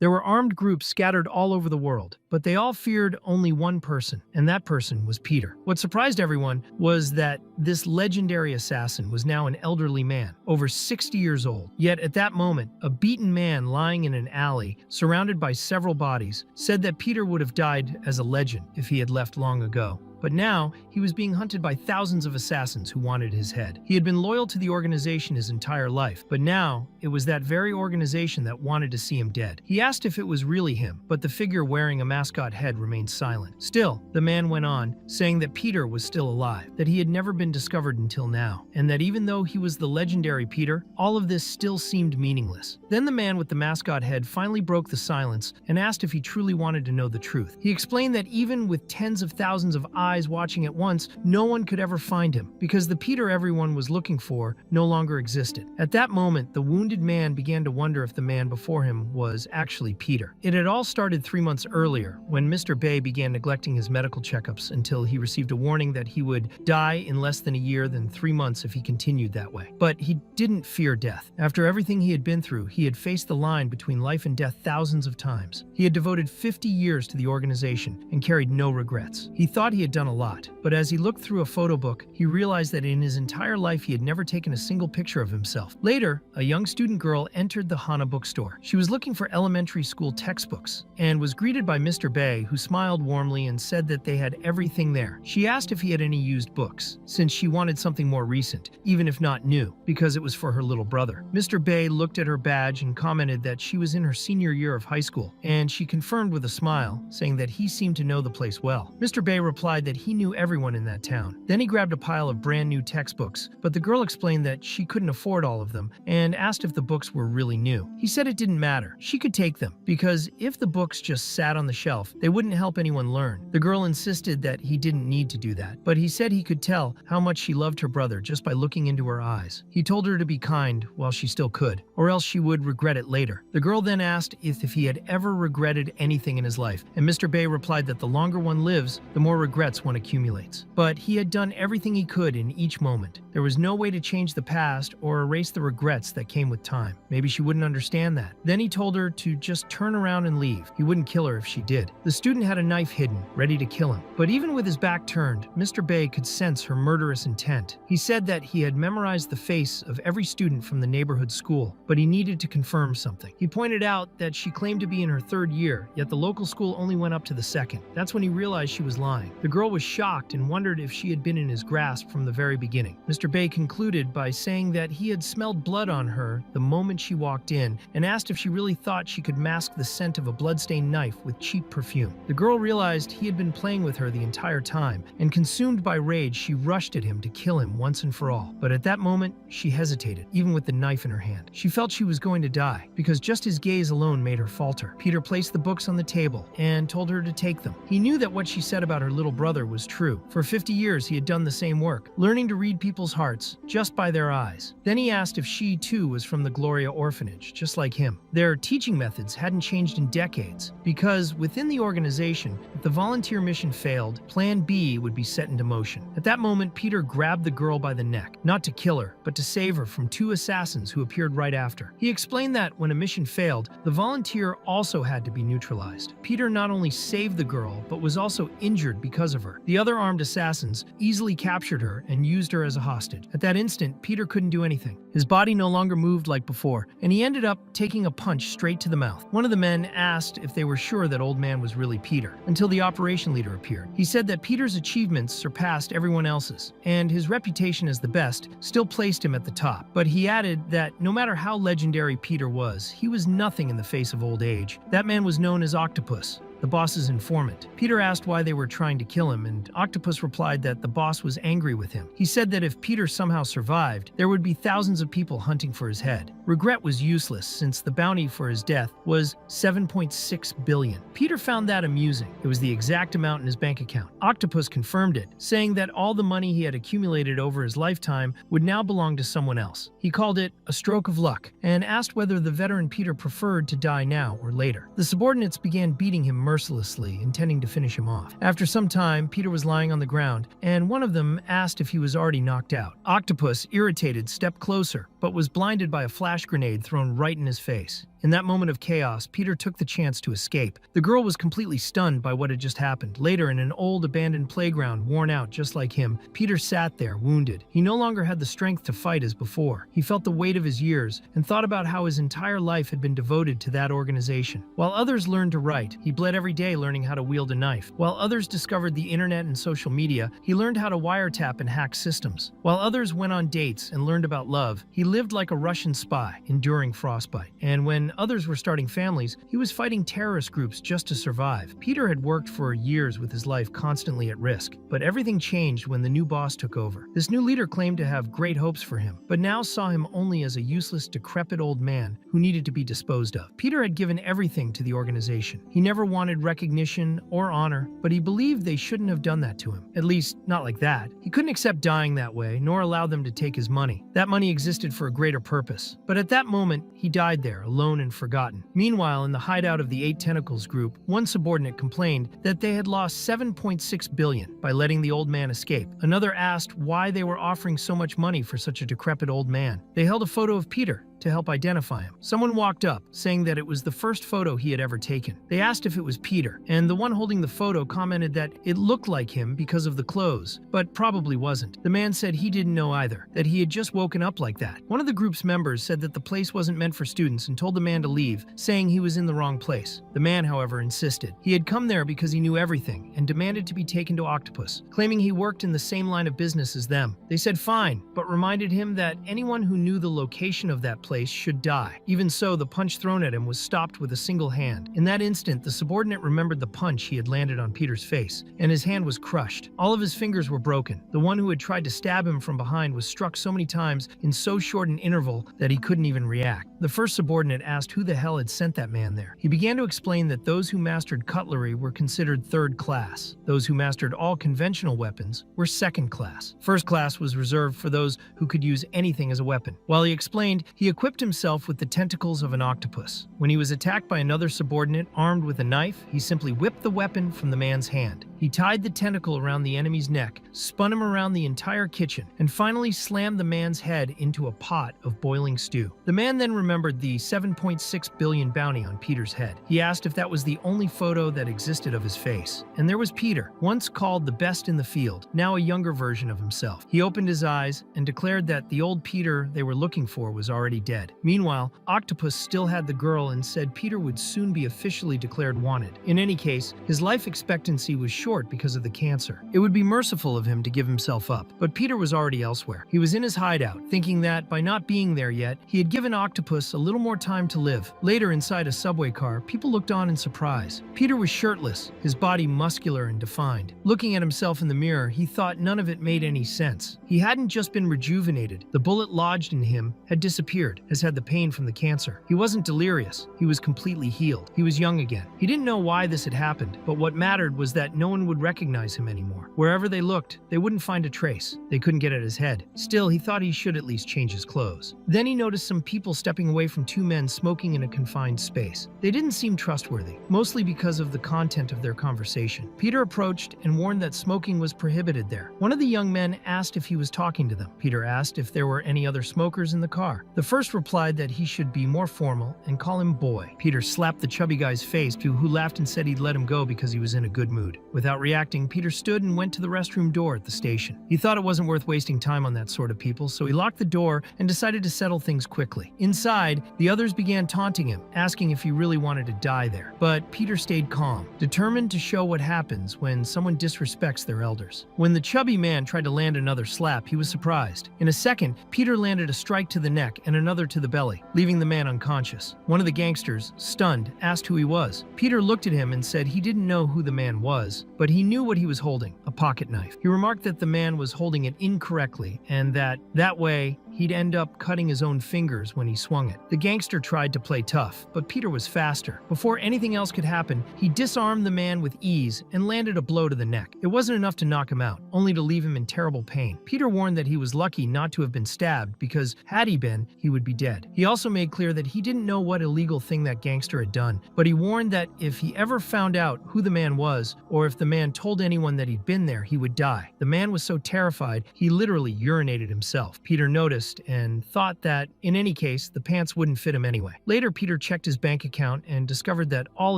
There were armed groups scattered all over the world, but they all feared only one person, and that person was Peter. What surprised everyone was that this legendary assassin was now an elderly man, over 60 years old. Yet at that moment, a beaten man lying in an alley, surrounded by several bodies, said that Peter would have died as a legend if he had left long ago. But now, he was being hunted by thousands of assassins who wanted his head. He had been loyal to the organization his entire life, but now, it was that very organization that wanted to see him dead. He asked if it was really him, but the figure wearing a mascot head remained silent. Still, the man went on, saying that Peter was still alive, that he had never been discovered until now, and that even though he was the legendary Peter, all of this still seemed meaningless. Then the man with the mascot head finally broke the silence and asked if he truly wanted to know the truth. He explained that even with tens of thousands of eyes watching at once, no one could ever find him, because the Peter everyone was looking for no longer existed. At that moment, the wounded man began to wonder if the man before him was actually Peter. It had all started 3 months earlier, when Mr. Bay began neglecting his medical checkups until he received a warning that he would die in less than a year than 3 months if he continued that way. But he didn't fear death. After everything he had been through, he had faced the line between life and death thousands of times. He had devoted 50 years to the organization and carried no regrets. He thought he had done a lot, but as he looked through a photo book, he realized that in his entire life he had never taken a single picture of himself. Later, a young student girl entered the Hana bookstore. She was looking for elementary school textbooks and was greeted by Mr. Bay, who smiled warmly and said that they had everything there. She asked if he had any used books, since she wanted something more recent, even if not new, because it was for her little brother. Mr. Bay looked at her badge and commented that she was in her senior year of high school, and she confirmed with a smile, saying that he seemed to know the place well. Mr. Bay replied that he knew everyone in that town. Then he grabbed a pile of brand new textbooks, but the girl explained that she couldn't afford all of them and asked if the books were really new. He said it didn't matter. She could take them, because if the books just sat on the shelf, they wouldn't help anyone learn. The girl insisted that he didn't need to do that, but he said he could tell how much she loved her brother just by looking into her eyes. He told her to be kind while she still could, or else she would regret it later. The girl then asked if he had ever regretted anything in his life, and Mr. Bay replied that the longer one lives, the more regrets one accumulates. But he had done everything he could in each moment. There was no way to change the past or erase the regrets that came with time. Maybe she wouldn't understand that. Then he told her to just turn around and leave. He wouldn't kill her if she did. The student had a knife hidden, ready to kill him. But even with his back turned, Mr. Bay could sense her murderous intent. He said that he had memorized the face of every student from the neighborhood school, but he needed to confirm something. He pointed out that she claimed to be in her 3rd year, yet the local school only went up to the 2nd. That's when he realized she was lying. The girl was shocked and wondered if she had been in his grasp from the very beginning. Mr. Bay concluded by saying that he had smelled blood on her the moment she walked in and asked if she really thought she could mask the scent of a bloodstained knife with cheap perfume. The girl realized he had been playing with her the entire time, and consumed by rage, she rushed at him to kill him once and for all. But at that moment, she hesitated, even with the knife in her hand. She felt she was going to die, because just his gaze alone made her falter. Peter placed the books on the table and told her to take them. He knew that what she said about her little brother was true. For 50 years, he had done the same work, learning to read people's hearts just by their eyes. Then he asked if she too was from the Gloria orphanage, just like him. Their teaching methods hadn't changed in decades, because within the organization, if the volunteer mission failed, Plan B would be set into motion. At that moment, Peter grabbed the girl by the neck, not to kill her, but to save her from 2 assassins who appeared right after. He explained that when a mission failed, the volunteer also had to be neutralized. Peter not only saved the girl, but was also injured because of her. The other armed assassins easily captured her and used her as a hostage. At that instant, Peter couldn't do anything. His body no longer moved like before, and he ended up taking a punch straight to the mouth. One of the men asked if they were sure that old man was really Peter, until the operation leader appeared. He said that Peter's achievements surpassed everyone else's, and his reputation as the best still placed him at the top. But he added that no matter how legendary Peter was, he was nothing in the face of old age. That man was known as Octopus, the boss's informant. Peter asked why they were trying to kill him, and Octopus replied that the boss was angry with him. He said that if Peter somehow survived, there would be thousands of people hunting for his head. Regret was useless, since the bounty for his death was 7.6 billion. Peter found that amusing. It was the exact amount in his bank account. Octopus confirmed it, saying that all the money he had accumulated over his lifetime would now belong to someone else. He called it a stroke of luck, and asked whether the veteran Peter preferred to die now or later. The subordinates began beating him mercilessly, intending to finish him off. After some time, Peter was lying on the ground, and one of them asked if he was already knocked out. Octopus, irritated, stepped closer, but was blinded by a flash grenade thrown right in his face. In that moment of chaos, Peter took the chance to escape. The girl was completely stunned by what had just happened. Later, in an old abandoned playground, worn out just like him, Peter sat there, wounded. He no longer had the strength to fight as before. He felt the weight of his years and thought about how his entire life had been devoted to that organization. While others learned to write, he bled every day learning how to wield a knife. While others discovered the internet and social media, he learned how to wiretap and hack systems. While others went on dates and learned about love, he lived like a Russian spy, enduring frostbite. And when others were starting families, he was fighting terrorist groups just to survive. Peter had worked for years with his life constantly at risk, but everything changed when the new boss took over. This new leader claimed to have great hopes for him, but now saw him only as a useless, decrepit old man who needed to be disposed of. Peter had given everything to the organization. He never wanted recognition or honor, but he believed they shouldn't have done that to him. At least, not like that. He couldn't accept dying that way, nor allow them to take his money. That money existed for a greater purpose. But at that moment, he died there, alone and forgotten. Meanwhile, in the hideout of the Eight Tentacles group, one subordinate complained that they had lost $7.6 billion by letting the old man escape. Another asked why they were offering so much money for such a decrepit old man. They held a photo of Peter to help identify him. Someone walked up, saying that it was the first photo he had ever taken. They asked if it was Peter, and the one holding the photo commented that it looked like him because of the clothes, but probably wasn't. The man said he didn't know either, that he had just woken up like that. One of the group's members said that the place wasn't meant for students and told the man to leave, saying he was in the wrong place. The man, however, insisted. He had come there because he knew everything and demanded to be taken to Octopus, claiming he worked in the same line of business as them. They said fine, but reminded him that anyone who knew the location of that place should die. Even so, the punch thrown at him was stopped with a single hand. In that instant, the subordinate remembered the punch he had landed on Peter's face, and his hand was crushed. All of his fingers were broken. The one who had tried to stab him from behind was struck so many times in so short an interval that he couldn't even react. The first subordinate asked who the hell had sent that man there. He began to explain that those who mastered cutlery were considered third class. Those who mastered all conventional weapons were second class. First class was reserved for those who could use anything as a weapon. While he explained, he equipped himself with the tentacles of an octopus. When he was attacked by another subordinate armed with a knife, he simply whipped the weapon from the man's hand. He tied the tentacle around the enemy's neck, spun him around the entire kitchen, and finally slammed the man's head into a pot of boiling stew. The man then remembered the $7.6 billion bounty on Peter's head. He asked if that was the only photo that existed of his face. And there was Peter, once called the best in the field, now a younger version of himself. He opened his eyes and declared that the old Peter they were looking for was already dead. Meanwhile, Octopus still had the girl and said Peter would soon be officially declared wanted. In any case, his life expectancy was short because of the cancer. It would be merciful of him to give himself up, but Peter was already elsewhere. He was in his hideout, thinking that by not being there yet, he had given Octopus a little more time to live. Later, inside a subway car, people looked on in surprise. Peter was shirtless, his body muscular and defined. Looking at himself in the mirror, he thought none of it made any sense. He hadn't just been rejuvenated. The bullet lodged in him had disappeared, as had the pain from the cancer. He wasn't delirious. He was completely healed. He was young again. He didn't know why this had happened, but what mattered was that no one would recognize him anymore. Wherever they looked, they wouldn't find a trace. They couldn't get at his head. Still, he thought he should at least change his clothes. Then he noticed some people stepping away from two men smoking in a confined space. They didn't seem trustworthy, mostly because of the content of their conversation. Peter approached and warned that smoking was prohibited there. One of the young men asked if he was talking to them. Peter asked if there were any other smokers in the car. The first replied that he should be more formal and call him boy. Peter slapped the chubby guy's face, who laughed and said he'd let him go because he was in a good mood. Without reacting, Peter stood and went to the restroom door at the station. He thought it wasn't worth wasting time on that sort of people, so he locked the door and decided to settle things quickly. Inside, the others began taunting him, asking if he really wanted to die there. But Peter stayed calm, determined to show what happens when someone disrespects their elders. When the chubby man tried to land another slap, he was surprised. In a second, Peter landed a strike to the neck and another to the belly, leaving the man unconscious. One of the gangsters, stunned, asked who he was. Peter looked at him and said he didn't know who the man was, but he knew what he was holding, a pocket knife. He remarked that the man was holding it incorrectly and that way, he'd end up cutting his own fingers when he swung it. The gangster tried to play tough, but Peter was faster. Before anything else could happen, he disarmed the man with ease and landed a blow to the neck. It wasn't enough to knock him out, only to leave him in terrible pain. Peter warned that he was lucky not to have been stabbed because had he been, he would be dead. He also made clear that he didn't know what illegal thing that gangster had done, but he warned that if he ever found out who the man was, or if the man told anyone that he'd been there, he would die. The man was so terrified, he literally urinated himself. Peter noticed wrist and thought that, in any case, the pants wouldn't fit him anyway. Later, Peter checked his bank account and discovered that all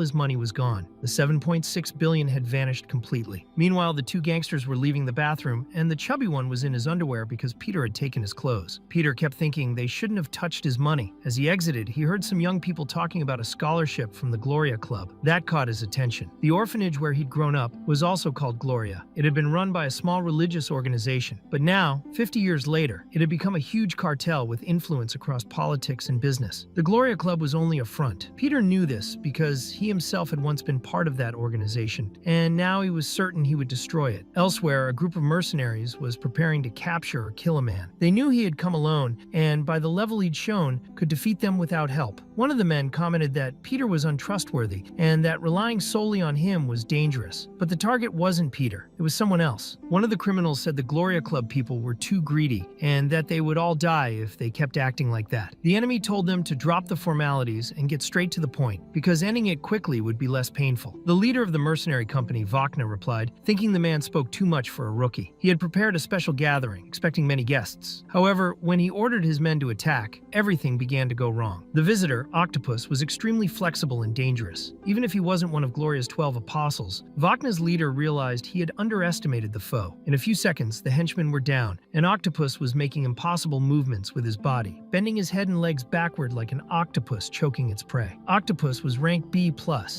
his money was gone. The $7.6 billion had vanished completely. Meanwhile, the two gangsters were leaving the bathroom, and the chubby one was in his underwear because Peter had taken his clothes. Peter kept thinking they shouldn't have touched his money. As he exited, he heard some young people talking about a scholarship from the Gloria Club. That caught his attention. The orphanage where he'd grown up was also called Gloria. It had been run by a small religious organization. But now, 50 years later, it had become a huge cartel with influence across politics and business. The Gloria Club was only a front. Peter knew this because he himself had once been part of that organization, and now he was certain he would destroy it. Elsewhere, a group of mercenaries was preparing to capture or kill a man. They knew he had come alone, and by the level he'd shown, could defeat them without help. One of the men commented that Peter was untrustworthy, and that relying solely on him was dangerous. But the target wasn't Peter, it was someone else. One of the criminals said the Gloria Club people were too greedy, and that they would all die if they kept acting like that. The enemy told them to drop the formalities and get straight to the point, because ending it quickly would be less painful. The leader of the mercenary company, Vakna, replied, thinking the man spoke too much for a rookie. He had prepared a special gathering, expecting many guests. However, when he ordered his men to attack, everything began to go wrong. The visitor, Octopus, was extremely flexible and dangerous. Even if he wasn't one of Gloria's 12 apostles, Vakna's leader realized he had underestimated the foe. In a few seconds, the henchmen were down, and Octopus was making impossible movements with his body, bending his head and legs backward like an octopus choking its prey. Octopus was ranked B+,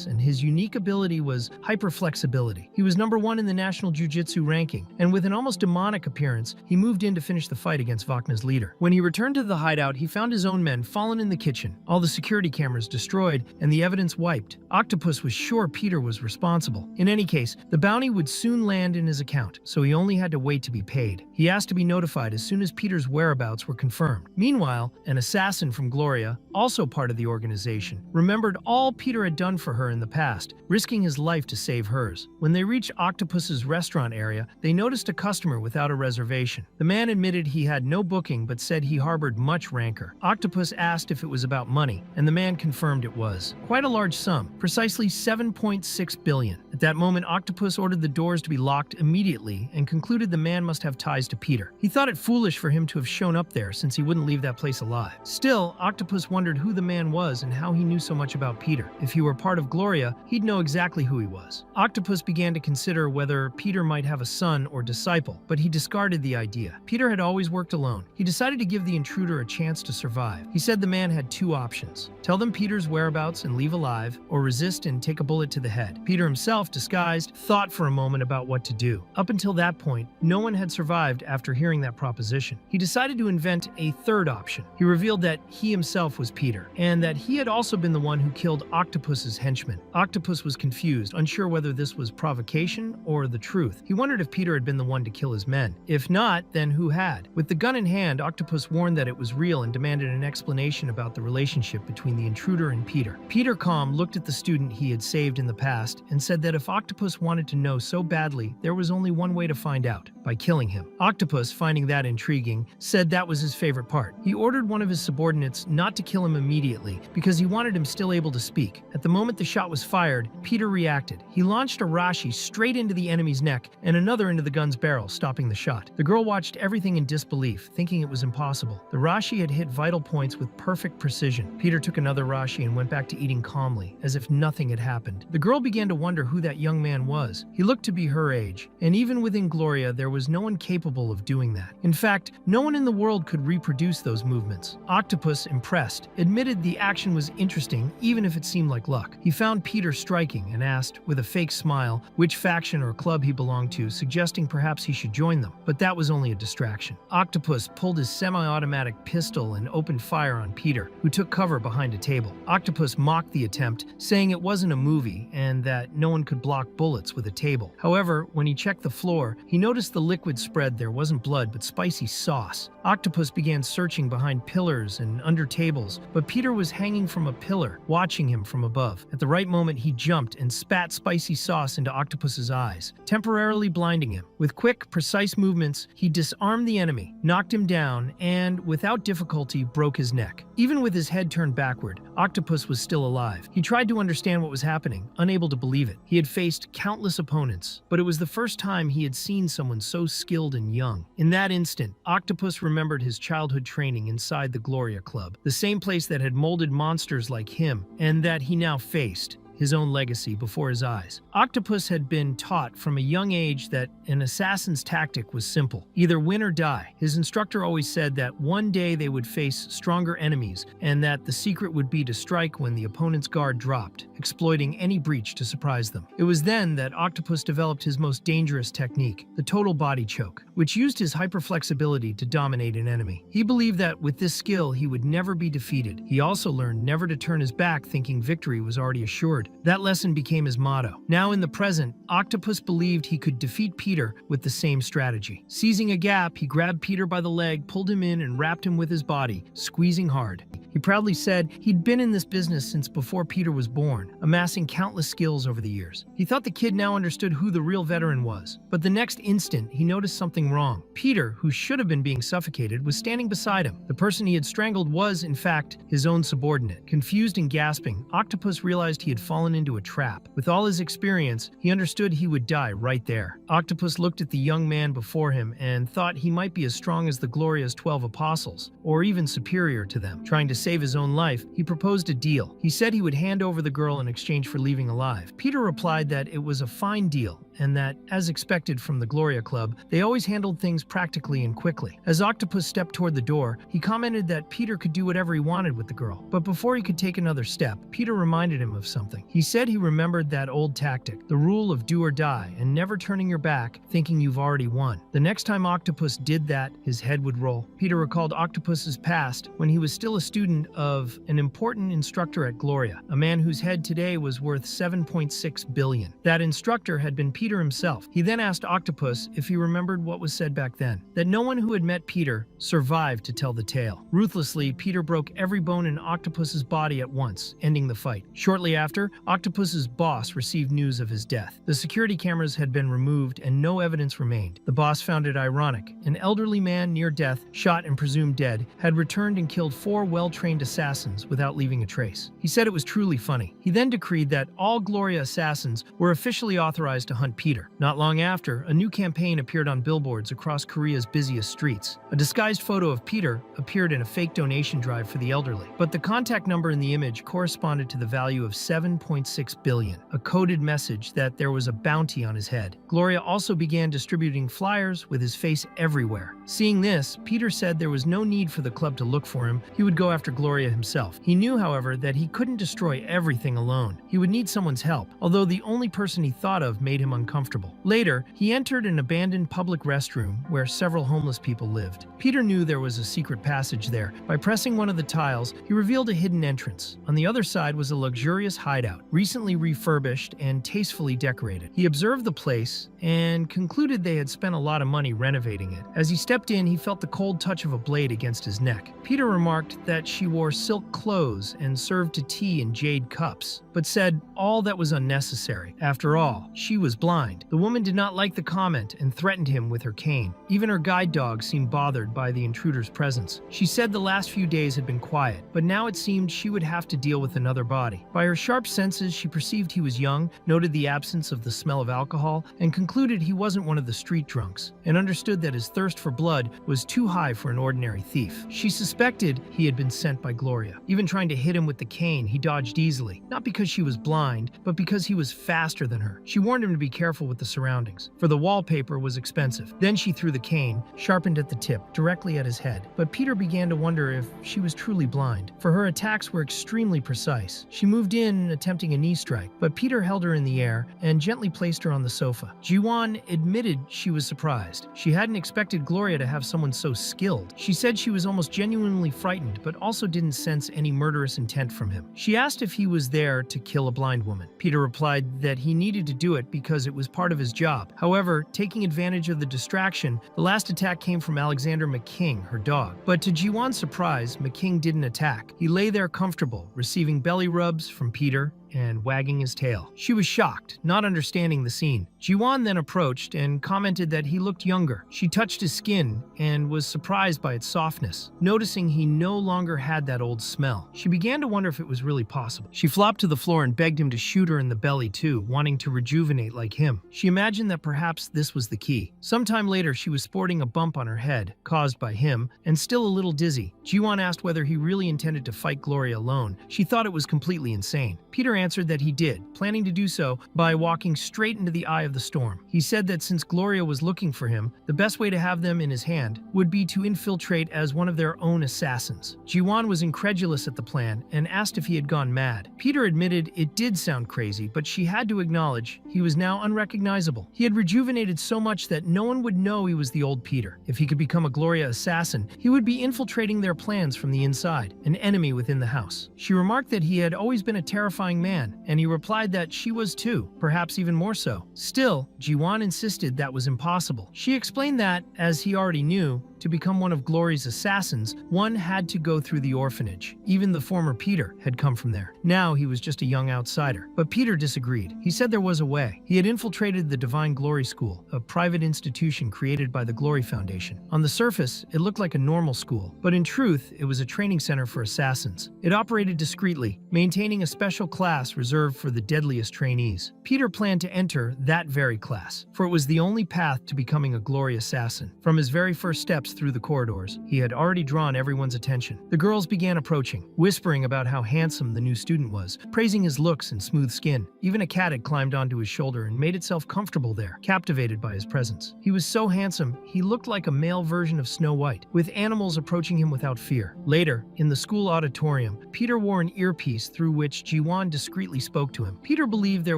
and his unique ability was hyperflexibility. He was number 1 in the national jiu-jitsu ranking, and with an almost demonic appearance, he moved in to finish the fight against Vakna's leader. When he returned to the hideout, he found his own men fallen in the kitchen, all the security cameras destroyed, and the evidence wiped. Octopus was sure Peter was responsible. In any case, the bounty would soon land in his account, so he only had to wait to be paid. He asked to be notified as soon as Peter's whereabouts were confirmed. Meanwhile, an assassin from Gloria, also part of the organization, remembered all Peter had done for her in the past, risking his life to save hers. When they reached Octopus's restaurant area, they noticed a customer without a reservation. The man admitted he had no booking but said he harbored much rancor. Octopus asked if it was about money, and the man confirmed it was. Quite a large sum, precisely $7.6 billion. At that moment, Octopus ordered the doors to be locked immediately and concluded the man must have ties to Peter. He thought it foolish for him to have shown up there since he wouldn't leave that place alive. Still, Octopus wondered who the man was and how he knew so much about Peter. If he were part of Gloria, he'd know exactly who he was. Octopus began to consider whether Peter might have a son or disciple, but he discarded the idea. Peter had always worked alone. He decided to give the intruder a chance to survive. He said the man had two options: tell them Peter's whereabouts and leave alive, or resist and take a bullet to the head. Peter himself, disguised, thought for a moment about what to do. Up until that point, no one had survived after hearing that proposition. He decided to invent a third option. He revealed that he himself was Peter, and that he had also been the one who killed Octopus's henchman. Octopus was confused, unsure whether this was provocation or the truth. He wondered if Peter had been the one to kill his men. If not, then who had? With the gun in hand, Octopus warned that it was real and demanded an explanation about the relationship between the intruder and Peter. Peter, calm, looked at the student he had saved in the past and said that if Octopus wanted to know so badly, there was only one way to find out: by killing him. Octopus, finding that intriguing, said that was his favorite part. He ordered one of his subordinates not to kill him immediately because he wanted him still able to speak. At the moment the shot was fired, Peter reacted. He launched a rashi straight into the enemy's neck and another into the gun's barrel, stopping the shot. The girl watched everything in disbelief, thinking it was impossible. The rashi had hit vital points with perfect precision. Peter took another rashi and went back to eating calmly, as if nothing had happened. The girl began to wonder who that young man was. He looked to be her age, and even within Gloria, there was no one capable of doing that. In fact, no one in the world could reproduce those movements. Octopus, impressed, admitted the action was interesting, even if it seemed like luck. He found Peter striking and asked, with a fake smile, which faction or club he belonged to, suggesting perhaps he should join them. But that was only a distraction. Octopus pulled his semi-automatic pistol and opened fire on Peter, who took cover behind a table. Octopus mocked the attempt, saying it wasn't a movie and that no one could block bullets with a table. However, when he checked the floor, he noticed the liquid spread there wasn't blood but spicy sauce. Octopus began searching behind pillars and under tables, but Peter was hanging from a pillar, watching him from above. At the right moment, he jumped and spat spicy sauce into Octopus's eyes, temporarily blinding him. With quick, precise movements, he disarmed the enemy, knocked him down, and, without difficulty, broke his neck. Even with his head turned backward, Octopus was still alive. He tried to understand what was happening, unable to believe it. He had faced countless opponents, but it was the first time he had seen someone so skilled and young. In that instant, Octopus remembered his childhood training inside the Gloria Club, the same place that had molded monsters like him and that he now faced his own legacy before his eyes. Octopus had been taught from a young age that an assassin's tactic was simple: either win or die. His instructor always said that one day they would face stronger enemies and that the secret would be to strike when the opponent's guard dropped, exploiting any breach to surprise them. It was then that Octopus developed his most dangerous technique, the total body choke, which used his hyperflexibility to dominate an enemy. He believed that with this skill he would never be defeated. He also learned never to turn his back thinking victory was already assured. That lesson became his motto. Now in the present, Octopus believed he could defeat Peter with the same strategy. Seizing a gap, he grabbed Peter by the leg, pulled him in, and wrapped him with his body, squeezing hard. He proudly said he'd been in this business since before Peter was born, amassing countless skills over the years. He thought the kid now understood who the real veteran was. But the next instant, he noticed something wrong. Peter, who should have been being suffocated, was standing beside him. The person he had strangled was, in fact, his own subordinate. Confused and gasping, Octopus realized he had fallen into a trap. With all his experience, he understood he would die right there. Octopus looked at the young man before him and thought he might be as strong as the Gloria's 12 apostles, or even superior to them. Trying to save his own life, he proposed a deal. He said he would hand over the girl in exchange for leaving alive. Peter replied that it was a fine deal, and that, as expected from the Gloria Club, they always handled things practically and quickly. As Octopus stepped toward the door, he commented that Peter could do whatever he wanted with the girl. But before he could take another step, Peter reminded him of something. He said he remembered that old tactic, the rule of do or die, and never turning your back, thinking you've already won. The next time Octopus did that, his head would roll. Peter recalled Octopus's past when he was still a student of an important instructor at Gloria, a man whose head today was worth 7.6 billion. That instructor had been Peter himself. He then asked Octopus if he remembered what was said back then, that no one who had met Peter survived to tell the tale. Ruthlessly, Peter broke every bone in Octopus's body at once, ending the fight. Shortly after, Octopus's boss received news of his death. The security cameras had been removed and no evidence remained. The boss found it ironic. An elderly man near death, shot and presumed dead, had returned and killed 4 well-trained assassins without leaving a trace. He said it was truly funny. He then decreed that all Gloria assassins were officially authorized to hunt Peter. Not long after, a new campaign appeared on billboards across Korea's busiest streets. A disguised photo of Peter appeared in a fake donation drive for the elderly, but the contact number in the image corresponded to the value of 7.6 billion, a coded message that there was a bounty on his head. Gloria also began distributing flyers with his face everywhere. Seeing this, Peter said there was no need for the club to look for him. He would go after Gloria himself. He knew, however, that he couldn't destroy everything alone. He would need someone's help, although the only person he thought of made him uncomfortable. Later, he entered an abandoned public restroom where several homeless people lived. Peter knew there was a secret passage there. By pressing one of the tiles, he revealed a hidden entrance. On the other side was a luxurious hideout, recently refurbished and tastefully decorated. He observed the place and concluded they had spent a lot of money renovating it. As he stepped in, he felt the cold touch of a blade against his neck. Peter remarked that she wore silk clothes and served tea in jade cups, but said all that was unnecessary. After all, she was blind. The woman did not like the comment and threatened him with her cane. Even her guide dog seemed bothered by the intruder's presence. She said the last few days had been quiet, but now it seemed she would have to deal with another body. By her sharp senses, she perceived he was young, noted the absence of the smell of alcohol, and concluded he wasn't one of the street drunks, and understood that his thirst for blood was too high for an ordinary thief. She suspected he had been sent by Gloria. Even trying to hit him with the cane, he dodged easily, not because she was blind, but because he was faster than her. She warned him to be careful with the surroundings, for the wallpaper was expensive. Then she threw the cane, sharpened at the tip, directly at his head. But Peter began to wonder if she was truly blind, for her attacks were extremely precise. She moved in, attempting a knee strike, but Peter held her in the air and gently placed her on the sofa. Ji-won admitted she was surprised. She hadn't expected Gloria to have someone so skilled. She said she was almost genuinely frightened, but also didn't sense any murderous intent from him. She asked if he was there to kill a blind woman. Peter replied that he needed to do it because it was part of his job. However, taking advantage of the distraction, the last attack came from Alexander McKing, her dog. But to Ji-won's surprise, McKing didn't attack. He lay there comfortable, receiving belly rubs from Peter and wagging his tail. She was shocked, not understanding the scene. Jiwan then approached and commented that he looked younger. She touched his skin and was surprised by its softness, noticing he no longer had that old smell. She began to wonder if it was really possible. She flopped to the floor and begged him to shoot her in the belly too, wanting to rejuvenate like him. She imagined that perhaps this was the key. Sometime later, she was sporting a bump on her head, caused by him, and still a little dizzy. Jiwan asked whether he really intended to fight Gloria alone. She thought it was completely insane. Peter answered that he did, planning to do so by walking straight into the eye of the storm. He said that since Gloria was looking for him, the best way to have them in his hand would be to infiltrate as one of their own assassins. Jiwan was incredulous at the plan and asked if he had gone mad. Peter admitted it did sound crazy, but she had to acknowledge he was now unrecognizable. He had rejuvenated so much that no one would know he was the old Peter. If he could become a Gloria assassin, he would be infiltrating their plans from the inside, an enemy within the house. She remarked that he had always been a terrifying man, and he replied that she was too, perhaps even more so. Still, Jiwan insisted that was impossible. She explained that, as he already knew, to become one of Gloria's assassins, one had to go through the orphanage. Even the former Peter had come from there. Now he was just a young outsider. But Peter disagreed. He said there was a way. He had infiltrated the Divine Glory School, a private institution created by the Glory Foundation. On the surface, it looked like a normal school, but in truth, it was a training center for assassins. It operated discreetly, maintaining a special class reserved for the deadliest trainees. Peter planned to enter that very class, for it was the only path to becoming a Glory assassin. From his very first steps through the corridors, he had already drawn everyone's attention. The girls began approaching, whispering about how handsome the new student was, praising his looks and smooth skin. Even a cat had climbed onto his shoulder and made itself comfortable there, captivated by his presence. He was so handsome, he looked like a male version of Snow White, with animals approaching him without fear. Later, in the school auditorium, Peter wore an earpiece through which Jiwan discreetly spoke to him. Peter believed there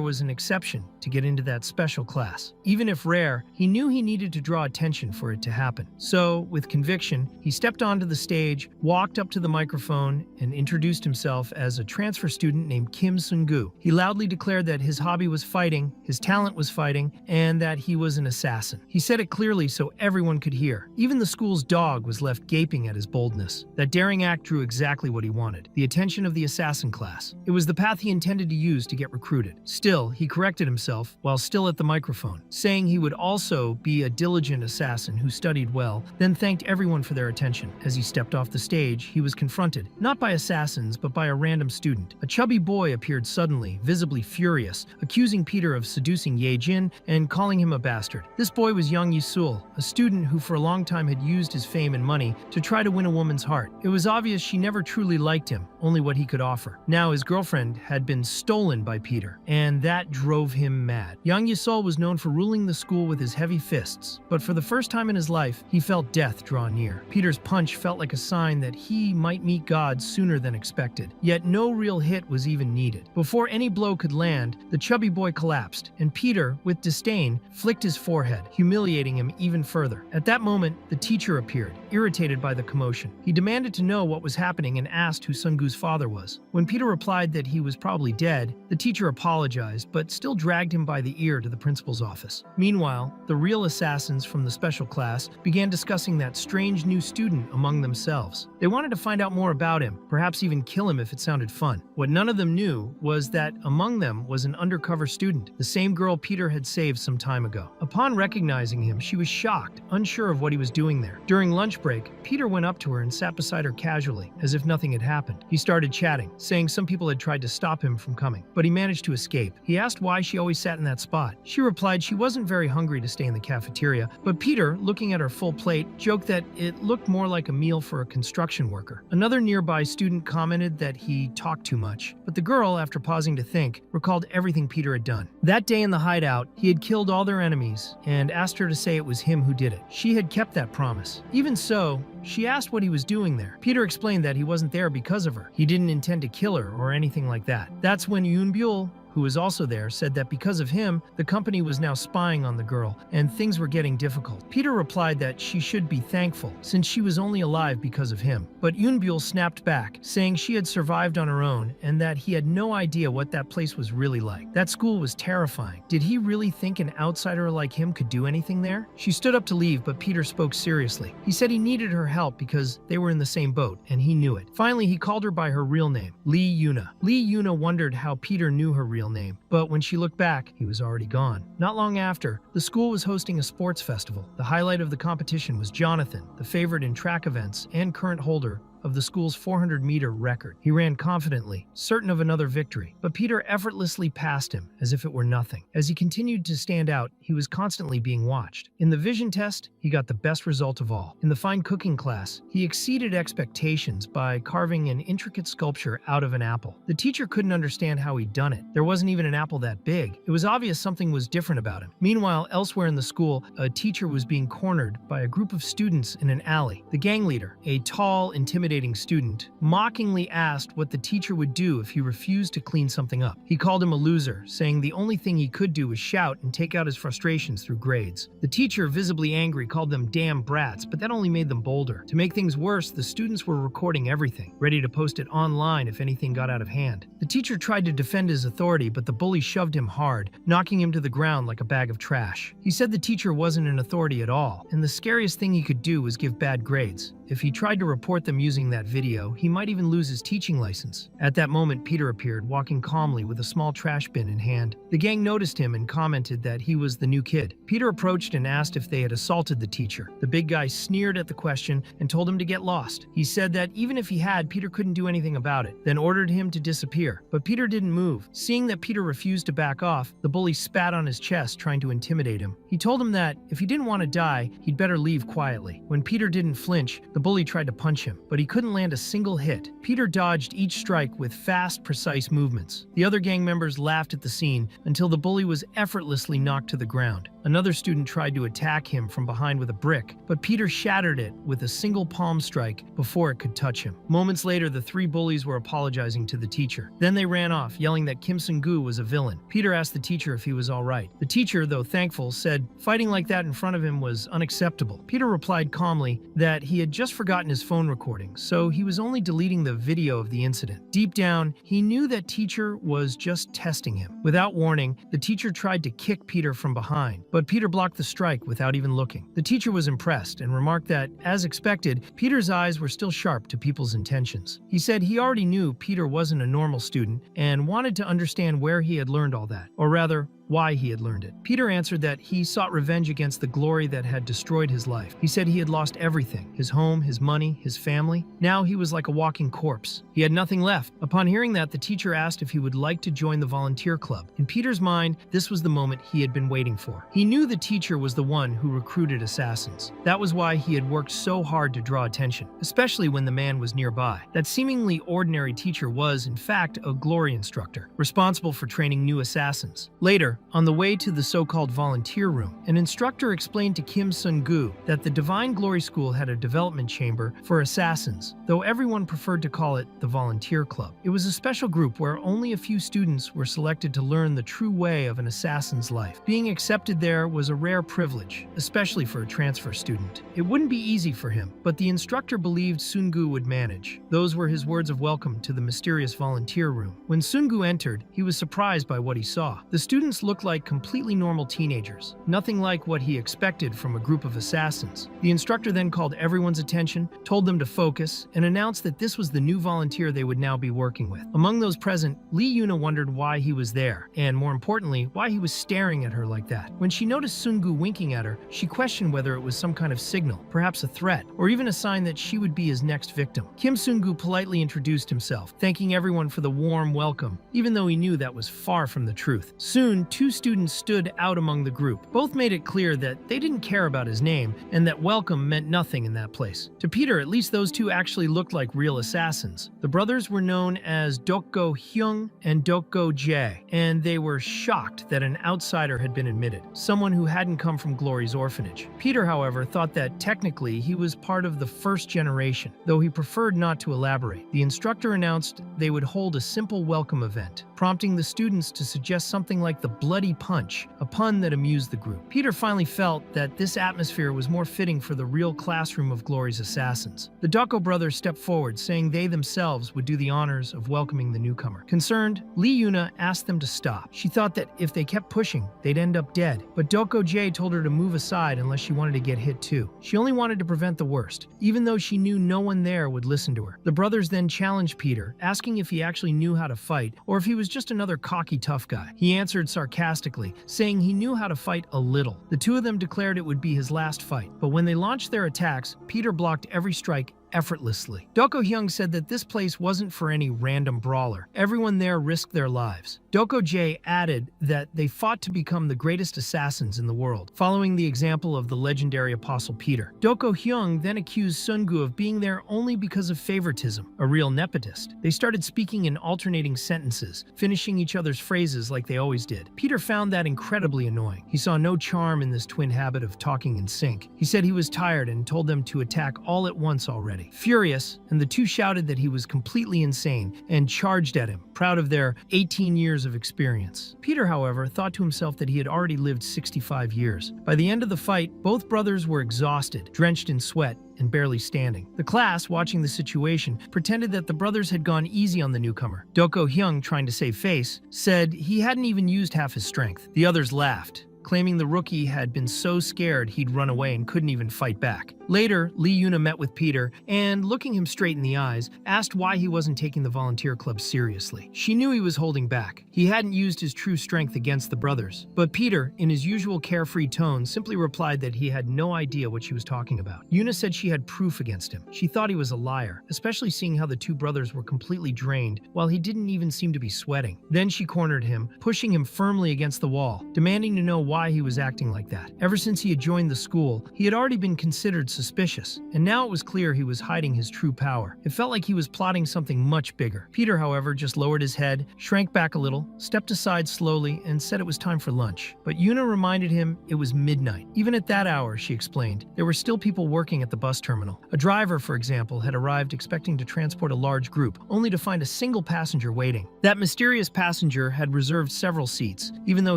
was an exception to get into that special class. Even if rare, he knew he needed to draw attention for it to happen. So, with conviction, he stepped onto the stage, walked up to the microphone, and introduced himself as a transfer student named Kim Sun-gu. He loudly declared that his hobby was fighting, his talent was fighting, and that he was an assassin. He said it clearly so everyone could hear. Even the school's dog was left gaping at his boldness. That daring act drew exactly what he wanted, the attention of the assassin class. It was the path he intended to use to get recruited. Still, he corrected himself while still at the microphone, saying he would also be a diligent assassin who studied well, then thanked everyone for their attention. As he stepped off the stage, he was confronted, not by assassins, but by a random student. A chubby boy appeared suddenly, visibly furious, accusing Peter of seducing Ye Jin and calling him a bastard. This boy was young Yusul, a student who for a long time had used his fame and money to try to win a woman's heart. It was obvious she never truly liked him, only what he could offer. Now his girlfriend had been stolen by Peter, and that drove him mad. Young Yusul was known for ruling the school with his heavy fists, but for the first time in his life, he felt death draw near. Peter's punch felt like a sign that he might meet God sooner than expected. Yet no real hit was even needed. Before any blow could land, the chubby boy collapsed, and Peter, with disdain, flicked his forehead, humiliating him even further. At that moment, the teacher appeared, irritated by the commotion. He demanded to know what was happening and asked who Sun-gu's father was. When Peter replied that he was probably dead, the teacher apologized, but still dragged him by the ear to the principal's office. Meanwhile, the real assassins from the special class began discussing that strange new student among themselves. They wanted to find out more about him, perhaps even kill him if it sounded fun. What none of them knew was that among them was an undercover student, the same girl Peter had saved some time ago. Upon recognizing him, she was shocked, unsure of what he was doing there. During lunch break, Peter went up to her and sat beside her casually, as if nothing had happened. He started chatting, saying some people had tried to stop him from coming, but he managed to escape. He asked why she always sat in that spot. She replied she wasn't very hungry to stay in the cafeteria, but Peter, looking at her full plate, joked that it looked more like a meal for a construction worker. Another nearby student commented that he talked too much, but the girl, after pausing to think, recalled everything Peter had done. That day in the hideout, he had killed all their enemies and asked her to say it was him who did it. She had kept that promise. Even so, she asked what he was doing there. Peter explained that he wasn't there because of her. He didn't intend to kill her or anything like that. That's when Yoonbyul, who was also there, said that because of him, the company was now spying on the girl and things were getting difficult. Peter replied that she should be thankful since she was only alive because of him. But Yunbul snapped back, saying she had survived on her own and that he had no idea what that place was really like. That school was terrifying. Did he really think an outsider like him could do anything there? She stood up to leave, but Peter spoke seriously. He said he needed her help because they were in the same boat, and he knew it. Finally, he called her by her real name, Lee Yuna. Lee Yuna wondered how Peter knew her real name, but when she looked back, he was already gone. Not long after, the school was hosting a sports festival. The highlight of the competition was Jonathan, the favorite in track events and current holder of the school's 400-meter record. He ran confidently, certain of another victory, but Peter effortlessly passed him as if it were nothing. As he continued to stand out, he was constantly being watched. In the vision test, he got the best result of all. In the fine cooking class, he exceeded expectations by carving an intricate sculpture out of an apple. The teacher couldn't understand how he'd done it. There wasn't even an apple that big. It was obvious something was different about him. Meanwhile, elsewhere in the school, a teacher was being cornered by a group of students in an alley. The gang leader, a tall, intimidating student, mockingly asked what the teacher would do if he refused to clean something up. He called him a loser, saying the only thing he could do was shout and take out his frustrations through grades. The teacher, visibly angry, called them damn brats, but that only made them bolder. To make things worse, the students were recording everything, ready to post it online if anything got out of hand. The teacher tried to defend his authority, but the bully shoved him hard, knocking him to the ground like a bag of trash. He said the teacher wasn't an authority at all, and the scariest thing he could do was give bad grades. If he tried to report them using that video, he might even lose his teaching license. At that moment, Peter appeared, walking calmly with a small trash bin in hand. The gang noticed him and commented that he was the new kid. Peter approached and asked if they had assaulted the teacher. The big guy sneered at the question and told him to get lost. He said that even if he had, Peter couldn't do anything about it, then ordered him to disappear. But Peter didn't move. Seeing that Peter refused to back off, the bully spat on his chest, trying to intimidate him. He told him that if he didn't want to die, he'd better leave quietly. When Peter didn't flinch, the bully tried to punch him, but he couldn't land a single hit. Peter dodged each strike with fast, precise movements. The other gang members laughed at the scene until the bully was effortlessly knocked to the ground. Another student tried to attack him from behind with a brick, but Peter shattered it with a single palm strike before it could touch him. Moments later, the three bullies were apologizing to the teacher. Then they ran off, yelling that Kim Sung-gu was a villain. Peter asked the teacher if he was all right. The teacher, though thankful, said fighting like that in front of him was unacceptable. Peter replied calmly that he had just forgotten his phone recording, so he was only deleting the video of the incident. Deep down, he knew that teacher was just testing him. Without warning, the teacher tried to kick Peter from behind, but Peter blocked the strike without even looking. The teacher was impressed and remarked that, as expected, Peter's eyes were still sharp to people's intentions. He said he already knew Peter wasn't a normal student and wanted to understand where he had learned all that, or rather, why he had learned it. Peter answered that he sought revenge against the glory that had destroyed his life. He said he had lost everything, his home, his money, his family. Now he was like a walking corpse. He had nothing left. Upon hearing that, the teacher asked if he would like to join the volunteer club. In Peter's mind, this was the moment he had been waiting for. He knew the teacher was the one who recruited assassins. That was why he had worked so hard to draw attention, especially when the man was nearby. That seemingly ordinary teacher was, in fact, a glory instructor, responsible for training new assassins. Later, on the way to the so-called volunteer room, an instructor explained to Kim Sung-gu that the Divine Glory School had a development chamber for assassins, though everyone preferred to call it the Volunteer Club. It was a special group where only a few students were selected to learn the true way of an assassin's life. Being accepted there was a rare privilege, especially for a transfer student. It wouldn't be easy for him, but the instructor believed Sun-gu would manage. Those were his words of welcome to the mysterious volunteer room. When Sun-gu entered, he was surprised by what he saw. The students looked like completely normal teenagers, nothing like what he expected from a group of assassins. The instructor then called everyone's attention, told them to focus, and announced that this was the new volunteer they would now be working with. Among those present, Lee Yuna wondered why he was there, and more importantly, why he was staring at her like that. When she noticed Sun-gu winking at her, she questioned whether it was some kind of signal, perhaps a threat, or even a sign that she would be his next victim. Kim Sun-gu politely introduced himself, thanking everyone for the warm welcome, even though he knew that was far from the truth. Soon, two students stood out among the group. Both made it clear that they didn't care about his name and that welcome meant nothing in that place. To Peter, at least those two actually looked like real assassins. The brothers were known as Dokgo Hyung and Dokgo Jae, and they were shocked that an outsider had been admitted, someone who hadn't come from Glory's orphanage. Peter, however, thought that technically he was part of the first generation, though he preferred not to elaborate. The instructor announced they would hold a simple welcome event, prompting the students to suggest something like the bloody punch, a pun that amused the group. Peter finally felt that this atmosphere was more fitting for the real classroom of Glory's assassins. The Dokgo brothers stepped forward, saying they themselves would do the honors of welcoming the newcomer. Concerned, Lee Yuna asked them to stop. She thought that if they kept pushing, they'd end up dead, but Dokgo Jae told her to move aside unless she wanted to get hit too. She only wanted to prevent the worst, even though she knew no one there would listen to her. The brothers then challenged Peter, asking if he actually knew how to fight or if he was just another cocky tough guy. He answered sarcastically, saying he knew how to fight a little. The two of them declared it would be his last fight, but when they launched their attacks, Peter blocked every strike effortlessly. Dokgo Hyung said that this place wasn't for any random brawler. Everyone there risked their lives. Dokgo Jae added that they fought to become the greatest assassins in the world, following the example of the legendary Apostle Peter. Dokgo Hyung then accused Sungu of being there only because of favoritism, a real nepotist. They started speaking in alternating sentences, finishing each other's phrases like they always did. Peter found that incredibly annoying. He saw no charm in this twin habit of talking in sync. He said he was tired and told them to attack all at once already. Furious, and the two shouted that he was completely insane and charged at him, proud of their 18 years of experience. Peter, however, thought to himself that he had already lived 65 years. By the end of the fight, both brothers were exhausted, drenched in sweat, and barely standing. The class, watching the situation, pretended that the brothers had gone easy on the newcomer. Dokgo Hyung, trying to save face, said he hadn't even used half his strength. The others laughed, claiming the rookie had been so scared he'd run away and couldn't even fight back. Later, Lee Yuna met with Peter and, looking him straight in the eyes, asked why he wasn't taking the volunteer club seriously. She knew he was holding back. He hadn't used his true strength against the brothers. But Peter, in his usual carefree tone, simply replied that he had no idea what she was talking about. Yuna said she had proof against him. She thought he was a liar, especially seeing how the two brothers were completely drained while he didn't even seem to be sweating. Then she cornered him, pushing him firmly against the wall, demanding to know why he was acting like that. Ever since he had joined the school, he had already been considered suspicious, and now it was clear he was hiding his true power. It felt like he was plotting something much bigger. Peter, however, just lowered his head, shrank back a little, stepped aside slowly, and said it was time for lunch. But Yuna reminded him it was midnight. Even at that hour, she explained, there were still people working at the bus terminal. A driver, for example, had arrived expecting to transport a large group, only to find a single passenger waiting. That mysterious passenger had reserved several seats, even though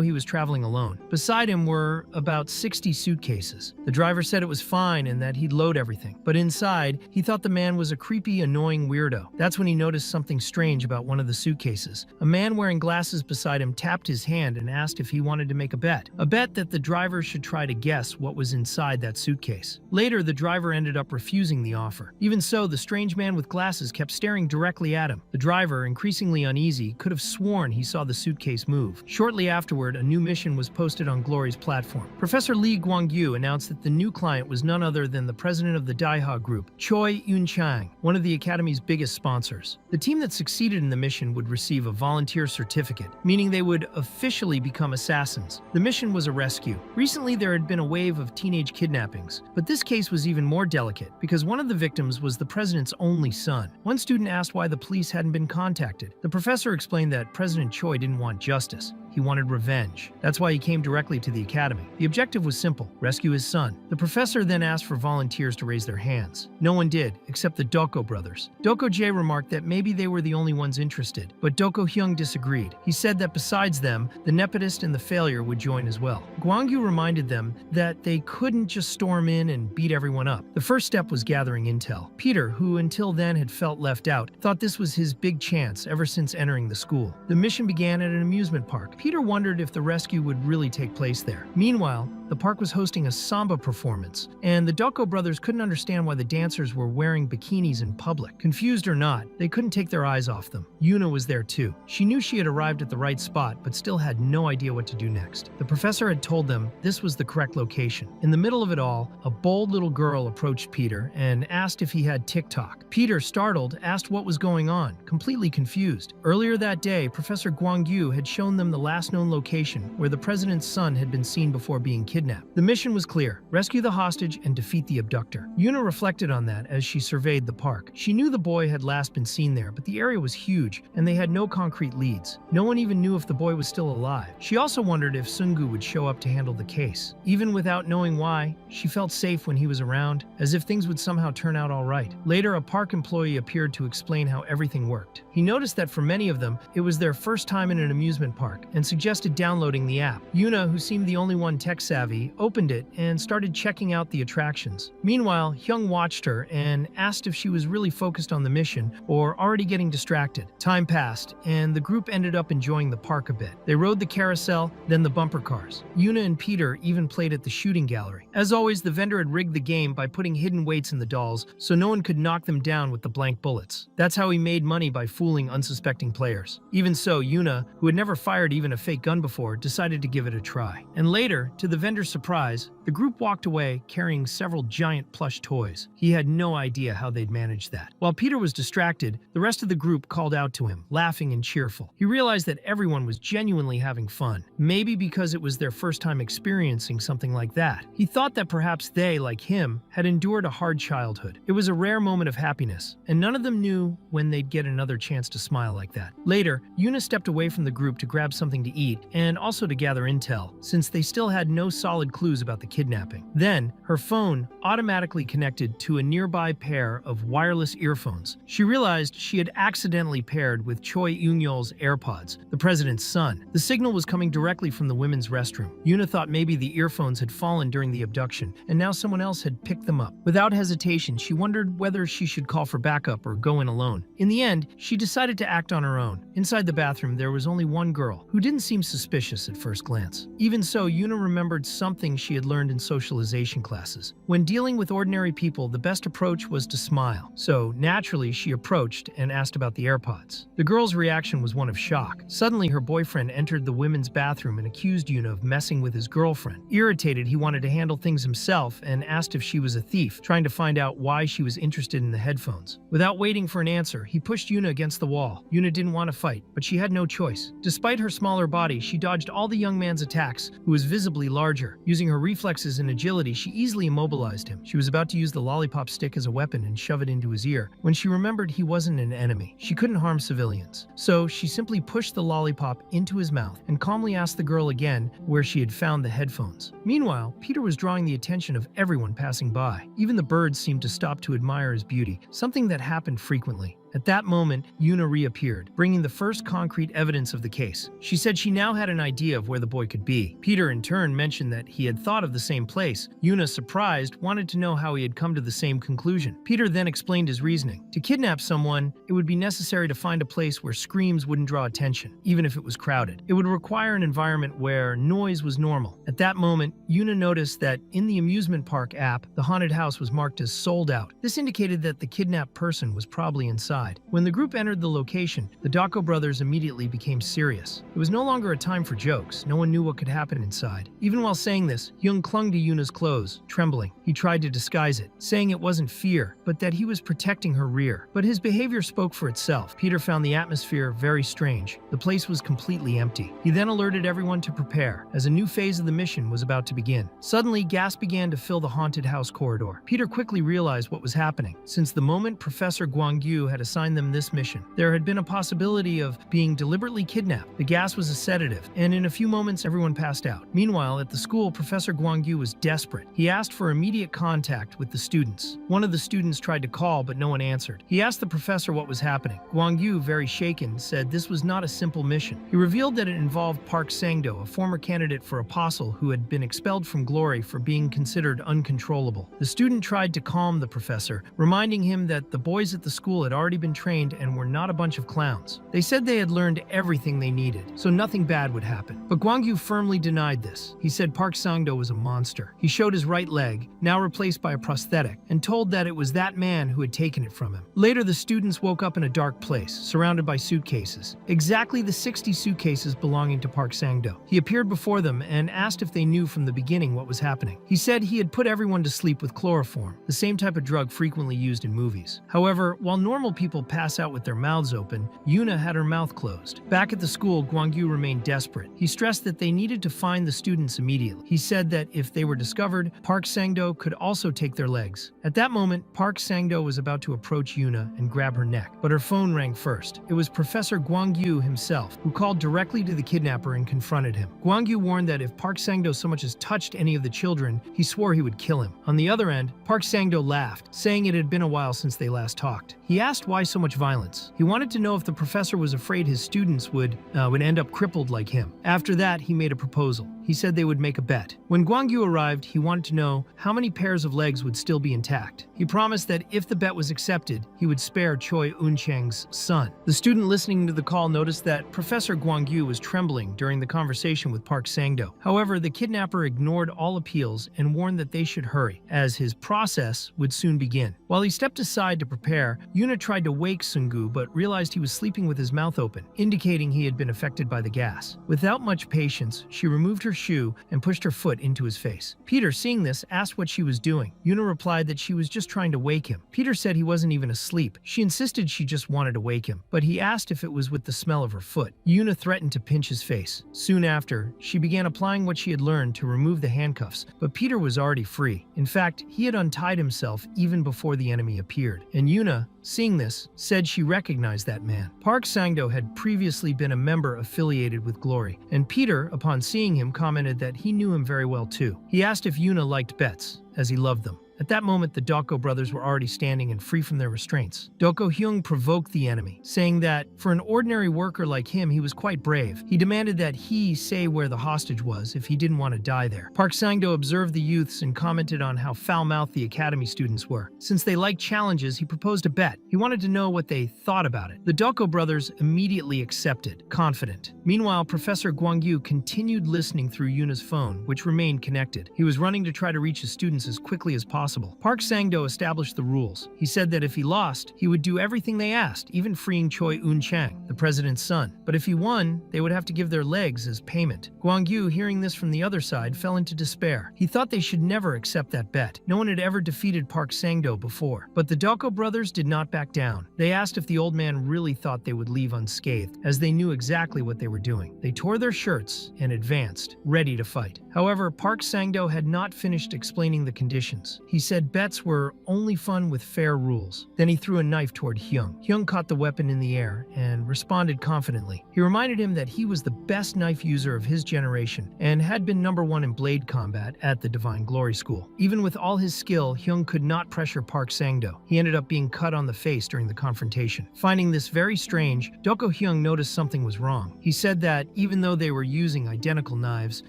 he was traveling alone. Beside him were about 60 suitcases. The driver said it was fine and that he'd load everything, but inside, he thought the man was a creepy, annoying weirdo. That's when he noticed something strange about one of the suitcases. A man wearing glasses beside him tapped his hand and asked if he wanted to make a bet that the driver should try to guess what was inside that suitcase. Later, the driver ended up refusing the offer. Even so, the strange man with glasses kept staring directly at him. The driver, increasingly uneasy, could have sworn he saw the suitcase move. Shortly afterward, a new mission was posted on Glory's platform. Professor Lee Guangyu announced that the new client was none other than the president of the Daiha Group, Choi Yun-chang, one of the Academy's biggest sponsors. The team that succeeded in the mission would receive a volunteer certificate, meaning they would officially become assassins. The mission was a rescue. Recently, there had been a wave of teenage kidnappings, but this case was even more delicate because one of the victims was the president's only son. One student asked why the police hadn't been contacted. The professor explained that President Choi didn't want justice. He wanted revenge. That's why he came directly to the academy. The objective was simple: rescue his son. The professor then asked for volunteers to raise their hands. No one did, except the Dokgo brothers. Dokgo Jae remarked that maybe they were the only ones interested, but Dokgo Hyung disagreed. He said that besides them, the nepotist and the failure would join as well. Guangyu reminded them that they couldn't just storm in and beat everyone up. The first step was gathering intel. Peter, who until then had felt left out, thought this was his big chance ever since entering the school. The mission began at an amusement park. Peter wondered if the rescue would really take place there. Meanwhile, the park was hosting a samba performance, and the Doko brothers couldn't understand why the dancers were wearing bikinis in public. Confused or not, they couldn't take their eyes off them. Yuna was there too. She knew she had arrived at the right spot, but still had no idea what to do next. The professor had told them this was the correct location. In the middle of it all, a bold little girl approached Peter and asked if he had TikTok. Peter, startled, asked what was going on, completely confused. Earlier that day, Professor Guangyu had shown them the last known location where the president's son had been seen before being kidnapped. The mission was clear: rescue the hostage and defeat the abductor. Yuna reflected on that as she surveyed the park. She knew the boy had last been seen there, but the area was huge and they had no concrete leads. No one even knew if the boy was still alive. She also wondered if Sungu would show up to handle the case. Even without knowing why, she felt safe when he was around, as if things would somehow turn out all right. Later, a park employee appeared to explain how everything worked. He noticed that for many of them, it was their first time in an amusement park and suggested downloading the app. Yuna, who seemed the only one tech-savvy, opened it and started checking out the attractions. Meanwhile, Hyung watched her and asked if she was really focused on the mission or already getting distracted. Time passed, and the group ended up enjoying the park a bit. They rode the carousel, then the bumper cars. Yuna and Peter even played at the shooting gallery. As always, the vendor had rigged the game by putting hidden weights in the dolls so no one could knock them down with the blank bullets. That's how he made money, by fooling unsuspecting players. Even so, Yuna, who had never fired even a fake gun before, decided to give it a try. And later, to the vendor's surprise, the group walked away carrying several giant plush toys. He had no idea how they'd managed that. While Peter was distracted, the rest of the group called out to him, laughing and cheerful. He realized that everyone was genuinely having fun, maybe because it was their first time experiencing something like that. He thought that perhaps they, like him, had endured a hard childhood. It was a rare moment of happiness, and none of them knew when they'd get another chance to smile like that. Later, Yuna stepped away from the group to grab something to eat and also to gather intel, since they still had no solid clues about the kidnapping. Then, her phone automatically connected to a nearby pair of wireless earphones. She realized she had accidentally paired with Choi Eun-yeol's AirPods, the president's son. The signal was coming directly from the women's restroom. Yuna thought maybe the earphones had fallen during the abduction, and now someone else had picked them up. Without hesitation, she wondered whether she should call for backup or go in alone. In the end, she decided to act on her own. Inside the bathroom, there was only one girl, who didn't seem suspicious at first glance. Even so, Yuna remembered something she had learned in socialization classes. When dealing with ordinary people, the best approach was to smile. So, naturally, she approached and asked about the AirPods. The girl's reaction was one of shock. Suddenly, her boyfriend entered the women's bathroom and accused Yuna of messing with his girlfriend. Irritated, he wanted to handle things himself and asked if she was a thief, trying to find out why she was interested in the headphones. Without waiting for an answer, he pushed Yuna against the wall. Yuna didn't want to fight, but she had no choice. Despite her smaller body, she dodged all the young man's attacks, who was visibly larger. Using her reflexes and agility, she easily immobilized him. She was about to use the lollipop stick as a weapon and shove it into his ear when she remembered he wasn't an enemy. She couldn't harm civilians. So she simply pushed the lollipop into his mouth and calmly asked the girl again where she had found the headphones. Meanwhile, Peter was drawing the attention of everyone passing by. Even the birds seemed to stop to admire his beauty, something that happened frequently. At that moment, Yuna reappeared, bringing the first concrete evidence of the case. She said she now had an idea of where the boy could be. Peter, in turn, mentioned that he had thought of the same place. Yuna, surprised, wanted to know how he had come to the same conclusion. Peter then explained his reasoning. To kidnap someone, it would be necessary to find a place where screams wouldn't draw attention, even if it was crowded. It would require an environment where noise was normal. At that moment, Yuna noticed that in the amusement park app, the haunted house was marked as sold out. This indicated that the kidnapped person was probably inside. When the group entered the location, the Dako brothers immediately became serious. It was no longer a time for jokes. No one knew what could happen inside. Even while saying this, Hyung clung to Yuna's clothes, trembling. He tried to disguise it, saying it wasn't fear, but that he was protecting her rear. But his behavior spoke for itself. Peter found the atmosphere very strange. The place was completely empty. He then alerted everyone to prepare, as a new phase of the mission was about to begin. Suddenly, gas began to fill the haunted house corridor. Peter quickly realized what was happening. Since the moment Professor Guangyu had assigned them this mission, there had been a possibility of being deliberately kidnapped. The gas was a sedative, and in a few moments everyone passed out. Meanwhile, at the school, Professor Guangyu was desperate. He asked for immediate contact with the students. One of the students tried to call, but no one answered. He asked the professor what was happening. Guangyu, very shaken, said this was not a simple mission. He revealed that it involved Park Sang-do, a former candidate for apostle who had been expelled from glory for being considered uncontrollable. The student tried to calm the professor, reminding him that the boys at the school had already been trained and were not a bunch of clowns. They said they had learned everything they needed, so nothing bad would happen. But Gwangyu firmly denied this. He said Park Sang-do was a monster. He showed his right leg, now replaced by a prosthetic, and told that it was that man who had taken it from him. Later, the students woke up in a dark place, surrounded by suitcases. Exactly the 60 suitcases belonging to Park Sang-do. He appeared before them and asked if they knew from the beginning what was happening. He said he had put everyone to sleep with chloroform, the same type of drug frequently used in movies. However, while normal people pass out with their mouths open, Yuna had her mouth closed. Back at the school, Gwangyu remained desperate. He stressed that they needed to find the students immediately. He said that if they were discovered, Park Sang-do could also take their legs. At that moment, Park Sang-do was about to approach Yuna and grab her neck, but her phone rang first. It was Professor Gwangyu himself, who called directly to the kidnapper and confronted him. Gwangyu warned that if Park Sang-do so much as touched any of the children, he swore he would kill him. On the other end, Park Sang-do laughed, saying it had been a while since they last talked. He asked why so much violence. He wanted to know if the professor was afraid his students would end up crippled like him. After that, he made a proposal. He said they would make a bet. When Gwangyu arrived, he wanted to know how many pairs of legs would still be intact. He promised that if the bet was accepted, he would spare Choi Un-cheng's son. The student listening to the call noticed that Professor Gwangyu was trembling during the conversation with Park Sang-do. However, the kidnapper ignored all appeals and warned that they should hurry, as his process would soon begin. While he stepped aside to prepare, Yuna tried to wake Sungu but realized he was sleeping with his mouth open, indicating he had been affected by the gas. Without much patience, she removed her shoe and pushed her foot into his face. Peter, seeing this, asked what she was doing. Yuna replied that she was just trying to wake him. Peter said he wasn't even asleep. She insisted she just wanted to wake him, but he asked if it was with the smell of her foot. Yuna threatened to pinch his face. Soon after, she began applying what she had learned to remove the handcuffs, but Peter was already free. In fact, he had untied himself even before the enemy appeared, and Yuna, seeing this, said she recognized that man. Park Sang-do had previously been a member affiliated with Glory, and Peter, upon seeing him, commented that he knew him very well too. He asked if Yuna liked bets, as he loved them. At that moment, the Doko brothers were already standing and free from their restraints. Doko Hyung provoked the enemy, saying that for an ordinary worker like him, he was quite brave. He demanded that he say where the hostage was if he didn't want to die there. Park Sang-do observed the youths and commented on how foul-mouthed the academy students were. Since they liked challenges, he proposed a bet. He wanted to know what they thought about it. The Doko brothers immediately accepted, confident. Meanwhile, Professor Gwangyu continued listening through Yuna's phone, which remained connected. He was running to try to reach his students as quickly as possible. Park Sang-do established the rules. He said that if he lost, he would do everything they asked, even freeing Choi Un-cheng, the president's son. But if he won, they would have to give their legs as payment. Gwangyu, hearing this from the other side, fell into despair. He thought they should never accept that bet. No one had ever defeated Park Sang-do before. But the Doko brothers did not back down. They asked if the old man really thought they would leave unscathed, as they knew exactly what they were doing. They tore their shirts and advanced, ready to fight. However, Park Sang-do had not finished explaining the conditions. He said bets were only fun with fair rules. Then he threw a knife toward Hyung. Hyung caught the weapon in the air and responded confidently. He reminded him that he was the best knife user of his generation and had been #1 in blade combat at the Divine Glory School. Even with all his skill, Hyung could not pressure Park Sang-do. He ended up being cut on the face during the confrontation. Finding this very strange, Doko Hyung noticed something was wrong. He said that even though they were using identical knives,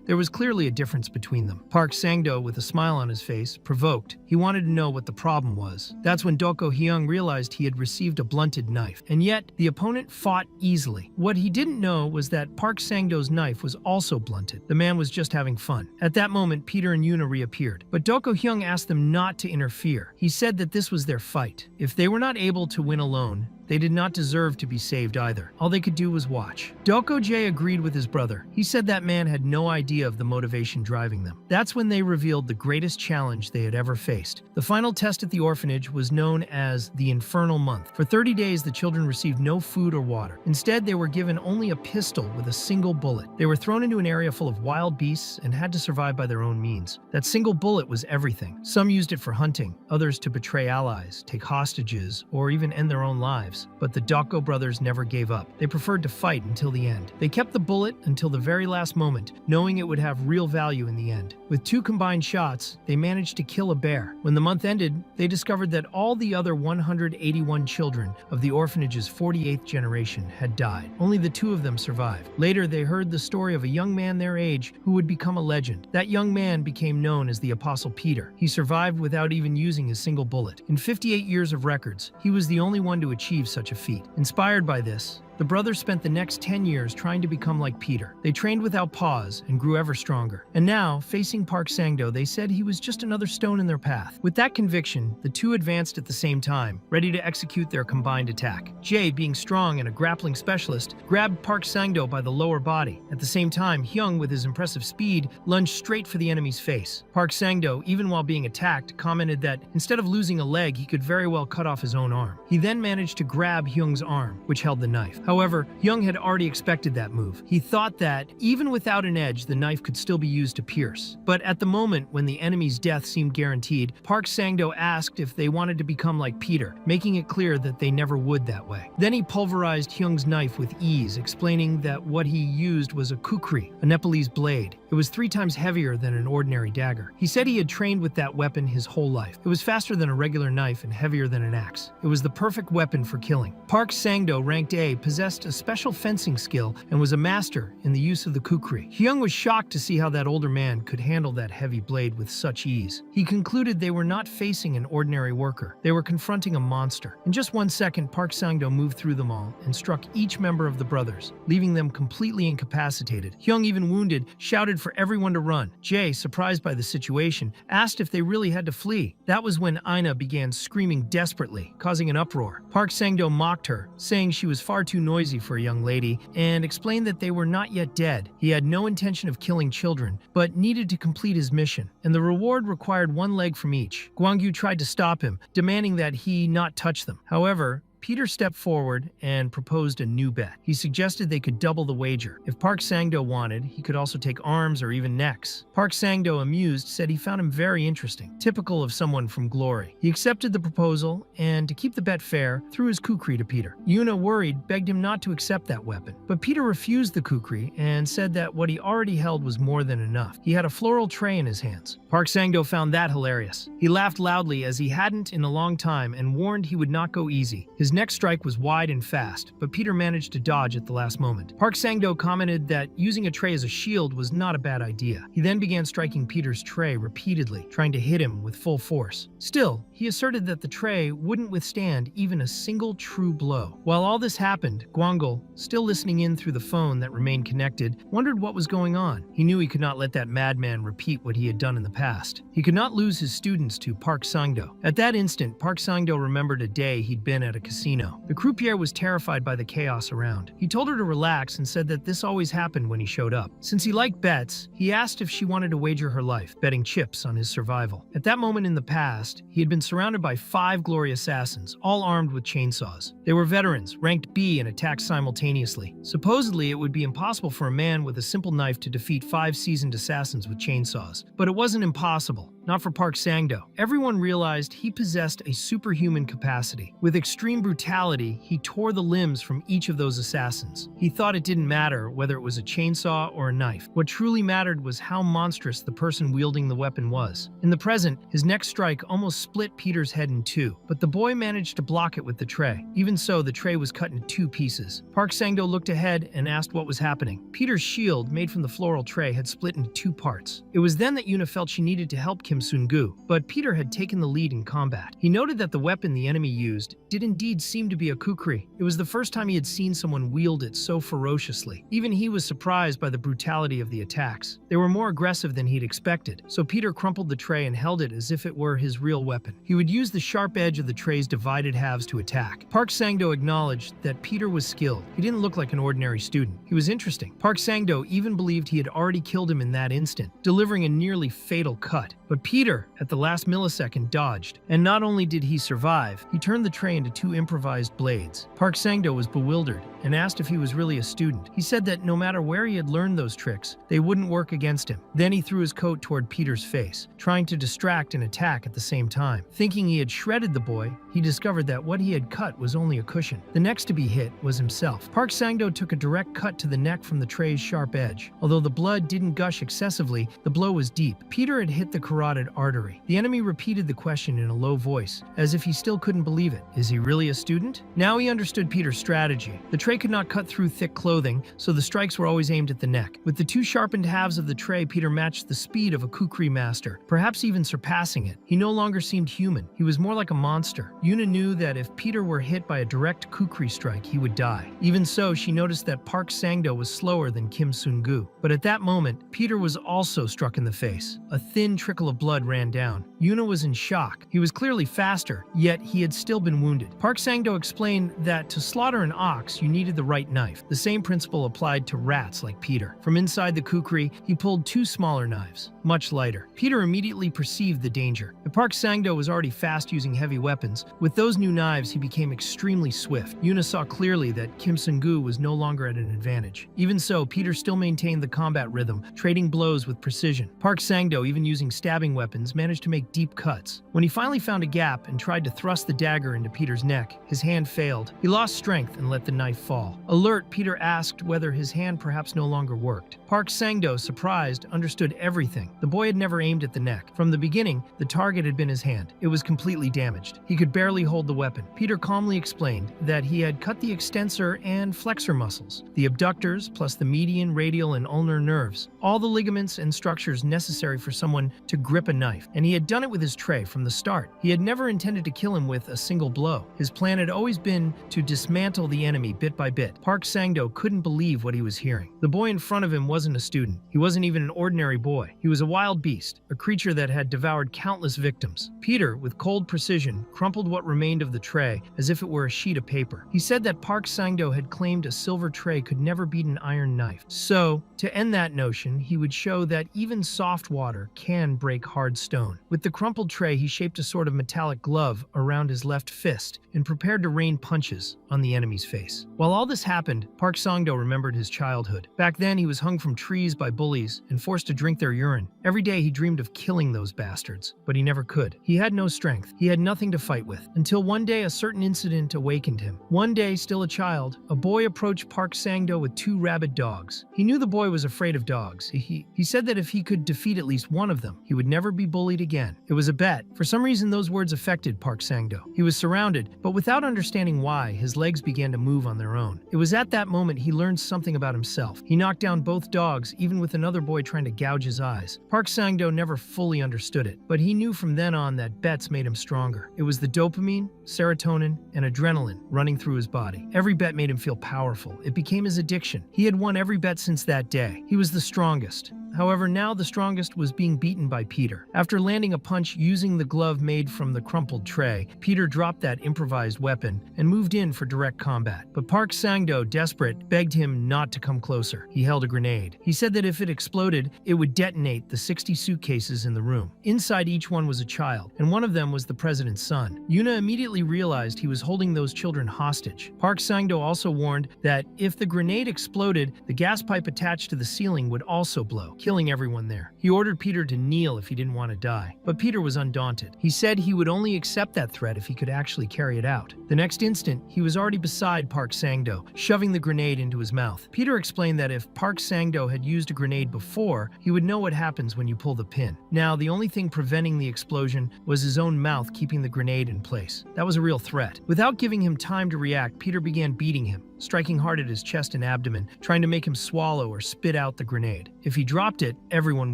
there was clearly a difference between them. Park Sang-do, with a smile on his face, provoked. He wanted to know what the problem was. That's when Doko Hyung realized he had received a blunted knife, and yet the opponent fought easily. What he didn't know was that Park Sang-do's knife was also blunted. The man was just having fun. At that moment, Peter and Yuna reappeared, but Doko Hyung asked them not to interfere. He said that this was their fight. If they were not able to win alone, they did not deserve to be saved either. All they could do was watch. Doko Jae agreed with his brother. He said that man had no idea of the motivation driving them. That's when they revealed the greatest challenge they had ever faced. The final test at the orphanage was known as the Infernal Month. For 30 days, the children received no food or water. Instead, they were given only a pistol with a single bullet. They were thrown into an area full of wild beasts and had to survive by their own means. That single bullet was everything. Some used it for hunting, others to betray allies, take hostages, or even end their own lives. But the Doko brothers never gave up. They preferred to fight until the end. They kept the bullet until the very last moment, knowing it would have real value in the end. With 2 combined shots, they managed to kill a bear. When the month ended, they discovered that all the other 181 children of the orphanage's 48th generation had died. Only the 2 of them survived. Later, they heard the story of a young man their age who would become a legend. That young man became known as the Apostle Peter. He survived without even using a single bullet. In 58 years of records, he was the only one to achieve such a feat. Inspired by this, the brothers spent the next 10 years trying to become like Peter. They trained without pause and grew ever stronger. And now, facing Park Sang-do, they said he was just another stone in their path. With that conviction, the two advanced at the same time, ready to execute their combined attack. Jae, being strong and a grappling specialist, grabbed Park Sang-do by the lower body. At the same time, Hyung, with his impressive speed, lunged straight for the enemy's face. Park Sang-do, even while being attacked, commented that instead of losing a leg, he could very well cut off his own arm. He then managed to grab Hyung's arm, which held the knife. However, Hyung had already expected that move. He thought that, even without an edge, the knife could still be used to pierce. But at the moment when the enemy's death seemed guaranteed, Park Sang-do asked if they wanted to become like Peter, making it clear that they never would that way. Then he pulverized Hyung's knife with ease, explaining that what he used was a kukri, a Nepalese blade. It was 3 times heavier than an ordinary dagger. He said he had trained with that weapon his whole life. It was faster than a regular knife and heavier than an axe. It was the perfect weapon for killing. Park Sang-do, ranked A, possessed a special fencing skill and was a master in the use of the kukri. Hyung was shocked to see how that older man could handle that heavy blade with such ease. He concluded they were not facing an ordinary worker. They were confronting a monster. In just 1 second, Park Sang-do moved through them all and struck each member of the brothers, leaving them completely incapacitated. Hyung, even wounded, shouted for everyone to run. Jae, surprised by the situation, asked if they really had to flee. That was when Ina began screaming desperately, causing an uproar. Park Sang-do mocked her, saying she was far too noisy for a young lady, and explained that they were not yet dead. He had no intention of killing children, but needed to complete his mission, and the reward required 1 leg from each. Gwangyu tried to stop him, demanding that he not touch them. However, Peter stepped forward and proposed a new bet. He suggested they could double the wager. If Park Sang-do wanted, he could also take arms or even necks. Park Sang-do, amused, said he found him very interesting, typical of someone from Glory. He accepted the proposal, and to keep the bet fair, threw his kukri to Peter. Yuna, worried, begged him not to accept that weapon. But Peter refused the kukri and said that what he already held was more than enough. He had a floral tray in his hands. Park Sang-do found that hilarious. He laughed loudly as he hadn't in a long time and warned he would not go easy. His next strike was wide and fast, but Peter managed to dodge at the last moment. Park Sang-do commented that using a tray as a shield was not a bad idea. He then began striking Peter's tray repeatedly, trying to hit him with full force. Still, he asserted that the tray wouldn't withstand even a single true blow. While all this happened, Gwangul, still listening in through the phone that remained connected, wondered what was going on. He knew he could not let that madman repeat what he had done in the past. He could not lose his students to Park Sang-do. At that instant, Park Sang-do remembered a day he'd been at a casino. The croupier was terrified by the chaos around. He told her to relax and said that this always happened when he showed up. Since he liked bets, he asked if she wanted to wager her life, betting chips on his survival. At that moment in the past, he had been surrounded by 5 glory assassins, all armed with chainsaws. They were veterans, ranked B, and attacked simultaneously. Supposedly, it would be impossible for a man with a simple knife to defeat 5 seasoned assassins with chainsaws. But it wasn't impossible. Not for Park Sang-do. Everyone realized he possessed a superhuman capacity. With extreme brutality, he tore the limbs from each of those assassins. He thought it didn't matter whether it was a chainsaw or a knife. What truly mattered was how monstrous the person wielding the weapon was. In the present, his next strike almost split Peter's head in 2, but the boy managed to block it with the tray. Even so, the tray was cut in 2 pieces. Park Sang-do looked ahead and asked what was happening. Peter's shield, made from the floral tray, had split into 2 parts. It was then that Yuna felt she needed to help Kim Sun-gu, but Peter had taken the lead in combat. He noted that the weapon the enemy used did indeed seem to be a kukri. It was the first time he had seen someone wield it so ferociously. Even he was surprised by the brutality of the attacks. They were more aggressive than he'd expected, so Peter crumpled the tray and held it as if it were his real weapon. He would use the sharp edge of the tray's divided halves to attack. Park Sang-do acknowledged that Peter was skilled. He didn't look like an ordinary student. He was interesting. Park Sang-do even believed he had already killed him in that instant, delivering a nearly fatal cut. But Peter, at the last millisecond, dodged. And not only did he survive, he turned the tray into 2 improvised blades. Park Sang-do was bewildered and asked if he was really a student. He said that no matter where he had learned those tricks, they wouldn't work against him. Then he threw his coat toward Peter's face, trying to distract and attack at the same time. Thinking he had shredded the boy, he discovered that what he had cut was only a cushion. The next to be hit was himself. Park Sang-do took a direct cut to the neck from the tray's sharp edge. Although the blood didn't gush excessively, the blow was deep. Peter had hit the karate carotid artery. The enemy repeated the question in a low voice, as if he still couldn't believe it. Is he really a student? Now he understood Peter's strategy. The tray could not cut through thick clothing, so the strikes were always aimed at the neck. With the two sharpened halves of the tray, Peter matched the speed of a kukri master, perhaps even surpassing it. He no longer seemed human. He was more like a monster. Yuna knew that if Peter were hit by a direct kukri strike, he would die. Even so, she noticed that Park Sang-do was slower than Kim Sun-gu. But at that moment, Peter was also struck in the face. A thin trickle of blood ran down. Yuna was in shock. He was clearly faster, yet he had still been wounded. Park Sang-do explained that to slaughter an ox, you needed the right knife. The same principle applied to rats like Peter. From inside the kukri, he pulled two smaller knives, much lighter. Peter immediately perceived the danger. If Park Sang-do was already fast using heavy weapons, with those new knives he became extremely swift. Yuna saw clearly that Kim Sun-gu was no longer at an advantage. Even so, Peter still maintained the combat rhythm, trading blows with precision. Park Sang-do, even using stabbing weapons, managed to make deep cuts. When he finally found a gap and tried to thrust the dagger into Peter's neck, his hand failed. He lost strength and let the knife fall. Alert, Peter asked whether his hand perhaps no longer worked. Park Sang-do, surprised, understood everything. The boy had never aimed at the neck. From the beginning, the target had been his hand. It was completely damaged. He could barely hold the weapon. Peter calmly explained that he had cut the extensor and flexor muscles, the abductors plus the median, radial, and ulnar nerves, all the ligaments and structures necessary for someone to grip a knife, and he had done it with his tray from the start. He had never intended to kill him with a single blow. His plan had always been to dismantle the enemy bit by bit. Park Sang-do couldn't believe what he was hearing. The boy in front of him wasn't a student. He wasn't even an ordinary boy. He was a wild beast, a creature that had devoured countless victims. Peter, with cold precision, crumpled what remained of the tray as if it were a sheet of paper. He said that Park Sang-do had claimed a silver tray could never beat an iron knife. So, to end that notion, he would show that even soft water can break hard stone. With the crumpled tray, he shaped a sort of metallic glove around his left fist and prepared to rain punches on the enemy's face. While all this happened, Park Sang-do remembered his childhood. Back then, he was hung from trees by bullies and forced to drink their urine. Every day, he dreamed of killing those bastards, but he never could. He had no strength. He had nothing to fight with. Until one day, a certain incident awakened him. One day, still a child, a boy approached Park Sang-do with two rabid dogs. He knew the boy was afraid of dogs. He said that if he could defeat at least one of them, he would never be bullied again. It was a bet. For some reason, those words affected Park Sang-do. He was surrounded, but without understanding why, his legs began to move on their own. It was at that moment he learned something about himself. He knocked down both dogs, even with another boy trying to gouge his eyes. Park Sang-do never fully understood it, but he knew from then on that bets made him stronger. It was the dopamine, serotonin, and adrenaline running through his body. Every bet made him feel powerful. It became his addiction. He had won every bet since that day. He was the strongest. However, now the strongest was being beaten by Peter. After landing a punch using the glove made from the crumpled tray, Peter dropped that improvised weapon and moved in for direct combat. But Park Sang-do, desperate, begged him not to come closer. He held a grenade. He said that if it exploded, it would detonate the 60 suitcases in the room. Inside each one was a child, and one of them was the president's son. Yuna immediately realized he was holding those children hostage. Park Sang-do also warned that if the grenade exploded, the gas pipe attached to the ceiling would also blow, killing everyone there. He ordered Peter to kneel if he didn't want to die, but Peter was undaunted. He said he would only accept that threat if he could actually carry it out. The next instant, he was already beside Park Sang-do, shoving the grenade into his mouth. Peter explained that if Park Sang-do had used a grenade before, he would know what happens when you pull the pin. Now, the only thing preventing the explosion was his own mouth keeping the grenade in place. That was a real threat. Without giving him time to react, Peter began beating him, striking hard at his chest and abdomen, trying to make him swallow or spit out the grenade. If he dropped it, everyone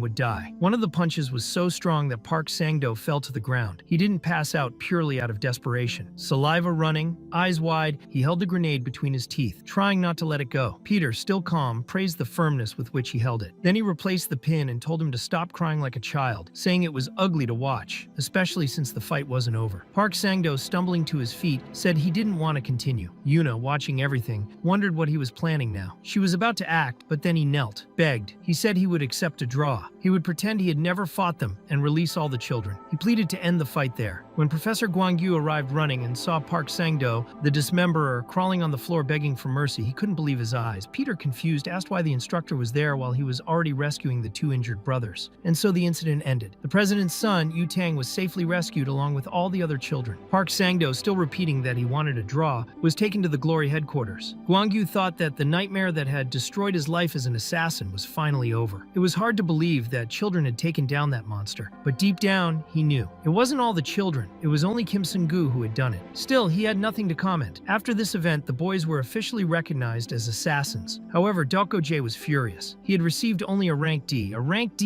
would die. One of the punches was so strong that Park Sang-do fell to the ground. He didn't pass out purely out of desperation. Saliva running, eyes wide, he held the grenade between his teeth, trying not to let it go. Peter, still calm, praised the firmness with which he held it. Then he replaced the pin and told him to stop crying like a child, saying it was ugly to watch, especially since the fight wasn't over. Park Sang-do, stumbling to his feet, said he didn't want to continue. Yuna, watching everything, wondered what he was planning now. She was about to act, but then he knelt, begged. He said he would accept a draw. He would pretend he had never fought them and release all the children. He pleaded to end the fight there. When Professor Guangyu arrived running and saw Park Sang-do, the dismemberer, crawling on the floor begging for mercy, he couldn't believe his eyes. Peter, confused, asked why the instructor was there while he was already rescuing the two injured brothers. And so the incident ended. The president's son, Yu Tang, was safely rescued along with all the other children. Park Sang-do, still repeating that he wanted a draw, was taken to the Glory headquarters. years. Guangyu thought that the nightmare that had destroyed his life as an assassin was finally over. It was hard to believe that children had taken down that monster, but deep down, he knew. It wasn't all the children, it was only Kim Seung-gu who had done it. Still, he had nothing to comment. After this event, the boys were officially recognized as assassins. However, Dokko-jae was furious. He had received only a rank D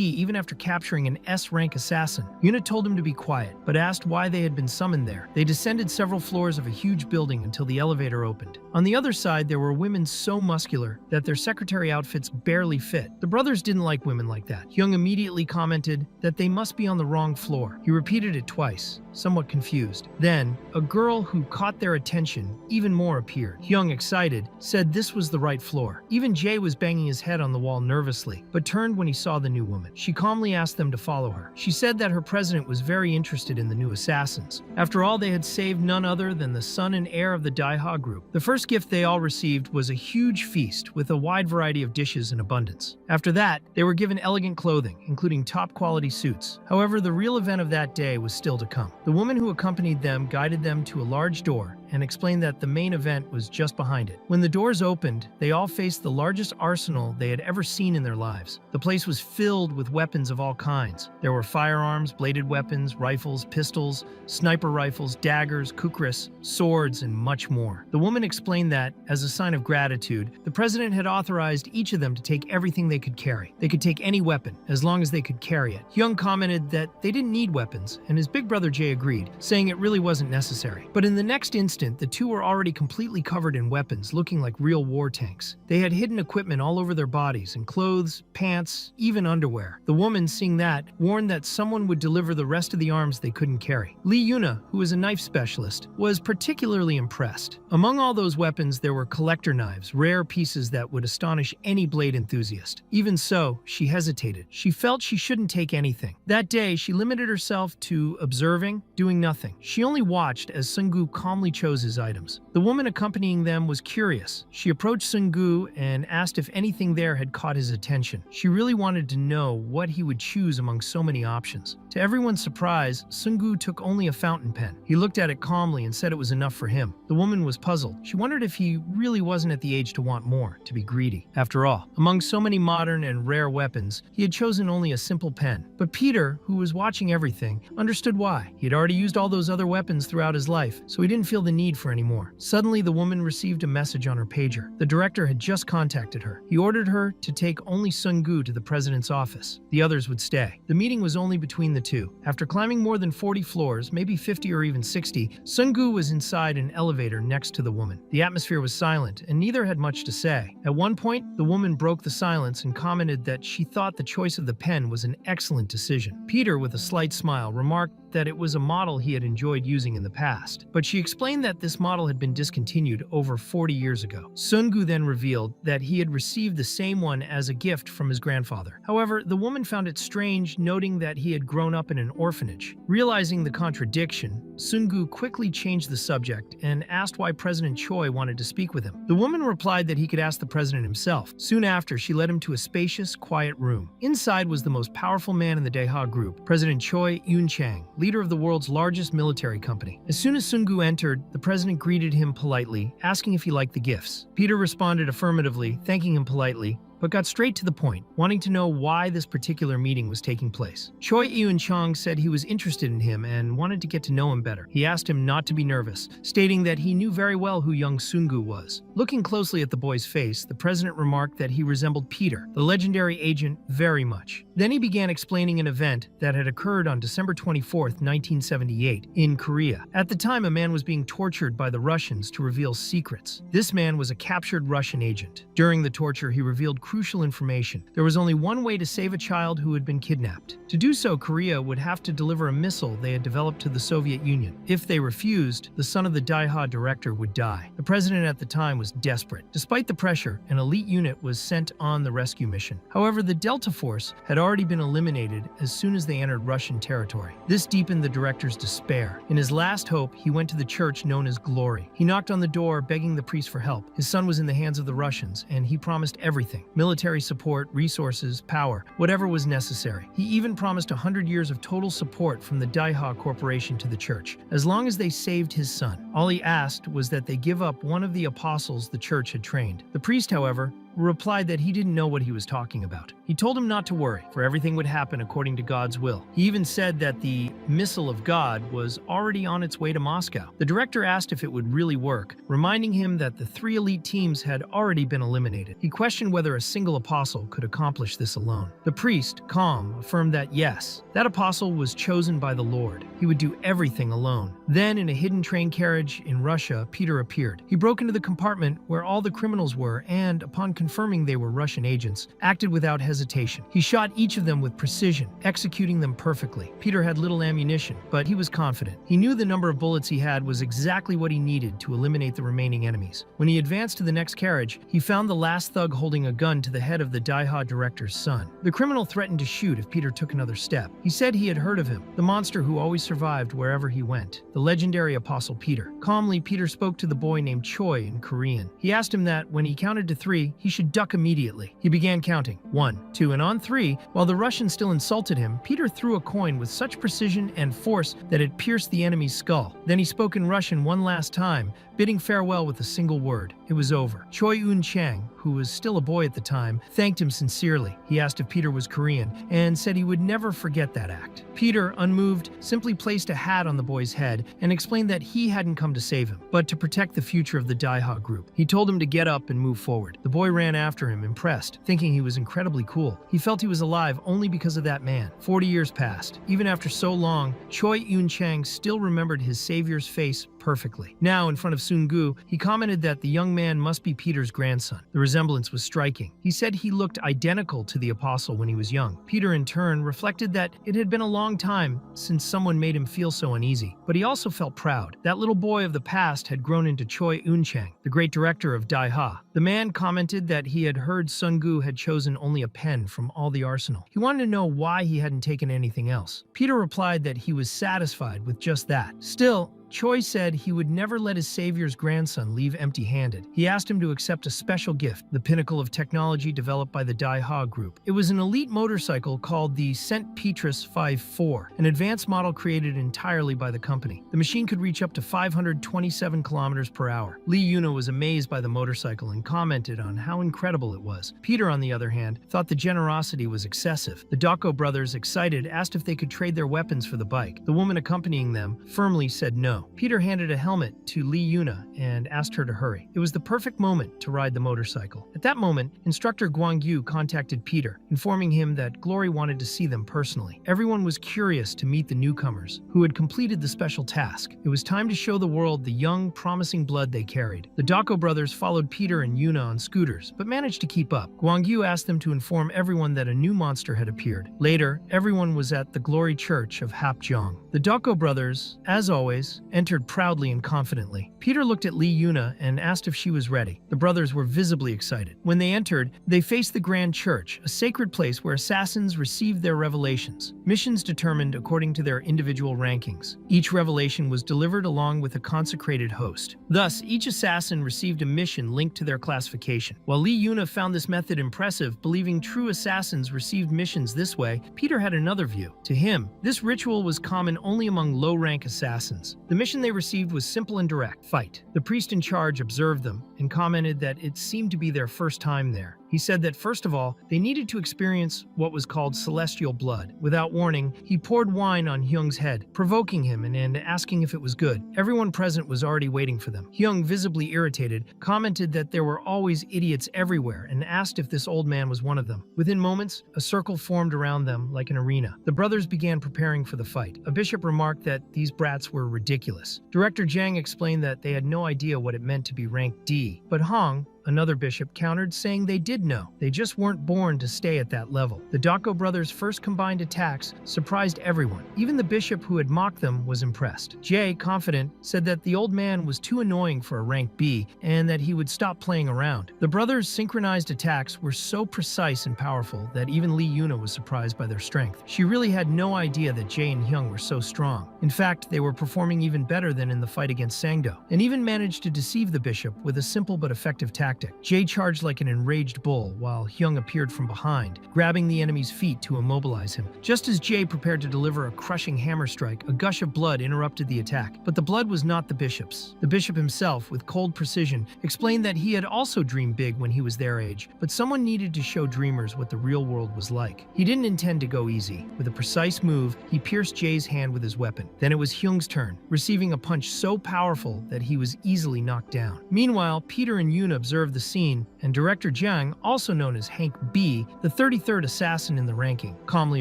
even after capturing an S-rank assassin. Yuna told him to be quiet, but asked why they had been summoned there. They descended several floors of a huge building until the elevator opened. On the other side, there were women so muscular that their secretary outfits barely fit. The brothers didn't like women like that. Hyung immediately commented that they must be on the wrong floor. He repeated it twice, somewhat confused. Then, a girl who caught their attention even more appeared. Hyung, excited, said this was the right floor. Even Jae was banging his head on the wall nervously, but turned when he saw the new woman. She calmly asked them to follow her. She said that her president was very interested in the new assassins. After all, they had saved none other than the son and heir of the Daiha group. The first gift they all received was a huge feast with a wide variety of dishes in abundance. After that, they were given elegant clothing, including top-quality suits. However, the real event of that day was still to come. The woman who accompanied them guided them to a large door and explained that the main event was just behind it. When the doors opened, they all faced the largest arsenal they had ever seen in their lives. The place was filled with weapons of all kinds. There were firearms, bladed weapons, rifles, pistols, sniper rifles, daggers, kukris, swords, and much more. The woman explained that, as a sign of gratitude, the president had authorized each of them to take everything they could carry. They could take any weapon, as long as they could carry it. Hyung commented that they didn't need weapons, and his big brother Jae agreed, saying it really wasn't necessary. But in the next instant, the two were already completely covered in weapons, looking like real war tanks. They had hidden equipment all over their bodies, and clothes, pants, even underwear. The woman, seeing that, warned that someone would deliver the rest of the arms they couldn't carry. Lee Yuna, who was a knife specialist, was particularly impressed. Among all those weapons, there were collector knives, rare pieces that would astonish any blade enthusiast. Even so, she hesitated. She felt she shouldn't take anything. That day, she limited herself to observing, doing nothing. She only watched as Seung-gu calmly chose his items. The woman accompanying them was curious. She approached Seung-gu and asked if anything there had caught his attention. She really wanted to know what he would choose among so many options. To everyone's surprise, Seung-gu took only a fountain pen. He looked at it calmly and said it was enough for him. The woman was puzzled. She wondered if he really wasn't at the age to want more, to be greedy. After all, among so many modern and rare weapons, he had chosen only a simple pen. But Peter, who was watching everything, understood why. He had already used all those other weapons throughout his life, so he didn't feel the need for any more. Suddenly, the woman received a message on her pager. The director had just contacted her. He ordered her to take only Seung-gu to the president's office. The others would stay. The meeting was only between the two. After climbing more than 40 floors, maybe 50 or even 60, Seung-gu was inside an elevator next to the woman. The atmosphere was silent, and neither had much to say. At one point, the woman broke the silence and commented that she thought the choice of the pen was an excellent decision. Peter, with a slight smile, remarked that it was a model he had enjoyed using in the past, but she explained that this model had been discontinued over 40 years ago. Seung-gu then revealed that he had received the same one as a gift from his grandfather. However, the woman found it strange, noting that he had grown up in an orphanage. Realizing the contradiction, Seung-gu quickly changed the subject and asked why President Choi wanted to speak with him. The woman replied that he could ask the president himself. Soon after, she led him to a spacious, quiet room. Inside was the most powerful man in the Daeha group, President Choi Yoon-chang, leader of the world's largest military company. As soon as Seung-gu entered, the president greeted him politely, asking if he liked the gifts. Peter responded affirmatively, thanking him politely, but got straight to the point, wanting to know why this particular meeting was taking place. Choi Eun-chang said he was interested in him and wanted to get to know him better. He asked him not to be nervous, stating that he knew very well who young Seung-gu was. Looking closely at the boy's face, the president remarked that he resembled Peter, the legendary agent, very much. Then he began explaining an event that had occurred on December 24th, 1978, in Korea. At the time, a man was being tortured by the Russians to reveal secrets. This man was a captured Russian agent. During the torture, he revealed crucial information. There was only one way to save a child who had been kidnapped. To do so, Korea would have to deliver a missile they had developed to the Soviet Union. If they refused, the son of the Daiha director would die. The president at the time was desperate. Despite the pressure, an elite unit was sent on the rescue mission. However, the Delta Force had already been eliminated as soon as they entered Russian territory. This deepened the director's despair. In his last hope, he went to the church known as Glory. He knocked on the door, begging the priest for help. His son was in the hands of the Russians, and he promised everything. military support, resources, power, whatever was necessary. He even promised 100 years of total support from the Daiha Corporation to the church, as long as they saved his son. All he asked was that they give up one of the apostles the church had trained. The priest, however, replied that he didn't know what he was talking about. He told him not to worry, for everything would happen according to God's will. He even said that the missile of God was already on its way to Moscow. The director asked if it would really work, reminding him that the 3 elite teams had already been eliminated. He questioned whether a single apostle could accomplish this alone. The priest, calm, affirmed that yes, that apostle was chosen by the Lord. He would do everything alone. Then, in a hidden train carriage in Russia, Peter appeared. He broke into the compartment where all the criminals were and, upon confirming they were Russian agents, acted without hesitation. He shot each of them with precision, executing them perfectly. Peter had little ammunition, but he was confident. He knew the number of bullets he had was exactly what he needed to eliminate the remaining enemies. When he advanced to the next carriage, he found the last thug holding a gun to the head of the Daiha director's son. The criminal threatened to shoot if Peter took another step. He said he had heard of him, the monster who always survived wherever he went, the legendary apostle Peter. Calmly, Peter spoke to the boy named Choi in Korean. He asked him that when he counted to 3, he should duck immediately. He began counting. 1, 2, and on 3, while the Russian still insulted him, Peter threw a coin with such precision and force that it pierced the enemy's skull. Then he spoke in Russian one last time, bidding farewell with a single word. It was over. Choi Un-chang, who was still a boy at the time, thanked him sincerely. He asked if Peter was Korean and said he would never forget that act. Peter, unmoved, simply placed a hat on the boy's head and explained that he hadn't come to save him, but to protect the future of the Daiha group. He told him to get up and move forward. The boy ran after him, impressed, thinking he was incredibly cool. He felt he was alive only because of that man. 40 years passed. Even after so long, Choi Un-chang still remembered his savior's face perfectly. Now, in front of Sun-gu, he commented that the young man must be Peter's grandson. The resemblance was striking. He said he looked identical to the apostle when he was young. Peter, in turn, reflected that it had been a long time since someone made him feel so uneasy. But he also felt proud. That little boy of the past had grown into Choi Un-chang, the great director of Daiha. The man commented that he had heard Sun-gu had chosen only a pen from all the arsenal. He wanted to know why he hadn't taken anything else. Peter replied that he was satisfied with just that. Still, Choi said he would never let his savior's grandson leave empty-handed. He asked him to accept a special gift, the pinnacle of technology developed by the Daiha group. It was an elite motorcycle called the St. Petrus 5-4, an advanced model created entirely by the company. The machine could reach up to 527 kilometers per hour. Lee Yuna was amazed by the motorcycle and commented on how incredible it was. Peter, on the other hand, thought the generosity was excessive. The Dako brothers, excited, asked if they could trade their weapons for the bike. The woman accompanying them firmly said no. Peter handed a helmet to Lee Yuna and asked her to hurry. It was the perfect moment to ride the motorcycle. At that moment, instructor Guang Yu contacted Peter, informing him that Glory wanted to see them personally. Everyone was curious to meet the newcomers, who had completed the special task. It was time to show the world the young, promising blood they carried. The Dako brothers followed Peter and Yuna on scooters, but managed to keep up. Guang Yu asked them to inform everyone that a new monster had appeared. Later, everyone was at the Glory Church of Hapjeong. The Dako brothers, as always, entered proudly and confidently. Peter looked at Lee Yuna and asked if she was ready. The brothers were visibly excited. When they entered, they faced the Grand Church, a sacred place where assassins received their revelations. Missions determined according to their individual rankings. Each revelation was delivered along with a consecrated host. Thus, each assassin received a mission linked to their classification. While Lee Yuna found this method impressive, believing true assassins received missions this way, Peter had another view. To him, this ritual was common only among low-rank assassins. The mission they received was simple and direct: fight. The priest in charge observed them and commented that it seemed to be their first time there. He said that first of all, they needed to experience what was called celestial blood. Without warning, he poured wine on Hyung's head, provoking him and asking if it was good. Everyone present was already waiting for them. Hyung, visibly irritated, commented that there were always idiots everywhere and asked if this old man was one of them. Within moments, a circle formed around them like an arena. The brothers began preparing for the fight. A bishop remarked that these brats were ridiculous. Director Jang explained that they had no idea what it meant to be ranked D, but Hong, another bishop, countered, saying they did know. They just weren't born to stay at that level. The Dako brothers' first combined attacks surprised everyone. Even the bishop who had mocked them was impressed. Jay, confident, said that the old man was too annoying for a rank B and that he would stop playing around. The brothers' synchronized attacks were so precise and powerful that even Lee Yuna was surprised by their strength. She really had no idea that Jay and Hyung were so strong. In fact, they were performing even better than in the fight against Sangdo, and even managed to deceive the bishop with a simple but effective tactic. tactic. Jay charged like an enraged bull, while Hyung appeared from behind, grabbing the enemy's feet to immobilize him. Just as Jay prepared to deliver a crushing hammer strike, a gush of blood interrupted the attack. But the blood was not the bishop's. The bishop himself, with cold precision, explained that he had also dreamed big when he was their age, but someone needed to show dreamers what the real world was like. He didn't intend to go easy. With a precise move, he pierced Jay's hand with his weapon. Then it was Hyung's turn, receiving a punch so powerful that he was easily knocked down. Meanwhile, Peter and Yoon observed the scene, and Director Jang, also known as Hank B, the 33rd assassin in the ranking, calmly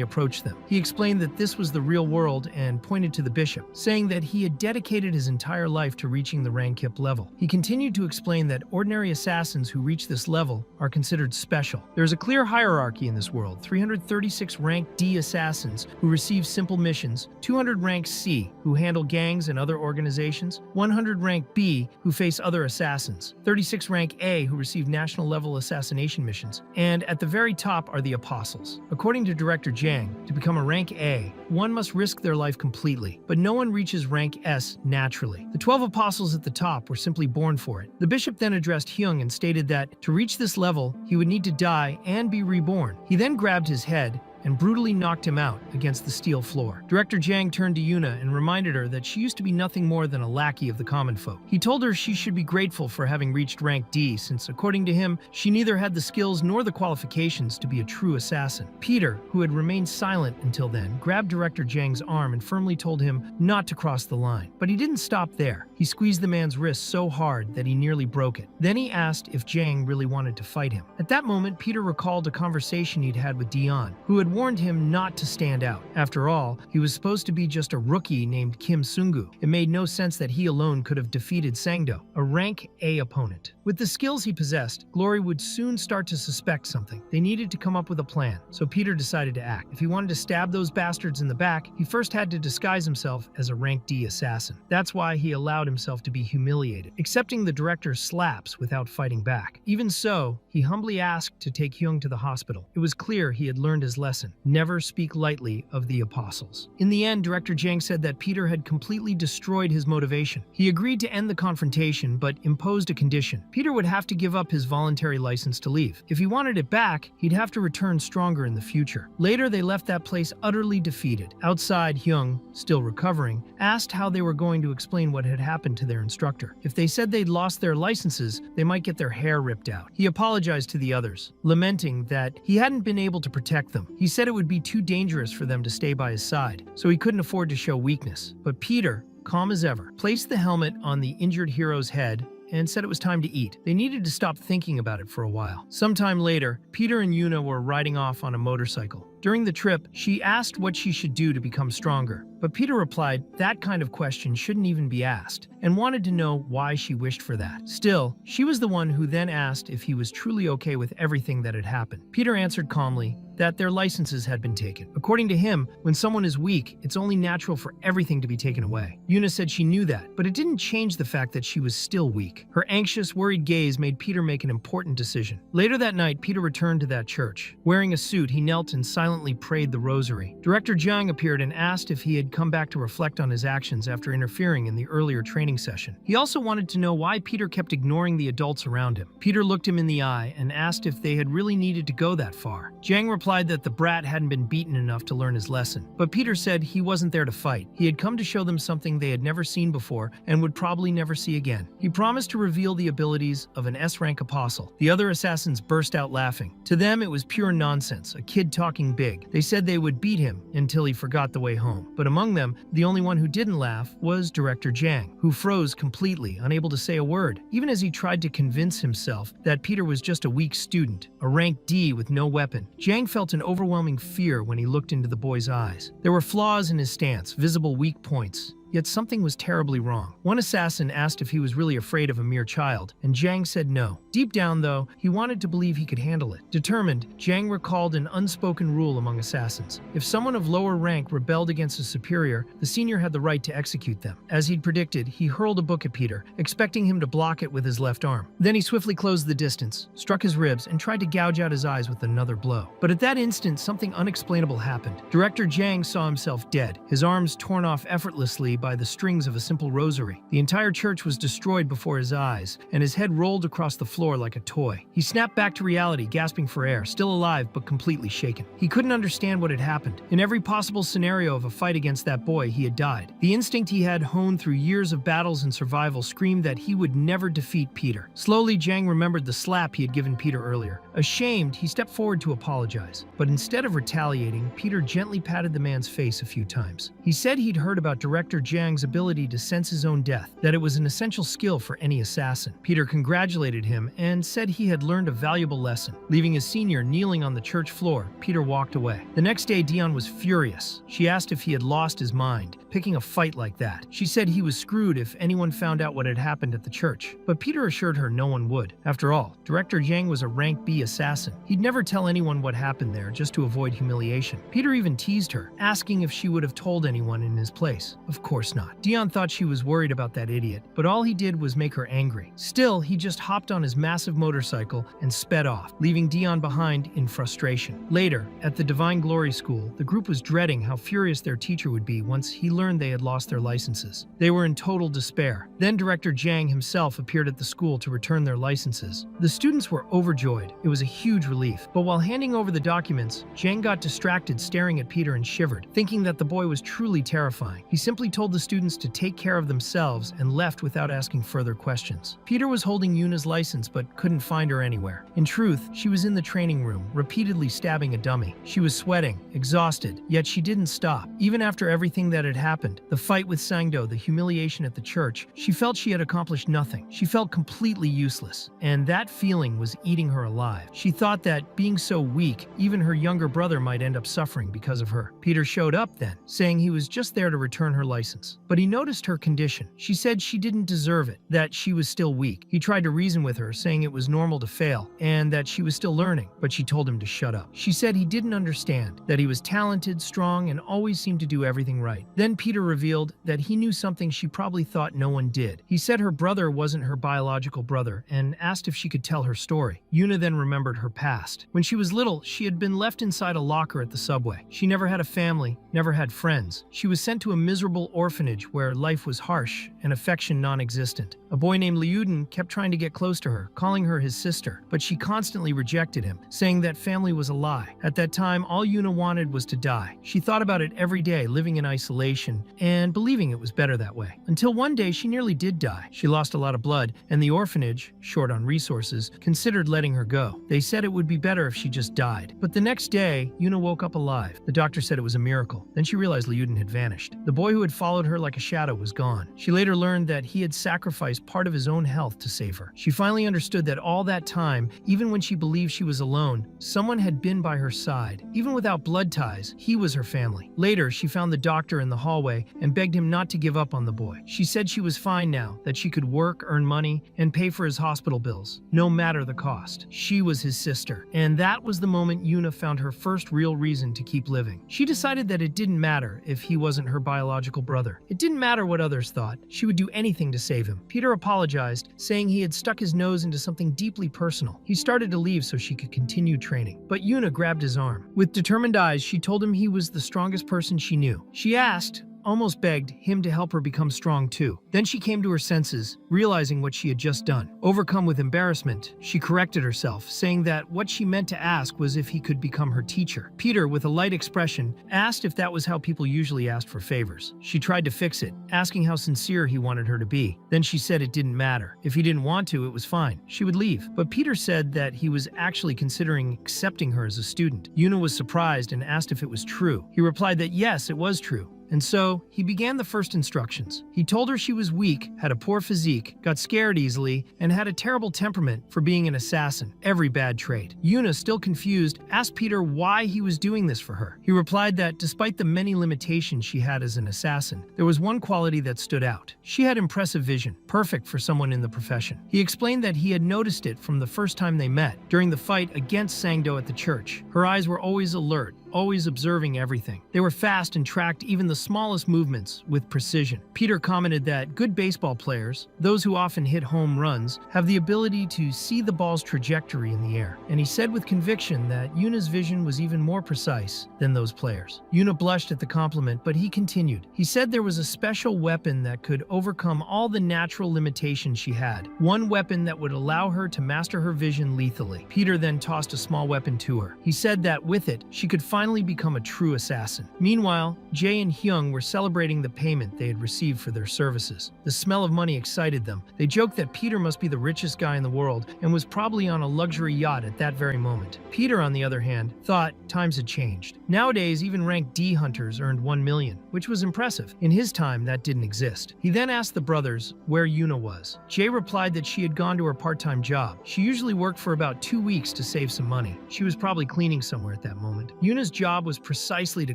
approached them. He explained that this was the real world and pointed to the bishop, saying that he had dedicated his entire life to reaching the rank Kip level. He continued to explain that ordinary assassins who reach this level are considered special. There is a clear hierarchy in this world: 336 rank D assassins who receive simple missions, 200 rank C who handle gangs and other organizations, 100 rank B who face other assassins, 36 rank A who receive national level assassination missions, and at the very top are the apostles. According to Director Jang, to become a rank A, one must risk their life completely, but no one reaches rank S naturally. The 12 apostles at the top were simply born for it. The bishop then addressed Hyung and stated that to reach this level, he would need to die and be reborn. He then grabbed his head and brutally knocked him out against the steel floor. Director Jang turned to Yuna and reminded her that she used to be nothing more than a lackey of the common folk. He told her she should be grateful for having reached rank D, since according to him, she neither had the skills nor the qualifications to be a true assassin. Peter, who had remained silent until then, grabbed Director Jang's arm and firmly told him not to cross the line. But he didn't stop there. He squeezed the man's wrist so hard that he nearly broke it. Then he asked if Jang really wanted to fight him. At that moment, Peter recalled a conversation he'd had with Dion, who had warned him not to stand out. After all, he was supposed to be just a rookie named Kim Sungu. It made no sense that he alone could have defeated Sangdo, a rank A opponent. With the skills he possessed, Glory would soon start to suspect something. They needed to come up with a plan, so Peter decided to act. If he wanted to stab those bastards in the back, he first had to disguise himself as a rank D assassin. That's why he allowed himself to be humiliated, accepting the director's slaps without fighting back. Even so, he humbly asked to take Hyung to the hospital. It was clear he had learned his lesson. Never speak lightly of the apostles. In the end, Director Jang said that Peter had completely destroyed his motivation. He agreed to end the confrontation, but imposed a condition. Peter would have to give up his voluntary license to leave. If he wanted it back, he'd have to return stronger in the future. Later, they left that place utterly defeated. Outside, Hyung, still recovering, asked how they were going to explain what had happened to their instructor. If they said they'd lost their licenses, they might get their hair ripped out. He apologized to the others, lamenting that he hadn't been able to protect them. He said it would be too dangerous for them to stay by his side, so he couldn't afford to show weakness. But Peter, calm as ever, placed the helmet on the injured hero's head and said it was time to eat. They needed to stop thinking about it for a while. Sometime later, Peter and Yuna were riding off on a motorcycle. During the trip, she asked what she should do to become stronger, but Peter replied that kind of question shouldn't even be asked, and wanted to know why she wished for that. Still, she was the one who then asked if he was truly okay with everything that had happened. Peter answered calmly that their licenses had been taken. According to him, when someone is weak, it's only natural for everything to be taken away. Yuna said she knew that, but it didn't change the fact that she was still weak. Her anxious, worried gaze made Peter make an important decision. Later that night, Peter returned to that church. Wearing a suit, he knelt and silently prayed the rosary. Director Jang appeared and asked if he had come back to reflect on his actions after interfering in the earlier training session. He also wanted to know why Peter kept ignoring the adults around him. Peter looked him in the eye and asked if they had really needed to go that far. Jang replied that the brat hadn't been beaten enough to learn his lesson, but Peter said he wasn't there to fight. He had come to show them something they had never seen before and would probably never see again. He promised to reveal the abilities of an S-rank apostle. The other assassins burst out laughing. To them, it was pure nonsense, a kid talking big. They said they would beat him until he forgot the way home. But among them, the only one who didn't laugh was Director Jang, who froze completely, unable to say a word, even as he tried to convince himself that Peter was just a weak student, a rank D with no weapon. Jang felt an overwhelming fear when he looked into the boy's eyes. There were flaws in his stance, visible weak points. Yet something was terribly wrong. One assassin asked if he was really afraid of a mere child, and Jang said no. Deep down, though, he wanted to believe he could handle it. Determined, Jang recalled an unspoken rule among assassins. If someone of lower rank rebelled against a superior, the senior had the right to execute them. As he'd predicted, he hurled a book at Peter, expecting him to block it with his left arm. Then he swiftly closed the distance, struck his ribs, and tried to gouge out his eyes with another blow. But at that instant, something unexplainable happened. Director Jang saw himself dead, his arms torn off effortlessly by the strings of a simple rosary. The entire church was destroyed before his eyes, and his head rolled across the floor like a toy. He snapped back to reality, gasping for air, still alive but completely shaken. He couldn't understand what had happened. In every possible scenario of a fight against that boy, he had died. The instinct he had honed through years of battles and survival screamed that he would never defeat Peter. Slowly, Jang remembered the slap he had given Peter earlier. Ashamed, he stepped forward to apologize. But instead of retaliating, Peter gently patted the man's face a few times. He said he'd heard about Director Jang's ability to sense his own death, that it was an essential skill for any assassin. Peter congratulated him and said he had learned a valuable lesson. Leaving his senior kneeling on the church floor, Peter walked away. The next day, Dion was furious. She asked if he had lost his mind, picking a fight like that. She said he was screwed if anyone found out what had happened at the church. But Peter assured her no one would. After all, Director Jang was a rank B assassin. He'd never tell anyone what happened there just to avoid humiliation. Peter even teased her, asking if she would have told anyone in his place. Of course not. Dion thought she was worried about that idiot, but all he did was make her angry. Still, he just hopped on his massive motorcycle and sped off, leaving Dion behind in frustration. Later, at the Divine Glory School, the group was dreading how furious their teacher would be once he learned they had lost their licenses. They were in total despair. Then Director Jang himself appeared at the school to return their licenses. The students were overjoyed. It was a huge relief. But while handing over the documents, Jang got distracted staring at Peter and shivered, thinking that the boy was truly terrifying. He simply told the students to take care of themselves and left without asking further questions. Peter was holding Yuna's license but couldn't find her anywhere. In truth, she was in the training room, repeatedly stabbing a dummy. She was sweating, exhausted, yet she didn't stop. Even after everything that had happened, the fight with Sangdo, the humiliation at the church, she felt she had accomplished nothing. She felt completely useless, and that feeling was eating her alive. She thought that, being so weak, even her younger brother might end up suffering because of her. Peter showed up then, saying he was just there to return her license. But he noticed her condition. She said she didn't deserve it, that she was still weak. He tried to reason with her, saying it was normal to fail, and that she was still learning, but she told him to shut up. She said he didn't understand, that he was talented, strong, and always seemed to do everything right. Then Peter revealed that he knew something she probably thought no one did. He said her brother wasn't her biological brother, and asked if she could tell her story. Yuna then remembered her past. When she was little, she had been left inside a locker at the subway. She never had a family, never had friends. She was sent to a miserable orphanage where life was harsh and affection non-existent. A boy named Liuden kept trying to get close to her, calling her his sister, but she constantly rejected him, saying that family was a lie. At that time, all Yuna wanted was to die. She thought about it every day, living in isolation, and believing it was better that way. Until one day, she nearly did die. She lost a lot of blood, and the orphanage, short on resources, considered letting her go. They said it would be better if she just died. But the next day, Yuna woke up alive. The doctor said it was a miracle. Then she realized Liuden had vanished. The boy who had followed her like a shadow was gone. She later learned that he had sacrificed part of his own health to save her. She finally understood that all that time, even when she believed she was alone, someone had been by her side. Even without blood ties, he was her family. Later, she found the doctor in the hallway and begged him not to give up on the boy. She said she was fine now, that she could work, earn money, and pay for his hospital bills, no matter the cost. She was his sister, and that was the moment Yuna found her first real reason to keep living. She decided that it didn't matter if he wasn't her biological brother. It didn't matter what others thought. She would do anything to save him. Peter apologized, saying he had stuck his nose into something deeply personal. He started to leave so she could continue training, but Yuna grabbed his arm. With determined eyes, she told him he was the strongest person she knew. She asked, almost begged, him to help her become strong too. Then she came to her senses, realizing what she had just done. Overcome with embarrassment, she corrected herself, saying that what she meant to ask was if he could become her teacher. Peter, with a light expression, asked if that was how people usually asked for favors. She tried to fix it, asking how sincere he wanted her to be. Then she said it didn't matter. If he didn't want to, it was fine. She would leave. But Peter said that he was actually considering accepting her as a student. Yuna was surprised and asked if it was true. He replied that yes, it was true. And so, he began the first instructions. He told her she was weak, had a poor physique, got scared easily, and had a terrible temperament for being an assassin, every bad trait. Yuna, still confused, asked Peter why he was doing this for her. He replied that despite the many limitations she had as an assassin, there was one quality that stood out. She had impressive vision, perfect for someone in the profession. He explained that he had noticed it from the first time they met, during the fight against Sangdo at the church. Her eyes were always alert, always observing everything. They were fast and tracked even the smallest movements with precision. Peter commented that good baseball players, those who often hit home runs, have the ability to see the ball's trajectory in the air. And he said with conviction that Yuna's vision was even more precise than those players. Yuna blushed at the compliment, but he continued. He said there was a special weapon that could overcome all the natural limitations she had. One weapon that would allow her to master her vision lethally. Peter then tossed a small weapon to her. He said that with it, she could finally become a true assassin. Meanwhile, Jae and Hyung were celebrating the payment they had received for their services. The smell of money excited them. They joked that Peter must be the richest guy in the world and was probably on a luxury yacht at that very moment. Peter, on the other hand, thought times had changed. Nowadays, even rank D hunters earned 1 million, which was impressive. In his time, that didn't exist. He then asked the brothers where Yuna was. Jae replied that she had gone to her part-time job. She usually worked for about 2 weeks to save some money. She was probably cleaning somewhere at that moment. Yuna's job was precisely to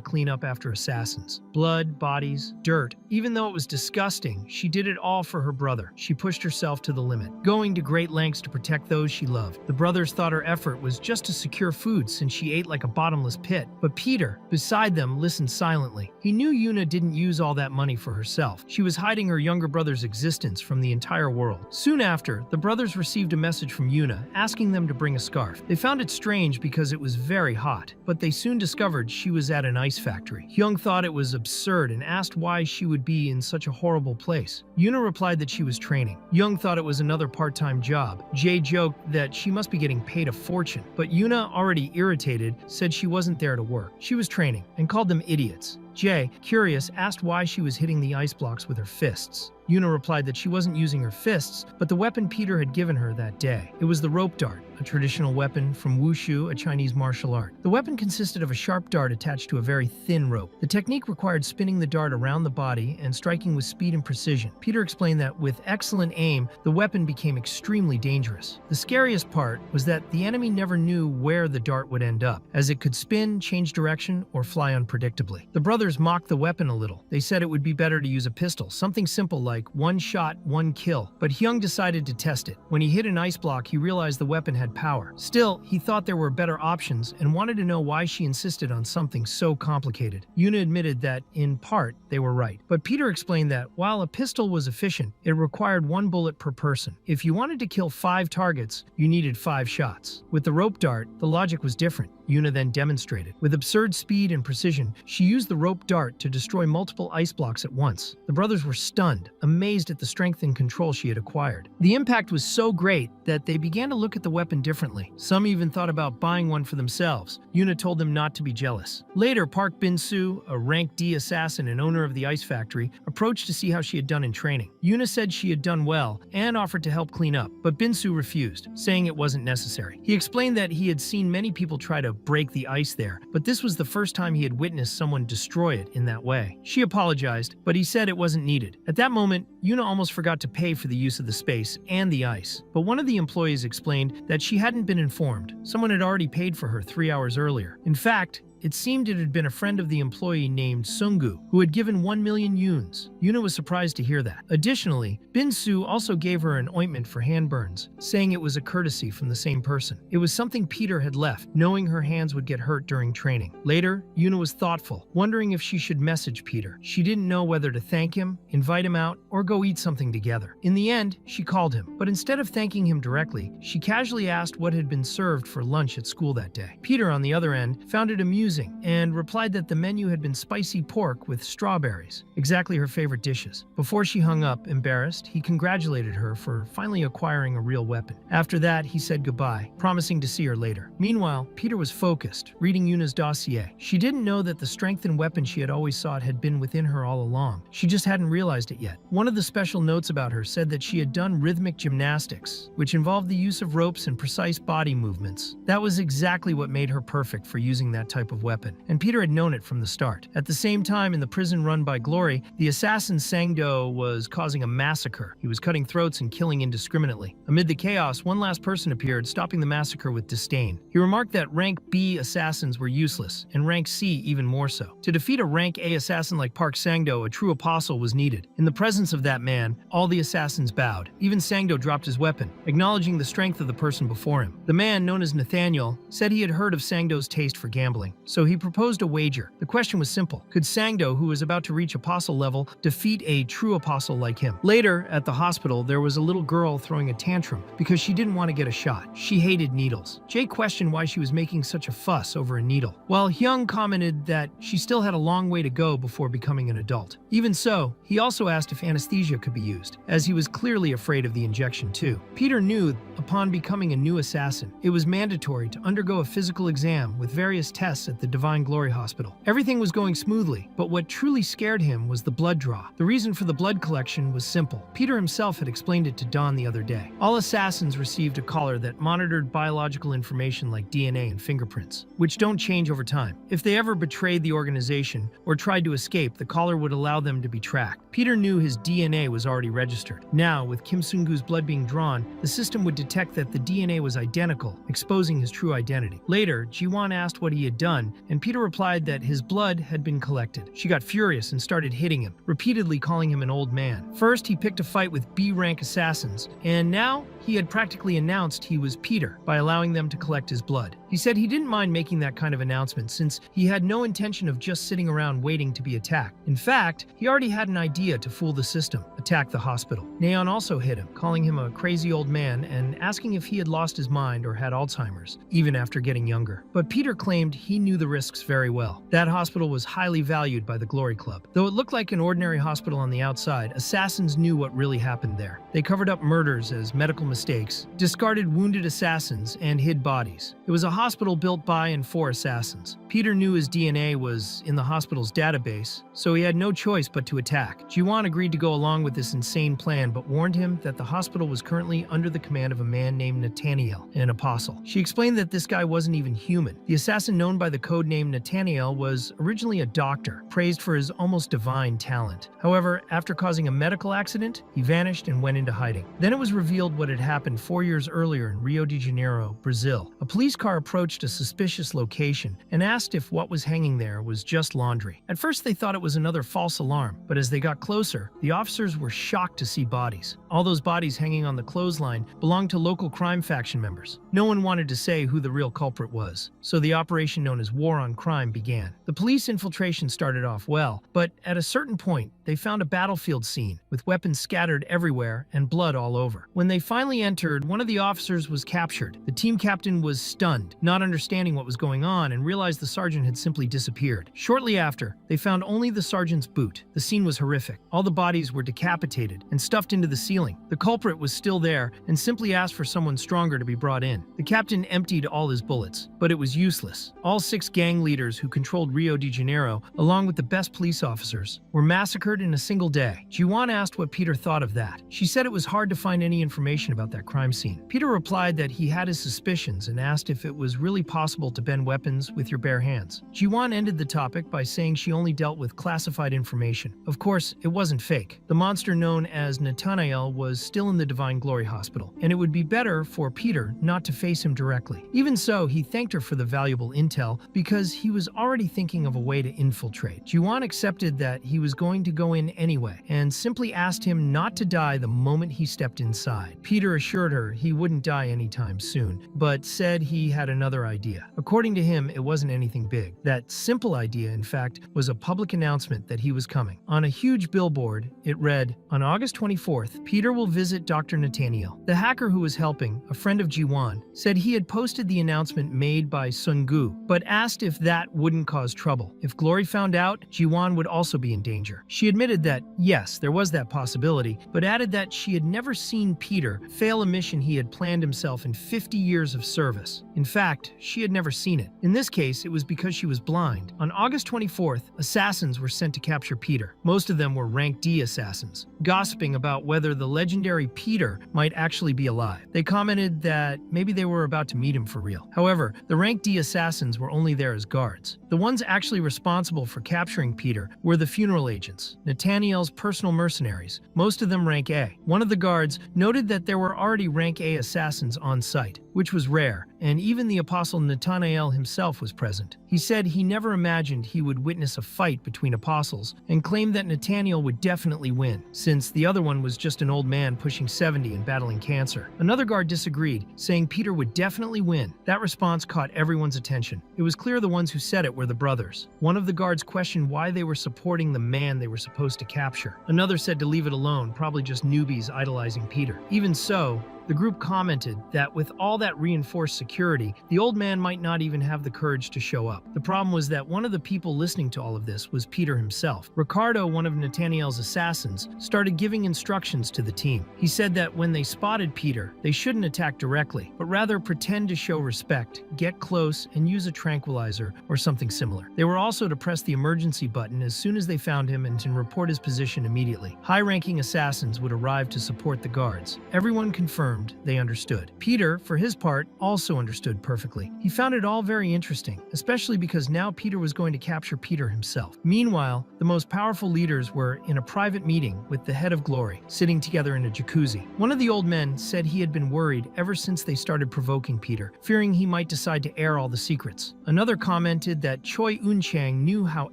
clean up after assassins. Blood, bodies, dirt. Even though it was disgusting, she did it all for her brother. She pushed herself to the limit, going to great lengths to protect those she loved. The brothers thought her effort was just to secure food since she ate like a bottomless pit. But Peter, beside them, listened silently. He knew Yuna didn't use all that money for herself. She was hiding her younger brother's existence from the entire world. Soon after, the brothers received a message from Yuna asking them to bring a scarf. They found it strange because it was very hot, but they soon discovered she was at an ice factory. Hyung thought it was absurd and asked why she would be in such a horrible place. Yuna replied that she was training. Hyung thought it was another part-time job. Jae joked that she must be getting paid a fortune, but Yuna, already irritated, said she wasn't there to work. She was training and called them idiots. Jae, curious, asked why she was hitting the ice blocks with her fists. Yuna replied that she wasn't using her fists, but the weapon Peter had given her that day. It was the rope dart, a traditional weapon from wushu, a Chinese martial art. The weapon consisted of a sharp dart attached to a very thin rope. The technique required spinning the dart around the body and striking with speed and precision. Peter explained that with excellent aim, the weapon became extremely dangerous. The scariest part was that the enemy never knew where the dart would end up, as it could spin, change direction, or fly unpredictably. The brothers mocked the weapon a little. They said it would be better to use a pistol, something simple like one shot, one kill. But Hyung decided to test it. When he hit an ice block, he realized the weapon had power. Still, he thought there were better options and wanted to know why she insisted on something so complicated. Yuna admitted that, in part, they were right. But Peter explained that while a pistol was efficient, it required 1 bullet per person. If you wanted to kill 5 targets, you needed 5 shots. With the rope dart, the logic was different. Yuna then demonstrated. With absurd speed and precision, she used the rope dart to destroy multiple ice blocks at once. The brothers were stunned, amazed at the strength and control she had acquired. The impact was so great that they began to look at the weapon differently. Some even thought about buying one for themselves. Yuna told them not to be jealous. Later, Park Bin-soo, a rank D assassin and owner of the ice factory, approached to see how she had done in training. Yuna said she had done well and offered to help clean up, but Bin-soo refused, saying it wasn't necessary. He explained that he had seen many people try to break the ice there, but this was the first time he had witnessed someone destroy it in that way. She apologized, but he said it wasn't needed. At that moment, Yuna almost forgot to pay for the use of the space and the ice, but one of the employees explained that she hadn't been informed. Someone had already paid for her 3 hours earlier. In fact, it seemed it had been a friend of the employee named Sungu, who had given 1 million yuns. Yuna was surprised to hear that. Additionally, Bin-soo also gave her an ointment for hand burns, saying it was a courtesy from the same person. It was something Peter had left, knowing her hands would get hurt during training. Later, Yuna was thoughtful, wondering if she should message Peter. She didn't know whether to thank him, invite him out, or go eat something together. In the end, she called him, but instead of thanking him directly, she casually asked what had been served for lunch at school that day. Peter, on the other end, found it amusing and replied that the menu had been spicy pork with strawberries, exactly her favorite dishes. Before she hung up, embarrassed, he congratulated her for finally acquiring a real weapon. After that, he said goodbye, promising to see her later. Meanwhile, Peter was focused, reading Yuna's dossier. She didn't know that the strength and weapon she had always sought had been within her all along. She just hadn't realized it yet. One of the special notes about her said that she had done rhythmic gymnastics, which involved the use of ropes and precise body movements. That was exactly what made her perfect for using that type of weapon, and Peter had known it from the start. At the same time, in the prison run by Glory, the assassin Sang-do was causing a massacre. He was cutting throats and killing indiscriminately. Amid the chaos, one last person appeared, stopping the massacre with disdain. He remarked that rank B assassins were useless, and rank C even more so. To defeat a rank A assassin like Park Sang-do, a true apostle was needed. In the presence of that man, all the assassins bowed. Even Sang-do dropped his weapon, acknowledging the strength of the person before him. The man, known as Nathaniel, said he had heard of Sang-do's taste for gambling. so he proposed a wager. The question was simple. Could Sangdo, who was about to reach apostle level, defeat a true apostle like him? Later, at the hospital, there was a little girl throwing a tantrum because she didn't want to get a shot. She hated needles. Jay questioned why she was making such a fuss over a needle, while Hyung commented that she still had a long way to go before becoming an adult. Even so, he also asked if anesthesia could be used, as he was clearly afraid of the injection too. Peter knew, upon becoming a new assassin, it was mandatory to undergo a physical exam with various tests at the Divine Glory Hospital. Everything was going smoothly, but what truly scared him was the blood draw. The reason for the blood collection was simple. Peter himself had explained it to Dawn the other day. All assassins received a collar that monitored biological information like DNA and fingerprints, which don't change over time. If they ever betrayed the organization or tried to escape, the collar would allow them to be tracked. Peter knew his DNA was already registered. Now, with Kim Sung-gu's blood being drawn, the system would detect that the DNA was identical, exposing his true identity. Later, Ji-won asked what he had done, and Peter replied that his blood had been collected. She got furious and started hitting him, repeatedly calling him an old man. First, he picked a fight with B-rank assassins, and now he had practically announced he was Peter by allowing them to collect his blood. He said he didn't mind making that kind of announcement since he had no intention of just sitting around waiting to be attacked. In fact, he already had an idea to fool the system, attack the hospital. Neon also hit him, calling him a crazy old man and asking if he had lost his mind or had Alzheimer's, even after getting younger. But Peter claimed he knew the risks very well. That hospital was highly valued by the Glory Club. Though it looked like an ordinary hospital on the outside, assassins knew what really happened there. They covered up murders as medical mistakes, discarded wounded assassins, and hid bodies. It was a hospital built by and for assassins. Peter knew his DNA was in the hospital's database, so he had no choice but to attack. Ji-won agreed to go along with this insane plan, but warned him that the hospital was currently under the command of a man named Nathaniel, an apostle. She explained that this guy wasn't even human. The assassin known by the code name Nathaniel was originally a doctor, praised for his almost divine talent. However, after causing a medical accident, he vanished and went into hiding. Then it was revealed what had happened 4 years earlier in Rio de Janeiro, Brazil. A police car approached a suspicious location and asked if what was hanging there was just laundry. At first they thought it was another false alarm, but as they got closer, the officers were shocked to see bodies. All those bodies hanging on the clothesline belonged to local crime faction members. No one wanted to say who the real culprit was, so the operation known as War on Crime began. The police infiltration started off well, but at a certain point, they found a battlefield scene with weapons scattered everywhere and blood all over. When they finally entered, one of the officers was captured. The team captain was stunned, not understanding what was going on, and realized the sergeant had simply disappeared. Shortly after, they found only the sergeant's boot. The scene was horrific. All the bodies were decapitated and stuffed into the ceiling. The culprit was still there and simply asked for someone stronger to be brought in. The captain emptied all his bullets, but it was useless. All 6 gang leaders who controlled Rio de Janeiro, along with the best police officers, were massacred in a single day. Ji-won asked what Peter thought of that. She said it was hard to find any information about that crime scene. Peter replied that he had his suspicions and asked if it was really possible to bend weapons with your bare hands. Ji-won ended the topic by saying she only dealt with classified information. Of course, it wasn't fake. The monster known as Nathaniel was still in the Divine Glory Hospital, and it would be better for Peter not to face him directly. Even so, he thanked her for the valuable intel because he was already thinking of a way to infiltrate. Ji-won accepted that he was going to go in anyway and simply asked him not to die the moment he stepped inside. Peter assured her he wouldn't die anytime soon, but said he had another idea. According to him, it wasn't anything big. That simple idea, in fact, was a public announcement that he was coming. On a huge billboard, it read, "On August 24th, Peter will visit Dr. Nathaniel." The hacker who was helping, a friend of Ji-won, said he had posted the announcement made by Sung-gu, but asked if that wouldn't cause trouble. If Glory found out, Ji-won would also be in danger. She admitted that, yes, there was that possibility, but added that she had never seen Peter fail a mission he had planned himself in 50 years of service. In fact, she had never seen it. In this case, it was because she was blind. On August 24th, assassins were sent to capture Peter. Most of them were rank D assassins, gossiping about whether the legendary Peter might actually be alive. They commented that maybe they were about to meet him for real. However, the rank D assassins were only there as guards. The ones actually responsible for capturing Peter were the funeral agents, Nathaniel's personal mercenaries, most of them rank A. One of the guards noted that there were already rank A assassins on site. which was rare, and even the apostle Nathanael himself was present. He said he never imagined he would witness a fight between apostles, and claimed that Nathanael would definitely win, since the other one was just an old man pushing 70 and battling cancer. Another guard disagreed, saying Peter would definitely win. That response caught everyone's attention. It was clear the ones who said it were the brothers. One of the guards questioned why they were supporting the man they were supposed to capture. Another said to leave it alone, probably just newbies idolizing Peter. Even so, the group commented that with all that reinforced security, the old man might not even have the courage to show up. The problem was that one of the people listening to all of this was Peter himself. Ricardo, one of Nathaniel's assassins, started giving instructions to the team. He said that when they spotted Peter, they shouldn't attack directly, but rather pretend to show respect, get close, and use a tranquilizer or something similar. They were also to press the emergency button as soon as they found him and to report his position immediately. High-ranking assassins would arrive to support the guards. Everyone confirmed they understood. Peter, for his part, also understood perfectly. He found it all very interesting, especially because now Peter was going to capture Peter himself. Meanwhile, the most powerful leaders were in a private meeting with the head of glory, sitting together in a jacuzzi. One of the old men said he had been worried ever since they started provoking Peter, fearing he might decide to air all the secrets. Another commented that Choi Un-chang knew how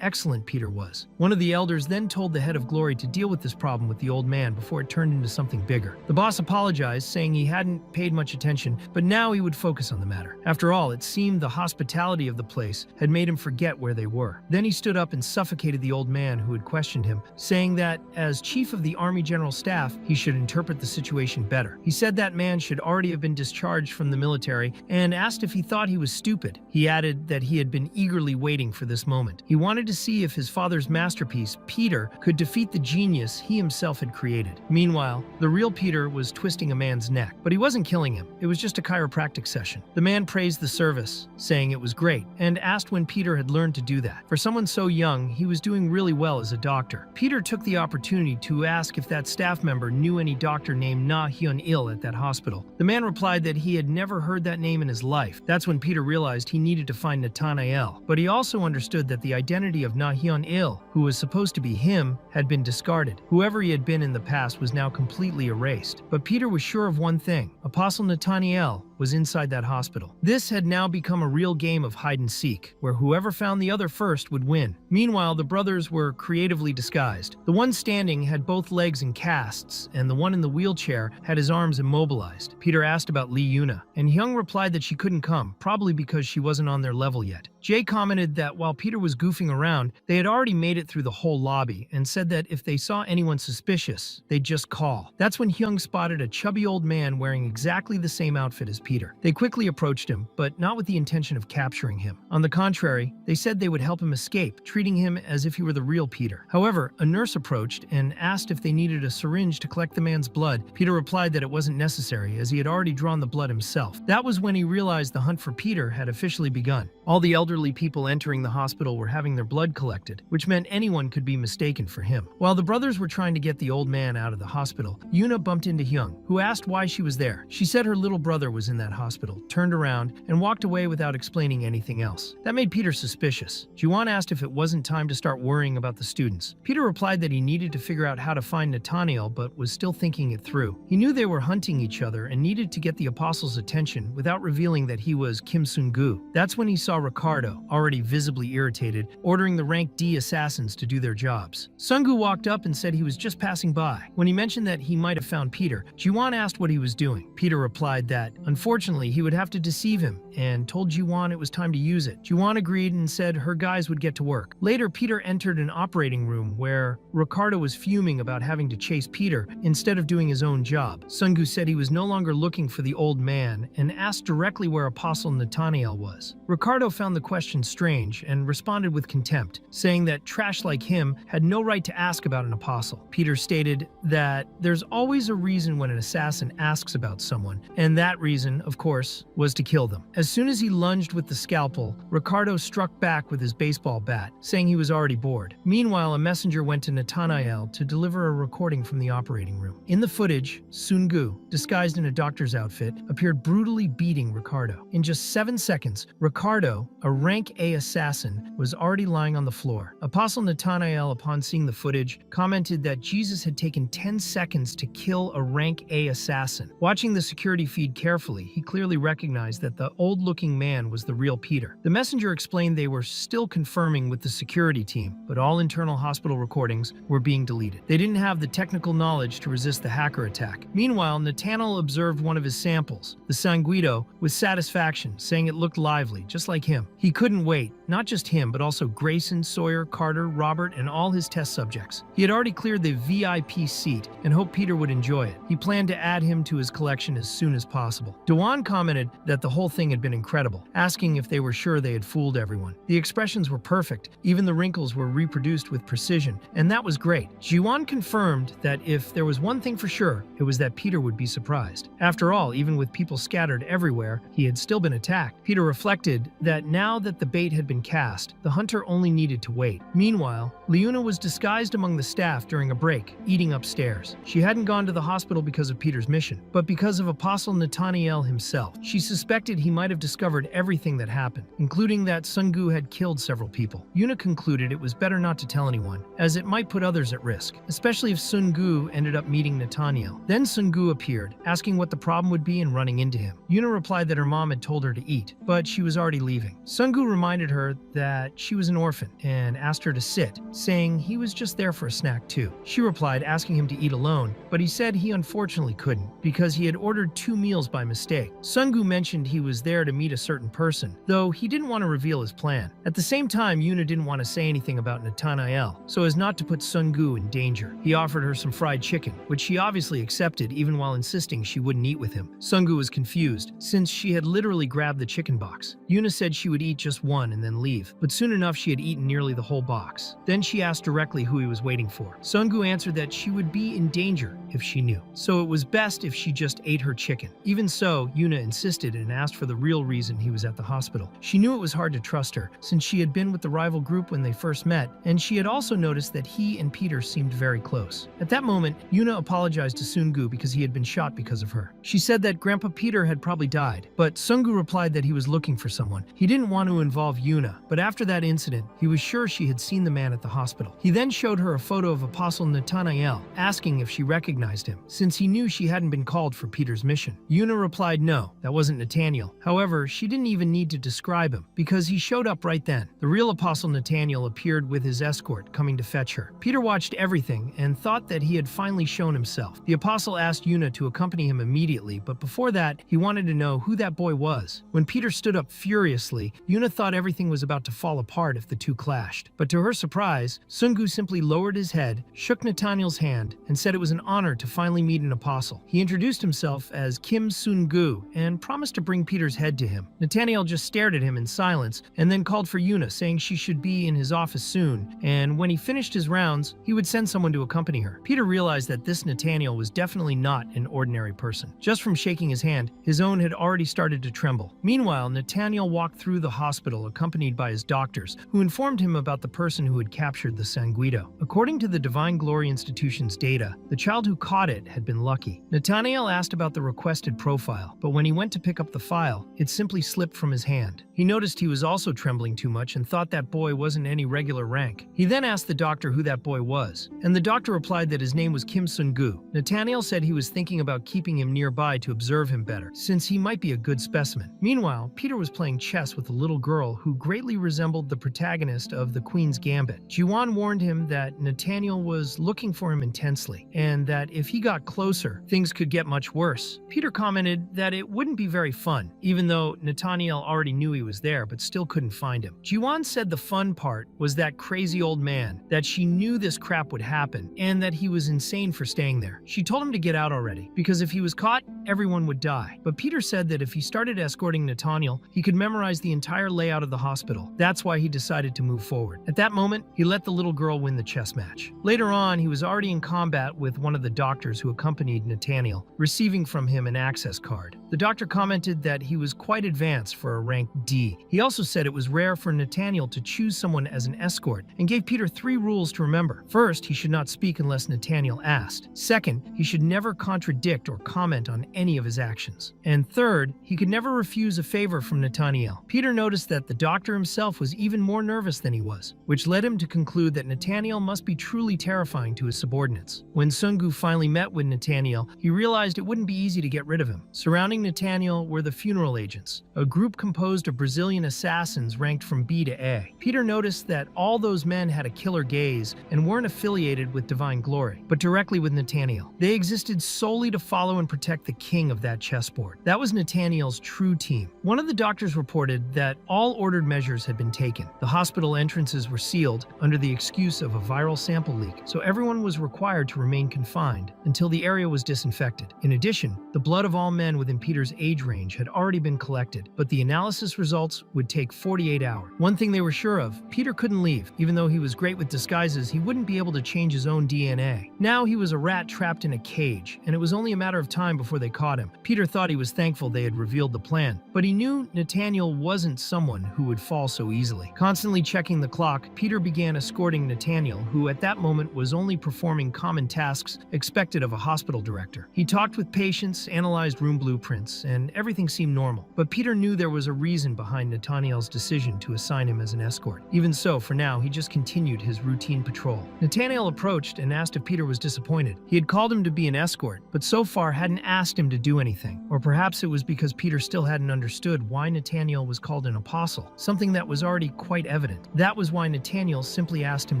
excellent Peter was. One of the elders then told the head of glory to deal with this problem with the old man before it turned into something bigger. The boss apologized, saying he hadn't paid much attention, but now he would focus on the matter. After all, it seemed the hospitality of the place had made him forget where they were. Then he stood up and suffocated the old man who had questioned him, saying that as chief of the Army General Staff, he should interpret the situation better. He said that man should already have been discharged from the military and asked if he thought he was stupid. He added that he had been eagerly waiting for this moment. He wanted to see if his father's masterpiece, Peter, could defeat the genius he himself had created. Meanwhile, the real Peter was twisting a man's neck, but he wasn't killing him. It was just a chiropractic session. The man praised the service, saying it was great, and asked when Peter had learned to do that. For someone so young, he was doing really well as a doctor. Peter took the opportunity to ask if that staff member knew any doctor named Na Hyun-il at that hospital. The man replied that he had never heard that name in his life. That's when Peter realized he needed to find Nathanael, but he also understood that the identity of Na Hyun-il, who was supposed to be him, had been discarded. Whoever he had been in the past was now completely erased. But Peter was sure of one thing: Apostle Nathanael was inside that hospital. This had now become a real game of hide and seek, where whoever found the other first would win. Meanwhile, the brothers were creatively disguised. The one standing had both legs in casts, and the one in the wheelchair had his arms immobilized. Peter asked about Lee Yuna, and Hyung replied that she couldn't come, probably because she wasn't on their level yet. Jay commented that while Peter was goofing around, they had already made it through the whole lobby, and said that if they saw anyone suspicious, they'd just call. That's when Hyung spotted a chubby old man wearing exactly the same outfit as Peter. They quickly approached him, but not with the intention of capturing him. On the contrary, they said they would help him escape, treating him as if he were the real Peter. However, a nurse approached and asked if they needed a syringe to collect the man's blood. Peter replied that it wasn't necessary, as he had already drawn the blood himself. That was when he realized the hunt for Peter had officially begun. All the elderly people entering the hospital were having their blood collected, which meant anyone could be mistaken for him. While the brothers were trying to get the old man out of the hospital, Yuna bumped into Hyung, who asked why she was there. She said her little brother was in that hospital, turned around, and walked away without explaining anything else. That made Peter suspicious. Juwon asked if it wasn't time to start worrying about the students. Peter replied that he needed to figure out how to find Nathanael, but was still thinking it through. He knew they were hunting each other and needed to get the apostle's attention without revealing that he was Kim Sun-gu. That's when he saw Ricardo, already visibly irritated, ordering the rank D assassins to do their jobs. Sun-gu walked up and said he was just passing by. When he mentioned that he might have found Peter, Juwon asked what he was doing. Peter replied that, unfortunately, he would have to deceive him, and told Juwon it was time to use it. Juwon agreed and said her guys would get to work. Later, Peter entered an operating room where Ricardo was fuming about having to chase Peter instead of doing his own job. Sun-gu said he was no longer looking for the old man and asked directly where Apostle Nathanael was. Ricardo found the question strange and responded with contempt, saying that trash like him had no right to ask about an apostle. Peter stated that there's always a reason when an assassin asks about someone, and that reason, of course, was to kill them. As As soon as he lunged with the scalpel, Ricardo struck back with his baseball bat, saying he was already bored. Meanwhile, a messenger went to Nathanael to deliver a recording from the operating room. In the footage, Sungu, disguised in a doctor's outfit, appeared brutally beating Ricardo. In just 7 seconds, Ricardo, a rank A assassin, was already lying on the floor. Apostle Nathanael, upon seeing the footage, commented that Jesus had taken 10 seconds to kill a rank A assassin. Watching the security feed carefully, he clearly recognized that the old-looking man was the real Peter. The messenger explained they were still confirming with the security team, but all internal hospital recordings were being deleted. They didn't have the technical knowledge to resist the hacker attack. Meanwhile, Nathanael observed one of his samples, the sanguido, with satisfaction, saying it looked lively, just like him. He couldn't wait, not just him, but also Grayson, Sawyer, Carter, Robert, and all his test subjects. He had already cleared the VIP seat and hoped Peter would enjoy it. He planned to add him to his collection as soon as possible. Dewan commented that the whole thing had been incredible, asking if they were sure they had fooled everyone. The expressions were perfect, even the wrinkles were reproduced with precision, and that was great. Jiwan confirmed that if there was one thing for sure, it was that Peter would be surprised. After all, even with people scattered everywhere, he had still been attacked. Peter reflected that now that the bait had been cast, the hunter only needed to wait. Meanwhile, Leuna was disguised among the staff during a break, eating upstairs. She hadn't gone to the hospital because of Peter's mission, but because of Apostle Nathanael himself. She suspected he might have discovered everything that happened, including that Sungu had killed several people. Yuna concluded it was better not to tell anyone, as it might put others at risk, especially if Sungu ended up meeting Nathanael. Then Sungu appeared, asking what the problem would be and running into him. Yuna replied that her mom had told her to eat, but she was already leaving. Sungu reminded her that she was an orphan and asked her to sit, saying he was just there for a snack too. She replied, asking him to eat alone, but he said he unfortunately couldn't, because he had ordered 2 meals by mistake. Sungu mentioned he was there to meet a certain person, though he didn't want to reveal his plan. At the same time, Yuna didn't want to say anything about Nathanael, so as not to put Sungu in danger. He offered her some fried chicken, which she obviously accepted even while insisting she wouldn't eat with him. Sungu was confused, since she had literally grabbed the chicken box. Yuna said she would eat just one and then leave, but soon enough she had eaten nearly the whole box. Then she asked directly who he was waiting for. Sungu answered that she would be in danger if she knew, so it was best if she just ate her chicken. Even so, Yuna insisted and asked for the real reason he was at the hospital. She knew it was hard to trust her, since she had been with the rival group when they first met, and she had also noticed that he and Peter seemed very close. At that moment, Yuna apologized to Sungu because he had been shot because of her. She said that Grandpa Peter had probably died, but Sungu replied that he was looking for someone. He didn't want to involve Yuna, but after that incident, he was sure she had seen the man at the hospital. He then showed her a photo of Apostle Nathanael, asking if she recognized him, since he knew she hadn't been called for Peter's mission. Yuna replied no, that wasn't Nathanael. However, she didn't even need to describe him, because he showed up right then. The real Apostle Nathanael appeared with his escort, coming to fetch her. Peter watched everything and thought that he had finally shown himself. The apostle asked Yuna to accompany him immediately, but before that, he wanted to know who that boy was. When Peter stood up furiously, Yuna thought everything was about to fall apart if the two clashed. But to her surprise, Sungu simply lowered his head, shook Nathanael's hand, and said it was an honor to finally meet an apostle. He introduced himself as Kim Sungu and promised to bring Peter's head to him. Nathanael just stared at him in silence and then called for Yuna, saying she should be in his office soon, and when he finished his rounds, he would send someone to accompany her. Peter realized that this Nathanael was definitely not an ordinary person. Just from shaking his hand, his own had already started to tremble. Meanwhile, Nathanael walked through the hospital accompanied by his doctors, who informed him about the person who had captured the Sanguido. According to the Divine Glory Institution's data, the child who caught it had been lucky. Nathanael asked about the requested profile, but when he went to pick up the file, it simply slipped from his hand. He noticed he was also trembling too much and thought that boy wasn't any regular rank. He then asked the doctor who that boy was, and the doctor replied that his name was Kim Sungu. Nathanael said he was thinking about keeping him nearby to observe him better, since he might be a good specimen. Meanwhile, Peter was playing chess with a little girl who greatly resembled the protagonist of The Queen's Gambit. Jiwan warned him that Nathanael was looking for him intensely, and that if he got closer, things could get much worse. Peter commented that it wouldn't be very fun, even though Nathanael already knew he was there but still couldn't find him. Jiwan said the fun part was that crazy old man, that she knew this crap would happen, and that he was insane for staying there. She told him to get out already, because if he was caught, everyone would die. But Peter said that if he started escorting Nathanael, he could memorize the entire layout of the hospital. That's why he decided to move forward. At that moment, he let the little girl win the chess match. Later on, he was already in combat with one of the doctors who accompanied Nathanael, receiving from him an access card. The doctor commented that he was quite advanced for a rank D. He also said it was rare for Nathaniel to choose someone as an escort and gave Peter 3 rules to remember. First, he should not speak unless Nathaniel asked. Second, he should never contradict or comment on any of his actions. And third, he could never refuse a favor from Nathaniel. Peter noticed that the doctor himself was even more nervous than he was, which led him to conclude that Nathaniel must be truly terrifying to his subordinates. When Sungu finally met with Nathaniel, he realized it wouldn't be easy to get rid of him. Surrounding Nathaniel were the funeral agents, a group composed of Brazilian assassins ranked from B to A. Peter noticed that all those men had a killer gaze and weren't affiliated with Divine Glory, but directly with Nathaniel. They existed solely to follow and protect the king of that chessboard. That was Nathaniel's true team. One of the doctors reported that all ordered measures had been taken. The hospital entrances were sealed under the excuse of a viral sample leak, so everyone was required to remain confined until the area was disinfected. In addition, the blood of all men within Peter's age range had already been collected, but the analysis results would take 48 hours. One thing they were sure of, Peter couldn't leave. Even though he was great with disguises, he wouldn't be able to change his own DNA. Now he was a rat trapped in a cage, and it was only a matter of time before they caught him. Peter thought he was thankful they had revealed the plan, but he knew Nathaniel wasn't someone who would fall so easily. Constantly checking the clock, Peter began escorting Nathaniel, who at that moment was only performing common tasks expected of a hospital director. He talked with patients, analyzed room blueprints, and everything seemed normal. But Peter knew there was a reason behind Nathaniel's decision to assign him as an escort. Even so, for now, he just continued his routine patrol. Nathaniel approached and asked if Peter was disappointed. He had called him to be an escort, but so far hadn't asked him to do anything. Or perhaps it was because Peter still hadn't understood why Nathaniel was called an apostle, something that was already quite evident. That was why Nathaniel simply asked him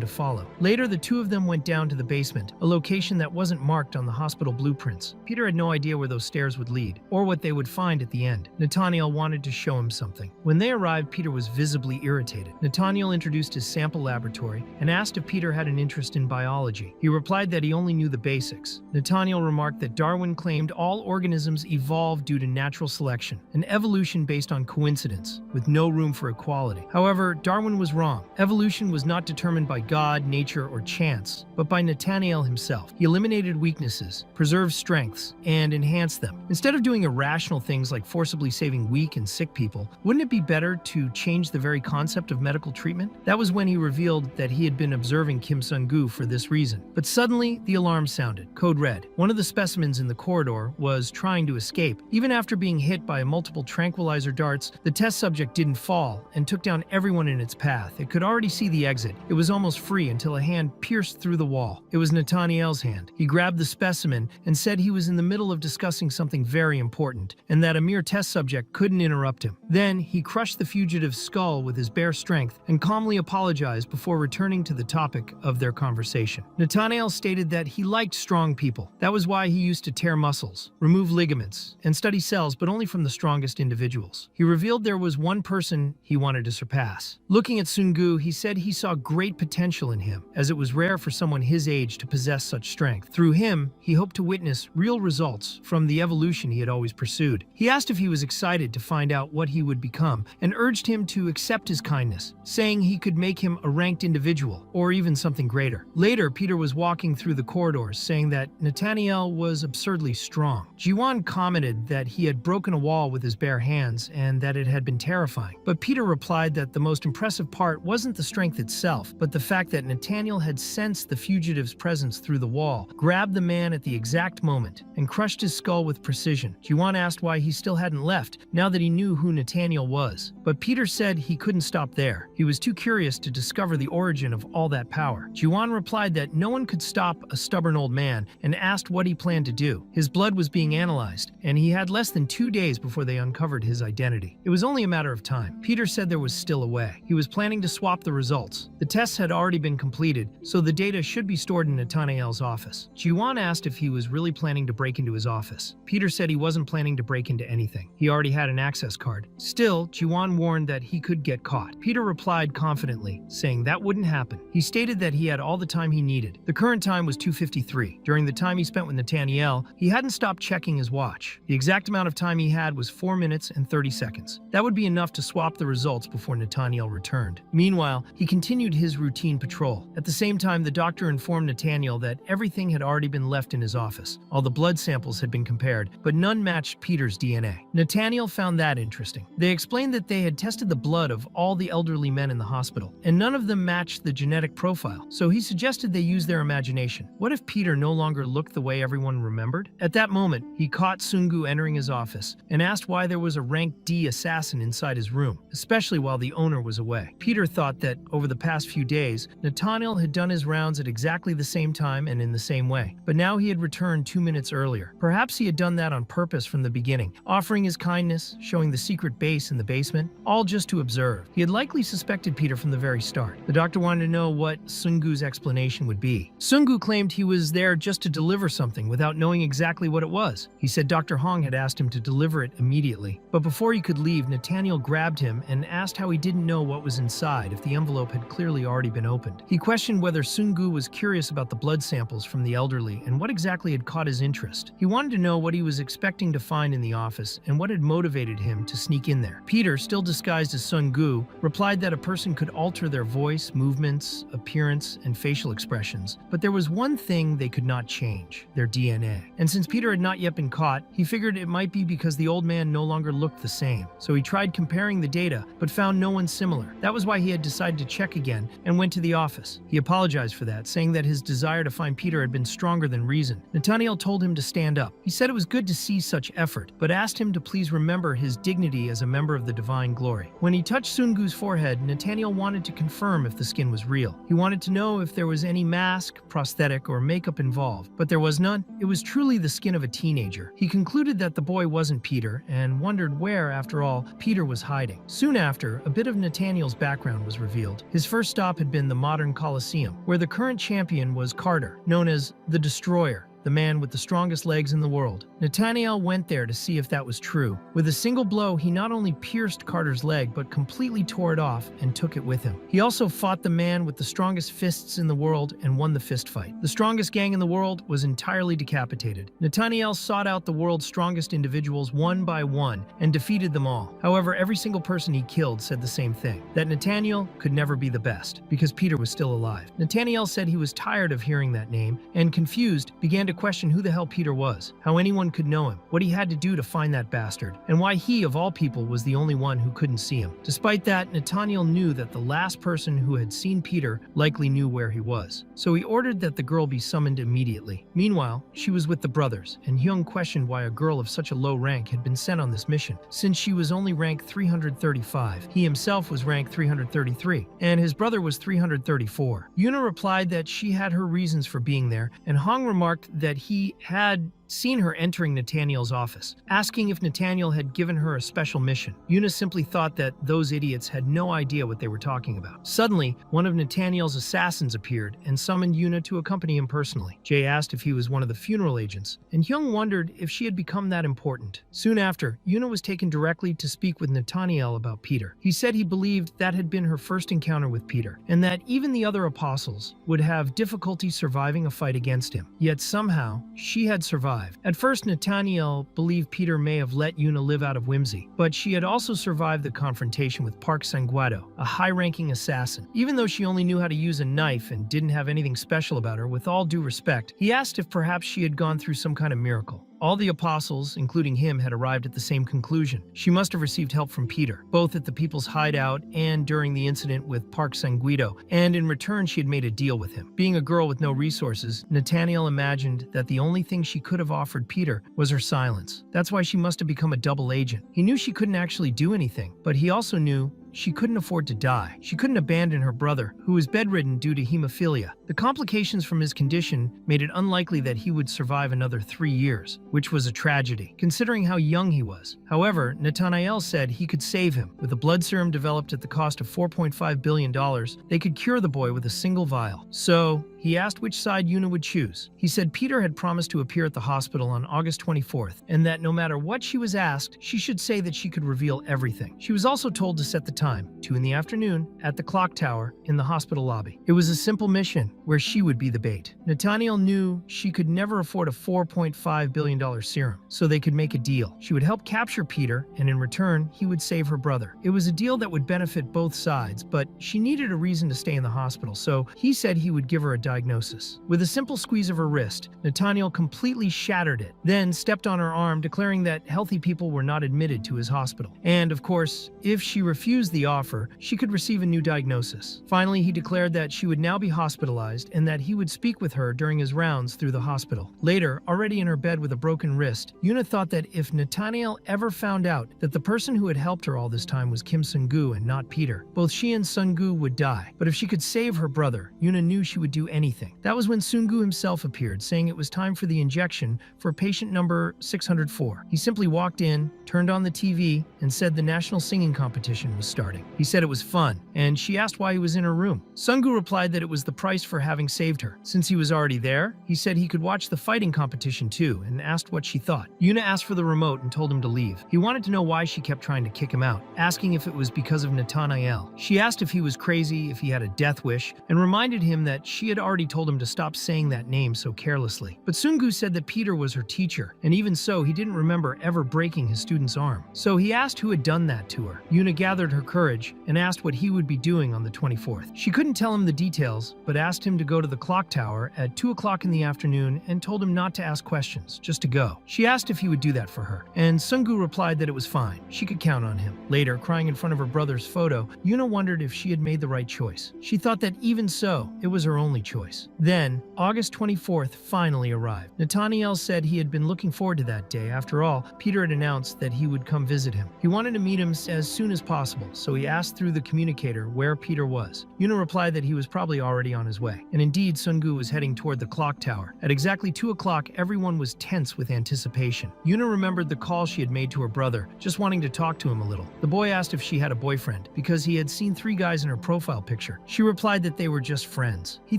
to follow. Later, the two of them went down to the basement, a location that wasn't marked on the hospital blueprints. Peter had no idea where those stairs would lead, or what they would find at the end. Nathaniel wanted to show him something. When they arrived, Peter was visibly irritated. Nathaniel introduced his sample laboratory and asked if Peter had an interest in biology. He replied that he only knew the basics. Nathaniel remarked that Darwin claimed all organisms evolved due to natural selection, an evolution based on coincidence, with no room for equality. However, Darwin was wrong. Evolution was not determined by God, nature, or chance, but by Nathaniel himself. He eliminated weaknesses, preserved strengths, and enhanced them. Instead of doing irrational things like forcibly saving weak and sick people, wouldn't it be better to change the very concept of medical treatment? That was when he revealed that he had been observing Kim Sung-gu for this reason. But suddenly, the alarm sounded. Code red. One of the specimens in the corridor was trying to escape. Even after being hit by multiple tranquilizer darts, the test subject didn't fall and took down everyone in its path. It could already see the exit. It was almost free until a hand pierced through the wall. It was Nathaniel's hand. He grabbed the specimen and said he was in the middle of discussing something very important, and that a mere test subject couldn't interrupt him. Then, he crushed the fugitive's skull with his bare strength and calmly apologized before returning to the topic of their conversation. Nathaniel stated that he liked strong people. That was why he used to tear muscles, remove ligaments, and study cells, but only from the strongest individuals. He revealed there was one person he wanted to surpass. Looking at Sungu, he said he saw great potential in him, as it was rare for someone his age to possess such strength. Through him, he hoped to witness real results from the evolution he had always pursued. He asked if he was excited to find out what he would become, and urged him to accept his kindness, saying he could make him a ranked individual, or even something greater. Later, Peter was walking through the corridors, saying that Nathaniel was absurdly strong. Jiwan commented that he had broken a wall with his bare hands, and that it had been terrifying. But Peter replied that the most impressive part wasn't the strength itself, but the fact that Nathaniel had sensed the fugitive's presence through the wall, grabbed the man at the exact moment, and crushed his skull with precision. Jiwan asked why he still hadn't left, now that he knew who Nathaniel was. But Peter said he couldn't stop there. He was too curious to discover the origin of all that power. Jiwan replied that no one could stop a stubborn old man, and asked what he planned to do. His blood was being analyzed, and he had less than 2 days before they uncovered his identity. It was only a matter of time. Peter said there was still a way. He was planning to swap the results. The tests had already been completed, so the data should be stored in Nathaniel's office. Jiwan asked if he was really planning to break into his office. Peter said he wasn't planning to break into anything. He already had an access card. Still, Jiwan warned that he could get caught. Peter replied confidently, saying that wouldn't happen. He stated that he had all the time he needed. The current time was 2:53. During the time he spent with Nathaniel, he hadn't stopped checking his watch. The exact amount of time he had was 4 minutes and 30 seconds. That would be enough to swap the results before Nathaniel returned. Meanwhile, he continued his routine patrol. At the same time, the doctor informed Nathaniel that everything had already been left in his office. All the blood samples had been compared, but none matched matched Peter's DNA. Nathaniel found that interesting. They explained that they had tested the blood of all the elderly men in the hospital, and none of them matched the genetic profile, so he suggested they use their imagination. What if Peter no longer looked the way everyone remembered? At that moment, he caught Sungu entering his office and asked why there was a rank D assassin inside his room, especially while the owner was away. Peter thought that over the past few days, Nathaniel had done his rounds at exactly the same time and in the same way, but now he had returned 2 minutes earlier. Perhaps he had done that on purpose from the beginning, offering his kindness, showing the secret base in the basement, all just to observe. He had likely suspected Peter from the very start. The doctor wanted to know what Sungu's explanation would be. Sungu claimed he was there just to deliver something without knowing exactly what it was. He said Dr. Hong had asked him to deliver it immediately, but before he could leave, Nathaniel grabbed him and asked how he didn't know what was inside if the envelope had clearly already been opened. He questioned whether Sungu was curious about the blood samples from the elderly and what exactly had caught his interest. He wanted to know what he was expecting to find in the office and what had motivated him to sneak in there. Peter, still disguised as Sungu, replied that a person could alter their voice, movements, appearance, and facial expressions, but there was one thing they could not change: their DNA. And since Peter had not yet been caught, he figured it might be because the old man no longer looked the same. So he tried comparing the data, but found no one similar. That was why he had decided to check again and went to the office. He apologized for that, saying that his desire to find Peter had been stronger than reason. Nathaniel told him to stand up. He said it was good to see such effort, but asked him to please remember his dignity as a member of the divine glory. When he touched Sungu's forehead, Nathaniel wanted to confirm if the skin was real. He wanted to know if there was any mask, prosthetic, or makeup involved, but there was none. It was truly the skin of a teenager. He concluded that the boy wasn't Peter and wondered where, after all, Peter was hiding. Soon after, a bit of Nathaniel's background was revealed. His first stop had been the modern Colosseum, where the current champion was Carter, known as the Destroyer, the man with the strongest legs in the world. Nathaniel went there to see if that was true. With a single blow, he not only pierced Carter's leg, but completely tore it off and took it with him. He also fought the man with the strongest fists in the world and won the fist fight. The strongest gang in the world was entirely decapitated. Nathaniel sought out the world's strongest individuals one by one and defeated them all. However, every single person he killed said the same thing: that Nathaniel could never be the best, because Peter was still alive. Nathaniel said he was tired of hearing that name and, confused, began to question who the hell Peter was, how anyone could know him, what he had to do to find that bastard, and why he, of all people, was the only one who couldn't see him. Despite that, Nathaniel knew that the last person who had seen Peter likely knew where he was, so he ordered that the girl be summoned immediately. Meanwhile, she was with the brothers, and Hyung questioned why a girl of such a low rank had been sent on this mission, since she was only ranked 335. He himself was ranked 333, and his brother was 334. Yuna replied that she had her reasons for being there, and Hong remarked that he had seen her entering Nathaniel's office, asking if Nathaniel had given her a special mission. Yuna simply thought that those idiots had no idea what they were talking about. Suddenly, one of Nathaniel's assassins appeared and summoned Yuna to accompany him personally. Jay asked if he was one of the funeral agents, and Hyung wondered if she had become that important. Soon after, Yuna was taken directly to speak with Nathaniel about Peter. He said he believed that had been her first encounter with Peter, and that even the other apostles would have difficulty surviving a fight against him. Yet somehow, she had survived. At first, Nathaniel believed Peter may have let Yuna live out of whimsy, but she had also survived the confrontation with Park Sanguado, a high-ranking assassin. Even though she only knew how to use a knife and didn't have anything special about her, with all due respect, he asked if perhaps she had gone through some kind of miracle. All the apostles, including him, had arrived at the same conclusion. She must have received help from Peter, both at the people's hideout and during the incident with Park Sanguido, and in return she had made a deal with him. Being a girl with no resources, Nathaniel imagined that the only thing she could have offered Peter was her silence. That's why she must have become a double agent. He knew she couldn't actually do anything, but he also knew she couldn't afford to die. She couldn't abandon her brother, who was bedridden due to hemophilia. The complications from his condition made it unlikely that he would survive another 3 years, which was a tragedy, considering how young he was. However, Nathaniel said he could save him. With a blood serum developed at the cost of $4.5 billion, they could cure the boy with a single vial. So, he asked which side Yuna would choose. He said Peter had promised to appear at the hospital on August 24th, and that no matter what she was asked, she should say that she could reveal everything. She was also told to set the time, 2 in the afternoon, at the clock tower in the hospital lobby. It was a simple mission, where she would be the bait. Nathaniel knew she could never afford a $4.5 billion serum, so they could make a deal. She would help capture Peter, and in return, he would save her brother. It was a deal that would benefit both sides, but she needed a reason to stay in the hospital, so he said he would give her a diagnosis. With a simple squeeze of her wrist, Nathaniel completely shattered it, then stepped on her arm, declaring that healthy people were not admitted to his hospital. And, of course, if she refused the offer, she could receive a new diagnosis. Finally, he declared that she would now be hospitalized and that he would speak with her during his rounds through the hospital. Later, already in her bed with a broken wrist, Yuna thought that if Nathaniel ever found out that the person who had helped her all this time was Kim Sung-gu and not Peter, both she and Sung-gu would die. But if she could save her brother, Yuna knew she would do anything. That was when Sung-gu himself appeared, saying it was time for the injection for patient number 604. He simply walked in, turned on the TV, and said the national singing competition was starting. He said it was fun, and she asked why he was in her room. Sung-gu replied that it was the price for having saved her. Since he was already there, he said he could watch the fighting competition too, and asked what she thought. Yuna asked for the remote and told him to leave. He wanted to know why she kept trying to kick him out, asking if it was because of Nathaniel. She asked if he was crazy, if he had a death wish, and reminded him that she had already told him to stop saying that name so carelessly. But Sung-gu said that Peter was her teacher, and even so, he didn't remember ever breaking his student's arm. So he asked who had done that to her. Yuna gathered her courage and asked what he would be doing on the 24th. She couldn't tell him the details, but asked him to go to the clock tower at 2 o'clock in the afternoon and told him not to ask questions, just to go. She asked if he would do that for her, and Sung-gu replied that it was fine. She could count on him. Later, crying in front of her brother's photo, Yuna wondered if she had made the right choice. She thought that even so, it was her only choice. Then, August 24th finally arrived. Nathaniel said he had been looking forward to that day. After all, Peter had announced that he would come visit him. He wanted to meet him as soon as possible, so he asked through the communicator where Peter was. Yuna replied that he was probably already on his way. And indeed, Sung-gu was heading toward the clock tower. At exactly 2 o'clock, everyone was tense with anticipation. Yuna remembered the call she had made to her brother, just wanting to talk to him a little. The boy asked if she had a boyfriend, because he had seen 3 guys in her profile picture. She replied that they were just friends. He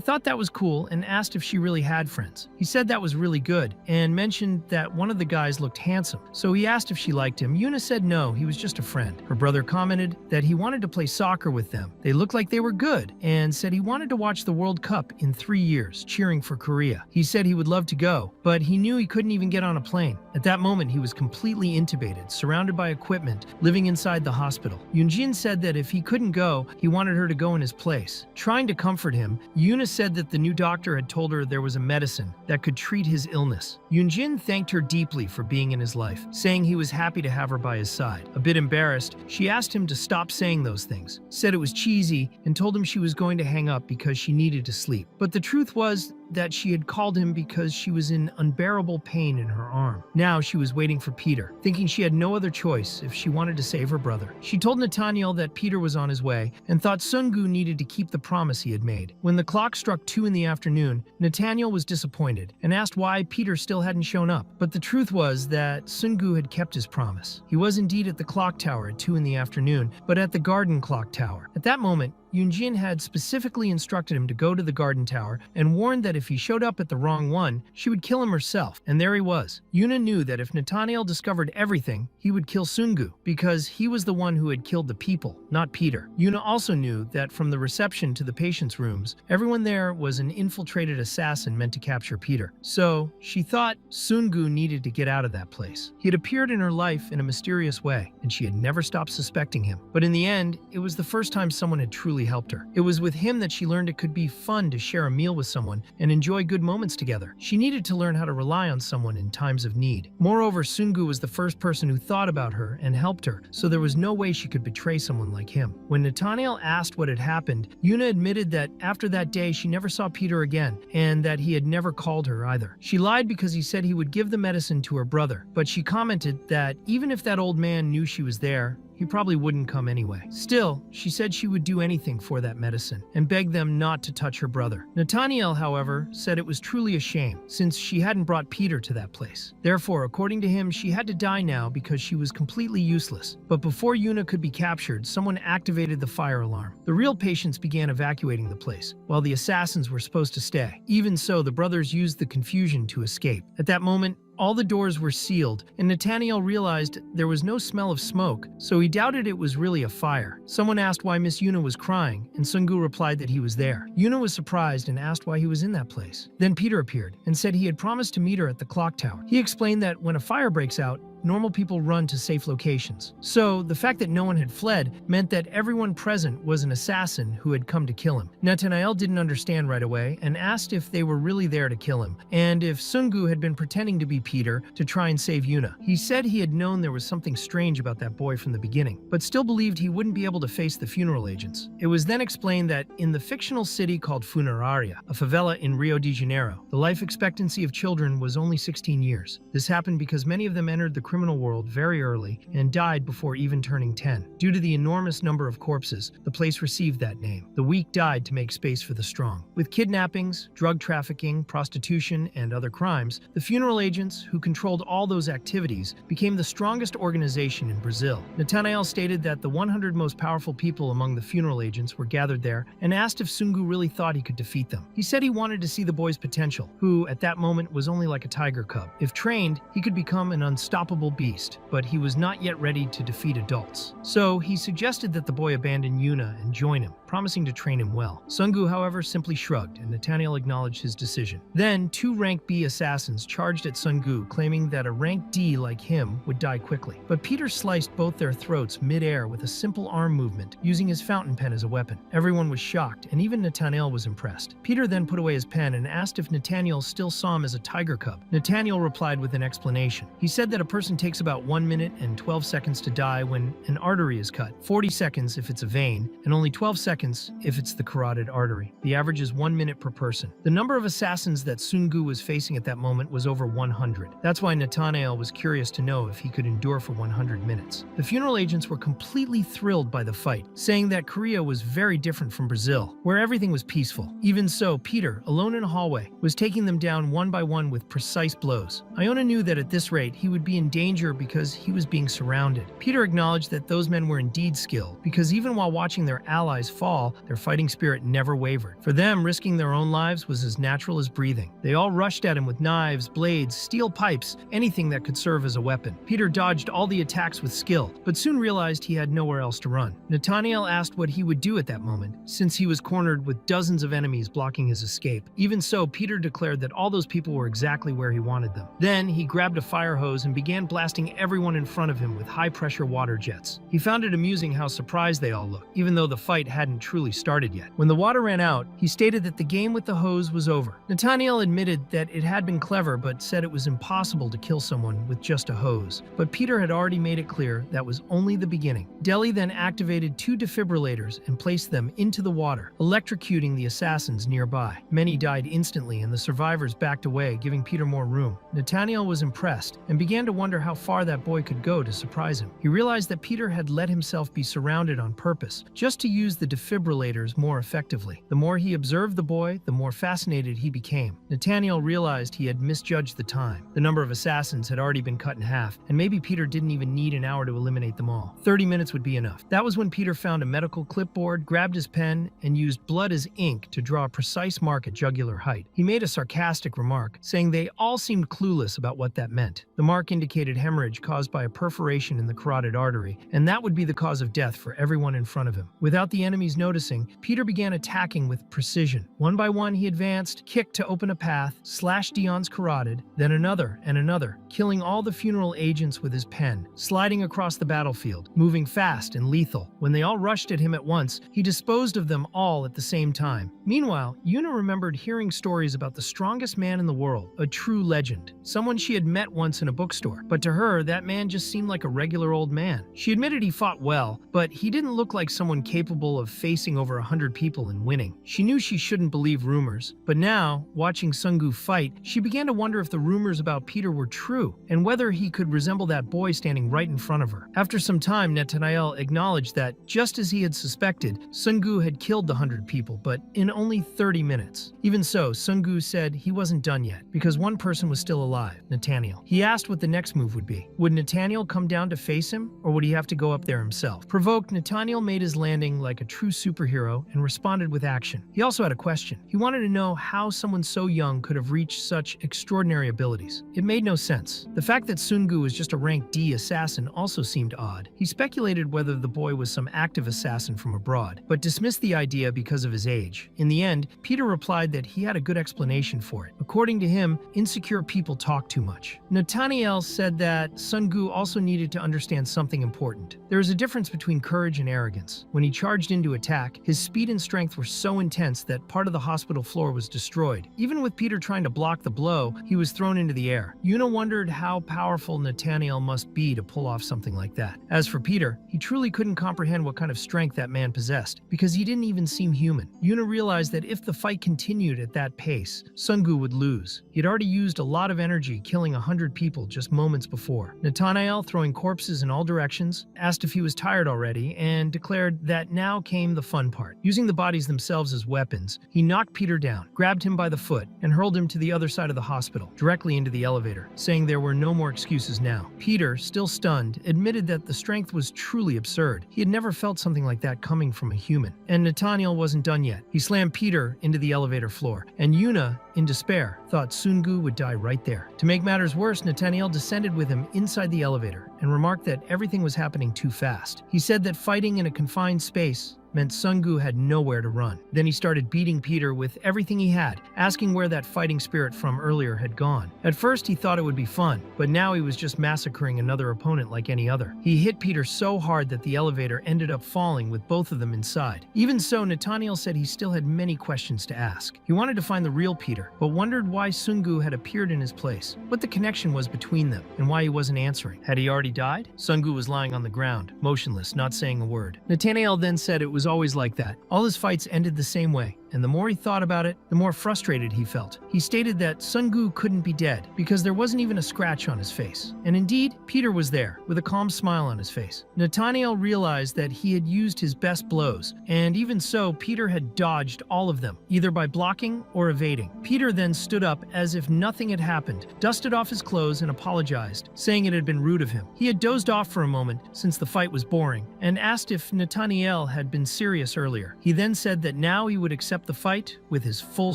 thought that was cool and asked if she really had friends. He said that was really good, and mentioned that one of the guys looked handsome, so he asked if she liked him. Yuna said no, he was just a friend. Her brother commented that he wanted to play soccer with them. They looked like they were good, and said he wanted to watch the World Cup in 3 years, cheering for Korea. He said he would love to go, but he knew he couldn't even get on a plane. At that moment, he was completely intubated, surrounded by equipment, living inside the hospital. Yoonjin said that if he couldn't go, he wanted her to go in his place. Trying to comfort him, Yuna said that the new doctor had told her there was a medicine that could treat his illness. Yoonjin thanked her deeply for being in his life, saying he was happy to have her by his side. A bit embarrassed, she asked him to stop saying those things, said it was cheesy, and told him she was going to hang up because she needed to sleep. But the truth was that she had called him because she was in unbearable pain in her arm. Now she was waiting for Peter, thinking she had no other choice if she wanted to save her brother. She told Nathaniel that Peter was on his way and thought Sung-gu needed to keep the promise he had made. When the clock struck 2 in the afternoon, Nathaniel was disappointed and asked why Peter still hadn't shown up. But the truth was that Sung-gu had kept his promise. He was indeed at the clock tower at 2 in the afternoon, but at the garden clock tower. At that moment, Yoonjin had specifically instructed him to go to the garden tower and warned that if he showed up at the wrong one, she would kill him herself. And there he was. Yuna knew that if Nathaniel discovered everything, he would kill Sung-gu, because he was the one who had killed the people, not Peter. Yuna also knew that from the reception to the patients' rooms, everyone there was an infiltrated assassin meant to capture Peter. So, she thought Sung-gu needed to get out of that place. He had appeared in her life in a mysterious way, and she had never stopped suspecting him. But in the end, it was the first time someone had truly helped her. It was with him that she learned it could be fun to share a meal with someone and enjoy good moments together. She needed to learn how to rely on someone in times of need. Moreover, Sung-gu was the first person who thought about her and helped her, so there was no way she could betray someone like him. When Nathaniel asked what had happened, Yuna admitted that after that day she never saw Peter again, and that he had never called her either. She lied because he said he would give the medicine to her brother, but she commented that even if that old man knew she was there, he probably wouldn't come anyway. Still, she said she would do anything for that medicine and begged them not to touch her brother. Nathaniel, however, said it was truly a shame since she hadn't brought Peter to that place. Therefore, according to him, she had to die now because she was completely useless. But before Yuna could be captured, someone activated the fire alarm. The real patients began evacuating the place, while the assassins were supposed to stay. Even so, the brothers used the confusion to escape. At that moment, all the doors were sealed, and Nathaniel realized there was no smell of smoke, so he doubted it was really a fire. Someone asked why Miss Yuna was crying, and Sung-gu replied that he was there. Yuna was surprised and asked why he was in that place. Then Peter appeared and said he had promised to meet her at the clock tower. He explained that when a fire breaks out, normal people run to safe locations. So, the fact that no one had fled meant that everyone present was an assassin who had come to kill him. Nathanael didn't understand right away and asked if they were really there to kill him, and if Sungu had been pretending to be Peter to try and save Yuna. He said he had known there was something strange about that boy from the beginning, but still believed he wouldn't be able to face the funeral agents. It was then explained that in the fictional city called Funeraria, a favela in Rio de Janeiro, the life expectancy of children was only 16 years. This happened because many of them entered the criminal world very early and died before even turning 10. Due to the enormous number of corpses, the place received that name. The weak died to make space for the strong. With kidnappings, drug trafficking, prostitution, and other crimes, the funeral agents, who controlled all those activities, became the strongest organization in Brazil. Nathanael stated that the 100 most powerful people among the funeral agents were gathered there and asked if Sungu really thought he could defeat them. He said he wanted to see the boy's potential, who at that moment was only like a tiger cub. If trained, he could become an unstoppable beast, but he was not yet ready to defeat adults. So he suggested that the boy abandon Yuna and join him, promising to train him well. Sungu, however, simply shrugged, and Nathanael acknowledged his decision. Then, 2 rank B assassins charged at Sungu, claiming that a rank D like him would die quickly. But Peter sliced both their throats mid-air with a simple arm movement, using his fountain pen as a weapon. Everyone was shocked, and even Nathanael was impressed. Peter then put away his pen and asked if Nathanael still saw him as a tiger cub. Nathanael replied with an explanation. He said that a person takes about 1 minute and 12 seconds to die when an artery is cut, 40 seconds if it's a vein, and only 12 seconds if it's the carotid artery. The average is 1 minute per person. The number of assassins that Sungu was facing at that moment was over 100. That's why Nathanael was curious to know if he could endure for 100 minutes. The funeral agents were completely thrilled by the fight, saying that Korea was very different from Brazil, where everything was peaceful. Even so, Peter, alone in a hallway, was taking them down one by one with precise blows. Iona knew that at this rate he would be in danger because he was being surrounded. Peter acknowledged that those men were indeed skilled, because even while watching their allies fall, their fighting spirit never wavered. For them, risking their own lives was as natural as breathing. They all rushed at him with knives, blades, steel pipes, anything that could serve as a weapon. Peter dodged all the attacks with skill, but soon realized he had nowhere else to run. Nathanael asked what he would do at that moment, since he was cornered with dozens of enemies blocking his escape. Even so, Peter declared that all those people were exactly where he wanted them. Then, he grabbed a fire hose and began blasting everyone in front of him with high-pressure water jets. He found it amusing how surprised they all looked, even though the fight hadn't truly started yet. When the water ran out, he stated that the game with the hose was over. Nathanael admitted that it had been clever, but said it was impossible to kill someone with just a hose. But Peter had already made it clear that was only the beginning. Deli then activated 2 defibrillators and placed them into the water, electrocuting the assassins nearby. Many died instantly, and the survivors backed away, giving Peter more room. Nathanael was impressed and began to wonder how far that boy could go to surprise him. He realized that Peter had let himself be surrounded on purpose, just to use the defibrillators more effectively. The more he observed the boy, the more fascinated he became. Nathanael realized he had misjudged the time. The number of assassins had already been cut in half, and maybe Peter didn't even need an hour to eliminate them all. 30 minutes would be enough. That was when Peter found a medical clipboard, grabbed his pen, and used blood as ink to draw a precise mark at jugular height. He made a sarcastic remark, saying they all seemed clueless about what that meant. The mark indicated hemorrhage caused by a perforation in the carotid artery, and that would be the cause of death for everyone in front of him. Without the enemies noticing, Peter began attacking with precision. One by one he advanced, kicked to open a path, slashed Dion's carotid, then another and another, killing all the funeral agents with his pen, sliding across the battlefield, moving fast and lethal. When they all rushed at him at once, he disposed of them all at the same time. Meanwhile, Yuna remembered hearing stories about the strongest man in the world, a true legend, someone she had met once in a bookstore. But to her, that man just seemed like a regular old man. She admitted he fought well, but he didn't look like someone capable of facing over 100 people and winning. She knew she shouldn't believe rumors, but now, watching Sungu fight, she began to wonder if the rumors about Peter were true, and whether he could resemble that boy standing right in front of her. After some time, Nathanael acknowledged that, just as he had suspected, Sungu had killed the 100 people, but in only 30 minutes. Even so, Sungu said he wasn't done yet, because one person was still alive, Nathanael. He asked what the next move would be. Would Nathanael come down to face him, or would he have to go up there himself? Provoked, Nathanael made his landing like a true superhero and responded with action. He also had a question. He wanted to know how someone so young could have reached such extraordinary abilities. It made no sense. The fact that Sungu was just a rank D assassin also seemed odd. He speculated whether the boy was some active assassin from abroad, but dismissed the idea because of his age. In the end, Peter replied that he had a good explanation for it. According to him, insecure people talk too much. Nathanael said said that Sungu also needed to understand something important. There is a difference between courage and arrogance. When he charged in to attack, his speed and strength were so intense that part of the hospital floor was destroyed. Even with Peter trying to block the blow, he was thrown into the air. Yuna wondered how powerful Nathaniel must be to pull off something like that. As for Peter, he truly couldn't comprehend what kind of strength that man possessed, because he didn't even seem human. Yuna realized that if the fight continued at that pace, Sungu would lose. He had already used a lot of energy killing 100 people just moments before. Nathaniel, throwing corpses in all directions, asked if he was tired already and declared that now came the fun part. Using the bodies themselves as weapons, he knocked Peter down, grabbed him by the foot, and hurled him to the other side of the hospital, directly into the elevator, saying there were no more excuses now. Peter, still stunned, admitted that the strength was truly absurd. He had never felt something like that coming from a human. And Nathaniel wasn't done yet. He slammed Peter into the elevator floor, and Yuna, in despair, thought Sungu would die right there. To make matters worse, Nathaniel descended with him inside the elevator and remarked that everything was happening too fast. He said that fighting in a confined space meant Sungu had nowhere to run. Then he started beating Peter with everything he had, asking where that fighting spirit from earlier had gone. At first he thought it would be fun, but now he was just massacring another opponent like any other. He hit Peter so hard that the elevator ended up falling with both of them inside. Even so, Nathaniel said he still had many questions to ask. He wanted to find the real Peter, but wondered why Sungu had appeared in his place, what the connection was between them, and why he wasn't answering. Had he already died? Sungu was lying on the ground, motionless, not saying a word. Nathaniel then said it was always like that. All his fights ended the same way, and the more he thought about it, the more frustrated he felt. He stated that Sungu couldn't be dead because there wasn't even a scratch on his face. And indeed, Peter was there, with a calm smile on his face. Nathaniel realized that he had used his best blows, and even so, Peter had dodged all of them, either by blocking or evading. Peter then stood up as if nothing had happened, dusted off his clothes and apologized, saying it had been rude of him. He had dozed off for a moment, since the fight was boring, and asked if Nathaniel had been serious earlier. He then said that now he would accept the fight with his full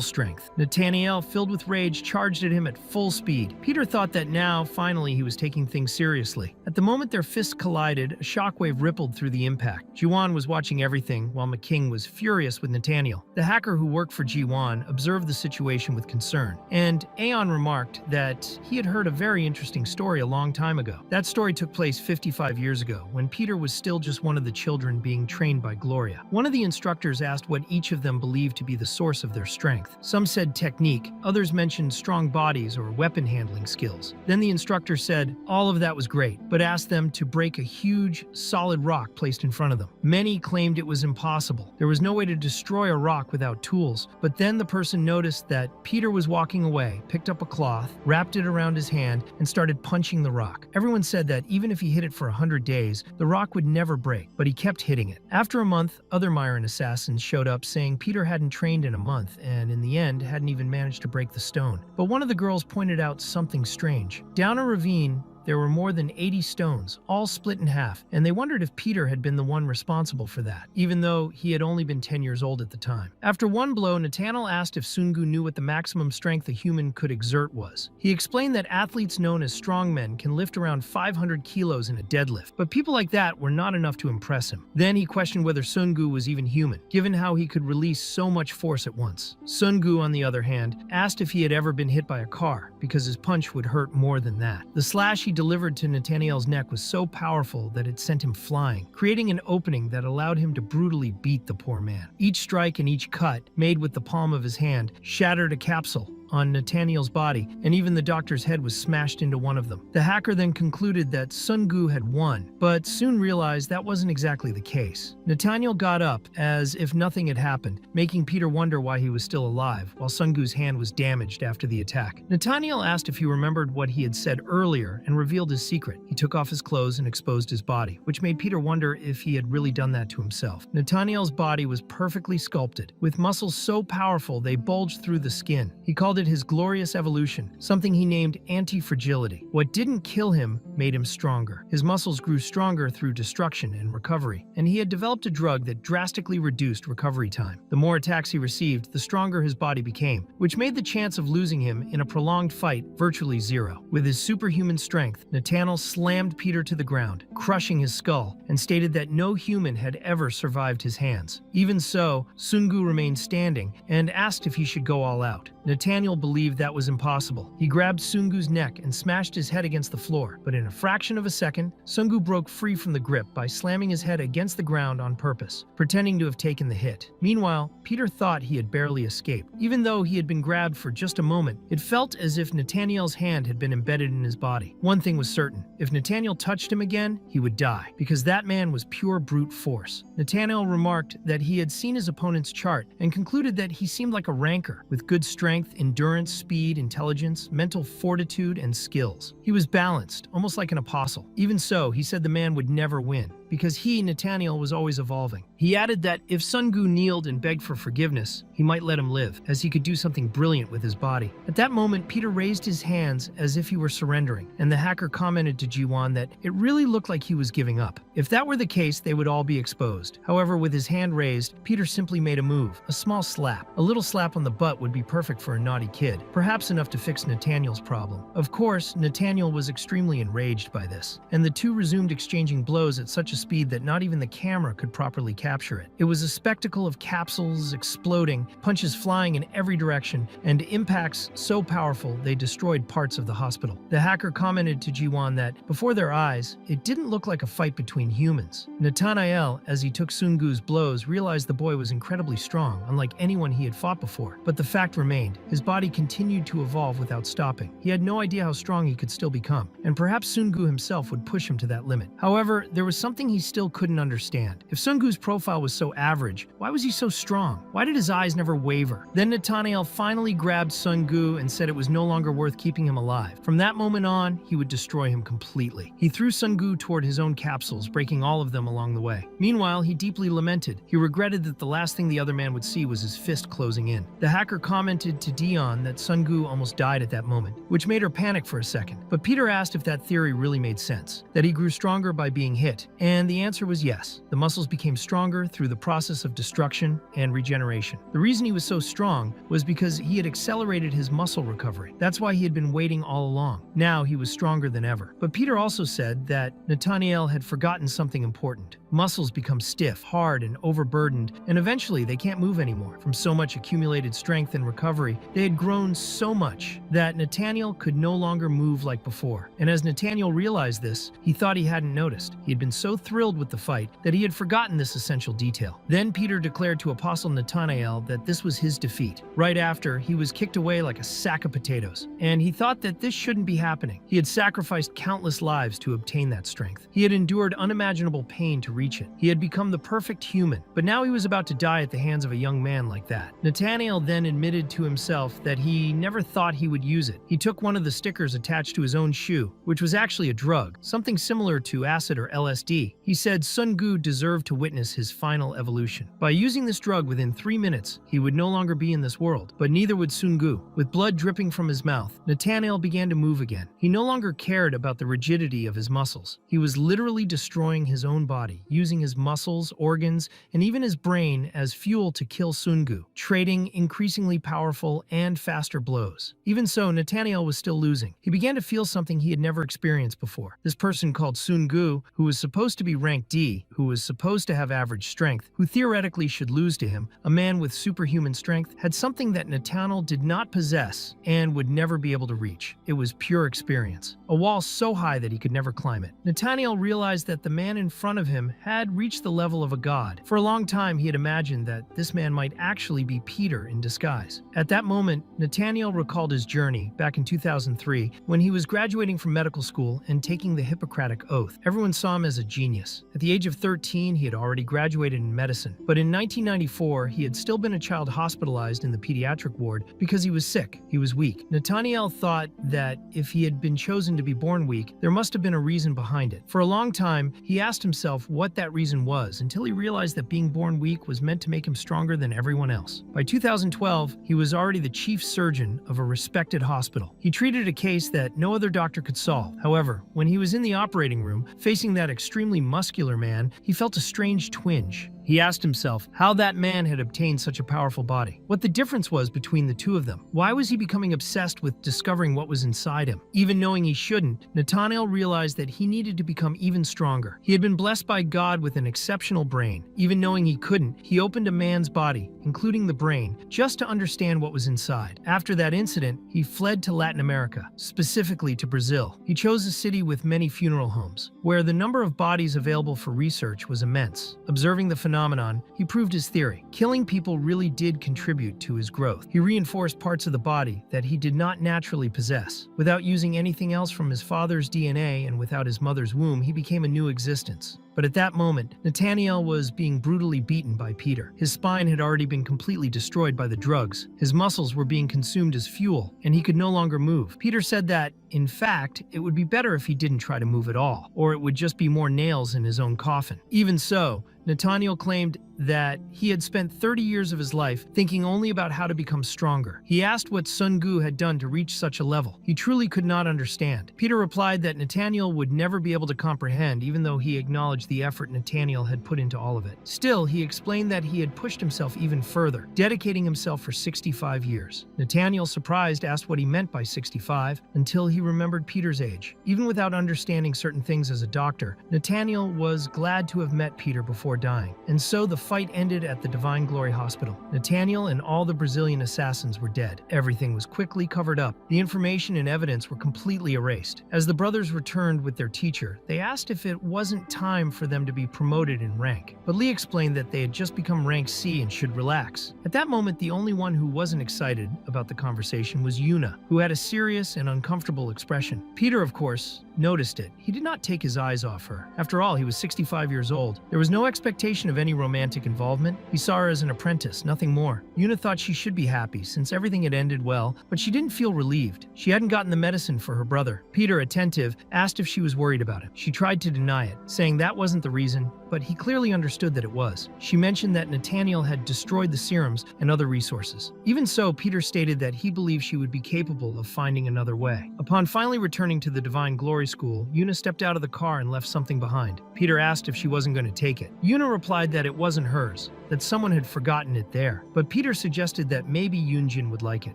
strength. Nathaniel, filled with rage, charged at him at full speed. Peter thought that now, finally, he was taking things seriously. At the moment their fists collided, a shockwave rippled through the impact. Jiwan was watching everything, while McKing was furious with Nathaniel. The hacker who worked for Jiwan observed the situation with concern, and Aeon remarked that he had heard a very interesting story a long time ago. That story took place 55 years ago, when Peter was still just one of the children being trained by Gloria. One of the instructors asked what each of them believed to be the source of their strength. Some said technique, others mentioned strong bodies or weapon handling skills. Then the instructor said all of that was great, but asked them to break a huge, solid rock placed in front of them. Many claimed it was impossible. There was no way to destroy a rock without tools, but then the person noticed that Peter was walking away, picked up a cloth, wrapped it around his hand, and started punching the rock. Everyone said that even if he hit it for 100 days, the rock would never break, but he kept hitting it. After a month, other Myron assassins showed up saying Peter hadn't trained in a month and in the end hadn't even managed to break the stone. But one of the girls pointed out something strange. Down a ravine, there were more than 80 stones, all split in half, and they wondered if Peter had been the one responsible for that, even though he had only been 10 years old at the time. After one blow, Nathaniel asked if Sungu knew what the maximum strength a human could exert was. He explained that athletes known as strongmen can lift around 500 kilos in a deadlift, but people like that were not enough to impress him. Then he questioned whether Sungu was even human, given how he could release so much force at once. Sungu, on the other hand, asked if he had ever been hit by a car, because his punch would hurt more than that. The slash he delivered to Nathaniel's neck was so powerful that it sent him flying, creating an opening that allowed him to brutally beat the poor man. Each strike and each cut, made with the palm of his hand, shattered a capsule on Nathaniel's body, and even the doctor's head was smashed into one of them. The hacker then concluded that Sungu had won, but soon realized that wasn't exactly the case. Nathaniel got up as if nothing had happened, making Peter wonder why he was still alive, while Sungu's hand was damaged after the attack. Nathaniel asked if he remembered what he had said earlier and revealed his secret. He took off his clothes and exposed his body, which made Peter wonder if he had really done that to himself. Nathaniel's body was perfectly sculpted, with muscles so powerful they bulged through the skin. He called it his glorious evolution, something he named anti-fragility. What didn't kill him made him stronger. His muscles grew stronger through destruction and recovery, and he had developed a drug that drastically reduced recovery time. The more attacks he received, the stronger his body became, which made the chance of losing him in a prolonged fight virtually zero. With his superhuman strength, Nathaniel slammed Peter to the ground, crushing his skull, and stated that no human had ever survived his hands. Even so, Sungu remained standing and asked if he should go all out. Nathaniel Nathaniel believed that was impossible. He grabbed Sungu's neck and smashed his head against the floor, but in a fraction of a second, Sungu broke free from the grip by slamming his head against the ground on purpose, pretending to have taken the hit. Meanwhile, Peter thought he had barely escaped. Even though he had been grabbed for just a moment, it felt as if Nathaniel's hand had been embedded in his body. One thing was certain: if Nathaniel touched him again, he would die, because that man was pure brute force. Nathaniel remarked that he had seen his opponent's chart and concluded that he seemed like a ranker, with good strength, endurance, speed, intelligence, mental fortitude, and skills. He was balanced, almost like an apostle. Even so, he said the man would never win, because he, Nathaniel, was always evolving. He added that if Sungu kneeled and begged for forgiveness, he might let him live, as he could do something brilliant with his body. At that moment, Peter raised his hands as if he were surrendering, and the hacker commented to Jiwon that it really looked like he was giving up. If that were the case, they would all be exposed. However, with his hand raised, Peter simply made a move, a small slap. A little slap on the butt would be perfect for a naughty kid, perhaps enough to fix Nathaniel's problem. Of course, Nathaniel was extremely enraged by this, and the two resumed exchanging blows at such a speed that not even the camera could properly capture it. It was a spectacle of capsules exploding, punches flying in every direction, and impacts so powerful they destroyed parts of the hospital. The hacker commented to Jiwon that, before their eyes, it didn't look like a fight between humans. Nathaniel, as he took Sungu's blows, realized the boy was incredibly strong, unlike anyone he had fought before. But the fact remained: his body continued to evolve without stopping. He had no idea how strong he could still become, and perhaps Sungu himself would push him to that limit. However, there was something he still couldn't understand. If Sungu's profile was so average, why was he so strong? Why did his eyes never waver? Then Nathaniel finally grabbed Sungu and said it was no longer worth keeping him alive. From that moment on, he would destroy him completely. He threw Sungu toward his own capsules, breaking all of them along the way. Meanwhile, he deeply lamented. He regretted that the last thing the other man would see was his fist closing in. The hacker commented to Dion that Sungu almost died at that moment, which made her panic for a second. But Peter asked if that theory really made sense, that he grew stronger by being hit, and the answer was yes. The muscles became stronger through the process of destruction and regeneration. The reason he was so strong was because he had accelerated his muscle recovery. That's why he had been waiting all along. Now he was stronger than ever. But Peter also said that Nathaniel had forgotten something important. Muscles become stiff, hard, and overburdened, and eventually they can't move anymore. From so much accumulated strength and recovery, they had grown so much that Nathaniel could no longer move like before. And as Nathaniel realized this, he thought he hadn't noticed. He had been so thrilled with the fight that he had forgotten this essential detail. Then Peter declared to Apostle Nathaniel that this was his defeat. Right after, he was kicked away like a sack of potatoes, and he thought that this shouldn't be happening. He had sacrificed countless lives to obtain that strength. He had endured unimaginable pain to reach it. He had become the perfect human, but now he was about to die at the hands of a young man like that. Nathaniel then admitted to himself that he never thought he would use it. He took one of the stickers attached to his own shoe, which was actually a drug, something similar to acid or LSD. He said Sungu deserved to witness his final evolution. By using this drug within 3 minutes, he would no longer be in this world, but neither would Sungu. With blood dripping from his mouth, Nathaniel began to move again. He no longer cared about the rigidity of his muscles. He was literally destroying his own body, using his muscles, organs, and even his brain as fuel to kill Sungu, trading increasingly powerful and faster blows. Even so, Nathaniel was still losing. He began to feel something he had never experienced before. This person called Sungu, who was supposed to be rank D, who was supposed to have average strength, who theoretically should lose to him, a man with superhuman strength, had something that Nathaniel did not possess and would never be able to reach. It was pure experience. A wall so high that he could never climb it. Nathaniel realized that the man in front of him had reached the level of a god. For a long time, he had imagined that this man might actually be Peter in disguise. At that moment, Nathaniel recalled his journey back in 2003 when he was graduating from medical school and taking the Hippocratic Oath. Everyone saw him as a genius. At the age of 13, he had already graduated in medicine. But in 1994, he had still been a child hospitalized in the pediatric ward because he was sick. He was weak. Nathaniel thought that if he had been chosen to be born weak, there must have been a reason behind it. For a long time, he asked himself what that reason was until he realized that being born weak was meant to make him stronger than everyone else. By 2012, he was already the chief surgeon of a respected hospital. He treated a case that no other doctor could solve. However, when he was in the operating room, facing that extremely muscular man, he felt a strange twinge. He asked himself how that man had obtained such a powerful body, what the difference was between the two of them. Why was he becoming obsessed with discovering what was inside him? Even knowing he shouldn't, Nathaniel realized that he needed to become even stronger. He had been blessed by God with an exceptional brain. Even knowing he couldn't, he opened a man's body, including the brain, just to understand what was inside. After that incident, he fled to Latin America, specifically to Brazil. He chose a city with many funeral homes, where the number of bodies available for research was immense. Observing the phenomenon, he proved his theory. Killing people really did contribute to his growth. He reinforced parts of the body that he did not naturally possess. Without using anything else from his father's DNA and without his mother's womb, he became a new existence. But at that moment, Nathaniel was being brutally beaten by Peter. His spine had already been completely destroyed by the drugs. His muscles were being consumed as fuel, and he could no longer move. Peter said that, in fact, it would be better if he didn't try to move at all, or it would just be more nails in his own coffin. Even so, Nathaniel claimed that he had spent 30 years of his life thinking only about how to become stronger. He asked what Sun Gu had done to reach such a level. He truly could not understand. Peter replied that Nathaniel would never be able to comprehend, even though he acknowledged the effort Nathaniel had put into all of it. Still, he explained that he had pushed himself even further, dedicating himself for 65 years. Nathaniel, surprised, asked what he meant by 65, until he remembered Peter's age. Even without understanding certain things as a doctor, Nathaniel was glad to have met Peter before dying. And so the fight ended at the Divine Glory Hospital. Nathaniel and all the Brazilian assassins were dead. Everything was quickly covered up. The information and evidence were completely erased. As the brothers returned with their teacher, they asked if it wasn't time for them to be promoted in rank. But Lee explained that they had just become rank C and should relax. At that moment, the only one who wasn't excited about the conversation was Yuna, who had a serious and uncomfortable expression. Peter, of course, noticed it. He did not take his eyes off her. After all, he was 65 years old. There was no expectation of any romantic involvement. He saw her as an apprentice, nothing more. Yuna thought she should be happy since everything had ended well, but she didn't feel relieved. She hadn't gotten the medicine for her brother. Peter, attentive, asked if she was worried about him. She tried to deny it, saying that wasn't the reason, but he clearly understood that it was. She mentioned that Nathaniel had destroyed the serums and other resources. Even so, Peter stated that he believed she would be capable of finding another way. Upon finally returning to the Divine Glory School, Yuna stepped out of the car and left something behind. Peter asked if she wasn't going to take it. Yuna replied that it wasn't hers, that someone had forgotten it there. But Peter suggested that maybe Yunjin would like it.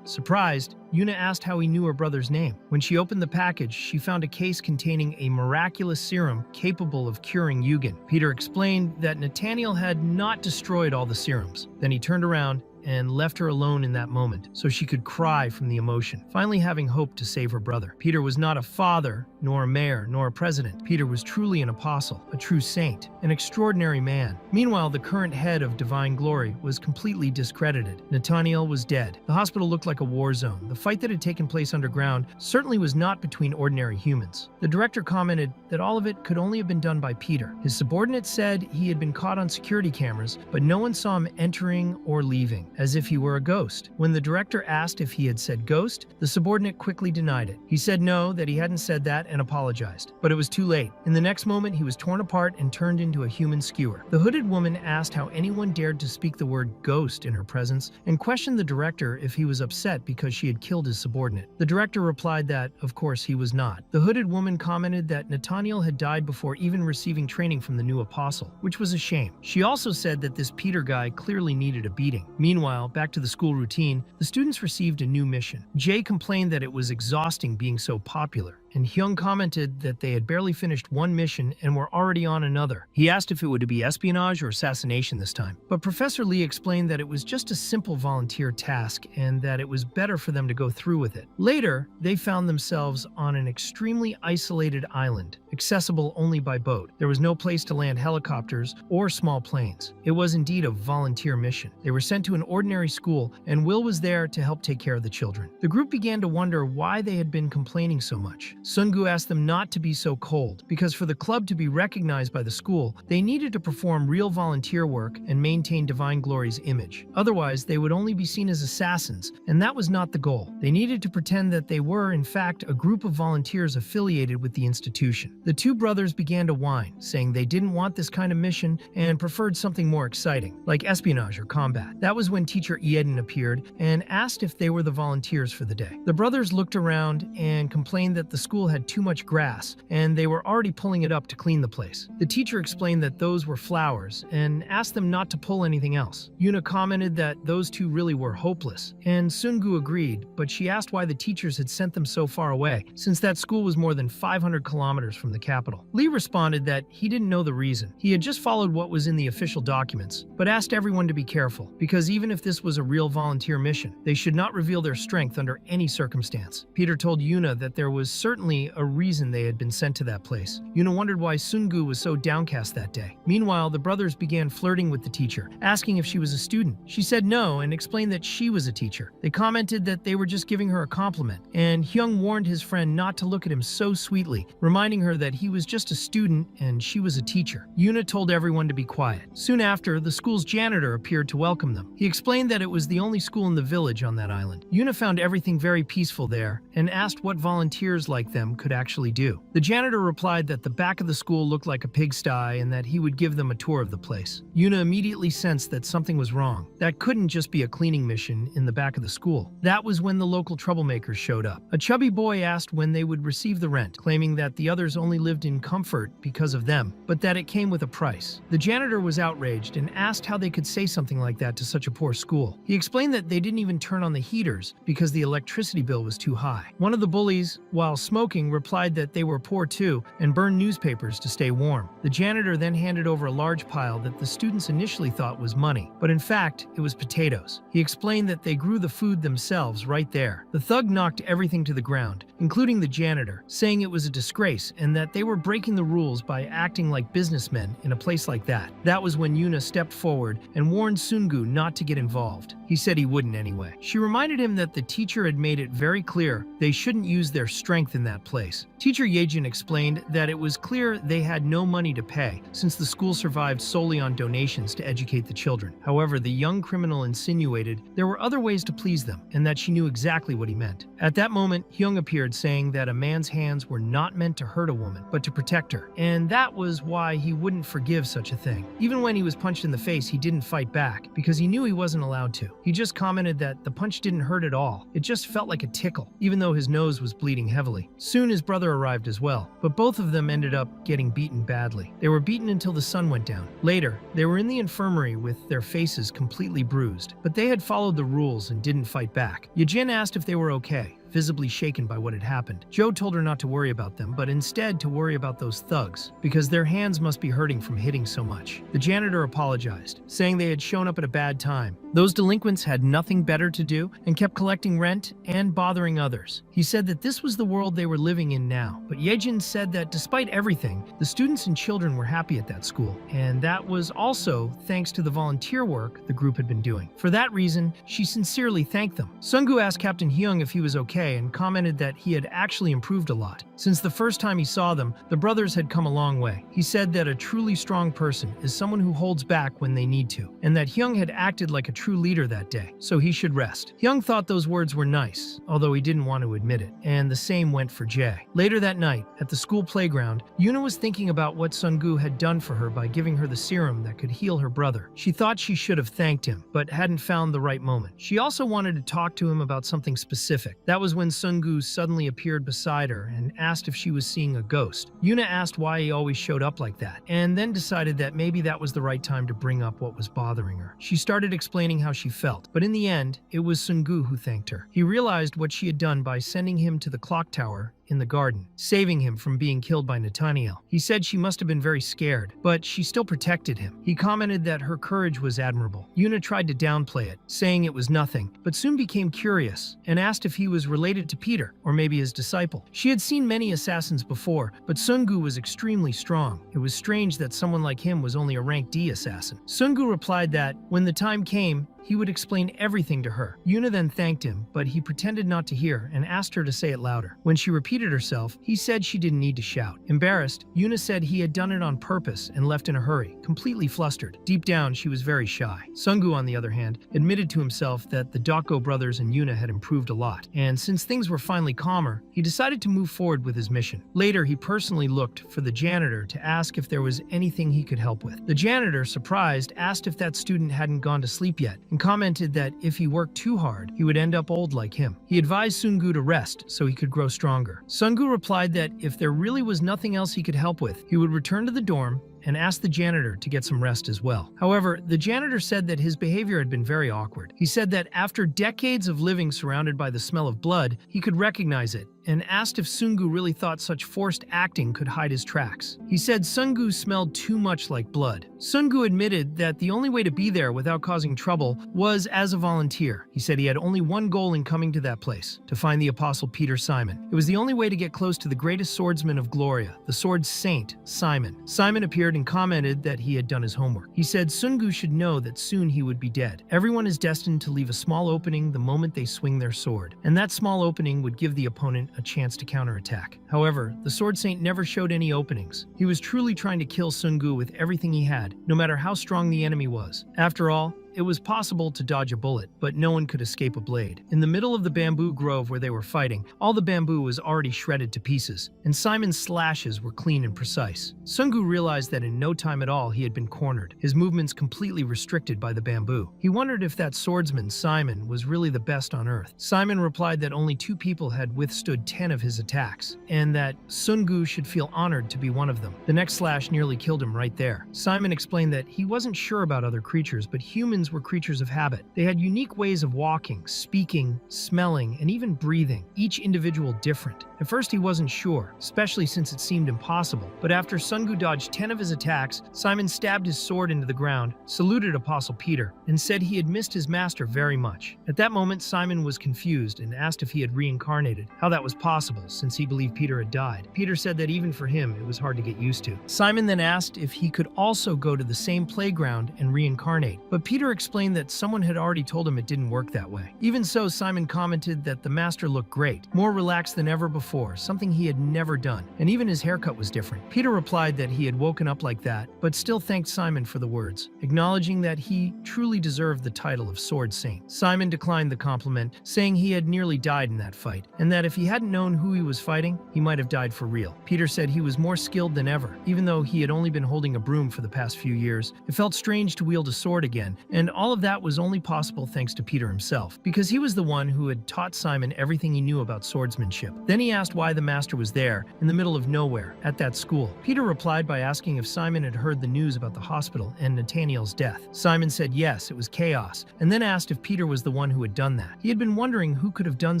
Surprised, Yuna asked how he knew her brother's name. When she opened the package, she found a case containing a miraculous serum capable of curing Yugen. Peter explained that Nathaniel had not destroyed all the serums. Then he turned around and left her alone in that moment so she could cry from the emotion, finally having hope to save her brother. Peter was not a father, nor a mayor, nor a president. Peter was truly an apostle, a true saint, an extraordinary man. Meanwhile, the current head of Divine Glory was completely discredited. Nathaniel was dead. The hospital looked like a war zone. The fight that had taken place underground certainly was not between ordinary humans. The director commented that all of it could only have been done by Peter. His subordinate said he had been caught on security cameras, but no one saw him entering or leaving, as if he were a ghost. When the director asked if he had said ghost, the subordinate quickly denied it. He said no, that he hadn't said that, and apologized. But it was too late. In the next moment, he was torn apart and turned into a human skewer. The hooded woman asked how anyone dared to speak the word ghost in her presence, and questioned the director if he was upset because she had killed his subordinate. The director replied that, of course, he was not. The hooded woman commented that Nathaniel had died before even receiving training from the new apostle, which was a shame. She also said that this Peter guy clearly needed a beating. Meanwhile, back to the school routine, the students received a new mission. Jay complained that it was exhausting being so popular, and Hyung commented that they had barely finished one mission and were already on another. He asked if it would be espionage or assassination this time, but Professor Lee explained that it was just a simple volunteer task and that it was better for them to go through with it. Later, they found themselves on an extremely isolated island, accessible only by boat. There was no place to land helicopters or small planes. It was indeed a volunteer mission. They were sent to an ordinary school, and Will was there to help take care of the children. The group began to wonder why they had been complaining so much. Sungu asked them not to be so cold, because for the club to be recognized by the school, they needed to perform real volunteer work and maintain Divine Glory's image. Otherwise, they would only be seen as assassins, and that was not the goal. They needed to pretend that they were, in fact, a group of volunteers affiliated with the institution. The two brothers began to whine, saying they didn't want this kind of mission and preferred something more exciting, like espionage or combat. That was when teacher Ieden appeared and asked if they were the volunteers for the day. The brothers looked around and complained that the school school had too much grass, and they were already pulling it up to clean the place. The teacher explained that those were flowers and asked them not to pull anything else. Yuna commented that those two really were hopeless, and Sungu agreed, but she asked why the teachers had sent them so far away, since that school was more than 500 kilometers from the capital. Lee responded that he didn't know the reason. He had just followed what was in the official documents, but asked everyone to be careful, because even if this was a real volunteer mission, they should not reveal their strength under any circumstance. Peter told Yuna that there was certainly a reason they had been sent to that place. Yuna wondered why Sungu was so downcast that day. Meanwhile, the brothers began flirting with the teacher, asking if she was a student. She said no and explained that she was a teacher. They commented that they were just giving her a compliment, and Hyung warned his friend not to look at him so sweetly, reminding her that he was just a student and she was a teacher. Yuna told everyone to be quiet. Soon after, the school's janitor appeared to welcome them. He explained that it was the only school in the village on that island. Yuna found everything very peaceful there and asked what volunteers like them could actually do. The janitor replied that the back of the school looked like a pigsty and that he would give them a tour of the place. Yuna immediately sensed that something was wrong. That couldn't just be a cleaning mission in the back of the school. That was when the local troublemakers showed up. A chubby boy asked when they would receive the rent, claiming that the others only lived in comfort because of them, but that it came with a price. The janitor was outraged and asked how they could say something like that to such a poor school. He explained that they didn't even turn on the heaters because the electricity bill was too high. One of the bullies, while smoking, replied that they were poor too and burned newspapers to stay warm. The janitor then handed over a large pile that the students initially thought was money, but in fact, it was potatoes. He explained that they grew the food themselves right there. The thug knocked everything to the ground, including the janitor, saying it was a disgrace and that they were breaking the rules by acting like businessmen in a place like that. That was when Yuna stepped forward and warned Sungu not to get involved. He said he wouldn't anyway. She reminded him that the teacher had made it very clear they shouldn't use their strength in that place. Teacher Yejin explained that it was clear they had no money to pay, since the school survived solely on donations to educate the children. However, the young criminal insinuated there were other ways to please them, and that she knew exactly what he meant. At that moment, Hyung appeared, saying that a man's hands were not meant to hurt a woman, but to protect her, and that was why he wouldn't forgive such a thing. Even when he was punched in the face, he didn't fight back, because he knew he wasn't allowed to. He just commented that the punch didn't hurt at all. It just felt like a tickle, even though his nose was bleeding heavily. Soon his brother arrived as well, but both of them ended up getting beaten badly. They were beaten until the sun went down. Later, they were in the infirmary with their faces completely bruised, but they had followed the rules and didn't fight back. Yejin asked if they were okay, visibly shaken by what had happened. Joe told her not to worry about them, but instead to worry about those thugs, because their hands must be hurting from hitting so much. The janitor apologized, saying they had shown up at a bad time. Those delinquents had nothing better to do and kept collecting rent and bothering others. He said that this was the world they were living in now, but Yejin said that despite everything, the students and children were happy at that school, and that was also thanks to the volunteer work the group had been doing. For that reason, she sincerely thanked them. Sungu asked Captain Hyung if he was okay and commented that he had actually improved a lot. Since the first time he saw them, the brothers had come a long way. He said that a truly strong person is someone who holds back when they need to, and that Hyung had acted like a true leader that day, so he should rest. Hyung thought those words were nice, although he didn't want to admit it, and the same went for Jae. Later that night, at the school playground, Yuna was thinking about what Sungu had done for her by giving her the serum that could heal her brother. She thought she should have thanked him, but hadn't found the right moment. She also wanted to talk to him about something specific. That was when Sungu suddenly appeared beside her and asked if she was seeing a ghost. Yuna asked why he always showed up like that, and then decided that maybe that was the right time to bring up what was bothering her. She started explaining how she felt, but in the end, it was Sungu who thanked her. He realized what she had done by sending him to the clock tower in the garden, saving him from being killed by Nathaniel. He said she must have been very scared, but she still protected him. He commented that her courage was admirable. Yuna tried to downplay it, saying it was nothing, but soon became curious and asked if he was related to Peter, or maybe his disciple. She had seen many assassins before, but Sungu was extremely strong. It was strange that someone like him was only a rank D assassin. Sungu replied that, when the time came, he would explain everything to her. Yuna then thanked him, but he pretended not to hear and asked her to say it louder. When she repeated herself, he said she didn't need to shout. Embarrassed, Yuna said he had done it on purpose and left in a hurry, completely flustered. Deep down, she was very shy. Sungu, on the other hand, admitted to himself that the Doko brothers and Yuna had improved a lot, and since things were finally calmer, he decided to move forward with his mission. Later, he personally looked for the janitor to ask if there was anything he could help with. The janitor, surprised, asked if that student hadn't gone to sleep yet, and commented that if he worked too hard, he would end up old like him. He advised Sungu to rest so he could grow stronger. Sungu replied that if there really was nothing else he could help with, he would return to the dorm and asked the janitor to get some rest as well. However, the janitor said that his behavior had been very awkward. He said that after decades of living surrounded by the smell of blood, he could recognize it, and asked if Sungu really thought such forced acting could hide his tracks. He said Sungu smelled too much like blood. Sungu admitted that the only way to be there without causing trouble was as a volunteer. He said he had only one goal in coming to that place, to find the Apostle Peter Simon. It was the only way to get close to the greatest swordsman of Gloria, the sword saint, Simon. Simon appeared and commented that he had done his homework. He said Sungu should know that soon he would be dead. Everyone is destined to leave a small opening the moment they swing their sword, and that small opening would give the opponent a chance to counterattack. However, the sword saint never showed any openings. He was truly trying to kill Sungu with everything he had, no matter how strong the enemy was. After all, it was possible to dodge a bullet, but no one could escape a blade. In the middle of the bamboo grove where they were fighting, all the bamboo was already shredded to pieces, and Simon's slashes were clean and precise. Sungu realized that in no time at all he had been cornered, his movements completely restricted by the bamboo. He wondered if that swordsman, Simon, was really the best on earth. Simon replied that only 2 people had withstood 10 of his attacks, and that Sungu should feel honored to be one of them. The next slash nearly killed him right there. Simon explained that he wasn't sure about other creatures, but humans were creatures of habit. They had unique ways of walking, speaking, smelling, and even breathing, each individual different. At first he wasn't sure, especially since it seemed impossible, but after Sungu dodged 10 of his attacks, Simon stabbed his sword into the ground, saluted Apostle Peter, and said he had missed his master very much. At that moment, Simon was confused and asked if he had reincarnated, how that was possible since he believed Peter had died. Peter said that even for him, it was hard to get used to. Simon then asked if he could also go to the same playground and reincarnate, but Peter explained that someone had already told him it didn't work that way. Even so, Simon commented that the master looked great, more relaxed than ever before, something he had never done, and even his haircut was different. Peter replied that he had woken up like that, but still thanked Simon for the words, acknowledging that he truly deserved the title of Sword Saint. Simon declined the compliment, saying he had nearly died in that fight, and that if he hadn't known who he was fighting, he might have died for real. Peter said he was more skilled than ever, even though he had only been holding a broom for the past few years. It felt strange to wield a sword again, and all of that was only possible thanks to Peter himself, because he was the one who had taught Simon everything he knew about swordsmanship. Then he asked why the master was there, in the middle of nowhere, at that school. Peter replied by asking if Simon had heard the news about the hospital and Nathaniel's death. Simon said yes, it was chaos, and then asked if Peter was the one who had done that. He had been wondering who could have done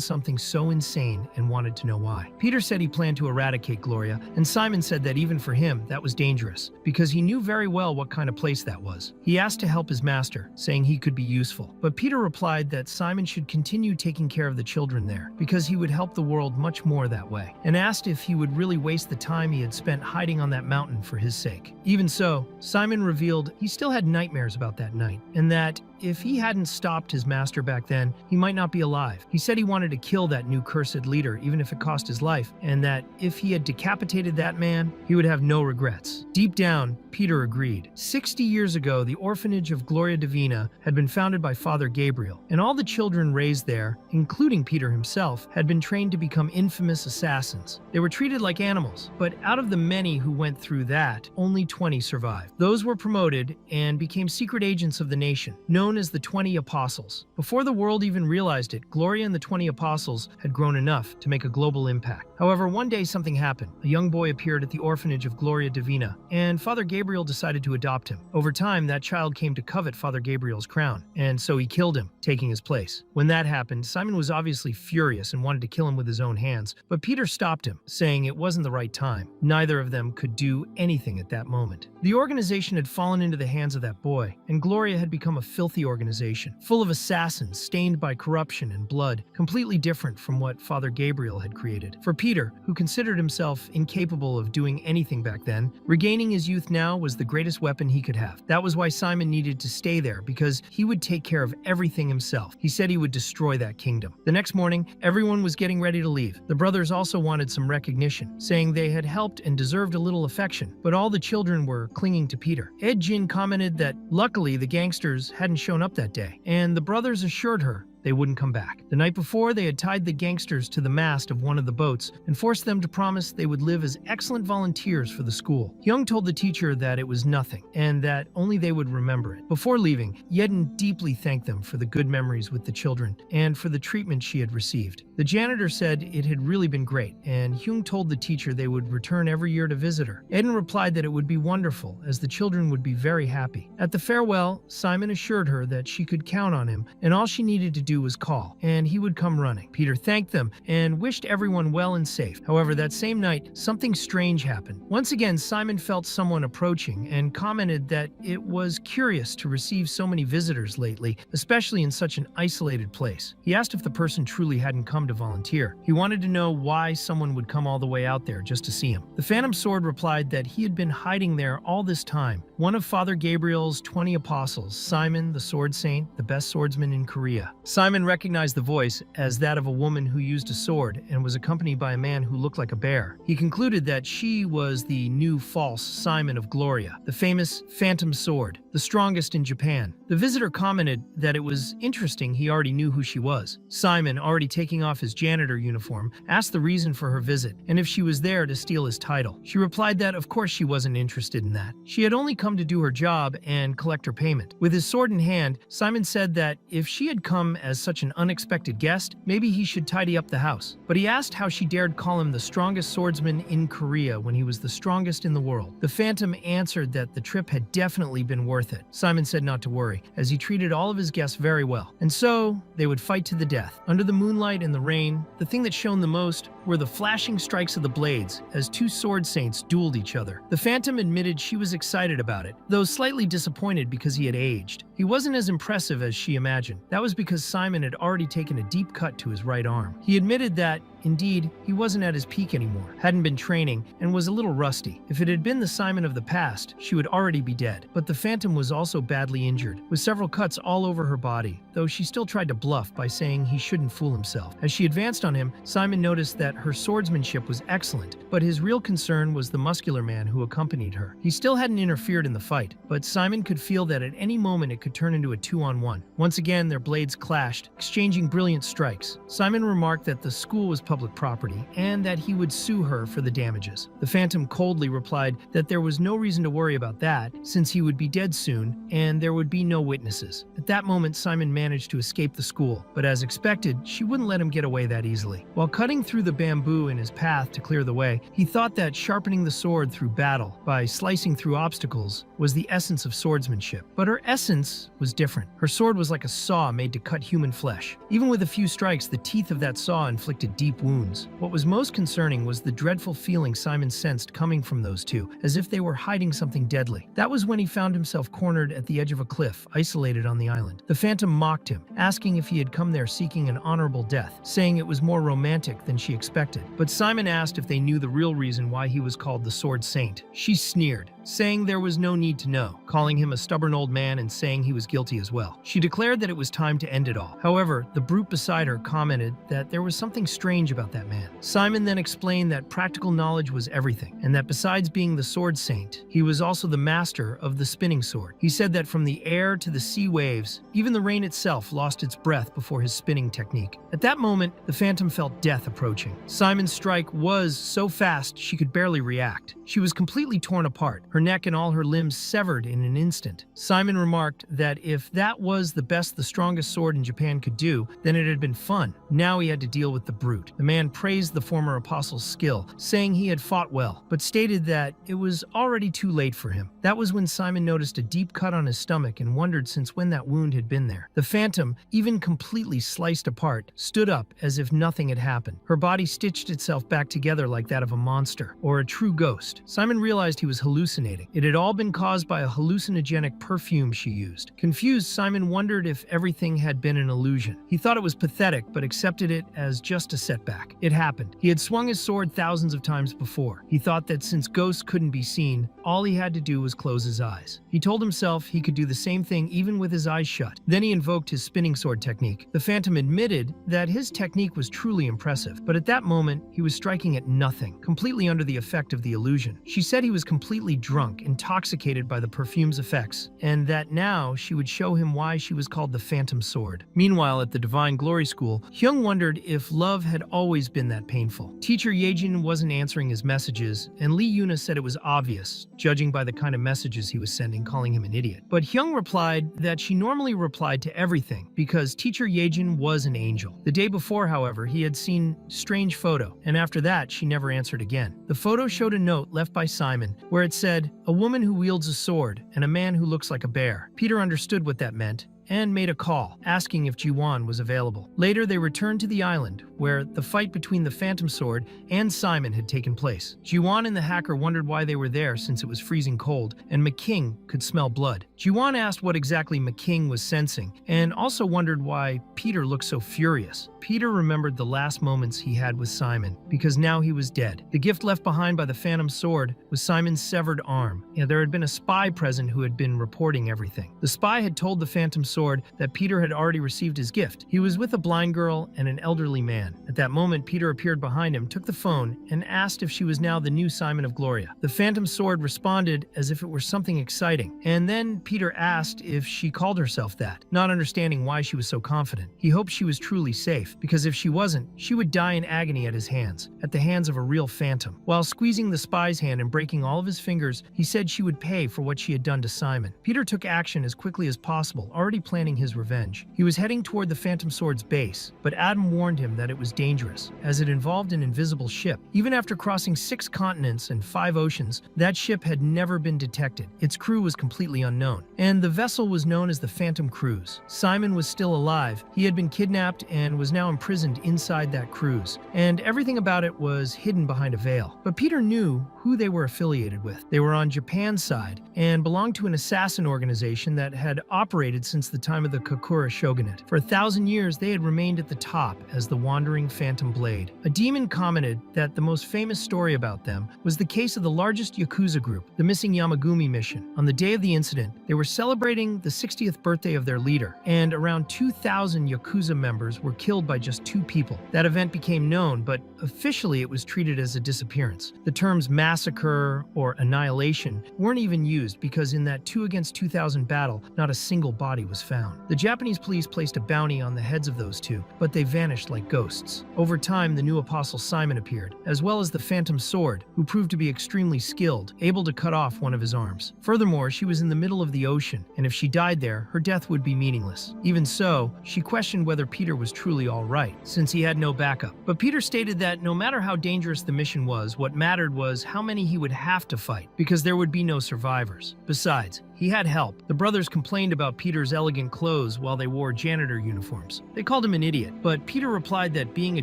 something so insane and wanted to know why. Peter said he planned to eradicate Gloria, and Simon said that even for him, that was dangerous, because he knew very well what kind of place that was. He asked to help his master, saying he could be useful, but Peter replied that Simon should continue taking care of the children there, because he would help the world much more that way, and asked if he would really waste the time he had spent hiding on that mountain for his sake. Even so, Simon revealed he still had nightmares about that night, and that if he hadn't stopped his master back then, he might not be alive. He said he wanted to kill that new cursed leader, even if it cost his life, and that if he had decapitated that man, he would have no regrets. Deep down, Peter agreed. 60 years ago, the orphanage of Gloria Divina had been founded by Father Gabriel, and all the children raised there, including Peter himself, had been trained to become infamous assassins. They were treated like animals, but out of the many who went through that, only 20 survived. Those were promoted and became secret agents of the nation, known as the 20 Apostles. Before the world even realized it, Gloria and the 20 Apostles had grown enough to make a global impact. However, one day something happened. A young boy appeared at the orphanage of Gloria Divina, and Father Gabriel decided to adopt him. Over time, that child came to covet Father Gabriel's crown, and so he killed him, taking his place. When that happened, Simon was obviously furious and wanted to kill him with his own hands, but Peter stopped him, saying it wasn't the right time. Neither of them could do anything at that moment. The organization had fallen into the hands of that boy, and Gloria had become a filthy organization, full of assassins stained by corruption and blood, completely different from what Father Gabriel had created. For Peter, who considered himself incapable of doing anything back then, regaining his youth now was the greatest weapon he could have. That was why Simon needed to stay there, because he would take care of everything himself. He said he would destroy that kingdom. The next morning, everyone was getting ready to leave. The brothers also wanted some recognition, saying they had helped and deserved a little affection, but all the children were clinging to Peter. Ed Jin commented that luckily the gangsters hadn't shown up that day, and the brothers assured her they wouldn't come back. The night before, they had tied the gangsters to the mast of one of the boats and forced them to promise they would live as excellent volunteers for the school. Hyung told the teacher that it was nothing and that only they would remember it. Before leaving, Yedin deeply thanked them for the good memories with the children and for the treatment she had received. The janitor said it had really been great, and Hyung told the teacher they would return every year to visit her. Yedin replied that it would be wonderful, as the children would be very happy. At the farewell, Simon assured her that she could count on him, and all she needed to do was call, and he would come running. Peter thanked them and wished everyone well and safe. However, that same night, something strange happened. Once again, Simon felt someone approaching and commented that it was curious to receive so many visitors lately, especially in such an isolated place. He asked if the person truly hadn't come to volunteer. He wanted to know why someone would come all the way out there just to see him. The Phantom Sword replied that he had been hiding there all this time. One of Father Gabriel's 20 apostles, Simon, the Sword Saint, the best swordsman in Korea. Simon recognized the voice as that of a woman who used a sword and was accompanied by a man who looked like a bear. He concluded that she was the new false Simon of Gloria, the famous Phantom Sword, the strongest in Japan. The visitor commented that it was interesting he already knew who she was. Simon, already taking off his janitor uniform, asked the reason for her visit and if she was there to steal his title. She replied that of course she wasn't interested in that. She had only come to do her job and collect her payment. With his sword in hand, Simon said that if she had come as such an unexpected guest, maybe he should tidy up the house. But he asked how she dared call him the strongest swordsman in Korea when he was the strongest in the world. The Phantom answered that the trip had definitely been worth it. Simon said not to worry, as he treated all of his guests very well. And so, they would fight to the death. Under the moonlight and the rain, the thing that shone the most were the flashing strikes of the blades as two sword saints dueled each other. The Phantom admitted she was excited about it, though slightly disappointed because he had aged. He wasn't as impressive as she imagined. That was because Simon had already taken a deep cut to his right arm. He admitted that, indeed, he wasn't at his peak anymore, hadn't been training, and was a little rusty. If it had been the Simon of the past, she would already be dead. But the Phantom was also badly injured, with several cuts all over her body, though she still tried to bluff by saying he shouldn't fool himself. As she advanced on him, Simon noticed that her swordsmanship was excellent, but his real concern was the muscular man who accompanied her. He still hadn't interfered in the fight, but Simon could feel that at any moment it could turn into a 2-on-1. Once again, their blades clashed, exchanging brilliant strikes. Simon remarked that the school was public property and that he would sue her for the damages. The Phantom coldly replied that there was no reason to worry about that, since he would be dead soon and there would be no witnesses. At that moment, Simon managed to escape the school, but as expected, she wouldn't let him get away that easily. While cutting through the bamboo in his path to clear the way, he thought that sharpening the sword through battle by slicing through obstacles was the essence of swordsmanship. But her essence was different. Her sword was like a saw made to cut human flesh. Even with a few strikes, the teeth of that saw inflicted deep wounds. What was most concerning was the dreadful feeling Simon sensed coming from those two, as if they were hiding something deadly. That was when he found himself cornered at the edge of a cliff, isolated on the island. The Phantom mocked him, asking if he had come there seeking an honorable death, saying it was more romantic than she expected. But Simon asked if they knew the real reason why he was called the Sword Saint. She sneered, saying there was no need to know, calling him a stubborn old man and saying he was guilty as well. She declared that it was time to end it all. However, the brute beside her commented that there was something strange about that man. Simon then explained that practical knowledge was everything, and that besides being the Sword Saint, he was also the master of the spinning sword. He said that from the air to the sea waves, even the rain itself lost its breath before his spinning technique. At that moment, the Phantom felt death approaching. Simon's strike was so fast she could barely react. She was completely torn apart, her neck and all her limbs severed in an instant. Simon remarked that if that was the best the strongest sword in Japan could do, then it had been fun. Now he had to deal with the brute. The man praised the former apostle's skill, saying he had fought well, but stated that it was already too late for him. That was when Simon noticed a deep cut on his stomach and wondered since when that wound had been there. The Phantom, even completely sliced apart, stood up as if nothing had happened. Her body stitched itself back together like that of a monster, or a true ghost. Simon realized he was hallucinating. It had all been caused by a hallucinogenic perfume she used. Confused, Simon wondered if everything had been an illusion. He thought it was pathetic, but accepted it as just a setback. It happened. He had swung his sword thousands of times before. He thought that since ghosts couldn't be seen, all he had to do was close his eyes. He told himself he could do the same thing even with his eyes shut. Then he invoked his spinning sword technique. The Phantom admitted that his technique was truly impressive, but at that moment, he was striking at nothing, completely under the effect of the illusion. She said he was completely drunk drunk, intoxicated by the perfume's effects, and that now she would show him why she was called the Phantom Sword. Meanwhile, at the Divine Glory School, Hyung wondered if love had always been that painful. Teacher Yejin wasn't answering his messages, and Lee Yuna said it was obvious, judging by the kind of messages he was sending, calling him an idiot. But Hyung replied that she normally replied to everything because Teacher Yejin was an angel. The day before, however, he had seen a strange photo, and after that, she never answered again. The photo showed a note left by Simon where it said, "A woman who wields a sword and a man who looks like a bear." Peter understood what that meant and made a call, asking if Ji-won was available. Later, they returned to the island, where the fight between the Phantom Sword and Simon had taken place. Ji-won and the hacker wondered why they were there since it was freezing cold, and McKing could smell blood. Ji-won asked what exactly McKing was sensing, and also wondered why Peter looked so furious. Peter remembered the last moments he had with Simon, because now he was dead. The gift left behind by the Phantom Sword was Simon's severed arm, and there had been a spy present who had been reporting everything. The spy had told the Phantom Sword that Peter had already received his gift. He was with a blind girl and an elderly man. At that moment, Peter appeared behind him, took the phone, and asked if she was now the new Simon of Gloria. The Phantom Sword responded as if it were something exciting, and then Peter asked if she called herself that, not understanding why she was so confident. He hoped she was truly safe, because if she wasn't, she would die in agony at his hands, at the hands of a real phantom. While squeezing the spy's hand and breaking all of his fingers, he said she would pay for what she had done to Simon. Peter took action as quickly as possible, already planning his revenge. He was heading toward the Phantom Sword's base, but Adam warned him that it was dangerous, as it involved an invisible ship. Even after crossing 6 continents and 5 oceans, that ship had never been detected. Its crew was completely unknown, and the vessel was known as the Phantom Cruise. Simon was still alive. He had been kidnapped and was now imprisoned inside that cruise, and everything about it was hidden behind a veil. But Peter knew who they were affiliated with. They were on Japan's side and belonged to an assassin organization that had operated since the time of the Kakura shogunate. For 1,000 years, they had remained at the top as the Wandering Phantom Blade. A demon commented that the most famous story about them was the case of the largest Yakuza group, the Missing Yamagumi Mission. On the day of the incident, they were celebrating the 60th birthday of their leader, and around 2,000 Yakuza members were killed by just 2 people. That event became known, but officially it was treated as a disappearance. The terms massacre or annihilation weren't even used because in that 2 against 2,000 battle, not a single body was found. The Japanese police placed a bounty on the heads of those 2, but they vanished like ghosts. Over time, the new Apostle Simon appeared, as well as the Phantom Sword, who proved to be extremely skilled, able to cut off one of his arms. Furthermore, she was in the middle of the ocean, and if she died there, her death would be meaningless. Even so, she questioned whether Peter was truly all right, since he had no backup. But Peter stated that no matter how dangerous the mission was, what mattered was how many he would have to fight, because there would be no survivors. Besides, he had help. The brothers complained about Peter's elegant clothes while they wore janitor uniforms. They called him an idiot, but Peter replied that being a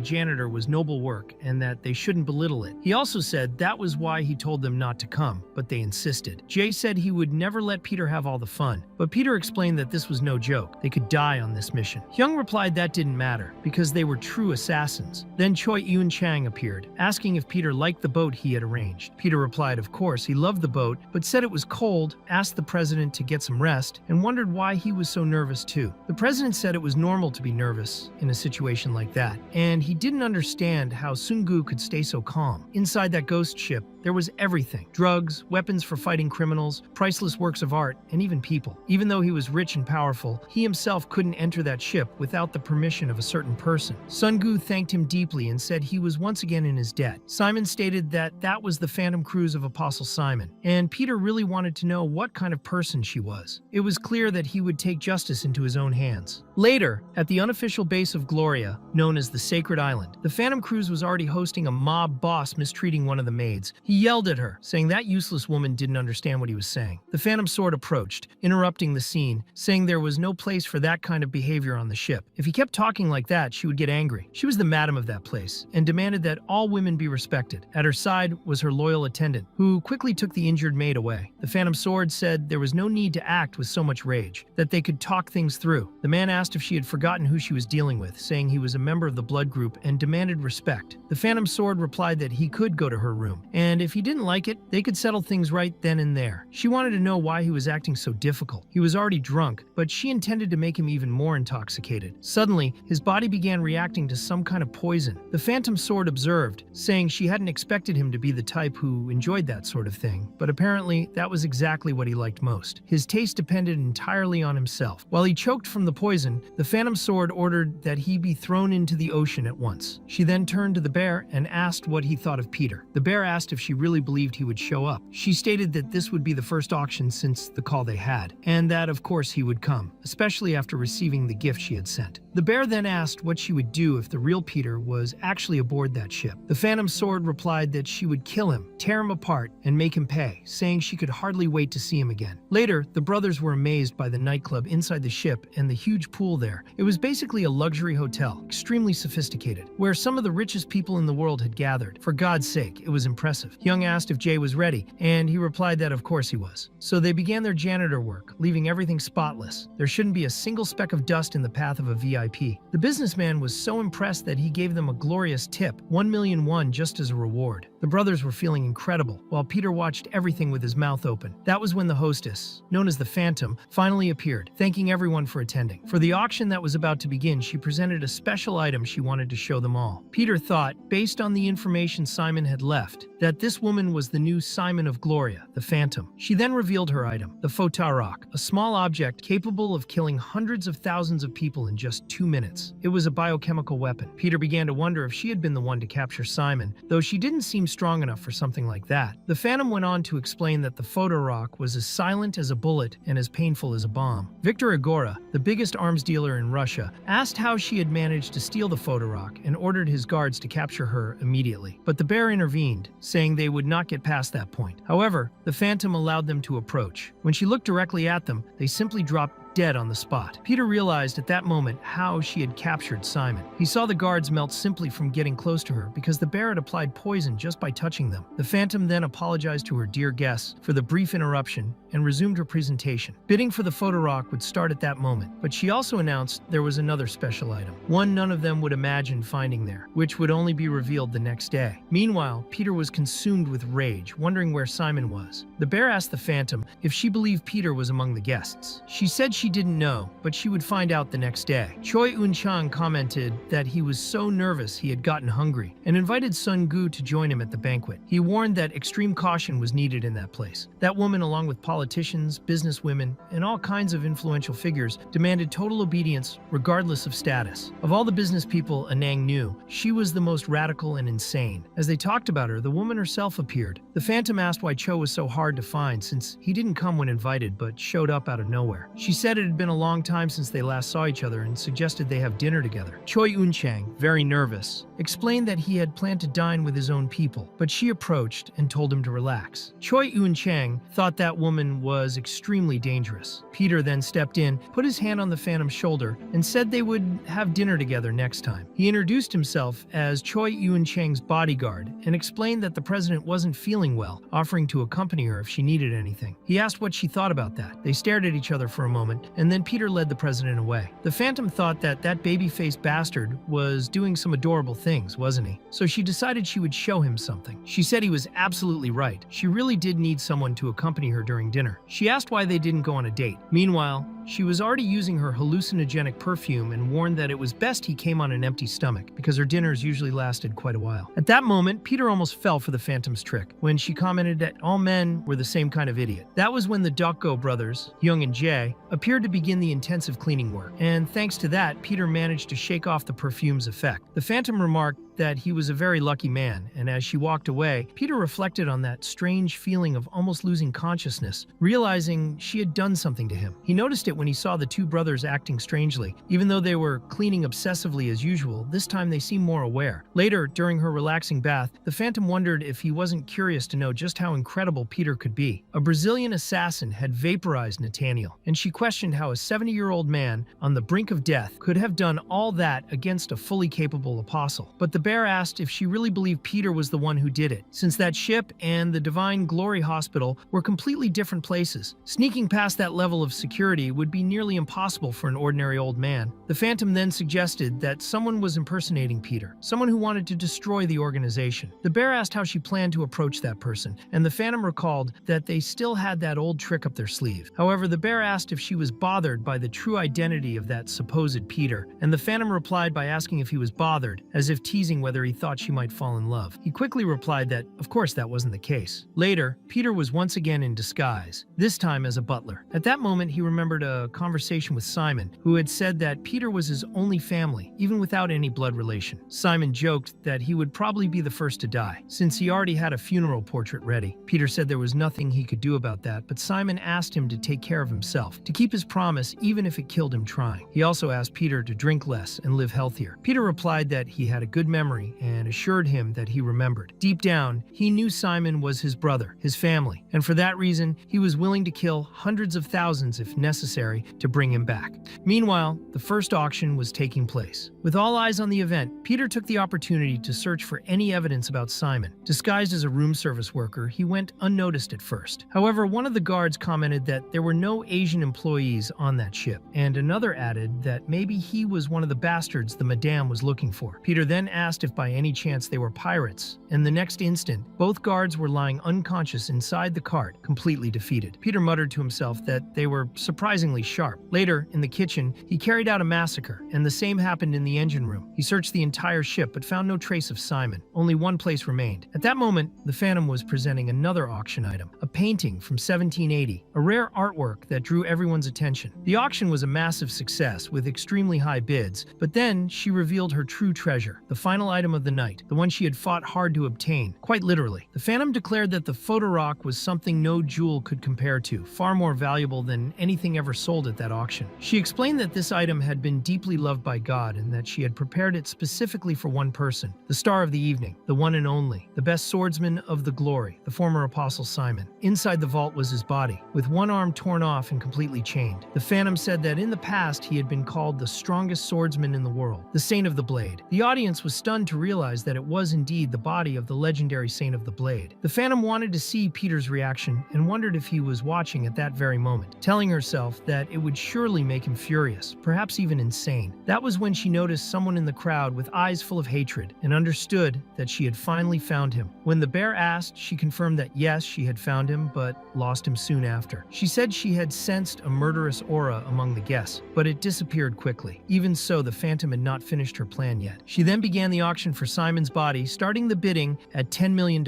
janitor was noble work and that they shouldn't belittle it. He also said that was why he told them not to come, but they insisted. Jay said he would never let Peter have all the fun, but Peter explained that this was no joke. They could die on this mission. Hyung replied that didn't matter, because they were true assassins. Then Choi Eun Chang appeared, asking if Peter liked the boat he had arranged. Peter replied of course he loved the boat, but said it was cold, asked the president to get some rest, and wondered why he was so nervous too. The president said it was normal to be nervous in a situation like that, and he didn't understand how Sun-gu could stay so calm. Inside that ghost ship, there was everything: drugs, weapons for fighting criminals, priceless works of art, and even people. Even though he was rich and powerful, he himself couldn't enter that ship without the permission of a certain person. Sun-gu thanked him deeply and said he was once again in his debt. Simon stated that that was the Phantom Cruise of Apostle Simon, and Peter really wanted to know what kind of person she was. It was clear that he would take justice into his own hands. Later, at the unofficial base of Gloria, known as the Sacred Island, the Phantom Cruise was already hosting a mob boss mistreating one of the maids. He yelled at her, saying that useless woman didn't understand what he was saying. The Phantom Sword approached, interrupting the scene, saying there was no place for that kind of behavior on the ship. If he kept talking like that, she would get angry. She was the madam of that place, and demanded that all women be respected. At her side was her loyal attendant, who quickly took the injured maid away. The Phantom Sword said there was was no need to act with so much rage, that they could talk things through. The man asked if she had forgotten who she was dealing with, saying he was a member of the blood group and demanded respect. The Phantom Sword replied that he could go to her room, and if he didn't like it, they could settle things right then and there. She wanted to know why he was acting so difficult. He was already drunk, but she intended to make him even more intoxicated. Suddenly, his body began reacting to some kind of poison. The Phantom Sword observed, saying she hadn't expected him to be the type who enjoyed that sort of thing, but apparently that was exactly what he liked most. His taste depended entirely on himself. While he choked from the poison, the Phantom Sword ordered that he be thrown into the ocean at once. She then turned to the bear and asked what he thought of Peter. The bear asked if she really believed he would show up. She stated that this would be the first auction since the call they had, and that of course he would come, especially after receiving the gift she had sent. The bear then asked what she would do if the real Peter was actually aboard that ship. The Phantom Sword replied that she would kill him, tear him apart, and make him pay, saying she could hardly wait to see him again. Later, the brothers were amazed by the nightclub inside the ship and the huge pool there. It was basically a luxury hotel, extremely sophisticated, where some of the richest people in the world had gathered. For God's sake, it was impressive. Young asked if Jay was ready, and he replied that of course he was. So they began their janitor work, leaving everything spotless. There shouldn't be a single speck of dust in the path of a VIP. The businessman was so impressed that he gave them a glorious tip, 1,000,000 won just as a reward. The brothers were feeling incredible, while Peter watched everything with his mouth open. That was when the hostess, known as the Phantom, finally appeared, thanking everyone for attending. For the auction that was about to begin, she presented a special item she wanted to show them all. Peter thought, based on the information Simon had left, that this woman was the new Simon of Gloria, the Phantom. She then revealed her item, the Photarok, a small object capable of killing hundreds of thousands of people in just 2 minutes. It was a biochemical weapon. Peter began to wonder if she had been the one to capture Simon, though she didn't seem strong enough for something like that. The Phantom went on to explain that the Photarok was as silent as a bullet and as painful as a bomb. Victor Agora, the biggest arms dealer in Russia, asked how she had managed to steal the Photarok and ordered his guards to capture her immediately. But the bear intervened, saying they would not get past that point. However, the Phantom allowed them to approach. When she looked directly at them, they simply dropped dead on the spot. Peter realized at that moment how she had captured Simon. He saw the guards melt simply from getting close to her because the bear had applied poison just by touching them. The Phantom then apologized to her dear guests for the brief interruption and resumed her presentation. Bidding for the Photarok would start at that moment, but she also announced there was another special item, one none of them would imagine finding there, which would only be revealed the next day. Meanwhile, Peter was consumed with rage, wondering where Simon was. The bear asked the Phantom if she believed Peter was among the guests. She said she didn't know, but she would find out the next day. Choi Un-chang commented that he was so nervous he had gotten hungry and invited Sun Gu to join him at the banquet. He warned that extreme caution was needed in that place. That woman, along with politicians, businesswomen, and all kinds of influential figures, demanded total obedience regardless of status. Of all the business people Anang knew, she was the most radical and insane. As they talked about her, the woman herself appeared. The Phantom asked why Cho was so hard to find since he didn't come when invited but showed up out of nowhere. She said it had been a long time since they last saw each other and suggested they have dinner together. Choi Un-chang, very nervous, explained that he had planned to dine with his own people, but she approached and told him to relax. Choi Un-chang thought that woman was extremely dangerous. Peter then stepped in, put his hand on the Phantom's shoulder, and said they would have dinner together next time. He introduced himself as Choi Un-chang's bodyguard and explained that the president wasn't feeling well, offering to accompany her if she needed anything. He asked what she thought about that. They stared at each other for a moment, and then Peter led the president away. The Phantom thought that baby-faced bastard was doing some adorable things, wasn't he? So she decided she would show him something. She said he was absolutely right. She really did need someone to accompany her during dinner. She asked why they didn't go on a date. Meanwhile, she was already using her hallucinogenic perfume and warned that it was best he came on an empty stomach because her dinners usually lasted quite a while. At that moment, Peter almost fell for the Phantom's trick when she commented that all men were the same kind of idiot. That was when the Dokgo brothers, Young and Jae, appeared to begin the intensive cleaning work, and thanks to that, Peter managed to shake off the perfume's effect. The Phantom remarked that he was a very lucky man, and as she walked away, Peter reflected on that strange feeling of almost losing consciousness, realizing she had done something to him. He noticed it when he saw the two brothers acting strangely. Even though they were cleaning obsessively as usual, this time they seemed more aware. Later, during her relaxing bath, the Phantom wondered if he wasn't curious to know just how incredible Peter could be. A Brazilian assassin had vaporized Nathaniel, and she questioned how a 70-year-old man on the brink of death could have done all that against a fully capable apostle. But the bear asked if she really believed Peter was the one who did it, since that ship and the Divine Glory Hospital were completely different places. Sneaking past that level of security would be nearly impossible for an ordinary old man. The Phantom then suggested that someone was impersonating Peter, someone who wanted to destroy the organization. The bear asked how she planned to approach that person, and the Phantom recalled that they still had that old trick up their sleeve. However, the bear asked if she was bothered by the true identity of that supposed Peter, and the Phantom replied by asking if he was bothered, as if teasing whether he thought she might fall in love. He quickly replied that, of course, that wasn't the case. Later, Peter was once again in disguise, this time as a butler. At that moment, he remembered a conversation with Simon, who had said that Peter was his only family, even without any blood relation. Simon joked that he would probably be the first to die, since he already had a funeral portrait ready. Peter said there was nothing he could do about that, but Simon asked him to take care of himself, to keep his promise even if it killed him trying. He also asked Peter to drink less and live healthier. Peter replied that he had a good memory and assured him that he remembered. Deep down, he knew Simon was his brother, his family, and for that reason, he was willing to kill hundreds of thousands if necessary to bring him back. Meanwhile, the first auction was taking place. With all eyes on the event, Peter took the opportunity to search for any evidence about Simon. Disguised as a room service worker, he went unnoticed at first. However, one of the guards commented that there were no Asian employees on that ship, and another added that maybe he was one of the bastards the madame was looking for. Peter then asked if by any chance they were pirates, and the next instant, both guards were lying unconscious inside the cart, completely defeated. Peter muttered to himself that they were surprisingly sharp. Later, in the kitchen, he carried out a massacre, and the same happened in the engine room. He searched the entire ship but found no trace of Simon. Only one place remained. At that moment, the Phantom was presenting another auction item, a painting from 1780, a rare artwork that drew everyone's attention. The auction was a massive success with extremely high bids, but then she revealed her true treasure, the final item of the night, the one she had fought hard to obtain, quite literally. The Phantom declared that the photo rock was something no jewel could compare to, far more valuable than anything ever sold at that auction. She explained that this item had been deeply loved by God and that she had prepared it specifically for one person, the star of the evening, the one and only, the best swordsman of the glory, the former apostle Simon. Inside the vault was his body, with one arm torn off and completely chained. The Phantom said that in the past he had been called the strongest swordsman in the world, the Saint of the Blade. The audience was stunned to realize that it was indeed the body of the legendary Saint of the Blade. The Phantom wanted to see Peter's reaction and wondered if he was watching at that very moment, telling herself that it would surely make him furious, perhaps even insane. That was when she noticed someone in the crowd with eyes full of hatred and understood that she had finally found him. When the bear asked, she confirmed that yes, she had found him, but lost him soon after. She said she had sensed a murderous aura among the guests, but it disappeared quickly. Even so, the Phantom had not finished her plan yet. She then began the auction for Simon's body, starting the bidding at $10 million.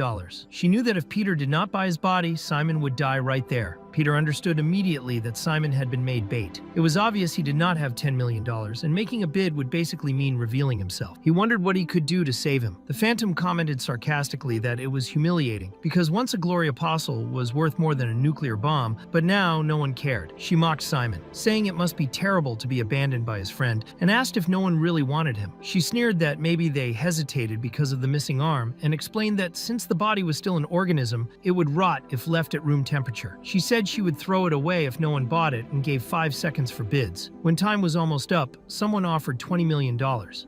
She knew that if Peter did not buy his body, Simon would die right there. Peter understood immediately that Simon had been made bait. It was obvious he did not have $10 million, and making a bid would basically mean revealing himself. He wondered what he could do to save him. The Phantom commented sarcastically that it was humiliating, because once a glory apostle was worth more than a nuclear bomb, but now no one cared. She mocked Simon, saying it must be terrible to be abandoned by his friend, and asked if no one really wanted him. She sneered that maybe they hesitated because of the missing arm, and explained that since the body was still an organism, it would rot if left at room temperature. She said she would throw it away if no one bought it and gave 5 seconds for bids. When time was almost up, someone offered $20 million.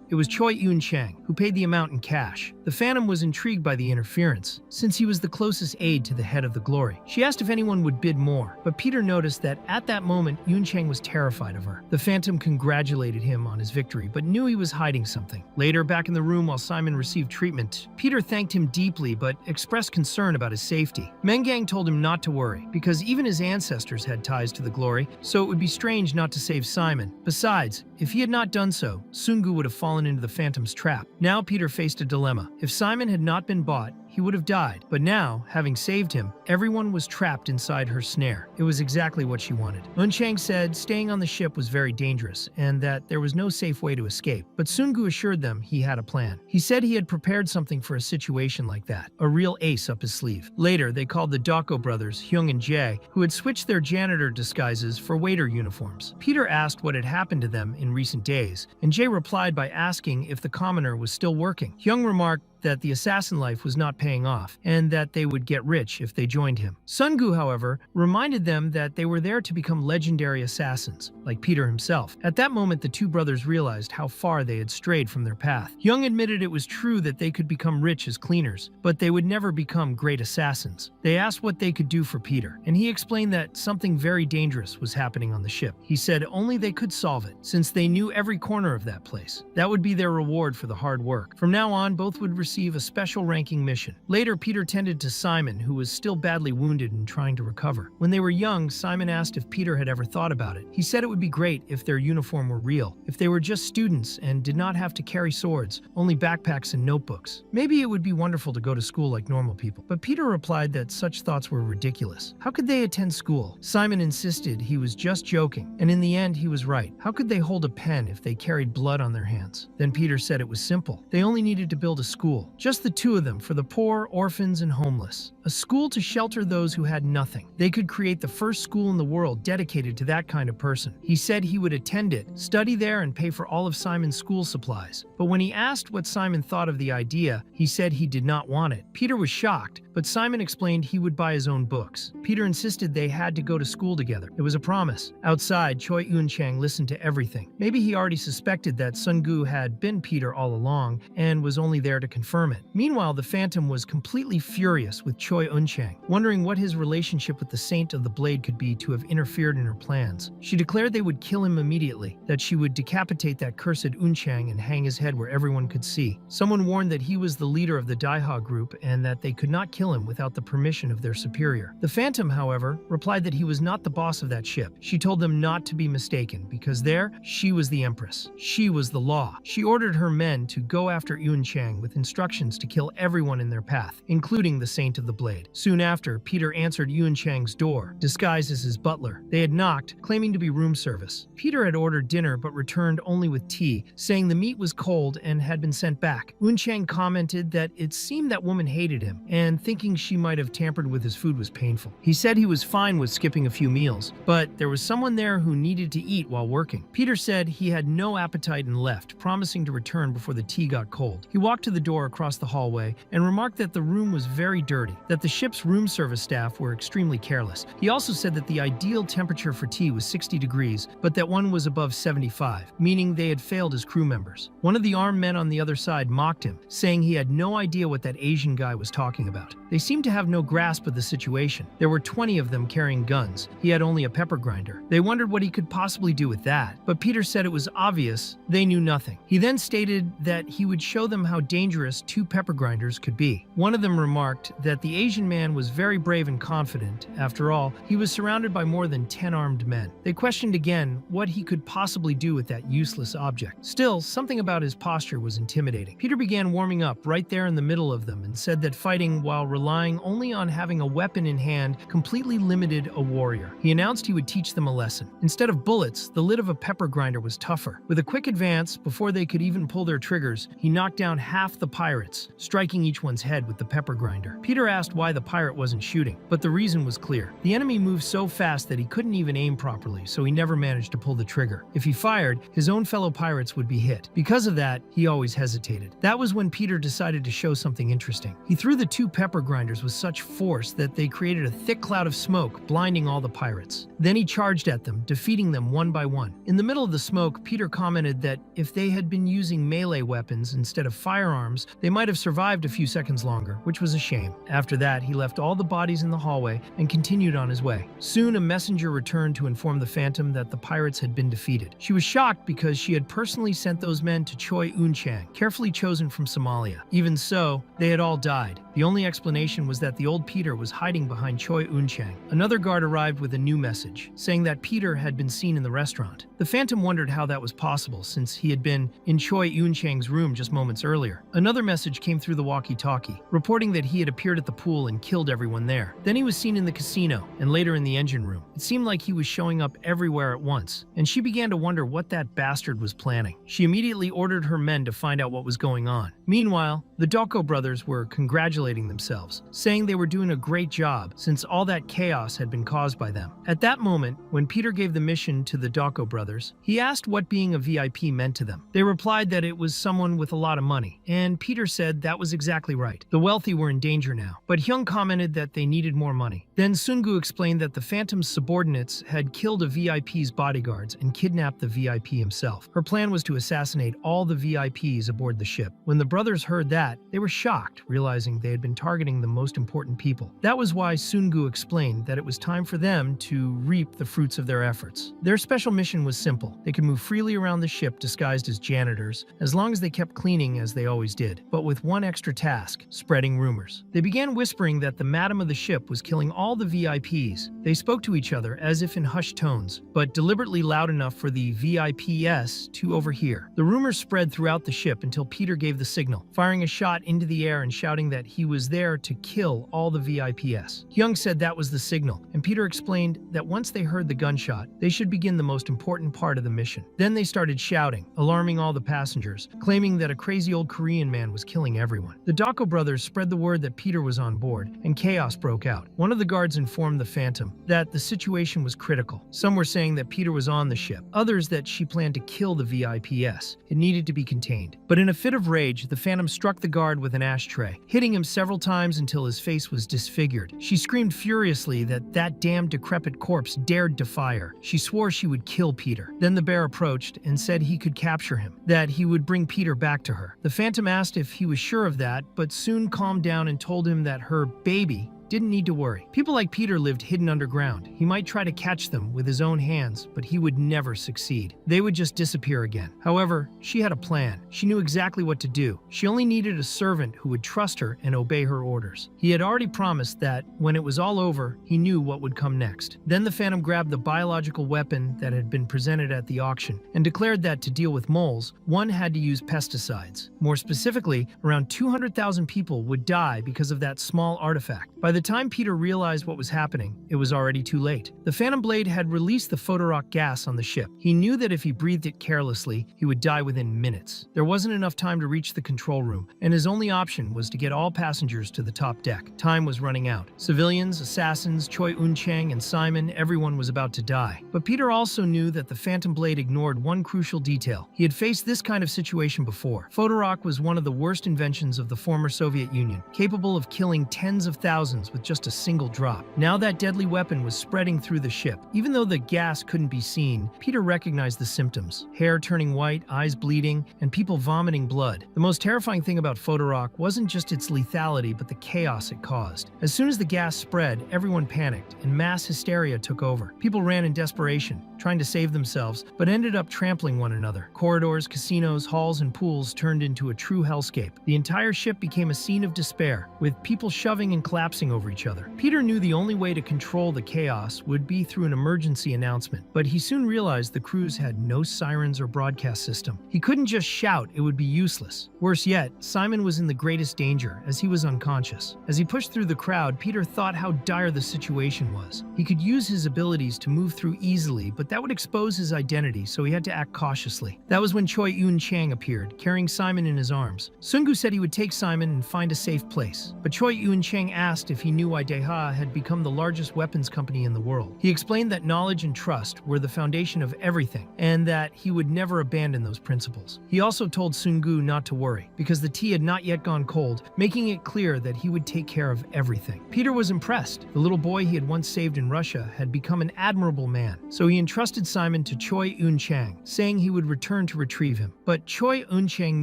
It was Choi Yun-chang, who paid the amount in cash. The Phantom was intrigued by the interference, since he was the closest aide to the head of the glory. She asked if anyone would bid more, but Peter noticed that at that moment, Yun-chang was terrified of her. The Phantom congratulated him on his victory, but knew he was hiding something. Later, back in the room while Simon received treatment, Peter thanked him deeply but expressed concern about his safety. Mengang told him not to worry, because even his ancestors had ties to the glory, so it would be strange not to save Simon. Besides, if he had not done so, Sungu would have fallen into the Phantom's trap. Now Peter faced a dilemma. If Simon had not been bought, he would have died. But now, having saved him, everyone was trapped inside her snare. It was exactly what she wanted. Yun-chang said staying on the ship was very dangerous and that there was no safe way to escape. But Sungu assured them he had a plan. He said he had prepared something for a situation like that, a real ace up his sleeve. Later, they called the Dako brothers, Hyung and Jae, who had switched their janitor disguises for waiter uniforms. Peter asked what had happened to them in recent days, and Jae replied by asking if the commoner was still working. Hyung remarked that the assassin life was not paying off and that they would get rich if they joined him. Sungu, however, reminded them that they were there to become legendary assassins, like Peter himself. At that moment, the two brothers realized how far they had strayed from their path. Young admitted it was true that they could become rich as cleaners, but they would never become great assassins. They asked what they could do for Peter, and he explained that something very dangerous was happening on the ship. He said only they could solve it, since they knew every corner of that place. That would be their reward for the hard work. From now on, both would receive a special ranking mission. Later, Peter tended to Simon, who was still badly wounded and trying to recover. When they were young, Simon asked if Peter had ever thought about it. He said it would be great if their uniform were real, if they were just students and did not have to carry swords, only backpacks and notebooks. Maybe it would be wonderful to go to school like normal people. But Peter replied that such thoughts were ridiculous. How could they attend school? Simon insisted he was just joking, and in the end he was right. How could they hold a pen if they carried blood on their hands? Then Peter said it was simple. They only needed to build a school, just the two of them, for the poor, orphans, and homeless. A school to shelter those who had nothing. They could create the first school in the world dedicated to that kind of person. He said he would attend it, study there, and pay for all of Simon's school supplies. But when he asked what Simon thought of the idea, he said he did not want it. Peter was shocked, but Simon explained he would buy his own books. Peter insisted they had to go to school together. It was a promise. Outside, Choi Eun-chang listened to everything. Maybe he already suspected that Sungu had been Peter all along and was only there to confirm it. Meanwhile, the Phantom was completely furious with Choi Eun-chang, wondering what his relationship with the Saint of the Blade could be to have interfered in her plans. She declared they would kill him immediately, that she would decapitate that cursed Eun-chang and hang his head where everyone could see. Someone warned that he was the leader of the Daiha group and that they could not kill him without the permission of their superior. The Phantom, however, replied that he was not the boss of that ship. She told them not to be mistaken, because there, she was the Empress. She was the law. She ordered her men to go after Eun-chang with instructions to kill everyone in their path, including the Saint of the Blade. Soon after, Peter answered Eun-chang's door, disguised as his butler. They had knocked, claiming to be room service. Peter had ordered dinner but returned only with tea, saying the meat was cold and had been sent back. Eun-chang commented that it seemed that woman hated him, and thinking she might have tampered with his food was painful. He said he was fine with skipping a few meals, but there was someone there who needed to eat while working. Peter said he had no appetite and left, promising to return before the tea got cold. He walked to the door across the hallway and remarked that the room was very dirty, that the ship's room service staff were extremely careless. He also said that the ideal temperature for tea was 60 degrees, but that one was above 75, meaning they had failed as crew members. One of the armed men on the other side mocked him, saying he had no idea what that Asian guy was talking about. They seemed to have no grasp of the situation. There were 20 of them carrying guns. He had only a pepper grinder. They wondered what he could possibly do with that, but Peter said it was obvious they knew nothing. He then stated that he would show them how dangerous 2 pepper grinders could be. One of them remarked that the Asian man was very brave and confident. After all, he was surrounded by more than 10 armed men. They questioned again what he could possibly do with that useless object. Still, something about his posture was intimidating. Peter began warming up right there in the middle of them and said that fighting while relying only on having a weapon in hand completely limited a warrior. He announced he would teach them a lesson. Instead of bullets, the lid of a pepper grinder was tougher. With a quick advance, before they could even pull their triggers, he knocked down half the pirates, striking each one's head with the pepper grinder. Peter asked why the pirate wasn't shooting, but the reason was clear. The enemy moved so fast that he couldn't even aim properly, so he never managed to pull the trigger. If he fired, his own fellow pirates would be hit. Because of that, he always hesitated. That was when Peter decided to show something interesting. He threw the 2 pepper grinders with such force that they created a thick cloud of smoke, blinding all the pirates. Then he charged at them, defeating them one by one. In the middle of the smoke, Peter commented that if they had been using melee weapons instead of firearms, they might have survived a few seconds longer, which was a shame. After that, he left all the bodies in the hallway and continued on his way. Soon, a messenger returned to inform the Phantom that the pirates had been defeated. She was shocked because she had personally sent those men to Choi Eun-chang, carefully chosen from Somalia. Even so, they had all died. The only explanation was that the old Peter was hiding behind Choi Eun-chang. Another guard arrived with a new message, saying that Peter had been seen in the restaurant. The Phantom wondered how that was possible, since he had been in Choi Eun-chang's room just moments earlier. Another message came through the walkie-talkie, reporting that he had appeared at the pool and killed everyone there. Then he was seen in the casino, and later in the engine room. It seemed like he was showing up everywhere at once, and she began to wonder what that bastard was planning. She immediately ordered her men to find out what was going on. Meanwhile, the Doko brothers were congratulating congratulating themselves, saying they were doing a great job since all that chaos had been caused by them. At that moment, when Peter gave the mission to the Dako brothers, he asked what being a VIP meant to them. They replied that it was someone with a lot of money, and Peter said that was exactly right. The wealthy were in danger now, but Hyung commented that they needed more money. Then Sungu explained that the Phantom's subordinates had killed a VIP's bodyguards and kidnapped the VIP himself. Her plan was to assassinate all the VIPs aboard the ship. When the brothers heard that, they were shocked, realizing they had been targeting the most important people. That was why Sungu explained that it was time for them to reap the fruits of their efforts. Their special mission was simple. They could move freely around the ship disguised as janitors, as long as they kept cleaning as they always did, but with one extra task: spreading rumors. They began whispering that the madam of the ship was killing all the VIPs. They spoke to each other as if in hushed tones, but deliberately loud enough for the VIPs to overhear. The rumors spread throughout the ship until Peter gave the signal, firing a shot into the air and shouting that he was there to kill all the VIPs. Hyung said that was the signal, and Peter explained that once they heard the gunshot, they should begin the most important part of the mission. Then they started shouting, alarming all the passengers, claiming that a crazy old Korean man was killing everyone. The Dako brothers spread the word that Peter was on board, and chaos broke out. One of the guards informed the Phantom that the situation was critical. Some were saying that Peter was on the ship, others that she planned to kill the VIPs. It needed to be contained. But in a fit of rage, the Phantom struck the guard with an ashtray, hitting him several times until his face was disfigured. She screamed furiously that damned decrepit corpse dared defy her. She swore she would kill Peter. Then the bear approached and said he could capture him, that he would bring Peter back to her. The Phantom asked if he was sure of that, but soon calmed down and told him that her baby didn't need to worry. People like Peter lived hidden underground. He might try to catch them with his own hands, but he would never succeed. They would just disappear again. However, she had a plan. She knew exactly what to do. She only needed a servant who would trust her and obey her orders. He had already promised that, when it was all over, he knew what would come next. Then the Phantom grabbed the biological weapon that had been presented at the auction and declared that to deal with moles, one had to use pesticides. More specifically, around 200,000 people would die because of that small artifact. By the time Peter realized what was happening, it was already too late. The Phantom Blade had released the photorock gas on the ship. He knew that if he breathed it carelessly, he would die within minutes. There wasn't enough time to reach the control room, and his only option was to get all passengers to the top deck. Time was running out. Civilians, assassins, Choi Un-chang, and Simon, everyone was about to die. But Peter also knew that the Phantom Blade ignored one crucial detail. He had faced this kind of situation before. Photorock was one of the worst inventions of the former Soviet Union, capable of killing tens of thousands with just a single drop. Now that deadly weapon was spreading through the ship. Even though the gas couldn't be seen, Peter recognized the symptoms: hair turning white, eyes bleeding, and people vomiting blood. The most terrifying thing about Photorock wasn't just its lethality, but the chaos it caused. As soon as the gas spread, everyone panicked, and mass hysteria took over. People ran in desperation, trying to save themselves, but ended up trampling one another. Corridors, casinos, halls, and pools turned into a true hellscape. The entire ship became a scene of despair, with people shoving and collapsing over each other. Peter knew the only way to control the chaos would be through an emergency announcement, but he soon realized the crews had no sirens or broadcast system. He couldn't just shout, it would be useless. Worse yet, Simon was in the greatest danger, as he was unconscious. As he pushed through the crowd, Peter thought how dire the situation was. He could use his abilities to move through easily, but that would expose his identity, so he had to act cautiously. That was when Choi Un-chang appeared, carrying Simon in his arms. Sungu said he would take Simon and find a safe place, but Choi Un-chang asked if he knew why Deha had become the largest weapons company in the world. He explained that knowledge and trust were the foundation of everything, and that he would never abandon those principles. He also told Sungu not to worry, because the tea had not yet gone cold, making it clear that he would take care of everything. Peter was impressed. The little boy he had once saved in Russia had become an admirable man, so he entrusted Simon to Choi Un-chang, saying he would return to retrieve him. But Choi Un-chang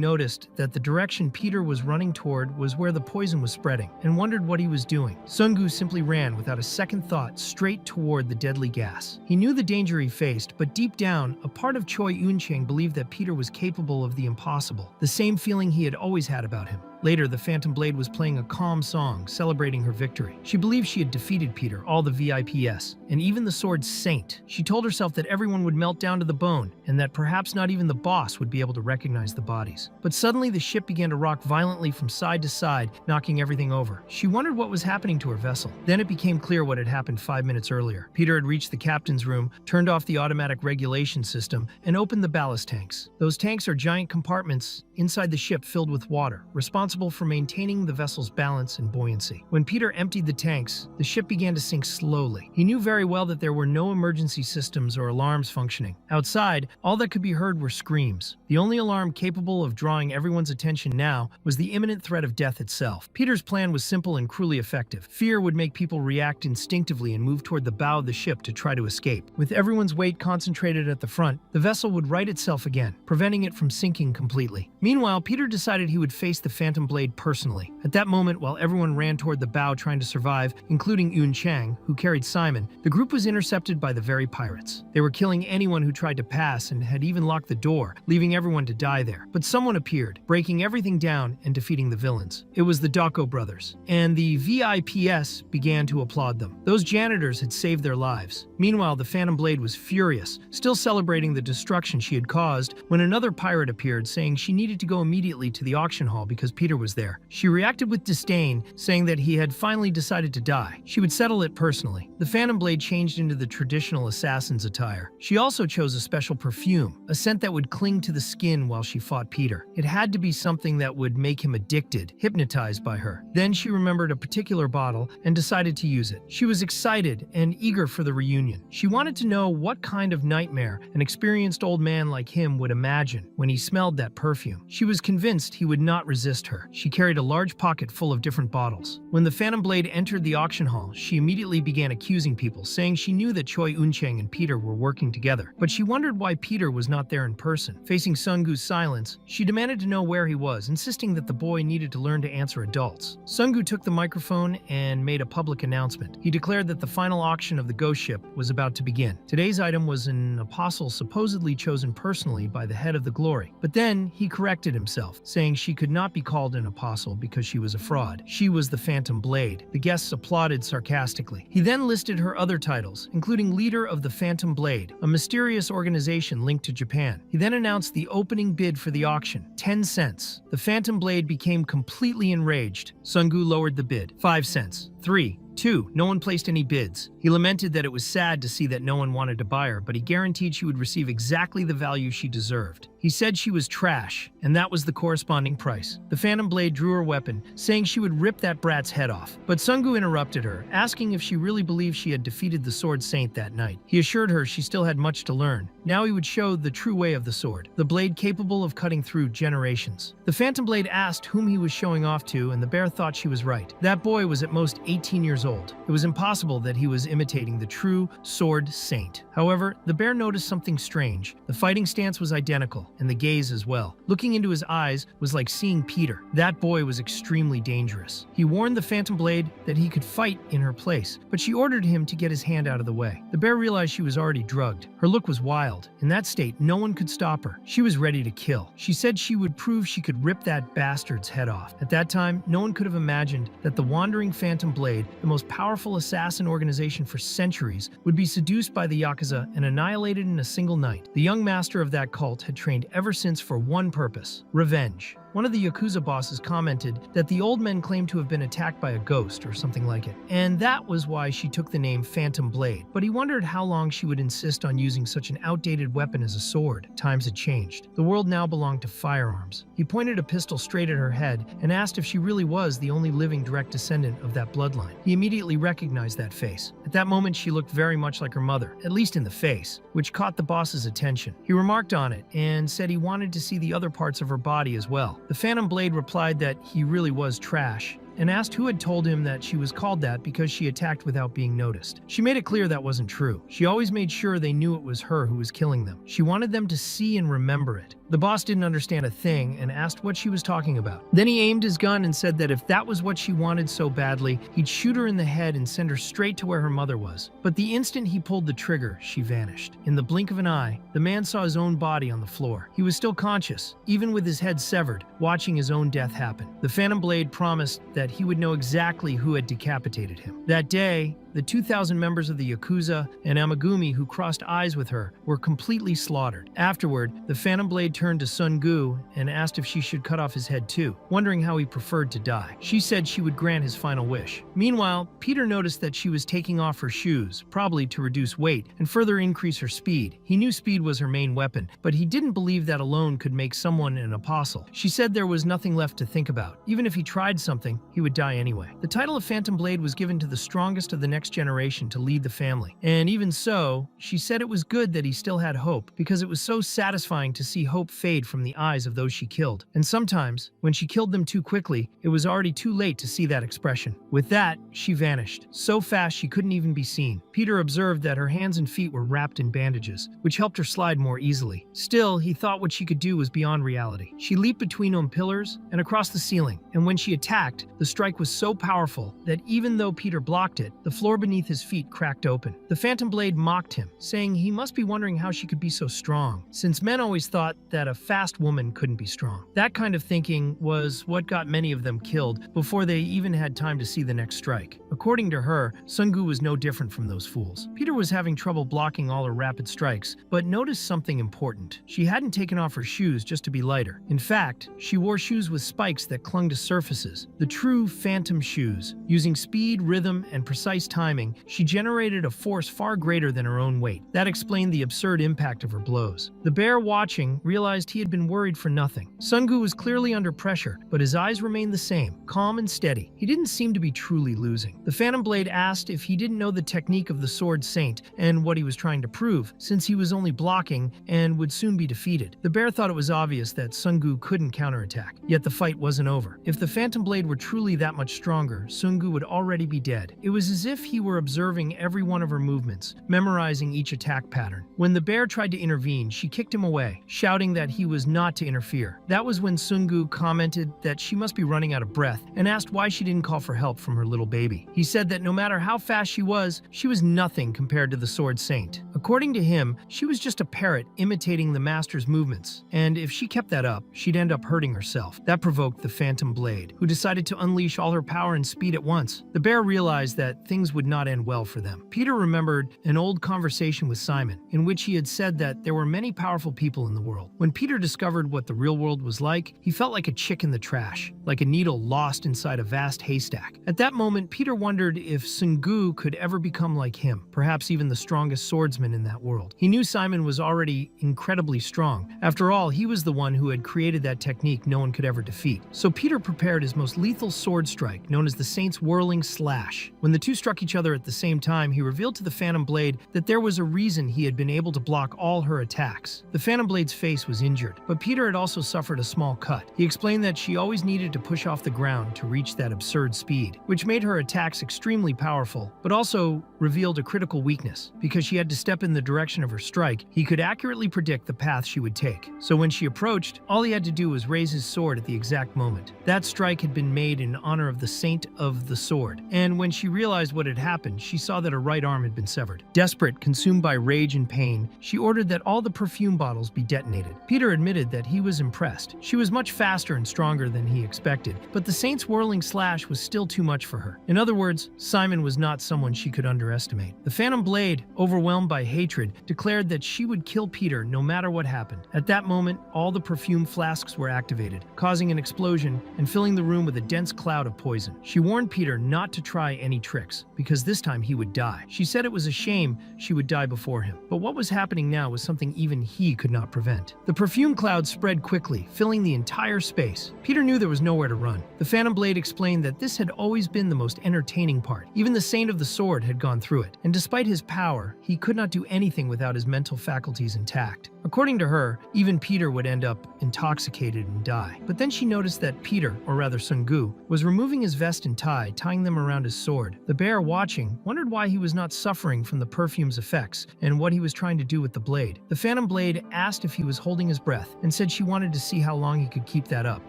noticed that the direction Peter was running toward was where the poison was spreading, and wondered what he was doing. Sungu simply ran without a second thought straight toward the deadly gas. He knew the danger he faced, but deep down, a part of Choi Un-chang believed that Peter was capable of the impossible, the same feeling he had always had about him. Later, the Phantom Blade was playing a calm song, celebrating her victory. She believed she had defeated Peter, all the VIPs, and even the sword's saint. She told herself that everyone would melt down to the bone, and that perhaps not even the boss would be able to recognize the bodies. But suddenly, the ship began to rock violently from side to side, knocking everything over. She wondered what was happening to her vessel. Then it became clear what had happened 5 minutes earlier. Peter had reached the captain's room, turned off the automatic regulation system, and opened the ballast tanks. Those tanks are giant compartments inside the ship filled with water, responsible responsible for maintaining the vessel's balance and buoyancy. When Peter emptied the tanks, the ship began to sink slowly. He knew very well that there were no emergency systems or alarms functioning. Outside, all that could be heard were screams. The only alarm capable of drawing everyone's attention now was the imminent threat of death itself. Peter's plan was simple and cruelly effective. Fear would make people react instinctively and move toward the bow of the ship to try to escape. With everyone's weight concentrated at the front, the vessel would right itself again, preventing it from sinking completely. Meanwhile, Peter decided he would face the Phantom Blade personally. At that moment, while everyone ran toward the bow trying to survive, including Yun Chang, who carried Simon, the group was intercepted by the very pirates. They were killing anyone who tried to pass and had even locked the door, leaving everyone to die there. But someone appeared, breaking everything down and defeating the villains. It was the Dako brothers, and the VIPS began to applaud them. Those janitors had saved their lives. Meanwhile, the Phantom Blade was furious, still celebrating the destruction she had caused, when another pirate appeared, saying she needed to go immediately to the auction hall because Peter was there. She reacted with disdain, saying that he had finally decided to die. She would settle it personally. The Phantom Blade changed into the traditional assassin's attire. She also chose a special perfume, a scent that would cling to the skin while she fought Peter. It had to be something that would make him addicted, hypnotized by her. Then she remembered a particular bottle and decided to use it. She was excited and eager for the reunion. She wanted to know what kind of nightmare an experienced old man like him would imagine when he smelled that perfume. She was convinced he would not resist her. She carried a large pocket full of different bottles. When the Phantom Blade entered the auction hall, she immediately began accusing people, saying she knew that Choi Eun-cheng and Peter were working together. But she wondered why Peter was not there in person. Facing Sungu's silence, she demanded to know where he was, insisting that the boy needed to learn to answer adults. Sungu took the microphone and made a public announcement. He declared that the final auction of the ghost ship was about to begin. Today's item was an apostle supposedly chosen personally by the head of the glory. But then he corrected himself, saying she could not be called an apostle because she was a fraud. She was the Phantom Blade. The guests applauded sarcastically. He then listed her other titles, including leader of the Phantom Blade, a mysterious organization linked to Japan. He then announced the opening bid for the auction, 10 cents. The Phantom Blade became completely enraged. Sungu lowered the bid, 5 cents, 3, 2. No one placed any bids. He lamented that it was sad to see that no one wanted to buy her, but he guaranteed she would receive exactly the value she deserved. He said she was trash, and that was the corresponding price. The Phantom Blade drew her weapon, saying she would rip that brat's head off. But Sungu interrupted her, asking if she really believed she had defeated the Sword Saint that night. He assured her she still had much to learn. Now he would show the true way of the sword, the blade capable of cutting through generations. The Phantom Blade asked whom he was showing off to, and the bear thought she was right. That boy was at most 18 years old. It was impossible that he was imitating the true Sword Saint. However, the bear noticed something strange. The fighting stance was identical, and the gaze as well. Looking into his eyes was like seeing Peter. That boy was extremely dangerous. He warned the Phantom Blade that he could fight in her place, but she ordered him to get his hand out of the way. The bear realized she was already drugged. Her look was wild. In that state, no one could stop her. She was ready to kill. She said she would prove she could rip that bastard's head off. At that time, no one could have imagined that the wandering Phantom Blade, the most powerful assassin organization for centuries, would be seduced by the Yakuza and annihilated in a single night. The young master of that cult had trained ever since for one purpose: revenge. One of the Yakuza bosses commented that the old men claimed to have been attacked by a ghost or something like it, and that was why she took the name Phantom Blade. But he wondered how long she would insist on using such an outdated weapon as a sword. Times had changed. The world now belonged to firearms. He pointed a pistol straight at her head and asked if she really was the only living direct descendant of that bloodline. He immediately recognized that face. At that moment, she looked very much like her mother, at least in the face, which caught the boss's attention. He remarked on it and said he wanted to see the other parts of her body as well. The Phantom Blade replied that he really was trash, and asked who had told him that she was called that because she attacked without being noticed. She made it clear that wasn't true. She always made sure they knew it was her who was killing them. She wanted them to see and remember it. The boss didn't understand a thing and asked what she was talking about. Then he aimed his gun and said that if that was what she wanted so badly, he'd shoot her in the head and send her straight to where her mother was. But the instant he pulled the trigger, she vanished. In the blink of an eye, the man saw his own body on the floor. He was still conscious, even with his head severed, watching his own death happen. The Phantom Blade promised that he would know exactly who had decapitated him. That day, the 2,000 members of the Yakuza and Amagumi who crossed eyes with her were completely slaughtered. Afterward, the Phantom Blade turned to Sun Gu and asked if she should cut off his head too, wondering how he preferred to die. She said she would grant his final wish. Meanwhile, Peter noticed that she was taking off her shoes, probably to reduce weight and further increase her speed. He knew speed was her main weapon, but he didn't believe that alone could make someone an apostle. She said there was nothing left to think about. Even if he tried something, he would die anyway. The title of Phantom Blade was given to the strongest of the next generation to lead the family. And even so, she said it was good that he still had hope, because it was so satisfying to see hope fade from the eyes of those she killed. And sometimes, when she killed them too quickly, it was already too late to see that expression. With that, she vanished, so fast she couldn't even be seen. Peter observed that her hands and feet were wrapped in bandages, which helped her slide more easily. Still, he thought what she could do was beyond reality. She leaped between pillars and across the ceiling, and when she attacked, the strike was so powerful that even though Peter blocked it, the floor beneath his feet cracked open. The Phantom Blade mocked him, saying he must be wondering how she could be so strong, since men always thought that a fast woman couldn't be strong. That kind of thinking was what got many of them killed before they even had time to see the next strike. According to her, Sun Gu was no different from those fools. Peter was having trouble blocking all her rapid strikes, but noticed something important. She hadn't taken off her shoes just to be lighter. In fact, she wore shoes with spikes that clung to surfaces, the true phantom shoes. Using speed, rhythm, and precise timing, she generated a force far greater than her own weight. That explained the absurd impact of her blows. The bear, watching, realized he had been worried for nothing. Sun Gu was clearly under pressure, but his eyes remained the same, calm and steady. He didn't seem to be truly losing. The Phantom Blade asked if he didn't know the technique of the Sword Saint and what he was trying to prove, since he was only blocking and would soon be defeated. The bear thought it was obvious that Sun Gu couldn't counterattack, yet the fight wasn't over. If the Phantom Blade were truly that much stronger, Sun Gu would already be dead. It was as if he were observing every one of her movements, memorizing each attack pattern. When the bear tried to intervene, she kicked him away, shouting that he was not to interfere. That was when Sun Gu commented that she must be running out of breath and asked why she didn't call for help from her little baby. He said that no matter how fast she was nothing compared to the Sword Saint. According to him, she was just a parrot imitating the master's movements, and if she kept that up, she'd end up hurting herself. That provoked the Phantom Blade, who decided to unleash all her power and speed at once. The bear realized that things would not end well for them. Peter remembered an old conversation with Simon, in which he had said that there were many powerful people in the world. When Peter discovered what the real world was like, he felt like a chick in the trash, like a needle lost inside a vast haystack. At that moment, Peter wondered if Sun Gu could ever become like him, perhaps even the strongest swordsman in that world. He knew Simon was already incredibly strong. After all, he was the one who had created that technique no one could ever defeat. So Peter prepared his most lethal sword strike, known as the Saint's Whirling Slash. When the two struck each other at the same time, he revealed to the Phantom Blade that there was a reason he had been able to block all her attacks. The Phantom Blade's face was injured, but Peter had also suffered a small cut. He explained that she always needed to push off the ground to reach that absurd speed, which made her attacks extremely powerful, but also revealed a critical weakness. Because she had to step in the direction of her strike, he could accurately predict the path she would take. So when she approached, all he had to do was raise his sword at the exact moment. That strike had been made in honor of the Saint of the Sword, and when she realized what had happened, she saw that her right arm had been severed. Desperate, consumed by rage and pain, she ordered that all the perfume bottles be detonated. Peter admitted that he was impressed. She was much faster and stronger than he expected, but the Saint's Whirling Slash was still too much for her. In other words, Simon was not someone she could underestimate. The Phantom Blade, overwhelmed by hatred, declared that she would kill Peter no matter what happened. At that moment, all the perfume flasks were activated, causing an explosion and filling the room with a dense cloud of poison. She warned Peter not to try any tricks, because this time he would die. She said it was a shame she would die before him, but what was happening now was something even he could not prevent. The perfume cloud spread quickly, filling the entire space. Peter knew there was nowhere to run. The Phantom Blade explained that this had always been the most entertaining part. Even the Saint of the Sword had gone through it, and despite his power, he could not do anything without his mental faculties intact. According to her, even Peter would end up intoxicated and die. But then she noticed that Peter, or rather Sun Gu, was removing his vest and tie, tying them around his sword. The bear, watching, wondered why he was not suffering from the perfume's effects and what he was trying to do with the blade. The Phantom Blade asked if he was holding his breath and said she wanted to see how long he could keep that up.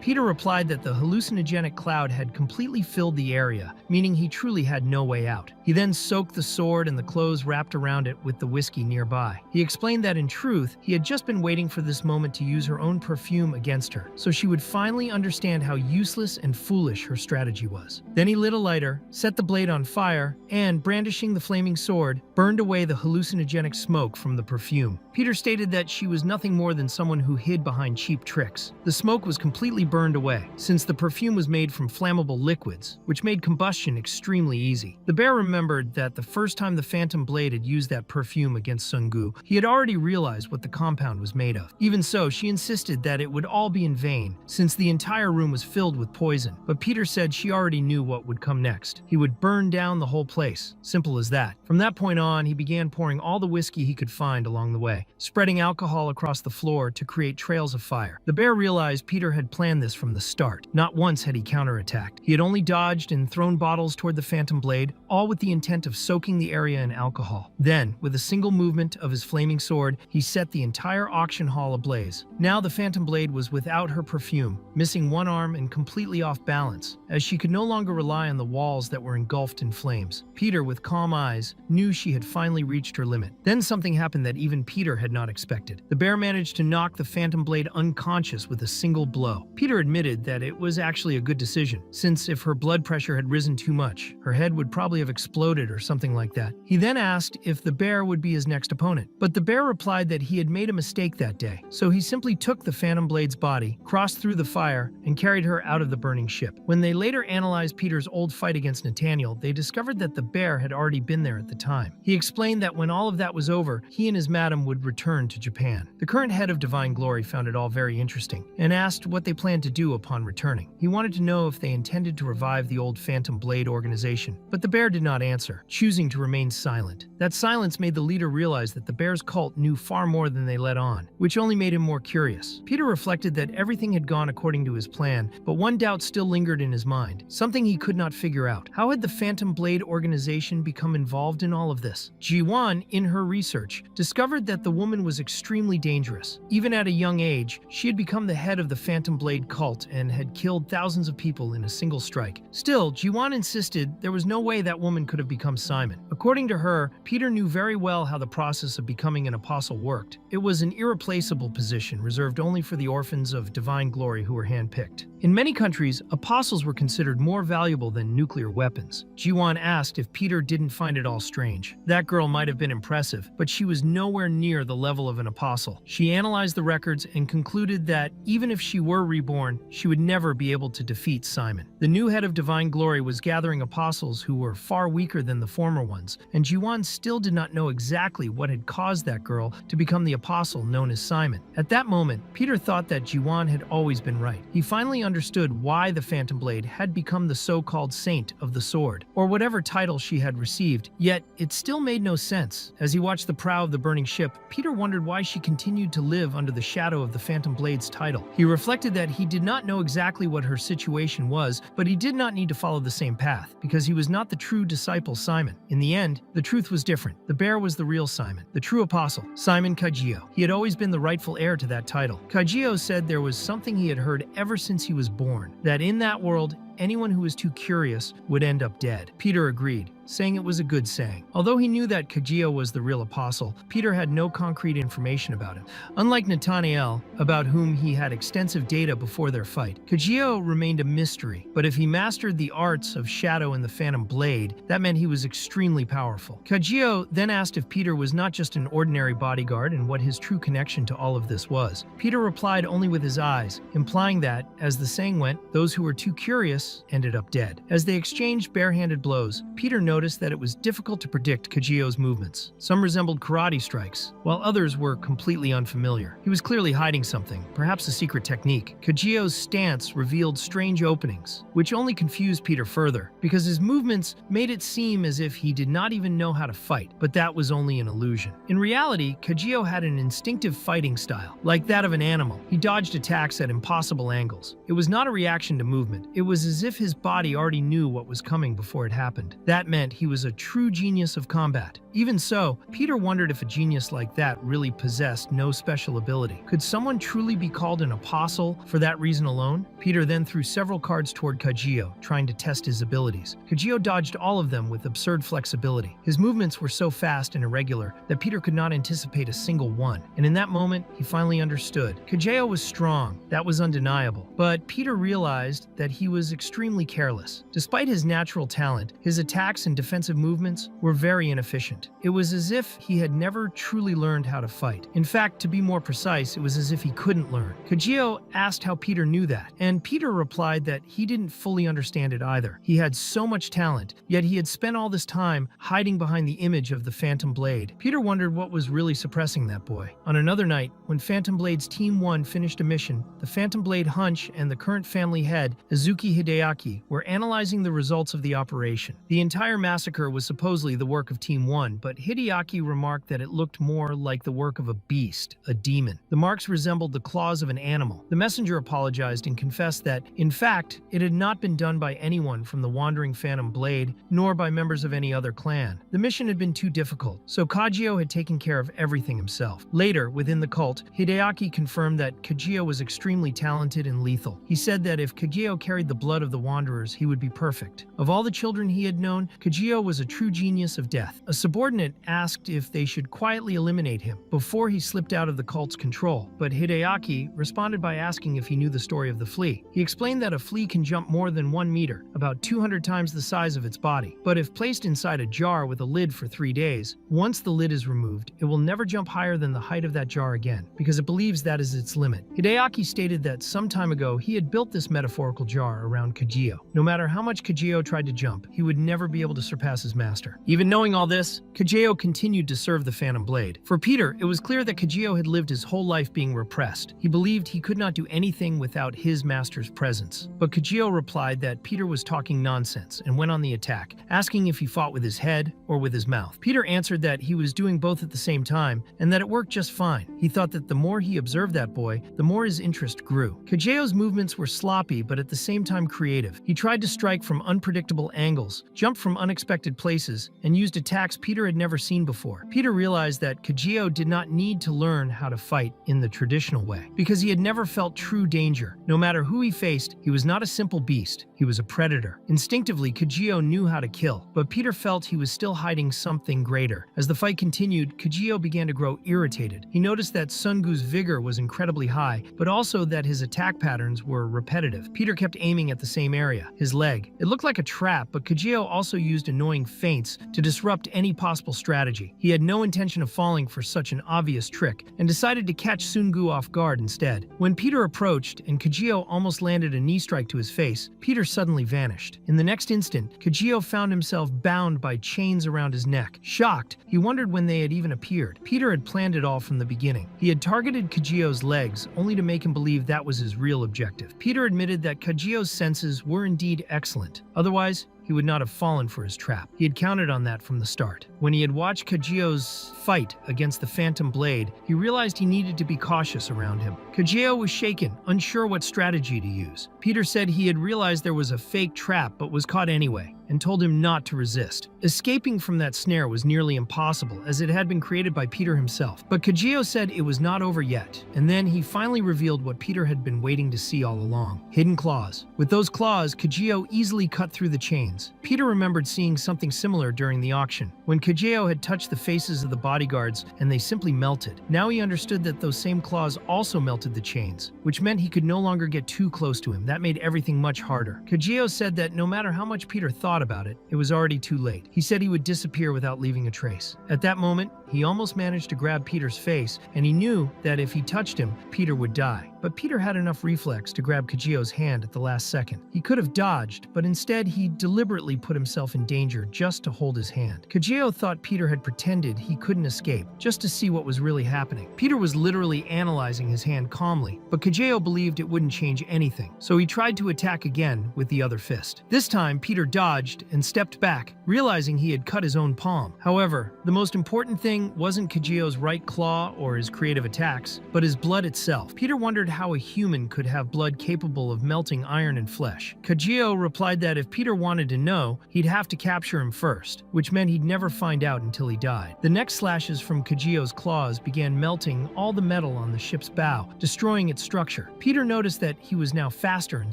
Peter replied that the hallucinogenic cloud had completely filled the area, meaning he truly had no way out. He then soaked the sword and the clothes wrapped around it with the whiskey nearby. He explained that in truth, he had just been waiting for this moment to use her own perfume against her, so she would finally understand how useless and foolish her strategy was. Then he lit a lighter, set the blade on fire, and, brandishing the flaming sword, burned away the hallucinogenic smoke from the perfume. Peter stated that she was nothing more than someone who hid behind cheap tricks. The smoke was completely burned away, since the perfume was made from flammable liquids, which made combustion extremely easy. The bear remembered that the first time the Phantom Blade had used that perfume against Sungu, he had already realized what the compound was made of. Even so, she insisted that it would all be in vain, since the entire room was filled with poison. But Peter said she already knew what would come next. He would burn down the whole place. Simple as that. From that point on, he began pouring all the whiskey he could find along the way, spreading alcohol across the floor to create trails of fire. The bear realized Peter had planned this from the start. Not once had he counterattacked. He had only dodged and thrown bottles toward the Phantom Blade, all with the intent of soaking the area in alcohol. Then, with a single movement of his flaming sword, he set the entire auction hall ablaze. Now the Phantom Blade was without her perfume, missing one arm and completely off balance, as she could no longer rely on the walls that were engulfed in flames. Peter, with calm eyes, knew she had finally reached her limit. Then something happened that even Peter had not expected. The bear managed to knock the Phantom Blade unconscious with a single blow. Peter admitted that it was actually a good decision, since if her blood pressure had risen too much, her head would probably have exploded or something like that. He then asked if the bear would be his next opponent, but the bear replied that he had made a mistake that day, so he simply took the Phantom Blade's body, crossed through the fire, and carried her out of the burning ship. When they later analyzed Peter's old fight against Nathaniel, they discovered that the bear had already been there at the time. He explained that when all of that was over, he and his madam would return to Japan. The current head of Divine Glory found it all very interesting, and asked what they planned to do upon returning. He wanted to know if they intended to revive the old Phantom Blade organization, but the bear did not answer, choosing to remain silent. That silence made the leader realize that the bear's cult knew far more than they let on, which only made him more curious. Peter reflected that everything had gone according to his plan, but one doubt still lingered in his mind, something he could not figure out. How had the Phantom Blade organization become involved in all of this? Ji-won, in her research, discovered that the woman was extremely dangerous. Even at a young age, she had become the head of the Phantom Blade cult and had killed thousands of people in a single strike. Still, Ji-won insisted there was no way that woman could have become Simon. According to her, Peter knew very well how the process of becoming an apostle worked. It was an irreplaceable position reserved only for the orphans of Divine Glory who were handpicked. In many countries, apostles were considered more valuable than nuclear weapons. Ji-won asked if Peter didn't find it all strange. That girl might have been impressive, but she was nowhere near the level of an apostle. She analyzed the records and concluded that even if she were reborn, she would never be able to defeat Simon. The new head of Divine Glory was gathering apostles who were far weaker than the former ones, and Ji-won still did not know exactly what had caused that girl to become the apostle known as Simon. At that moment, Peter thought that Ji-won had always been right. He finally understood why the Phantom Blade had become the so-called Saint of the Sword, or whatever title she had received, yet it still made no sense. As he watched the prow of the burning ship, Peter wondered why she continued to live under the shadow of the Phantom Blade's title. He reflected that he did not know exactly what her situation was, but he did not need to follow the same path, because he was not the true disciple Simon. In the end, the truth was different. The bear was the real Simon, the true apostle, Simon Kagyo. He had always been the rightful heir to that title. Kagyo said there was something he had heard ever since he was born, that in that world, anyone who was too curious would end up dead. Peter agreed, saying it was a good saying. Although he knew that Kagyo was the real apostle, Peter had no concrete information about him. Unlike Nathaniel, about whom he had extensive data before their fight, Kagyo remained a mystery, but if he mastered the arts of Shadow and the Phantom Blade, that meant he was extremely powerful. Kagyo then asked if Peter was not just an ordinary bodyguard and what his true connection to all of this was. Peter replied only with his eyes, implying that, as the saying went, those who were too curious ended up dead. As they exchanged barehanded blows, Peter noticed that it was difficult to predict Kagyo's movements. Some resembled karate strikes, while others were completely unfamiliar. He was clearly hiding something, perhaps a secret technique. Kagyo's stance revealed strange openings, which only confused Peter further, because his movements made it seem as if he did not even know how to fight, but that was only an illusion. In reality, Kagyo had an instinctive fighting style, like that of an animal. He dodged attacks at impossible angles. It was not a reaction to movement. It was as as if his body already knew what was coming before it happened. That meant he was a true genius of combat. Even so, Peter wondered if a genius like that really possessed no special ability. Could someone truly be called an apostle for that reason alone? Peter then threw several cards toward Kajio, trying to test his abilities. Kajio dodged all of them with absurd flexibility. His movements were so fast and irregular that Peter could not anticipate a single one. And in that moment, he finally understood. Kajio was strong, that was undeniable. But Peter realized that he was extremely careless. Despite his natural talent, his attacks and defensive movements were very inefficient. It was as if he had never truly learned how to fight. In fact, to be more precise, it was as if he couldn't learn. Kajio asked how Peter knew that, and Peter replied that he didn't fully understand it either. He had so much talent, yet he had spent all this time hiding behind the image of the Phantom Blade. Peter wondered what was really suppressing that boy. On another night, when Phantom Blade's Team 1 finished a mission, the Phantom Blade Hunch and the current family head, Izuki Hideaki, were analyzing the results of the operation. The entire massacre was supposedly the work of Team 1, but Hideaki remarked that it looked more like the work of a beast, a demon. The marks resembled the claws of an animal. The messenger apologized and confessed that, in fact, it had not been done by anyone from the Wandering Phantom Blade, nor by members of any other clan. The mission had been too difficult, so Kajio had taken care of everything himself. Later, within the cult, Hideaki confirmed that Kajio was extremely talented and lethal. He said that if Kajio carried the blood of the Wanderers, he would be perfect. Of all the children he had known, Kajio was a true genius of death. A subordinate asked if they should quietly eliminate him before he slipped out of the cult's control, but Hideaki responded by asking if he knew the story of the flea. He explained that a flea can jump more than 1 meter, about 200 times the size of its body, but if placed inside a jar with a lid for 3 days, once the lid is removed, it will never jump higher than the height of that jar again, because it believes that is its limit. Hideaki stated that some time ago he had built this metaphorical jar around Kajio. No matter how much Kajio tried to jump, he would never be able to surpass his master. Even knowing all this, Kajio continued to serve the Phantom Blade. For Peter, it was clear that Kajio had lived his whole life being repressed. He believed he could not do anything without his master's presence. But Kajio replied that Peter was talking nonsense and went on the attack, asking if he fought with his head or with his mouth. Peter answered that he was doing both at the same time and that it worked just fine. He thought that the more he observed that boy, the more his interest grew. Kajio's movements were sloppy but at the same time creative. He tried to strike from unpredictable angles, jumped from unexpected places, and used attacks Peter had never seen before. Peter realized that Kajio did not need to learn how to fight in the traditional way, because he had never felt true danger. No matter who he faced, he was not a simple beast, he was a predator. Instinctively, Kajio knew how to kill, but Peter felt he was still hiding something greater. As the fight continued, Kajio began to grow irritated. He noticed that Sungu's vigor was incredibly high, but also that his attack patterns were repetitive. Peter kept aiming at the same area, his leg. It looked like a trap, but Kajio also used annoying feints to disrupt any possible strategy. He had no intention of falling for such an obvious trick, and decided to catch Sungu off guard instead. When Peter approached and Kajio almost landed a knee strike to his face, Peter suddenly vanished. In the next instant, Kajio found himself bound by chains around his neck. Shocked, he wondered when they had even appeared. Peter had planned it all from the beginning. He had targeted Kajio's legs, only to make him believe that was his real objective. Peter admitted that Kajio's senses were indeed excellent. Otherwise, he would not have fallen for his trap. He had counted on that from the start. When he had watched Kajio's fight against the Phantom Blade, he realized he needed to be cautious around him. Kajio was shaken, unsure what strategy to use. Peter said he had realized there was a fake trap but was caught anyway, and told him not to resist. Escaping from that snare was nearly impossible, as it had been created by Peter himself. But Kajio said it was not over yet, and then he finally revealed what Peter had been waiting to see all along: hidden claws. With those claws, Kajio easily cut through the chains. Peter remembered seeing something similar during the auction, when Kajio had touched the faces of the bodyguards and they simply melted. Now he understood that those same claws also melted the chains, which meant he could no longer get too close to him. That made everything much harder. Kajio said that no matter how much Peter thought about it, it was already too late. He said he would disappear without leaving a trace. At that moment, he almost managed to grab Peter's face, and he knew that if he touched him, Peter would die. But Peter had enough reflex to grab Kajio's hand at the last second. He could have dodged, but instead he deliberately deliberately put himself in danger just to hold his hand. Kajio thought Peter had pretended he couldn't escape, just to see what was really happening. Peter was literally analyzing his hand calmly, but Kajio believed it wouldn't change anything, so he tried to attack again with the other fist. This time, Peter dodged and stepped back, realizing he had cut his own palm. However, the most important thing wasn't Kajio's right claw or his creative attacks, but his blood itself. Peter wondered how a human could have blood capable of melting iron and flesh. Kajio replied that if Peter wanted to know, he'd have to capture him first, which meant he'd never find out until he died. The next slashes from Kajio's claws began melting all the metal on the ship's bow, destroying its structure. Peter noticed that he was now faster and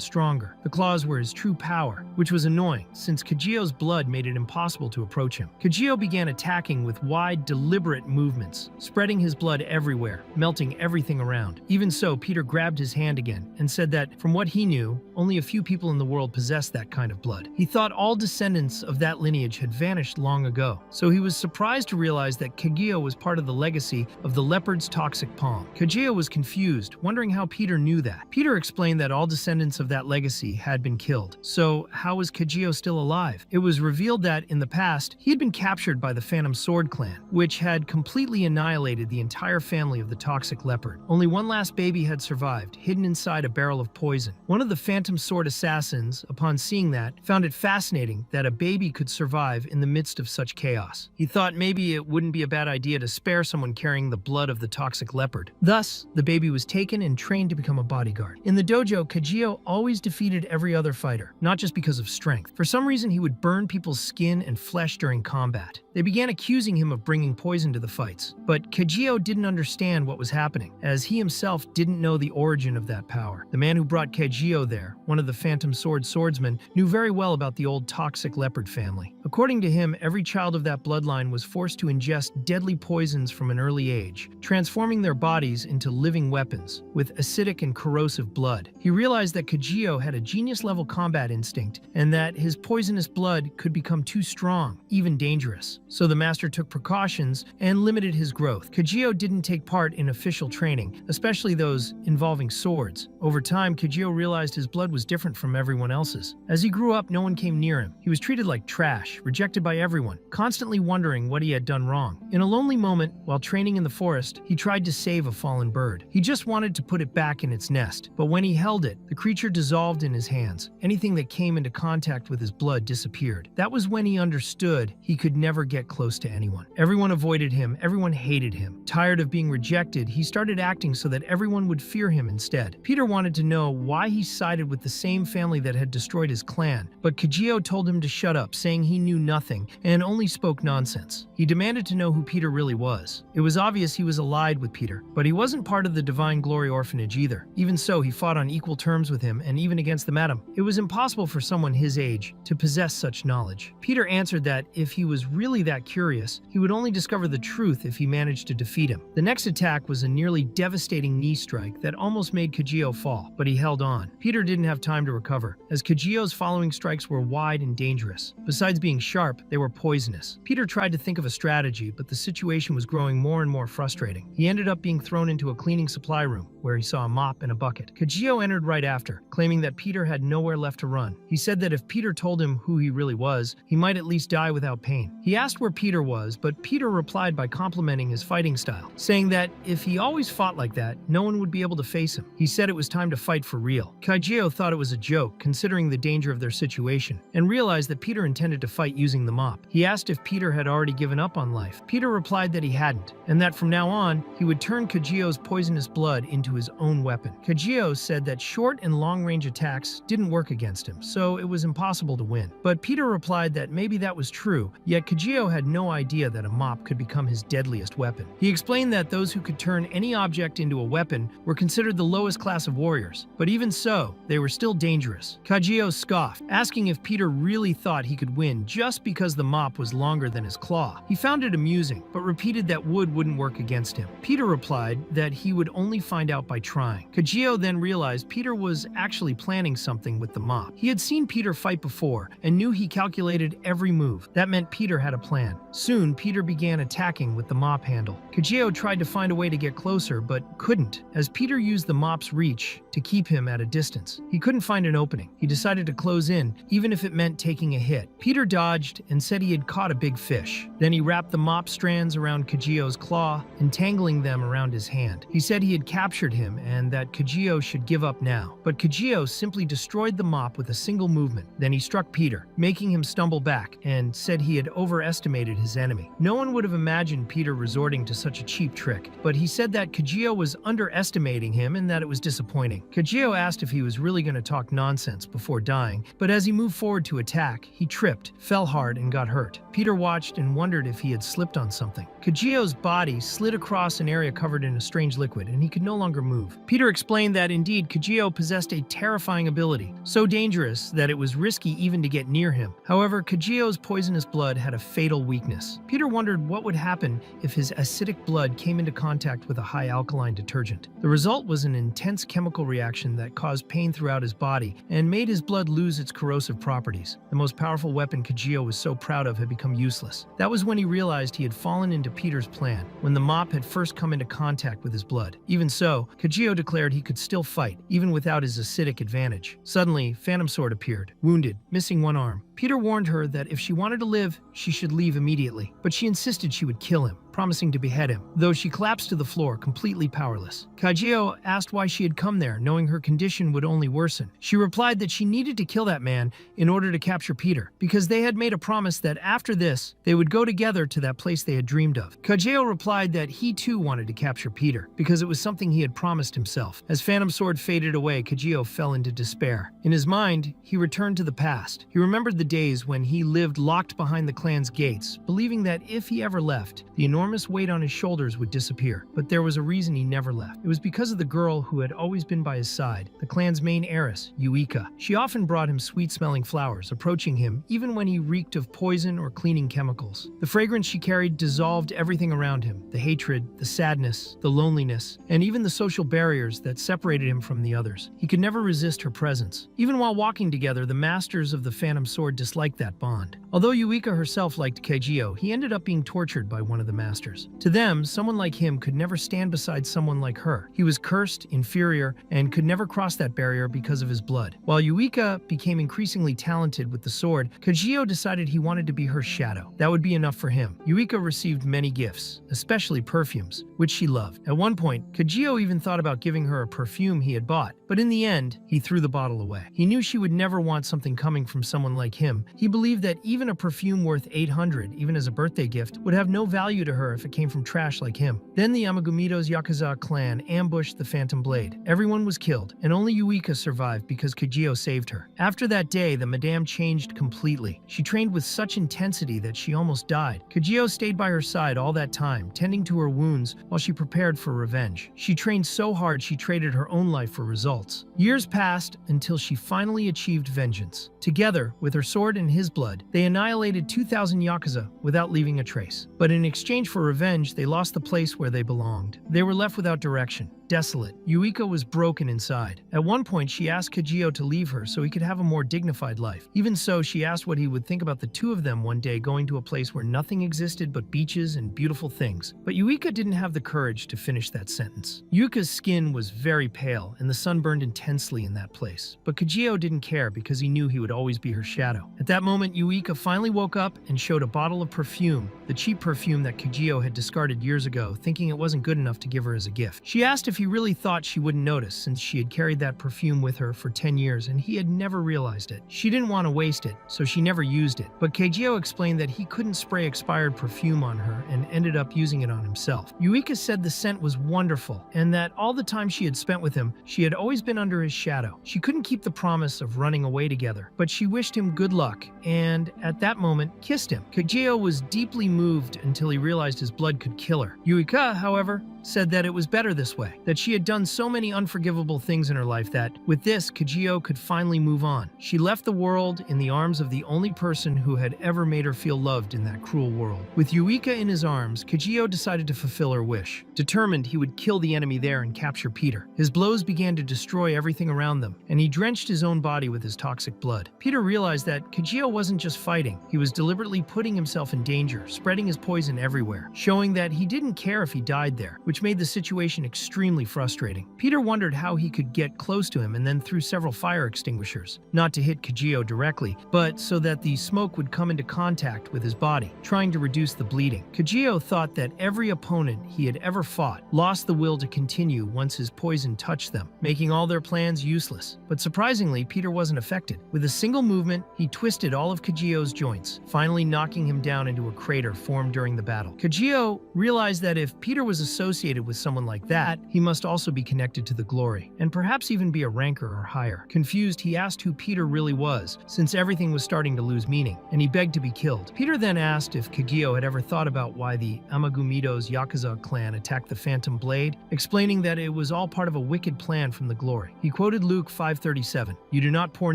stronger. The claws were his true power, which was annoying, since Kajio's blood made it impossible to approach him. Kajio began attacking with wide, deliberate movements, spreading his blood everywhere, melting everything around. Even so, Peter grabbed his hand again and said that, from what he knew, only a few people in the world possessed that kind of blood. He thought all descendants of that lineage had vanished long ago, so he was surprised to realize that Kajio was part of the legacy of the leopard's toxic palm. Kajio was confused, wondering how Peter knew that. Peter explained that all descendants of that legacy had been killed. So how was Kajio still alive? It was revealed that, in the past, he had been captured by the Phantom Sword clan, which had completely annihilated the entire family of the toxic leopard. Only one last baby had survived, hidden inside a barrel of poison. One of the Phantom Sword assassins, upon seeing that, found it fascinating that a baby could survive in the midst of such chaos. He thought maybe it wouldn't be a bad idea to spare someone carrying the blood of the toxic leopard. Thus, the baby was taken and trained to become a bodyguard. In the dojo, Kajio always defeated every other fighter, not just because of strength. For some reason, he would burn people's skin and flesh during combat. They began accusing him of bringing poison to the fights, but Kajio didn't understand what was happening, as he himself didn't know the origin of that power. The man who brought Kajio there, one of the Phantom Sword swordsmen, knew very well about the old toxic leopard family. According to him, every child of that bloodline was forced to ingest deadly poisons from an early age, transforming their bodies into living weapons with acidic and corrosive blood. He realized that Kajio had a genius-level combat instinct and that his poisonous blood could become too strong, even dangerous. So the master took precautions and limited his growth. Kajio didn't take part in official training, especially those involving swords. Over time, Kajio realized his blood was different from everyone else's. As he grew up, no one came near him. He was treated like trash, rejected by everyone, constantly wondering what he had done wrong. In a lonely moment, while training in the forest, he tried to save a fallen bird. He just wanted to put it back in its nest, but when he held it, the creature dissolved in his hands. Anything that came into contact with his blood disappeared. That was when he understood he could never get close to anyone. Everyone avoided him, everyone hated him. Tired of being rejected, he started acting so that everyone would fear him instead. Peter wanted to know why he sided with the same family that had destroyed his clan, but Kajio told him to shut up, saying he knew nothing and only spoke nonsense. He demanded to know who Peter really was. It was obvious he was allied with Peter, but he wasn't part of the Divine Glory Orphanage either. Even so, he fought on equal terms with him and even against the madam. It was impossible for someone his age to possess such knowledge. Peter answered that if he was really that curious, he would only discover the truth if he managed to defeat him. The next attack was a nearly devastating knee strike that almost made Kajio fall, but he held on. Peter didn't have time to recover, as Kajio's following strikes were wide and dangerous. Besides being sharp, they were poisonous. Peter tried to think of a strategy, but the situation was growing more and more frustrating. He ended up being thrown into a cleaning supply room, where he saw a mop and a bucket. Kajio entered right after, claiming that Peter had nowhere left to run. He said that if Peter told him who he really was, he might at least die without pain. He asked where Peter was, but Peter replied by complimenting his fighting style, saying that if he always fought like that, no one would be able to face him. He said it was time to fight for real. Kajio thought it was a joke, considering the danger of their situation, and realized that Peter intended to fight using the mop. He asked if Peter had already given up on life. Peter replied that he hadn't, and that from now on, he would turn Kajio's poisonous blood into his own weapon. Kajio said that short and long-range attacks didn't work against him, so it was impossible to win. But Peter replied that maybe that was true, yet Kajio had no idea that a mop could become his deadliest weapon. He explained that those who could turn any object into a weapon were considered the lowest class of warriors, but even so, they were still dangerous. Kajio scoffed, asking if Peter really thought he could win just because the mop was longer than his claw. He found it amusing, but repeated that wood wouldn't work against him. Peter replied that he would only find out by trying. Kajio then realized Peter was actually planning something with the mop. He had seen Peter fight before and knew he calculated every move. That meant Peter had a plan. Soon, Peter began attacking with the mop handle. Kajio tried to find a way to get closer, but couldn't, as Peter used the mop's reach to keep him at a distance. He couldn't find an opening. He decided to close in, even if if it meant taking a hit. Peter dodged and said he had caught a big fish. Then he wrapped the mop strands around Kajio's claw, entangling them around his hand. He said he had captured him and that Kajio should give up now. But Kajio simply destroyed the mop with a single movement. Then he struck Peter, making him stumble back, and said he had overestimated his enemy. No one would have imagined Peter resorting to such a cheap trick, but he said that Kajio was underestimating him and that it was disappointing. Kajio asked if he was really going to talk nonsense before dying, but as he moved forward to attack, he tripped, fell hard, and got hurt. Peter watched and wondered if he had slipped on something. Kajio's body slid across an area covered in a strange liquid, and he could no longer move. Peter explained that indeed Kajio possessed a terrifying ability, so dangerous that it was risky even to get near him. However, Kajio's poisonous blood had a fatal weakness. Peter wondered what would happen if his acidic blood came into contact with a high alkaline detergent. The result was an intense chemical reaction that caused pain throughout his body and made his blood lose its corrosive properties. The most powerful weapon Kajio was so proud of had become useless. That was when he realized he had fallen into Peter's plan, when the mop had first come into contact with his blood. Even so, Kajio declared he could still fight, even without his acidic advantage. Suddenly, Phantom Sword appeared, wounded, missing one arm. Peter warned her that if she wanted to live, she should leave immediately, but she insisted she would kill him, promising to behead him, though she collapsed to the floor, completely powerless. Kajio asked why she had come there, knowing her condition would only worsen. She replied that she needed to kill that man in order to capture Peter, because they had made a promise that after this, they would go together to that place they had dreamed of. Kajio replied that he too wanted to capture Peter, because it was something he had promised himself. As Phantom Sword faded away, Kajio fell into despair. In his mind, he returned to the past. He remembered the days when he lived locked behind the clan's gates, believing that if he ever left, the enormous weight on his shoulders would disappear. But there was a reason he never left. It was because of the girl who had always been by his side, the clan's main heiress, Yuika. She often brought him sweet-smelling flowers, approaching him even when he reeked of poison or cleaning chemicals. The fragrance she carried dissolved everything around him, the hatred, the sadness, the loneliness, and even the social barriers that separated him from the others. He could never resist her presence. Even while walking together, the masters of the Phantom Sword disliked that bond. Although Yuika herself liked Kajio, he ended up being tortured by one of the masters. To them, someone like him could never stand beside someone like her. He was cursed, inferior, and could never cross that barrier because of his blood. While Yuika became increasingly talented with the sword, Kajio decided he wanted to be her shadow. That would be enough for him. Yuika received many gifts, especially perfumes, which she loved. At one point, Kajio even thought about giving her a perfume he had bought, but in the end, he threw the bottle away. He knew she would never want something coming from someone like him. He believed that even a perfume worth 800, even as a birthday gift, would have no value to her if it came from trash like him. Then the Yamagumito's Yakuza clan ambushed the Phantom Blade. Everyone was killed, and only Yuika survived because Kajio saved her. After that day, the Madame changed completely. She trained with such intensity that she almost died. Kajio stayed by her side all that time, tending to her wounds while she prepared for revenge. She trained so hard she traded her own life for results. Years passed until she finally achieved vengeance. Together, with her sword and his blood, they annihilated 2,000 Yakuza without leaving a trace. But in exchange for revenge, they lost the place where they belonged. They were left without direction, desolate. Yuika was broken inside. At one point, she asked Kajio to leave her so he could have a more dignified life. Even so, she asked what he would think about the two of them one day going to a place where nothing existed but beaches and beautiful things. But Yuika didn't have the courage to finish that sentence. Yuika's skin was very pale, and the sun burned intensely in that place. But Kajio didn't care because he knew he would always be her shadow. At that moment, Yuika finally woke up and showed a bottle of perfume, the cheap perfume that Kajio had discarded years ago, thinking it wasn't good enough to give her as a gift. She asked if he really thought she wouldn't notice, since she had carried that perfume with her for 10 years and he had never realized it. She didn't want to waste it, so she never used it. But Kajio explained that he couldn't spray expired perfume on her and ended up using it on himself. Yuika said the scent was wonderful and that all the time she had spent with him, she had always been under his shadow. She couldn't keep the promise of running away together, but she wished him good luck and, at that moment, kissed him. Kajio was deeply moved until he realized his blood could kill her. Yuika, however, said that it was better this way, that she had done so many unforgivable things in her life that, with this, Kajio could finally move on. She left the world in the arms of the only person who had ever made her feel loved in that cruel world. With Yuika in his arms, Kajio decided to fulfill her wish. Determined, he would kill the enemy there and capture Peter. His blows began to destroy everything around them, and he drenched his own body with his toxic blood. Peter realized that Kajio wasn't just fighting, he was deliberately putting himself in danger, spreading his poison everywhere, showing that he didn't care if he died there, which made the situation extremely extremely frustrating. Peter wondered how he could get close to him and then threw several fire extinguishers, not to hit Kajio directly, but so that the smoke would come into contact with his body, trying to reduce the bleeding. Kajio thought that every opponent he had ever fought lost the will to continue once his poison touched them, making all their plans useless. But surprisingly, Peter wasn't affected. With a single movement, he twisted all of Kajio's joints, finally knocking him down into a crater formed during the battle. Kajio realized that if Peter was associated with someone like that, he must also be connected to the glory, and perhaps even be a ranker or higher. Confused, he asked who Peter really was, since everything was starting to lose meaning, and he begged to be killed. Peter then asked if Kagio had ever thought about why the Amagumido's Yakuza clan attacked the Phantom Blade, explaining that it was all part of a wicked plan from the glory. He quoted Luke 5:37, "You do not pour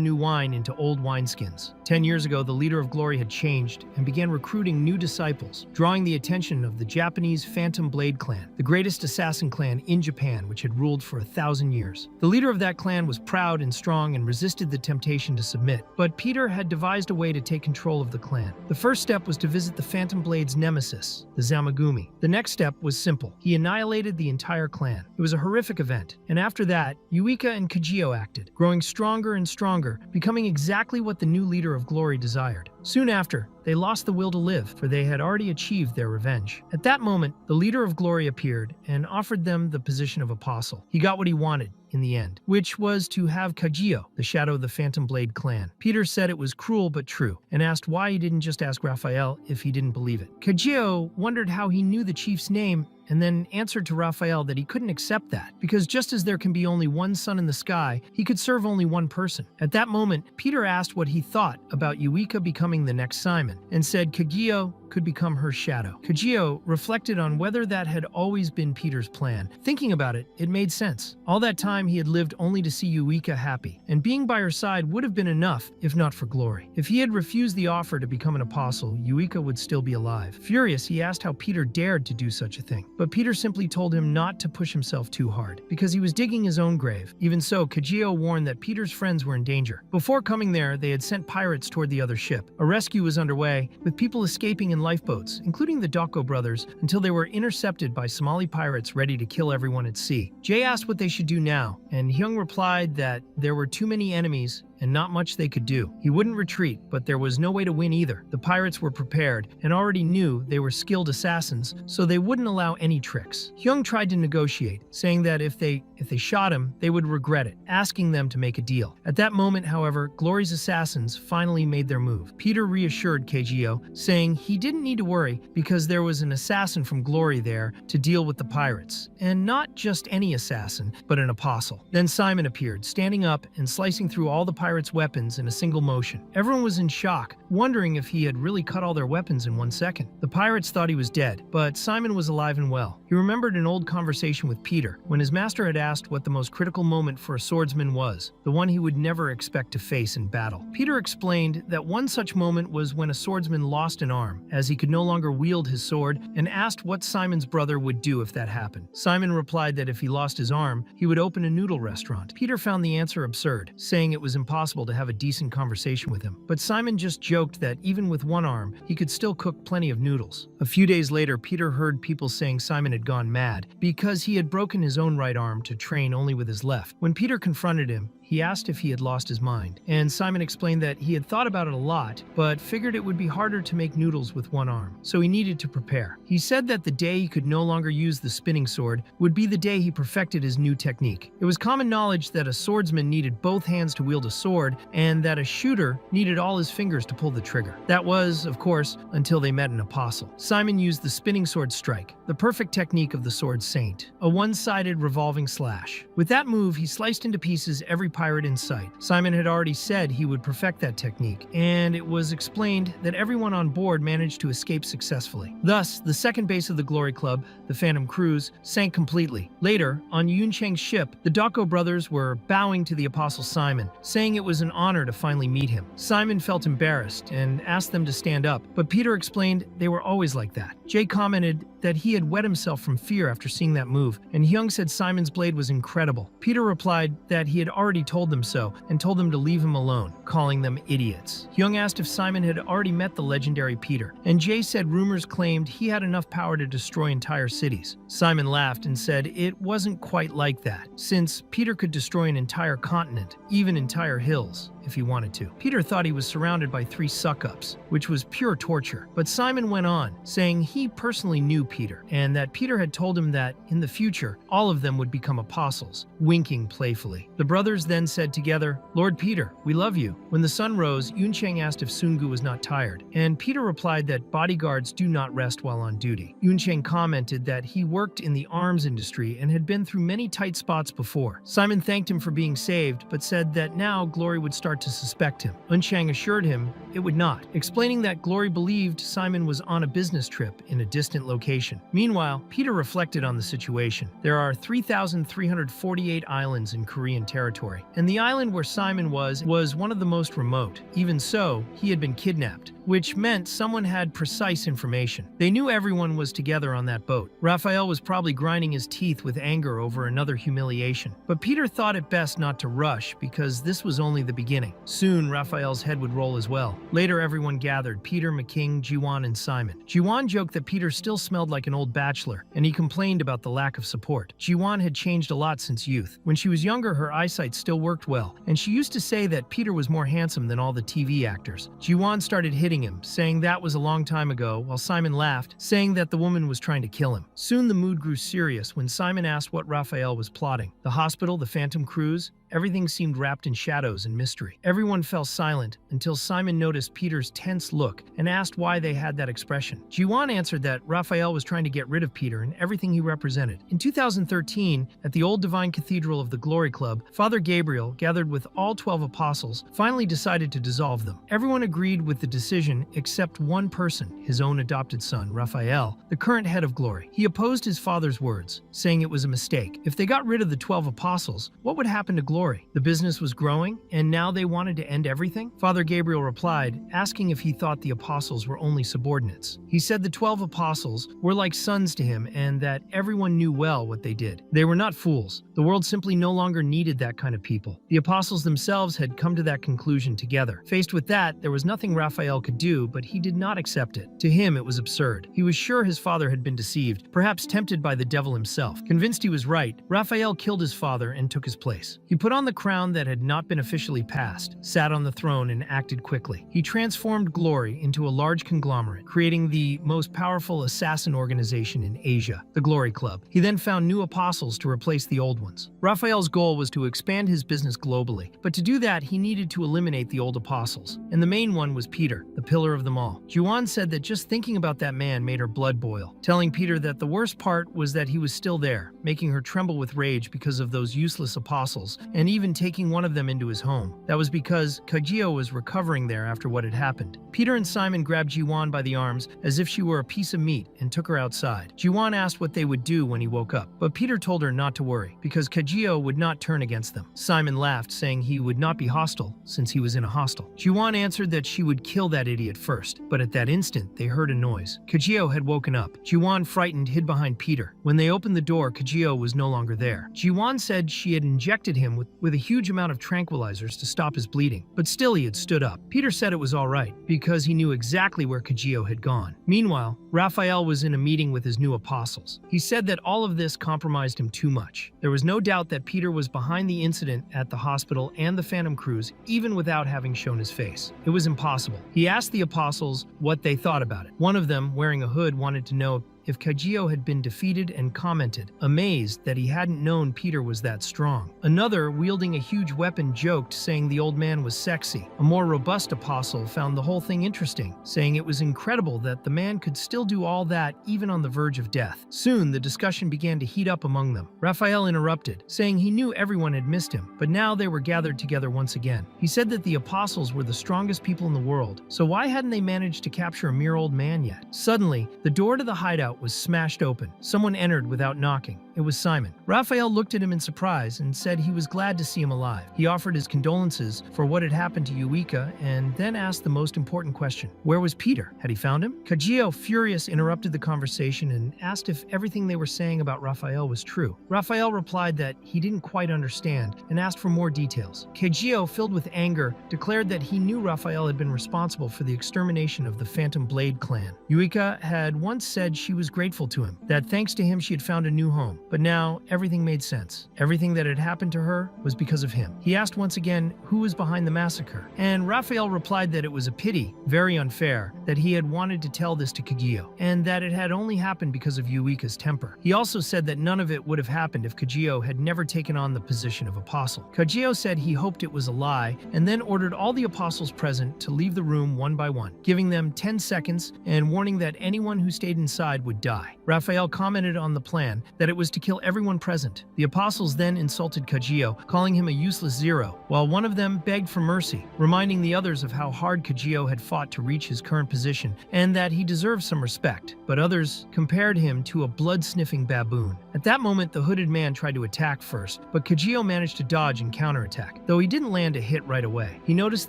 new wine into old wineskins." 10 years ago, the leader of glory had changed and began recruiting new disciples, drawing the attention of the Japanese Phantom Blade clan, the greatest assassin clan in Japan, which had ruled for 1,000 years. The leader of that clan was proud and strong and resisted the temptation to submit, but Peter had devised a way to take control of the clan. The first step was to visit the Phantom Blade's nemesis, the Zamagumi. The next step was simple. He annihilated the entire clan. It was a horrific event, and after that, Yuika and Kajio acted, growing stronger and stronger, becoming exactly what the new leader of glory desired. Soon after, they lost the will to live, for they had already achieved their revenge. At that moment, the leader of glory appeared and offered them the position of apostle. He got what he wanted in the end, which was to have Kajio, the shadow of the Phantom Blade clan. Peter said it was cruel but true, and asked why he didn't just ask Raphael if he didn't believe it. Kajio wondered how he knew the chief's name, and then answered to Raphael that he couldn't accept that, because just as there can be only one sun in the sky, he could serve only one person. At that moment, Peter asked what he thought about Yuika becoming the next Simon, and said Kagio could become her shadow. Kajio reflected on whether that had always been Peter's plan. Thinking about it, it made sense. All that time he had lived only to see Yuika happy, and being by her side would have been enough if not for glory. If he had refused the offer to become an apostle, Yuika would still be alive. Furious, he asked how Peter dared to do such a thing, but Peter simply told him not to push himself too hard, because he was digging his own grave. Even so, Kajio warned that Peter's friends were in danger. Before coming there, they had sent pirates toward the other ship. A rescue was underway, with people escaping in lifeboats, including the Doko brothers, until they were intercepted by Somali pirates ready to kill everyone at sea. Jay asked what they should do now, and Hyung replied that there were too many enemies and not much they could do. He wouldn't retreat, but there was no way to win either. The pirates were prepared and already knew they were skilled assassins, so they wouldn't allow any tricks. Hyung tried to negotiate, saying that if they shot him, they would regret it, asking them to make a deal. At that moment, however, Glory's assassins finally made their move. Peter reassured Kagio, saying he didn't need to worry because there was an assassin from Glory there to deal with the pirates. And not just any assassin, but an apostle. Then Simon appeared, standing up and slicing through all the pirates' weapons in a single motion. Everyone was in shock, wondering if he had really cut all their weapons in 1 second. The pirates thought he was dead, but Simon was alive and well. He remembered an old conversation with Peter, when his master had asked what the most critical moment for a swordsman was, the one he would never expect to face in battle. Peter explained that one such moment was when a swordsman lost an arm, as he could no longer wield his sword, and asked what Simon's brother would do if that happened. Simon replied that if he lost his arm, he would open a noodle restaurant. Peter found the answer absurd, saying it was impossible to have a decent conversation with him. But Simon just joked that even with one arm, he could still cook plenty of noodles. A few days later, Peter heard people saying Simon had gone mad because he had broken his own right arm to train only with his left. When Peter confronted him, he asked if he had lost his mind, and Simon explained that he had thought about it a lot, but figured it would be harder to make noodles with one arm, so he needed to prepare. He said that the day he could no longer use the spinning sword would be the day he perfected his new technique. It was common knowledge that a swordsman needed both hands to wield a sword, and that a shooter needed all his fingers to pull the trigger. That was, of course, until they met an apostle. Simon used the spinning sword strike, the perfect technique of the sword saint, a one-sided revolving slash. With that move, he sliced into pieces every pirate in sight. Simon had already said he would perfect that technique, and it was explained that everyone on board managed to escape successfully. Thus, the second base of the Glory Club, the Phantom Cruise, sank completely. Later, on Yun Cheng's ship, the Dako brothers were bowing to the Apostle Simon, saying it was an honor to finally meet him. Simon felt embarrassed and asked them to stand up, but Peter explained they were always like that. Jay commented that he had had wet himself from fear after seeing that move, and Hyung said Simon's blade was incredible. Peter replied that he had already told them so and told them to leave him alone, calling them idiots. Hyung asked if Simon had already met the legendary Peter, and Jae said rumors claimed he had enough power to destroy entire cities. Simon laughed and said it wasn't quite like that, since Peter could destroy an entire continent, even entire hills, if he wanted to. Peter thought he was surrounded by 3 suck-ups, which was pure torture. But Simon went on, saying he personally knew Peter, and that Peter had told him that, in the future, all of them would become apostles, winking playfully. The brothers then said together, "Lord Peter, we love you." When the sun rose, Yuncheng asked if Sungu was not tired, and Peter replied that bodyguards do not rest while on duty. Yuncheng commented that he worked in the arms industry and had been through many tight spots before. Simon thanked him for being saved, but said that now Glory would start to suspect him. Unchang assured him it would not, explaining that Glory believed Simon was on a business trip in a distant location. Meanwhile, Peter reflected on the situation. There are 3,348 islands in Korean territory, and the island where Simon was one of the most remote. Even so, he had been kidnapped, which meant someone had precise information. They knew everyone was together on that boat. Raphael was probably grinding his teeth with anger over another humiliation. But Peter thought it best not to rush because this was only the beginning. Soon, Raphael's head would roll as well. Later, everyone gathered: Peter, McKing, Jiwon, and Simon. Jiwon joked that Peter still smelled like an old bachelor, and he complained about the lack of support. Jiwon had changed a lot since youth. When she was younger, her eyesight still worked well, and she used to say that Peter was more handsome than all the TV actors. Jiwon started hitting him, saying that was a long time ago, while Simon laughed, saying that the woman was trying to kill him. Soon the mood grew serious when Simon asked what Raphael was plotting. The hospital, the Phantom Cruise, everything seemed wrapped in shadows and mystery. Everyone fell silent until Simon noticed Peter's tense look and asked why they had that expression. Jiwon answered that Raphael was trying to get rid of Peter and everything he represented. In 2013, at the Old Divine Cathedral of the Glory Club, Father Gabriel, gathered with all 12 apostles, finally decided to dissolve them. Everyone agreed with the decision except one person, his own adopted son, Raphael, the current head of Glory. He opposed his father's words, saying it was a mistake. If they got rid of the 12 apostles, what would happen to Glory? The business was growing, and now they wanted to end everything? Father Gabriel replied, asking if he thought the apostles were only subordinates. He said the 12 apostles were like sons to him and that everyone knew well what they did. They were not fools. The world simply no longer needed that kind of people. The apostles themselves had come to that conclusion together. Faced with that, there was nothing Raphael could do, but he did not accept it. To him, it was absurd. He was sure his father had been deceived, perhaps tempted by the devil himself. Convinced he was right, Raphael killed his father and took his place. He put on the crown that had not been officially passed, sat on the throne, and acted quickly. He transformed Glory into a large conglomerate, creating the most powerful assassin organization in Asia, the Glory Club. He then found new apostles to replace the old ones. Raphael's goal was to expand his business globally, but to do that, he needed to eliminate the old apostles. And the main one was Peter, the pillar of them all. Jiwon said that just thinking about that man made her blood boil, telling Peter that the worst part was that he was still there, making her tremble with rage because of those useless apostles, and even taking one of them into his home. That was because Kagio was recovering there after what had happened. Peter and Simon grabbed Jiwon by the arms as if she were a piece of meat and took her outside. Jiwon asked what they would do when he woke up, but Peter told her not to worry, because Kagio would not turn against them. Simon laughed, saying he would not be hostile since he was in a hostel. Jiwon answered that she would kill that idiot first, but at that instant, they heard a noise. Kagio had woken up. Jiwon, frightened, hid behind Peter. When they opened the door, Kagio was no longer there. Jiwon said she had injected him with a huge amount of tranquilizers to stop his bleeding, but still he had stood up. Peter said it was all right, because he knew exactly where Kagio had gone. Meanwhile, Raphael was in a meeting with his new apostles. He said that all of this compromised him too much. There was no doubt that Peter was behind the incident at the hospital and the Phantom Cruise, even without having shown his face. It was impossible. He asked the apostles what they thought about it. One of them, wearing a hood, wanted to know if Kagio had been defeated and commented, amazed that he hadn't known Peter was that strong. Another, wielding a huge weapon, joked, saying the old man was sexy. A more robust apostle found the whole thing interesting, saying it was incredible that the man could still do all that even on the verge of death. Soon, the discussion began to heat up among them. Raphael interrupted, saying he knew everyone had missed him, but now they were gathered together once again. He said that the apostles were the strongest people in the world, so why hadn't they managed to capture a mere old man yet? Suddenly, the door to the hideout hideout was smashed open. Someone entered without knocking. It was Simon. Raphael looked at him in surprise and said he was glad to see him alive. He offered his condolences for what had happened to Yuika and then asked the most important question. Where was Peter? Had he found him? Kajio, furious, interrupted the conversation and asked if everything they were saying about Raphael was true. Raphael replied that he didn't quite understand and asked for more details. Kajio, filled with anger, declared that he knew Raphael had been responsible for the extermination of the Phantom Blade clan. Yuika had once said she was grateful to him, that thanks to him she had found a new home. But now, everything made sense. Everything that had happened to her was because of him. He asked once again who was behind the massacre, and Raphael replied that it was a pity, very unfair, that he had wanted to tell this to Kajio, and that it had only happened because of Yuika's temper. He also said that none of it would have happened if Kajio had never taken on the position of apostle. Kajio said he hoped it was a lie, and then ordered all the apostles present to leave the room one by one, giving them 10 seconds and warning that anyone who stayed inside would die. Raphael commented on the plan that it was to kill everyone present. The apostles then insulted Kajio, calling him a useless zero, while one of them begged for mercy, reminding the others of how hard Kajio had fought to reach his current position and that he deserved some respect. But others compared him to a blood-sniffing baboon. At that moment, the hooded man tried to attack first, but Kajio managed to dodge and counterattack, though he didn't land a hit right away. He noticed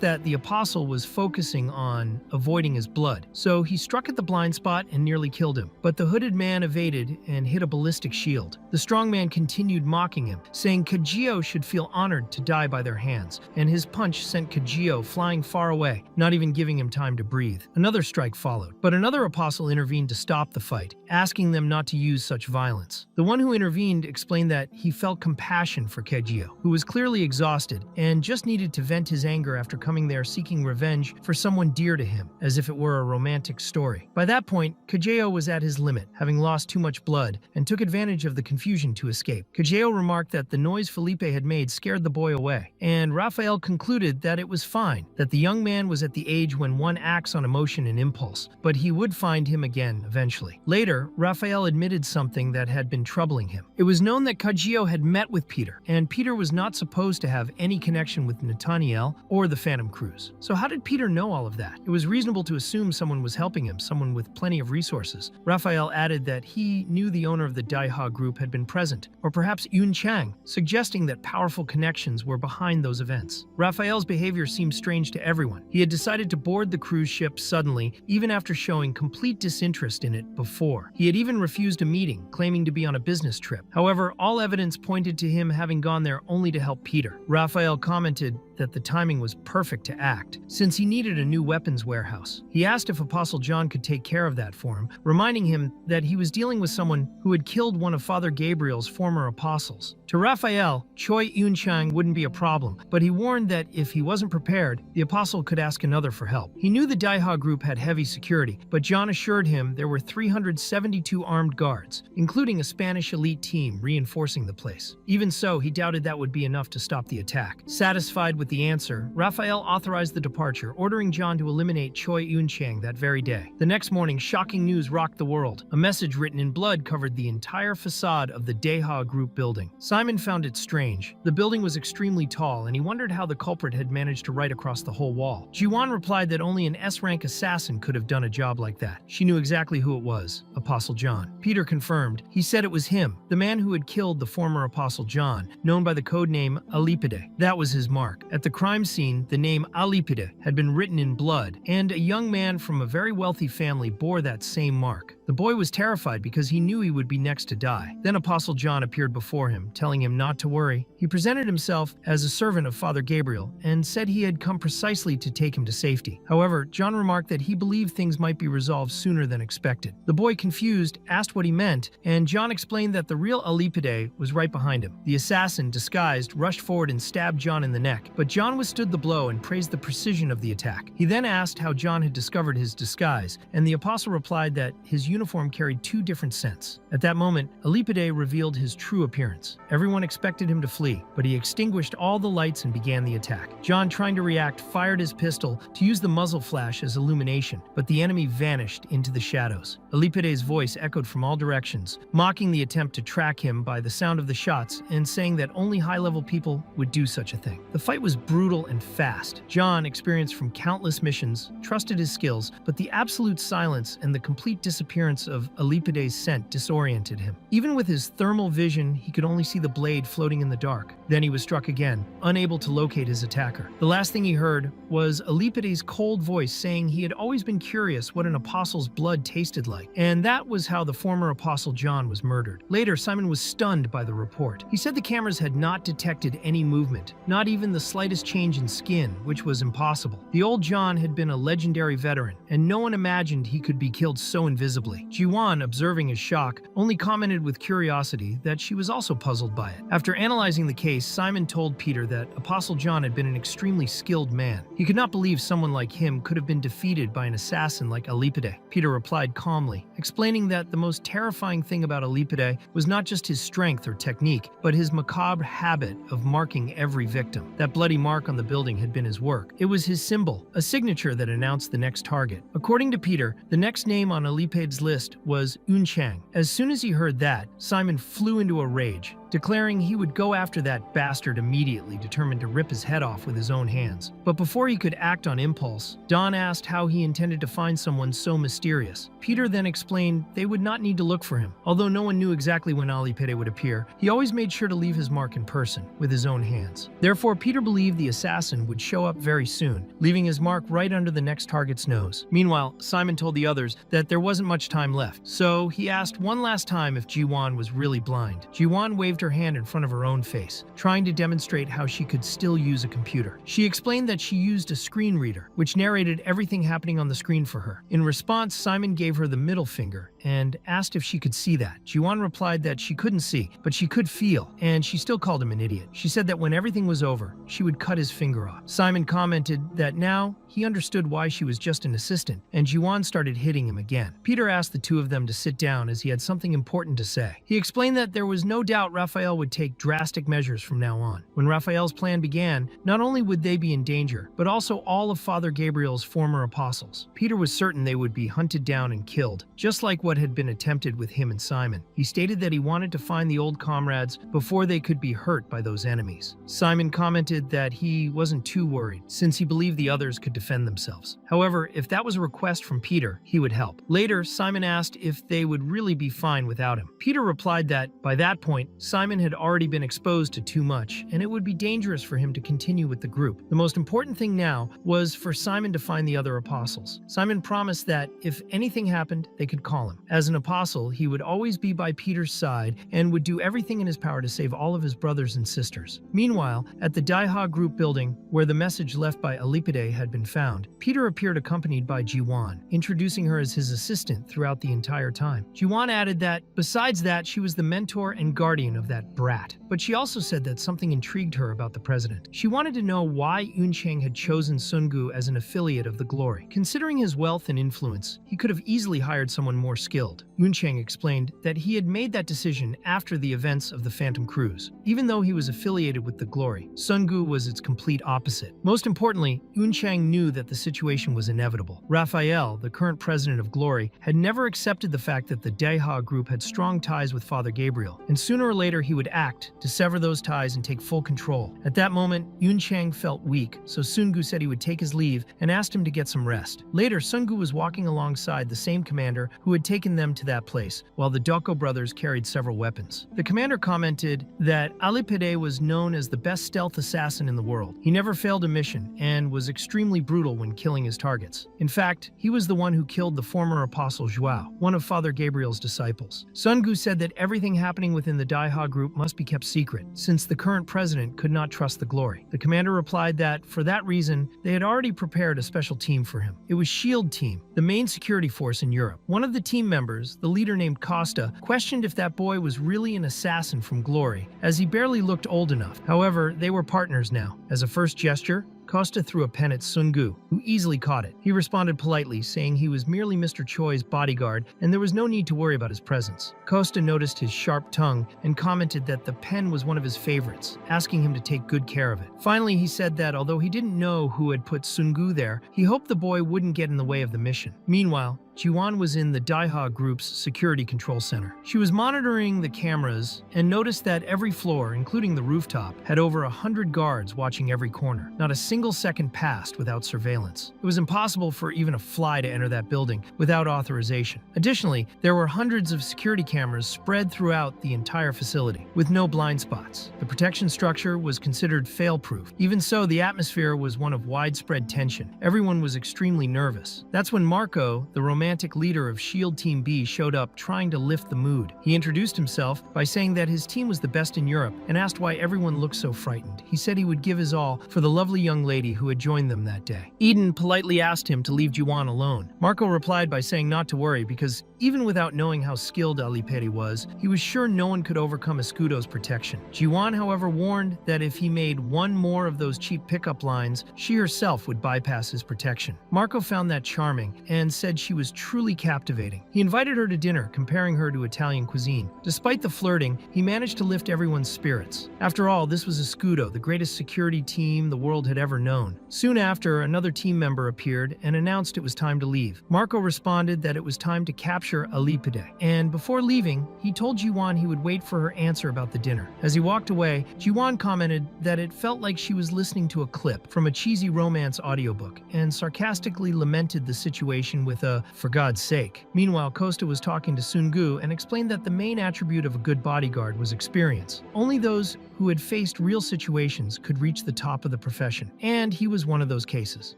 that the apostle was focusing on avoiding his blood, so he struck at the blind spot and nearly killed him. But the hooded man evaded and hit a ballistic shield. The strong man continued mocking him, saying Kajio should feel honored to die by their hands, and his punch sent Kajio flying far away, not even giving him time to breathe. Another strike followed, but another apostle intervened to stop the fight, asking them not to use such violence. The one who intervened explained that he felt compassion for Kajio, who was clearly exhausted and just needed to vent his anger after coming there seeking revenge for someone dear to him, as if it were a romantic story. By that point, Kajio was at his limit, having lost too much blood, and took advantage of the confusion to escape. Kajio remarked that the noise Felipe had made scared the boy away, and Raphael concluded that it was fine, that the young man was at the age when one acts on emotion and impulse, but he would find him again eventually. Later, Raphael admitted something that had been troubling him. It was known that Kajio had met with Peter, and Peter was not supposed to have any connection with Nathaniel or the Phantom Cruise. So how did Peter know all of that? It was reasonable to assume someone was helping him, someone with plenty of resources. Raphael added that he knew the owner of the Daiha group had been present, or perhaps Yun Chang, suggesting that powerful connections were behind those events. Raphael's behavior seemed strange to everyone. He had decided to board the cruise ship suddenly, even after showing complete disinterest in it before. He had even refused a meeting, claiming to be on a business trip. However, all evidence pointed to him having gone there only to help Peter. Raphael commented that the timing was perfect to act, since he needed a new weapons warehouse. He asked if Apostle John could take care of that for him, reminding him that he was dealing with someone who had killed one of Father Gabriel's former apostles. To Raphael, Choi Yunchang wouldn't be a problem, but he warned that if he wasn't prepared, the apostle could ask another for help. He knew the Daiha group had heavy security, but John assured him there were 372 armed guards, including a Spanish elite team reinforcing the place. Even so, he doubted that would be enough to stop the attack. Satisfied with the answer, Raphael authorized the departure, ordering John to eliminate Choi Yunchang that very day. The next morning, shocking news rocked the world. A message written in blood covered the entire facade of the Daiha group building. Simon found it strange. The building was extremely tall, and he wondered how the culprit had managed to write across the whole wall. Jiwan replied that only an S-rank assassin could have done a job like that. She knew exactly who it was, Apostle John. Peter confirmed. He said it was him, the man who had killed the former Apostle John, known by the codename Alipide. That was his mark. At the crime scene, the name Alipide had been written in blood, and a young man from a very wealthy family bore that same mark. The boy was terrified because he knew he would be next to die. Then Apostle John appeared before him, telling him not to worry. He presented himself as a servant of Father Gabriel and said he had come precisely to take him to safety. However, John remarked that he believed things might be resolved sooner than expected. The boy, confused, asked what he meant, and John explained that the real Alipide was right behind him. The assassin, disguised, rushed forward and stabbed John in the neck, but John withstood the blow and praised the precision of the attack. He then asked how John had discovered his disguise, and the apostle replied that his uniform carried two different scents. At that moment, Alipide revealed his true appearance. Everyone expected him to flee, but he extinguished all the lights and began the attack. John, trying to react, fired his pistol to use the muzzle flash as illumination, but the enemy vanished into the shadows. Alipide's voice echoed from all directions, mocking the attempt to track him by the sound of the shots and saying that only high-level people would do such a thing. The fight was brutal and fast. John, experienced from countless missions, trusted his skills, but the absolute silence and the complete disappearance of Alipide's scent disoriented him. Even with his thermal vision, he could only see the blade floating in the dark. Then he was struck again, unable to locate his attacker. The last thing he heard was Alipide's cold voice saying he had always been curious what an apostle's blood tasted like, and that was how the former apostle John was murdered. Later, Simon was stunned by the report. He said the cameras had not detected any movement, not even the slightest change in skin, which was impossible. The old John had been a legendary veteran, and no one imagined he could be killed so invisibly. Jiwan, observing his shock, only commented with curiosity that she was also puzzled by it. After analyzing the case, Simon told Peter that Apostle John had been an extremely skilled man. He could not believe someone like him could have been defeated by an assassin like Alipide. Peter replied calmly, explaining that the most terrifying thing about Alipide was not just his strength or technique, but his macabre habit of marking every victim. That bloody mark on the building had been his work. It was his symbol, a signature that announced the next target. According to Peter, the next name on Alipide's list was Unchang. As soon as he heard that, Simon flew into a rage, declaring he would go after that bastard immediately, determined to rip his head off with his own hands. But before he could act on impulse, Don asked how he intended to find someone so mysterious. Peter then explained they would not need to look for him. Although no one knew exactly when Alipide would appear, he always made sure to leave his mark in person, with his own hands. Therefore, Peter believed the assassin would show up very soon, leaving his mark right under the next target's nose. Meanwhile, Simon told the others that there wasn't much time left, so he asked one last time if Jiwan was really blind. Jiwan waved her hand in front of her own face, trying to demonstrate how she could still use a computer. She explained that she used a screen reader, which narrated everything happening on the screen for her. In response, Simon gave her the middle finger and asked if she could see that. Jiwan replied that she couldn't see, but she could feel, and she still called him an idiot. She said that when everything was over, she would cut his finger off. Simon commented that now he understood why she was just an assistant, and Jiwan started hitting him again. Peter asked the two of them to sit down as he had something important to say. He explained that there was no doubt Raphael would take drastic measures from now on. When Raphael's plan began, not only would they be in danger, but also all of Father Gabriel's former apostles. Peter was certain they would be hunted down and killed, just like what had been attempted with him and Simon. He stated that he wanted to find the old comrades before they could be hurt by those enemies. Simon commented that he wasn't too worried, since he believed the others could defend themselves. However, if that was a request from Peter, he would help. Later, Simon asked if they would really be fine without him. Peter replied that, by that point, Simon had already been exposed to too much, and it would be dangerous for him to continue with the group. The most important thing now was for Simon to find the other apostles. Simon promised that if anything happened, they could call him. As an apostle, he would always be by Peter's side and would do everything in his power to save all of his brothers and sisters. Meanwhile, at the Daiha group building, where the message left by Alipide had been found, Peter appeared accompanied by Jiwan, introducing her as his assistant throughout the entire time. Jiwan added that, besides that, she was the mentor and guardian of that brat. But she also said that something intrigued her about the president. She wanted to know why Yuncheng had chosen Sungu as an affiliate of the Glory. Considering his wealth and influence, he could have easily hired someone more skilled. Yuncheng explained that he had made that decision after the events of the Phantom Cruise. Even though he was affiliated with the Glory, Sungu was its complete opposite. Most importantly, Yuncheng knew that the situation was inevitable. Raphael, the current president of Glory, had never accepted the fact that the Daiha group had strong ties with Father Gabriel, and sooner or later he would act to sever those ties and take full control. At that moment, Yuncheng felt weak, so Sungu said he would take his leave and asked him to get some rest. Later, Sungu was walking alongside the same commander who had taken them to that place, while the Doko brothers carried several weapons. The commander commented that Alipide was known as the best stealth assassin in the world. He never failed a mission and was extremely brutal when killing his targets. In fact, he was the one who killed the former apostle Joao, one of Father Gabriel's disciples. Sungu said that everything happening within the Daiha group must be kept secret, since the current president could not trust the Glory. The commander replied that, for that reason, they had already prepared a special team for him. It was SHIELD Team, the main security force in Europe. One of the team members, the leader named Costa, questioned if that boy was really an assassin from Glory, as he barely looked old enough. However, they were partners now. As a first gesture, Costa threw a pen at Sungu, who easily caught it. He responded politely, saying he was merely Mr. Choi's bodyguard and there was no need to worry about his presence. Costa noticed his sharp tongue and commented that the pen was one of his favorites, asking him to take good care of it. Finally, he said that although he didn't know who had put Sungu there, he hoped the boy wouldn't get in the way of the mission. Meanwhile, Jiwan was in the Daiha Group's security control center. She was monitoring the cameras and noticed that every floor, including the rooftop, had over 100 guards watching every corner. Not a single second passed without surveillance. It was impossible for even a fly to enter that building without authorization. Additionally, there were hundreds of security cameras spread throughout the entire facility, with no blind spots. The protection structure was considered fail-proof. Even so, the atmosphere was one of widespread tension. Everyone was extremely nervous. That's when Marco, the romantic leader of SHIELD Team B, showed up trying to lift the mood. He introduced himself by saying that his team was the best in Europe and asked why everyone looked so frightened. He said he would give his all for the lovely young lady who had joined them that day. Eden politely asked him to leave Jiwan alone. Marco replied by saying not to worry because even without knowing how skilled Alipere was, he was sure no one could overcome Escudo's protection. Jiwan, however, warned that if he made one more of those cheap pickup lines, she herself would bypass his protection. Marco found that charming and said she was truly captivating. He invited her to dinner, comparing her to Italian cuisine. Despite the flirting, he managed to lift everyone's spirits. After all, this was Escudo, the greatest security team the world had ever known. Soon after, another team member appeared and announced it was time to leave. Marco responded that it was time to capture Alipide, and before leaving, he told Jiwan he would wait for her answer about the dinner. As he walked away, Jiwan commented that it felt like she was listening to a clip from a cheesy romance audiobook and sarcastically lamented the situation with a "for God's sake." Meanwhile, Costa was talking to Sungu and explained that the main attribute of a good bodyguard was experience. Only those who had faced real situations could reach the top of the profession, and he was one of those cases.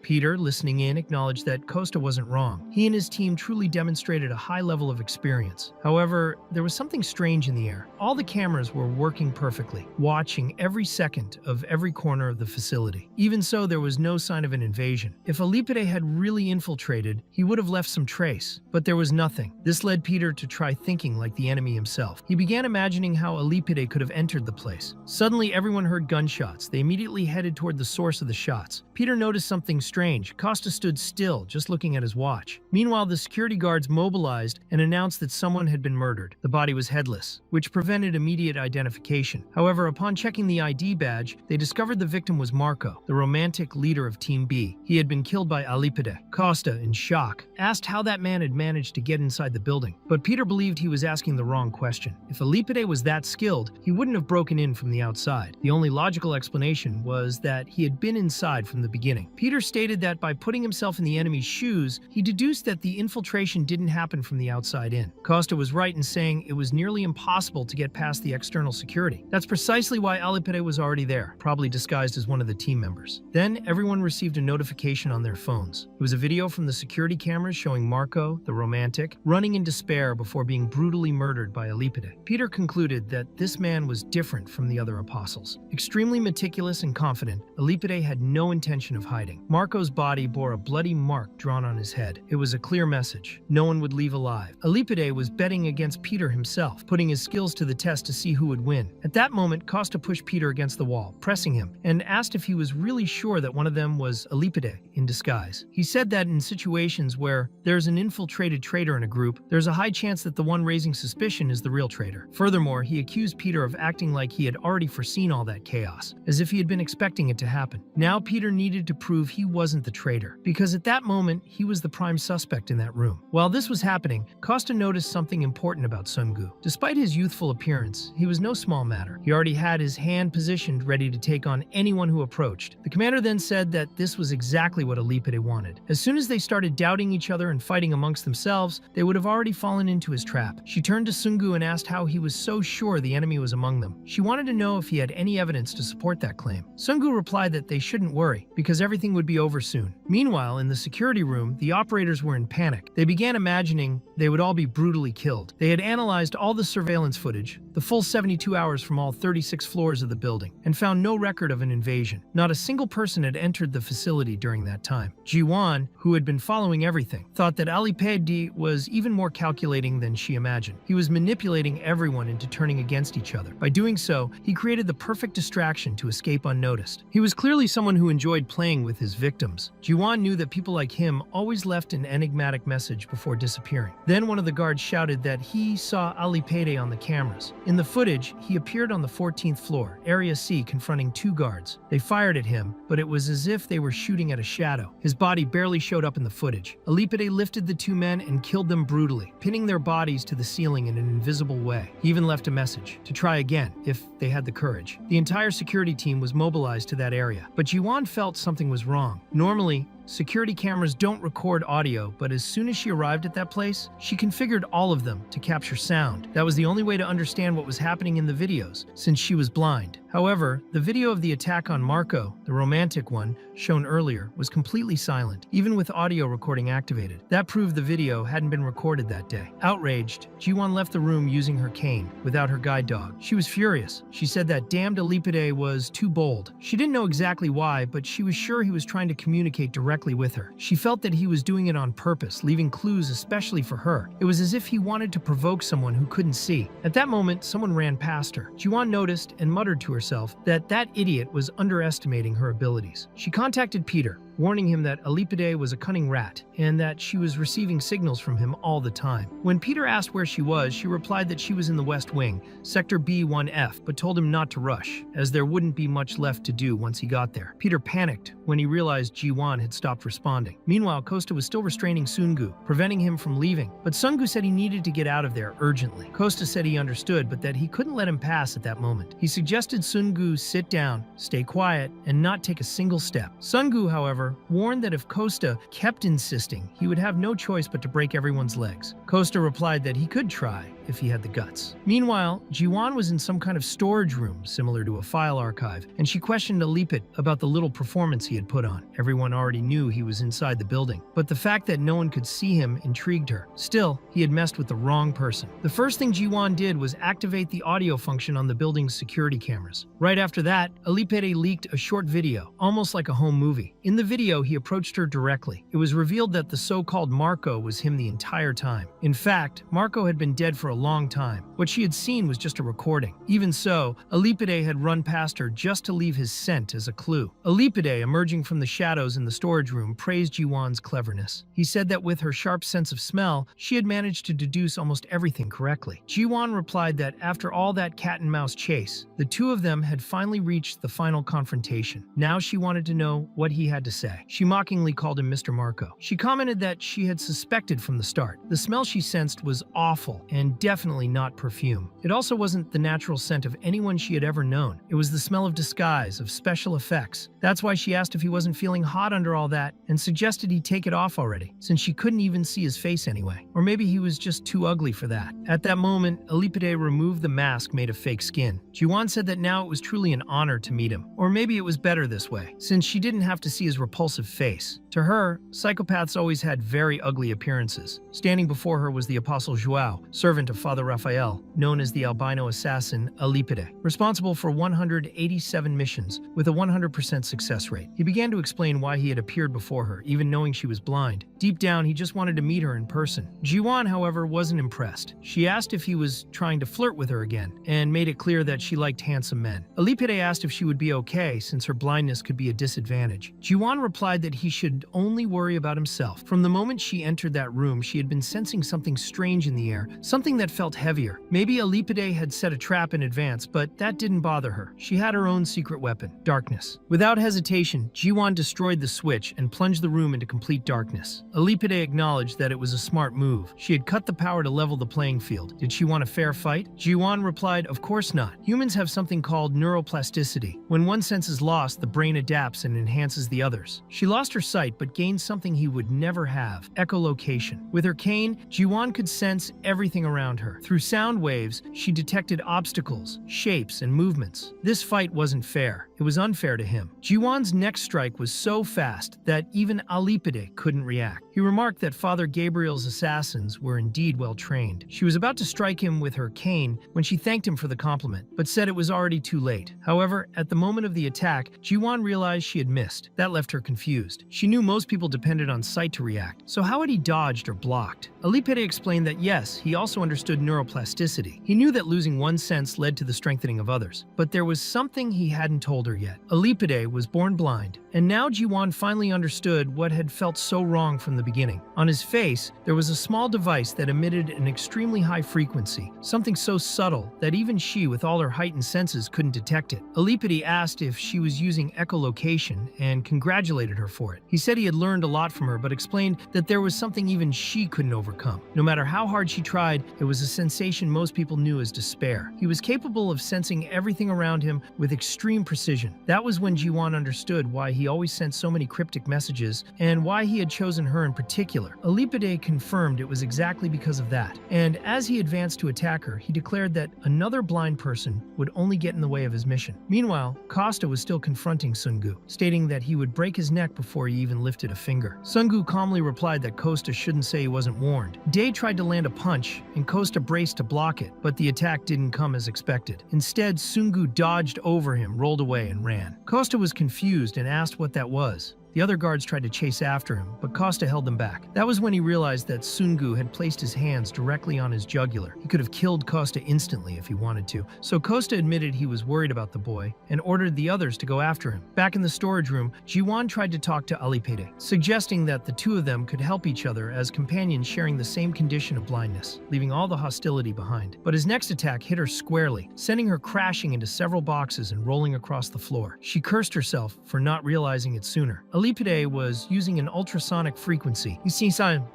Peter, listening in, acknowledged that Costa wasn't wrong. He and his team truly demonstrated a high level of experience. However, there was something strange in the air. All the cameras were working perfectly, watching every second of every corner of the facility. Even so, there was no sign of an invasion. If Alipide had really infiltrated, he would have left some trace, but there was nothing. This led Peter to try thinking like the enemy himself. He began imagining how Alipide could have entered the place. Suddenly, everyone heard gunshots. They immediately headed toward the source of the shots. Peter noticed something strange. Costa stood still, just looking at his watch. Meanwhile, the security guards mobilized and announced that someone had been murdered. The body was headless, which prevented immediate identification. However, upon checking the ID badge, they discovered the victim was Marco, the romantic leader of Team B. He had been killed by Alipide. Costa, in shock, asked how that man had managed to get inside the building. But Peter believed he was asking the wrong question. If Alipide was that skilled, he wouldn't have broken in from the outside. The only logical explanation was that he had been inside from the beginning. Peter stated that by putting himself in the enemy's shoes, he deduced that the infiltration didn't happen from the outside in. Costa was right in saying it was nearly impossible to get past the external security. That's precisely why Alipide was already there, probably disguised as one of the team members. Then everyone received a notification on their phones. It was a video from the security cameras showing Marco, the romantic, running in despair before being brutally murdered by Alipide. Peter concluded that this man was different from the other apostles. Extremely meticulous and confident, Alipide had no intention of hiding. Marco's body bore a bloody mark drawn on his head. It was a clear message. No one would leave alive. Alipide was betting against Peter himself, putting his skills to the test to see who would win. At that moment, Costa pushed Peter against the wall, pressing him, and asked if he was really sure that one of them was Alipide in disguise. He said that in situations where there's an infiltrated traitor in a group, there's a high chance that the one raising suspicion is the real traitor. Furthermore, he accused Peter of acting like he had already foreseen all that chaos, as if he had been expecting it to happen. Now Peter needed to prove he wasn't the traitor, because at that moment, he was the prime suspect in that room. While this was happening, Costa noticed something important about Sungu. Despite his youthful appearance, he was no small matter. He already had his hand positioned ready to take on anyone who approached. The commander then said that this was exactly what Alipide wanted. As soon as they started doubting each other and fighting amongst themselves, they would have already fallen into his trap. She turned to Sungu and asked how he was so sure the enemy was among them. She wanted to know if he had any evidence to support that claim. Sungu replied that they shouldn't worry, because everything would be over soon. Meanwhile, in the security room, the operators were in panic. They began imagining they would all be brutally killed. They had analyzed all the surveillance footage, the full 72 hours from all 36 floors of the building, and found no record of an invasion. Not a single person had entered the facility during that time. Ji-won, who had been following everything, thought that Alipaydi was even more calculating than she imagined. He was manipulating everyone into turning against each other. By doing so, he created the perfect distraction to escape unnoticed. He was clearly someone who enjoyed playing with his victims. Ji-won knew that people like him always left an enigmatic message before disappearing. Then one of the guards shouted that he saw Alipaydi on the cameras. In the footage, he appeared on the 14th floor, Area C, confronting two guards. They fired at him, but it was as if they were shooting at a shadow. His body barely showed up in the footage. Alipaydi lifted the two men and killed them brutally, pinning their bodies to the ceiling in an invisible way. He even left a message to try again if they had the courage. The entire security team was mobilized to that area, but Ji-won felt something was wrong. Normally, security cameras don't record audio, but as soon as she arrived at that place, she configured all of them to capture sound. That was the only way to understand what was happening in the videos, since she was blind. However, the video of the attack on Marco, the romantic one, shown earlier, was completely silent, even with audio recording activated. That proved the video hadn't been recorded that day. Outraged, Ji-won left the room using her cane, without her guide dog. She was furious. She said that damned Alipaydi was too bold. She didn't know exactly why, but she was sure he was trying to communicate directly with her. She felt that he was doing it on purpose, leaving clues especially for her. It was as if he wanted to provoke someone who couldn't see. At that moment, someone ran past her. Ji-won noticed and muttered to herself that that idiot was underestimating her abilities. She contacted Peter, warning him that Alipaydi was a cunning rat and that she was receiving signals from him all the time. When Peter asked where she was, she replied that she was in the West Wing, Sector B1F, but told him not to rush, as there wouldn't be much left to do once he got there. Peter panicked when he realized Ji-won had stopped responding. Meanwhile, Costa was still restraining Sungu, preventing him from leaving, but Sungu said he needed to get out of there urgently. Costa said he understood, but that he couldn't let him pass at that moment. He suggested Sungu sit down, stay quiet, and not take a single step. Sungu, however, warned that if Costa kept insisting, he would have no choice but to break everyone's legs. Costa replied that he could try if he had the guts. Meanwhile, Ji-won was in some kind of storage room similar to a file archive, and she questioned Alipaydi about the little performance he had put on. Everyone already knew he was inside the building, but the fact that no one could see him intrigued her. Still, he had messed with the wrong person. The first thing Ji-won did was activate the audio function on the building's security cameras. Right after that, Alipaydi leaked a short video, almost like a home movie. In the video, he approached her directly. It was revealed that the so-called Marco was him the entire time. In fact, Marco had been dead for a long time. What she had seen was just a recording. Even so, Alipaydi had run past her just to leave his scent as a clue. Alipaydi, emerging from the shadows in the storage room, praised Ji-won's cleverness. He said that with her sharp sense of smell, she had managed to deduce almost everything correctly. Ji-won replied that after all that cat-and-mouse chase, the two of them had finally reached the final confrontation. Now she wanted to know what he had to say. She mockingly called him Mr. Marco. She commented that she had suspected from the start. The smell she sensed was awful and definitely not perfume. It also wasn't the natural scent of anyone she had ever known. It was the smell of disguise, of special effects. That's why she asked if he wasn't feeling hot under all that and suggested he take it off already, since she couldn't even see his face anyway. Or maybe he was just too ugly for that. At that moment, Alipaydi removed the mask made of fake skin. Ji-won said that now it was truly an honor to meet him. Or maybe it was better this way, since she didn't have to see his repulsive face. To her, psychopaths always had very ugly appearances. Standing before her was the Apostle Joao, servant of Father Raphael, known as the albino assassin Alipaydi, responsible for 187 missions with a 100% success rate. He began to explain why he had appeared before her, even knowing she was blind. Deep down, he just wanted to meet her in person. Ji-won, however, wasn't impressed. She asked if he was trying to flirt with her again, and made it clear that she liked handsome men. Alipaydi asked if she would be okay, since her blindness could be a disadvantage. Ji-won replied that he should only worry about himself. From the moment she entered that room, she had been sensing something strange in the air, something that felt heavier. Maybe Alipaydi had set a trap in advance, but that didn't bother her. She had her own secret weapon, darkness. Without hesitation, Ji-won destroyed the switch and plunged the room into complete darkness. Alipaydi acknowledged that it was a smart move. She had cut the power to level the playing field. Did she want a fair fight? Ji-won replied, of course not. Humans have something called neuroplasticity. When one sense is lost, the brain adapts and enhances the others. She lost her sight, but gained something he would never have, echolocation. With her cane, Ji-won could sense everything around her. Through sound waves, she detected obstacles, shapes, and movements. This fight wasn't fair. It was unfair to him. Ji-won's next strike was so fast that even Alipide couldn't react. He remarked that Father Gabriel's assassins were indeed well trained. She was about to strike him with her cane when she thanked him for the compliment, but said it was already too late. However, at the moment of the attack, Ji-won realized she had missed. That left her confused. She knew most people depended on sight to react, so how had he dodged or blocked? Alipide explained that yes, he also understood neuroplasticity. He knew that losing one sense led to the strengthening of others, but there was something he hadn't told her yet. Alipide was born blind, and now Ji-won finally understood what had felt so wrong from the beginning. On his face, there was a small device that emitted an extremely high frequency, something so subtle that even she, with all her heightened senses, couldn't detect it. Alipide asked if she was using echolocation and congratulated her for it. He said he had learned a lot from her, but explained that there was something even she couldn't overcome. No matter how hard she tried, it was a sensation most people knew as despair. He was capable of sensing everything around him with extreme precision. That was when Ji-won understood why he always sent so many cryptic messages and why he had chosen her in particular. Alipide confirmed it was exactly because of that, and as he advanced to attack her, he declared that another blind person would only get in the way of his mission. Meanwhile, Costa was still confronting Sungu, stating that he would break his neck before he even lifted a finger. Sungu calmly replied that Costa shouldn't say he wasn't warned. Day tried to land a punch, and Costa braced to block it, but the attack didn't come as expected. Instead, Sungu dodged over him, rolled away, and ran. Costa was confused and asked what that was. The other guards tried to chase after him, but Costa held them back. That was when he realized that Sungu had placed his hands directly on his jugular. He could have killed Costa instantly if he wanted to, so Costa admitted he was worried about the boy and ordered the others to go after him. Back in the storage room, Ji-won tried to talk to Alipide, suggesting that the two of them could help each other as companions sharing the same condition of blindness, leaving all the hostility behind. But his next attack hit her squarely, sending her crashing into several boxes and rolling across the floor. She cursed herself for not realizing it sooner. Alipide was using an ultrasonic frequency,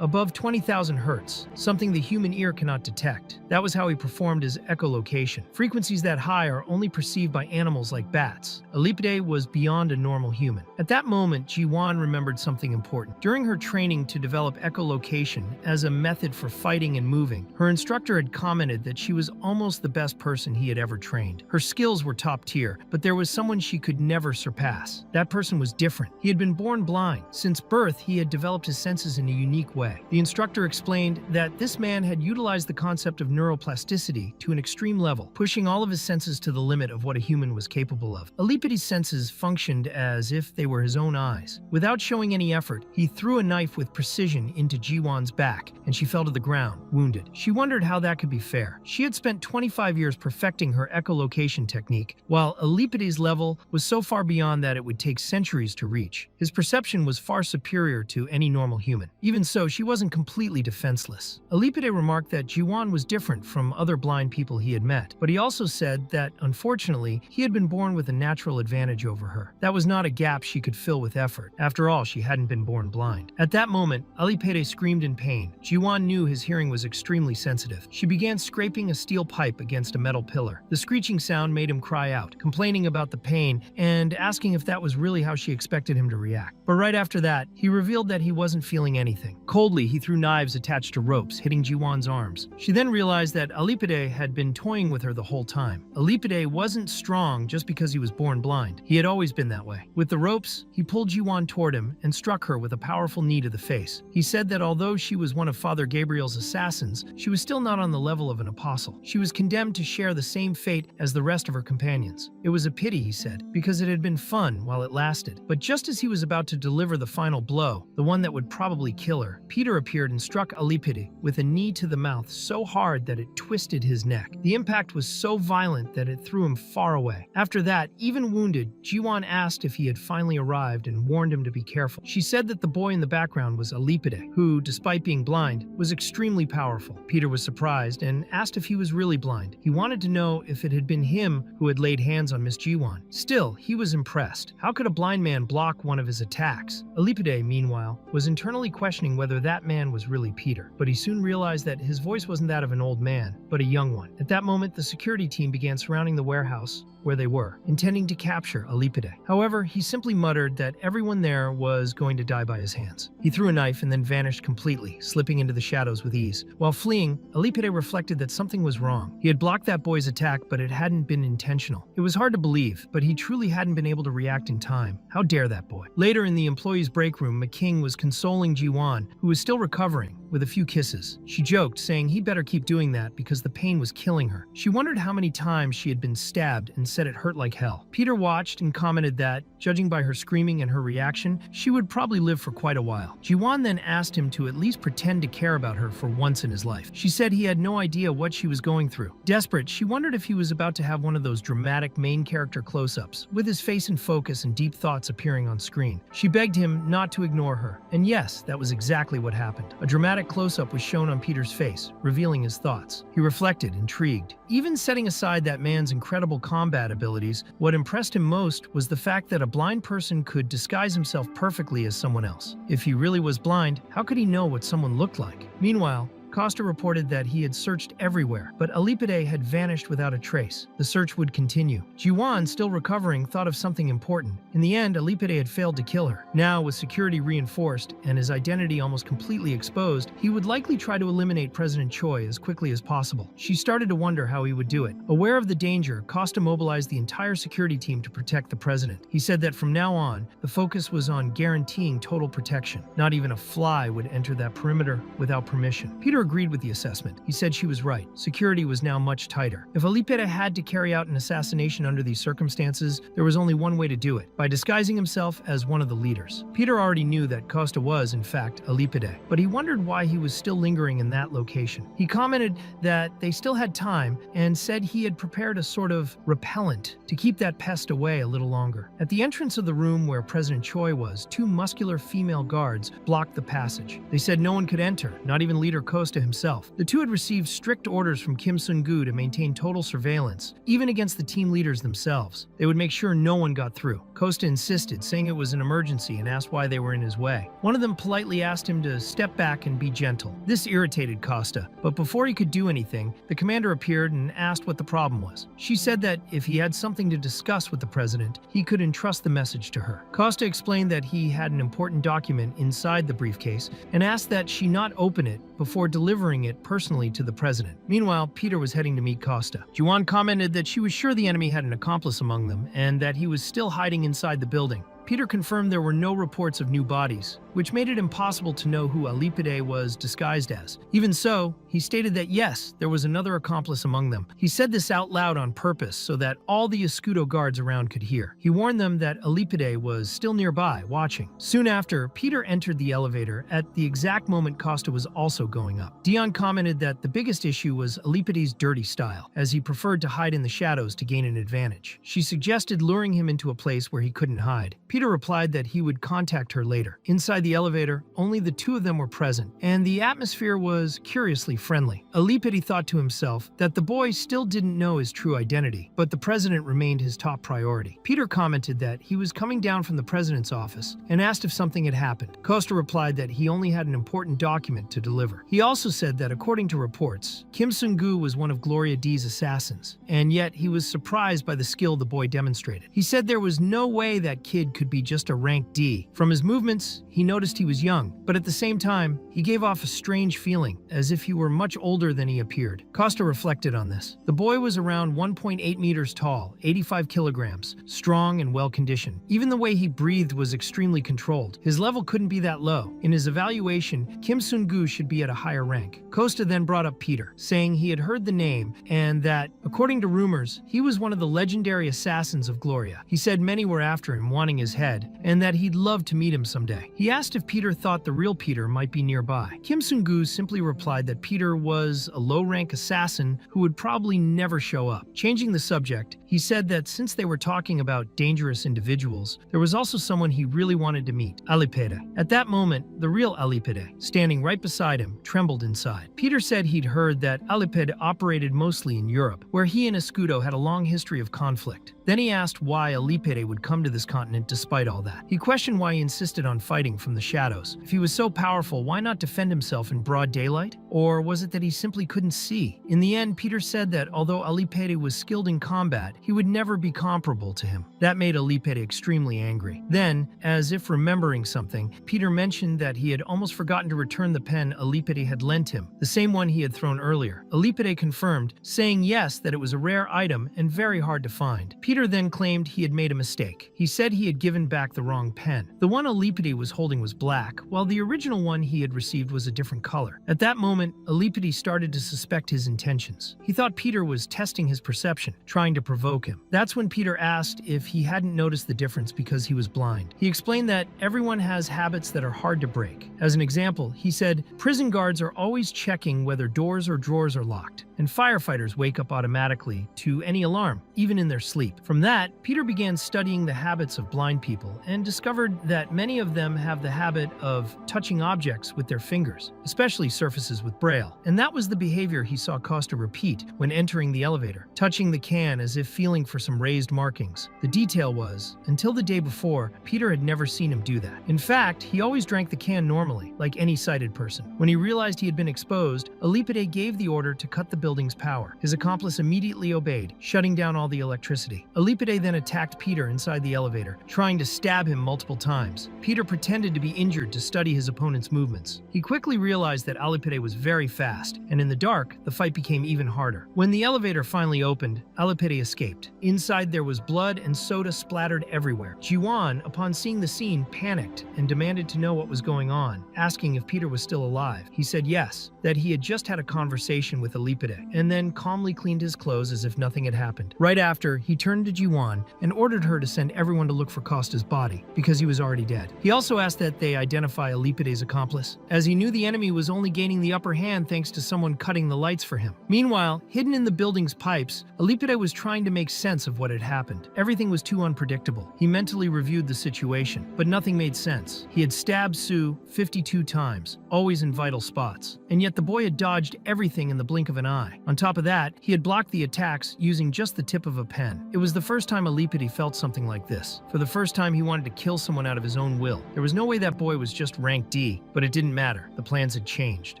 above 20,000 hertz, something the human ear cannot detect. That was how he performed his echolocation. Frequencies that high are only perceived by animals like bats. Alipide was beyond a normal human. At that moment, Ji-won remembered something important. During her training to develop echolocation as a method for fighting and moving, her instructor had commented that she was almost the best person he had ever trained. Her skills were top tier, but there was someone she could never surpass. That person was different. He had been born blind. Since birth, he had developed his senses in a unique way. The instructor explained that this man had utilized the concept of neuroplasticity to an extreme level, pushing all of his senses to the limit of what a human was capable of. Alipide's senses functioned as if they were his own eyes. Without showing any effort, he threw a knife with precision into Ji-won's back, and she fell to the ground, wounded. She wondered how that could be fair. She had spent 25 years perfecting her echolocation technique, while Alipide's level was so far beyond that it would take centuries to reach. His perception was far superior to any normal human. Even so, she wasn't completely defenseless. Alipide remarked that Ji-won was different from other blind people he had met, but he also said that, unfortunately, he had been born with a natural advantage over her. That was not a gap she could fill with effort. After all, she hadn't been born blind. At that moment, Alipide screamed in pain. Ji-won knew his hearing was extremely sensitive. She began scraping a steel pipe against a metal pillar. The screeching sound made him cry out, complaining about the pain and asking if that was really how she expected him to react. But right after that, he revealed that he wasn't feeling anything. Coldly, he threw knives attached to ropes, hitting Ji-won's arms. She then realized that Alipide had been toying with her the whole time. Alipide wasn't strong just because he was born blind. He had always been that way. With the ropes, he pulled Ji-won toward him and struck her with a powerful knee to the face. He said that although she was one of Father Gabriel's assassins, she was still not on the level of an apostle. She was condemned to share the same fate as the rest of her companions. It was a pity, he said, because it had been fun while it lasted. But just as he was about to deliver the final blow, the one that would probably kill her, Peter appeared and struck Alipide with a knee to the mouth so hard that it twisted his neck. The impact was so violent that it threw him far away. After that, even wounded, Ji-won asked if he had finally arrived and warned him to be careful. She said that the boy in the background was Alipide, who, despite being blind, was extremely powerful. Peter was surprised and asked if he was really blind. He wanted to know if it had been him who had laid hands on Miss Ji-won. Still, he was impressed. How could a blind man block one of his attacks? Alipide, meanwhile, was internally questioning whether that man was really Peter, but he soon realized that his voice wasn't that of an old man, but a young one. At that moment, the security team began surrounding the warehouse, where they were, intending to capture Alipide. However, he simply muttered that everyone there was going to die by his hands. He threw a knife and then vanished completely, slipping into the shadows with ease. While fleeing, Alipide reflected that something was wrong. He had blocked that boy's attack, but it hadn't been intentional. It was hard to believe, but he truly hadn't been able to react in time. How dare that boy? Later in the employees' break room, McKing was consoling Jiwan, who was still recovering, with a few kisses. She joked, saying he'd better keep doing that because the pain was killing her. She wondered how many times she had been stabbed and said it hurt like hell. Peter watched and commented that, judging by her screaming and her reaction, she would probably live for quite a while. Jiwan then asked him to at least pretend to care about her for once in his life. She said he had no idea what she was going through. Desperate, she wondered if he was about to have one of those dramatic main character close-ups, with his face in focus and deep thoughts appearing on screen. She begged him not to ignore her, and yes, that was exactly what happened. A dramatic close-up was shown on Peter's face, revealing his thoughts. He reflected, intrigued. Even setting aside that man's incredible combat abilities, what impressed him most was the fact that a blind person could disguise himself perfectly as someone else. If he really was blind, how could he know what someone looked like? Meanwhile, Costa reported that he had searched everywhere, but Alipide had vanished without a trace. The search would continue. Jiwan, still recovering, thought of something important. In the end, Alipide had failed to kill her. Now, with security reinforced and his identity almost completely exposed, he would likely try to eliminate President Choi as quickly as possible. She started to wonder how he would do it. Aware of the danger, Costa mobilized the entire security team to protect the president. He said that from now on, the focus was on guaranteeing total protection. Not even a fly would enter that perimeter without permission. Peter agreed with the assessment. He said she was right. Security was now much tighter. If Alipide had to carry out an assassination under these circumstances, there was only one way to do it, by disguising himself as one of the leaders. Peter already knew that Costa was, in fact, Alipide, but he wondered why he was still lingering in that location. He commented that they still had time and said he had prepared a sort of repellent to keep that pest away a little longer. At the entrance of the room where President Choi was, two muscular female guards blocked the passage. They said no one could enter, not even Leader Costa himself. The two had received strict orders from Kim Sun-gu to maintain total surveillance, even against the team leaders themselves. They would make sure no one got through. Costa insisted, saying it was an emergency, and asked why they were in his way. One of them politely asked him to step back and be gentle. This irritated Costa, but before he could do anything, the commander appeared and asked what the problem was. She said that if he had something to discuss with the president, he could entrust the message to her. Costa explained that he had an important document inside the briefcase and asked that she not open it before delivering it personally to the president. Meanwhile, Peter was heading to meet Costa. Jiwan commented that she was sure the enemy had an accomplice among them and that he was still hiding inside the building. Peter confirmed there were no reports of new bodies, which made it impossible to know who Alipide was disguised as. Even so, he stated that yes, there was another accomplice among them. He said this out loud on purpose so that all the Escudo guards around could hear. He warned them that Alipide was still nearby, watching. Soon after, Peter entered the elevator at the exact moment Costa was also going up. Dion commented that the biggest issue was Alipide's dirty style, as he preferred to hide in the shadows to gain an advantage. She suggested luring him into a place where he couldn't hide. Peter replied that he would contact her later. Inside the elevator, only the two of them were present, and the atmosphere was curiously friendly. Alipide thought to himself that the boy still didn't know his true identity, but the president remained his top priority. Peter commented that he was coming down from the president's office and asked if something had happened. Costa replied that he only had an important document to deliver. He also said that according to reports, Kim Sun-gu was one of Gloria D's assassins, and yet he was surprised by the skill the boy demonstrated. He said there was no way that kid could be just a rank D. From his movements, he noticed he was young, but at the same time, he gave off a strange feeling, as if he were much older than he appeared. Costa reflected on this. The boy was around 1.8 meters tall, 85 kilograms, strong and well-conditioned. Even the way he breathed was extremely controlled. His level couldn't be that low. In his evaluation, Kim Sun-gu should be at a higher rank. Costa then brought up Peter, saying he had heard the name and that, according to rumors, he was one of the legendary assassins of Gloria. He said many were after him, wanting his head, and that he'd love to meet him someday. He asked if Peter thought the real Peter might be nearby. Kim Sun-gu simply replied that Peter was a low-rank assassin who would probably never show up. Changing the subject, he said that since they were talking about dangerous individuals, there was also someone he really wanted to meet, Alipide. At that moment, the real Alipide, standing right beside him, trembled inside. Peter said he'd heard that Alipide operated mostly in Europe, where he and Escudo had a long history of conflict. Then he asked why Alipide would come to this continent despite despite all that. He questioned why he insisted on fighting from the shadows. If he was so powerful, why not defend himself in broad daylight? Or was it that he simply couldn't see? In the end, Peter said that although Alipere was skilled in combat, he would never be comparable to him. That made Alipere extremely angry. Then, as if remembering something, Peter mentioned that he had almost forgotten to return the pen Alipere had lent him, the same one he had thrown earlier. Alipere confirmed, saying yes, that it was a rare item and very hard to find. Peter then claimed he had made a mistake. He said he had given back the wrong pen. The one Alipere was holding was black, while the original one he had received was a different color. At that moment, Alipere started to suspect his intentions. He thought Peter was testing his perception, trying to provoke him. That's when Peter asked if he hadn't noticed the difference because he was blind. He explained that everyone has habits that are hard to break. As an example, he said, prison guards are always checking whether doors or drawers are locked, and firefighters wake up automatically to any alarm, even in their sleep. From that, Peter began studying the habits of blind people and discovered that many of them have the habit of touching objects with their fingers, especially surfaces with braille. And that was the behavior he saw Costa repeat when entering the elevator, touching the can as if feeling for some raised markings. The detail was, until the day before, Peter had never seen him do that. In fact, he always drank the can normally, like any sighted person. When he realized he had been exposed, Alipere gave the order to cut the building's power. His accomplice immediately obeyed, shutting down all the electricity. Alipere then attacked Peter inside the elevator, trying to stab him multiple times. Peter pretended to be injured to study his opponent's movements. He quickly realized that Alipere was very fast, and in the dark, the fight became even harder. When the elevator finally opened, Alipere escaped. Inside there was blood and soda splattered everywhere. Jiwan, upon seeing the scene, panicked and demanded to know what was going on, asking if Peter was still alive. He said yes, that he had just had a conversation with Alipere, and then calmly cleaned his clothes as if nothing had happened. Right after, he turned to Jiwan and ordered her to send everyone to look for Costa's body, because he was already dead. He also asked that they identify Alipere's accomplice, as he knew the enemy was only gaining the upper hand thanks to someone cutting the lights for him. Meanwhile, hidden in the building's pipes, Alipere was trying to make sense of what had happened. Everything was too unpredictable. He mentally reviewed the situation, but nothing made sense. He had stabbed Sue 52 times, always in vital spots, and yet the boy had dodged everything in the blink of an eye. On top of that, he had blocked the attacks using just the tip of a pen. It was the first time Alipere felt something like this. For the first time, he wanted to kill someone out of his own will. There was no way that boy was just rank D, but it didn't matter. The plans had changed.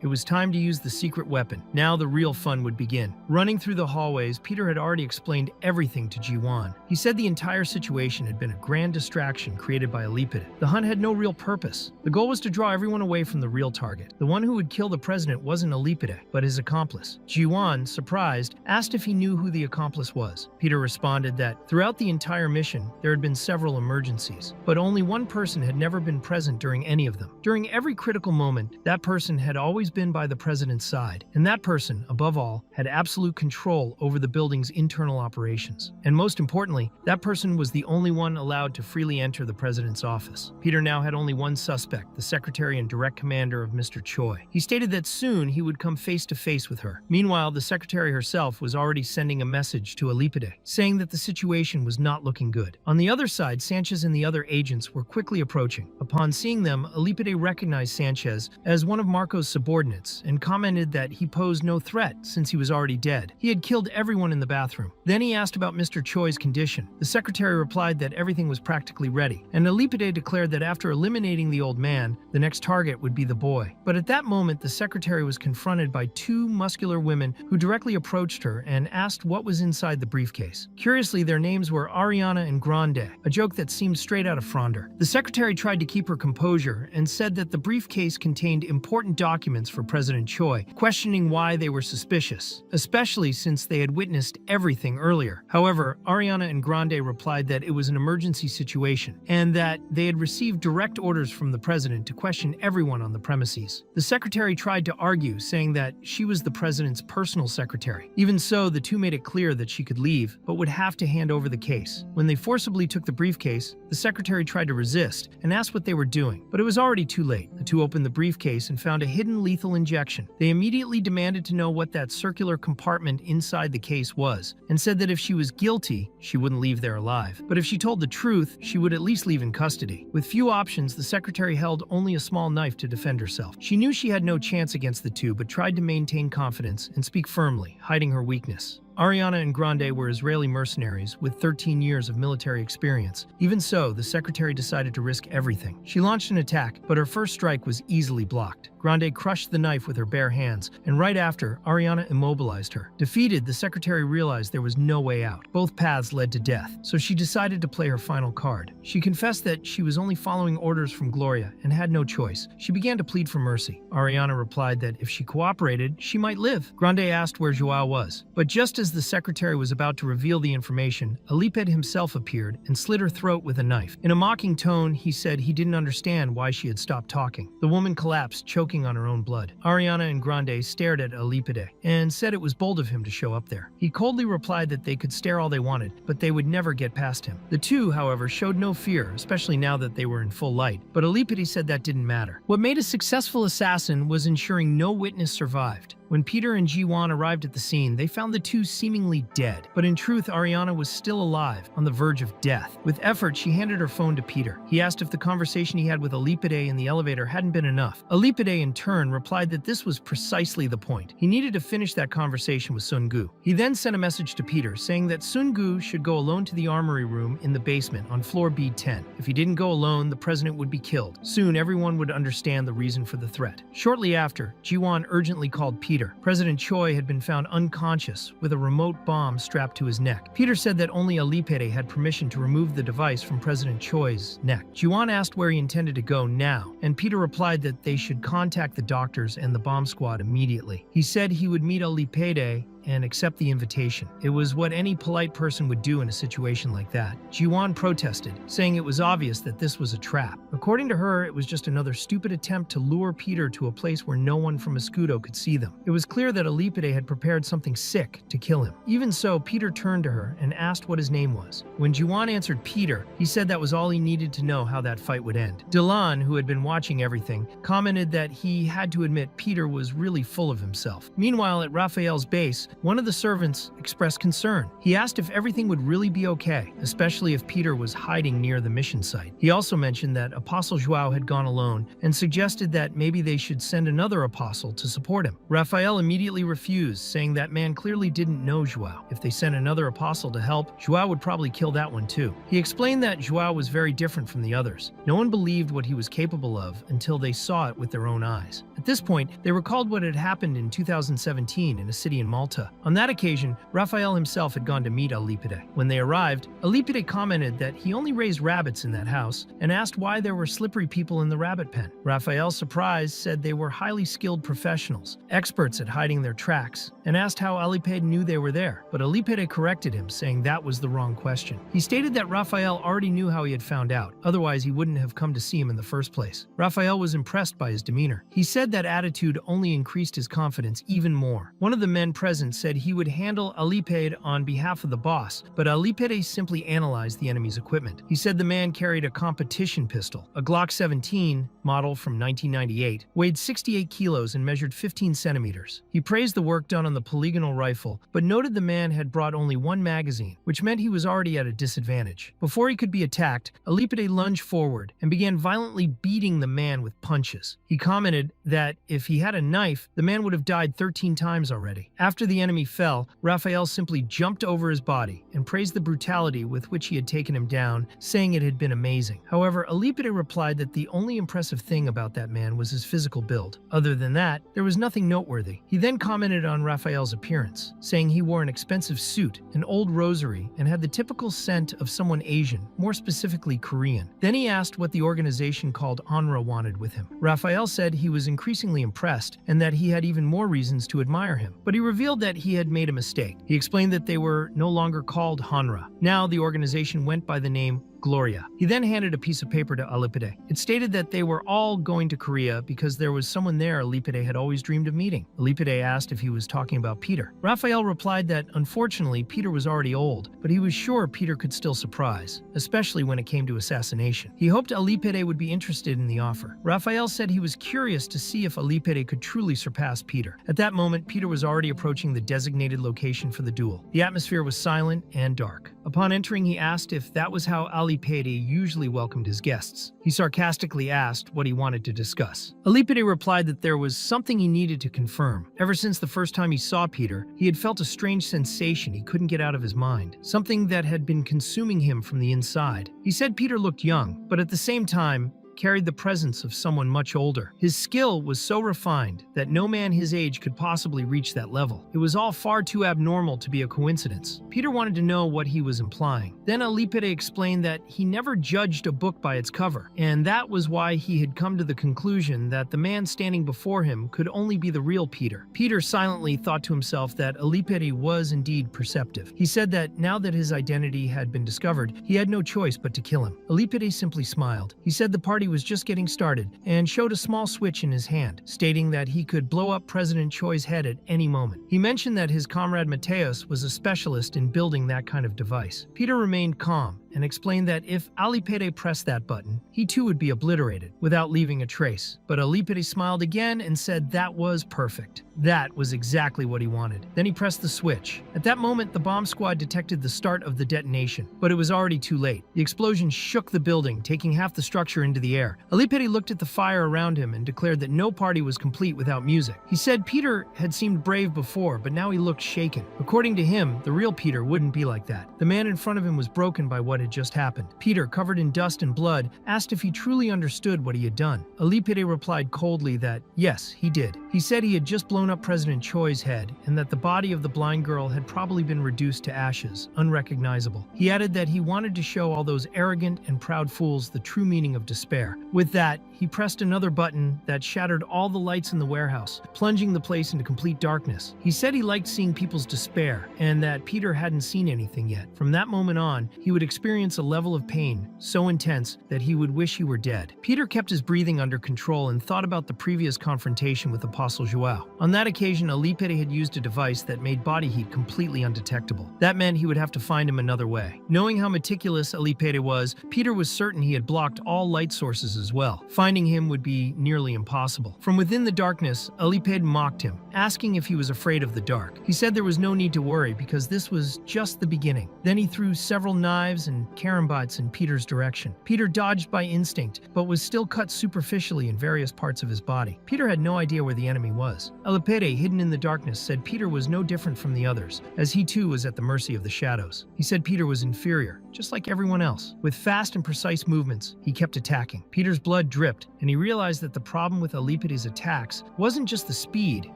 It was time to use the secret weapon. Now the real fun would begin. Running through the hallways, Peter had already explained everything to Jiwan. He said the entire situation had been a grand distraction created by Alipere. The hunt had no real purpose. The goal was to draw everyone away from the real target. The one who would kill the president wasn't Alipere, but his accomplice. Jiwan, surprised, asked if he knew who the accomplice was. Peter responded that throughout the entire mission, there had been several emergencies, but only one person had never been present during any of them. During every critical moment, that person had always been by the president's side, and that person, above all, had absolute control over the building's internal operations. And most importantly, that person was the only one allowed to freely enter the president's office. Peter now had only one suspect, the secretary and direct commander of Mr. Choi. He stated that soon he would come face to face with her. Meanwhile, the secretary herself was already sending a message to Alipere, saying that the situation was not looking good. On the other side, Sanchez and the other agents were quickly approaching. Upon seeing them, Alipere recognized Sanchez as one of Marco's subordinates and commented that he posed no threat since he was already dead. He had killed everyone in the bathroom. Then he asked about Mr. Choi's condition. The secretary replied that everything was practically ready, and Alipere declared that after eliminating the old man, the next target would be the boy. But at that moment, the secretary was confronted by two muscular women who directly approached her and asked what was inside the briefcase. Curiously, their names were Ariana and Grande, a joke that seemed straight out of Fronder. The secretary tried to keep her composure and said that the briefcase contained important documents for President Choi, questioning why they were suspicious, especially since they had witnessed everything earlier. However, Ariana and Grande replied that it was an emergency situation and that they had received direct orders from the president to question everyone on the premises. The secretary tried to argue, saying that she was the president's personal secretary. Even so, the two made it clear that she could leave, but would have to hand over the case. When they forcibly took the briefcase, the secretary tried to resist and asked what they were doing, but it was already too late. The two opened the briefcase and found a hidden lethal injection. They immediately demanded to know what that circular compartment inside the case was, and said that if she was guilty, she wouldn't leave there alive. But if she told the truth, she would at least leave in custody. With few options, the secretary held only a small knife to defend herself. She knew she had no chance against the two, but tried to maintain confidence and speak firmly, hiding her weakness. Ariana and Grande were Israeli mercenaries with 13 years of military experience. Even so, the secretary decided to risk everything. She launched an attack, but her first strike was easily blocked. Grande crushed the knife with her bare hands, and right after, Ariana immobilized her. Defeated, the secretary realized there was no way out. Both paths led to death, so she decided to play her final card. She confessed that she was only following orders from Gloria and had no choice. She began to plead for mercy. Ariana replied that if she cooperated, she might live. Grande asked where Joao was, but just as the secretary was about to reveal the information, Aliped himself appeared and slit her throat with a knife. In a mocking tone, he said he didn't understand why she had stopped talking. The woman collapsed, choking on her own blood. Ariana and Grande stared at Alipede and said it was bold of him to show up there. He coldly replied that they could stare all they wanted, but they would never get past him. The two, however, showed no fear, especially now that they were in full light, but Alipede said that didn't matter. What made a successful assassin was ensuring no witness survived. When Peter and Ji-won arrived at the scene, they found the two seemingly dead. But in truth, Ariana was still alive, on the verge of death. With effort, she handed her phone to Peter. He asked if the conversation he had with Alipede in the elevator hadn't been enough. Alipede, in turn, replied that this was precisely the point. He needed to finish that conversation with Sun-gu. He then sent a message to Peter, saying that Sun-gu should go alone to the armory room in the basement on floor B10. If he didn't go alone, the president would be killed. Soon, everyone would understand the reason for the threat. Shortly after, Ji-won urgently called Peter. President Choi had been found unconscious with a remote bomb strapped to his neck. Peter said that only Alipede had permission to remove the device from President Choi's neck. Ji-won asked where he intended to go now, and Peter replied that they should contact the doctors and the bomb squad immediately. He said he would meet Alipede and accept the invitation. It was what any polite person would do in a situation like that. Ji-won protested, saying it was obvious that this was a trap. According to her, it was just another stupid attempt to lure Peter to a place where no one from Escudo could see them. It was clear that Alipede had prepared something sick to kill him. Even so, Peter turned to her and asked what his name was. When Ji-won answered Peter, he said that was all he needed to know how that fight would end. Delan, who had been watching everything, commented that he had to admit Peter was really full of himself. Meanwhile, at Raphael's base, one of the servants expressed concern. He asked if everything would really be okay, especially if Peter was hiding near the mission site. He also mentioned that Apostle Joao had gone alone and suggested that maybe they should send another apostle to support him. Raphael immediately refused, saying that man clearly didn't know Joao. If they sent another apostle to help, Joao would probably kill that one too. He explained that Joao was very different from the others. No one believed what he was capable of until they saw it with their own eyes. At this point, they recalled what had happened in 2017 in a city in Malta. On that occasion, Raphael himself had gone to meet Alipede. When they arrived, Alipede commented that he only raised rabbits in that house and asked why there were slippery people in the rabbit pen. Raphael, surprised, said they were highly skilled professionals, experts at hiding their tracks, and asked how Alipede knew they were there. But Alipede corrected him, saying that was the wrong question. He stated that Raphael already knew how he had found out, otherwise he wouldn't have come to see him in the first place. Raphael was impressed by his demeanor. He said that attitude only increased his confidence even more. One of the men present said he would handle Alipede on behalf of the boss, but Alipede simply analyzed the enemy's equipment. He said the man carried a competition pistol, a Glock 17 model from 1998, weighed 68 kilos and measured 15 centimeters. He praised the work done on the polygonal rifle, but noted the man had brought only one magazine, which meant he was already at a disadvantage. Before he could be attacked, Alipede lunged forward and began violently beating the man with punches. He commented that if he had a knife, the man would have died 13 times already. After the enemy fell, Raphael simply jumped over his body and praised the brutality with which he had taken him down, saying it had been amazing. However, Alipede replied that the only impressive thing about that man was his physical build. Other than that, there was nothing noteworthy. He then commented on Raphael's appearance, saying he wore an expensive suit, an old rosary, and had the typical scent of someone Asian, more specifically Korean. Then he asked what the organization called enro wanted with him. Raphael said he was increasingly impressed and that he had even more reasons to admire him, but he revealed that he had made a mistake. He explained that they were no longer called Hanra. Now the organization went by the name Gloria. He then handed a piece of paper to Alipede. It stated that they were all going to Korea because there was someone there Alipede had always dreamed of meeting. Alipede asked if he was talking about Peter. Raphael replied that unfortunately Peter was already old, but he was sure Peter could still surprise, especially when it came to assassination. He hoped Alipede would be interested in the offer. Raphael said he was curious to see if Alipede could truly surpass Peter. At that moment, Peter was already approaching the designated location for the duel. The atmosphere was silent and dark. Upon entering, he asked if that was how Alipede usually welcomed his guests. He sarcastically asked what he wanted to discuss. Alipede replied that there was something he needed to confirm. Ever since the first time he saw Peter, he had felt a strange sensation he couldn't get out of his mind, something that had been consuming him from the inside. He said Peter looked young, but at the same time, carried the presence of someone much older. His skill was so refined that no man his age could possibly reach that level. It was all far too abnormal to be a coincidence. Peter wanted to know what he was implying. Then Alipede explained that he never judged a book by its cover, and that was why he had come to the conclusion that the man standing before him could only be the real Peter. Peter silently thought to himself that Alipede was indeed perceptive. He said that now that his identity had been discovered, he had no choice but to kill him. Alipede simply smiled. He said the party was just getting started and showed a small switch in his hand, stating that he could blow up President Choi's head at any moment. He mentioned that his comrade Mateus was a specialist in building that kind of device. Peter remained calm and explained that if Alipede pressed that button, he too would be obliterated without leaving a trace. But Alipede smiled again and said that was perfect. That was exactly what he wanted. Then he pressed the switch. At that moment, the bomb squad detected the start of the detonation, but it was already too late. The explosion shook the building, taking half the structure into the air. Alipede looked at the fire around him and declared that no party was complete without music. He said Peter had seemed brave before, but now he looked shaken. According to him, the real Peter wouldn't be like that. The man in front of him was broken by what had just happened. Peter, covered in dust and blood, asked if he truly understood what he had done. Alipede replied coldly that, yes, he did. He said he had just blown up President Choi's head and that the body of the blind girl had probably been reduced to ashes, unrecognizable. He added that he wanted to show all those arrogant and proud fools the true meaning of despair. With that, he pressed another button that shattered all the lights in the warehouse, plunging the place into complete darkness. He said he liked seeing people's despair and that Peter hadn't seen anything yet. From that moment on, he would experience a level of pain so intense that he would wish he were dead. Peter kept his breathing under control and thought about the previous confrontation with Apostle Joao. On that occasion, Alipede had used a device that made body heat completely undetectable. That meant he would have to find him another way. Knowing how meticulous Alipede was, Peter was certain he had blocked all light sources as well. Finding him would be nearly impossible. From within the darkness, Alipede mocked him, asking if he was afraid of the dark. He said there was no need to worry because this was just the beginning. Then he threw several knives and carambites in Peter's direction. Peter dodged by instinct, but was still cut superficially in various parts of his body. Peter had no idea where the enemy was. Alipede, hidden in the darkness, said Peter was no different from the others, as he too was at the mercy of the shadows. He said Peter was inferior, just like everyone else. With fast and precise movements, he kept attacking. Peter's blood dripped, and he realized that the problem with Alipede's attacks wasn't just the speed,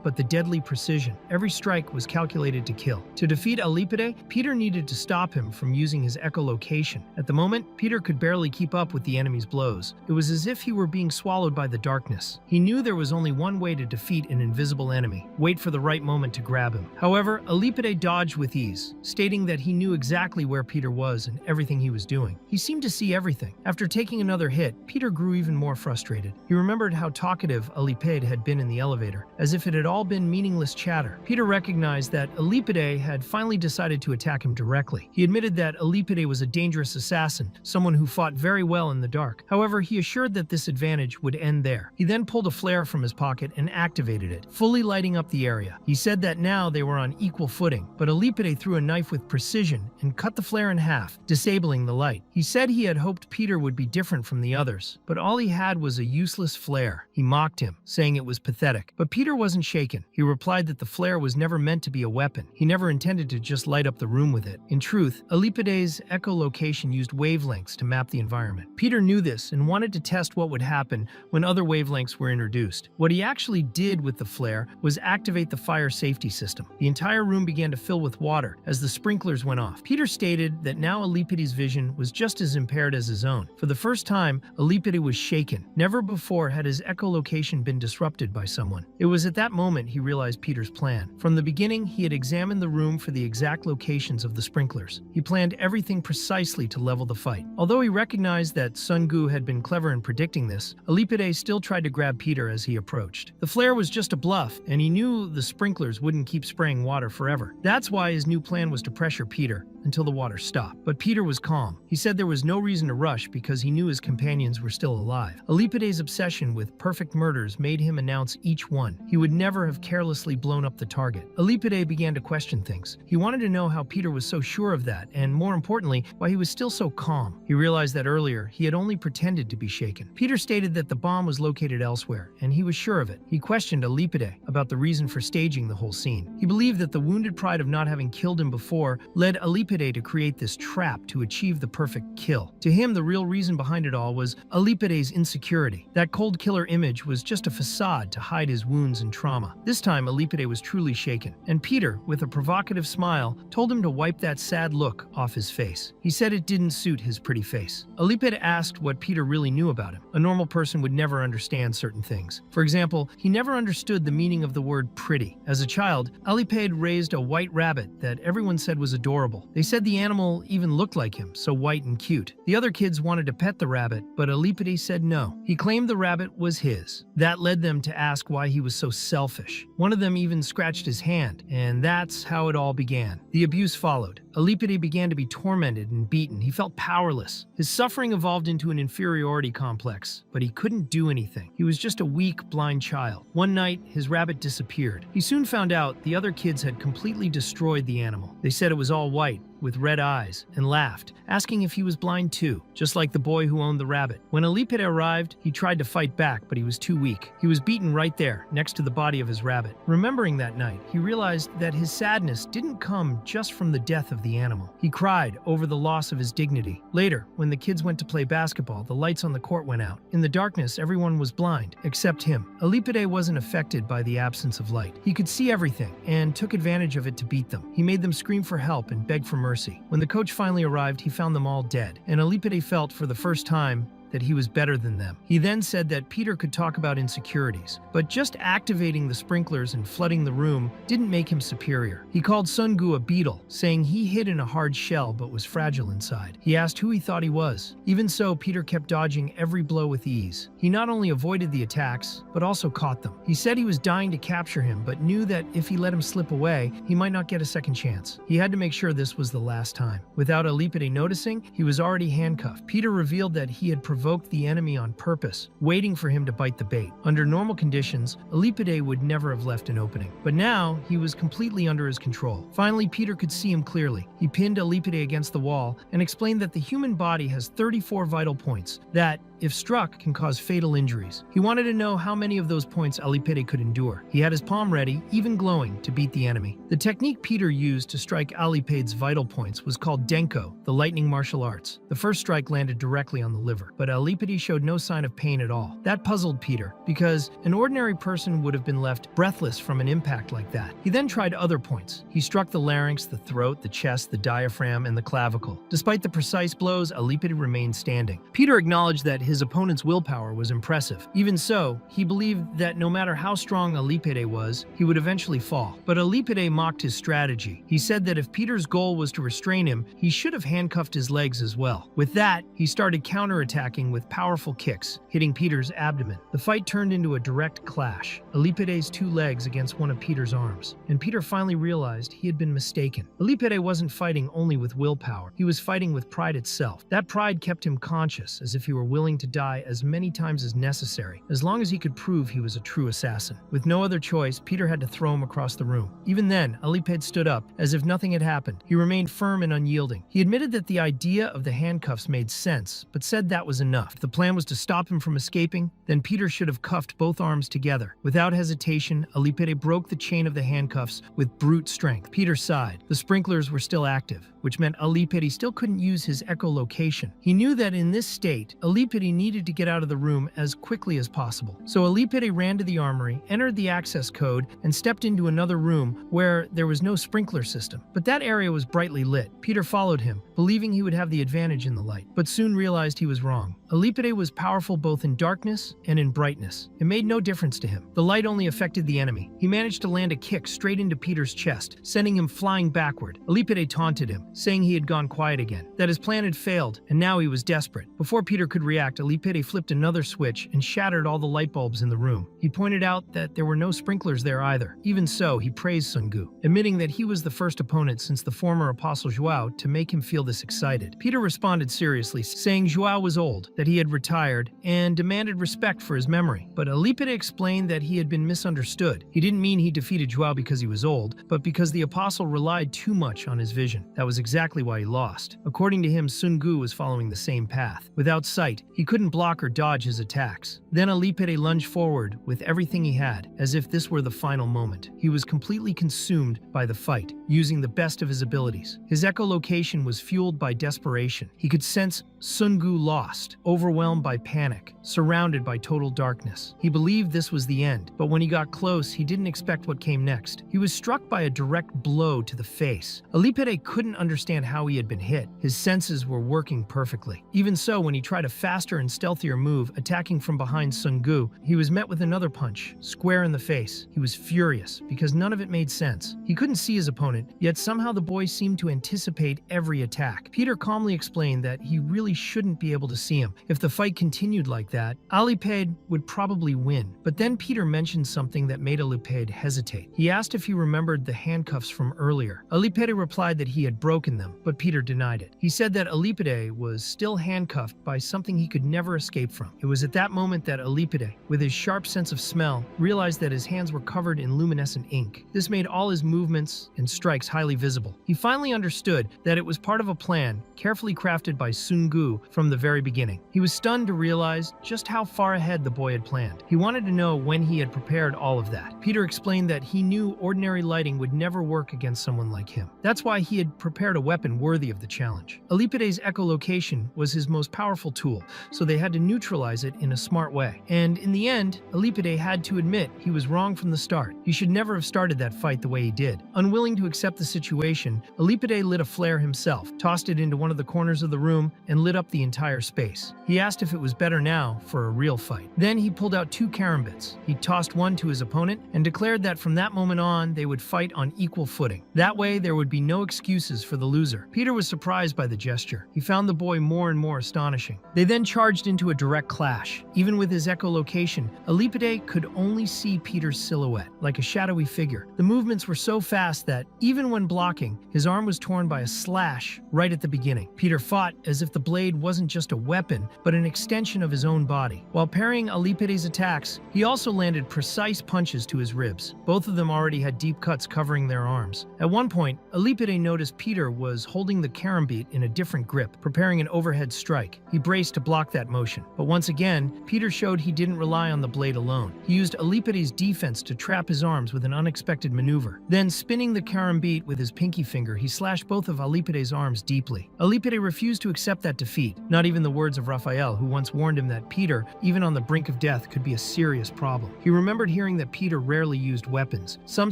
but the deadly precision. Every strike was calculated to kill. To defeat Alipede, Peter needed to stop him from using his echolocation. At the moment, Peter could barely keep up with the enemy's blows. It was as if he were being swallowed by the darkness. He knew there was only one way to defeat an invisible enemy: wait for the right moment to grab him. However, Alipede dodged with ease, stating that he knew exactly where Peter was and everything he was doing. He seemed to see everything. After taking another hit, Peter grew even more frustrated. He remembered how talkative Alipede had been in the elevator, as if it had all been meaningless chatter. Peter recognized that Alipede had finally decided to attack him directly. He admitted that Alipede was a dangerous assassin, someone who fought very well in the dark. However, he assured that this advantage would end there. He then pulled a flare from his pocket and activated it, fully lighting up the area. He said that now they were on equal footing, but Alipede threw a knife with precision and cut the flare in half, disabling the light. He said he had hoped Peter would be different from the others, but all he had was a useless flare. He mocked him, saying it was pathetic. But Peter wasn't shaken. He replied that the flare was never meant to be a weapon. He never intended to just light up the room with it. In truth, Alipede's echolocation used wavelengths to map the environment. Peter knew this and wanted to test what would happen when other wavelengths were introduced. What he actually did with the flare was activate the fire safety system. The entire room began to fill with water as the sprinklers went off. Peter stated that now Alipede's vision was just as impaired as his own. For the first time, Alipede was shaken. Never before had his echolocation been disrupted by someone. It was at that moment he realized Peter's plan. From the beginning, he had examined the room for the exact locations of the sprinklers. He planned everything precisely to level the fight. Although he recognized that Sun Gu had been clever in predicting this, Alipede still tried to grab Peter as he approached. The flare was just a bluff, and he knew the sprinklers wouldn't keep spraying water forever. That's why his new plan was to pressure Peter, until the water stopped. But Peter was calm. He said there was no reason to rush because he knew his companions were still alive. Alipide's obsession with perfect murders made him announce each one. He would never have carelessly blown up the target. Alipide began to question things. He wanted to know how Peter was so sure of that, and more importantly, why he was still so calm. He realized that earlier, he had only pretended to be shaken. Peter stated that the bomb was located elsewhere, and he was sure of it. He questioned Alipide about the reason for staging the whole scene. He believed that the wounded pride of not having killed him before led Alipide to create this trap to achieve the perfect kill. To him, the real reason behind it all was Alipide's insecurity. That cold killer image was just a facade to hide his wounds and trauma. This time, Alipide was truly shaken, and Peter, with a provocative smile, told him to wipe that sad look off his face. He said it didn't suit his pretty face. Alipide asked what Peter really knew about him. A normal person would never understand certain things. For example, he never understood the meaning of the word pretty. As a child, Alipide raised a white rabbit that everyone said was adorable. They said the animal even looked like him, so white and cute. The other kids wanted to pet the rabbit, but Alipide said no. He claimed the rabbit was his. That led them to ask why he was so selfish. One of them even scratched his hand, and that's how it all began. The abuse followed. Alipide began to be tormented and beaten. He felt powerless. His suffering evolved into an inferiority complex, but he couldn't do anything. He was just a weak, blind child. One night, his rabbit disappeared. He soon found out the other kids had completely destroyed the animal. They said it was all white, with red eyes, and laughed, asking if he was blind too, just like the boy who owned the rabbit. When Alipide arrived, he tried to fight back, but he was too weak. He was beaten right there, next to the body of his rabbit. Remembering that night, he realized that his sadness didn't come just from the death of the animal. He cried over the loss of his dignity. Later, when the kids went to play basketball, the lights on the court went out. In the darkness, everyone was blind, except him. Alipide wasn't affected by the absence of light. He could see everything, and took advantage of it to beat them. He made them scream for help and beg for mercy. When the coach finally arrived, he found them all dead, and Alipide felt for the first time that he was better than them. He then said that Peter could talk about insecurities, but just activating the sprinklers and flooding the room didn't make him superior. He called Sungu a beetle, saying he hid in a hard shell but was fragile inside. He asked who he thought he was. Even so, Peter kept dodging every blow with ease. He not only avoided the attacks, but also caught them. He said he was dying to capture him, but knew that if he let him slip away, he might not get a second chance. He had to make sure this was the last time. Without Alipide noticing, he was already handcuffed. Peter revealed that he had provoked the enemy on purpose, waiting for him to bite the bait. Under normal conditions, Alipide would never have left an opening. But now, he was completely under his control. Finally, Peter could see him clearly. He pinned Alipide against the wall and explained that the human body has 34 vital points that, if struck, can cause fatal injuries. He wanted to know how many of those points Alipide could endure. He had his palm ready, even glowing, to beat the enemy. The technique Peter used to strike Alipide's vital points was called Denko, the lightning martial arts. The first strike landed directly on the liver, but Alipide showed no sign of pain at all. That puzzled Peter, because an ordinary person would have been left breathless from an impact like that. He then tried other points. He struck the larynx, the throat, the chest, the diaphragm, and the clavicle. Despite the precise blows, Alipide remained standing. Peter acknowledged that his opponent's willpower was impressive. Even so, he believed that no matter how strong Alipide was, he would eventually fall. But Alipide mocked his strategy. He said that if Peter's goal was to restrain him, he should have handcuffed his legs as well. With that, he started counterattacking with powerful kicks, hitting Peter's abdomen. The fight turned into a direct clash. Alipide's two legs against one of Peter's arms, and Peter finally realized he had been mistaken. Alipide wasn't fighting only with willpower. He was fighting with pride itself. That pride kept him conscious, as if he were willing to die as many times as necessary, as long as he could prove he was a true assassin. With no other choice, Peter had to throw him across the room. Even then, Alipide stood up, as if nothing had happened. He remained firm and unyielding. He admitted that the idea of the handcuffs made sense, but said that was enough. If the plan was to stop him from escaping, then Peter should have cuffed both arms together. Without hesitation, Alipide broke the chain of the handcuffs with brute strength. Peter sighed. The sprinklers were still active, which meant Alipide still couldn't use his echolocation. He knew that in this state, Alipide needed to get out of the room as quickly as possible. So Alipide ran to the armory, entered the access code, and stepped into another room where there was no sprinkler system. But that area was brightly lit. Peter followed him, believing he would have the advantage in the light, but soon realized he was wrong. Alipide was powerful both in darkness and in brightness. It made no difference to him. The light only affected the enemy. He managed to land a kick straight into Peter's chest, sending him flying backward. Alipide taunted him, saying he had gone quiet again, that his plan had failed, and now he was desperate. Before Peter could react, impact, Alipede flipped another switch and shattered all the light bulbs in the room. He pointed out that there were no sprinklers there either. Even so, he praised Sun Gu, admitting that he was the first opponent since the former Apostle Joao to make him feel this excited. Peter responded seriously, saying Joao was old, that he had retired, and demanded respect for his memory. But Alipede explained that he had been misunderstood. He didn't mean he defeated Joao because he was old, but because the Apostle relied too much on his vision. That was exactly why he lost. According to him, Sun Gu was following the same path. Without sight, he couldn't block or dodge his attacks. Then Alipede lunged forward with everything he had, as if this were the final moment. He was completely consumed by the fight, using the best of his abilities. His echolocation was fueled by desperation. He could sense Sun Gu lost, overwhelmed by panic, surrounded by total darkness. He believed this was the end, but when he got close, he didn't expect what came next. He was struck by a direct blow to the face. Alipede couldn't understand how he had been hit. His senses were working perfectly. Even so, when he tried a faster and stealthier move, attacking from behind Sun Gu, he was met with another punch, square in the face. He was furious, because none of it made sense. He couldn't see his opponent, yet somehow the boy seemed to anticipate every attack. Peter calmly explained that he really shouldn't be able to see him. If the fight continued like that, Alipede would probably win. But then Peter mentioned something that made Alipede hesitate. He asked if he remembered the handcuffs from earlier. Alipede replied that he had broken them, but Peter denied it. He said that Alipede was still handcuffed by something he could never escape from. It was at that moment that Alipede, with his sharp sense of smell, realized that his hands were covered in luminescent ink. This made all his movements and strikes highly visible. He finally understood that it was part of a plan carefully crafted by Sun Gu from the very beginning. He was stunned to realize just how far ahead the boy had planned. He wanted to know when he had prepared all of that. Peter explained that he knew ordinary lighting would never work against someone like him. That's why he had prepared a weapon worthy of the challenge. Alipede's echolocation was his most powerful tool, so they had to neutralize it in a smart way. And in the end, Alipede had to admit he was wrong from the start. He should never have started that fight the way he did. Unwilling to accept the situation, Alipede lit a flare himself, tossed it into one of the corners of the room, and lit up the entire space. He asked if it was better now for a real fight. Then he pulled out 2 karambits. He tossed one to his opponent and declared that from that moment on, they would fight on equal footing. That way, there would be no excuses for the loser. Peter was surprised by the gesture. He found the boy more and more astonishing. They then charged into a direct clash. Even with his echolocation, Alipede could only see Peter's silhouette, like a shadowy figure. The movements were so fast that, even when blocking, his arm was torn by a slash right at the beginning. Peter fought as if the blade wasn't just a weapon, but an extension of his own body. While parrying Alipede's attacks, he also landed precise punches to his ribs. Both of them already had deep cuts covering their arms. At one point, Alipede noticed Peter was holding the karambit in a different grip, preparing an overhead strike. He braced to block that motion. But once again, Peter showed he didn't rely on the blade alone. He used Alipede's defense to trap his arms with an unexpected maneuver. Then, spinning the karambit with his pinky finger, he slashed both of Alipede's arms deeply. Alipede refused to accept that defeat, not even the words of Raphael, who once warned him that Peter, even on the brink of death, could be a serious problem. He remembered hearing that Peter rarely used weapons. Some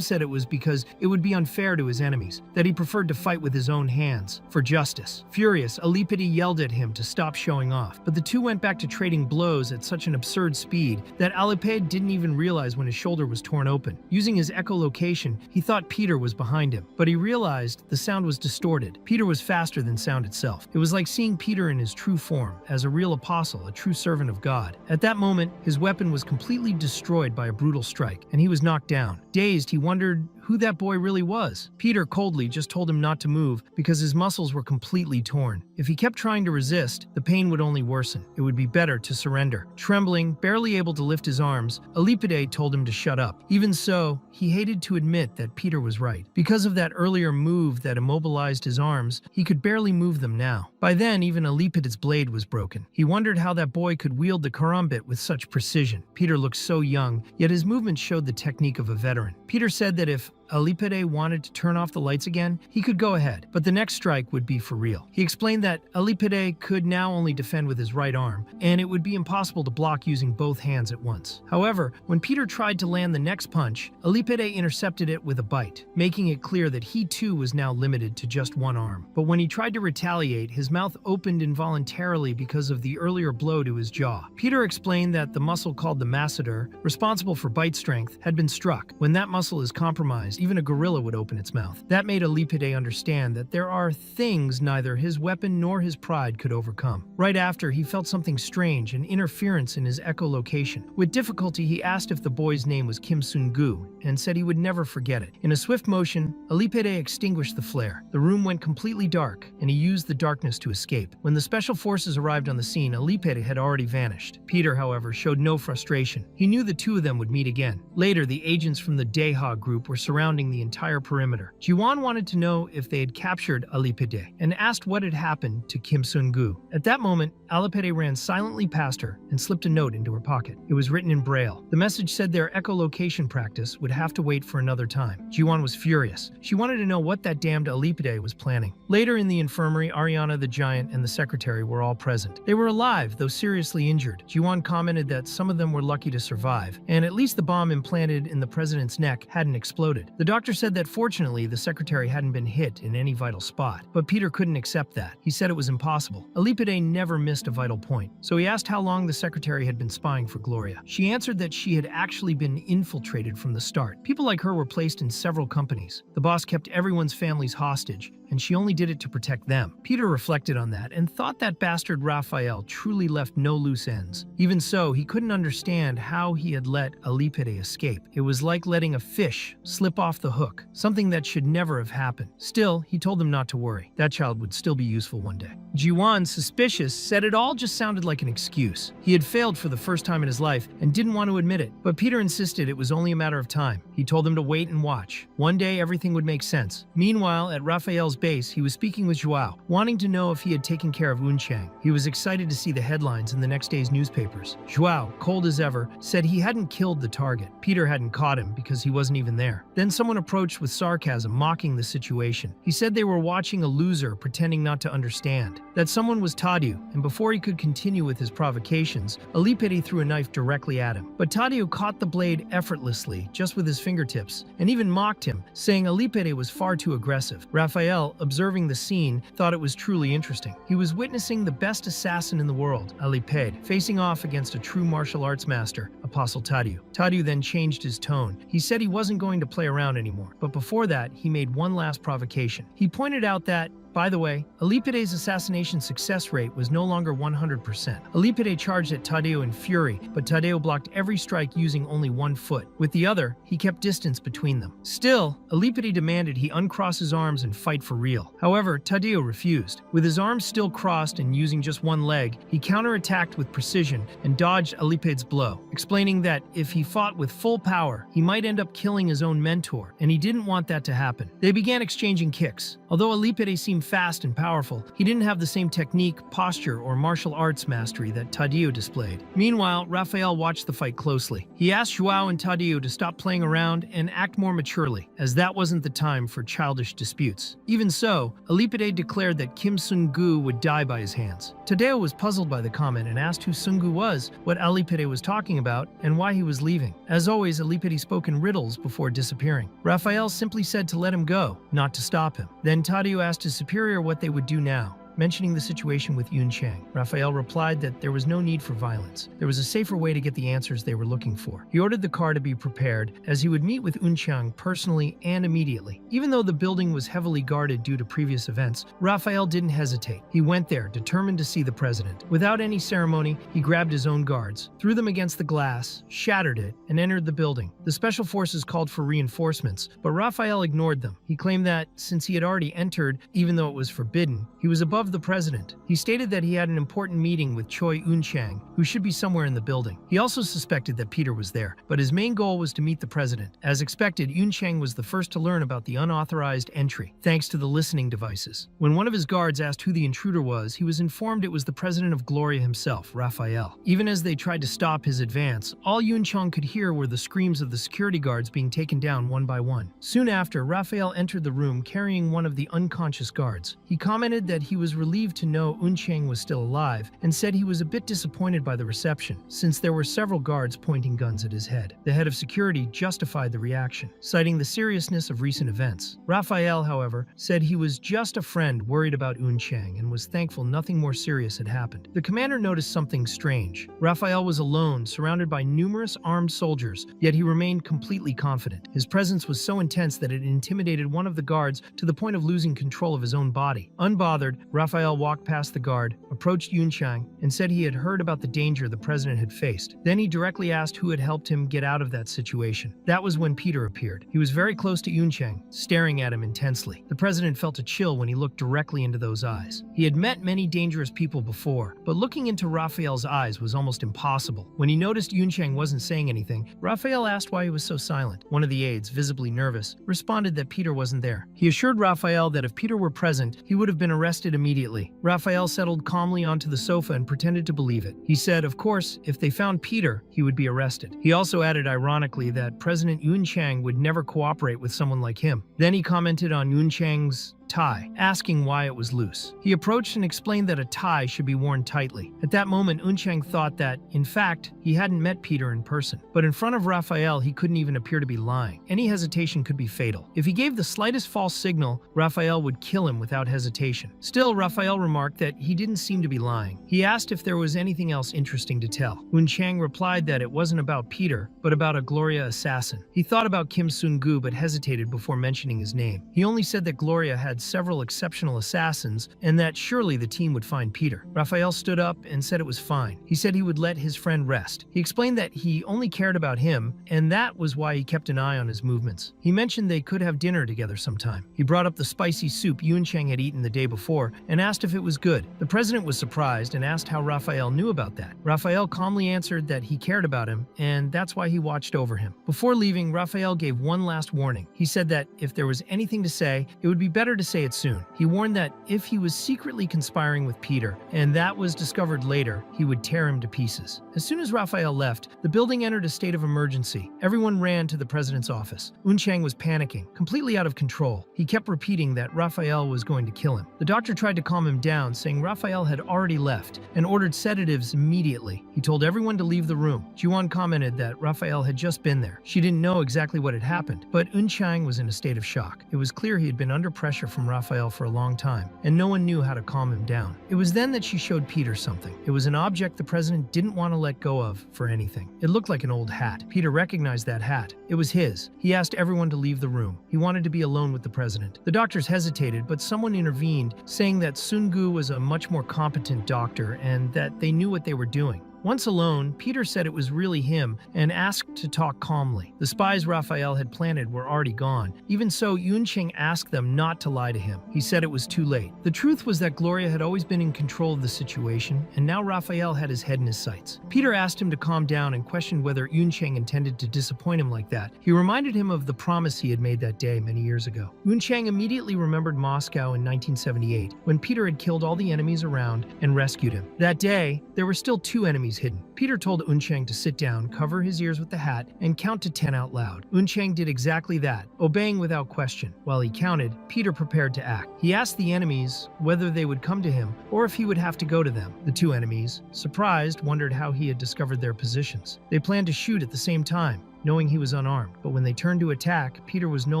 said it was because it would be unfair to his enemies, that he preferred to fight with his own hands, for justice. Furious, Alipede yelled at him to stop showing off, but the two went back to trading blows at such an absurd speed that Alipede didn't even realize when his shoulder was torn open. Using his echolocation, he thought Peter was behind him, but he realized the sound was distorted. Peter was faster than sound itself. It was like seeing Peter in his true form, as a real apostle, a true servant of God. At that moment, his weapon was completely destroyed by a brutal strike, and he was knocked down. Dazed, he wondered who that boy really was. Peter coldly just told him not to move because his muscles were completely torn. If he kept trying to resist, the pain would only worsen. It would be better to surrender. Trembling, barely able to lift his arms, Alipede told him to shut up. Even so, he hated to admit that Peter was right. Because of that earlier move that immobilized his arms, he could barely move them now. By then, even Alipede's blade was broken. He wondered how that boy could wield the karambit with such precision. Peter looked so young, yet his movements showed the technique of a veteran. Peter said that if Alipede wanted to turn off the lights again, he could go ahead, but the next strike would be for real. He explained that Alipede could now only defend with his right arm, and it would be impossible to block using both hands at once. However, when Peter tried to land the next punch, Alipede intercepted it with a bite, making it clear that he too was now limited to just one arm. But when he tried to retaliate, his mouth opened involuntarily because of the earlier blow to his jaw. Peter explained that the muscle called the masseter, responsible for bite strength, had been struck. When that muscle is compromised, even a gorilla would open its mouth. That made Alipide understand that there are things neither his weapon nor his pride could overcome. Right after, he felt something strange, an interference in his echolocation. With difficulty, he asked if the boy's name was Kim Sun-gu and said he would never forget it. In a swift motion, Alipide extinguished the flare. The room went completely dark, and he used the darkness to escape. When the special forces arrived on the scene, Alipide had already vanished. Peter, however, showed no frustration. He knew the two of them would meet again. Later, the agents from the Deha group were surrounding the entire perimeter. Jiwan wanted to know if they had captured Alipide and asked what had happened to Kim Sun-gu. At that moment, Alipide ran silently past her and slipped a note into her pocket. It was written in Braille. The message said their echolocation practice would have to wait for another time. Jiwan was furious. She wanted to know what that damned Alipide was planning. Later in the infirmary, Ariana the Giant and the secretary were all present. They were alive, though seriously injured. Jiwan commented that some of them were lucky to survive, and at least the bomb implanted in the president's neck hadn't exploded. The doctor said that fortunately the secretary hadn't been hit in any vital spot, but Peter couldn't accept that. He said it was impossible. Alipide never missed a vital point, so he asked how long the secretary had been spying for Gloria. She answered that she had actually been infiltrated from the start. People like her were placed in several companies. The boss kept everyone's families hostage, and she only did it to protect them. Peter reflected on that and thought that bastard Raphael truly left no loose ends. Even so, he couldn't understand how he had let Alipide escape. It was like letting a fish slip off the hook, something that should never have happened. Still, he told them not to worry. That child would still be useful one day. Jiwan, suspicious, said it all just sounded like an excuse. He had failed for the first time in his life and didn't want to admit it, but Peter insisted it was only a matter of time. He told them to wait and watch. One day, everything would make sense. Meanwhile, at Raphael's base, he was speaking with Joao, wanting to know if he had taken care of Unchang. He was excited to see the headlines in the next day's newspapers. Joao, cold as ever, said he hadn't killed the target. Peter hadn't caught him because he wasn't even there. Then someone approached with sarcasm, mocking the situation. He said they were watching a loser pretending not to understand. That someone was Tadeu, and before he could continue with his provocations, Alipide threw a knife directly at him. But Tadeu caught the blade effortlessly, just with his fingertips, and even mocked him, saying Alipide was far too aggressive. Raphael, observing the scene, thought it was truly interesting. He was witnessing the best assassin in the world, Alipide, facing off against a true martial arts master, Apostle Tadeu. Tadeu then changed his tone. He said he wasn't going to play around anymore, but before that, he made one last provocation. He pointed out that, by the way, Alipide's assassination success rate was no longer 100%. Alipide charged at Tadeu in fury, but Tadeu blocked every strike using only one foot. With the other, he kept distance between them. Still, Alipide demanded he uncross his arms and fight for real. However, Tadeu refused. With his arms still crossed and using just one leg, he counterattacked with precision and dodged Alipide's blow, explaining that if he fought with full power, he might end up killing his own mentor, and he didn't want that to happen. They began exchanging kicks. Although Alipide seemed fast and powerful, he didn't have the same technique, posture, or martial arts mastery that Tadeu displayed. Meanwhile, Raphael watched the fight closely. He asked Joao and Tadeu to stop playing around and act more maturely, as that wasn't the time for childish disputes. Even so, Alipide declared that Kim Sun-gu would die by his hands. Tadeu was puzzled by the comment and asked who Sun-gu was, what Alipide was talking about, and why he was leaving. As always, Alipide spoke in riddles before disappearing. Raphael simply said to let him go, not to stop him. Then Tadeu asked his superior what they would do now. Mentioning the situation with Yunchang, Raphael replied that there was no need for violence. There was a safer way to get the answers they were looking for. He ordered the car to be prepared, as he would meet with Yunchang personally and immediately. Even though the building was heavily guarded due to previous events, Raphael didn't hesitate. He went there, determined to see the president. Without any ceremony, he grabbed his own guards, threw them against the glass, shattered it, and entered the building. The special forces called for reinforcements, but Raphael ignored them. He claimed that, since he had already entered, even though it was forbidden, he was above the president. He stated that he had an important meeting with Choi Eun-chang, who should be somewhere in the building. He also suspected that Peter was there, but his main goal was to meet the president. As expected, Eun-chang was the first to learn about the unauthorized entry, thanks to the listening devices. When one of his guards asked who the intruder was, he was informed it was the president of Gloria himself, Raphael. Even as they tried to stop his advance, all Eun-chang could hear were the screams of the security guards being taken down one by one. Soon after, Raphael entered the room carrying one of the unconscious guards. He commented that he was was relieved to know Chang was still alive and said he was a bit disappointed by the reception, since there were several guards pointing guns at his head. The head of security justified the reaction, citing the seriousness of recent events. Raphael, however, said he was just a friend worried about Chang and was thankful nothing more serious had happened. The commander noticed something strange. Raphael was alone, surrounded by numerous armed soldiers, yet he remained completely confident. His presence was so intense that it intimidated one of the guards to the point of losing control of his own body. Unbothered, Raphael walked past the guard, approached Chang, and said he had heard about the danger the president had faced. Then he directly asked who had helped him get out of that situation. That was when Peter appeared. He was very close to Chang, staring at him intensely. The president felt a chill when he looked directly into those eyes. He had met many dangerous people before, but looking into Raphael's eyes was almost impossible. When he noticed Chang wasn't saying anything, Raphael asked why he was so silent. One of the aides, visibly nervous, responded that Peter wasn't there. He assured Raphael that if Peter were present, he would have been arrested immediately. Raphael settled calmly onto the sofa and pretended to believe it. He said, of course, if they found Peter, he would be arrested. He also added ironically that President Chang would never cooperate with someone like him. Then he commented on Chang's tie, asking why it was loose. He approached and explained that a tie should be worn tightly. At that moment, Chang thought that, in fact, he hadn't met Peter in person. But in front of Raphael, he couldn't even appear to be lying. Any hesitation could be fatal. If he gave the slightest false signal, Raphael would kill him without hesitation. Still, Raphael remarked that he didn't seem to be lying. He asked if there was anything else interesting to tell. Chang replied that it wasn't about Peter, but about a Gloria assassin. He thought about Kim Sun-gu but hesitated before mentioning his name. He only said that Gloria had several exceptional assassins and that surely the team would find Peter. Raphael stood up and said it was fine. He said he would let his friend rest. He explained that he only cared about him, and that was why he kept an eye on his movements. He mentioned they could have dinner together sometime. He brought up the spicy soup Chang had eaten the day before and asked if it was good. The president was surprised and asked how Raphael knew about that. Raphael calmly answered that he cared about him, and that's why he watched over him. Before leaving, Raphael gave one last warning. He said that if there was anything to say, it would be better to say it soon. He warned that if he was secretly conspiring with Peter, and that was discovered later, he would tear him to pieces. As soon as Raphael left, the building entered a state of emergency. Everyone ran to the president's office. Chang was panicking, completely out of control. He kept repeating that Raphael was going to kill him. The doctor tried to calm him down, saying Raphael had already left and ordered sedatives immediately. He told everyone to leave the room. Jiwon commented that Raphael had just been there. She didn't know exactly what had happened, but Chang was in a state of shock. It was clear he had been under pressure from Raphael for a long time, and no one knew how to calm him down. It was then that she showed Peter something. It was an object the president didn't want to let go of for anything. It looked like an old hat. Peter recognized that hat. It was his. He asked everyone to leave the room. He wanted to be alone with the president. The doctors hesitated, but someone intervened, saying that Sun-gu was a much more competent doctor and that they knew what they were doing. Once alone, Peter said it was really him and asked to talk calmly. The spies Raphael had planted were already gone. Even so, Chang asked them not to lie to him. He said it was too late. The truth was that Gloria had always been in control of the situation, and now Raphael had his head in his sights. Peter asked him to calm down and questioned whether Chang intended to disappoint him like that. He reminded him of the promise he had made that day many years ago. Chang immediately remembered Moscow in 1978, when Peter had killed all the enemies around and rescued him. That day, there were still 2 enemies hidden. Peter told Chang to sit down, cover his ears with the hat, and count to 10 out loud. Chang did exactly that, obeying without question. While he counted, Peter prepared to act. He asked the enemies whether they would come to him or if he would have to go to them. The 2 enemies, surprised, wondered how he had discovered their positions. They planned to shoot at the same time, knowing he was unarmed. But when they turned to attack, Peter was no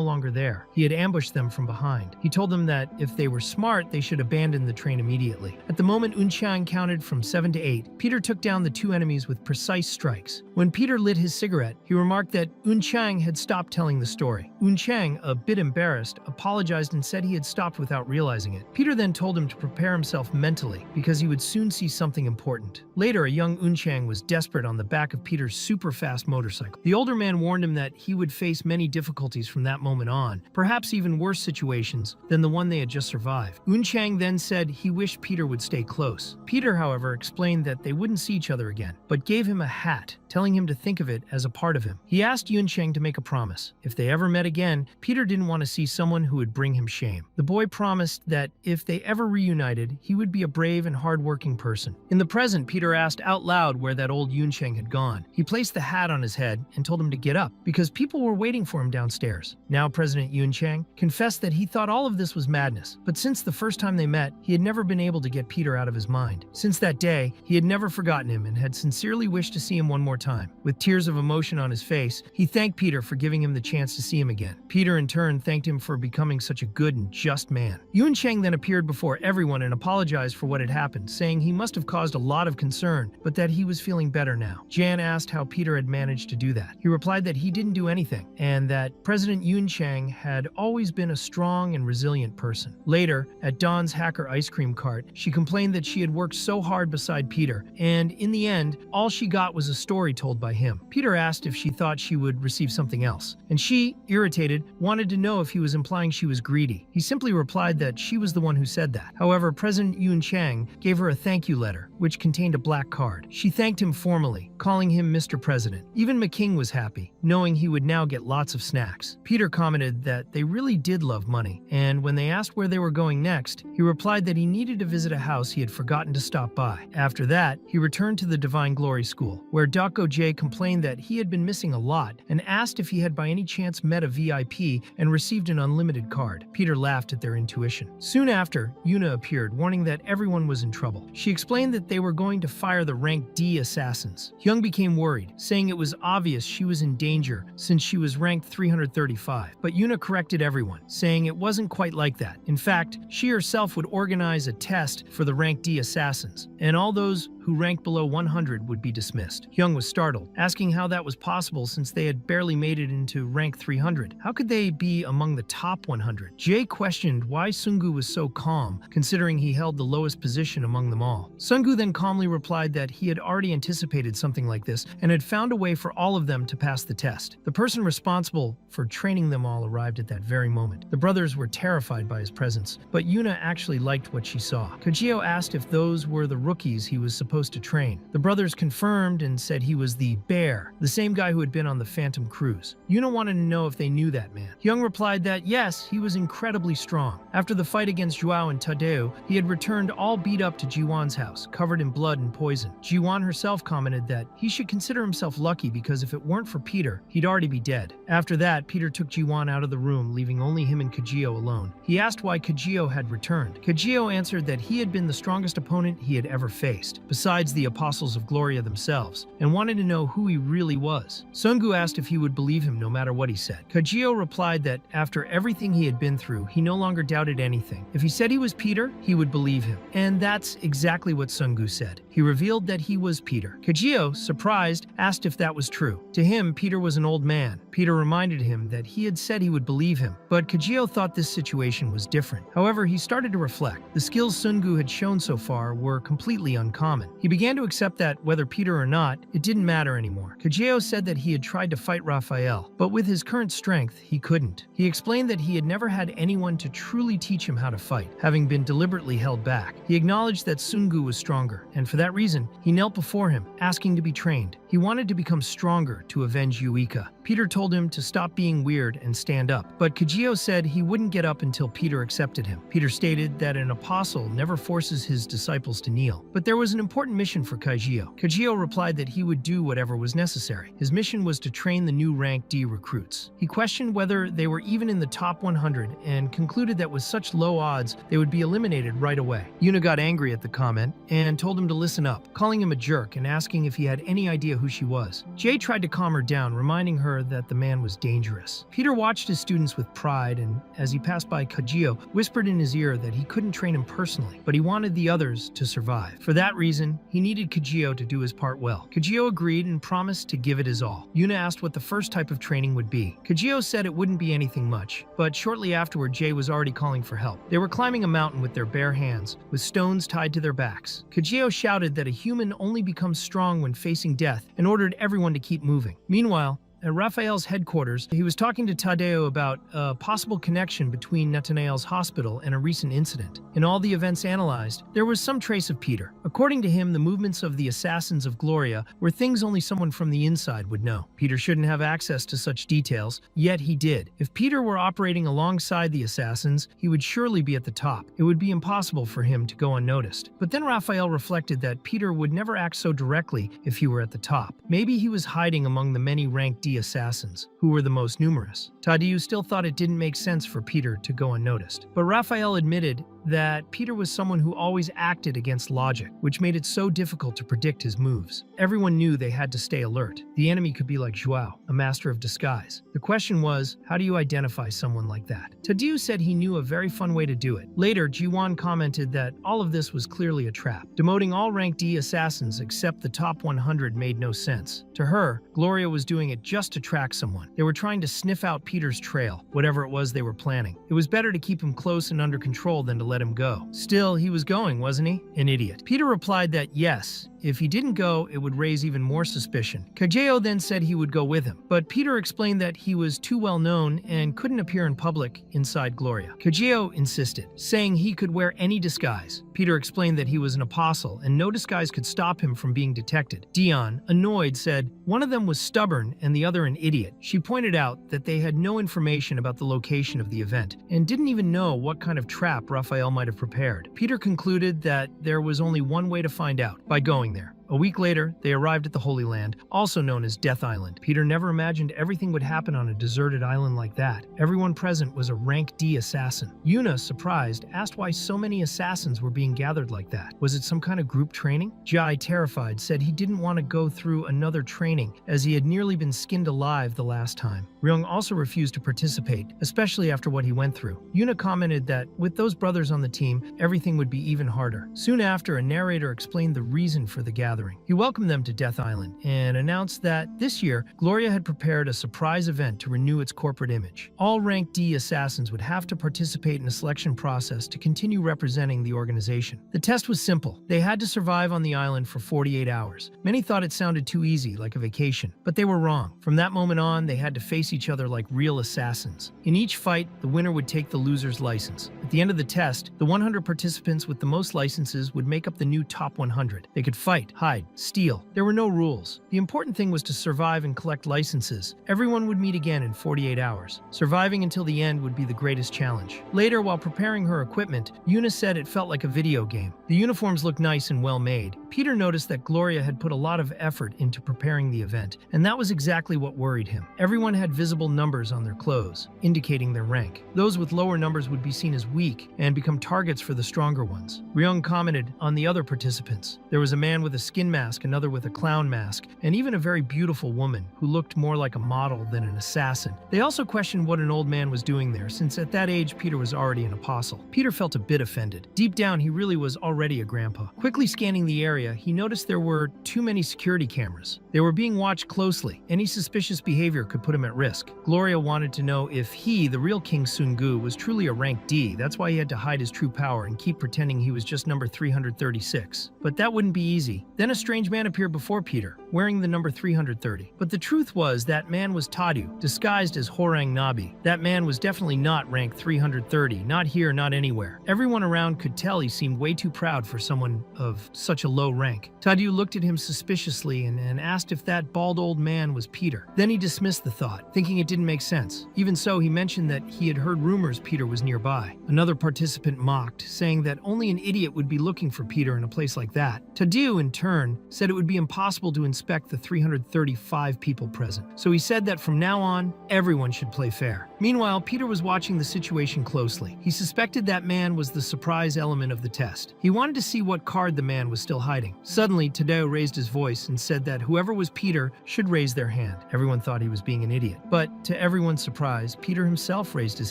longer there. He had ambushed them from behind. He told them that if they were smart, they should abandon the train immediately. At the moment Chang counted from 7 to 8, Peter took down the 2 enemies with precise strikes. When Peter lit his cigarette, he remarked that Chang had stopped telling the story. Chang, a bit embarrassed, apologized and said he had stopped without realizing it. Peter then told him to prepare himself mentally, because he would soon see something important. Later, a young Chang was desperate on the back of Peter's super-fast motorcycle. The older man warned him that he would face many difficulties from that moment on, perhaps even worse situations than the one they had just survived. Chang then said he wished Peter would stay close. Peter, however, explained that they wouldn't see each other again, but gave him a hat, telling him to think of it as a part of him. He asked Chang to make a promise. If they ever met again, Peter didn't want to see someone who would bring him shame. The boy promised that if they ever reunited, he would be a brave and hard-working person. In the present, Peter asked out loud where that old Chang had gone. He placed the hat on his head and told told him to get up because people were waiting for him downstairs. Now President Yun Chang confessed that he thought all of this was madness, but since the first time they met, he had never been able to get Peter out of his mind. Since that day, he had never forgotten him and had sincerely wished to see him one more time. With tears of emotion on his face, he thanked Peter for giving him the chance to see him again. Peter in turn thanked him for becoming such a good and just man. Yun Chang then appeared before everyone and apologized for what had happened, saying he must have caused a lot of concern, but that he was feeling better now. Jan asked how Peter had managed to do that. He replied that he didn't do anything, and that President Yun Chang had always been a strong and resilient person. Later, at Dawn's hacker ice cream cart, she complained that she had worked so hard beside Peter, and in the end, all she got was a story told by him. Peter asked if she thought she would receive something else, and she, irritated, wanted to know if he was implying she was greedy. He simply replied that she was the one who said that. However, President Yun Chang gave her a thank you letter, which contained a black card. She thanked him formally, calling him Mr. President. Even McKing was happy, knowing he would now get lots of snacks. Peter commented that they really did love money, and when they asked where they were going next, he replied that he needed to visit a house he had forgotten to stop by. After that, he returned to the Divine Glory School, where Dako J complained that he had been missing a lot and asked if he had by any chance met a VIP and received an unlimited card. Peter laughed at their intuition. Soon after, Yuna appeared, warning that everyone was in trouble. She explained that they were going to fire the rank D assassins. Hyung became worried, saying it was obvious she was in danger since she was ranked 335. But Yuna corrected everyone, saying it wasn't quite like that. In fact, she herself would organize a test for the rank D assassins, and all those who ranked below 100 would be dismissed. Hyung was startled, asking how that was possible since they had barely made it into rank 300. How could they be among the top 100? Jae questioned why Sungu was so calm, considering he held the lowest position among them all. Sungu then calmly replied that he had already anticipated something like this and had found a way for all of them to pass the test. The person responsible for training them all arrived at that very moment. The brothers were terrified by his presence, but Yuna actually liked what she saw. Kajio asked if those were the rookies he was supposed to train. The brothers confirmed and said he was the Bear, the same guy who had been on the Phantom Cruise. Yuna wanted to know if they knew that man. Hyung replied that yes, he was incredibly strong. After the fight against Joao and Tadeo, he had returned all beat up to Jiwan's house, covered in blood and poison. Jiwan herself commented that he should consider himself lucky because if it weren't for Peter, he'd already be dead. After that, Peter took Jiwan out of the room, leaving only him and Kajio alone. He asked why Kajio had returned. Kajio answered that he had been the strongest opponent he had ever faced, besides the Apostles of Gloria themselves, and wanted to know who he really was. Sungu asked if he would believe him no matter what he said. Kajio replied that after everything he had been through, he no longer doubted anything. If he said he was Peter, he would believe him. And that's exactly what Sungu said. He revealed that he was Peter. Kajio, surprised, asked if that was true. To him, Peter was an old man. Peter reminded him that he had said he would believe him, but Kajio thought this situation was different. However, he started to reflect. The skills Sungu had shown so far were completely uncommon. He began to accept that, whether Peter or not, it didn't matter anymore. Kajio said that he had tried to fight Raphael, but with his current strength, he couldn't. He explained that he had never had anyone to truly teach him how to fight, having been deliberately held back. He acknowledged that Sungu was stronger, and for that reason, he knelt before him, asking to be trained. He wanted to become stronger to avenge Yuika. Peter told him to stop being weird and stand up, but Kajio said he wouldn't get up until Peter accepted him. Peter stated that an apostle never forces his disciples to kneel, but there was an important mission for Kajio. Kajio replied that he would do whatever was necessary. His mission was to train the new rank D recruits. He questioned whether they were even in the top 100 and concluded that with such low odds, they would be eliminated right away. Yuna got angry at the comment and told him to listen up, calling him a jerk and asking if he had any idea who she was. Jay tried to calm her down, reminding her that the man was dangerous. Peter watched his students with pride and, as he passed by Kajio, whispered in his ear that he couldn't train him personally, but he wanted the others to survive. For that reason, he needed Kajio to do his part well. Kajio agreed and promised to give it his all. Yuna asked what the first type of training would be. Kajio said it wouldn't be anything much, but shortly afterward, Jay was already calling for help. They were climbing a mountain with their bare hands, with stones tied to their backs. Kajio shouted that a human only becomes strong when facing death and ordered everyone to keep moving. Meanwhile, at Raphael's headquarters, he was talking to Tadeo about a possible connection between Nathanael's hospital and a recent incident. In all the events analyzed, there was some trace of Peter. According to him, the movements of the Assassins of Gloria were things only someone from the inside would know. Peter shouldn't have access to such details, yet he did. If Peter were operating alongside the Assassins, he would surely be at the top. It would be impossible for him to go unnoticed. But then Raphael reflected that Peter would never act so directly if he were at the top. Maybe he was hiding among the many rank D D assassins, who were the most numerous. Tadeu still thought it didn't make sense for Peter to go unnoticed. But Raphael admitted that Peter was someone who always acted against logic, which made it so difficult to predict his moves. Everyone knew they had to stay alert. The enemy could be like Joao, a master of disguise. The question was, how do you identify someone like that? Tadeu said he knew a very fun way to do it. Later, Jiwan commented that all of this was clearly a trap. Demoting all rank D assassins except the top 100 made no sense. To her, Gloria was doing it just to track someone. They were trying to sniff out Peter's trail, whatever it was they were planning. It was better to keep him close and under control than to let him go. Still, he was going, wasn't he? An idiot. Peter replied that yes, if he didn't go, it would raise even more suspicion. Kajeo then said he would go with him, but Peter explained that he was too well known and couldn't appear in public inside Gloria. Kajeo insisted, saying he could wear any disguise. Peter explained that he was an apostle and no disguise could stop him from being detected. Dion, annoyed, said one of them was stubborn and the other an idiot. She pointed out that they had no information about the location of the event and didn't even know what kind of trap Raphael might have prepared. Peter concluded that there was only one way to find out, by going there. A week later, they arrived at the Holy Land, also known as Death Island. Peter never imagined everything would happen on a deserted island like that. Everyone present was a rank D assassin. Yuna, surprised, asked why so many assassins were being gathered like that. Was it some kind of group training? Jai, terrified, said he didn't want to go through another training as he had nearly been skinned alive the last time. Ryung also refused to participate, especially after what he went through. Yuna commented that with those brothers on the team, everything would be even harder. Soon after, a narrator explained the reason for the gathering. He welcomed them to Death Island and announced that this year, Gloria had prepared a surprise event to renew its corporate image. All rank D assassins would have to participate in a selection process to continue representing the organization. The test was simple. They had to survive on the island for 48 hours. Many thought it sounded too easy, like a vacation, but they were wrong. From that moment on, they had to face each other like real assassins. In each fight, the winner would take the loser's license. At the end of the test, the 100 participants with the most licenses would make up the new top 100. They could fight, hide, steal. There were no rules. The important thing was to survive and collect licenses. Everyone would meet again in 48 hours. Surviving until the end would be the greatest challenge. Later, while preparing her equipment, Yuna said it felt like a video game. The uniforms looked nice and well made. Peter noticed that Gloria had put a lot of effort into preparing the event, and that was exactly what worried him. Everyone had visible numbers on their clothes, indicating their rank. Those with lower numbers would be seen as weak and become targets for the stronger ones. Ryung commented on the other participants. There was a man with a skin mask, another with a clown mask, and even a very beautiful woman who looked more like a model than an assassin. They also questioned what an old man was doing there, since at that age Peter was already an apostle. Peter felt a bit offended. Deep down, he really was already a grandpa. Quickly scanning the area, he noticed there were too many security cameras. They were being watched closely. Any suspicious behavior could put him at risk. Gloria wanted to know if he, the real King Sungu, was truly a rank D. That's why he had to hide his true power and keep pretending he was just number 336. But that wouldn't be easy. Then a strange man appeared before Peter, wearing the number 330. But the truth was that man was Tadu, disguised as Horang Nabi. That man was definitely not rank 330, not here, not anywhere. Everyone around could tell he seemed way too proud for someone of such a low rank. Tadu looked at him suspiciously and asked if that bald old man was Peter. Then he dismissed the thought, thinking it didn't make sense. Even so, he mentioned that he had heard rumors Peter was nearby. Another participant mocked, saying that only an idiot would be looking for Peter in a place like that. Tadu, in turn, said it would be impossible to inspect the 335 people present. So he said that from now on, everyone should play fair. Meanwhile, Peter was watching the situation closely. He suspected that man was the surprise element of the test. He wanted to see what card the man was still hiding. Suddenly, Tadeo raised his voice and said that whoever was Peter should raise their hand. Everyone thought he was being an idiot. But to everyone's surprise, Peter himself raised his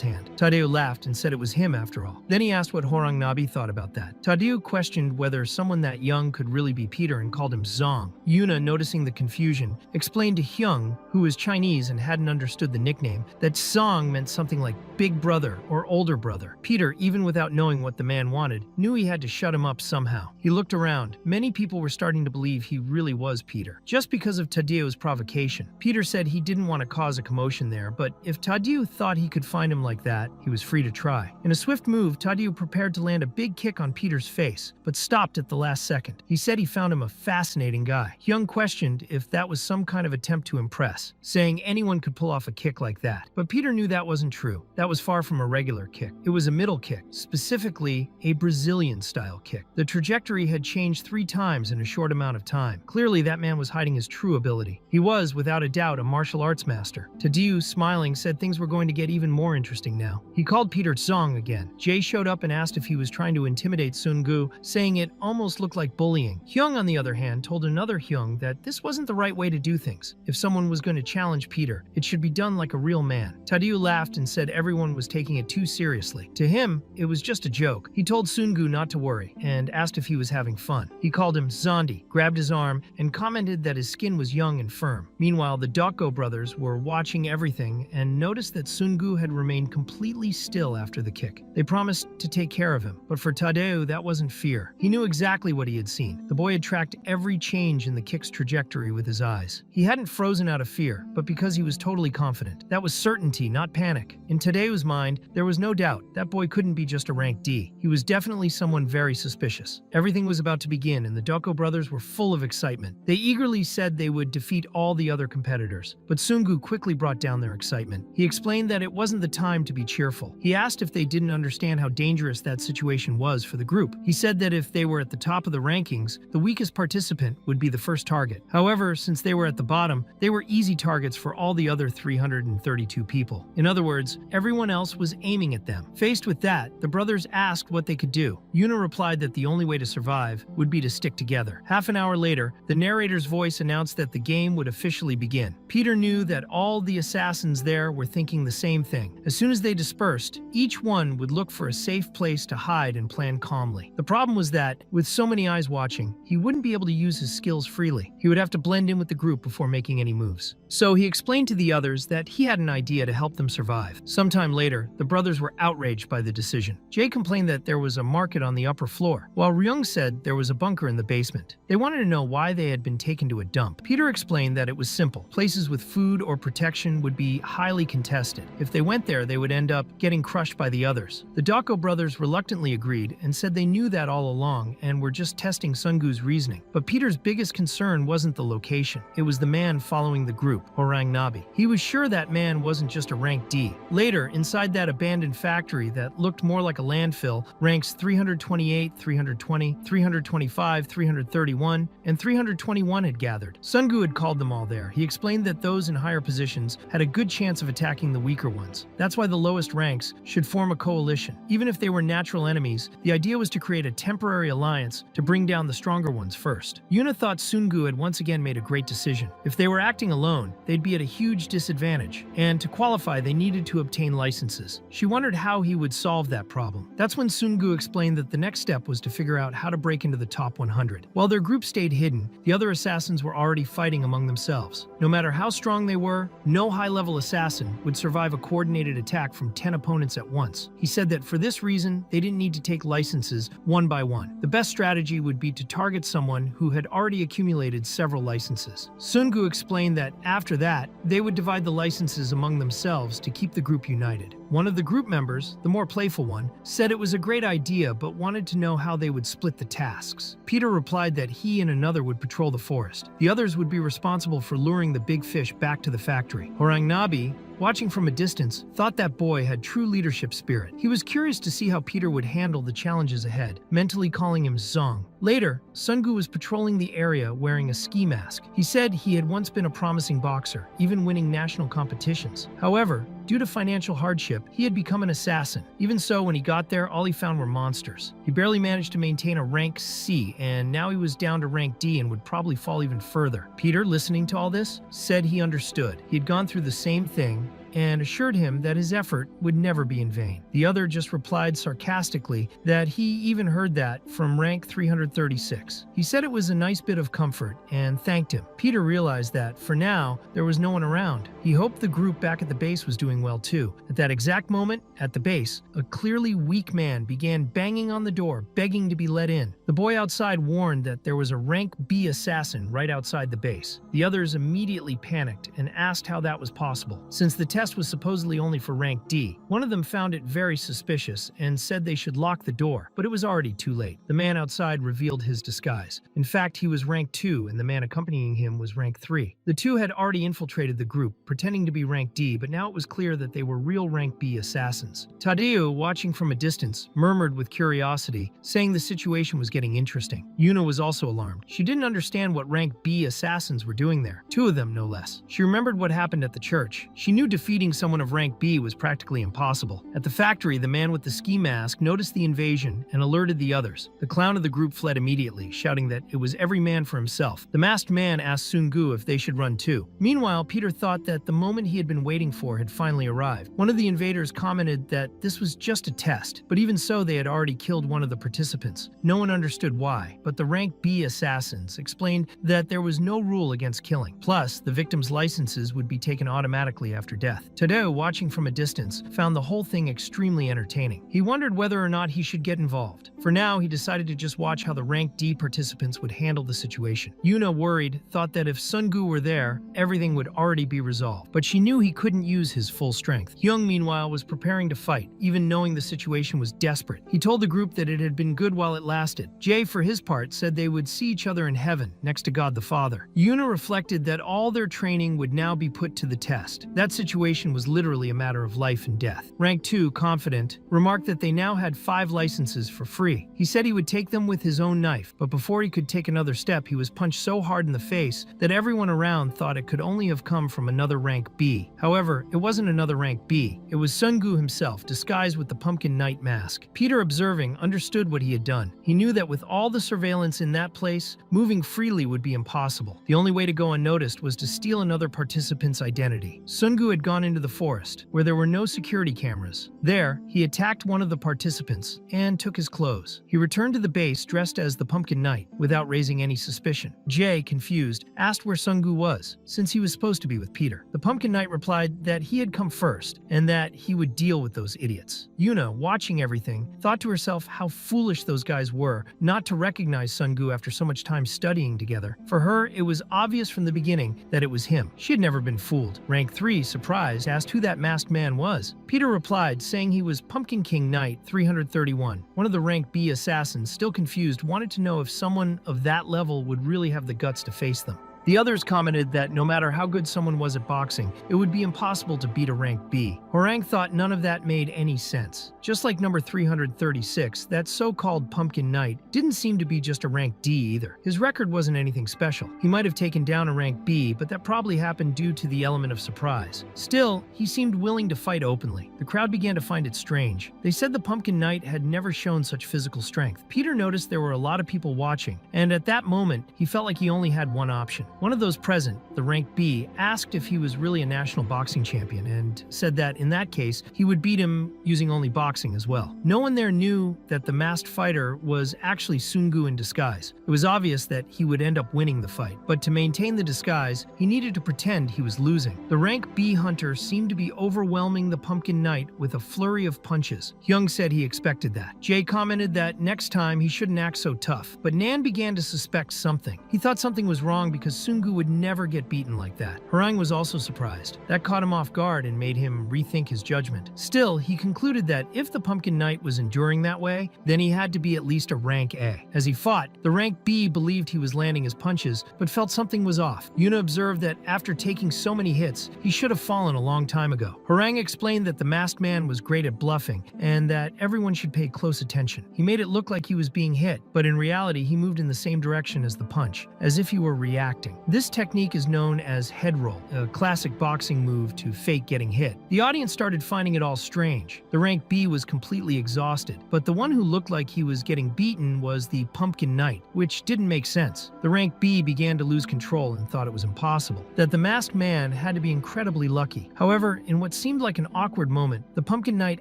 hand. Tadeo laughed and said it was him after all. Then he asked what Horang Nabi thought about that. Tadeo questioned whether someone that young could really be Peter and called him Zong. Yuna, noticing the confusion, explained to Hyung, who was Chinese and hadn't understood the nickname, that Zong meant something like big brother or older brother. Peter, even without knowing what the man wanted, knew he had to shut him up somehow. He looked around. Many people were starting to believe he really was Peter, just because of Tadeo's provocation. Peter said he didn't want to cause a commotion there, but if Tadeo thought he could find him like that, he was free to try. In a swift move, Tadeo prepared to land a big kick on Peter's face, but stopped at the last second. He said he found him him a fascinating guy. Hyung questioned if that was some kind of attempt to impress, saying anyone could pull off a kick like that. But Peter knew that wasn't true. That was far from a regular kick. It was a middle kick, specifically a Brazilian-style kick. The trajectory had changed 3 times in a short amount of time. Clearly, that man was hiding his true ability. He was, without a doubt, a martial arts master. Tadeu, smiling, said things were going to get even more interesting now. He called Peter Zong again. Jay showed up and asked if he was trying to intimidate Sungu, saying it almost looked like bullying. Hyung, on the other hand, told another Hyung that this wasn't the right way to do things. If someone was going to challenge Peter, it should be done like a real man. Tadeu laughed and said everyone was taking it too seriously. To him, it was just a joke. He told Sungu not to worry and asked if he was having fun. He called him Zondi, grabbed his arm, and commented that his skin was young and firm. Meanwhile, the Dokko brothers were watching everything and noticed that Sungu had remained completely still after the kick. They promised to take care of him, but for Tadeu, that wasn't fear. He knew exactly what he had seen. The boy had tracked every change in the kick's trajectory with his eyes. He hadn't frozen out of fear, but because he was totally confident. That was certainty, not panic. In Tadeu's mind, there was no doubt that boy couldn't be just a rank D. He was definitely someone very suspicious. Everything was about to begin, and the Dokko brothers were full of excitement. They eagerly said they would defeat all the other competitors, but Sungu quickly brought down their excitement. He explained that it wasn't the time to be cheerful. He asked if they didn't understand how dangerous that situation was for the group. He said that if they were at the top of the rankings, the weakest participant would be the first target. However, since they were at the bottom, they were easy targets for all the other 332 people. In other words, everyone else was aiming at them. Faced with that, the brothers asked what they could do. Yuna replied that the only way to survive would be to stick together. Half an hour later, the narrator's voice announced that the game would officially begin. Peter knew that all the assassins there were thinking the same thing. As soon as they dispersed, each one would look for a safe place to hide and plan calmly. The problem was that, with so many eyes watching, he wouldn't be able to use his skills freely. He would have to blend in with the group before making any moves. So he explained to the others that he had an idea to help them survive. Sometime later, the brothers were outraged by the decision. Jay complained that there was a market on the upper floor, while Ryung said there was a bunker in the basement. They wanted to know why they had been taken to a dump. Peter explained that it was simple. Places with food or protection would be highly contested. If they went there, they would end up getting crushed by the others. The Dokko brothers reluctantly agreed and said they knew that all along and were just testing Sungu's reasoning. But Peter's biggest concern wasn't the location. It was the man following the group, Orang Nabi. He was sure that man wasn't just a rank D. Later, inside that abandoned factory that looked more like a landfill, ranks 328, 320, 325, 331, and 321 had gathered. Sungu had called them all there. He explained that those in higher positions had a good chance of attacking the weaker ones. That's why the lowest ranks should form a coalition. Even if they were natural enemies, the idea was to create a temporary alliance to bring down the stronger ones first. Yuna thought Sungu had once again made a great decision. If they were acting alone, they'd be at a huge disadvantage, and to qualify, they needed to obtain licenses. She wondered how he would solve that problem. That's when Sungu explained that the next step was to figure out how to break into the top 100. While their group stayed hidden, the other assassins were already fighting among themselves. No matter how strong they were, no high-level assassin would survive a coordinated attack from 10 opponents at once. He said that for this reason, they didn't need to take licenses one by one. The best strategy would be to target someone who had already accumulated several licenses. Sungu explained that after that, they would divide the licenses among themselves to keep the group united. One of the group members, the more playful one, said it was a great idea but wanted to know how they would split the tasks. Peter replied that he and another would patrol the forest. The others would be responsible for luring the big fish back to the factory. Orang Nabi, watching from a distance, thought that boy had true leadership spirit. He was curious to see how Peter would handle the challenges ahead, mentally calling him Zong. Later, Sungu was patrolling the area wearing a ski mask. He said he had once been a promising boxer, even winning national competitions. However, due to financial hardship, he had become an assassin. Even so, when he got there, all he found were monsters. He barely managed to maintain a rank C, and now he was down to rank D and would probably fall even further. Peter, listening to all this, said he understood. He had gone through the same thing, and assured him that his effort would never be in vain. The other just replied sarcastically that he even heard that from rank 336. He said it was a nice bit of comfort and thanked him. Peter realized that, for now, there was no one around. He hoped the group back at the base was doing well too. At that exact moment, at the base, a clearly weak man began banging on the door, begging to be let in. The boy outside warned that there was a rank B assassin right outside the base. The others immediately panicked and asked how that was possible, since the test was supposedly only for rank D. One of them found it very suspicious and said they should lock the door, but it was already too late. The man outside revealed his disguise. In fact, he was rank 2 and the man accompanying him was rank 3. The two had already infiltrated the group, pretending to be rank D, but now it was clear that they were real rank B assassins. Tadeo, watching from a distance, murmured with curiosity, saying the situation was getting interesting. Yuna was also alarmed. She didn't understand what rank B assassins were doing there. 2 of them, no less. She remembered what happened at the church. She knew defeating someone of rank B was practically impossible. At the factory, the man with the ski mask noticed the invasion and alerted the others. The clown of the group fled immediately, shouting that it was every man for himself. The masked man asked Sungu if they should run too. Meanwhile, Peter thought that the moment he had been waiting for had finally arrived. One of the invaders commented that this was just a test, but even so, they had already killed one of the participants. No one understood why, but the rank B assassins explained that there was no rule against killing. Plus, the victim's licenses would be taken automatically after death. Tadeo, watching from a distance, found the whole thing extremely entertaining. He wondered whether or not he should get involved. For now, he decided to just watch how the rank D participants would handle the situation. Yuna, worried, thought that if Sungu were there, everything would already be resolved, but she knew he couldn't use his full strength. Hyung, meanwhile, was preparing to fight, even knowing the situation was desperate. He told the group that it had been good while it lasted. Jae, for his part, said they would see each other in heaven, next to God the Father. Yuna reflected that all their training would now be put to the test. That situation was literally a matter of life and death. Rank 2, confident, remarked that they now had 5 licenses for free. He said he would take them with his own knife, but before he could take another step, he was punched so hard in the face that everyone around thought it could only have come from another rank B. However, it wasn't another rank B. It was Sungu himself, disguised with the Pumpkin Knight mask. Peter, observing, understood what he had done. He knew that with all the surveillance in that place, moving freely would be impossible. The only way to go unnoticed was to steal another participant's identity. Sungu had gone into the forest, where there were no security cameras. There, he attacked one of the participants and took his clothes. He returned to the base dressed as the Pumpkin Knight, without raising any suspicion. Jae, confused, asked where Sungu was, since he was supposed to be with Peter. The Pumpkin Knight replied that he had come first, and that he would deal with those idiots. Yuna, watching everything, thought to herself how foolish those guys were not to recognize Sungu after so much time studying together. For her, it was obvious from the beginning that it was him. She had never been fooled. Rank 3, surprised, asked who that masked man was. Peter replied, saying he was Pumpkin King Knight 331. One of the rank B assassins, still confused, wanted to know if someone of that level would really have the guts to face them. The others commented that no matter how good someone was at boxing, it would be impossible to beat a rank B. Hwarang thought none of that made any sense. Just like number 336, that so-called Pumpkin Knight didn't seem to be just a rank D either. His record wasn't anything special. He might have taken down a rank B, but that probably happened due to the element of surprise. Still, he seemed willing to fight openly. The crowd began to find it strange. They said the Pumpkin Knight had never shown such physical strength. Peter noticed there were a lot of people watching, and at that moment, he felt like he only had one option. One of those present, the rank B, asked if he was really a national boxing champion and said that in that case, he would beat him using only boxing as well. No one there knew that the masked fighter was actually Sungu in disguise. It was obvious that he would end up winning the fight, but to maintain the disguise, he needed to pretend he was losing. The rank B hunter seemed to be overwhelming the Pumpkin Knight with a flurry of punches. Hyung said he expected that. Jae commented that next time he shouldn't act so tough, but Nan began to suspect something. He thought something was wrong because Sungu would never get beaten like that. Hwarang was also surprised. That caught him off guard and made him rethink his judgment. Still, he concluded that if the Pumpkin Knight was enduring that way, then he had to be at least a rank A. As he fought, the rank B believed he was landing his punches, but felt something was off. Yuna observed that after taking so many hits, he should have fallen a long time ago. Hwarang explained that the masked man was great at bluffing, and that everyone should pay close attention. He made it look like he was being hit, but in reality, he moved in the same direction as the punch, as if he were reacting. This technique is known as head roll, a classic boxing move to fake getting hit. The audience started finding it all strange. The rank B was completely exhausted, but the one who looked like he was getting beaten was the Pumpkin Knight, which didn't make sense. The rank B began to lose control and thought it was impossible, that the masked man had to be incredibly lucky. However, in what seemed like an awkward moment, the Pumpkin Knight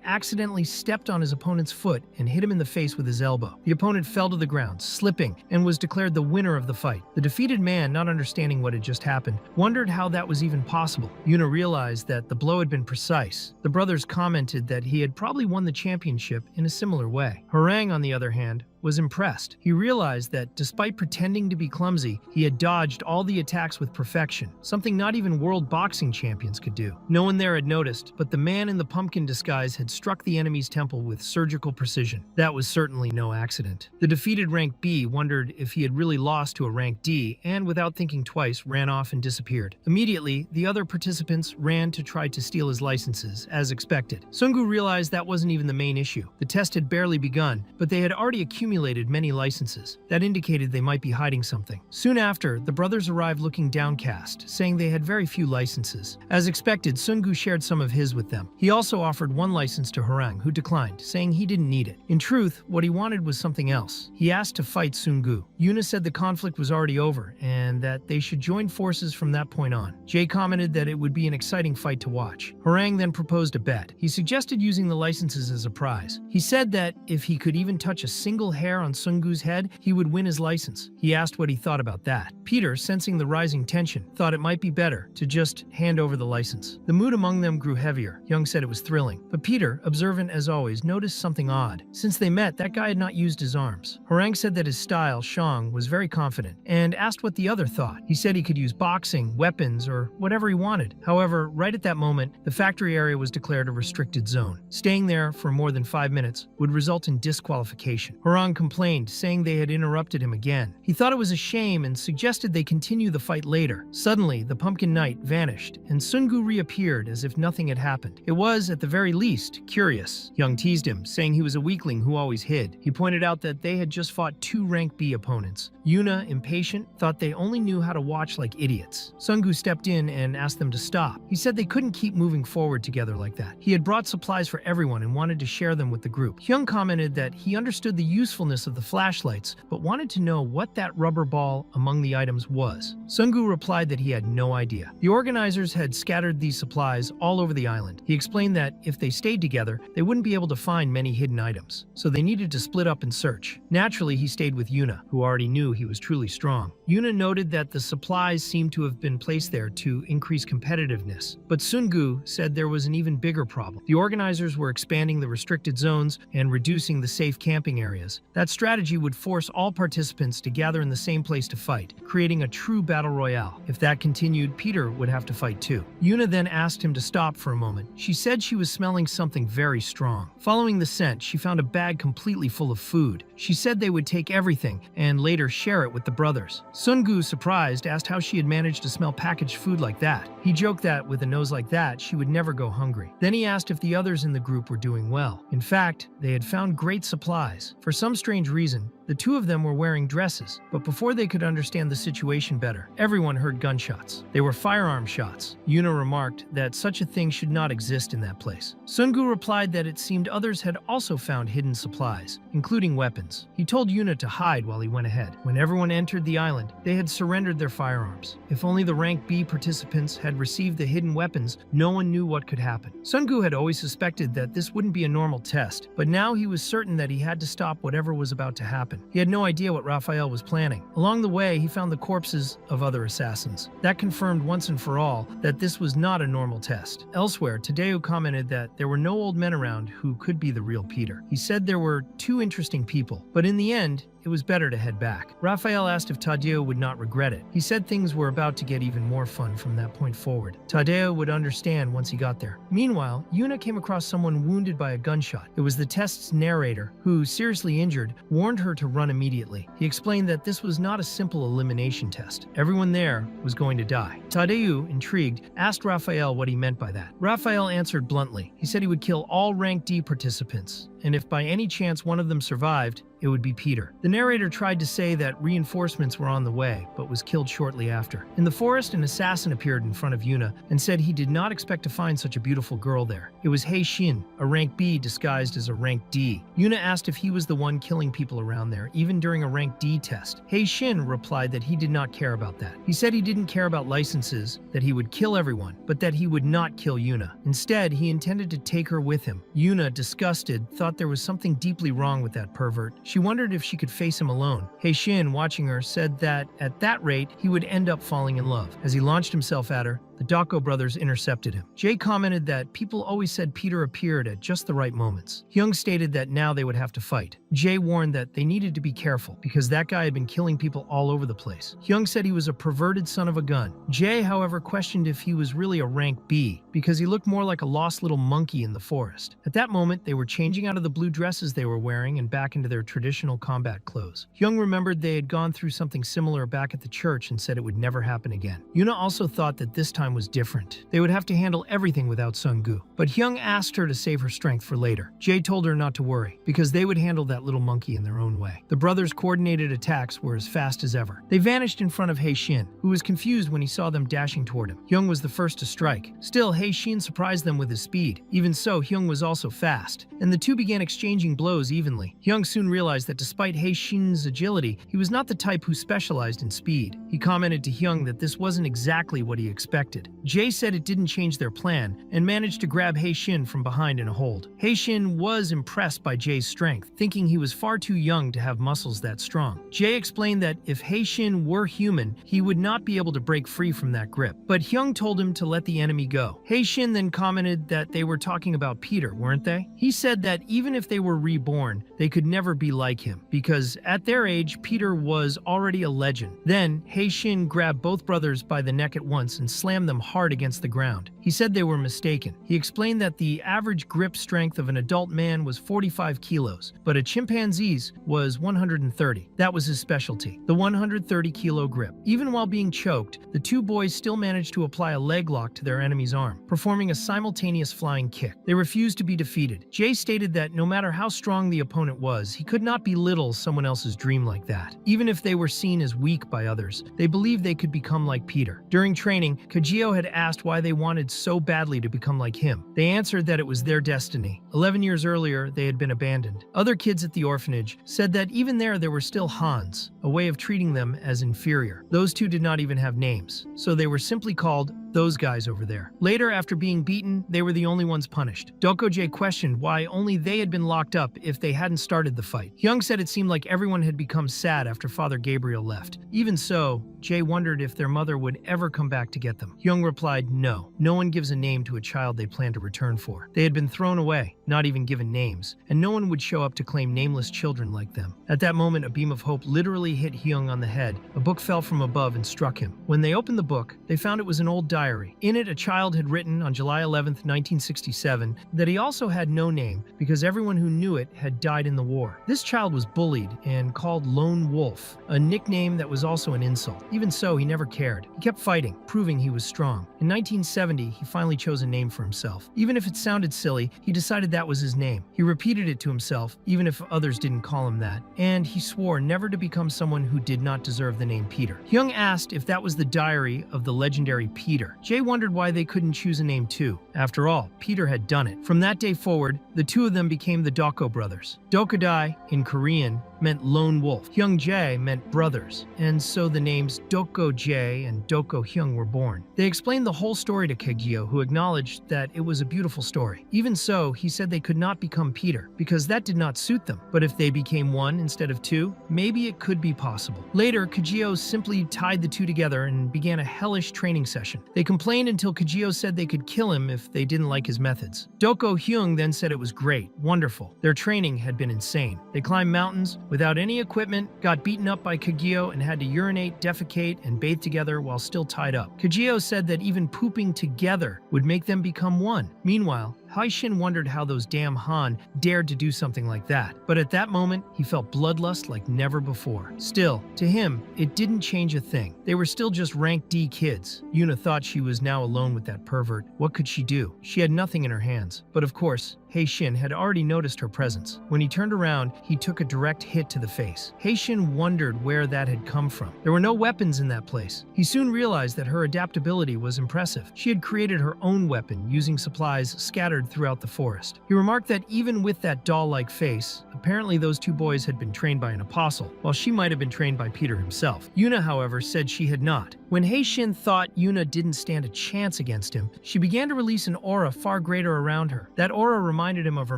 accidentally stepped on his opponent's foot and hit him in the face with his elbow. The opponent fell to the ground, slipping, and was declared the winner of the fight. The defeated man, not understanding what had just happened, wondered how that was even possible. Yuna realized that the blow had been precise. The brothers commented that he had probably won the championship in a similar way. Hwarang, on the other hand, was impressed. He realized that despite pretending to be clumsy, he had dodged all the attacks with perfection, something not even world boxing champions could do. No one there had noticed, but the man in the pumpkin disguise had struck the enemy's temple with surgical precision. That was certainly no accident. The defeated rank B wondered if he had really lost to a rank D, and without thinking twice, ran off and disappeared. Immediately, the other participants ran to try to steal his licenses, as expected. Sungu realized that wasn't even the main issue. The test had barely begun, but they had already accumulated many licenses. That indicated they might be hiding something. Soon after, the brothers arrived looking downcast, saying they had very few licenses. As expected, Sungu shared some of his with them. He also offered one license to Harang, who declined, saying he didn't need it. In truth, what he wanted was something else. He asked to fight Sungu. Yuna said the conflict was already over, and that they should join forces from that point on. Jay commented that it would be an exciting fight to watch. Harang then proposed a bet. He suggested using the licenses as a prize. He said that if he could even touch a single hair on Sungu's head, he would win his license. He asked what he thought about that. Peter, sensing the rising tension, thought it might be better to just hand over the license. The mood among them grew heavier. Young said it was thrilling, but Peter, observant as always, noticed something odd. Since they met, that guy had not used his arms. Harang said that his style, Shang, was very confident, and asked what the other thought. He said he could use boxing, weapons, or whatever he wanted. However, right at that moment, the factory area was declared a restricted zone. Staying there for more than 5 minutes would result in disqualification. Harang complained, saying they had interrupted him again. He thought it was a shame and suggested they continue the fight later. Suddenly, the pumpkin knight vanished, and Sungu reappeared as if nothing had happened. It was, at the very least, curious. Young teased him, saying he was a weakling who always hid. He pointed out that they had just fought 2 rank B opponents. Yuna, impatient, thought they only knew how to watch like idiots. Sungu stepped in and asked them to stop. He said they couldn't keep moving forward together like that. He had brought supplies for everyone and wanted to share them with the group. Hyung commented that he understood the usefulness of the flashlights, but wanted to know what that rubber ball among the items was. Sungu replied that he had no idea. The organizers had scattered these supplies all over the island. He explained that if they stayed together, they wouldn't be able to find many hidden items, so they needed to split up and search. Naturally, he stayed with Yuna, who already knew he was truly strong. Yuna noted that the supplies seemed to have been placed there to increase competitiveness, but Sungu said there was an even bigger problem. The organizers were expanding the restricted zones and reducing the safe camping areas. That strategy would force all participants to gather in the same place to fight, creating a true battle royale. If that continued, Peter would have to fight too. Yuna then asked him to stop for a moment. She said she was smelling something very strong. Following the scent, she found a bag completely full of food. She said they would take everything and later share it with the brothers. Sungu, surprised, asked how she had managed to smell packaged food like that. He joked that with a nose like that, she would never go hungry. Then he asked if the others in the group were doing well. In fact, they had found great supplies. For some strange reason, the 2 of them were wearing dresses, but before they could understand the situation better, everyone heard gunshots. They were firearm shots. Yuna remarked that such a thing should not exist in that place. Sungu replied that it seemed others had also found hidden supplies, including weapons. He told Yuna to hide while he went ahead. When everyone entered the island, they had surrendered their firearms. If only the rank B participants had received the hidden weapons, no one knew what could happen. Sungu had always suspected that this wouldn't be a normal test, but now he was certain that he had to stop whatever was about to happen. He had no idea what Raphael was planning. Along the way, he found the corpses of other assassins. That confirmed once and for all that this was not a normal test. Elsewhere, Tadeo commented that there were no old men around who could be the real Peter. He said there were 2 interesting people, but in the end, it was better to head back. Raphael asked if Tadeo would not regret it. He said things were about to get even more fun from that point forward. Tadeo would understand once he got there. Meanwhile, Yuna came across someone wounded by a gunshot. It was the test's narrator, who, seriously injured, warned her to run immediately. He explained that this was not a simple elimination test. Everyone there was going to die. Tadeo, intrigued, asked Raphael what he meant by that. Raphael answered bluntly. He said he would kill all rank D participants, and if by any chance one of them survived, it would be Peter. The narrator tried to say that reinforcements were on the way, but was killed shortly after. In the forest, an assassin appeared in front of Yuna and said he did not expect to find such a beautiful girl there. It was Hei Shin, a rank B disguised as a rank D. Yuna asked if he was the one killing people around there, even during a rank D test. Hei Shin replied that he did not care about that. He said he didn't care about licenses, that he would kill everyone, but that he would not kill Yuna. Instead, he intended to take her with him. Yuna, disgusted, thought there was something deeply wrong with that pervert. She wondered if she could face him alone. Hei Shin, watching her, said that at that rate, he would end up falling in love. As he launched himself at her, the Dako brothers intercepted him. Jae commented that people always said Peter appeared at just the right moments. Hyung stated that now they would have to fight. Jae warned that they needed to be careful because that guy had been killing people all over the place. Hyung said he was a perverted son of a gun. Jae, however, questioned if he was really a rank B because he looked more like a lost little monkey in the forest. At that moment, they were changing out of the blue dresses they were wearing and back into their traditional combat clothes. Hyung remembered they had gone through something similar back at the church and said it would never happen again. Yuna also thought that this time was different. They would have to handle everything without Sung-gu. But Hyung asked her to save her strength for later. Jae told her not to worry because they would handle that little monkey in their own way. The brothers' coordinated attacks were as fast as ever. They vanished in front of Hae-shin, who was confused when he saw them dashing toward him. Hyung was the first to strike. Still, Hae-shin surprised them with his speed. Even so, Hyung was also fast, and the two began exchanging blows evenly. Hyung soon realized that despite Hae-shin's agility, he was not the type who specialized in speed. He commented to Hyung that this wasn't exactly what he expected. Jae said it didn't change their plan and managed to grab Hae-shin from behind in a hold. Hae-shin was impressed by Jae's strength, thinking he was far too young to have muscles that strong. Jae explained that if Hae-shin were human, he would not be able to break free from that grip. But Hyung told him to let the enemy go. Hae-shin then commented that they were talking about Peter, weren't they? He said that even if they were reborn, they could never be like him, because at their age, Peter was already a legend. Then, Hae-shin grabbed both brothers by the neck at once and slammed them hard against the ground. He said they were mistaken. He explained that the average grip strength of an adult man was 45 kilos, but a chimpanzee's was 130. That was his specialty, the 130-kilo grip. Even while being choked, the two boys still managed to apply a leg lock to their enemy's arm, performing a simultaneous flying kick. They refused to be defeated. Jae stated that no matter how strong the opponent was, he could not belittle someone else's dream like that. Even if they were seen as weak by others, they believed they could become like Peter. During training, Kajio had asked why they wanted so badly to become like him. They answered that it was their destiny. 11 years earlier, they had been abandoned. Other kids at the orphanage said that even there were still Hans, a way of treating them as inferior. Those two did not even have names, so they were simply called those guys over there. Later, after being beaten, they were the only ones punished. Dokoje questioned why only they had been locked up if they hadn't started the fight. Hyung said it seemed like everyone had become sad after Father Gabriel left. Even so, Jae wondered if their mother would ever come back to get them. Hyung replied, no. No one gives a name to a child they plan to return for. They had been thrown away, not even given names, and no one would show up to claim nameless children like them. At that moment, a beam of hope literally hit Hyung on the head. A book fell from above and struck him. When they opened the book, they found it was an old diary. In it, a child had written on July 11th, 1967, that he also had no name because everyone who knew it had died in the war. This child was bullied and called Lone Wolf, a nickname that was also an insult. Even so, he never cared. He kept fighting, proving he was strong. In 1970, he finally chose a name for himself. Even if it sounded silly, he decided that was his name. He repeated it to himself, even if others didn't call him that, and he swore never to become someone who did not deserve the name Peter. Hyung asked if that was the diary of the legendary Peter. Jae wondered why they couldn't choose a name too. After all, Peter had done it. From that day forward, the two of them became the Doko brothers. Dokodai, in Korean, meant lone wolf. Hyung-jae meant brothers, and so the names Doko-jae and Doko-hyung were born. They explained the whole story to Kagyo, who acknowledged that it was a beautiful story. Even so, he said they could not become Peter, because that did not suit them. But if they became one instead of two, maybe it could be possible. Later, Kagyo simply tied the two together and began a hellish training session. They complained until Kagyo said they could kill him if they didn't like his methods. Doko-hyung then said it was great, wonderful. Their training had been insane. They climbed mountains without any equipment, got beaten up by Kagyo, and had to urinate, defecate, and bathe together while still tied up. Kagyo said that even pooping together would make them become one. Meanwhile, Hae-shin wondered how those damn Han dared to do something like that. But at that moment, he felt bloodlust like never before. Still, to him, it didn't change a thing. They were still just rank D kids. Yuna thought she was now alone with that pervert. What could she do? She had nothing in her hands. But of course, Hae-shin had already noticed her presence. When he turned around, he took a direct hit to the face. Hae-shin wondered where that had come from. There were no weapons in that place. He soon realized that her adaptability was impressive. She had created her own weapon using supplies scattered throughout the forest. He remarked that even with that doll-like face, apparently those two boys had been trained by an apostle, while she might have been trained by Peter himself. Yuna, however, said she had not. When Hae-shin thought Yuna didn't stand a chance against him, she began to release an aura far greater around her. That aura reminded him of her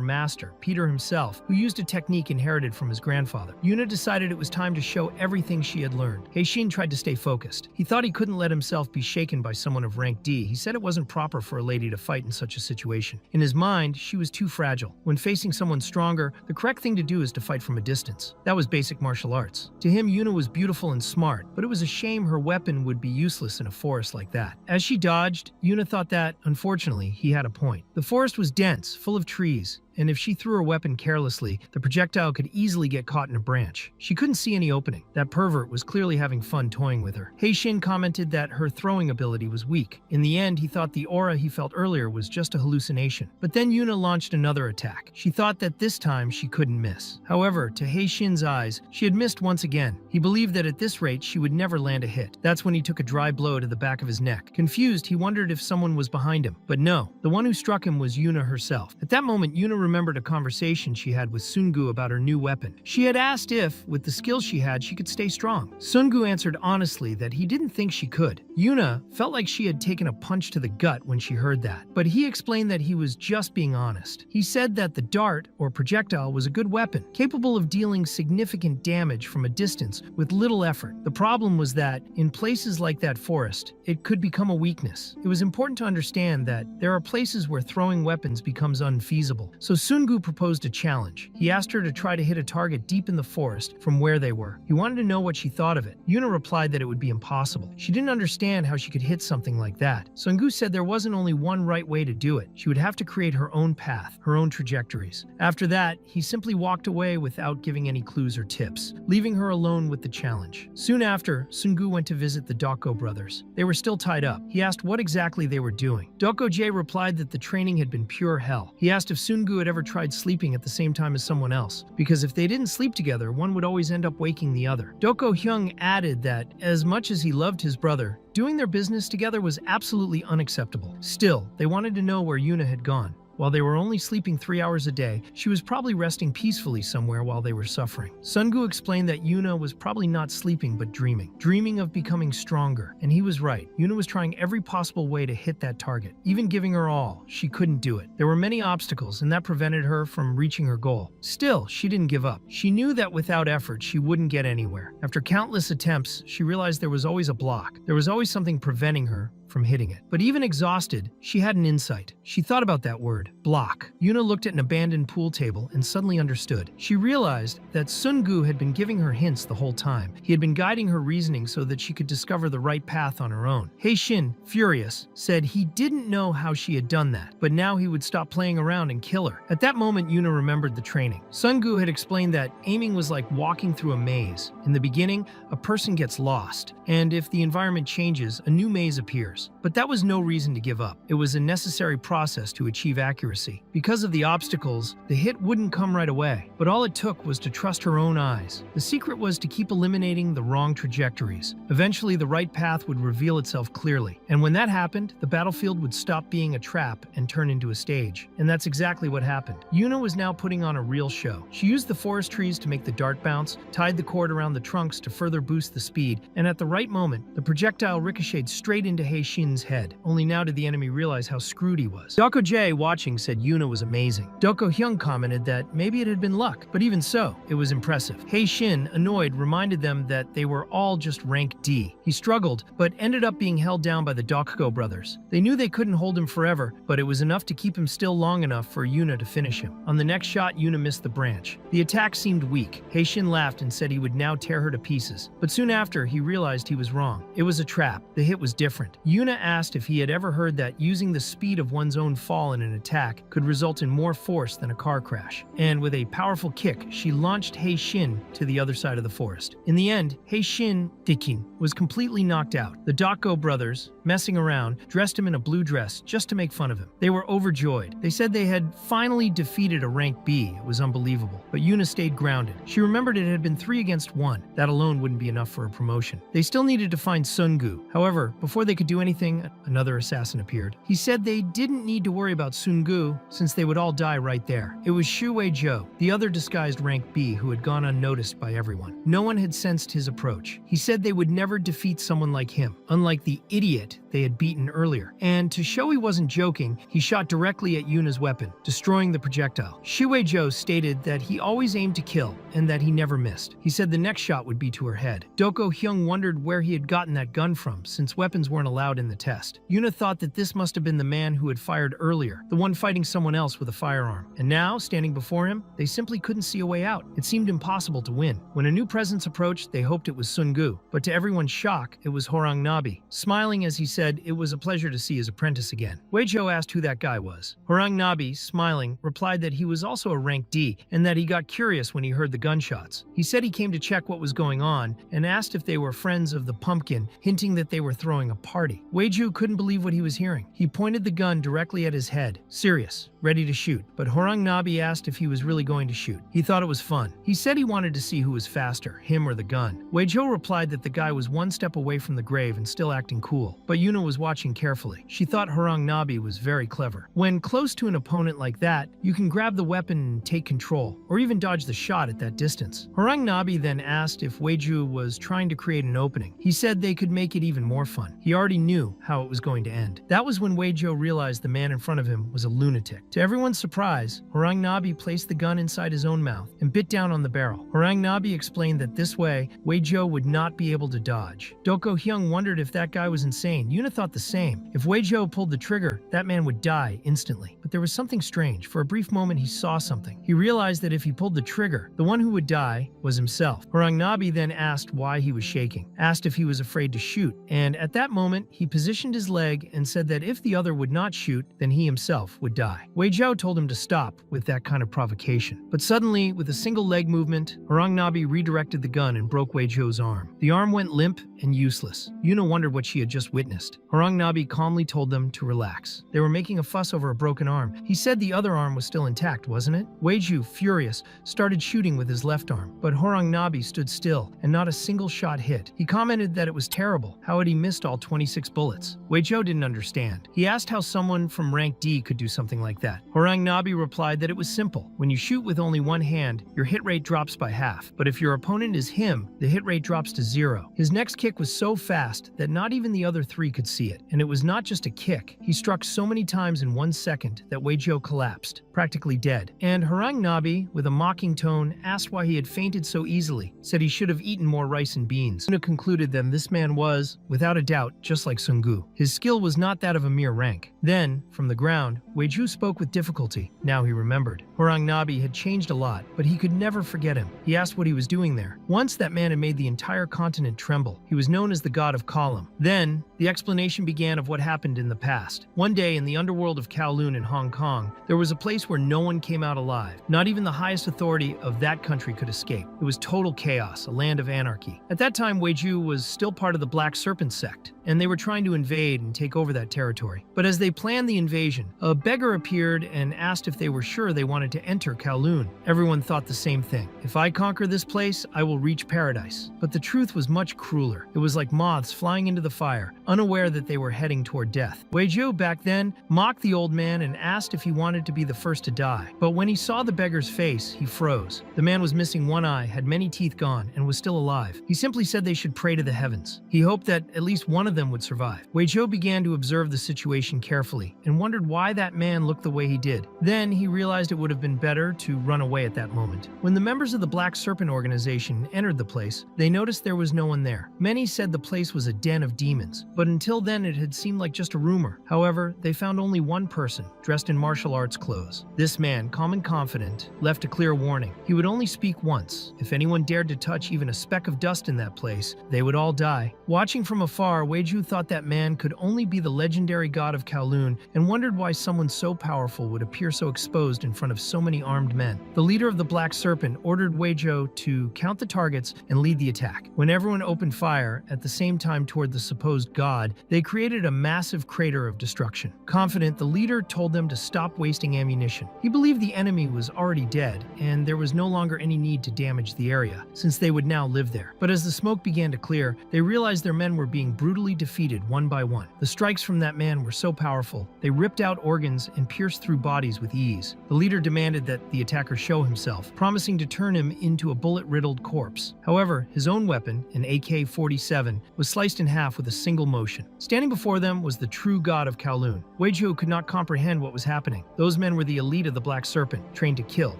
master, Peter himself, who used a technique inherited from his grandfather. Yuna decided it was time to show everything she had learned. Heishin tried to stay focused. He thought he couldn't let himself be shaken by someone of rank D. He said it wasn't proper for a lady to fight in such a situation. In his mind, she was too fragile. When facing someone stronger, the correct thing to do is to fight from a distance. That was basic martial arts. To him, Yuna was beautiful and smart, but it was a shame her weapon would be useless in a forest like that. As she dodged, Yuna thought that, unfortunately, he had a point. The forest was dense, full of trees, and if she threw her weapon carelessly, the projectile could easily get caught in a branch. She couldn't see any opening. That pervert was clearly having fun toying with her. Heishin commented that her throwing ability was weak. In the end, he thought the aura he felt earlier was just a hallucination. But then Yuna launched another attack. She thought that this time she couldn't miss. However, to Heishin's eyes, she had missed once again. He believed that at this rate, she would never land a hit. That's when he took a dry blow to the back of his neck. Confused, he wondered if someone was behind him. But no, the one who struck him was Yuna herself. At that moment, Yuna remembered a conversation she had with Sungu about her new weapon. She had asked if, with the skills she had, she could stay strong. Sungu answered honestly that he didn't think she could. Yuna felt like she had taken a punch to the gut when she heard that, but he explained that he was just being honest. He said that the dart, or projectile, was a good weapon, capable of dealing significant damage from a distance with little effort. The problem was that, in places like that forest, it could become a weakness. It was important to understand that there are places where throwing weapons becomes unfeasible. So Sungu proposed a challenge. He asked her to try to hit a target deep in the forest from where they were. He wanted to know what she thought of it. Yuna replied that it would be impossible. She didn't understand how she could hit something like that. Sungu said there wasn't only one right way to do it. She would have to create her own path, her own trajectories. After that, he simply walked away without giving any clues or tips, leaving her alone with the challenge. Soon after, Sungu went to visit the Doko brothers. They were still tied up. He asked what exactly they were doing. Doko-J replied that the training had been pure hell. He asked if Sungu had ever tried sleeping at the same time as someone else, because if they didn't sleep together, one would always end up waking the other. Doko-Hyung added that, as much as he loved his brother, doing their business together was absolutely unacceptable. Still, they wanted to know where Yuna had gone. While they were only sleeping 3 hours a day, she was probably resting peacefully somewhere while they were suffering. Sungu explained that Yuna was probably not sleeping but dreaming of becoming stronger. And he was right. Yuna was trying every possible way to hit that target. Even giving her all, she couldn't do it. There were many obstacles, and that prevented her from reaching her goal. Still, she didn't give up. She knew that without effort, she wouldn't get anywhere. After countless attempts, she realized there was always a block. There was always something preventing her from hitting it. But even exhausted, she had an insight. She thought about that word, block. Yuna looked at an abandoned pool table and suddenly understood. She realized that Sungu had been giving her hints the whole time. He had been guiding her reasoning so that she could discover the right path on her own. Heishin, furious, said he didn't know how she had done that, but now he would stop playing around and kill her. At that moment, Yuna remembered the training. Sungu had explained that aiming was like walking through a maze. In the beginning, a person gets lost, and if the environment changes, a new maze appears. But that was no reason to give up. It was a necessary process to achieve accuracy. Because of the obstacles, the hit wouldn't come right away, but all it took was to trust her own eyes. The secret was to keep eliminating the wrong trajectories. Eventually, the right path would reveal itself clearly. And when that happened, the battlefield would stop being a trap and turn into a stage. And that's exactly what happened. Yuna was now putting on a real show. She used the forest trees to make the dart bounce, tied the cord around the trunks to further boost the speed, and at the right moment, the projectile ricocheted straight into Heishin's head. Only now did the enemy realize how screwed he was. Doko-J, watching, said Yuna was amazing. Doko-Hyung commented that maybe it had been luck, but even so, it was impressive. Heishin, annoyed, reminded them that they were all just rank D. He struggled, but ended up being held down by the Doko brothers. They knew they couldn't hold him forever, but it was enough to keep him still long enough for Yuna to finish him. On the next shot, Yuna missed the branch. The attack seemed weak. Heishin laughed and said he would now tear her to pieces. But soon after, he realized he was wrong. It was a trap. The hit was different. Yuna asked if he had ever heard that using the speed of one's own fall in an attack could result in more force than a car crash. And with a powerful kick, she launched Heishin to the other side of the forest. In the end, Heishin Dikin was completely knocked out. The Doko brothers, messing around, dressed him in a blue dress just to make fun of him. They were overjoyed. They said they had finally defeated a rank B. It was unbelievable. But Yuna stayed grounded. She remembered it had been 3 against 1. That alone wouldn't be enough for a promotion. They still needed to find Sungu. However, before they could do anything anything, another assassin appeared. He said they didn't need to worry about Sun Gu since they would all die right there. It was Shu Wei Zhou, the other disguised rank B who had gone unnoticed by everyone. No one had sensed his approach. He said they would never defeat someone like him, unlike the idiot they had beaten earlier. And to show he wasn't joking, he shot directly at Yuna's weapon, destroying the projectile. Shu Wei Zhou stated that he always aimed to kill and that he never missed. He said the next shot would be to her head. Doko Hyung wondered where he had gotten that gun from, since weapons weren't allowed in the test. Yuna thought that this must have been the man who had fired earlier, the one fighting someone else with a firearm. And now, standing before him, they simply couldn't see a way out. It seemed impossible to win. When a new presence approached, they hoped it was Sun Gu, but to everyone's shock, it was Horang Nabi. Smiling as he said it was a pleasure to see his apprentice again. Wei Zhou asked who that guy was. Horang Nabi, smiling, replied that he was also a rank D and that he got curious when he heard the gunshots. He said he came to check what was going on and asked if they were friends of the pumpkin, hinting that they were throwing a party. Wei Zhou couldn't believe what he was hearing. He pointed the gun directly at his head, serious, ready to shoot. But Horang Nabi asked if he was really going to shoot. He thought it was fun. He said he wanted to see who was faster, him or the gun. Wei Zhou replied that the guy was one step away from the grave and still acting cool. But Yuna was watching carefully. She thought Horang Nabi was very clever. When close to an opponent like that, you can grab the weapon and take control, or even dodge the shot at that distance. Horang Nabi then asked if Wei Zhou was trying to create an opening. He said they could make it even more fun. He already knew how it was going to end. That was when Wei Zhou realized the man in front of him was a lunatic. To everyone's surprise, Horang Nabi placed the gun inside his own mouth and bit down on the barrel. Horang Nabi explained that this way, Wei Zhou would not be able to dodge. Doko Hyung wondered if that guy was insane. Yuna thought the same. If Wei Zhou pulled the trigger, that man would die instantly. But there was something strange. For a brief moment, he saw something. He realized that if he pulled the trigger, the one who would die was himself. Horang Nabi then asked why he was shaking, asked if he was afraid to shoot, and at that moment, he positioned his leg and said that if the other would not shoot, then he himself would die. Wei Zhou told him to stop with that kind of provocation. But suddenly, with a single leg movement, Horang Nabi redirected the gun and broke Wei Zhou's arm. The arm went limp and useless. Yuna wondered what she had just witnessed. Horang Nabi calmly told them to relax. They were making a fuss over a broken arm. He said the other arm was still intact, wasn't it? Wei Zhou, furious, started shooting with his left arm, but Horang Nabi stood still and not a single shot hit. He commented that it was terrible. How had he missed all 26 bullets? Wei Zhou didn't understand. He asked how someone from rank D could do something like that. Horang Nabi replied that it was simple. When you shoot with only one hand, your hit rate drops by half. But if your opponent is him, the hit rate drops to 0. His next kick was so fast that not even the other three could see it. And it was not just a kick. He struck so many times in 1 second that Wei Zhou collapsed, practically dead. And Horang Nabi, with a mocking tone, asked why he had fainted so easily, said he should have eaten more rice and beans. Yuna concluded that this man was, without a doubt, just like Sun Gu. His skill was not that of a mere rank. Then, from the ground, Wei Zhou spoke with difficulty. Now he remembered. Horang Nabi had changed a lot, but he could never forget him. He asked what he was doing there. Once that man had made the entire continent tremble. He was known as the god of Column. Then, the explanation began of what happened in the past. One day in the underworld of Kowloon in Hong Kong, there was a place where no one came out alive. Not even the highest authority of that country could escape. It was total chaos, a land of anarchy. At that time, Wei Zhou was still part of the Black Serpent sect, and they were trying to invade and take over that territory. But as they planned the invasion, a beggar appeared and asked if they were sure they wanted to enter Kowloon. Everyone thought the same thing. If I conquer this place, I will reach paradise. But the truth was much crueler. It was like moths flying into the fire, unaware that they were heading toward death. Wei Zhou back then mocked the old man and asked if he wanted to be the first to die. But when he saw the beggar's face, he froze. The man was missing one eye, had many teeth gone, and was still alive. He simply said they should pray to the heavens. He hoped that at least one of them would survive. Wei Zhou began to observe the situation carefully and wondered why that man looked the way he did. Then he realized it would have been better to run away at that moment. When the members of the Black Serpent organization entered the place, they noticed there was no one there. Many said the place was a den of demons, but until then it had seemed like just a rumor. However, they found only one person, dressed in martial arts clothes. This man, calm and confident, left a clear warning. He would only speak once. If anyone dared to touch even a speck of dust in that place, they would all die. Watching from afar, Wei Zhou thought that man could only be the legendary god of Kowloon and wondered why someone so powerful would appear so exposed in front of so many armed men. The leader of the Black Serpent ordered Weizhou to count the targets and lead the attack. When everyone opened fire at the same time toward the supposed god, they created a massive crater of destruction. Confident, the leader told them to stop wasting ammunition. He believed the enemy was already dead, and there was no longer any need to damage the area, since they would now live there. But as the smoke began to clear, they realized their men were being brutally defeated one by one. The strikes from that man were so powerful, they ripped out organs and pierced through bodies with ease. The leader demanded that the attacker show himself, promising to turn him into a bullet-riddled corpse. However, his own weapon, an AK-47, was sliced in half with a single motion. Standing before them was the true god of Kowloon. Weizhou could not comprehend what was happening. Those men were the elite of the Black Serpent, trained to kill,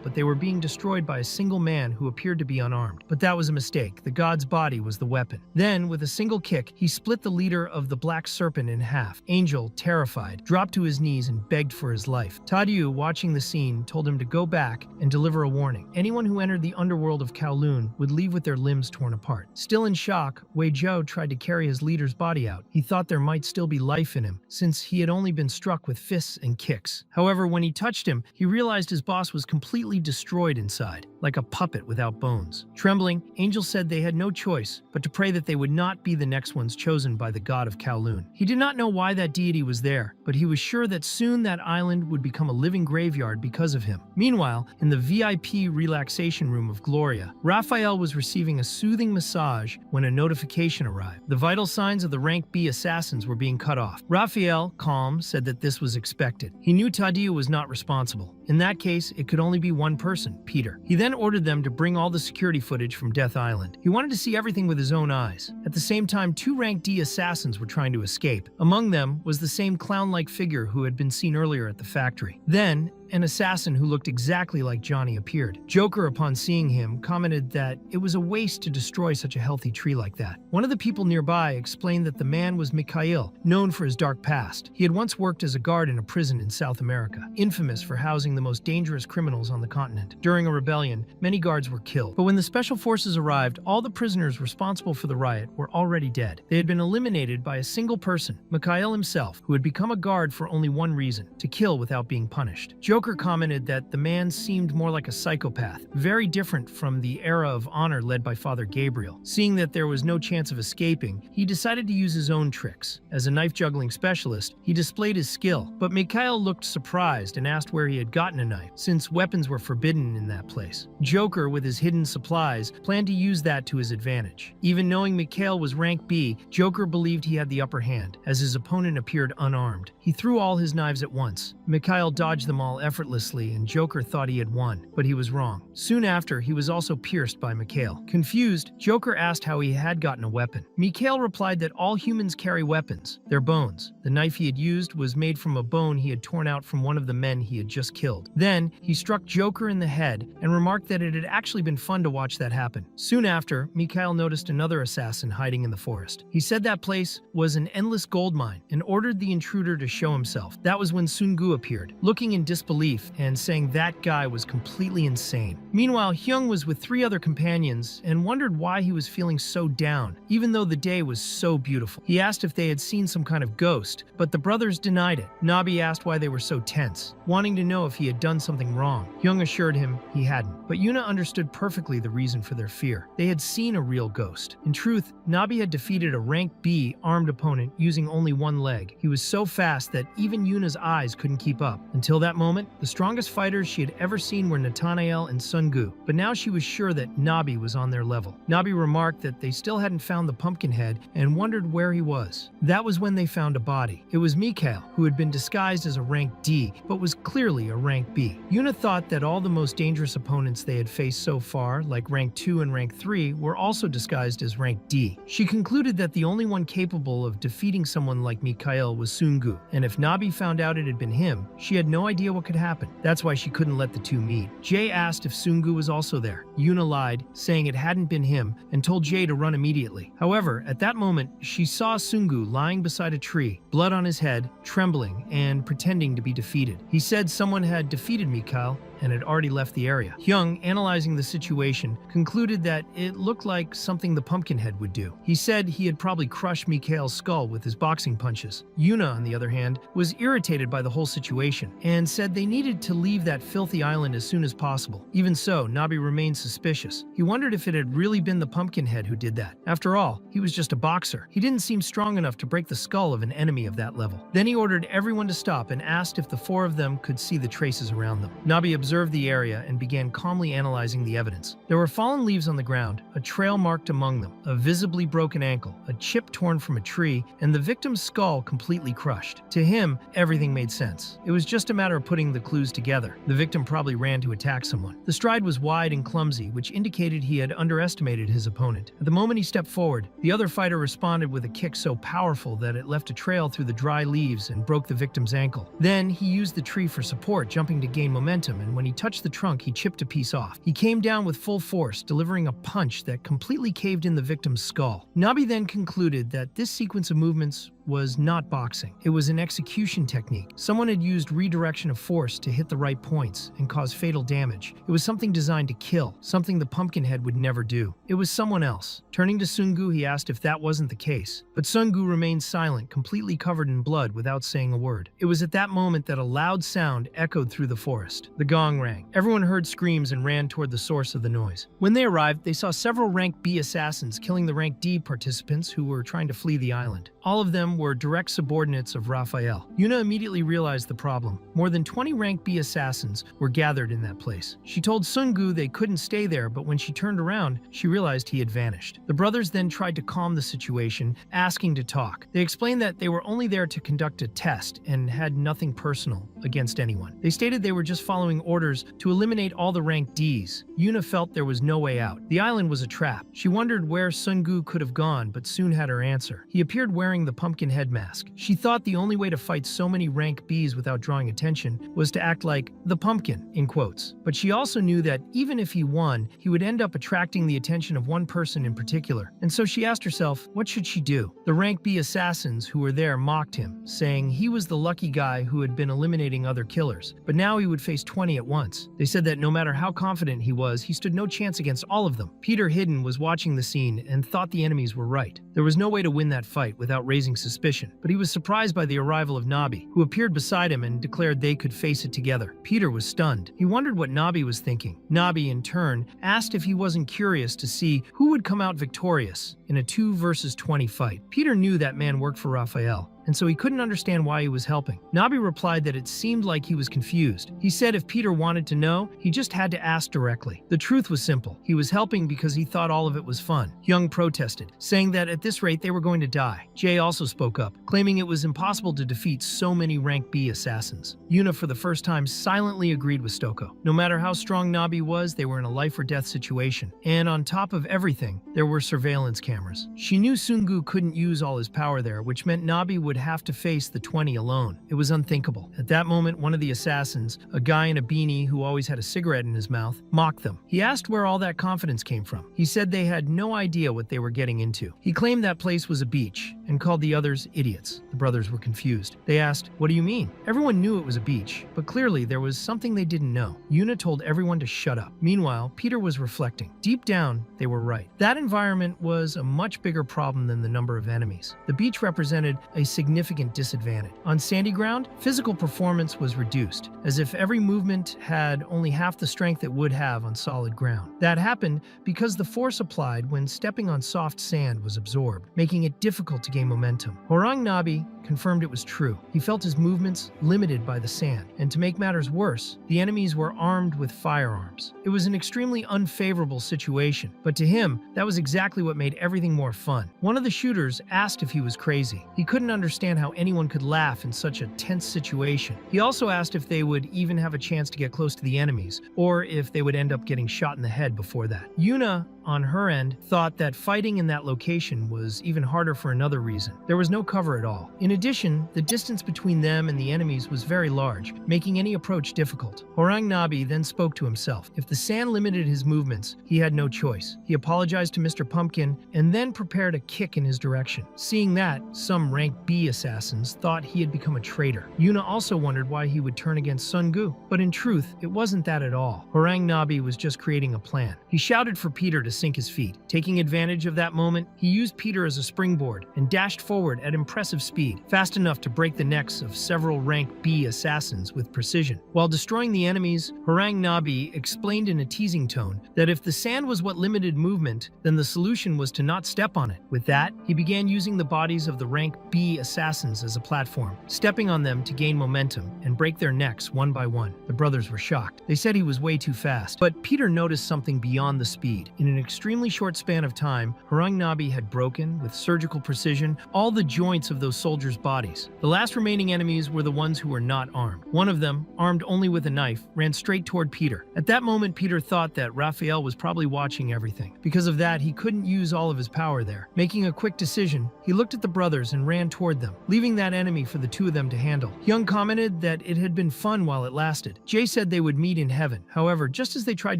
but they were being destroyed by a single man who appeared to be unarmed. But that was a mistake. The god's body was the weapon. Then, with a single kick, he split the leader of the Black Serpent in half. Angel, terrified, dropped to his knees and begged for his life. Tadiu, watching the scene, told him to go back and deliver a warning. Anyone who entered the underworld of Kowloon would leave with their limbs torn apart. Still in shock, Weizhou tried to carry his leader's body out. He thought there might still be life in him, since he had only been struck with fists and kicks. However, when he touched him, he realized his boss was completely destroyed inside, like a puppet without bones. Trembling, Angel said they had no choice but to pray that they would not be the next ones chosen by the god of Kowloon. He did not know why that deity was there, but he was sure that soon that island would become a living graveyard because of him. Meanwhile, in the VIP relaxation room of Gloria, Raphael was receiving a soothing massage when a notification arrived. The vital signs of the rank B assassins were being cut off. Raphael, calm, said that this was expected. He knew Tadiu was not responsible. In that case, it could only be one person, Peter. He then ordered them to bring all the security footage from Death Island. He wanted to see everything with his own eyes. At the same time, 2 rank D assassins were trying to escape. Among them was the same clown-like figure who had been seen earlier at the factory. Then, an assassin who looked exactly like Johnny appeared. Joker, upon seeing him, commented that it was a waste to destroy such a healthy tree like that. One of the people nearby explained that the man was Mikhail, known for his dark past. He had once worked as a guard in a prison in South America, infamous for housing the most dangerous criminals on the continent. During a rebellion, many guards were killed. But when the special forces arrived, all the prisoners responsible for the riot were already dead. They had been eliminated by a single person, Mikhail himself, who had become a guard for only one reason: to kill without being punished. Joker commented that the man seemed more like a psychopath, very different from the era of honor led by Father Gabriel. Seeing that there was no chance of escaping, he decided to use his own tricks. As a knife-juggling specialist, he displayed his skill, but Mikhail looked surprised and asked where he had gotten a knife, since weapons were forbidden in that place. Joker, with his hidden supplies, planned to use that to his advantage. Even knowing Mikhail was rank B, Joker believed he had the upper hand, as his opponent appeared unarmed. He threw all his knives at once. Mikhail dodged them all effortlessly, and Joker thought he had won, but he was wrong. Soon after, he was also pierced by Mikhail. Confused, Joker asked how he had gotten a weapon. Mikhail replied that all humans carry weapons, their bones. The knife he had used was made from a bone he had torn out from one of the men he had just killed. Then, he struck Joker in the head and remarked that it had actually been fun to watch that happen. Soon after, Mikhail noticed another assassin hiding in the forest. He said that place was an endless gold mine and ordered the intruder to show himself. That was when Sun Gu appeared, looking in disbelief and saying that guy was completely insane. Meanwhile, Hyung was with 3 other companions and wondered why he was feeling so down, even though the day was so beautiful. He asked if they had seen some kind of ghost, but the brothers denied it. Nabi asked why they were so tense, wanting to know if he had done something wrong. Hyung assured him he hadn't, but Yuna understood perfectly the reason for their fear. They had seen a real ghost. In truth, Nabi had defeated a rank B armed opponent using only one leg. He was so fast that even Yuna's eyes couldn't keep up. Until that moment, the strongest fighters she had ever seen were Nathanael and Sun Gu, but now she was sure that Nabi was on their level. Nabi remarked that they still hadn't found the Pumpkinhead and wondered where he was. That was when they found a body. It was Mikhail, who had been disguised as a rank D, but was clearly a rank B. Yuna thought that all the most dangerous opponents they had faced so far, like rank 2 and rank 3, were also disguised as rank D. She concluded that the only one capable of defeating someone like Mikhail was Sun Gu, and if Nabi found out it had been him, she had no idea what could happen. That's why she couldn't let the two meet. Jay asked if Sun Gu was also there. Yuna lied, saying it hadn't been him, and told Jay to run immediately. However, at that moment, she saw Sun Gu lying beside a tree, blood on his head, trembling, and pretending to be defeated. He said someone had defeated Mikhail and had already left the area. Hyung, analyzing the situation, concluded that it looked like something the Pumpkinhead would do. He said he had probably crushed Mikhail's skull with his boxing punches. Yuna, on the other hand, was irritated by the whole situation and said they needed to leave that filthy island as soon as possible. Even so, Nabi remained suspicious. He wondered if it had really been the Pumpkinhead who did that. After all, he was just a boxer. He didn't seem strong enough to break the skull of an enemy of that level. Then he ordered everyone to stop and asked if the four of them could see the traces around them. Nabi observed the area and began calmly analyzing the evidence. There were fallen leaves on the ground, a trail marked among them, a visibly broken ankle, a chip torn from a tree, and the victim's skull completely crushed. To him, everything made sense. It was just a matter of putting the clues together. The victim probably ran to attack someone. The stride was wide and clumsy, which indicated he had underestimated his opponent. At the moment he stepped forward, the other fighter responded with a kick so powerful that it left a trail through the dry leaves and broke the victim's ankle. Then he used the tree for support, jumping to gain momentum, and when he touched the trunk, he chipped a piece off. He came down with full force, delivering a punch that completely caved in the victim's skull. Nabi then concluded that this sequence of movements was not boxing. It was an execution technique. Someone had used redirection of force to hit the right points and cause fatal damage. It was something designed to kill, something the Pumpkinhead would never do. It was someone else. Turning to Sungu, he asked if that wasn't the case. But Sungu remained silent, completely covered in blood without saying a word. It was at that moment that a loud sound echoed through the forest. The gong rang. Everyone heard screams and ran toward the source of the noise. When they arrived, they saw several Rank B assassins killing the Rank D participants who were trying to flee the island. All of them were direct subordinates of Raphael. Yuna immediately realized the problem. More than 20 Rank B assassins were gathered in that place. She told Sungu they couldn't stay there, but when she turned around, she realized he had vanished. The brothers then tried to calm the situation, asking to talk. They explained that they were only there to conduct a test and had nothing personal against anyone. They stated they were just following orders to eliminate all the Rank Ds. Yuna felt there was no way out. The island was a trap. She wondered where Sungu could have gone, but soon had her answer. He appeared wearing the pumpkin head mask. She thought the only way to fight so many Rank Bs without drawing attention was to act like the pumpkin, in quotes. But she also knew that even if he won, he would end up attracting the attention of one person in particular. And so she asked herself, what should she do? The Rank B assassins who were there mocked him, saying he was the lucky guy who had been eliminating other killers, but now he would face 20 at once. They said that no matter how confident he was, he stood no chance against all of them. Peter Hidden was watching the scene and thought the enemies were right. There was no way to win that fight without raising suspicion, but he was surprised by the arrival of Nabi, who appeared beside him and declared they could face it together. Peter was stunned. He wondered what Nabi was thinking. Nabi, in turn, asked if he wasn't curious to see who would come out victorious in a 2 versus 20 fight. Peter knew that man worked for Raphael, and so he couldn't understand why he was helping. Nabi replied that it seemed like he was confused. He said if Peter wanted to know, he just had to ask directly. The truth was simple. He was helping because he thought all of it was fun. Hyung protested, saying that at this rate they were going to die. Jae also spoke up, claiming it was impossible to defeat so many Rank B assassins. Yuna, for the first time, silently agreed with Stoko. No matter how strong Nabi was, they were in a life or death situation. And on top of everything, there were surveillance cameras. She knew Sungu couldn't use all his power there, which meant Nabi would have to face the 20 alone. It was unthinkable. At that moment, one of the assassins, a guy in a beanie who always had a cigarette in his mouth, mocked them. He asked where all that confidence came from. He said they had no idea what they were getting into. He claimed that place was a beach and called the others idiots. The brothers were confused. They asked, "What do you mean?" Everyone knew it was a beach, but clearly there was something they didn't know. Yuna told everyone to shut up. Meanwhile, Peter was reflecting. Deep down, they were right. That environment was a much bigger problem than the number of enemies. The beach represented a significant disadvantage. On sandy ground, physical performance was reduced, as if every movement had only half the strength it would have on solid ground. That happened because the force applied when stepping on soft sand was absorbed, making it difficult to gain momentum. Horang Nabi confirmed it was true. He felt his movements limited by the sand, and to make matters worse, the enemies were armed with firearms. It was an extremely unfavorable situation, but to him, that was exactly what made everything more fun. One of the shooters asked if he was crazy. He couldn't understand how anyone could laugh in such a tense situation. He also asked if they would even have a chance to get close to the enemies, or if they would end up getting shot in the head before that. Yuna, on her end, thought that fighting in that location was even harder for another reason. There was no cover at all. In addition, the distance between them and the enemies was very large, making any approach difficult. Horang Nabi then spoke to himself. If the sand limited his movements, he had no choice. He apologized to Mr. Pumpkin and then prepared a kick in his direction. Seeing that, some rank B assassins thought he had become a traitor. Yuna also wondered why he would turn against Sun Gu, but in truth, it wasn't that at all. Horang Nabi was just creating a plan. He shouted for Peter to sink his feet. Taking advantage of that moment, he used Peter as a springboard and dashed forward at impressive speed, fast enough to break the necks of several rank B assassins with precision. While destroying the enemies, Horang Nabi explained in a teasing tone that if the sand was what limited movement, then the solution was to not step on it. With that, he began using the bodies of the rank B assassins as a platform, stepping on them to gain momentum and break their necks one by one. The brothers were shocked. They said he was way too fast, but Peter noticed something beyond the speed. In an extremely short span of time, Horang Nabi had broken, with surgical precision, all the joints of those soldiers' bodies. The last remaining enemies were the ones who were not armed. One of them, armed only with a knife, ran straight toward Peter. At that moment, Peter thought that Raphael was probably watching everything. Because of that, he couldn't use all of his power there. Making a quick decision, he looked at the brothers and ran toward them, leaving that enemy for the two of them to handle. Hyung commented that it had been fun while it lasted. Jay said they would meet in heaven. However, just as they tried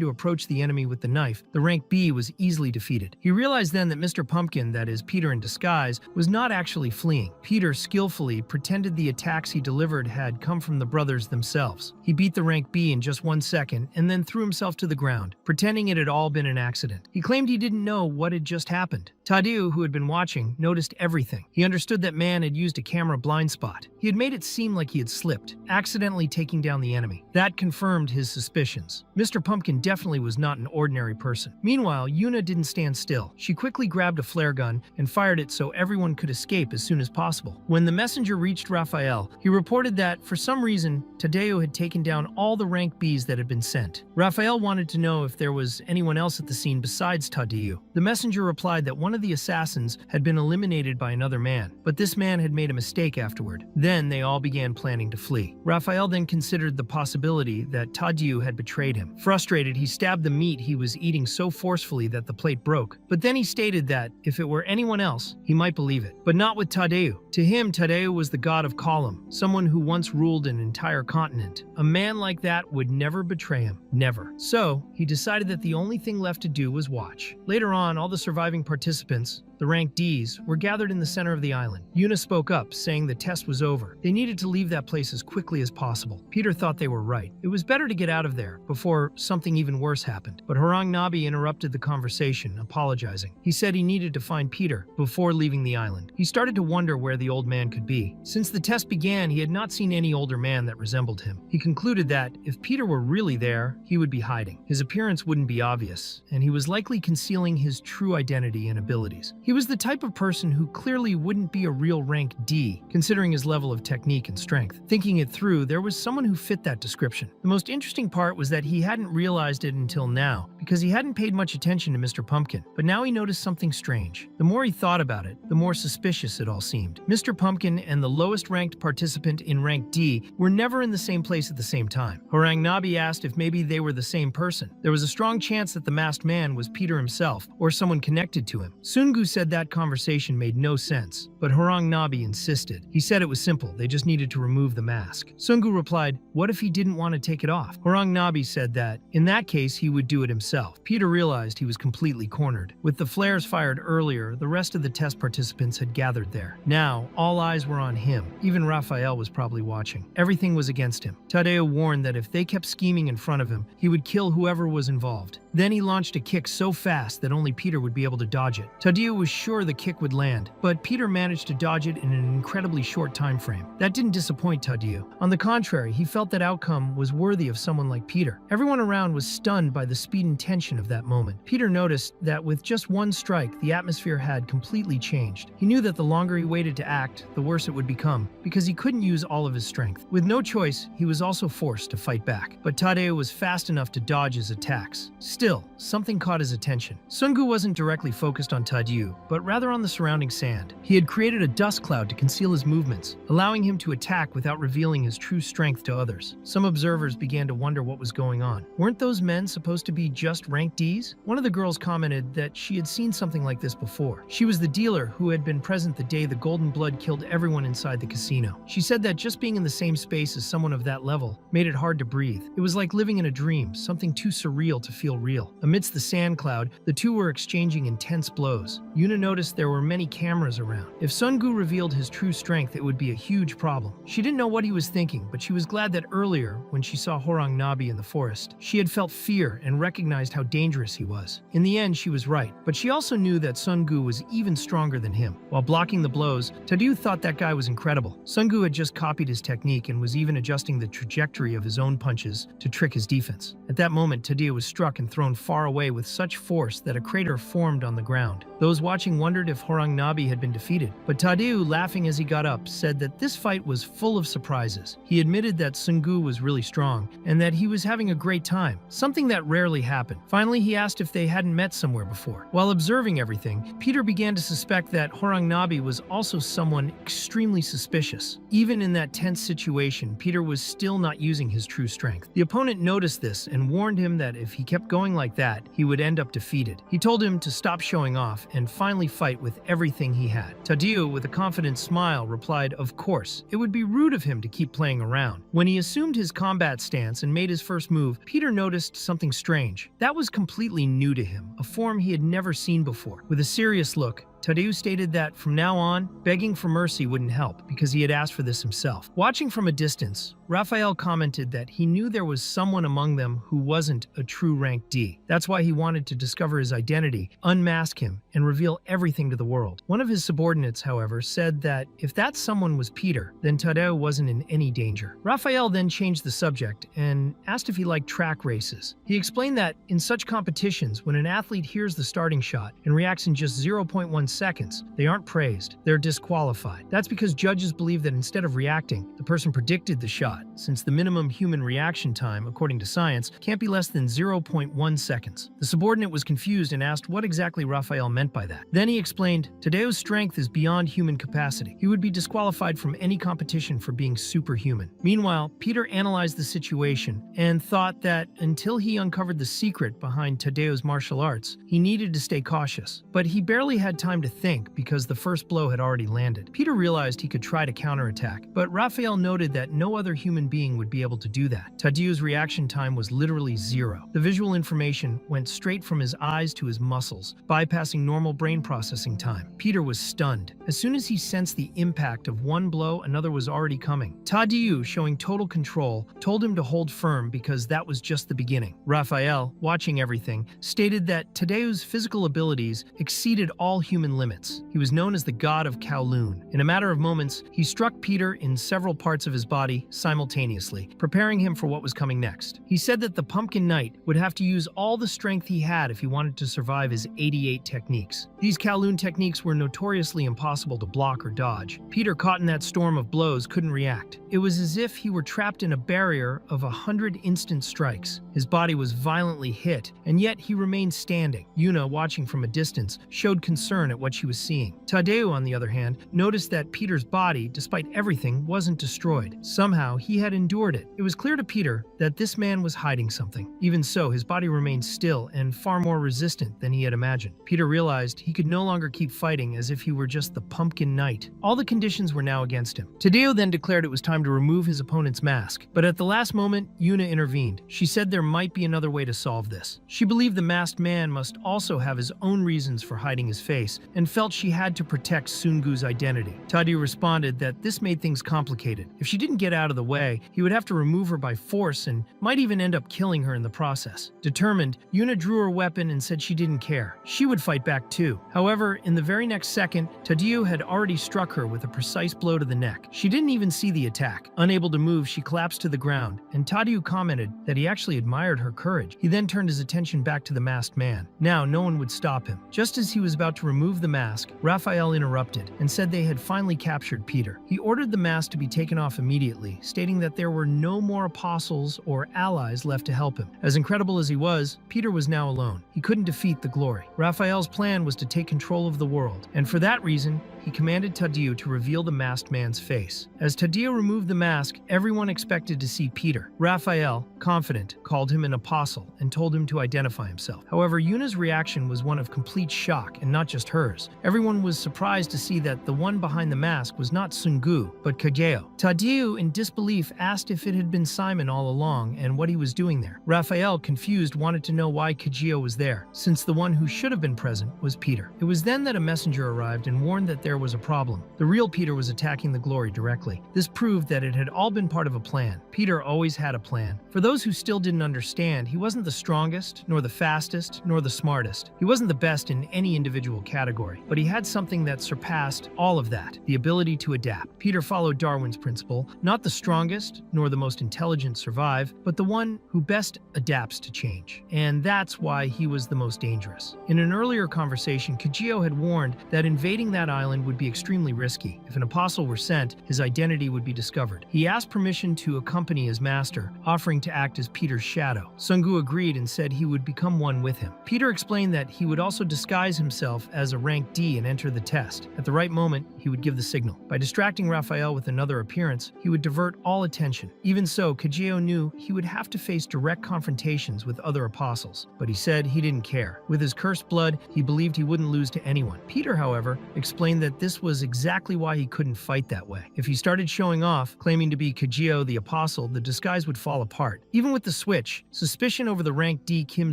to approach the enemy with the knife, the rank B was easily defeated. He realized then that Mr. Pumpkin, that is Peter in disguise, was not actually fleeing. Peter skillfully pretended the attacks he delivered had come from the brothers themselves. He beat the rank B in just 1 second and then threw himself to the ground, pretending it had all been an accident. He claimed he didn't know what had just happened. Tadeu, who had been watching, noticed everything. He understood that man had used a camera blind spot. He had made it seem like he had slipped, accidentally taking down the enemy. That confirmed his suspicions. Mr. Pumpkin definitely was not an ordinary person. Meanwhile, Yuna didn't stand still. She quickly grabbed a flare gun and fired it so everyone could escape as soon as possible. When the messenger reached Raphael, he reported that, for some reason, Tadeu had taken down all the rank Bs that had been sent. Raphael wanted to know if there was anyone else at the scene besides Tadeu. The messenger replied that one of the assassins had been eliminated by another man, but this man had made a mistake afterward. Then they all began planning to flee. Raphael then considered the possibility that Tadeu had betrayed him. Frustrated, he stabbed the meat he was eating so forcefully that the plate broke. But then he stated that, if it were anyone else, he might believe it. But not with Tadeu. To him, Tadeu was the god of Column, someone who once ruled an entire continent. A man like that would never betray him. Never. So, he decided that the only thing left to do was watch. Later on, all the surviving participants, the rank Ds, were gathered in the center of the island. Yuna spoke up, saying the test was over. They needed to leave that place as quickly as possible. Peter thought they were right. It was better to get out of there before something even worse happened. But Horang Nabi interrupted the conversation, apologizing. He said he needed to find Peter before leaving the island. He started to wonder where the old man could be. Since the test began, he had not seen any older man that resembled him. He concluded that, if Peter were really there, he would be hiding. His appearance wouldn't be obvious, and he was likely concealing his true identity and abilities. He was the type of person who clearly wouldn't be a real rank D, considering his level of technique and strength. Thinking it through, there was someone who fit that description. The most interesting part was that he hadn't realized it until now, because he hadn't paid much attention to Mr. Pumpkin. But now he noticed something strange. The more he thought about it, the more suspicious it all seemed. Mr. Pumpkin and the lowest ranked participant in rank D were never in the same place at the same time. Horang Nabi asked if maybe they were the same person. There was a strong chance that the masked man was Peter himself, or someone connected to him. Sungu said that conversation made no sense, but Horang Nabi insisted. He said it was simple, they just needed to remove the mask. Sungu replied, what if he didn't want to take it off? Horang Nabi said that, in that case, he would do it himself. Peter realized he was completely cornered. With the flares fired earlier, the rest of the test participants had gathered there. Now, all eyes were on him. Even Raphael was probably watching. Everything was against him. Tadeu warned that if they kept scheming in front of him, he would kill whoever was involved. Then he launched a kick so fast that only Peter would be able to dodge it. Tadeu was sure the kick would land, but Peter managed to dodge it in an incredibly short time frame. That didn't disappoint Tadeu. On the contrary, he felt that outcome was worthy of someone like Peter. Everyone around was stunned by the speed and tension of that moment. Peter noticed that with just one strike, the atmosphere had completely changed. He knew that the longer he waited to act, the worse it would become, because he couldn't use all of his strength. With no choice, he was also forced to fight back. But Tadeu was fast enough to dodge his attacks. Still, something caught his attention. Sungu wasn't directly focused on Tadeu, but rather on the surrounding sand. He had created a dust cloud to conceal his movements, allowing him to attack without revealing his true strength to others. Some observers began to wonder what was going on. Weren't those men supposed to be just rank Ds? One of the girls commented that she had seen something like this before. She was the dealer who had been present the day the Golden Blood killed everyone inside the casino. She said that just being in the same space as someone of that level made it hard to breathe. It was like living in a dream, something too surreal to feel real. Amidst the sand cloud, the two were exchanging intense blows. Yuna noticed there were many cameras around. If Sungu revealed his true strength, it would be a huge problem. She didn't know what he was thinking, but she was glad that earlier, when she saw Horang Nabi in the forest, she had felt fear and recognized how dangerous he was. In the end, she was right, but she also knew that Sungu was even stronger than him. While blocking the blows, Tadeu thought that guy was incredible. Sungu had just copied his technique and was even adjusting the trajectory of his own punches to trick his defense. At that moment, Tadeu was struck and thrown far away with such force that a crater formed on the ground. Those watching wondered if Horang Nabi had been defeated, but Tadeu, laughing as he got up, said that this fight was full of surprises. He admitted that Sungu was really strong and that he was having a great time, something that rarely happened. Finally, he asked if they hadn't met somewhere before. While observing everything, Peter began to suspect that Horang Nabi was also someone extremely suspicious. Even in that tense situation, Peter was still not using his true strength. The opponent noticed this and warned him that if he kept going like that, he would end up defeated. He told him to stop showing off and finally fight with everything he had. Tadeu, with a confident smile, replied, "Of course, it would be rude of him to keep playing around." When he assumed his combat stance and made his first move, Peter noticed something strange. That was completely new to him, a form he had never seen before. With a serious look, Tadeu stated that from now on, begging for mercy wouldn't help because he had asked for this himself. Watching from a distance, Raphael commented that he knew there was someone among them who wasn't a true rank D. That's why he wanted to discover his identity, unmask him, and reveal everything to the world. One of his subordinates, however, said that if that someone was Peter, then Tadeu wasn't in any danger. Raphael then changed the subject and asked if he liked track races. He explained that in such competitions, when an athlete hears the starting shot and reacts in just 0.1 seconds, they aren't praised, they're disqualified. That's because judges believe that instead of reacting, the person predicted the shot, since the minimum human reaction time, according to science, can't be less than 0.1 seconds. The subordinate was confused and asked what exactly Raphael meant by that. Then he explained, Tadeu's strength is beyond human capacity. He would be disqualified from any competition for being superhuman. Meanwhile, Peter analyzed the situation and thought that until he uncovered the secret behind Tadeu's martial arts, he needed to stay cautious. But he barely had time to think because the first blow had already landed. Peter realized he could try to counterattack, but Raphael noted that no other human being would be able to do that. Tadeu's reaction time was literally 0. The visual information went straight from his eyes to his muscles, bypassing normal brain processing time. Peter was stunned. As soon as he sensed the impact of one blow, another was already coming. Tadeu, showing total control, told him to hold firm because that was just the beginning. Raphael, watching everything, stated that Tadeu's physical abilities exceeded all human limits. He was known as the god of Kowloon. In a matter of moments, he struck Peter in several parts of his body simultaneously, preparing him for what was coming next. He said that the Pumpkin Knight would have to use all the strength he had if he wanted to survive his 88 techniques. These Kowloon techniques were notoriously impossible to block or dodge. Peter, caught in that storm of blows, couldn't react. It was as if he were trapped in a barrier of 100 instant strikes. His body was violently hit, and yet he remained standing. Yuna, watching from a distance, showed concern at what she was seeing. Tadeu, on the other hand, noticed that Peter's body, despite everything, wasn't destroyed. Somehow, he had endured it. It was clear to Peter that this man was hiding something. Even so, his body remained still and far more resistant than he had imagined. Peter realized he could no longer keep fighting as if he were just the Pumpkin Knight. All the conditions were now against him. Tadeu then declared it was time to remove his opponent's mask, but at the last moment, Yuna intervened. She said there might be another way to solve this. She believed the masked man must also have his own reasons for hiding his face, and felt she had to protect Sungu's identity. Tadeu responded that this made things complicated. If she didn't get out of the way, he would have to remove her by force and might even end up killing her in the process. Determined, Yuna drew her weapon and said she didn't care. She would fight back too. However, in the very next second, Tadeu had already struck her with a precise blow to the neck. She didn't even see the attack. Unable to move, she collapsed to the ground, and Tadeu commented that he actually admired her courage. He then turned his attention back to the masked man. Now, no one would stop him. Just as he was about to remove remove the mask, Raphael interrupted and said they had finally captured Peter. He ordered the mask to be taken off immediately, stating that there were no more apostles or allies left to help him. As incredible as he was, Peter was now alone. He couldn't defeat the glory. Raphael's plan was to take control of the world, and for that reason, he commanded Tadeu to reveal the masked man's face. As Tadeu removed the mask, everyone expected to see Peter. Raphael, confident, called him an apostle and told him to identify himself. However, Yuna's reaction was one of complete shock, and not just hers. Everyone was surprised to see that the one behind the mask was not Sungu, but Kageo. Tadeu, in disbelief, asked if it had been Simon all along and what he was doing there. Raphael, confused, wanted to know why Kageo was there, since the one who should have been present was Peter. It was then that a messenger arrived and warned that there was a problem. The real Peter was attacking the glory directly. This proved that it had all been part of a plan. Peter always had a plan. For those who still didn't understand, he wasn't the strongest, nor the fastest, nor the smartest. He wasn't the best in any individual category, but he had something that surpassed all of that: the ability to adapt. Peter followed Darwin's principle: not the strongest, nor the most intelligent survive, but the one who best adapts to change. And that's why he was the most dangerous. In an earlier conversation, Kageo had warned that invading that island would be extremely risky. If an apostle were sent, his identity would be discovered. He asked permission to accompany his master, offering to act as Peter's shadow. Sungu agreed and said he would become one with him. Peter explained that he would also disguise himself as a rank D and enter the test. At the right moment, he would give the signal. By distracting Raphael with another appearance, he would divert all attention. Even so, Kageo knew he would have to face direct confrontations with other apostles, but he said he didn't care. With his cursed blood, he believed he wouldn't lose to anyone. Peter, however, explained that this was exactly why he couldn't fight that way. If he started showing off, claiming to be Kageo the apostle, the disguise would fall apart. Even with the switch, suspicion over the rank D Kim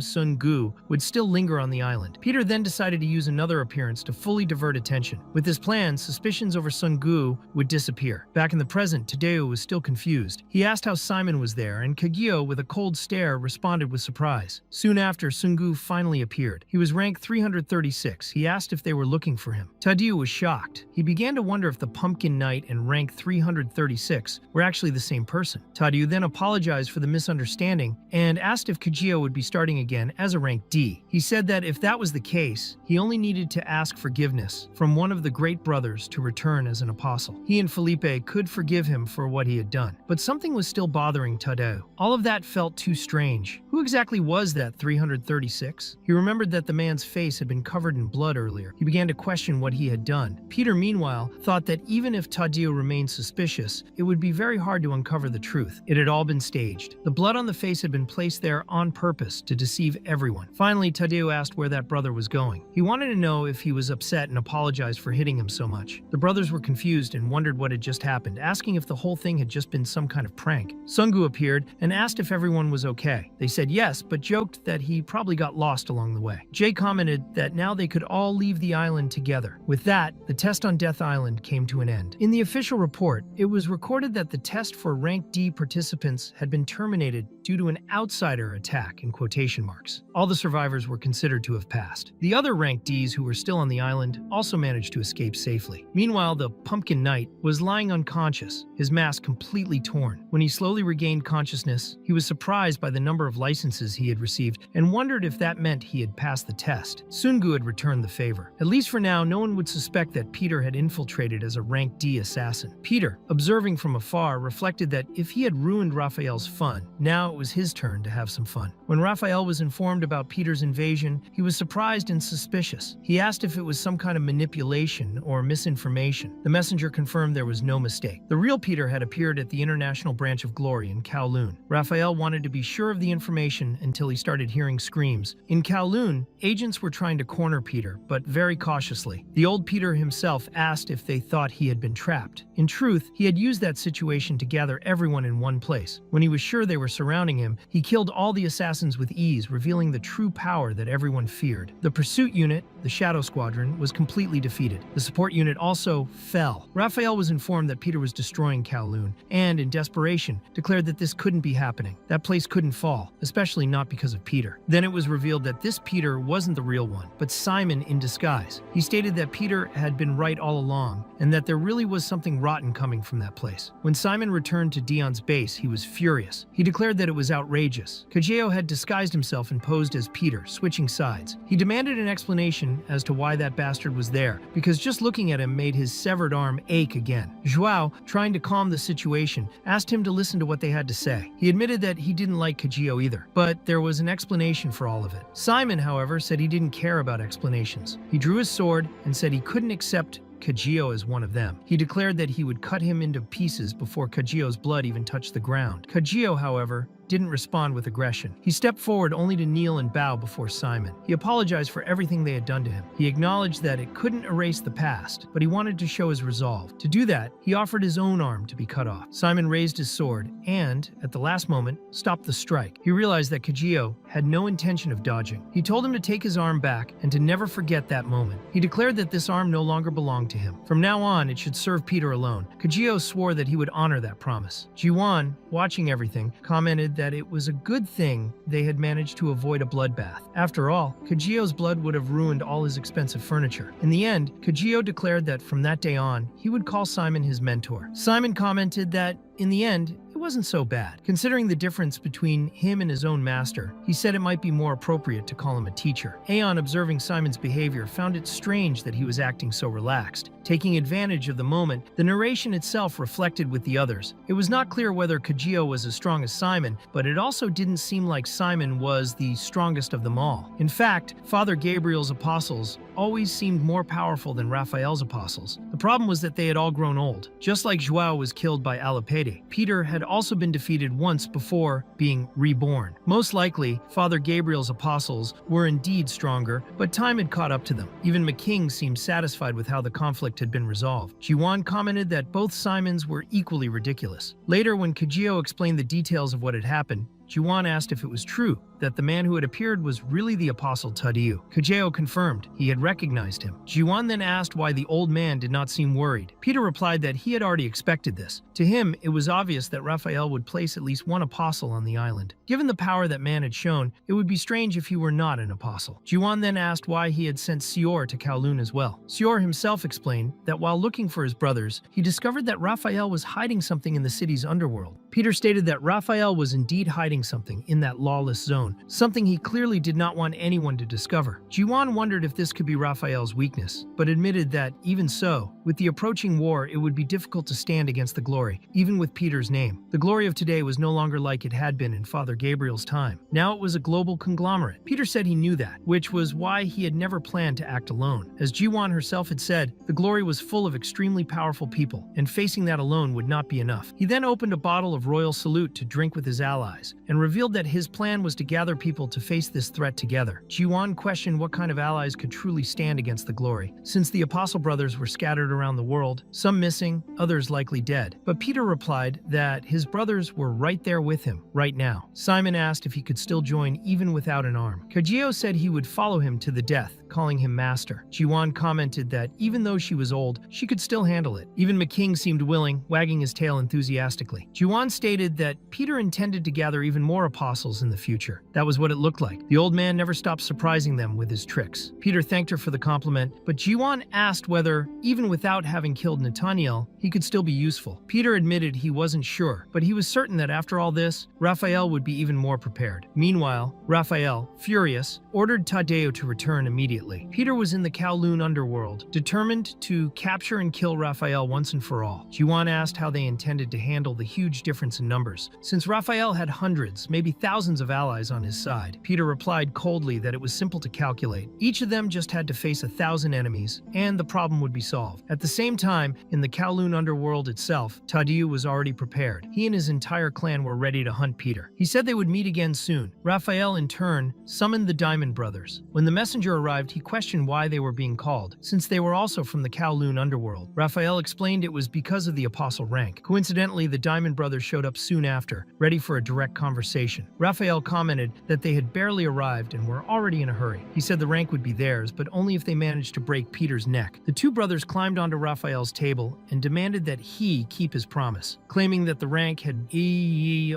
Sun-gu would still linger on the island. Peter then decided to use another appearance to fully divert attention. With his plan, suspicions over Sun-gu would disappear. Back in the present, Tadeu was still confused. He asked how Simon was there, and Kageo, with a cold stare, responded with surprise. Soon after, Sun-gu finally appeared. He was rank 336. He asked if they were looking for him. Tadeu was shocked. He began to wonder if the Pumpkin Knight and rank 336 were actually the same person. Tadeu then apologized for the misunderstanding and asked if Kageo would be starting again as a rank D. He said that if that was the case, he only needed to ask forgiveness from one of the great brothers to return as an apostle. He and Felipe could forgive him for what he had done, but something was still bothering Tadeu. All of that felt too strange. Who exactly was that 336? He remembered that the man's face had been covered in blood earlier. He began to question what he had done. Peter, meanwhile, thought that even if Tadeu remained suspicious, it would be very hard to uncover the truth. It had all been staged. The blood on the face had been placed there on purpose to deceive everyone. Finally, Tadeu asked where that brother was going. He wanted to know if he was upset and apologized for hitting him so much. The brothers were confused and wondered what had just happened, asking if the whole thing had just been some kind of prank. Sungu appeared and asked if everyone was okay. They said yes, but joked that he probably got lost along the way. Jay commented that now they could all leave the island together. With that, the test on Death Island came to an end. In the official report, it was recorded that the test for rank D participants had been terminated due to an outsider attack in quotation marks. All the survivors were considered to have passed. The other rank Ds who were still on the island also managed to escape safely. Meanwhile, the Pumpkin Knight was lying unconscious, his mask completely torn. When he slowly regained consciousness, he was surprised by the number of licenses he had received and wondered if that meant he had passed the test. Sungu had returned the favor. At least for now, no one would suspect that Peter had infiltrated as a rank D assassin. Peter, observing from afar, reflected that if he had ruined Raphael's fun, now it was his turn to have some fun. When Raphael was informed about Peter's invasion, he was surprised and suspicious. He asked if it was some kind of manipulation or misinformation. The messenger confirmed there was no mistake. The real Peter had appeared at the International Branch of Glory in Kowloon. Raphael wanted to be sure of the information until he started hearing screams. In Kowloon, agents were trying to corner Peter, but very cautiously. The old Peter himself asked if they thought he had been trapped. In truth, he had used that situation to gather everyone in one place. When he was sure they were surrounding him, he killed all the assassins with ease, revealing the true power that everyone feared. The pursuit unit, the Shadow Squadron, was completely defeated. The support unit also fell. Raphael was informed that Peter was destroying Kowloon, and in desperation, declared that this couldn't be happening. That place couldn't fall, especially not because of Peter. Then it was revealed that this Peter wasn't the real one, but Simon in disguise. He stated that Peter had been right all along, and that there really was something rotten coming from that place. When Simon returned to Dion's base, he was furious. He declared that it was outrageous. Kajio had disguised himself and posed as Peter, switching sides. He demanded an explanation as to why that bastard was there, because just looking at him made his severed arm ache again. Joao, trying to calm the situation, asked him to listen to what they had to say. He admitted that he didn't like Kajio either, but there was an explanation for all of it. Simon, however, said he didn't care about explanations. He drew his sword and said he couldn't accept Kajio as one of them. He declared that he would cut him into pieces before Kajio's blood even touched the ground. Kajio, however, didn't respond with aggression. He stepped forward only to kneel and bow before Simon. He apologized for everything they had done to him. He acknowledged that it couldn't erase the past, but he wanted to show his resolve. To do that, he offered his own arm to be cut off. Simon raised his sword and, at the last moment, stopped the strike. He realized that Kajio had no intention of dodging. He told him to take his arm back and to never forget that moment. He declared that this arm no longer belonged to him. From now on, it should serve Peter alone. Kajio swore that he would honor that promise. Jiwan, watching everything, commented that it was a good thing they had managed to avoid a bloodbath. After all, Kajio's blood would have ruined all his expensive furniture. In the end, Kajio declared that from that day on, he would call Simon his mentor. Simon commented that, in the end, it wasn't so bad. Considering the difference between him and his own master, he said it might be more appropriate to call him a teacher. Aeon, observing Simon's behavior, found it strange that he was acting so relaxed. Taking advantage of the moment, the narration itself reflected with the others. It was not clear whether Kajio was as strong as Simon, but it also didn't seem like Simon was the strongest of them all. In fact, Father Gabriel's apostles always seemed more powerful than Raphael's apostles. The problem was that they had all grown old. Just like Joao was killed by Alipede, Peter had also been defeated once before being reborn. Most likely, Father Gabriel's apostles were indeed stronger, but time had caught up to them. Even McKing seemed satisfied with how the conflict had been resolved. Jiwan commented that both Simons were equally ridiculous. Later, when Kajio explained the details of what had happened, Jiwan asked if it was true that the man who had appeared was really the apostle Tadeu. Kajio confirmed he had recognized him. Jiwan then asked why the old man did not seem worried. Peter replied that he had already expected this. To him, it was obvious that Raphael would place at least one apostle on the island. Given the power that man had shown, it would be strange if he were not an apostle. Jiwan then asked why he had sent Sior to Kowloon as well. Sior himself explained that while looking for his brothers, he discovered that Raphael was hiding something in the city's underworld. Peter stated that Raphael was indeed hiding something in that lawless zone, something he clearly did not want anyone to discover. Jiwan wondered if this could be Raphael's weakness, but admitted that, even so, with the approaching war, it would be difficult to stand against the glory, even with Peter's name. The glory of today was no longer like it had been in Father Gabriel's time. Now it was a global conglomerate. Peter said he knew that, which was why he had never planned to act alone. As Jiwan herself had said, the glory was full of extremely powerful people, and facing that alone would not be enough. He then opened a bottle of royal salute to drink with his allies, and revealed that his plan was to gather people to face this threat together. Jiwan questioned what kind of allies could truly stand against the glory, since the Apostle brothers were scattered around the world, some missing, others likely dead. But Peter replied that his brothers were right there with him, right now. Simon asked if he could still join even without an arm. Kajio said he would follow him to the death, calling him master. Jiwan commented that even though she was old, she could still handle it. Even McKing seemed willing, wagging his tail enthusiastically. Jiwan stated that Peter intended to gather even more apostles in the future. That was what it looked like. The old man never stopped surprising them with his tricks. Peter thanked her for the compliment, but Jiwan asked whether, even without having killed Nathaniel, he could still be useful. Peter admitted he wasn't sure, but he was certain that after all this, Raphael would be even more prepared. Meanwhile, Raphael, furious, ordered Tadeo to return immediately. Peter was in the Kowloon underworld, determined to capture and kill Raphael once and for all. Jiwan asked how they intended to handle the huge difference in numbers, since Raphael had hundreds, maybe thousands of allies on his side. Peter replied coldly that it was simple to calculate. Each of them just had to face 1,000 enemies, and the problem would be solved. At the same time, in the Kowloon underworld itself, Tadeu was already prepared. He and his entire clan were ready to hunt Peter. He said they would meet again soon. Raphael, in turn, summoned the Diamond Brothers. When the messenger arrived, he questioned why they were being called, since they were also from the Kowloon underworld. Raphael explained it was because of the apostle rank. Coincidentally, the Diamond Brothers showed up soon after, ready for a direct conversation. Raphael commented that they had barely arrived and were already in a hurry. He said the rank would be theirs, but only if they managed to break Peter's neck. The two brothers climbed onto Raphael's table and demanded that he keep his promise, claiming that the rank had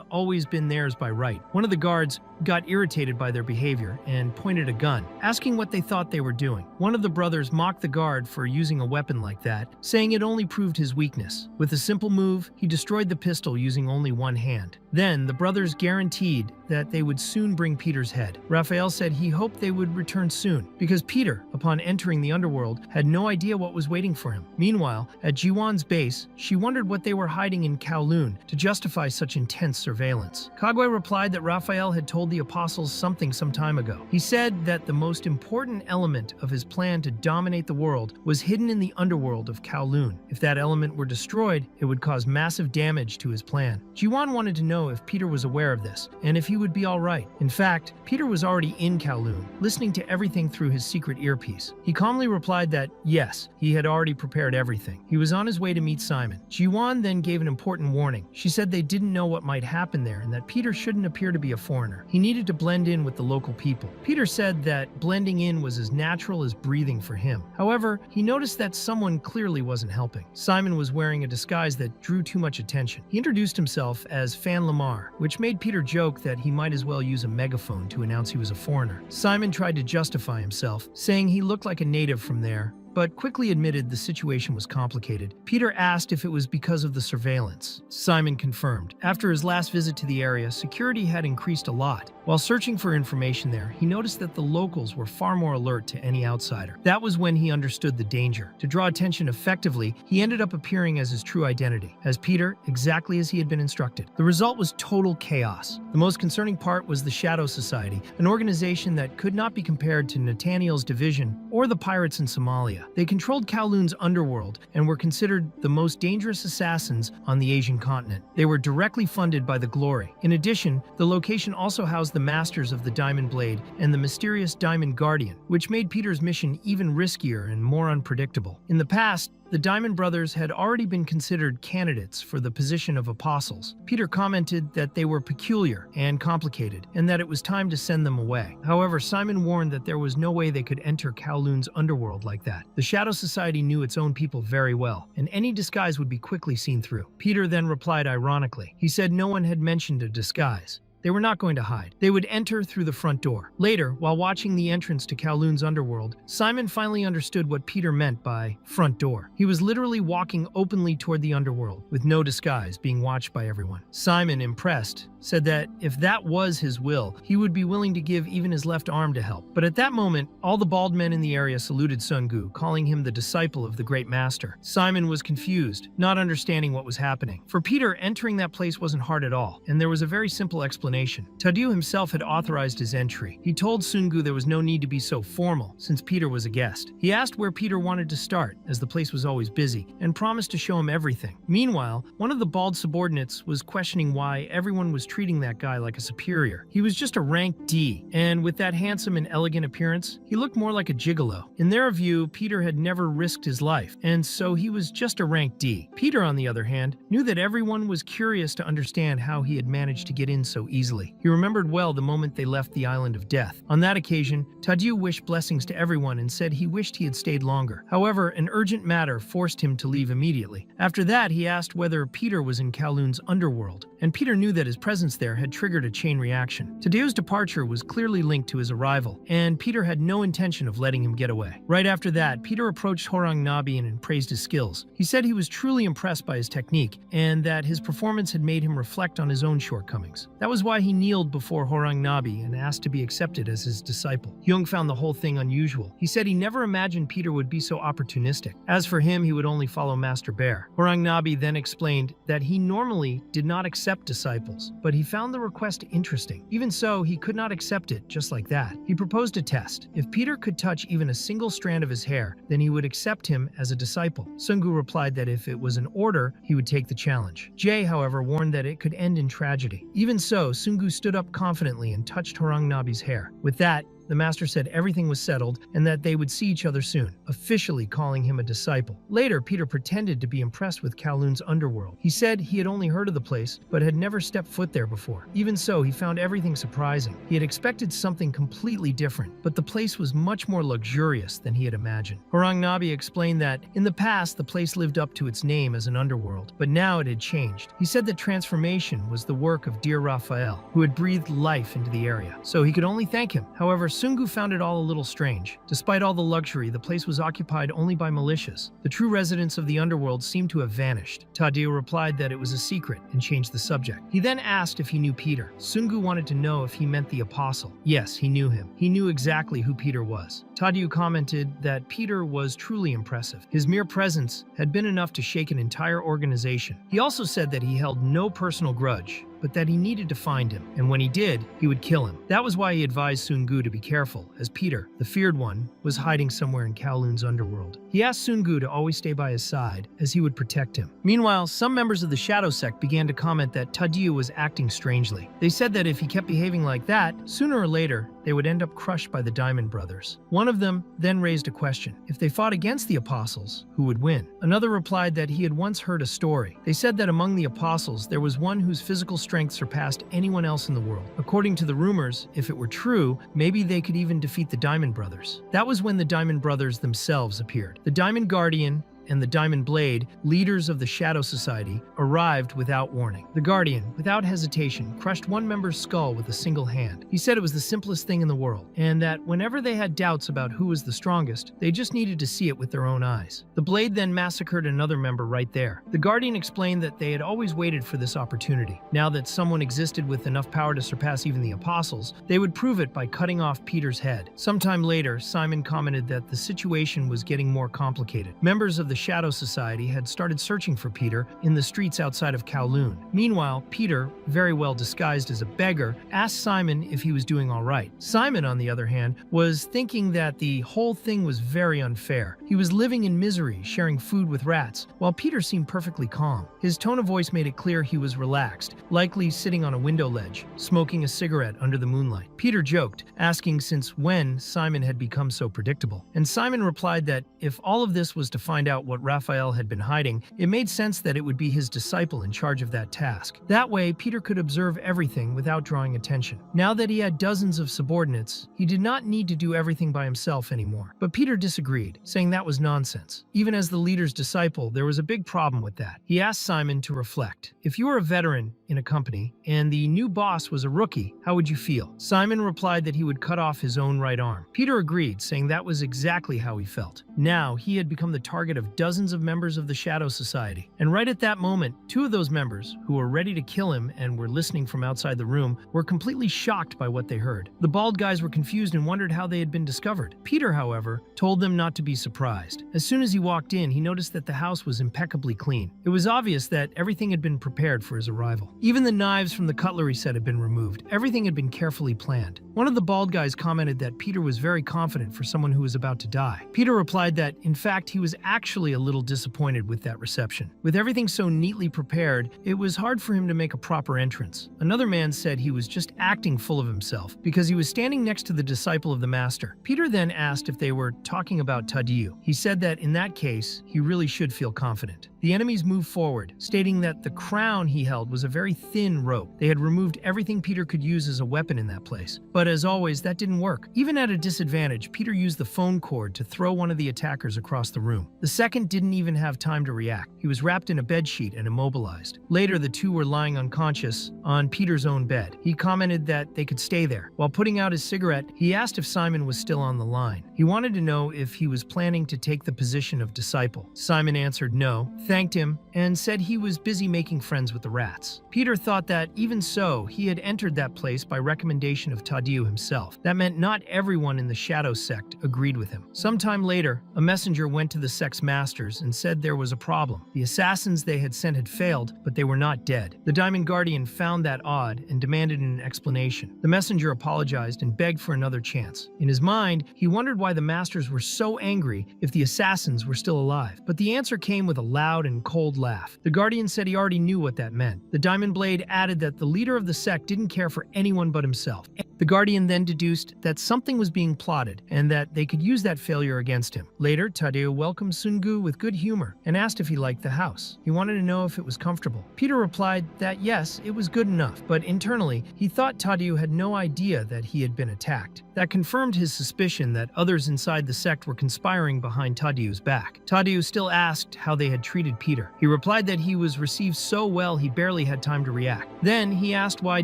always been theirs by right. One of the guards got irritated by their behavior and pointed a gun, asking what they thought thought they were doing. One of the brothers mocked the guard for using a weapon like that, saying it only proved his weakness. With a simple move, he destroyed the pistol using only one hand. Then, the brothers guaranteed that they would soon bring Peter's head. Raphael said he hoped they would return soon, because Peter, upon entering the underworld, had no idea what was waiting for him. Meanwhile, at Jiwan's base, she wondered what they were hiding in Kowloon to justify such intense surveillance. Kagwe replied that Raphael had told the apostles something some time ago. He said that the most important element of his plan to dominate the world was hidden in the underworld of Kowloon. If that element were destroyed, it would cause massive damage to his plan. Jiwan wanted to know if Peter was aware of this, and if he would be alright. In fact, Peter was already in Kowloon, listening to everything through his secret earpiece. He calmly replied that, yes, he had already prepared everything. He was on his way to meet Simon. Jiwan then gave an important warning. She said they didn't know what might happen there and that Peter shouldn't appear to be a foreigner. He needed to blend in with the local people. Peter said that blending in was as natural as breathing for him. However, he noticed that someone clearly wasn't helping. Simon was wearing a disguise that drew too much attention. He introduced himself as Fan Lamar, which made Peter joke that he might as well use a megaphone to announce he was a foreigner. Simon tried to justify himself, saying he looked like a native from there, but quickly admitted the situation was complicated. Peter asked if it was because of the surveillance. Simon confirmed. After his last visit to the area, security had increased a lot. While searching for information there, he noticed that the locals were far more alert to any outsider. That was when he understood the danger. To draw attention effectively, he ended up appearing as his true identity, as Peter, exactly as he had been instructed. The result was total chaos. The most concerning part was the Shadow Society, an organization that could not be compared to Nathaniel's division or the pirates in Somalia. They controlled Kowloon's underworld and were considered the most dangerous assassins on the Asian continent. They were directly funded by the Glory. In addition, the location also housed the masters of the Diamond Blade and the mysterious Diamond Guardian, which made Peter's mission even riskier and more unpredictable. In the past, the Diamond Brothers had already been considered candidates for the position of apostles. Peter commented that they were peculiar and complicated, and that it was time to send them away. However, Simon warned that there was no way they could enter Kowloon's underworld like that. The Shadow Society knew its own people very well, and any disguise would be quickly seen through. Peter then replied ironically. He said no one had mentioned a disguise. They were not going to hide. They would enter through the front door. Later, while watching the entrance to Kowloon's underworld, Simon finally understood what Peter meant by front door. He was literally walking openly toward the underworld, with no disguise, being watched by everyone. Simon, impressed, said that if that was his will, he would be willing to give even his left arm to help. But at that moment, all the bald men in the area saluted Sungu, calling him the disciple of the great master. Simon was confused, not understanding what was happening. For Peter, entering that place wasn't hard at all, and there was a very simple explanation. Tadiu himself had authorized his entry. He told Sungu there was no need to be so formal, since Peter was a guest. He asked where Peter wanted to start, as the place was always busy, and promised to show him everything. Meanwhile, one of the bald subordinates was questioning why everyone was treating that guy like a superior. He was just a rank D, and with that handsome and elegant appearance, he looked more like a gigolo. In their view, Peter had never risked his life, and so he was just a rank D. Peter, on the other hand, knew that everyone was curious to understand how he had managed to get in so easily. He remembered well the moment they left the island of death. On that occasion, Tadiu wished blessings to everyone and said he wished he had stayed longer. However, an urgent matter forced him to leave immediately. After that, he asked whether Peter was in Kowloon's underworld, and Peter knew that his presence there had triggered a chain reaction. Tadiu's departure was clearly linked to his arrival, and Peter had no intention of letting him get away. Right after that, Peter approached Horang Nabian and praised his skills. He said he was truly impressed by his technique, and that his performance had made him reflect on his own shortcomings. That was why he kneeled before Horang Nabi and asked to be accepted as his disciple. Hyung found the whole thing unusual. He said he never imagined Peter would be so opportunistic. As for him, he would only follow Master Bear. Horang Nabi then explained that he normally did not accept disciples, but he found the request interesting. Even so, he could not accept it just like that. He proposed a test. If Peter could touch even a single strand of his hair, then he would accept him as a disciple. Sungu replied that if it was an order, he would take the challenge. Jay, however, warned that it could end in tragedy. Even so, Sungu stood up confidently and touched Horang Nabi's hair. With that, the master said everything was settled and that they would see each other soon, officially calling him a disciple. Later, Peter pretended to be impressed with Kowloon's underworld. He said he had only heard of the place, but had never stepped foot there before. Even so, he found everything surprising. He had expected something completely different, but the place was much more luxurious than he had imagined. Horang Nabi explained that in the past, the place lived up to its name as an underworld, but now it had changed. He said that transformation was the work of dear Raphael, who had breathed life into the area, so he could only thank him. However, Sungu found it all a little strange. Despite all the luxury, the place was occupied only by militias. The true residents of the underworld seemed to have vanished. Tadeu replied that it was a secret and changed the subject. He then asked if he knew Peter. Sungu wanted to know if he meant the apostle. Yes, he knew him. He knew exactly who Peter was. Tadeu commented that Peter was truly impressive. His mere presence had been enough to shake an entire organization. He also said that he held no personal grudge, but that he needed to find him, and when he did, he would kill him. That was why he advised Sungu to be careful, as Peter, the feared one, was hiding somewhere in Kowloon's underworld. He asked Sungu to always stay by his side, as he would protect him. Meanwhile, some members of the Shadow Sect began to comment that Tadeu was acting strangely. They said that if he kept behaving like that, sooner or later, they would end up crushed by the Diamond Brothers. One of them then raised a question. If they fought against the apostles, who would win? Another replied that he had once heard a story. They said that among the apostles, there was one whose physical strength surpassed anyone else in the world. According to the rumors, if it were true, maybe they could even defeat the Diamond Brothers. That was when the Diamond Brothers themselves appeared. The Diamond Guardian and the Diamond Blade, leaders of the Shadow Society, arrived without warning. The Guardian, without hesitation, crushed one member's skull with a single hand. He said it was the simplest thing in the world, and that whenever they had doubts about who was the strongest, they just needed to see it with their own eyes. The Blade then massacred another member right there. The Guardian explained that they had always waited for this opportunity. Now that someone existed with enough power to surpass even the Apostles, they would prove it by cutting off Peter's head. Sometime later, Simon commented that the situation was getting more complicated. Members of the Shadow Society had started searching for Peter in the streets outside of Kowloon. Meanwhile, Peter, very well disguised as a beggar, asked Simon if he was doing all right. Simon, on the other hand, was thinking that the whole thing was very unfair. He was living in misery, sharing food with rats, while Peter seemed perfectly calm. His tone of voice made it clear he was relaxed, likely sitting on a window ledge, smoking a cigarette under the moonlight. Peter joked, asking since when Simon had become so predictable. And Simon replied that if all of this was to find out what Raphael had been hiding, it made sense that it would be his disciple in charge of that task. That way, Peter could observe everything without drawing attention. Now that he had dozens of subordinates, he did not need to do everything by himself anymore. But Peter disagreed, saying that was nonsense. Even as the leader's disciple, there was a big problem with that. He asked Simon to reflect. If you were a veteran in a company and the new boss was a rookie, how would you feel? Simon replied that he would cut off his own right arm. Peter agreed, saying that was exactly how he felt. Now, he had become the target of dozens of members of the Shadow Society. And right at that moment, two of those members, who were ready to kill him and were listening from outside the room, were completely shocked by what they heard. The bald guys were confused and wondered how they had been discovered. Peter, however, told them not to be surprised. As soon as he walked in, he noticed that the house was impeccably clean. It was obvious that everything had been prepared for his arrival. Even the knives from the cutlery set had been removed. Everything had been carefully planned. One of the bald guys commented that Peter was very confident for someone who was about to die. Peter replied that, in fact, he was actually a little disappointed with that reception. With everything so neatly prepared, it was hard for him to make a proper entrance. Another man said he was just acting full of himself because he was standing next to the disciple of the master. Peter then asked if they were talking about Tadeu. He said that in that case, he really should feel confident. The enemies moved forward, stating that the crown he held was a very thin rope. They had removed everything Peter could use as a weapon in that place. But as always, that didn't work. Even at a disadvantage, Peter used the phone cord to throw one of the attackers across the room. The second didn't even have time to react. He was wrapped in a bedsheet and immobilized. Later, the two were lying unconscious on Peter's own bed. He commented that they could stay there. While putting out his cigarette, he asked if Simon was still on the line. He wanted to know if he was planning to take the position of disciple. Simon answered no, thanked him, and said he was busy making friends with the rats. Peter thought that, even so, he had entered that place by recommendation of Tadeu himself. That meant not everyone in the Shadow Sect agreed with him. Sometime later, a messenger went to the sect's masters and said there was a problem. The assassins they had sent had failed, but they were not dead. The Diamond Guardian found that odd and demanded an explanation. The messenger apologized and begged for another chance. In his mind, he wondered why the masters were so angry if the assassins were still alive. But the answer came with a loud and cold laugh. The Guardian said he already knew what that meant. The Diamond Blade added that the leader of the sect didn't care for anyone but himself. The Guardian then deduced that something was being plotted and that they could use that failure against him. Later, Tadeu welcomed Sungu with good humor and asked if he liked the house. He wanted to know if it was comfortable. Peter replied that yes, it was good enough, but internally, he thought Tadeu had no idea that he had been attacked. That confirmed his suspicion that others inside the sect were conspiring behind Tadeu's back. Tadeu still asked how they had treated Peter. He replied that he was received so well he barely had time to react. Then he asked why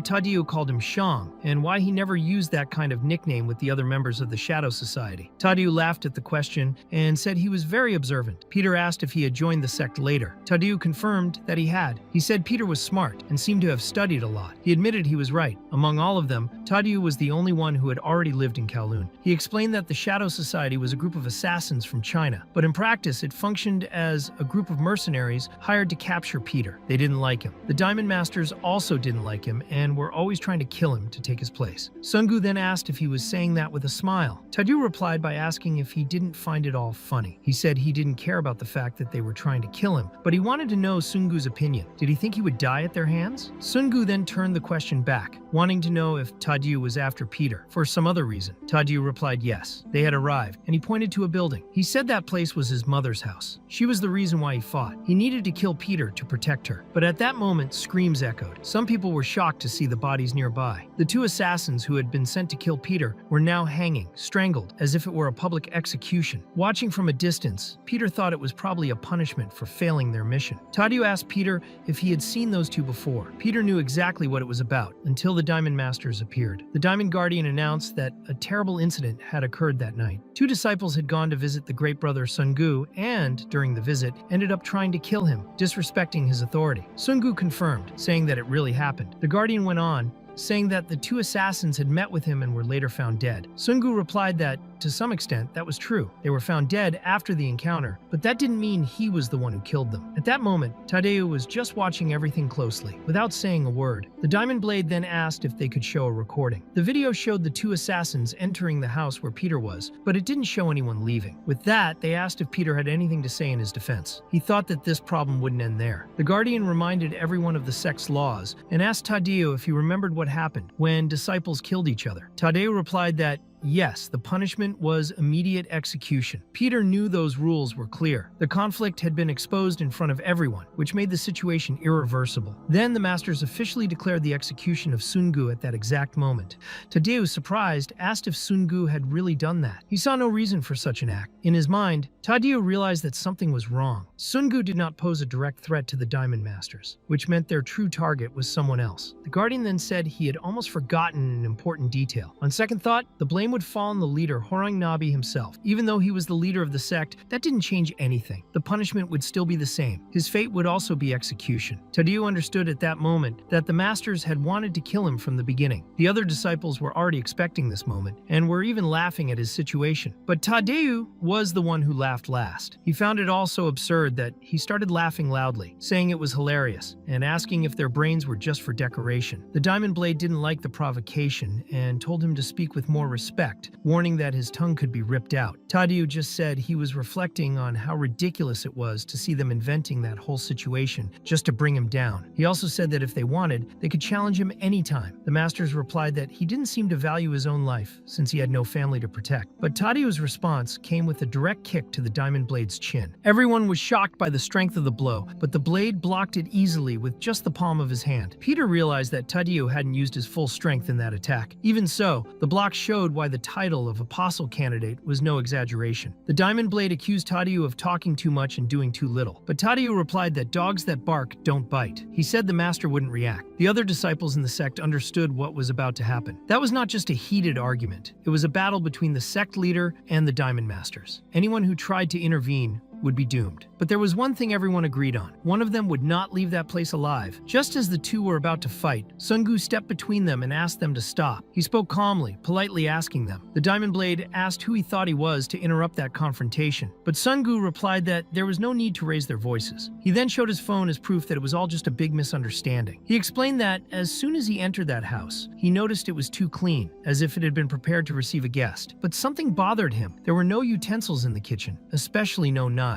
Tadeu called him Shang and why he never ever used that kind of nickname with the other members of the Shadow Society. Tadeu laughed at the question and said he was very observant. Peter asked if he had joined the sect later. Tadeu confirmed that he had. He said Peter was smart and seemed to have studied a lot. He admitted he was right. Among all of them, Tadeu was the only one who had already lived in Kowloon. He explained that the Shadow Society was a group of assassins from China, but in practice it functioned as a group of mercenaries hired to capture Peter. They didn't like him. The Diamond Masters also didn't like him and were always trying to kill him to take his place. Sungu then asked if he was saying that with a smile. Tadeu replied by asking if he didn't find it all funny. He said he didn't care about the fact that they were trying to kill him, but he wanted to know Sungu's opinion. Did he think he would die at their hands? Sungu then turned the question back, wanting to know if Tadeu was after Peter for some other reason. Tadeu replied yes. They had arrived, and he pointed to a building. He said that place was his mother's house. She was the reason why he fought. He needed to kill Peter to protect her. But at that moment, screams echoed. Some people were shocked to see the bodies nearby. The two assassins who had been sent to kill Peter were now hanging, strangled, as if it were a public execution. Watching from a distance, Peter thought it was probably a punishment for failing their mission. Tadeu asked Peter if he had seen those two before. Peter knew exactly what it was about until the Diamond Masters appeared. The Diamond Guardian announced that a terrible incident had occurred that night. Two disciples had gone to visit the great brother Sungu and, during the visit, ended up trying to kill him, disrespecting his authority. Sungu confirmed, saying that it really happened. The Guardian went on, saying that the two assassins had met with him and were later found dead. Sungu replied that, to some extent, that was true. They were found dead after the encounter, but that didn't mean he was the one who killed them. At that moment, Tadeu was just watching everything closely, without saying a word. The Diamond Blade then asked if they could show a recording. The video showed the two assassins entering the house where Peter was, but it didn't show anyone leaving. With that, they asked if Peter had anything to say in his defense. He thought that this problem wouldn't end there. The Guardian reminded everyone of the sect's laws and asked Tadeu if he remembered what happened when disciples killed each other. Tadeu replied that yes, the punishment was immediate execution. Peter knew those rules were clear. The conflict had been exposed in front of everyone, which made the situation irreversible. Then the Masters officially declared the execution of Sungu at that exact moment. Tadeu, surprised, asked if Sungu had really done that. He saw no reason for such an act. In his mind, Tadeu realized that something was wrong. Sungu did not pose a direct threat to the Diamond Masters, which meant their true target was someone else. The Guardian then said he had almost forgotten an important detail. On second thought, the blame would fall on the leader, Horang Nabi himself. Even though he was the leader of the sect, that didn't change anything. The punishment would still be the same. His fate would also be execution. Tadeu understood at that moment that the Masters had wanted to kill him from the beginning. The other disciples were already expecting this moment, and were even laughing at his situation. But Tadeu was the one who laughed last. He found it all so absurd that he started laughing loudly, saying it was hilarious, and asking if their brains were just for decoration. The Diamond Blade didn't like the provocation, and told him to speak with more respect, warning that his tongue could be ripped out. Tadeu just said he was reflecting on how ridiculous it was to see them inventing that whole situation just to bring him down. He also said that if they wanted, they could challenge him anytime. The Masters replied that he didn't seem to value his own life, since he had no family to protect. But Tadeu's response came with a direct kick to the Diamond Blade's chin. Everyone was shocked by the strength of the blow, but the blade blocked it easily with just the palm of his hand. Peter realized that Tadeu hadn't used his full strength in that attack. Even so, the block showed why the title of Apostle Candidate was no exaggeration. The Diamond Blade accused Tadeu of talking too much and doing too little, but Tadeu replied that dogs that bark don't bite. He said the master wouldn't react. The other disciples in the sect understood what was about to happen. That was not just a heated argument. It was a battle between the sect leader and the Diamond Masters. Anyone who tried to intervene would be doomed. But there was one thing everyone agreed on. One of them would not leave that place alive. Just as the two were about to fight, Sungu stepped between them and asked them to stop. He spoke calmly, politely asking them. The Diamond Blade asked who he thought he was to interrupt that confrontation, but Sungu replied that there was no need to raise their voices. He then showed his phone as proof that it was all just a big misunderstanding. He explained that as soon as he entered that house, he noticed it was too clean, as if it had been prepared to receive a guest. But something bothered him. There were no utensils in the kitchen, especially no knives.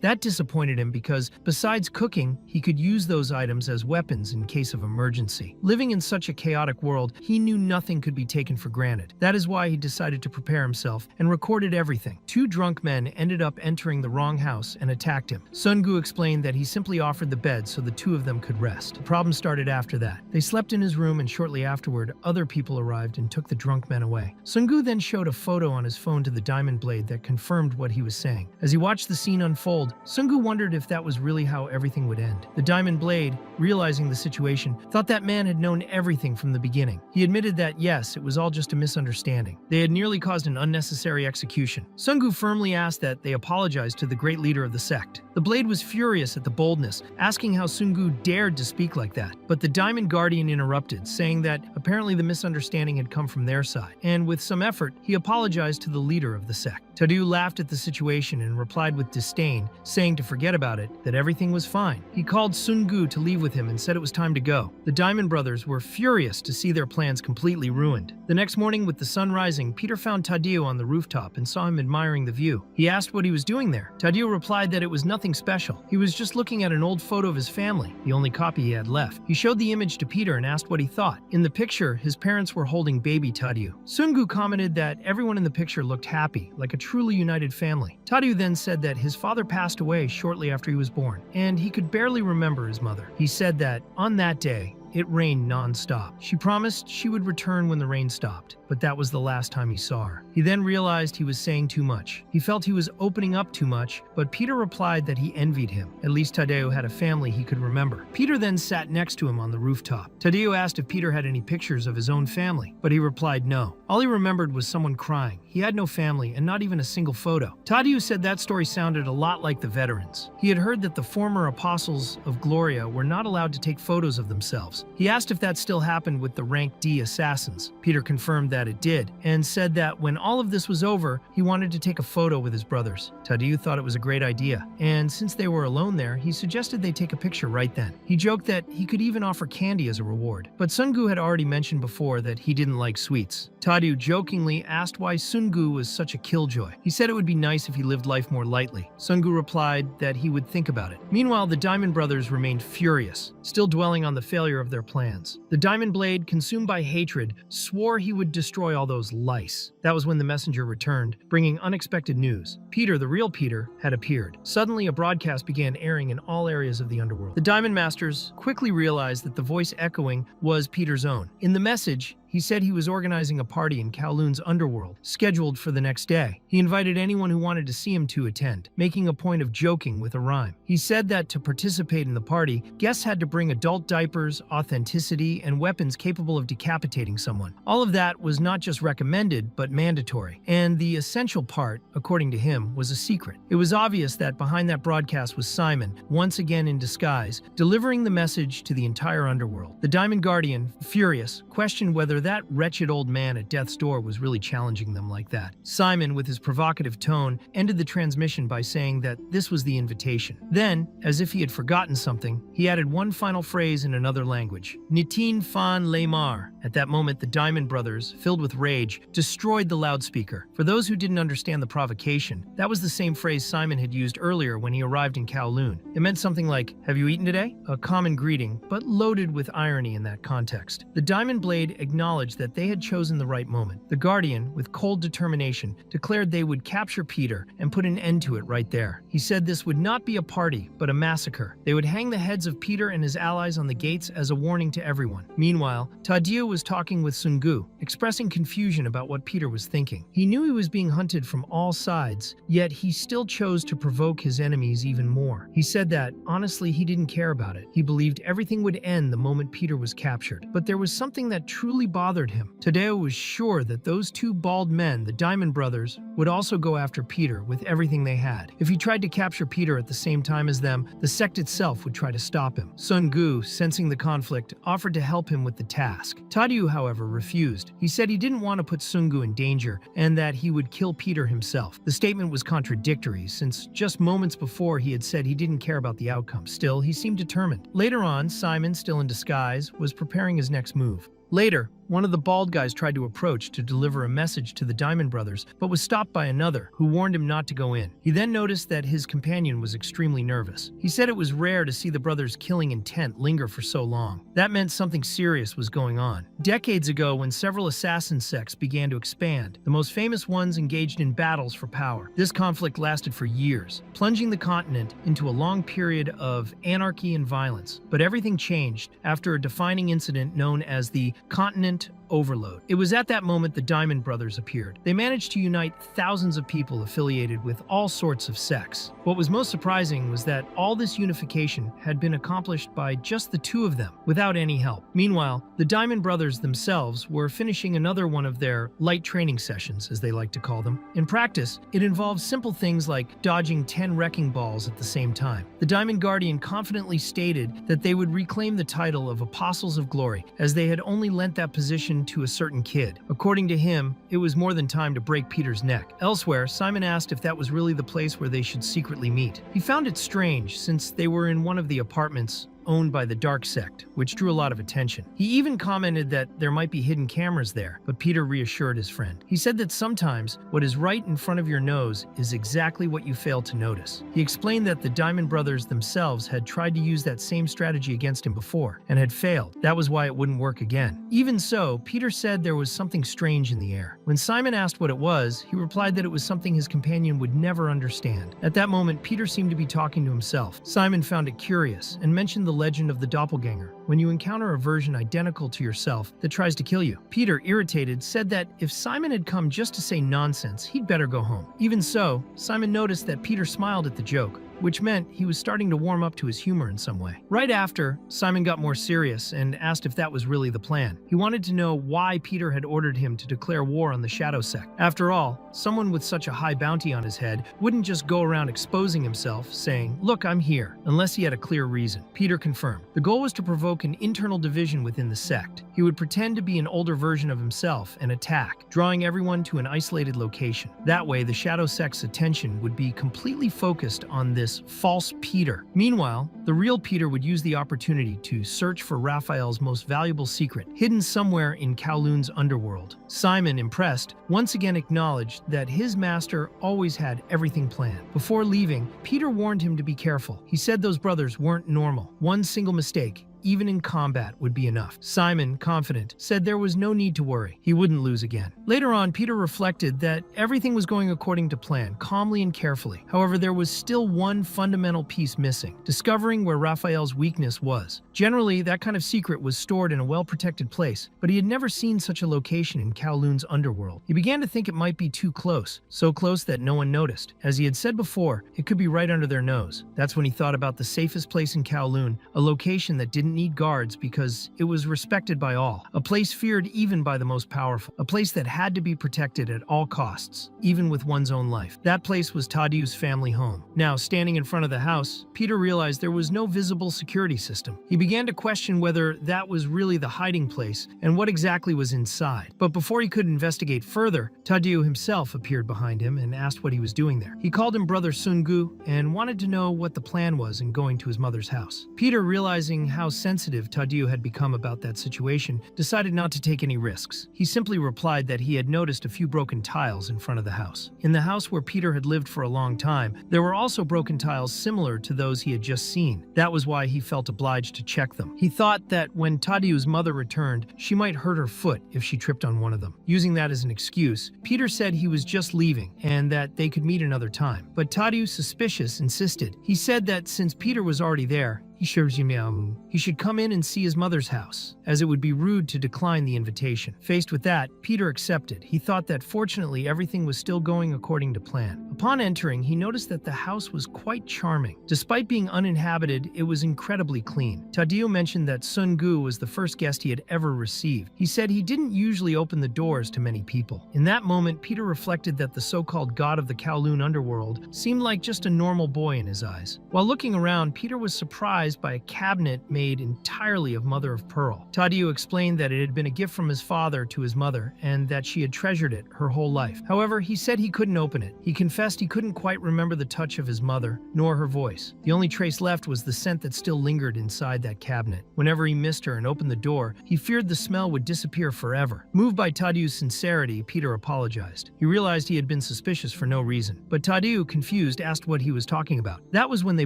That disappointed him because, besides cooking, he could use those items as weapons in case of emergency. Living in such a chaotic world, he knew nothing could be taken for granted. That is why he decided to prepare himself and recorded everything. Two drunk men ended up entering the wrong house and attacked him. Sungu explained that he simply offered the bed so the two of them could rest. The problem started after that. They slept in his room, and shortly afterward, other people arrived and took the drunk men away. Sungu then showed a photo on his phone to the Diamond Blade that confirmed what he was saying. As he watched the scene scene unfold, Sungu wondered if that was really how everything would end. The Diamond Blade, realizing the situation, thought that man had known everything from the beginning. He admitted that, yes, it was all just a misunderstanding. They had nearly caused an unnecessary execution. Sungu firmly asked that they apologize to the great leader of the sect. The Blade was furious at the boldness, asking how Sungu dared to speak like that. But the Diamond Guardian interrupted, saying that apparently the misunderstanding had come from their side, and with some effort, he apologized to the leader of the sect. Tadiu laughed at the situation and replied with disdain, saying to forget about it, that everything was fine. He called Sungu to leave with him and said it was time to go. The Diamond brothers were furious to see their plans completely ruined. The next morning, with the sun rising, Peter found Tadiu on the rooftop and saw him admiring the view. He asked what he was doing there. Tadiu replied that it was nothing special. He was just looking at an old photo of his family, the only copy he had left. He showed the image to Peter and asked what he thought. In the picture, his parents were holding baby Tadiu. Sungu commented that everyone in the picture looked happy, like a truly united family. Tadiu then said that his father passed away shortly after he was born, and he could barely remember his mother. He said that on that day, it rained non-stop. She promised she would return when the rain stopped, but that was the last time he saw her. He then realized he was saying too much. He felt he was opening up too much, but Peter replied that he envied him. At least Tadeo had a family he could remember. Peter then sat next to him on the rooftop. Tadeo asked if Peter had any pictures of his own family, but he replied no. All he remembered was someone crying. He had no family and not even a single photo. Tadeo said that story sounded a lot like the veterans. He had heard that the former apostles of Gloria were not allowed to take photos of themselves. He asked if that still happened with the rank D assassins. Peter confirmed that it did, and said that when all of this was over, he wanted to take a photo with his brothers. Tadeu thought it was a great idea, and since they were alone there, he suggested they take a picture right then. He joked that he could even offer candy as a reward, but Sungu had already mentioned before that he didn't like sweets. Tadeu jokingly asked why Sungu was such a killjoy. He said it would be nice if he lived life more lightly. Sungu replied that he would think about it. Meanwhile, the Diamond brothers remained furious, still dwelling on the failure of their plans. The Diamond Blade, consumed by hatred, swore he would destroy all those lice. That was when the messenger returned, bringing unexpected news. Peter, the real Peter, had appeared. Suddenly, a broadcast began airing in all areas of the underworld. The Diamond Masters quickly realized that the voice echoing was Peter's own. In the message, he said he was organizing a party in Kowloon's underworld, scheduled for the next day. He invited anyone who wanted to see him to attend, making a point of joking with a rhyme. He said that to participate in the party, guests had to bring adult diapers, authenticity, and weapons capable of decapitating someone. All of that was not just recommended, but mandatory. And the essential part, according to him, was a secret. It was obvious that behind that broadcast was Simon, once again in disguise, delivering the message to the entire underworld. The Diamond Guardian, furious, questioned whether that wretched old man at death's door was really challenging them like that. Simon, with his provocative tone, ended the transmission by saying that this was the invitation. Then, as if he had forgotten something, he added one final phrase in another language. Nitin fan Lamar. At that moment, the Diamond brothers, filled with rage, destroyed the loudspeaker. For those who didn't understand the provocation, that was the same phrase Simon had used earlier when he arrived in Kowloon. It meant something like, "Have you eaten today?" A common greeting, but loaded with irony in that context. The Diamond Blade acknowledged that they had chosen the right moment. The Guardian, with cold determination, declared they would capture Peter and put an end to it right there. He said this would not be a party, but a massacre. They would hang the heads of Peter and his allies on the gates as a warning to everyone. Meanwhile, Tadeu was talking with Sungu, expressing confusion about what Peter was thinking. He knew he was being hunted from all sides, yet he still chose to provoke his enemies even more. He said that, honestly, he didn't care about it. He believed everything would end the moment Peter was captured. But there was something that truly bothered him. Tadeo was sure that those two bald men, the Diamond brothers, would also go after Peter with everything they had. If he tried to capture Peter at the same time as them, the sect itself would try to stop him. Sungu, sensing the conflict, offered to help him with the task. Tadeu, however, refused. He said he didn't want to put Sungu in danger and that he would kill Peter himself. The statement was contradictory, since just moments before he had said he didn't care about the outcome. Still, he seemed determined. Later on, Simon, still in disguise, was preparing his next move. Later, one of the bald guys tried to approach to deliver a message to the Diamond brothers, but was stopped by another, who warned him not to go in. He then noticed that his companion was extremely nervous. He said it was rare to see the brothers' killing intent linger for so long. That meant something serious was going on. Decades ago, when several assassin sects began to expand, the most famous ones engaged in battles for power. This conflict lasted for years, plunging the continent into a long period of anarchy and violence. But everything changed after a defining incident known as the Continent overload. It was at that moment the Diamond Brothers appeared. They managed to unite thousands of people affiliated with all sorts of sects. What was most surprising was that all this unification had been accomplished by just the two of them, without any help. Meanwhile, the Diamond Brothers themselves were finishing another one of their light training sessions, as they like to call them. In practice, it involved simple things like dodging 10 wrecking balls at the same time. The Diamond Guardian confidently stated that they would reclaim the title of Apostles of Glory, as they had only lent that position to a certain kid. According to him, it was more than time to break Peter's neck. Elsewhere, Simon asked if that was really the place where they should secretly meet. He found it strange, since they were in one of the apartments owned by the Dark Sect, which drew a lot of attention. He even commented that there might be hidden cameras there, but Peter reassured his friend. He said that sometimes what is right in front of your nose is exactly what you fail to notice. He explained that the Diamond Brothers themselves had tried to use that same strategy against him before, and had failed. That was why it wouldn't work again. Even so, Peter said there was something strange in the air. When Simon asked what it was, he replied that it was something his companion would never understand. At that moment, Peter seemed to be talking to himself. Simon found it curious, and mentioned the legend of the doppelganger, when you encounter a version identical to yourself that tries to kill you. Peter, irritated, said that if Simon had come just to say nonsense, he'd better go home. Even so, Simon noticed that Peter smiled at the joke, which meant he was starting to warm up to his humor in some way. Right after, Simon got more serious and asked if that was really the plan. He wanted to know why Peter had ordered him to declare war on the Shadow Sect. After all, someone with such a high bounty on his head wouldn't just go around exposing himself, saying, "Look, I'm here," unless he had a clear reason. Peter confirmed. The goal was to provoke an internal division within the sect. He would pretend to be an older version of himself and attack, drawing everyone to an isolated location. That way, the Shadow Sect's attention would be completely focused on this false Peter. Meanwhile, the real Peter would use the opportunity to search for Raphael's most valuable secret, hidden somewhere in Kowloon's underworld. Simon, impressed, once again acknowledged that his master always had everything planned. Before leaving, Peter warned him to be careful. He said those brothers weren't normal. One single mistake, even in combat, would be enough. Simon, confident, said there was no need to worry. He wouldn't lose again. Later on, Peter reflected that everything was going according to plan, calmly and carefully. However, there was still one fundamental piece missing: discovering where Raphael's weakness was. Generally, that kind of secret was stored in a well-protected place, but he had never seen such a location in Kowloon's underworld. He began to think it might be too close, so close that no one noticed. As he had said before, it could be right under their nose. That's when he thought about the safest place in Kowloon, a location that didn't need guards because it was respected by all, a place feared even by the most powerful, a place that had to be protected at all costs, even with one's own life. That place was Tadiu's family home. Now, standing in front of the house, Peter realized there was no visible security system. He began to question whether that was really the hiding place and what exactly was inside. But before he could investigate further, Tadiu himself appeared behind him and asked what he was doing there. He called him Brother Sungu and wanted to know what the plan was in going to his mother's house. Peter, realizing how sensitive Tadiu had become about that situation, decided not to take any risks. He simply replied that he had noticed a few broken tiles in front of the house. In the house where Peter had lived for a long time, there were also broken tiles similar to those he had just seen. That was why he felt obliged to check them. He thought that when Tadiu's mother returned, she might hurt her foot if she tripped on one of them. Using that as an excuse, Peter said he was just leaving and that they could meet another time. But Tadiu, suspicious, insisted. He said that since Peter was already there, he should come in and see his mother's house, as it would be rude to decline the invitation. Faced with that, Peter accepted. He thought that fortunately everything was still going according to plan. Upon entering, he noticed that the house was quite charming. Despite being uninhabited, it was incredibly clean. Tadiu mentioned that Sun Gu was the first guest he had ever received. He said he didn't usually open the doors to many people. In that moment, Peter reflected that the so-called god of the Kowloon underworld seemed like just a normal boy in his eyes. While looking around, Peter was surprised by a cabinet made entirely of mother of pearl. Tadiu explained that it had been a gift from his father to his mother and that she had treasured it her whole life. However, he said he couldn't open it. He confessed he couldn't quite remember the touch of his mother, nor her voice. The only trace left was the scent that still lingered inside that cabinet. Whenever he missed her and opened the door, he feared the smell would disappear forever. Moved by Tadiu's sincerity, Peter apologized. He realized he had been suspicious for no reason. But Tadiu, confused, asked what he was talking about. That was when they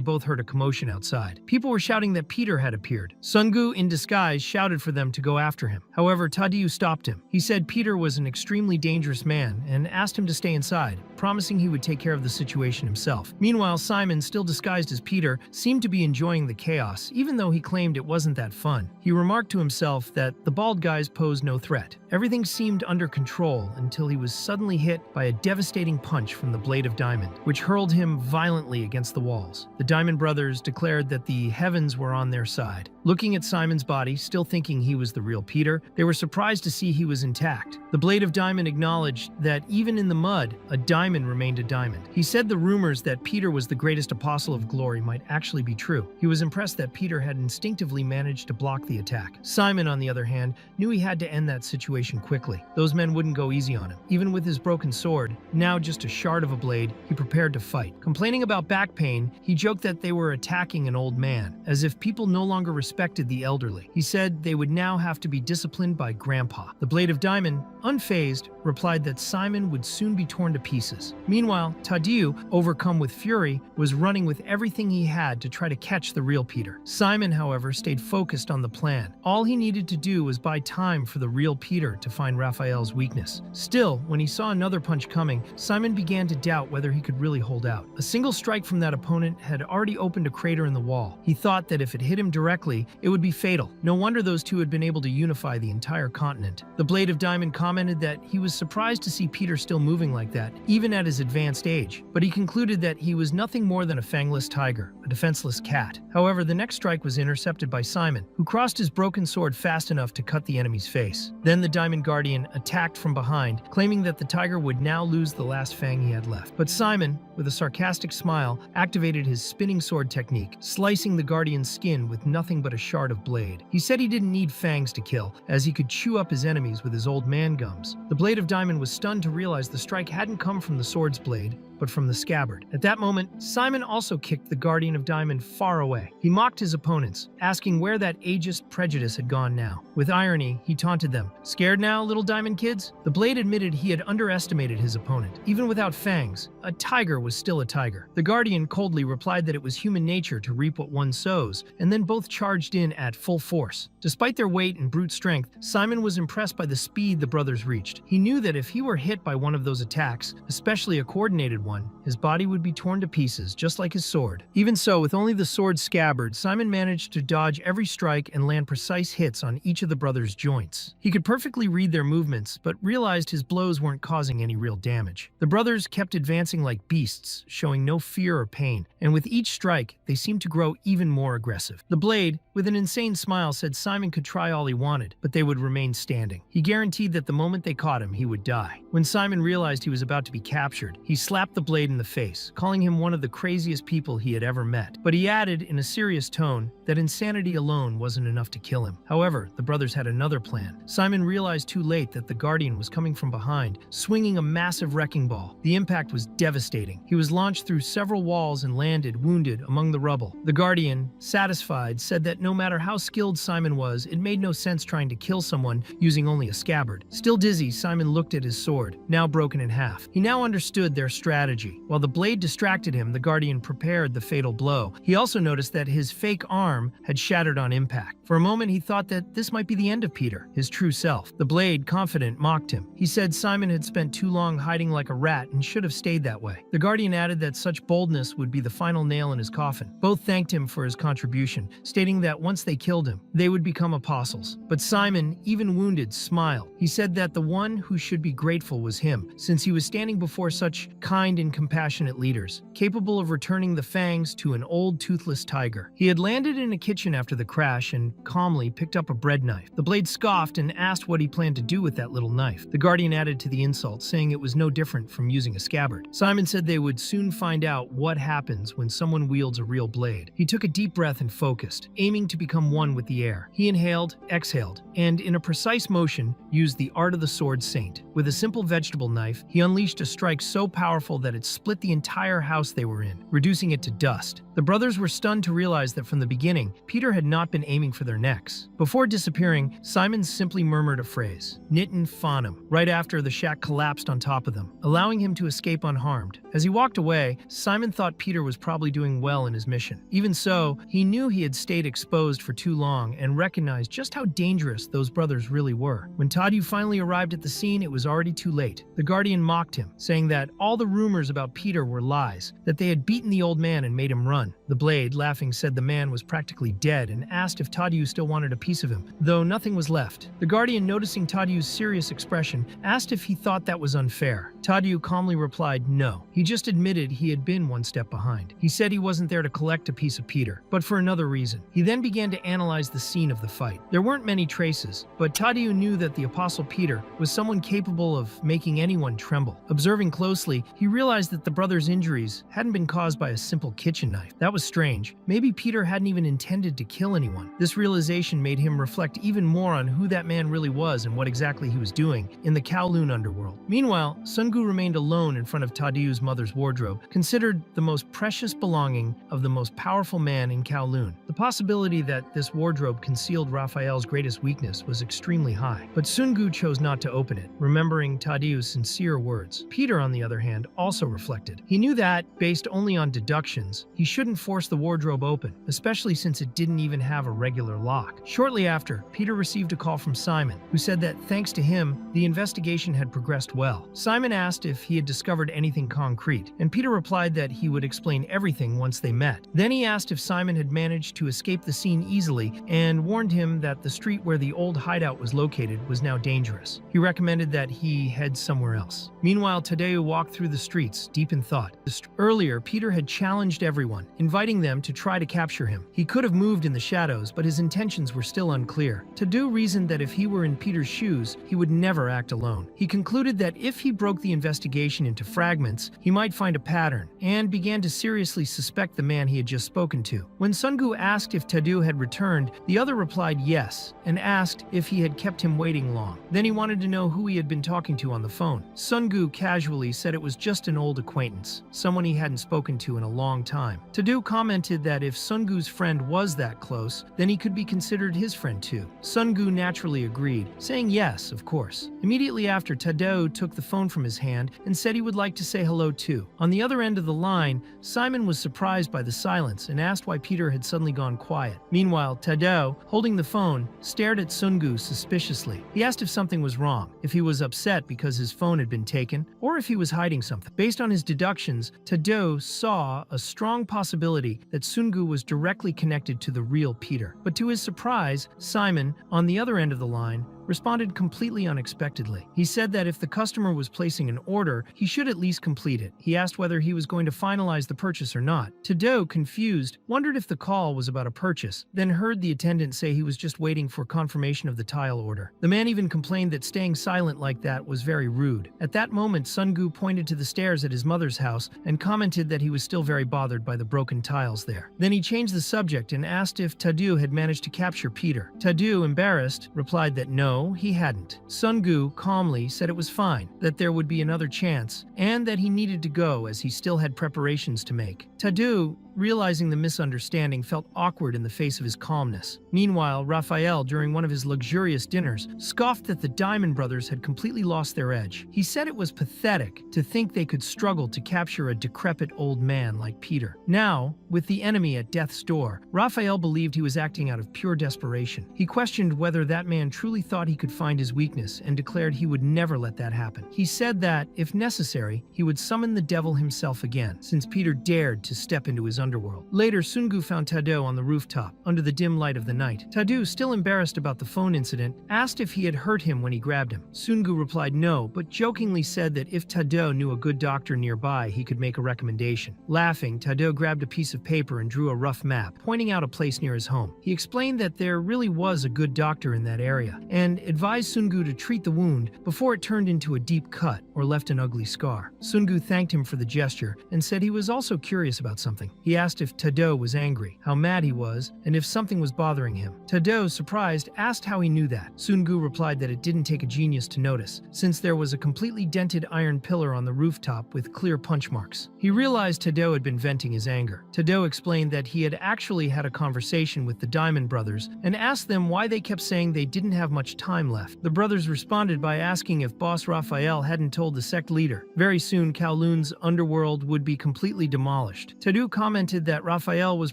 both heard a commotion outside. People were shouting that Peter had appeared. Sungu, in disguise, shouted for them to go after him. However, Tadiu stopped him. He said Peter was an extremely dangerous man and asked him to stay inside, promising he would take care of the situation himself. Meanwhile, Simon, still disguised as Peter, seemed to be enjoying the chaos, even though he claimed it wasn't that fun. He remarked to himself that the bald guys posed no threat. Everything seemed under control until he was suddenly hit by a devastating punch from the blade of diamond, which hurled him violently against the walls. The Diamond Brothers declared that the heavens were on their side. Looking at Simon's body, still thinking he was the real Peter, they were surprised to see he was intact. The blade of diamond acknowledged that even in the mud, a diamond remained a diamond. He said the rumors that Peter was the greatest apostle of glory might actually be true. He was impressed that Peter had instinctively managed to block the attack. Simon, on the other hand, knew he had to end that situation quickly. Those men wouldn't go easy on him. Even with his broken sword, now just a shard of a blade, he prepared to fight. Complaining about back pain, he joked that they were attacking an old man, as if people no longer respected the elderly. He said they would now have to be disciplined by Grandpa. The blade of diamond, unfazed, replied that Simon would soon be torn to pieces. Meanwhile, Tadeu, overcome with fury, was running with everything he had to try to catch the real Peter. Simon, however, stayed focused on the plan. All he needed to do was buy time for the real Peter to find Raphael's weakness. Still, when he saw another punch coming, Simon began to doubt whether he could really hold out. A single strike from that opponent had already opened a crater in the wall. He thought that if it hit him directly, it would be fatal. No wonder those two had been able to unify the entire continent. The blade of diamond commented that he was surprised to see Peter still moving like that, even at his advanced age, but he concluded that he was nothing more than a fangless tiger, a defenseless cat. However, the next strike was intercepted by Simon, who crossed his broken sword fast enough to cut the enemy's face. Then the Diamond Guardian attacked from behind, claiming that the tiger would now lose the last fang he had left. But Simon, with a sarcastic smile, activated his spinning sword technique, slicing the Guardian's skin with nothing but a shard of blade. He said he didn't need fangs to kill, as he could chew up his enemies with his old man gums. The blade of diamond was stunned to realize the strike hadn't come from the sword's blade, but from the scabbard. At that moment, Simon also kicked the Guardian of Diamond far away. He mocked his opponents, asking where that ageist prejudice had gone now. With irony, he taunted them. "Scared now, little diamond kids?" The blade admitted he had underestimated his opponent. Even without fangs, a tiger was still a tiger. The Guardian coldly replied that it was human nature to reap what one sows, and then both charged in at full force. Despite their weight and brute strength, Simon was impressed by the speed the brothers reached. He knew that if he were hit by one of those attacks, especially a coordinated one, his body would be torn to pieces, just like his sword. Even so, with only the sword's scabbard, Simon managed to dodge every strike and land precise hits on each of the brothers' joints. He could perfectly read their movements, but realized his blows weren't causing any real damage. The brothers kept advancing like beasts, showing no fear or pain, and with each strike, they seemed to grow even more aggressive. The blade, with an insane smile, said Simon could try all he wanted, but they would remain standing. He guaranteed that the moment they caught him, he would die. When Simon realized he was about to be captured, he slapped the blade in the face, calling him one of the craziest people he had ever met. But he added, in a serious tone, that insanity alone wasn't enough to kill him. However, the brothers had another plan. Simon realized too late that the Guardian was coming from behind, swinging a massive wrecking ball. The impact was devastating. He was launched through several walls and landed, wounded, among the rubble. The Guardian, satisfied, said that no matter how skilled Simon was, it made no sense trying to kill someone using only a scabbard. Still dizzy, Simon looked at his sword, now broken in half. He now understood their strategy. While the blade distracted him, the Guardian prepared the fatal blow. He also noticed that his fake arm had shattered on impact. For a moment, he thought that this might be the end of Peter, his true self. The blade, confident, mocked him. He said Simon had spent too long hiding like a rat and should have stayed that way. The Guardian added that such boldness would be the final nail in his coffin. Both thanked him for his contribution, stating that once they killed him, they would become apostles. But Simon, even wounded, smiled. He said that the one who should be grateful was him, since he was standing before such kind and compassionate leaders, capable of returning the fangs to an old toothless tiger. He had landed in a kitchen after the crash and calmly picked up a bread knife. The blade scoffed and asked what he planned to do with that little knife. The Guardian added to the insult, saying it was no different from using a scabbard. Simon said they would soon find out what happens when someone wields a real blade. He took a deep breath and focused, aiming to become one with the air. He inhaled, exhaled, and in a precise motion, used the art of the sword saint. With a simple vegetable knife, he unleashed a strike so powerful that it split the entire house they were in, reducing it to dust. The brothers were stunned to realize that from the beginning, Peter had not been aiming for their necks. Before disappearing, Simon simply murmured a phrase, "Nitten Fanum," right after the shack collapsed on top of them, allowing him to escape unharmed. As he walked away, Simon thought Peter was probably doing well in his mission. Even so, he knew he had stayed exposed for too long and recognized just how dangerous those brothers really were. When Tadeu finally arrived at the scene, it was already too late. The Guardian mocked him, saying that all the rumors about Peter were lies, that they had beaten the old man and made him run. The Blade, laughing, said the man was practically dead and asked if Tadeu still wanted a piece of him, though nothing was left. The Guardian, noticing Tadeu's serious expression, asked if he thought that was unfair. Tadeu calmly replied no. He just admitted he had been one step behind. He said he wasn't there to collect a piece of Peter, but for another reason. He then began to analyze the scene of the fight. There weren't many traces, but Tadeu knew that the Apostle Peter was someone capable of making anyone tremble. Observing closely, he realized that the brothers' injuries hadn't been caused by a simple kitchen knife. That was strange. Maybe Peter hadn't even intended to kill anyone. This realization made him reflect even more on who that man really was and what exactly he was doing in the Kowloon underworld. Meanwhile, Sungu remained alone in front of Tadeu's mother's wardrobe, considered the most precious belonging of the most powerful man in Kowloon. The possibility that this wardrobe concealed Raphael's greatest weakness was extremely high, but Sungu chose not to open it, remembering Tadeu's sincere words. Peter, on the other hand, also reflected. He knew that, based only on deductions, he shouldn't force the wardrobe open, especially since it didn't even have a regular lock. Shortly after, Peter received a call from Simon, who said that thanks to him, the investigation had progressed well. Simon asked if he had discovered anything concrete, and Peter replied that he would explain everything once they met. Then he asked if Simon had managed to escape the scene easily and warned him that the street where the old hideout was located was now dangerous. He recommended that he head somewhere else. Meanwhile, Tadeu walked through the streets, deep in thought. Earlier, Peter had challenged everyone, inviting them to try to capture him. He could have moved in the shadows, but his intentions were still unclear. Tadeu reasoned that if he were in Peter's shoes, he would never act alone. He concluded that if he broke the investigation into fragments, he might find a pattern, and began to seriously suspect the man he had just spoken to. When Sungu asked if Tadeu had returned, the other replied yes, and asked if he had kept him waiting long. Then he wanted to know who he had been talking to on the phone. Sungu casually said it was just an old acquaintance, someone he hadn't spoken to in a long time. Tadeu commented that if Sungu's friend was that close, then he could be considered his friend too. Sungu naturally agreed, saying yes, of course. Immediately after, Tadeu took the phone from his hand and said he would like to say hello too. On the other end of the line, Simon was surprised by the silence and asked why Peter had suddenly gone quiet. Meanwhile, Tadeu, holding the phone, stared at Sungu suspiciously. He asked if something was wrong, if he was upset because his phone had been taken, or if he was hiding something. Based on his deductions, Tadeu saw a strong possibility that Sungu was directly connected to the real Peter. But to his surprise, Simon, on the other end of the line, responded completely unexpectedly. He said that if the customer was placing an order, he should at least complete it. He asked whether he was going to finalize the purchase or not. Tadeu, confused, wondered if the call was about a purchase, then heard the attendant say he was just waiting for confirmation of the tile order. The man even complained that staying silent like that was very rude. At that moment, Sungu pointed to the stairs at his mother's house and commented that he was still very bothered by the broken tiles there. Then he changed the subject and asked if Tadeu had managed to capture Peter. Tadeu, embarrassed, replied that no, he hadn't. Sungu calmly said it was fine, that there would be another chance, and that he needed to go as he still had preparations to make. Tadeu, realizing the misunderstanding, felt awkward in the face of his calmness. Meanwhile, Raphael, during one of his luxurious dinners, scoffed that the Diamond Brothers had completely lost their edge. He said it was pathetic to think they could struggle to capture a decrepit old man like Peter. Now, with the enemy at death's door, Raphael believed he was acting out of pure desperation. He questioned whether that man truly thought he could find his weakness and declared he would never let that happen. He said that, if necessary, he would summon the devil himself again, since Peter dared to step into his underworld. Later, Sungu found Tadeu on the rooftop, under the dim light of the night. Tadeu, still embarrassed about the phone incident, asked if he had hurt him when he grabbed him. Sungu replied no, but jokingly said that if Tadeu knew a good doctor nearby, he could make a recommendation. Laughing, Tadeu grabbed a piece of paper and drew a rough map, pointing out a place near his home. He explained that there really was a good doctor in that area, and and advised Sungu to treat the wound before it turned into a deep cut or left an ugly scar. Sungu thanked him for the gesture and said he was also curious about something. He asked if Tado was angry, how mad he was, and if something was bothering him. Tado, surprised, asked how he knew that. Sungu replied that it didn't take a genius to notice, since there was a completely dented iron pillar on the rooftop with clear punch marks. He realized Tado had been venting his anger. Tado explained that he had actually had a conversation with the Diamond Brothers and asked them why they kept saying they didn't have much time left. The brothers responded by asking if Boss Raphael hadn't told the sect leader. Very soon, Kowloon's underworld would be completely demolished. Tado commented that Raphael was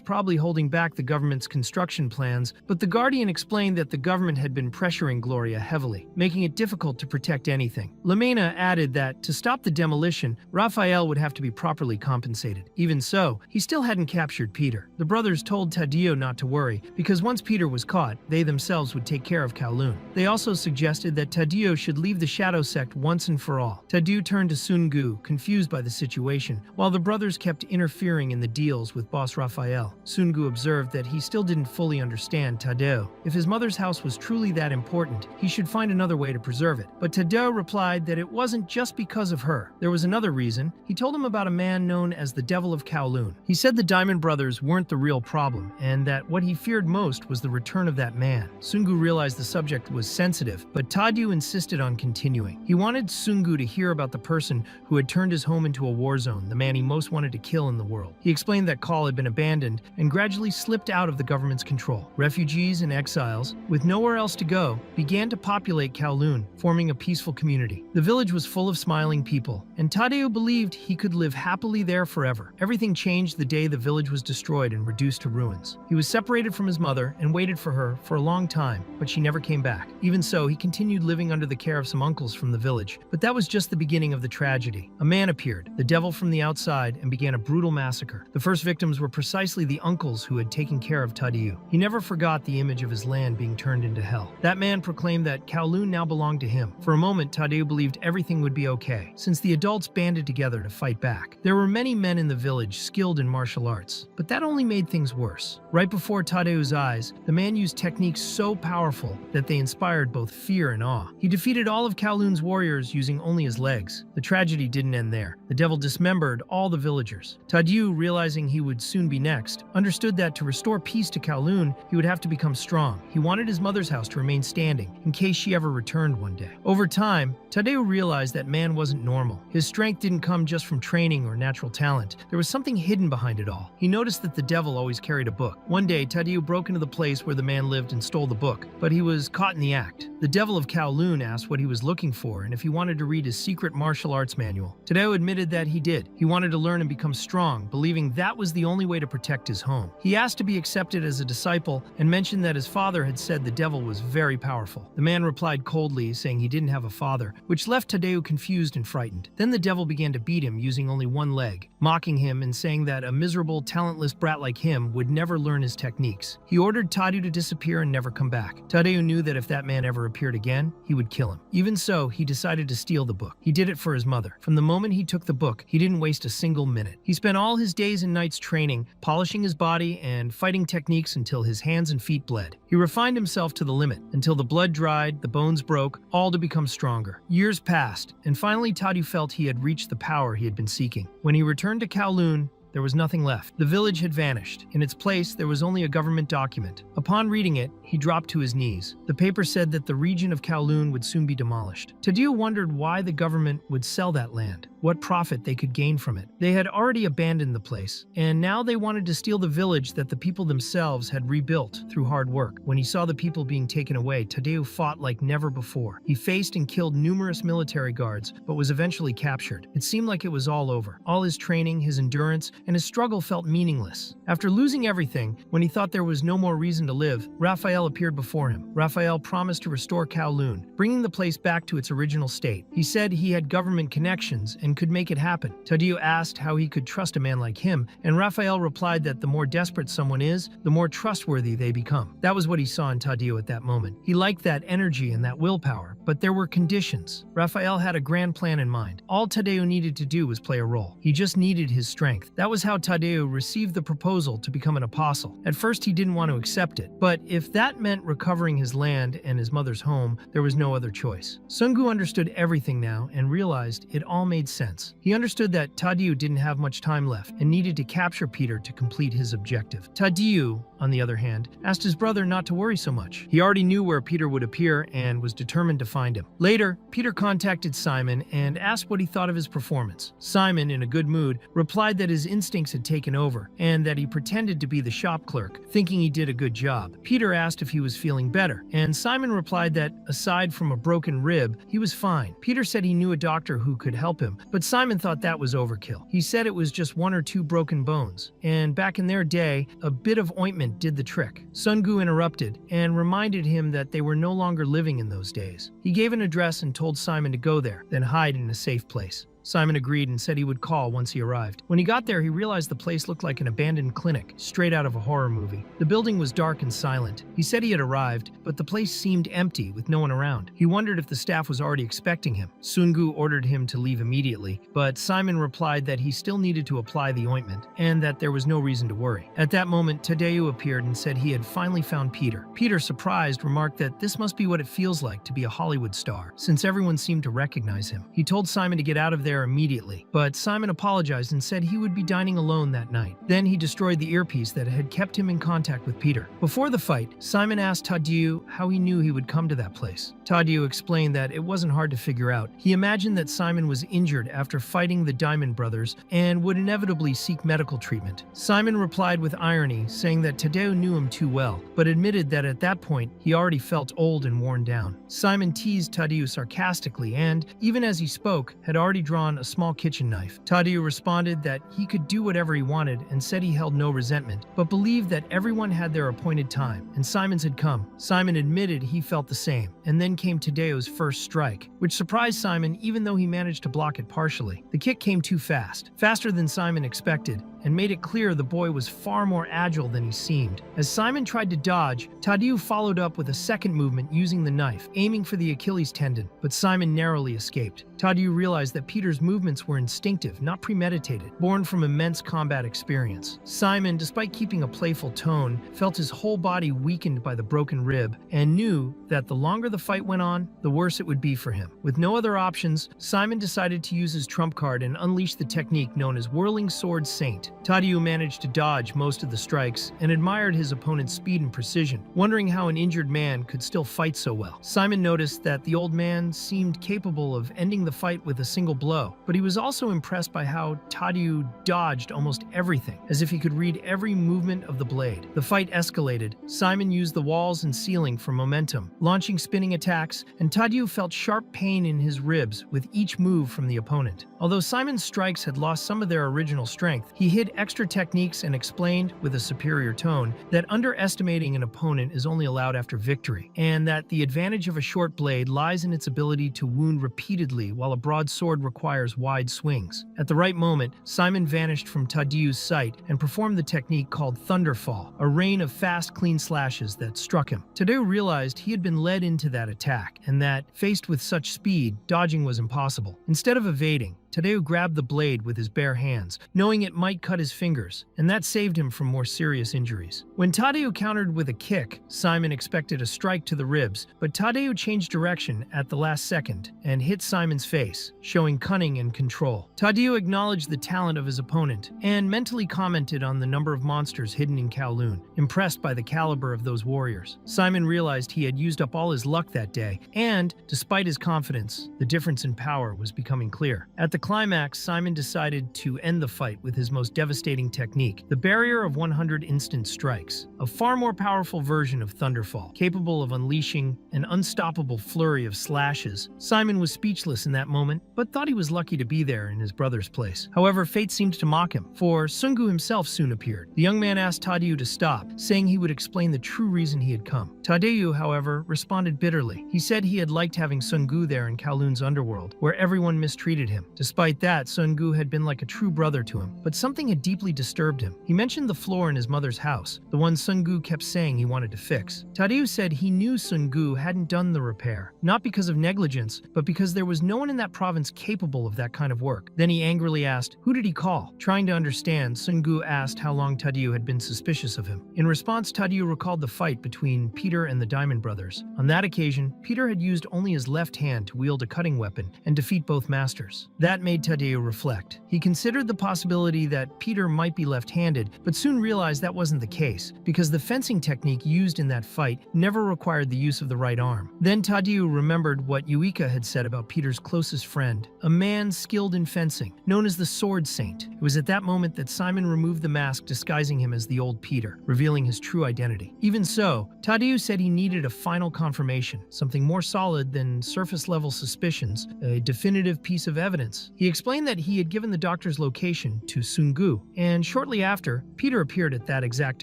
probably holding back the government's construction plans, but the Guardian explained that the government had been pressuring Gloria heavily, making it difficult to protect anything. Lamena added that to stop the demolition, Raphael would have to be properly compensated. Even so, he still hadn't captured Peter. The brothers told Tadeo not to worry, because once Peter was caught, they themselves would take care of Kowloon. They also suggested that Tadeo should leave the Shadow Sect once and for all. Tadeo turned to Sungu, confused by the situation, while the brothers kept interfering in the deals with Boss Raphael. Sungu observed that he still didn't fully understand Tadeo. If his mother's house was truly that important, he should find another way to preserve it. But Tadeo replied that it wasn't just because of her. There was another reason. He told him about a man known as the Devil of Kowloon. He said the Diamond Brothers weren't the real problem, and that what he feared most was the return of that man. Sungu realized the subject was sensitive, but Tadeo insisted on continuing. He wanted Sungu to hear about the person who had turned his home into a war zone, the man he most wanted to kill in the world. He explained that Kaul had been abandoned and gradually slipped out of the government's control. Refugees and exiles, with nowhere else to go, began to populate Kowloon, forming a peaceful community. The village was full of smiling people, and Tadeo believed he could live happily there forever. Everything changed the day the village was destroyed and reduced to ruins. He was separated from his mother and waited for her for a long time, but she never came back. Even so, he continued living under the care of some uncles from the village. But that was just the beginning of the tragedy. A man appeared, the devil from the outside, and began a brutal massacre. The first victims were precisely the uncles who had taken care of Tadeo. He never forgot the image of his land being turned into hell. That man proclaimed that Kowloon now belonged to him. For a moment, Tadeo believed everything would be okay, since the adults banded together to fight back. There were many men in the village skilled in martial arts, but that only made things worse. Right before Tadeo's eyes, the man used techniques so powerful that they inspired both fear and awe. He defeated all of Kowloon's warriors using only his legs. The tragedy didn't end there. The devil dismembered all the villagers. Tadeo, realizing he would soon be next, understood that to restore peace to Kowloon, he would have to become strong. He wanted his mother's house to remain standing, in case she ever returned one day. Over time, Tadeo realized that man wasn't normal. His strength didn't come just from training or natural talent. There was something hidden behind it all. He noticed that the devil always carried a book. One day, Tadeo broke into the place where the man lived and stole the book, but he was caught in the act. The devil of Kowloon asked what he was looking for and if he wanted to read his secret martial arts manual. Tadeo admitted that he did. He wanted to learn and become strong, believing that was the only way to protect his home. He asked to be accepted as a disciple and mentioned that his father had said the devil was very powerful. The man replied coldly, saying he didn't have a father, which left Tadeo confused and frightened. Then the devil began to beat him using only one leg, mocking him and saying that a miserable, talentless brat like him would never learn his techniques. He ordered Tadeo to disappear and never come back. Tadeo knew that if that man ever appeared again, he would kill him. Even so, he decided to steal the book. He did it for his mother. From the moment he took the book, he didn't waste a single minute. He spent all his days and nights training, polishing his body, and fighting techniques until his hands and feet bled. He refined himself to the limit, until the blood dried, the bones broke, all to become stronger. Years passed, and finally Tadeo felt he had reached the power he had been seeking. When he returned to Kowloon, there was nothing left. The village had vanished. In its place, there was only a government document. Upon reading it, he dropped to his knees. The paper said that the region of Kowloon would soon be demolished. Tadeo wondered why the government would sell that land, what profit they could gain from it. They had already abandoned the place, and now they wanted to steal the village that the people themselves had rebuilt through hard work. When he saw the people being taken away, Tadeo fought like never before. He faced and killed numerous military guards, but was eventually captured. It seemed like it was all over. All his training, his endurance, and his struggle felt meaningless. After losing everything, when he thought there was no more reason to live, Raphael appeared before him. Raphael promised to restore Kowloon, bringing the place back to its original state. He said he had government connections and could make it happen. Tadeo asked how he could trust a man like him, and Raphael replied that the more desperate someone is, the more trustworthy they become. That was what he saw in Tadeo at that moment. He liked that energy and that willpower, but there were conditions. Raphael had a grand plan in mind. All Tadeo needed to do was play a role. He just needed his strength. That was was how Tadeu received the proposal to become an apostle. At first, he didn't want to accept it, but if that meant recovering his land and his mother's home, there was no other choice. Sungu understood everything now and realized it all made sense. He understood that Tadeu didn't have much time left and needed to capture Peter to complete his objective. Tadeu, on the other hand, asked his brother not to worry so much. He already knew where Peter would appear and was determined to find him. Later, Peter contacted Simon and asked what he thought of his performance. Simon, in a good mood, replied that his instincts had taken over and that he pretended to be the shop clerk, thinking he did a good job. Peter asked if he was feeling better, and Simon replied that, aside from a broken rib, he was fine. Peter said he knew a doctor who could help him, but Simon thought that was overkill. He said it was just 1 or 2 broken bones, and back in their day, a bit of ointment did the trick. Sungu interrupted and reminded him that they were no longer living in those days. He gave an address and told Simon to go there, then hide in a safe place. Simon agreed and said he would call once he arrived. When he got there, he realized the place looked like an abandoned clinic, straight out of a horror movie. The building was dark and silent. He said he had arrived, but the place seemed empty with no one around. He wondered if the staff was already expecting him. Sungu ordered him to leave immediately, but Simon replied that he still needed to apply the ointment and that there was no reason to worry. At that moment, Tadeu appeared and said he had finally found Peter. Peter, surprised, remarked that this must be what it feels like to be a Hollywood star, since everyone seemed to recognize him. He told Simon to get out of there immediately, but Simon apologized and said he would be dining alone that night. Then he destroyed the earpiece that had kept him in contact with Peter. Before the fight, Simon asked Tadeu how he knew he would come to that place. Tadeu explained that it wasn't hard to figure out. He imagined that Simon was injured after fighting the Diamond Brothers and would inevitably seek medical treatment. Simon replied with irony, saying that Tadeu knew him too well, but admitted that at that point he already felt old and worn down. Simon teased Tadeu sarcastically and, even as he spoke, had already drawn a small kitchen knife. Tadeu responded that he could do whatever he wanted and said he held no resentment, but believed that everyone had their appointed time, and Simon's had come. Simon admitted he felt the same, and then came Tadeu's first strike, which surprised Simon even though he managed to block it partially. The kick came too fast, faster than Simon expected, and made it clear the boy was far more agile than he seemed. As Simon tried to dodge, Tadeu followed up with a second movement using the knife, aiming for the Achilles tendon, but Simon narrowly escaped. Tadeu realized that Peter's movements were instinctive, not premeditated, born from immense combat experience. Simon, despite keeping a playful tone, felt his whole body weakened by the broken rib and knew that the longer the fight went on, the worse it would be for him. With no other options, Simon decided to use his trump card and unleash the technique known as Whirling Sword Saint. Tadeu managed to dodge most of the strikes and admired his opponent's speed and precision, wondering how an injured man could still fight so well. Simon noticed that the old man seemed capable of ending the fight with a single blow, but he was also impressed by how Tadeu dodged almost everything, as if he could read every movement of the blade. The fight escalated. Simon used the walls and ceiling for momentum, launching spinning attacks, and Tadeu felt sharp pain in his ribs with each move from the opponent. Although Simon's strikes had lost some of their original strength, he hid extra techniques and explained, with a superior tone, that underestimating an opponent is only allowed after victory, and that the advantage of a short blade lies in its ability to wound repeatedly while a broadsword requires wide swings. At the right moment, Simon vanished from Tadeu's sight and performed the technique called Thunderfall, a rain of fast, clean slashes that struck him. Tadeu realized he had been led into that attack, and that, faced with such speed, dodging was impossible. Instead of evading, Tadeu grabbed the blade with his bare hands, knowing it might cut his fingers, and that saved him from more serious injuries. When Tadeu countered with a kick, Simon expected a strike to the ribs, but Tadeu changed direction at the last second and hit Simon's face, showing cunning and control. Tadeu acknowledged the talent of his opponent and mentally commented on the number of monsters hidden in Kowloon, impressed by the caliber of those warriors. Simon realized he had used up all his luck that day, and, despite his confidence, the difference in power was becoming clear. At the climax, Simon decided to end the fight with his most devastating technique, the barrier of 100 instant strikes, a far more powerful version of Thunderfall, capable of unleashing an unstoppable flurry of slashes. Simon was speechless in that moment, but thought he was lucky to be there in his brother's place. However, fate seemed to mock him, for Sungu himself soon appeared. The young man asked Tadeu to stop, saying he would explain the true reason he had come. Tadeu, however, responded bitterly. He said he had liked having Sungu there in Kowloon's underworld, where everyone mistreated him. Despite Despite that, Sungu had been like a true brother to him, but something had deeply disturbed him. He mentioned the floor in his mother's house, the one Sungu kept saying he wanted to fix. Tadeu said he knew Sungu hadn't done the repair, not because of negligence, but because there was no one in that province capable of that kind of work. Then he angrily asked, who did he call? Trying to understand, Sungu asked how long Tadeu had been suspicious of him. In response, Tadeu recalled the fight between Peter and the Diamond Brothers. On that occasion, Peter had used only his left hand to wield a cutting weapon and defeat both masters. That made Tadeu reflect. He considered the possibility that Peter might be left-handed, but soon realized that wasn't the case, because the fencing technique used in that fight never required the use of the right arm. Then Tadeu remembered what Yuika had said about Peter's closest friend, a man skilled in fencing, known as the Sword Saint. It was at that moment that Simon removed the mask disguising him as the old Peter, revealing his true identity. Even so, Tadeu said he needed a final confirmation, something more solid than surface-level suspicions, a definitive piece of evidence. He explained that he had given the doctor's location to Sungu, and shortly after, Peter appeared at that exact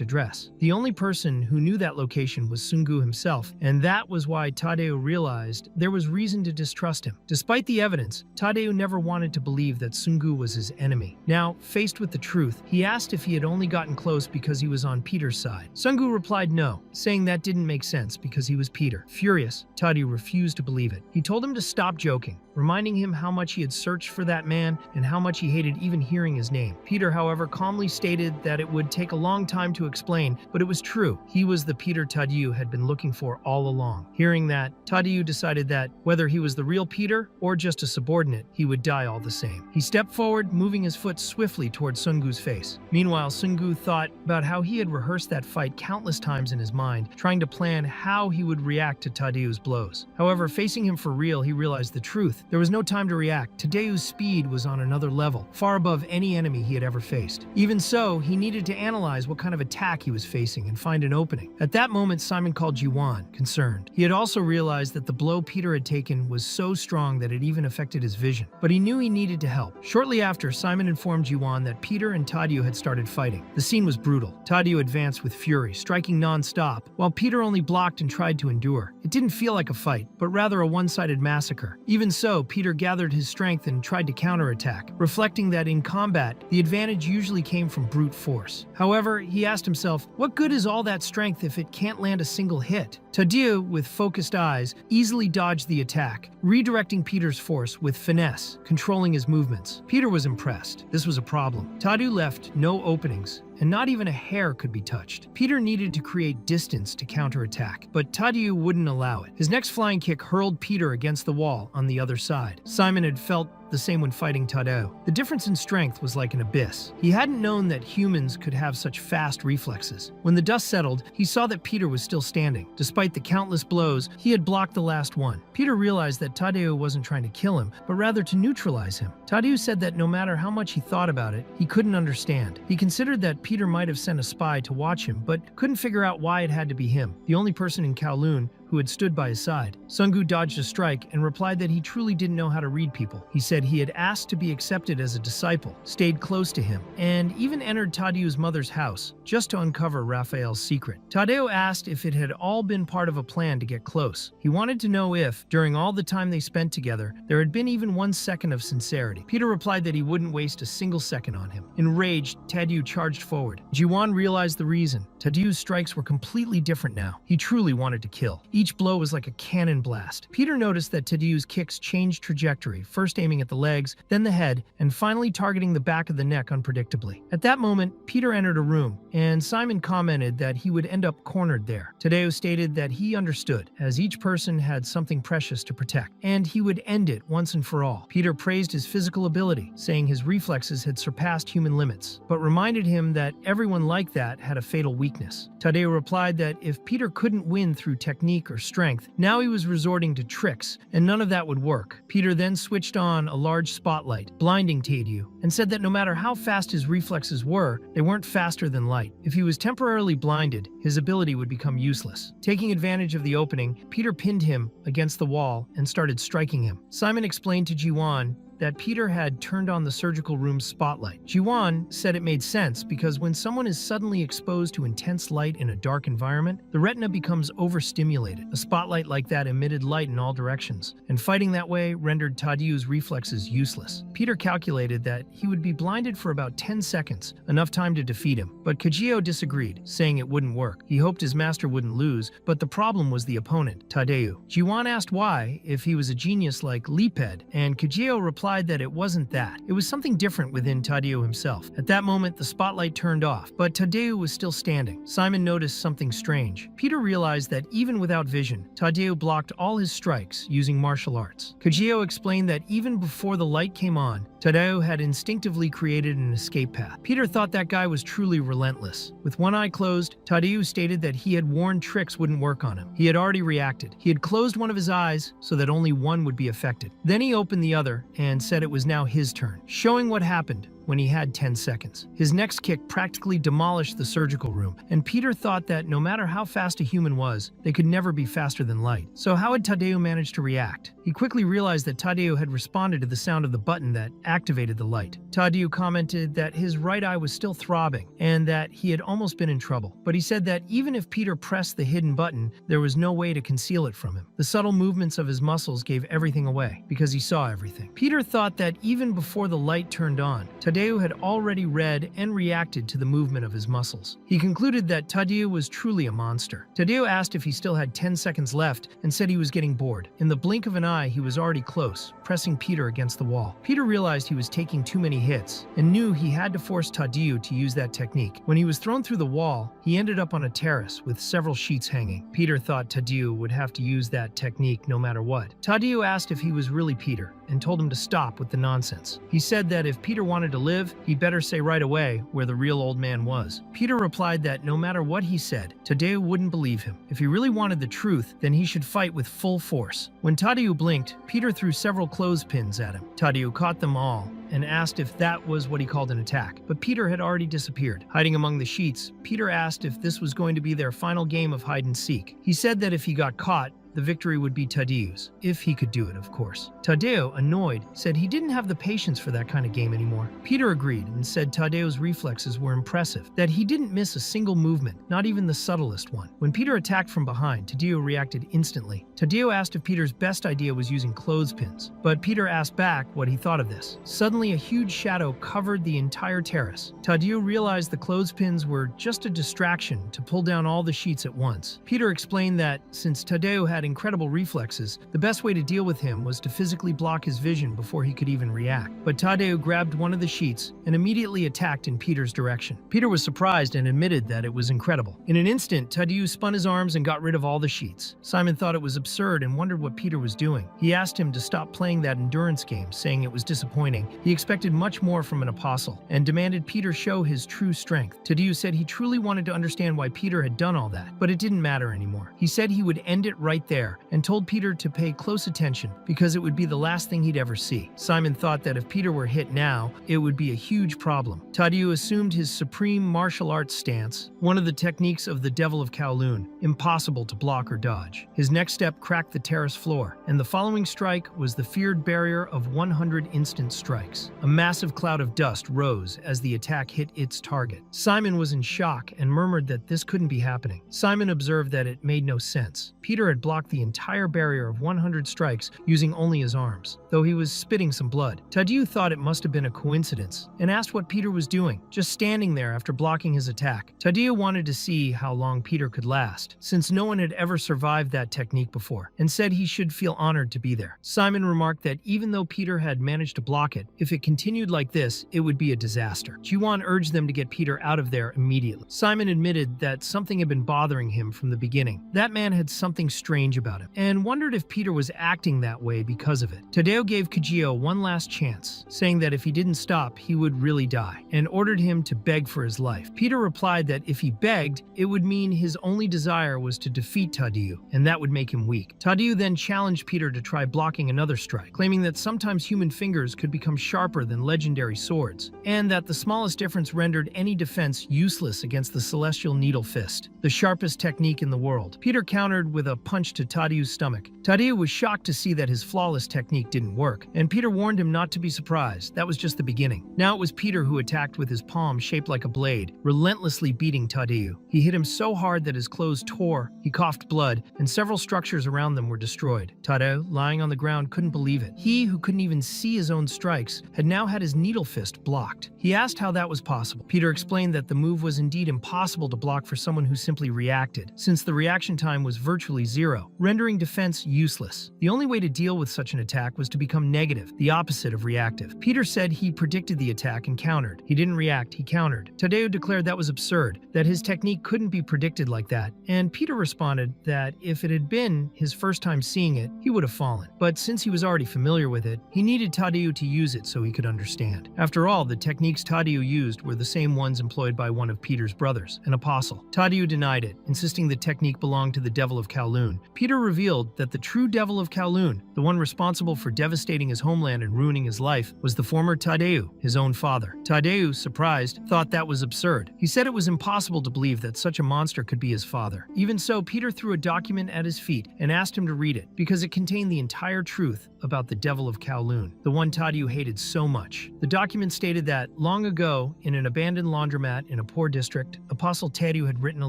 address. The only person who knew that location was Sungu himself, and that was why Tadeu realized there was reason to distrust him. Despite the evidence, Tadeu never wanted to believe that Sungu was his enemy. Now, faced with the truth, he asked if he had only gotten close because he was on Peter's side. Sungu replied no, saying that didn't make sense because he was Peter. Furious, Tadeu refused to believe it. He told him to stop joking, reminding him how much he had searched for that man and how much he hated even hearing his name. Peter, however, calmly stated that it would take a long time to explain, but it was true. He was the Peter Tadeu had been looking for all along. Hearing that, Tadeu decided that whether he was the real Peter or just a subordinate, he would die all the same. He stepped forward, moving his foot swiftly towards Sungu's face. Meanwhile, Sungu thought about how he had rehearsed that fight countless times in his mind, trying to plan how he would react to Tadeu's blows. However, facing him for real, he realized the truth. There was no time to react. Tadeu's speed was on another level, far above any enemy he had ever faced. Even so, he needed to analyze what kind of attack he was facing and find an opening. At that moment, Simon called Jiwan, concerned. He had also realized that the blow Peter had taken was so strong that it even affected his vision, but he knew he needed to help. Shortly after, Simon informed Jiwan that Peter and Tadeu had started fighting. The scene was brutal. Tadeu advanced with fury, striking non-stop, while Peter only blocked and tried to endure. It didn't feel like a fight, but rather a one-sided massacre. Even so, Peter gathered his strength and tried to counterattack, reflecting that in combat, the advantage usually came from brute force. However, he asked himself, what good is all that strength if it can't land a single hit? Tadeu, with focused eyes, easily dodged the attack, redirecting Peter's force with finesse, controlling his movements. Peter was impressed. This was a problem. Tadeu left no openings, and not even a hair could be touched. Peter needed to create distance to counterattack, but Tadeu wouldn't allow it. His next flying kick hurled Peter against the wall on the other side. Simon had felt the same when fighting Tadeu. The difference in strength was like an abyss. He hadn't known that humans could have such fast reflexes. When the dust settled, he saw that Peter was still standing. Despite the countless blows, he had blocked the last one. Peter realized that Tadeu wasn't trying to kill him, but rather to neutralize him. Tadeu said that no matter how much he thought about it, he couldn't understand. He considered that Peter might have sent a spy to watch him, but couldn't figure out why it had to be him, the only person in Kowloon who had stood by his side. Sungu dodged a strike and replied that he truly didn't know how to read people. He said he had asked to be accepted as a disciple, stayed close to him, and even entered Tadeu's mother's house just to uncover Raphael's secret. Tadeu asked if it had all been part of a plan to get close. He wanted to know if, during all the time they spent together, there had been even 1 second of sincerity. Peter replied that he wouldn't waste a single second on him. Enraged, Tadeu charged forward. Jiwan realized the reason. Tadeu's strikes were completely different now. He truly wanted to kill. Each blow was like a cannon blast. Peter noticed that Tadeu's kicks changed trajectory, first aiming at the legs, then the head, and finally targeting the back of the neck unpredictably. At that moment, Peter entered a room, and Simon commented that he would end up cornered there. Tadeu stated that he understood, as each person had something precious to protect, and he would end it once and for all. Peter praised his physical ability, saying his reflexes had surpassed human limits, but reminded him that everyone like that had a fatal weakness. Tadeu replied that if Peter couldn't win through technique or strength, now he was resorting to tricks, and none of that would work. Peter then switched on a large spotlight, blinding Tadeu, and said that no matter how fast his reflexes were, they weren't faster than light. If he was temporarily blinded, his ability would become useless. Taking advantage of the opening, Peter pinned him against the wall and started striking him. Simon explained to Jiwan that Peter had turned on the surgical room's spotlight. Jiwan said it made sense because when someone is suddenly exposed to intense light in a dark environment, the retina becomes overstimulated. A spotlight like that emitted light in all directions, and fighting that way rendered Tadeu's reflexes useless. Peter calculated that he would be blinded for about 10 seconds, enough time to defeat him. But Kajio disagreed, saying it wouldn't work. He hoped his master wouldn't lose, but the problem was the opponent, Tadeu. Jiwan asked why, if he was a genius like Liped, and Kajio replied that it wasn't that. It was something different within Tadeu himself. At that moment, the spotlight turned off, but Tadeu was still standing. Simon noticed something strange. Peter realized that even without vision, Tadeu blocked all his strikes using martial arts. Kajio explained that even before the light came on, Tadeu had instinctively created an escape path. Peter thought that guy was truly relentless. With one eye closed, Tadeu stated that he had warned tricks wouldn't work on him. He had already reacted. He had closed one of his eyes so that only one would be affected. Then he opened the other and said it was now his turn, showing what happened when he had 10 seconds. His next kick practically demolished the surgical room, and Peter thought that no matter how fast a human was, they could never be faster than light. So how had Tadeu managed to react? He quickly realized that Tadeu had responded to the sound of the button that activated the light. Tadeu commented that his right eye was still throbbing and that he had almost been in trouble. But he said that even if Peter pressed the hidden button, there was no way to conceal it from him. The subtle movements of his muscles gave everything away because he saw everything. Peter thought that even before the light turned on, Tadeu had already read and reacted to the movement of his muscles. He concluded that Tadeu was truly a monster. Tadeu asked if he still had 10 seconds left and said he was getting bored. In the blink of an eye, he was already close, pressing Peter against the wall. Peter realized he was taking too many hits and knew he had to force Tadeu to use that technique. When he was thrown through the wall, he ended up on a terrace with several sheets hanging. Peter thought Tadeu would have to use that technique no matter what. Tadeu asked if he was really Peter and told him to stop with the nonsense. He said that if Peter wanted to live, he'd better say right away where the real old man was. Peter replied that no matter what he said, Tadeu wouldn't believe him. If he really wanted the truth, then he should fight with full force. When Tadeu blinked, Peter threw several clothespins at him. Tadeu caught them all and asked if that was what he called an attack. But Peter had already disappeared. Hiding among the sheets, Peter asked if this was going to be their final game of hide and seek. He said that if he got caught, the victory would be Tadeu's, if he could do it, of course. Tadeu, annoyed, said he didn't have the patience for that kind of game anymore. Peter agreed and said Tadeu's reflexes were impressive, that he didn't miss a single movement, not even the subtlest one. When Peter attacked from behind, Tadeu reacted instantly. Tadeu asked if Peter's best idea was using clothespins, but Peter asked back what he thought of this. Suddenly, a huge shadow covered the entire terrace. Tadeu realized the clothespins were just a distraction to pull down all the sheets at once. Peter explained that since Tadeu had incredible reflexes, the best way to deal with him was to physically block his vision before he could even react. But Tadeu grabbed one of the sheets and immediately attacked in Peter's direction. Peter was surprised and admitted that it was incredible. In an instant, Tadeu spun his arms and got rid of all the sheets. Simon thought it was absurd and wondered what Peter was doing. He asked him to stop playing that endurance game, saying it was disappointing. He expected much more from an apostle and demanded Peter show his true strength. Tadeu said he truly wanted to understand why Peter had done all that, but it didn't matter anymore. He said he would end it right there and told Peter to pay close attention because it would be the last thing he'd ever see. Simon thought that if Peter were hit now, it would be a huge problem. Tadeu assumed his supreme martial arts stance, one of the techniques of the Devil of Kowloon, impossible to block or dodge. His next step cracked the terrace floor, and the following strike was the feared barrier of 100 instant strikes. A massive cloud of dust rose as the attack hit its target. Simon was in shock and murmured that this couldn't be happening. Simon observed that it made no sense. Peter had blocked the entire barrier of 100 strikes using only his arms, though he was spitting some blood. Tadeu thought it must have been a coincidence and asked what Peter was doing, just standing there after blocking his attack. Tadeu wanted to see how long Peter could last, since no one had ever survived that technique before, and said he should feel honored to be there. Simon remarked that even though Peter had managed to block it, if it continued like this, it would be a disaster. Jiwan urged them to get Peter out of there immediately. Simon admitted that something had been bothering him from the beginning. That man had something strange about him, and wondered if Peter was acting that way because of it. Tadeu gave Kajio one last chance, saying that if he didn't stop, he would really die, and ordered him to beg for his life. Peter replied that if he begged, it would mean his only desire was to defeat Tadeu, and that would make him weak. Tadeu then challenged Peter to try blocking another strike, claiming that sometimes human fingers could become sharper than legendary swords, and that the smallest difference rendered any defense useless against the celestial needle fist, the sharpest technique in the world. Peter countered with a punch to to Tadeu's stomach. Tadeu was shocked to see that his flawless technique didn't work, and Peter warned him not to be surprised. That was just the beginning. Now it was Peter who attacked with his palm shaped like a blade, relentlessly beating Tadeu. He hit him so hard that his clothes tore, he coughed blood, and several structures around them were destroyed. Tadeu, lying on the ground, couldn't believe it. He, who couldn't even see his own strikes, had now had his needle fist blocked. He asked how that was possible. Peter explained that the move was indeed impossible to block for someone who simply reacted, since the reaction time was virtually zero, rendering defense useless. The only way to deal with such an attack was to become negative, the opposite of reactive. Peter said he predicted the attack and countered. He didn't react, he countered. Tadeu declared that was absurd, that his technique couldn't be predicted like that, and Peter responded that if it had been his first time seeing it, he would have fallen. But since he was already familiar with it, he needed Tadeu to use it so he could understand. After all, the techniques Tadeu used were the same ones employed by one of Peter's brothers, an apostle. Tadeu denied it, insisting the technique belonged to the devil of Kowloon. Peter revealed that the true devil of Kowloon, the one responsible for devastating his homeland and ruining his life, was the former Tadeu, his own father. Tadeu, surprised, thought that was absurd. He said it was impossible to believe that such a monster could be his father. Even so, Peter threw a document at his feet and asked him to read it, because it contained the entire truth about the devil of Kowloon, the one Tadeu hated so much. The document stated that, long ago, in an abandoned laundromat in a poor district, Apostle Tadeu had written a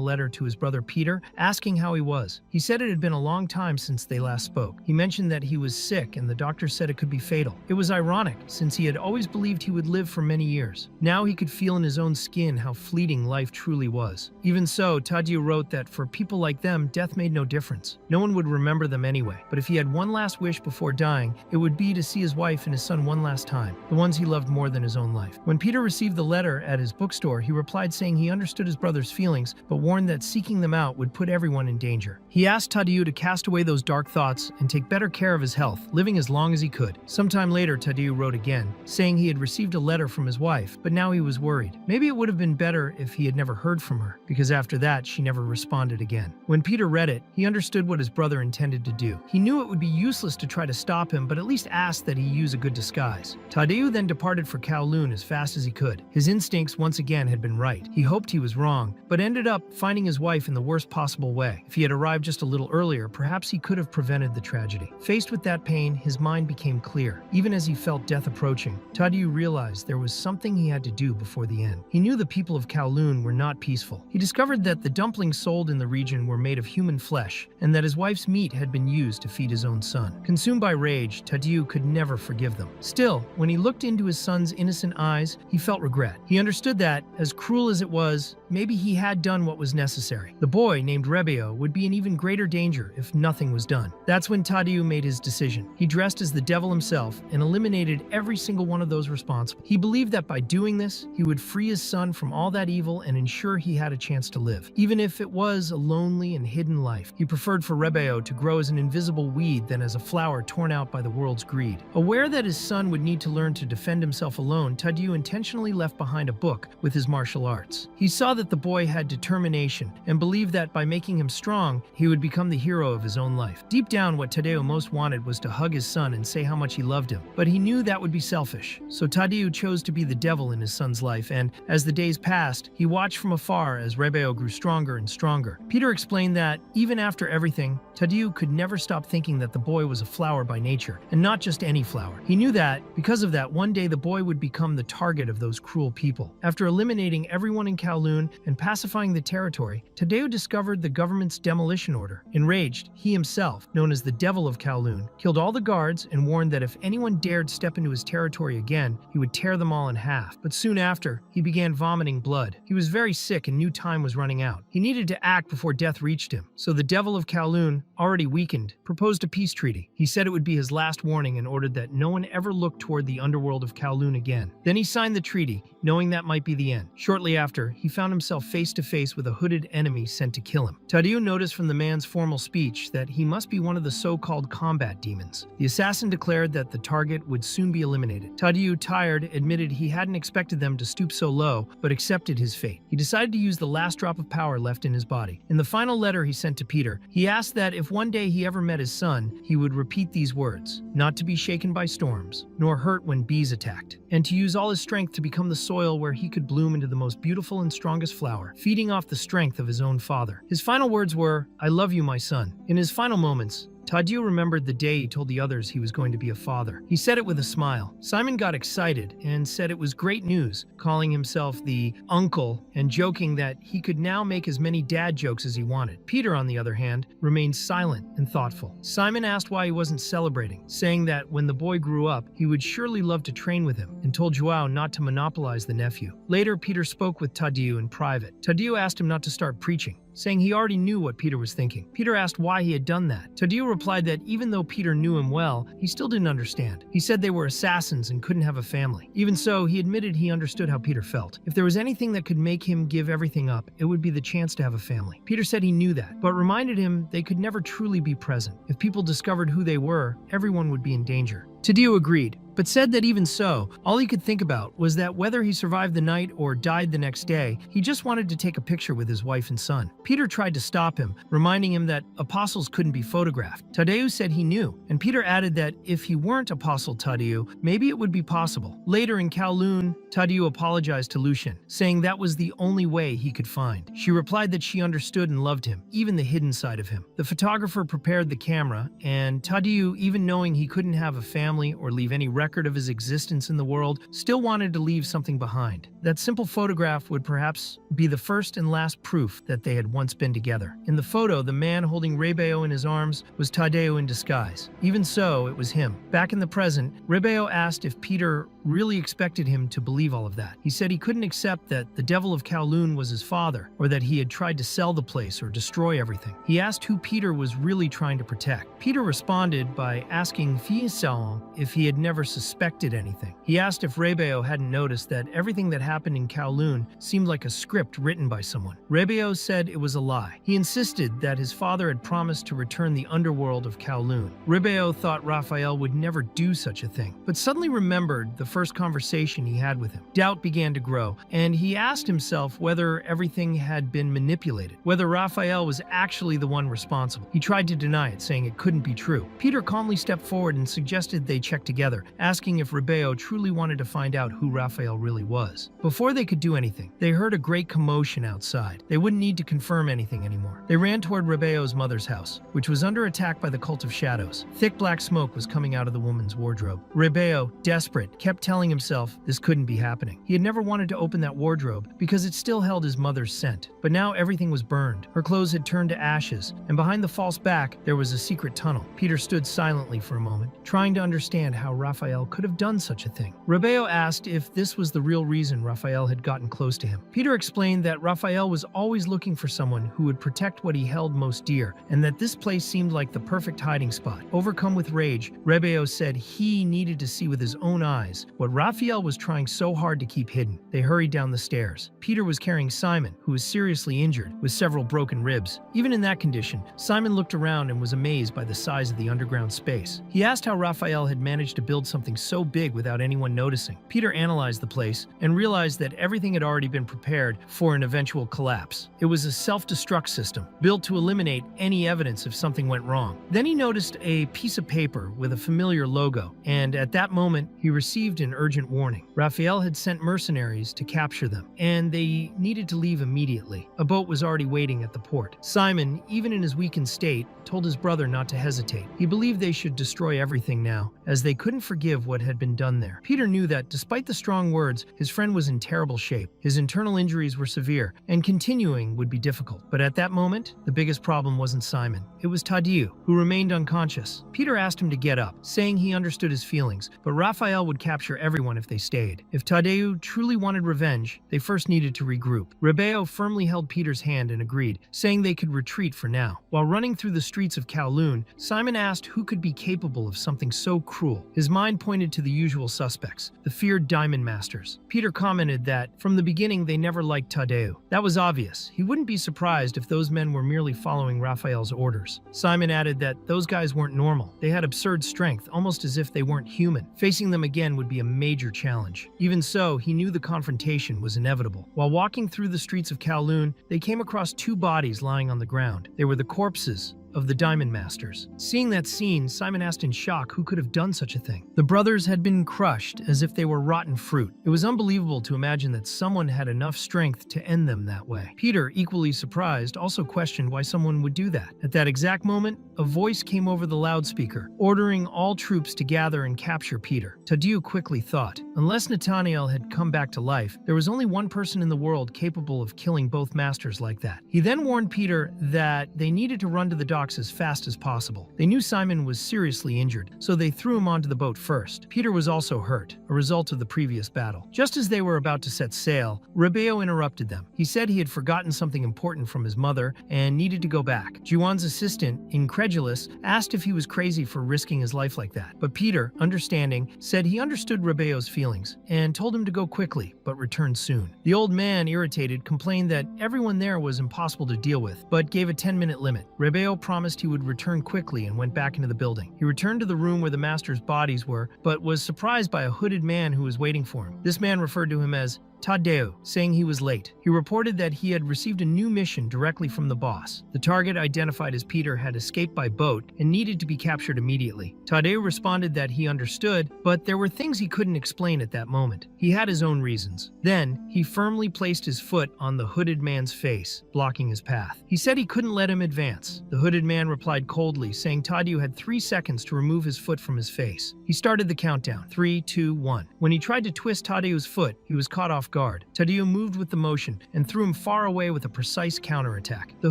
letter to his brother Peter, asking how he was. He said it had been a long time since they last spoke. He mentioned that he was sick and the doctor said it could be fatal. It was ironic, since he had always believed he would live for many years. Now he could feel in his own skin how fleeting life truly was. Even so, Tadeu wrote that for people like them, death made no difference. No one would remember them anyway. But if he had one last wish before dying, it would be to see his wife and his son one last time, the ones he loved more than his own life. When Peter received the letter at his bookstore, he replied saying he understood his brother's feelings, but warned that seeking them out would put everyone in danger. He asked Tadeu to cast away those dark thoughts and take better care of his health, living as long as he could. Sometime later, Tadeu wrote again, saying he had received a letter from his wife, but now he was worried. Maybe it would have been better if he had never heard from her, because after that, she never responded again. When Peter read it, he understood what his brother intended to do. He knew it would be useless to try to stop him, but at least asked that he use a good disguise. Tadeu then departed for Kowloon as fast as he could. His instincts once again had been right. He hoped he was wrong, but ended up finding his wife in the worst possible way. If he had arrived just a little earlier, perhaps he could have prevented the tragedy. Faced with that pain, his mind became clear. Even as he felt death approaching, Tadeu realized there was something he had to do before the end. He knew the people of Kowloon were not peaceful. He discovered that the dumplings sold in the region were made of human flesh, and that his wife's meat had been used to feed his own son. Consumed by rage, Tadeu could never forgive them. Still, when he looked into his son's innocent eyes, he felt regret. He understood that, as cruel as it was, maybe he had done what was necessary. The boy, named Rebeo, would be in even greater danger if nothing was done. That's when Tadeu made his decision. He dressed as the devil himself and eliminated every single one of those responsible. He believed that by doing this, he would free his son from all that evil and ensure he had a chance to live, even if it was a lonely and hidden life. He preferred for Rebeo to grow as an invisible weed than as a flower torn out by the world's greed. Aware that his son would need to learn to defend himself alone, Tadeu intentionally left behind a book with his martial arts. He saw that the boy had determination and believed that by making him strong, he would become the hero of his own life. Deep down, what Tadeu most wanted was to hug his son and say how much he loved him, but he knew that would be selfish. So Tadeu chose to be the devil in his son's life, and as the days passed, he watched from afar as Rebeo grew stronger and stronger. Peter explained that, even after everything, Tadeu could never stop thinking that the boy was a flower by nature, and not just any flower. He knew that, because of that, one day the boy would become the target of those cruel people. After eliminating everyone in Kowloon and pacifying the territory, Tadeu discovered the government's demolition order. Enraged, he himself, known as the Devil of Kowloon, killed all the guards and warned that if anyone dared step into his territory again, he would tear them all in half. But soon after, he began vomiting blood. He was very sick and knew time was running out. He needed to act before death reached him. So the Devil of Kowloon, already weakened, proposed a peace treaty. He said it would be his last warning and ordered that no one ever look toward the underworld of Kowloon again. Then he signed the treaty, knowing that might be the end. Shortly after, he found himself face to face with a hooded enemy sent to kill him. Tadeu noticed from the man's formal speech that he must be one of the so-called combat demons. The assassin declared that the target would soon be eliminated. Tadeu, tired, admitted he hadn't expected them to stoop so low, but accepted his fate. He decided to use the last drop of power left in his body. In the final letter he sent to Peter, he asked that if one day he ever met his son, he would repeat these words: not to be shaken by storms, nor hurt when bees attacked, and to use all his strength to become the soil where he could bloom into the most beautiful and strongest strongest flower, feeding off the strength of his own father. His final words were, "I love you, my son." In his final moments, Tadeu remembered the day he told the others he was going to be a father. He said it with a smile. Simon got excited and said it was great news, calling himself the uncle and joking that he could now make as many dad jokes as he wanted. Peter, on the other hand, remained silent and thoughtful. Simon asked why he wasn't celebrating, saying that when the boy grew up, he would surely love to train with him, and told Joao not to monopolize the nephew. Later, Peter spoke with Tadeu in private. Tadeu asked him not to start preaching, saying he already knew what Peter was thinking. Peter asked why he had done that. Tadeu replied that even though Peter knew him well, he still didn't understand. He said they were assassins and couldn't have a family. Even so, he admitted he understood how Peter felt. If there was anything that could make him give everything up, it would be the chance to have a family. Peter said he knew that, but reminded him they could never truly be present. If people discovered who they were, everyone would be in danger. Tadeu agreed, but said that even so, all he could think about was that whether he survived the night or died the next day, he just wanted to take a picture with his wife and son. Peter tried to stop him, reminding him that apostles couldn't be photographed. Tadeu said he knew, and Peter added that if he weren't Apostle Tadeu, maybe it would be possible. Later in Kowloon, Tadeu apologized to Lucien, saying that was the only way he could find. She replied that she understood and loved him, even the hidden side of him. The photographer prepared the camera, and Tadeu, even knowing he couldn't have a family or leave any record of his existence in the world, still wanted to leave something behind. That simple photograph would perhaps be the first and last proof that they had once been together. In the photo, the man holding Rebeo in his arms was Tadeu in disguise. Even so, it was him. Back in the present, Rebeo asked if Peter really expected him to believe all of that. He said he couldn't accept that the devil of Kowloon was his father, or that he had tried to sell the place or destroy everything. He asked who Peter was really trying to protect. Peter responded by asking Fiesong if he had never suspected anything. He asked if Rebeo hadn't noticed that everything that happened in Kowloon seemed like a script written by someone. Rebeo said it was a lie. He insisted that his father had promised to return the underworld of Kowloon. Rebeo thought Raphael would never do such a thing, but suddenly remembered the first conversation he had with him. Doubt began to grow, and he asked himself whether everything had been manipulated, whether Raphael was actually the one responsible. He tried to deny it, saying it couldn't be true. Peter calmly stepped forward and suggested they check together, asking if Rebeo truly wanted to find out who Raphael really was. Before they could do anything, they heard a great commotion outside. They wouldn't need to confirm anything anymore. They ran toward Rebeo's mother's house, which was under attack by the Cult of Shadows. Thick black smoke was coming out of the woman's wardrobe. Rebeo, desperate, kept telling himself this couldn't be happening. He had never wanted to open that wardrobe because it still held his mother's scent. But now everything was burned. Her clothes had turned to ashes, and behind the false back, there was a secret tunnel. Peter stood silently for a moment, trying to understand how Raphael could have done such a thing. Rebeo asked if this was the real reason Raphael had gotten close to him. Peter explained that Raphael was always looking for someone who would protect what he held most dear, and that this place seemed like the perfect hiding spot. Overcome with rage, Rebeo said he needed to see with his own eyes what Raphael was trying so hard to keep hidden. They hurried down the stairs. Peter was carrying Simon, who was seriously injured, with several broken ribs. Even in that condition, Simon looked around and was amazed by the size of the underground space. He asked how Raphael had managed to build something so big without anyone noticing. Peter analyzed the place and realized that everything had already been prepared for an eventual collapse. It was a self-destruct system, built to eliminate any evidence if something went wrong. Then he noticed a piece of paper with a familiar logo, and at that moment, he received an urgent warning. Raphael had sent mercenaries to capture them, and they needed to leave immediately. A boat was already waiting at the port. Simon, even in his weakened state, told his brother not to hesitate. He believed they should destroy everything now, as they couldn't forgive what had been done there. Peter knew that, despite the strong words, his friend was in terrible shape. His internal injuries were severe, and continuing would be difficult. But at that moment, the biggest problem wasn't Simon. It was Tadeu, who remained unconscious. Peter asked him to get up, saying he understood his feelings, but Raphael would capture everyone if they stayed. If Tadeu truly wanted revenge, they first needed to regroup. Rebeo firmly held Peter's hand and agreed, saying they could retreat for now. While running through the streets of Kowloon, Simon asked who could be capable of something so cruel. His mind pointed to the usual suspects, the feared Diamond Masters. Peter commented that, from the beginning, they never liked Tadeu. That was obvious. He wouldn't be surprised if those men were merely following Raphael's orders. Simon added that those guys weren't normal. They had absurd strength, almost as if they weren't human. Facing them again would be a major challenge. Even so, he knew the confrontation was inevitable. While walking through the streets of Kowloon, they came across two bodies lying on the ground. They were the corpses of the Diamond Masters. Seeing that scene, Simon asked in shock who could have done such a thing. The brothers had been crushed as if they were rotten fruit. It was unbelievable to imagine that someone had enough strength to end them that way. Peter, equally surprised, also questioned why someone would do that. At that exact moment, a voice came over the loudspeaker, ordering all troops to gather and capture Peter. Tadeu quickly thought, unless Nathaniel had come back to life, there was only one person in the world capable of killing both masters like that. He then warned Peter that they needed to run to the docks as fast as possible. They knew Simon was seriously injured, so they threw him onto the boat first. Peter was also hurt, a result of the previous battle. Just as they were about to set sail, Rebeo interrupted them. He said he had forgotten something important from his mother and needed to go back. Jiwan's assistant, incredulous, asked if he was crazy for risking his life like that. But Peter, understanding, said he understood Rebeo's feelings and told him to go quickly, but return soon. The old man, irritated, complained that everyone there was impossible to deal with, but gave a 10-minute limit. Rebeo promised he would return quickly and went back into the building. He returned to the room where the master's bodies were, but was surprised by a hooded man who was waiting for him. This man referred to him as Tadeu, saying he was late. He reported that he had received a new mission directly from the boss. The target, identified as Peter, had escaped by boat and needed to be captured immediately. Tadeu responded that he understood, but there were things he couldn't explain at that moment. He had his own reasons. Then, he firmly placed his foot on the hooded man's face, blocking his path. He said he couldn't let him advance. The hooded man replied coldly, saying Tadeu had 3 seconds to remove his foot from his face. He started the countdown, 3, 2, 1. When he tried to twist Tadeu's foot, he was caught off guard. Tadeu moved with the motion and threw him far away with a precise counterattack. The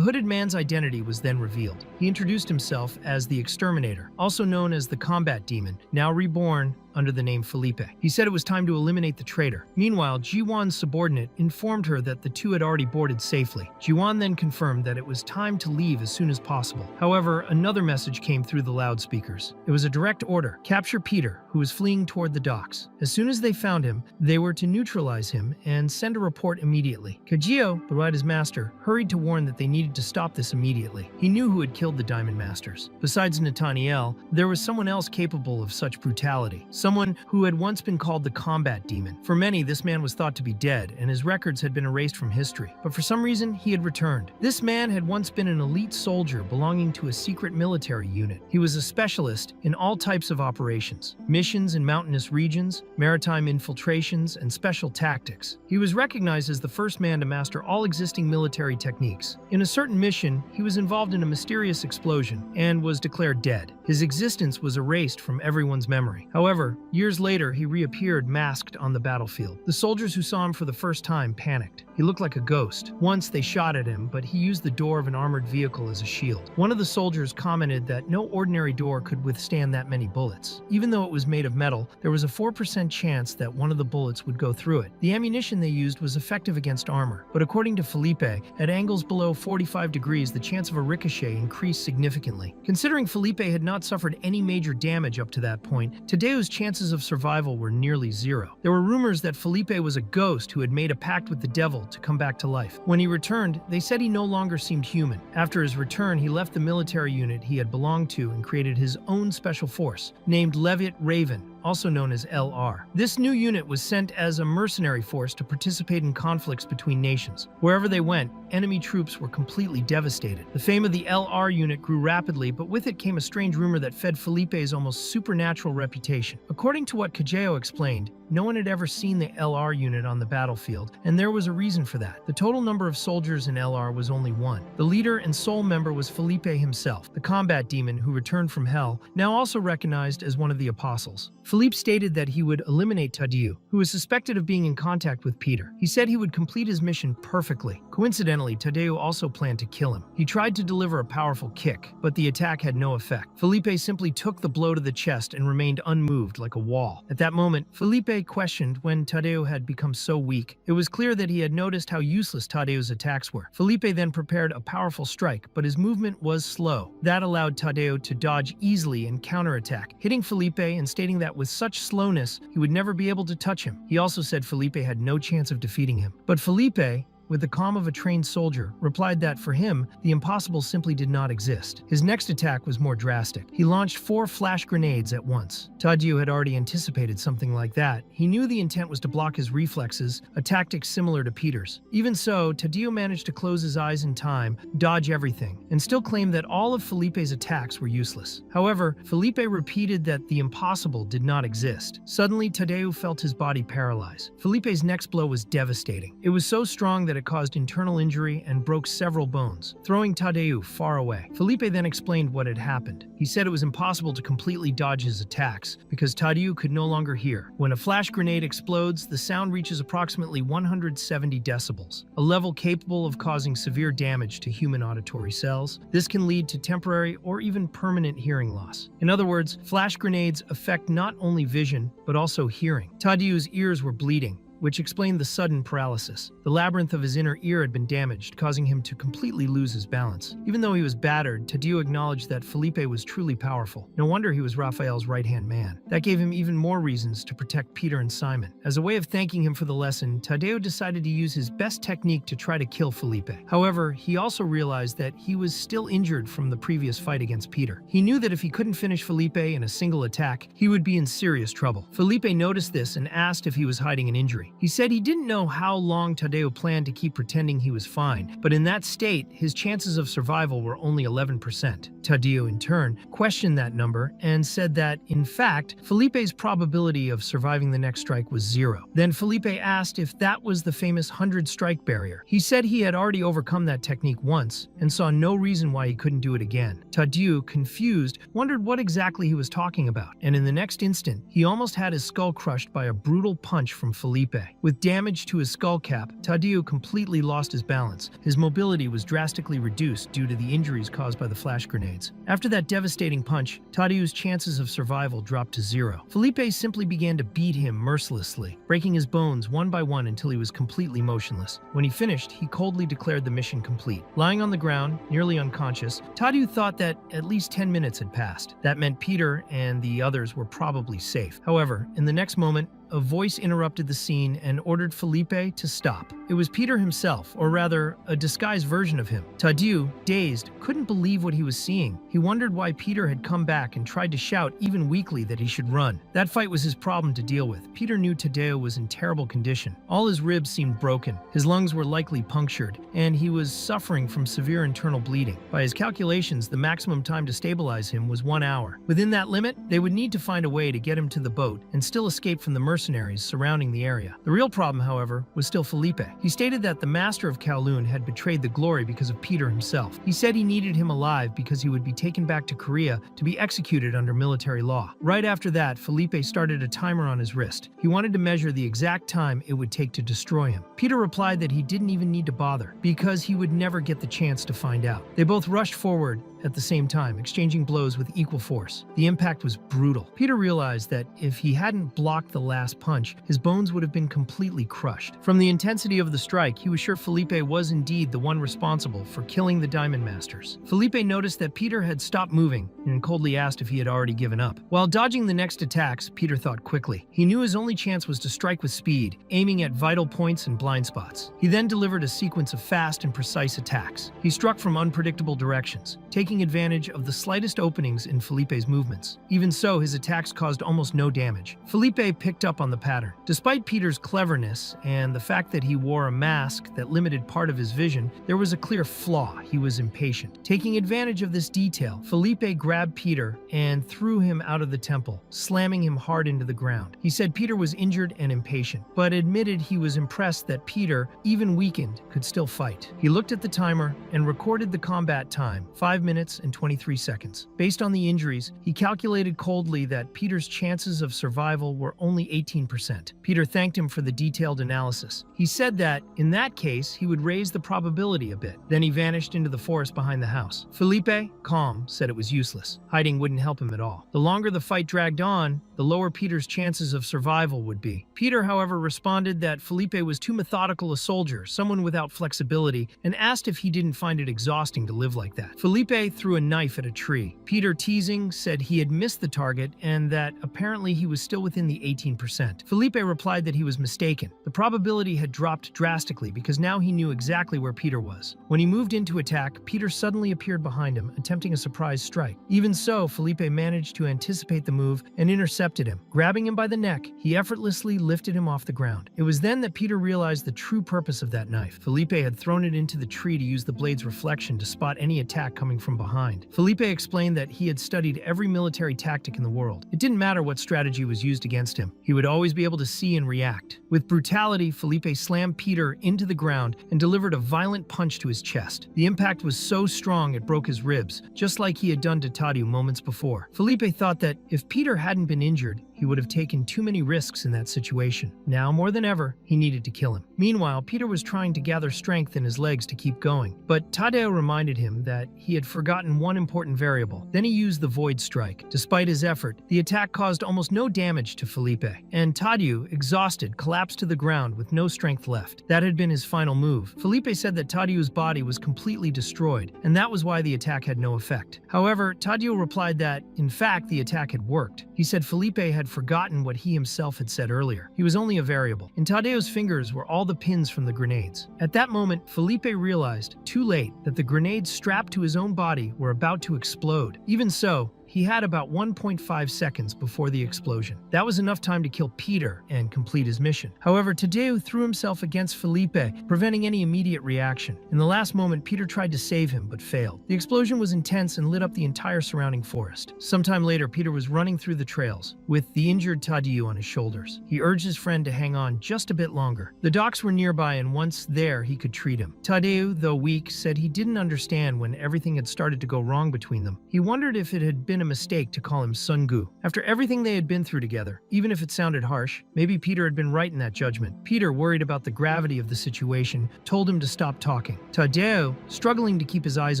hooded man's identity was then revealed. He introduced himself as the Exterminator, also known as the Combat Demon, now reborn under the name Felipe. He said it was time to eliminate the traitor. Meanwhile, Jiwan's subordinate informed her that the two had already boarded safely. Jiwan then confirmed that it was time to leave as soon as possible. However, another message came through the loudspeakers. It was a direct order: capture Peter, who was fleeing toward the docks. As soon as they found him, they were to neutralize him and send a report immediately. Kajio, the rider's master, hurried to warn that they needed to stop this immediately. He knew who had killed the Diamond Masters. Besides Nathaniel, there was someone else capable of such brutality. Someone who had once been called the Combat Demon. For many, this man was thought to be dead, and his records had been erased from history. But for some reason, he had returned. This man had once been an elite soldier belonging to a secret military unit. He was a specialist in all types of operations: missions in mountainous regions, maritime infiltrations, and special tactics. He was recognized as the first man to master all existing military techniques. In a certain mission, he was involved in a mysterious explosion and was declared dead. His existence was erased from everyone's memory. However, years later, he reappeared masked on the battlefield. The soldiers who saw him for the first time panicked. He looked like a ghost. Once they shot at him, but he used the door of an armored vehicle as a shield. One of the soldiers commented that no ordinary door could withstand that many bullets. Even though it was made of metal, there was a 4% chance that one of the bullets would go through it. The ammunition they used was effective against armor, but according to Felipe, at angles below 45 degrees, the chance of a ricochet increased significantly. Considering Felipe had not suffered any major damage up to that point, Tadeu's chances of survival were nearly zero. There were rumors that Felipe was a ghost who had made a pact with the devil to come back to life. When he returned, they said he no longer seemed human. After his return, he left the military unit he had belonged to and created his own special force, named Leviat Raven, also known as LR. This new unit was sent as a mercenary force to participate in conflicts between nations. Wherever they went, enemy troops were completely devastated. The fame of the LR unit grew rapidly, but with it came a strange rumor that fed Felipe's almost supernatural reputation. According to what Kajeo explained, no one had ever seen the LR unit on the battlefield, and there was a reason for that. The total number of soldiers in LR was only 1. The leader and sole member was Felipe himself, the combat demon who returned from hell, now also recognized as one of the apostles. Felipe stated that he would eliminate Tadeu, who was suspected of being in contact with Peter. He said he would complete his mission perfectly. Coincidentally, Tadeu also planned to kill him. He tried to deliver a powerful kick, but the attack had no effect. Felipe simply took the blow to the chest and remained unmoved like a wall. At that moment, Felipe questioned when Tadeu had become so weak. It was clear that he had noticed how useless Tadeu's attacks were. Felipe then prepared a powerful strike, but his movement was slow. That allowed Tadeu to dodge easily and counterattack, hitting Felipe and stating that with such slowness, he would never be able to touch him. He also said Felipe had no chance of defeating him. But Felipe, with the calm of a trained soldier, replied that for him, the impossible simply did not exist. His next attack was more drastic. He launched 4 flash grenades at once. Tadeu had already anticipated something like that. He knew the intent was to block his reflexes, a tactic similar to Peter's. Even so, Tadeu managed to close his eyes in time, dodge everything, and still claim that all of Felipe's attacks were useless. However, Felipe repeated that the impossible did not exist. Suddenly, Tadeu felt his body paralyze. Felipe's next blow was devastating. It was so strong that it caused internal injury and broke several bones, throwing Tadeu far away. Felipe then explained what had happened. He said it was impossible to completely dodge his attacks because Tadeu could no longer hear. When a flash grenade explodes, the sound reaches approximately 170 decibels, a level capable of causing severe damage to human auditory cells. This can lead to temporary or even permanent hearing loss. In other words, flash grenades affect not only vision, but also hearing. Tadeu's ears were bleeding, which explained the sudden paralysis. The labyrinth of his inner ear had been damaged, causing him to completely lose his balance. Even though he was battered, Tadeu acknowledged that Felipe was truly powerful. No wonder he was Raphael's right-hand man. That gave him even more reasons to protect Peter and Simon. As a way of thanking him for the lesson, Tadeu decided to use his best technique to try to kill Felipe. However, he also realized that he was still injured from the previous fight against Peter. He knew that if he couldn't finish Felipe in a single attack, he would be in serious trouble. Felipe noticed this and asked if he was hiding an injury. He said he didn't know how long Tadeu planned to keep pretending he was fine, but in that state, his chances of survival were only 11%. Tadeu, in turn, questioned that number and said that, in fact, Felipe's probability of surviving the next strike was 0. Then Felipe asked if that was the famous 100-strike barrier. He said he had already overcome that technique once and saw no reason why he couldn't do it again. Tadeu, confused, wondered what exactly he was talking about, and in the next instant, he almost had his skull crushed by a brutal punch from Felipe. With damage to his skull cap, Tadeu completely lost his balance. His mobility was drastically reduced due to the injuries caused by the flash grenades. After that devastating punch, Tadeu's chances of survival dropped to 0. Felipe simply began to beat him mercilessly, breaking his bones one by one until he was completely motionless. When he finished, he coldly declared the mission complete. Lying on the ground, nearly unconscious, Tadeu thought that at least 10 minutes had passed. That meant Peter and the others were probably safe. However, in the next moment, a voice interrupted the scene and ordered Felipe to stop. It was Peter himself, or rather, a disguised version of him. Tadeu, dazed, couldn't believe what he was seeing. He wondered why Peter had come back and tried to shout, even weakly, that he should run. That fight was his problem to deal with. Peter knew Tadeu was in terrible condition. All his ribs seemed broken, his lungs were likely punctured, and he was suffering from severe internal bleeding. By his calculations, the maximum time to stabilize him was 1 hour. Within that limit, they would need to find a way to get him to the boat and still escape from the mercenaries surrounding the area. The real problem, however, was still Felipe. He stated that the master of Kowloon had betrayed the glory because of Peter himself. He said he needed him alive because he would be taken back to Korea to be executed under military law. Right after that, Felipe started a timer on his wrist. He wanted to measure the exact time it would take to destroy him. Peter replied that he didn't even need to bother because he would never get the chance to find out. They both rushed forward at the same time, exchanging blows with equal force. The impact was brutal. Peter realized that if he hadn't blocked the last punch, his bones would have been completely crushed. From the intensity of the strike, he was sure Felipe was indeed the one responsible for killing the Diamond Masters. Felipe noticed that Peter had stopped moving and coldly asked if he had already given up. While dodging the next attacks, Peter thought quickly. He knew his only chance was to strike with speed, aiming at vital points and blind spots. He then delivered a sequence of fast and precise attacks. He struck from unpredictable directions, taking advantage of the slightest openings in Felipe's movements. Even so, his attacks caused almost no damage. Felipe picked up on the pattern. Despite Peter's cleverness and the fact that he wore a mask that limited part of his vision, there was a clear flaw. He was impatient. Taking advantage of this detail, Felipe grabbed Peter and threw him out of the temple, slamming him hard into the ground. He said Peter was injured and impatient, but admitted he was impressed that Peter, even weakened, could still fight. He looked at the timer and recorded the combat time, 5 minutes and 23 seconds. Based on the injuries, he calculated coldly that Peter's chances of survival were only 18%. Peter thanked him for the detailed analysis. He said that, in that case, he would raise the probability a bit. Then he vanished into the forest behind the house. Felipe, calm, said it was useless. Hiding wouldn't help him at all. The longer the fight dragged on, the lower Peter's chances of survival would be. Peter, however, responded that Felipe was too methodical a soldier, someone without flexibility, and asked if he didn't find it exhausting to live like that. Felipe threw a knife at a tree. Peter, teasing, said he had missed the target and that apparently he was still within the 18%. Felipe replied that he was mistaken. The probability had dropped drastically because now he knew exactly where Peter was. When he moved in to attack, Peter suddenly appeared behind him, attempting a surprise strike. Even so, Felipe managed to anticipate the move and intercepted him. Grabbing him by the neck, he effortlessly lifted him off the ground. It was then that Peter realized the true purpose of that knife. Felipe had thrown it into the tree to use the blade's reflection to spot any attack coming from behind. Felipe explained that he had studied every military tactic in the world. It didn't matter what strategy was used against him. He would always be able to see and react. With brutality, Felipe slammed Peter into the ground and delivered a violent punch to his chest. The impact was so strong it broke his ribs, just like he had done to Tadeu moments before. Felipe thought that if Peter hadn't been injured, he would have taken too many risks in that situation. Now, more than ever, he needed to kill him. Meanwhile, Peter was trying to gather strength in his legs to keep going, but Tadeu reminded him that he had forgotten one important variable. Then he used the Void Strike. Despite his effort, the attack caused almost no damage to Felipe, and Tadeu, exhausted, collapsed to the ground with no strength left. That had been his final move. Felipe said that Tadeu's body was completely destroyed, and that was why the attack had no effect. However, Tadeu replied that, in fact, the attack had worked. He said Felipe had forgotten what he himself had said earlier. He was only a variable. In Tadeu's fingers were all the pins from the grenades. At that moment, Felipe realized, too late, that the grenades strapped to his own body were about to explode. Even so, he had about 1.5 seconds before the explosion. That was enough time to kill Peter and complete his mission. However, Tadeu threw himself against Felipe, preventing any immediate reaction. In the last moment, Peter tried to save him, but failed. The explosion was intense and lit up the entire surrounding forest. Sometime later, Peter was running through the trails, with the injured Tadeu on his shoulders. He urged his friend to hang on just a bit longer. The docks were nearby, and once there, he could treat him. Tadeu, though weak, said he didn't understand when everything had started to go wrong between them. He wondered if it had been a mistake to call him Sungu. After everything they had been through together, even if it sounded harsh, maybe Peter had been right in that judgment. Peter, worried about the gravity of the situation, told him to stop talking. Tadeu, struggling to keep his eyes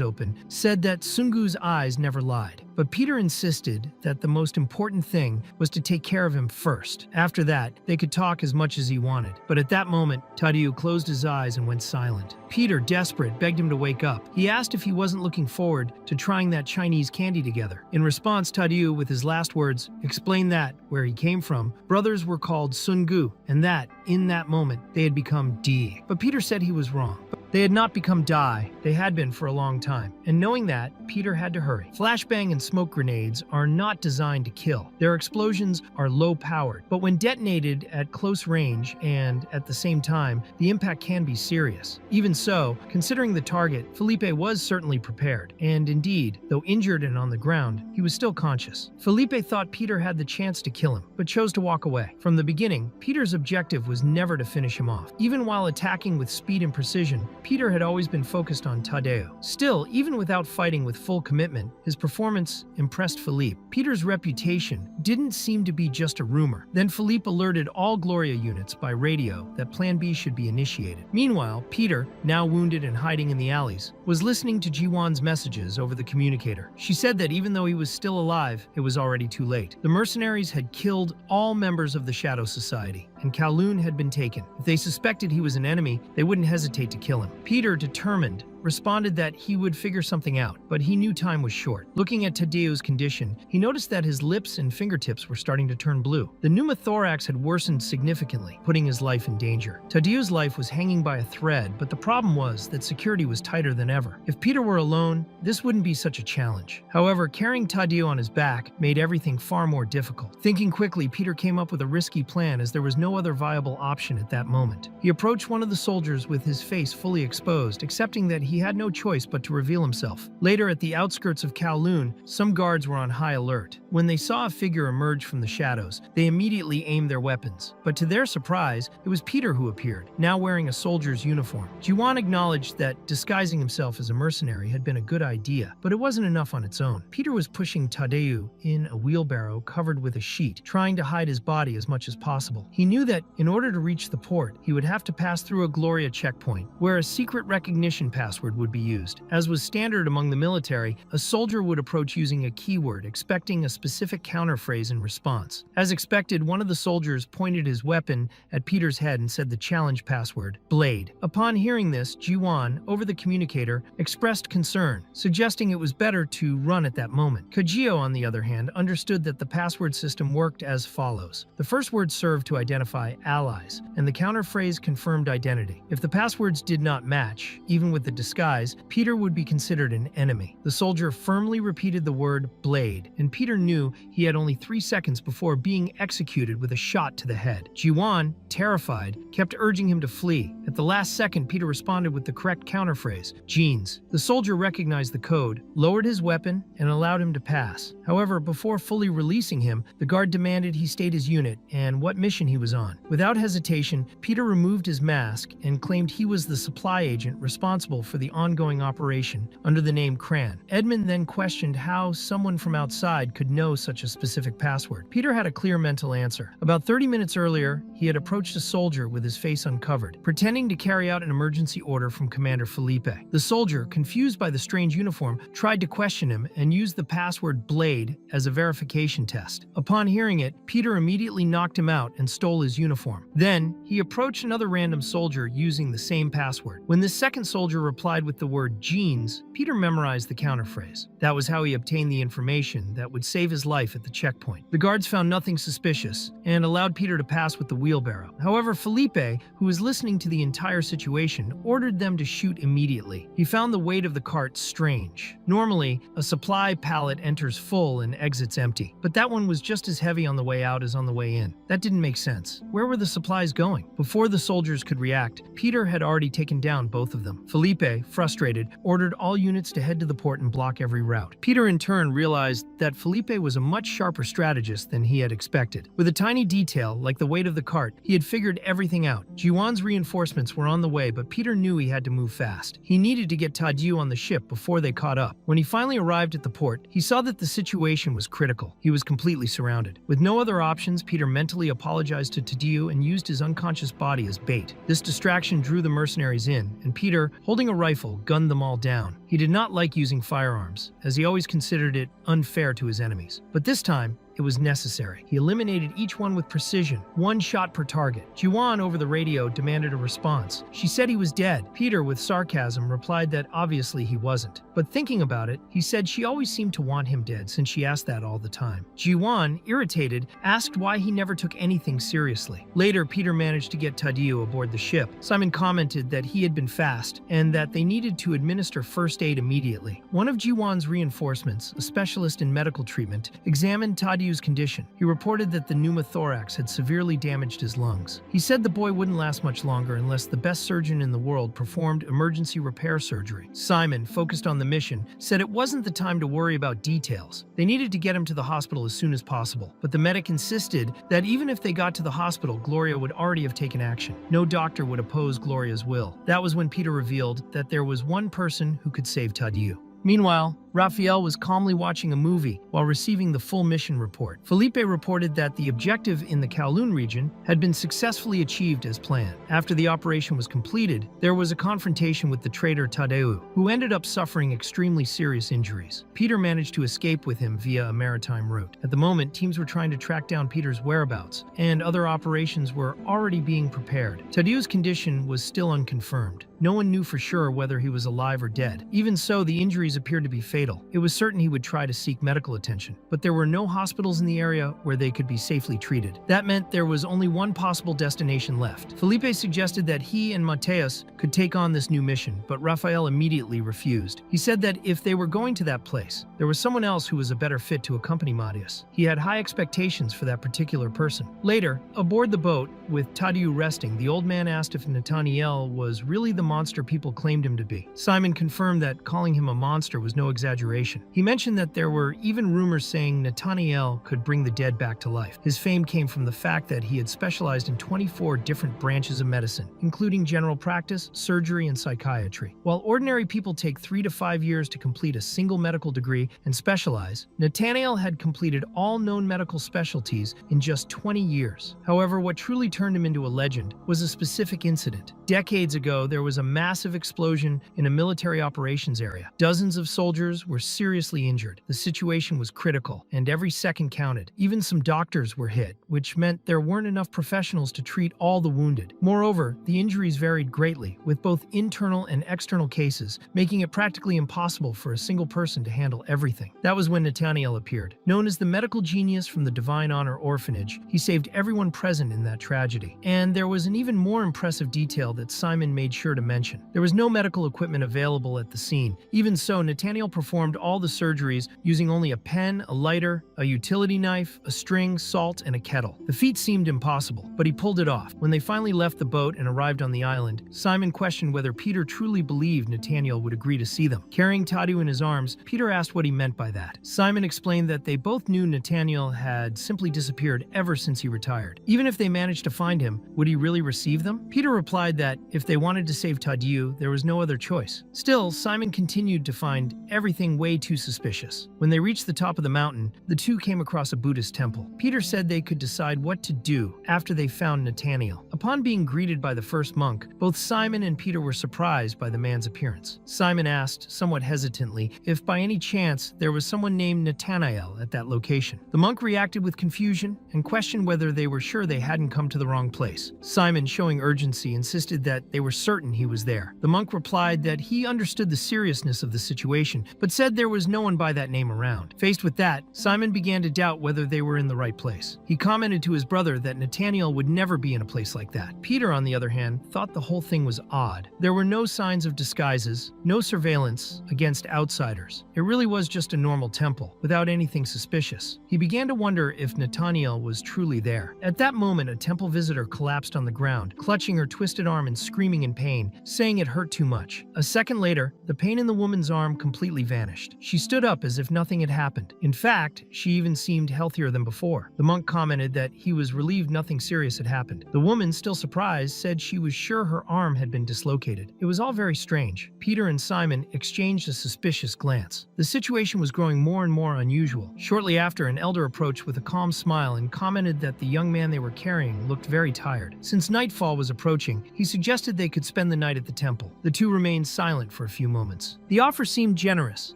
open, said that Sungu's eyes never lied. But Peter insisted that the most important thing was to take care of him first. After that, they could talk as much as he wanted. But at that moment, Tadeu closed his eyes and went silent. Peter, desperate, begged him to wake up. He asked if he wasn't looking forward to trying that Chinese candy together. In response, Tadeu, with his last words, explained that, where he came from, brothers were called Sungu, and that, in that moment, they had become Di. But Peter said he was wrong. They had not become Dai, they had been for a long time. And knowing that, Peter had to hurry. Flashbang and smoke grenades are not designed to kill. Their explosions are low-powered, but when detonated at close range and at the same time, the impact can be serious. Even so, considering the target, Felipe was certainly prepared. And indeed, though injured and on the ground, he was still conscious. Felipe thought Peter had the chance to kill him, but chose to walk away. From the beginning, Peter's objective was never to finish him off. Even while attacking with speed and precision, Peter had always been focused on Tadeu. Still, even without fighting with full commitment, his performance impressed Philippe. Peter's reputation didn't seem to be just a rumor. Then Philippe alerted all Gloria units by radio that Plan B should be initiated. Meanwhile, Peter, now wounded and hiding in the alleys, was listening to Jiwon's messages over the communicator. She said that even though he was still alive, it was already too late. The mercenaries had killed all members of the Shadow Society, and Kowloon had been taken. If they suspected he was an enemy, they wouldn't hesitate to kill him. Peter, determined, responded that he would figure something out, but he knew time was short. Looking at Tadeu's condition, he noticed that his lips and fingertips were starting to turn blue. The pneumothorax had worsened significantly, putting his life in danger. Tadeu's life was hanging by a thread, but the problem was that security was tighter than ever. If Peter were alone, this wouldn't be such a challenge. However, carrying Tadeu on his back made everything far more difficult. Thinking quickly, Peter came up with a risky plan as there was no other viable option at that moment. He approached one of the soldiers with his face fully exposed, accepting that he had no choice but to reveal himself. Later, at the outskirts of Kowloon, some guards were on high alert. When they saw a figure emerge from the shadows, they immediately aimed their weapons. But to their surprise, it was Peter who appeared, now wearing a soldier's uniform. Jiwon acknowledged that disguising himself as a mercenary had been a good idea, but it wasn't enough on its own. Peter was pushing Tadeu in a wheelbarrow covered with a sheet, trying to hide his body as much as possible. He knew that in order to reach the port, he would have to pass through a Gloria checkpoint, where a secret recognition pass password would be used. As was standard among the military, a soldier would approach using a keyword, expecting a specific counterphrase in response. As expected, one of the soldiers pointed his weapon at Peter's head and said the challenge password, Blade. Upon hearing this, Jiwan, over the communicator, expressed concern, suggesting it was better to run at that moment. Kajio, on the other hand, understood that the password system worked as follows. The first word served to identify allies, and the counterphrase confirmed identity. If the passwords did not match, even with the disguise, Peter would be considered an enemy. The soldier firmly repeated the word blade, and Peter knew he had only 3 seconds before being executed with a shot to the head. Jiwan, terrified, kept urging him to flee. At the last second, Peter responded with the correct counterphrase, jeans. The soldier recognized the code, lowered his weapon, and allowed him to pass. However, before fully releasing him, the guard demanded he state his unit and what mission he was on. Without hesitation, Peter removed his mask and claimed he was the supply agent responsible for the ongoing operation under the name Cran. Edmund then questioned how someone from outside could know such a specific password. Peter had a clear mental answer. About 30 minutes earlier, he had approached a soldier with his face uncovered, pretending to carry out an emergency order from Commander Felipe. The soldier, confused by the strange uniform, tried to question him and used the password Blade as a verification test. Upon hearing it, Peter immediately knocked him out and stole his uniform. Then, he approached another random soldier using the same password. When this second soldier replied with the word jeans, Peter memorized the counterphrase. That was how he obtained the information that would save his life at the checkpoint. The guards found nothing suspicious and allowed Peter to pass with the wheelbarrow. However, Felipe, who was listening to the entire situation, ordered them to shoot immediately. He found the weight of the cart strange. Normally, a supply pallet enters full and exits empty, but that one was just as heavy on the way out as on the way in. That didn't make sense. Where were the supplies going? Before the soldiers could react, Peter had already taken down both of them. Felipe, frustrated, ordered all units to head to the port and block every route. Peter in turn realized that Felipe was a much sharper strategist than he had expected. With a tiny detail, like the weight of the cart, he had figured everything out. Jiwan's reinforcements were on the way, but Peter knew he had to move fast. He needed to get Tadiu on the ship before they caught up. When he finally arrived at the port, he saw that the situation was critical. He was completely surrounded. With no other options, Peter mentally apologized to Tadiu and used his unconscious body as bait. This distraction drew the mercenaries in, and Peter, holding a rifle, gunned them all down. He did not like using firearms, as he always considered it unfair to his enemies. But this time, it was necessary. He eliminated each one with precision, 1 shot per target. Jiwan over the radio demanded a response. She said he was dead. Peter, with sarcasm, replied that obviously he wasn't. But thinking about it, he said she always seemed to want him dead since she asked that all the time. Jiwan, irritated, asked why he never took anything seriously. Later, Peter managed to get Tadiu aboard the ship. Simon commented that he had been fast and that they needed to administer first aid immediately. One of Jiwan's reinforcements, a specialist in medical treatment, examined Tadiu's condition. He reported that the pneumothorax had severely damaged his lungs. He said the boy wouldn't last much longer unless the best surgeon in the world performed emergency repair surgery. Simon, focused on the mission, said it wasn't the time to worry about details. They needed to get him to the hospital as soon as possible. But the medic insisted that even if they got to the hospital, Gloria would already have taken action. No doctor would oppose Gloria's will. That was when Peter revealed that there was one person who could save Tadiu. Meanwhile, Raphael was calmly watching a movie while receiving the full mission report. Felipe reported that the objective in the Kowloon region had been successfully achieved as planned. After the operation was completed, there was a confrontation with the traitor Tadeu, who ended up suffering extremely serious injuries. Peter managed to escape with him via a maritime route. At the moment, teams were trying to track down Peter's whereabouts, and other operations were already being prepared. Tadeu's condition was still unconfirmed. No one knew for sure whether he was alive or dead. Even so, the injuries appeared to be fatal. It was certain he would try to seek medical attention, but there were no hospitals in the area where they could be safely treated. That meant there was only one possible destination left. Felipe suggested that he and Mateus could take on this new mission, but Raphael immediately refused. He said that if they were going to that place, there was someone else who was a better fit to accompany Mateus. He had high expectations for that particular person. Later, aboard the boat, with Tadeu resting, the old man asked if Nathaniel was really the monster people claimed him to be. Simon confirmed that calling him a monster was no exaggeration. exaggeration. He mentioned that there were even rumors saying Nathaniel could bring the dead back to life. His fame came from the fact that he had specialized in 24 different branches of medicine, including general practice, surgery, and psychiatry. While ordinary people take 3 to 5 years to complete a single medical degree and specialize, Nathaniel had completed all known medical specialties in just 20 years. However, what truly turned him into a legend was a specific incident. Decades ago, there was a massive explosion in a military operations area. Dozens of soldiers were seriously injured. The situation was critical, and every second counted. Even some doctors were hit, which meant there weren't enough professionals to treat all the wounded. Moreover, the injuries varied greatly, with both internal and external cases, making it practically impossible for a single person to handle everything. That was when Nathaniel appeared. Known as the medical genius from the Divine Honor Orphanage, he saved everyone present in that tragedy. And there was an even more impressive detail that Simon made sure to mention. There was no medical equipment available at the scene. Even so, Nathaniel performed all the surgeries using only a pen, a lighter, a utility knife, a string, salt, and a kettle. The feat seemed impossible, but he pulled it off. When they finally left the boat and arrived on the island, Simon questioned whether Peter truly believed Nathaniel would agree to see them. Carrying Tadu in his arms, Peter asked what he meant by that. Simon explained that they both knew Nathaniel had simply disappeared ever since he retired. Even if they managed to find him, would he really receive them? Peter replied that if they wanted to save Tadu, there was no other choice. Still, Simon continued to find everything way too suspicious. When they reached the top of the mountain, the two came across a Buddhist temple. Peter said they could decide what to do after they found Nathaniel. Upon being greeted by the first monk, both Simon and Peter were surprised by the man's appearance. Simon asked, somewhat hesitantly, if by any chance there was someone named Nathaniel at that location. The monk reacted with confusion and questioned whether they were sure they hadn't come to the wrong place. Simon, showing urgency, insisted that they were certain he was there. The monk replied that he understood the seriousness of the situation, but said there was no one by that name around. Faced with that, Simon began to doubt whether they were in the right place. He commented to his brother that Nathaniel would never be in a place like that. Peter, on the other hand, thought the whole thing was odd. There were no signs of disguises, no surveillance against outsiders. It really was just a normal temple, without anything suspicious. He began to wonder if Nathaniel was truly there. At that moment, a temple visitor collapsed on the ground, clutching her twisted arm and screaming in pain, saying it hurt too much. A second later, the pain in the woman's arm completely vanished. She stood up as if nothing had happened. In fact, she even seemed healthier than before. The monk commented that he was relieved nothing serious had happened. The woman, still surprised, said she was sure her arm had been dislocated. It was all very strange. Peter and Simon exchanged a suspicious glance. The situation was growing more and more unusual. Shortly after, an elder approached with a calm smile and commented that the young man they were carrying looked very tired. Since nightfall was approaching, he suggested they could spend the night at the temple. The two remained silent for a few moments. The offer seemed generous,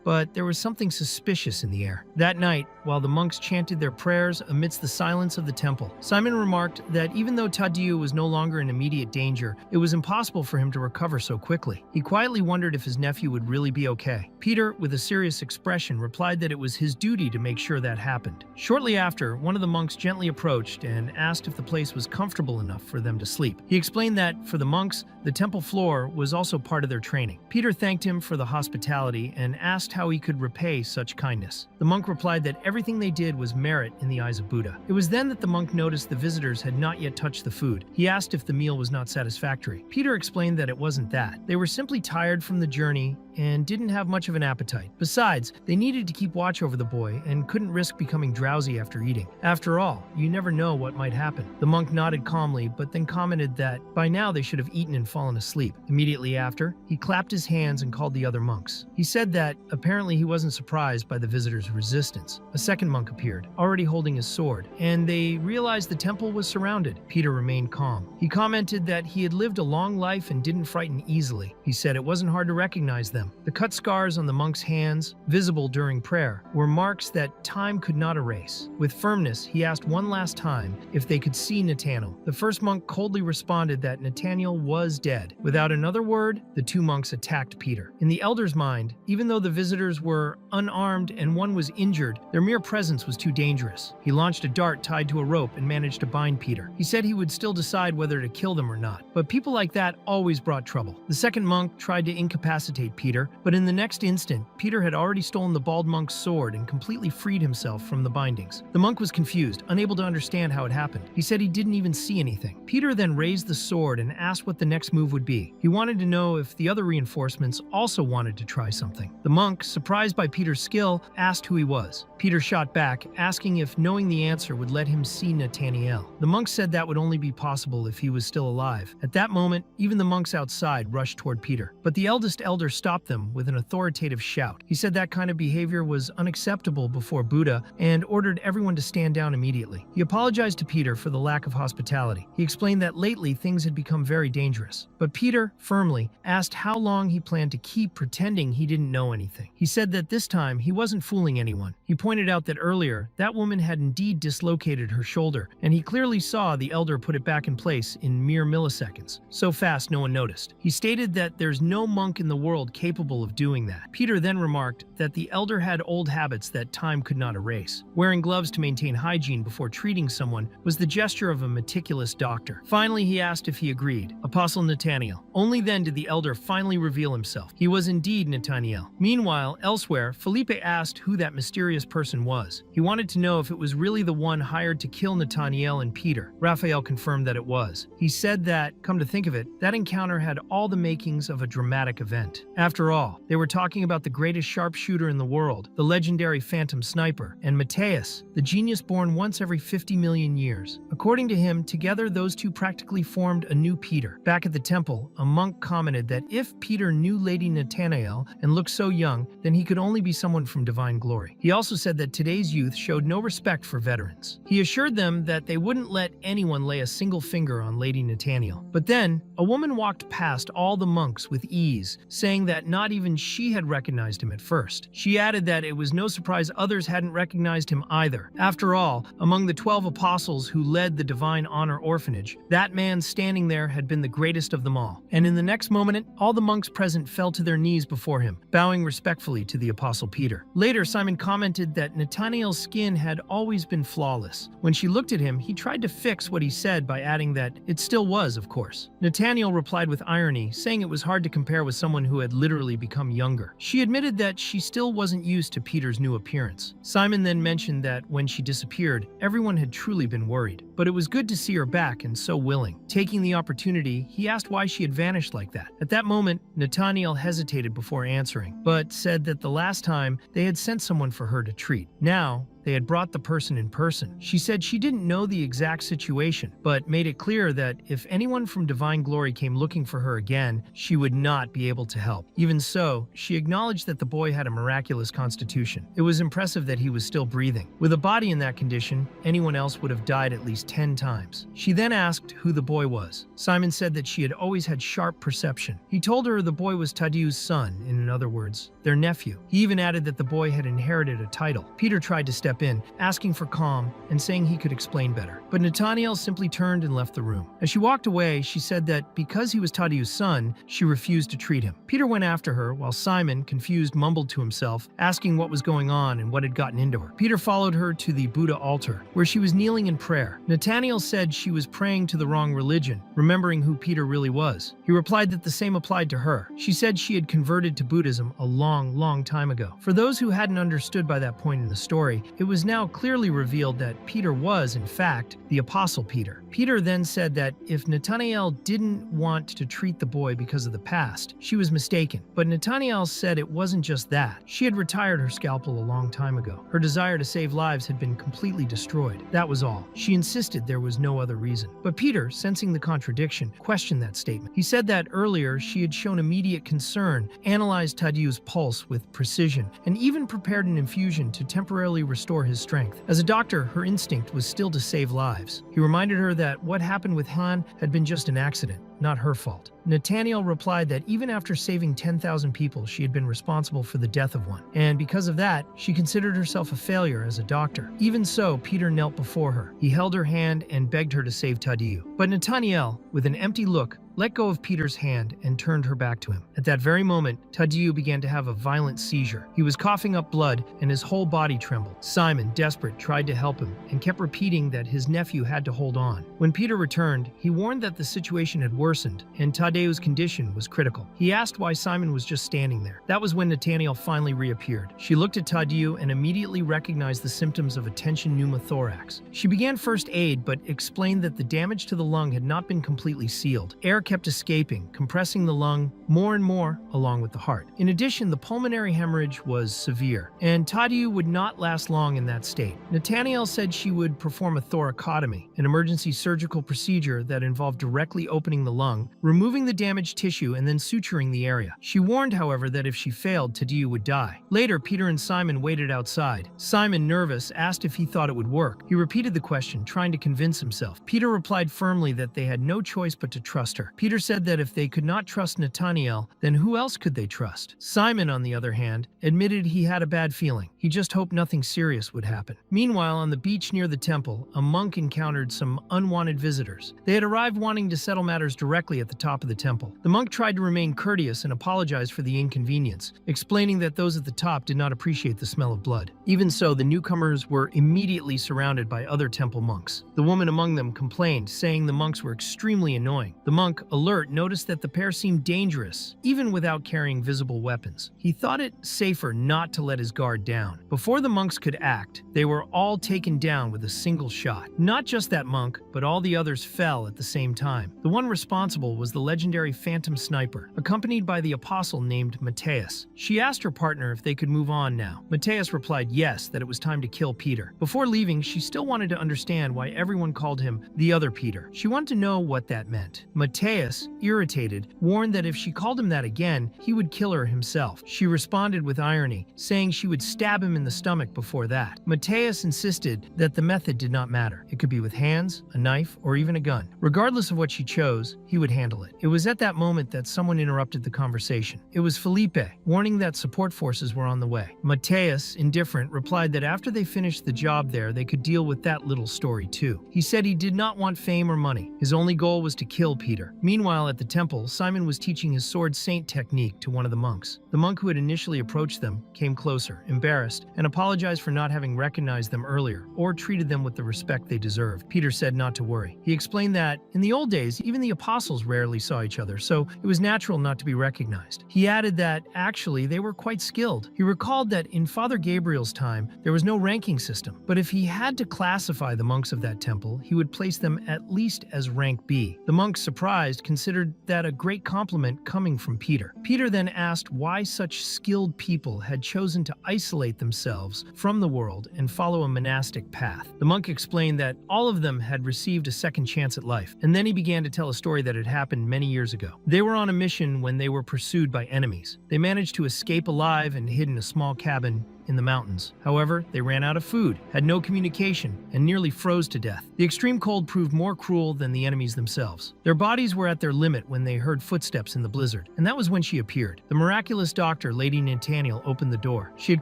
but there was something suspicious in the air. That night, while the monks chanted their prayers amidst the silence of the temple, Simon remarked that even though Tadu was no longer in immediate danger, it was impossible for him to recover so quickly. He quietly wondered if his nephew would really be okay. Peter, with a serious expression, replied that it was his duty to make sure that happened. Shortly after, one of the monks gently approached and asked if the place was comfortable enough for them to sleep. He explained that, for the monks, the temple floor was also part of their training. Peter thanked him for the hospitality and asked how he could repay such kindness. The monk replied that everything they did was merit in the eyes of Buddha. It was then that the monk noticed the visitors had not yet touched the food. He asked if the meal was not satisfactory. Peter explained that it wasn't that. They were simply tired from the journey and didn't have much of an appetite. Besides, they needed to keep watch over the boy and couldn't risk becoming drowsy after eating. After all, you never know what might happen. The monk nodded calmly, but then commented that by now they should have eaten and fallen asleep. Immediately after, he clapped his hands and called the other monks. He said that apparently he wasn't surprised by the visitors' resistance. A second monk appeared, already holding his sword, and they realized the temple was surrounded. Peter remained calm. He commented that he had lived a long life and didn't frighten easily. He said it wasn't hard to recognize them. The cut scars on the monk's hands, visible during prayer, were marks that time could not erase. With firmness, he asked one last time if they could see Nathaniel. The first monk coldly responded that Nathaniel was dead. Without another word, the two monks attacked Peter. In the elder's mind, even though the visitors were unarmed and one was injured, their mere presence was too dangerous. He launched a dart tied to a rope and managed to bind Peter. He said he would still decide whether to kill them or not, but people like that always brought trouble. The second monk tried to incapacitate Peter, but in the next instant, Peter had already stolen the bald monk's sword and completely freed himself from the bindings. The monk was confused, unable to understand how it happened. He said he didn't even see anything. Peter then raised the sword and asked what the next move would be. He wanted to know if the other reinforcements also wanted to try something. The monk monk, surprised by Peter's skill, asked who he was. Peter shot back, asking if knowing the answer would let him see Nathaniel. The monk said that would only be possible if he was still alive. At that moment, even the monks outside rushed toward Peter. But the eldest elder stopped them with an authoritative shout. He said that kind of behavior was unacceptable before Buddha and ordered everyone to stand down immediately. He apologized to Peter for the lack of hospitality. He explained that lately things had become very dangerous. But Peter, firmly, asked how long he planned to keep pretending he didn't know anything. He said that this time he wasn't fooling anyone. He pointed out that earlier, that woman had indeed dislocated her shoulder, and he clearly saw the elder put it back in place in mere milliseconds. So fast no one noticed. He stated that there's no monk in the world capable of doing that. Peter then remarked that the elder had old habits that time could not erase. Wearing gloves to maintain hygiene before treating someone was the gesture of a meticulous doctor. Finally, he asked if he agreed. Apostle Nathaniel. Only then did the elder finally reveal himself. He was indeed Nathaniel. Meanwhile, elsewhere, Felipe asked who that mysterious person was. He wanted to know if it was really the one hired to kill Nathaniel and Peter. Raphael confirmed that it was. He said that, come to think of it, that encounter had all the makings of a dramatic event. After all, they were talking about the greatest sharpshooter in the world, the legendary Phantom Sniper, and Mateus, the genius born once every 50 million years. According to him, together those two practically formed a new Peter. Back at the temple, a monk commented that if Peter knew Lady Nathaniel and looked so young, then he could only be someone from divine glory. He also said that today's youth showed no respect for veterans. He assured them that they wouldn't let anyone lay a single finger on Lady Nathaniel. But then, a woman walked past all the monks with ease, saying that not even she had recognized him at first. She added that it was no surprise others hadn't recognized him either. After all, among the 12 apostles who led the Divine Honor Orphanage, that man standing there had been the greatest of them all. And in the next moment, all the monks present fell to their knees before him, bowing respectfully to the Apostle Peter. Later, Simon commented that Nathaniel's skin had always been flawless. When she looked at him, he tried to fix what he said by adding that it still was, of course. Nathaniel replied with irony, saying it was hard to compare with someone who had literally become younger. She admitted that she still wasn't used to Peter's new appearance. Simon then mentioned that when she disappeared, everyone had truly been worried. But it was good to see her back and so willing. Taking the opportunity, he asked why she had vanished like that. At that moment, Nathaniel hesitated before answering, but said that the last time they had sent someone for her to treat. Now, they had brought the person in person. She said she didn't know the exact situation, but made it clear that if anyone from Divine Glory came looking for her again, she would not be able to help. Even so, she acknowledged that the boy had a miraculous constitution. It was impressive that he was still breathing. With a body in that condition, anyone else would have died at least 10 times. She then asked who the boy was. Simon said that she had always had sharp perception. He told her the boy was Tadiu's son, in other words, their nephew. He even added that the boy had inherited a title. Peter tried to step in, asking for calm and saying he could explain better. But Nathaniel simply turned and left the room. As she walked away, she said that because he was Tadiu's son, she refused to treat him. Peter went after her, while Simon, confused, mumbled to himself, asking what was going on and what had gotten into her. Peter followed her to the Buddha altar, where she was kneeling in prayer. Nathaniel said she was praying to the wrong religion, remembering who Peter really was. He replied that the same applied to her. She said she had converted to Buddhism a long time ago. For those who hadn't understood by that point in the story, it was now clearly revealed that Peter was, in fact, the Apostle Peter. Peter then said that if Nathaniel didn't want to treat the boy because of the past, she was mistaken. But Nathaniel said it wasn't just that. She had retired her scalpel a long time ago. Her desire to save lives had been completely destroyed. That was all. She insisted there was no other reason. But Peter, sensing the contradiction, questioned that statement. He said that earlier she had shown immediate concern, analyzed Tadiu's pulse with precision, and even prepared an infusion to temporarily restore his strength. As a doctor, her instinct was still to save lives. He reminded her that what happened with Han had been just an accident, not her fault. Nathaniel replied that even after saving 10,000 people, she had been responsible for the death of one. And because of that, she considered herself a failure as a doctor. Even so, Peter knelt before her. He held her hand and begged her to save Tadiu. But Nathaniel, with an empty look, let go of Peter's hand and turned her back to him. At that very moment, Tadiu began to have a violent seizure. He was coughing up blood and his whole body trembled. Simon, desperate, tried to help him and kept repeating that his nephew had to hold on. When Peter returned, he warned that the situation had worsened and Tadeu's condition was critical. He asked why Simon was just standing there. That was when Nathaniel finally reappeared. She looked at Tadeu and immediately recognized the symptoms of a tension pneumothorax. She began first aid but explained that the damage to the lung had not been completely sealed. Air kept escaping, compressing the lung more and more along with the heart. In addition, the pulmonary hemorrhage was severe, and Tadeu would not last long in that state. Nathaniel said she would perform a thoracotomy, an emergency surgical procedure that involved directly opening the lung, removing the damaged tissue, and then suturing the area. She warned, however, that if she failed, Tadeu would die. Later, Peter and Simon waited outside. Simon, nervous, asked if he thought it would work. He repeated the question, trying to convince himself. Peter replied firmly that they had no choice but to trust her. Peter said that if they could not trust Nathaniel, then who else could they trust? Simon, on the other hand, admitted he had a bad feeling. He just hoped nothing serious would happen. Meanwhile, on the beach near the temple, a monk encountered some unwanted visitors. They had arrived wanting to settle matters directly at the top of the temple. The monk tried to remain courteous and apologized for the inconvenience, explaining that those at the top did not appreciate the smell of blood. Even so, the newcomers were immediately surrounded by other temple monks. The woman among them complained, saying the monks were extremely annoying. The monk, alert, noticed that the pair seemed dangerous, even without carrying visible weapons. He thought it safer not to let his guard down. Before the monks could act, they were all taken down with a single shot. Not just that monk, but all the others fell at the same time. The one responsible was the legendary phantom sniper, accompanied by the apostle named Matthias. She asked her partner if they could move on now. Matthias replied yes, that it was time to kill Peter. Before leaving, she still wanted to understand why everyone called him the other Peter. She wanted to know what that meant. Matthias, irritated, warned that if she called him that again, he would kill her himself. She responded with irony, saying she would stab him in the stomach before that. Matthias insisted that the method did not matter. It could be with hands, a knife, or even a gun. Regardless of what she chose, he would handle it. It was at that moment that someone interrupted the conversation. It was Felipe, warning that support forces were on the way. Matthias, indifferent, replied that after they finished the job there, they could deal with that little story too. He said he did not want fame or money. His only goal was to kill Peter. Meanwhile, at the temple, Simon was teaching his sword saint technique to one of the monks. The monk who had initially approached them came closer, embarrassed, and apologized for not having recognized them earlier or treated them with the respect they deserved. Peter said not to worry. He explained that, in the old days, even the apostles rarely saw each other, so it was natural not to be recognized. He added that, actually, they were quite skilled. He recalled that in Father Gabriel's time, there was no ranking system, but if he had to classify the monks of that temple, he would place them at least as rank B. The monks, surprised, considered that a great compliment coming from Peter. Peter then asked why such skilled people had chosen to isolate themselves from the world and follow a monastic path. The monk explained that all of them had received a second chance at life, and then he began to tell a story that had happened many years ago. They were on a mission when they were pursued by enemies. They managed to escape alive and hid in a small cabin in the mountains. However, they ran out of food, had no communication, and nearly froze to death. The extreme cold proved more cruel than the enemies themselves. Their bodies were at their limit when they heard footsteps in the blizzard, and that was when she appeared. The miraculous doctor, Lady Nathaniel, opened the door. She had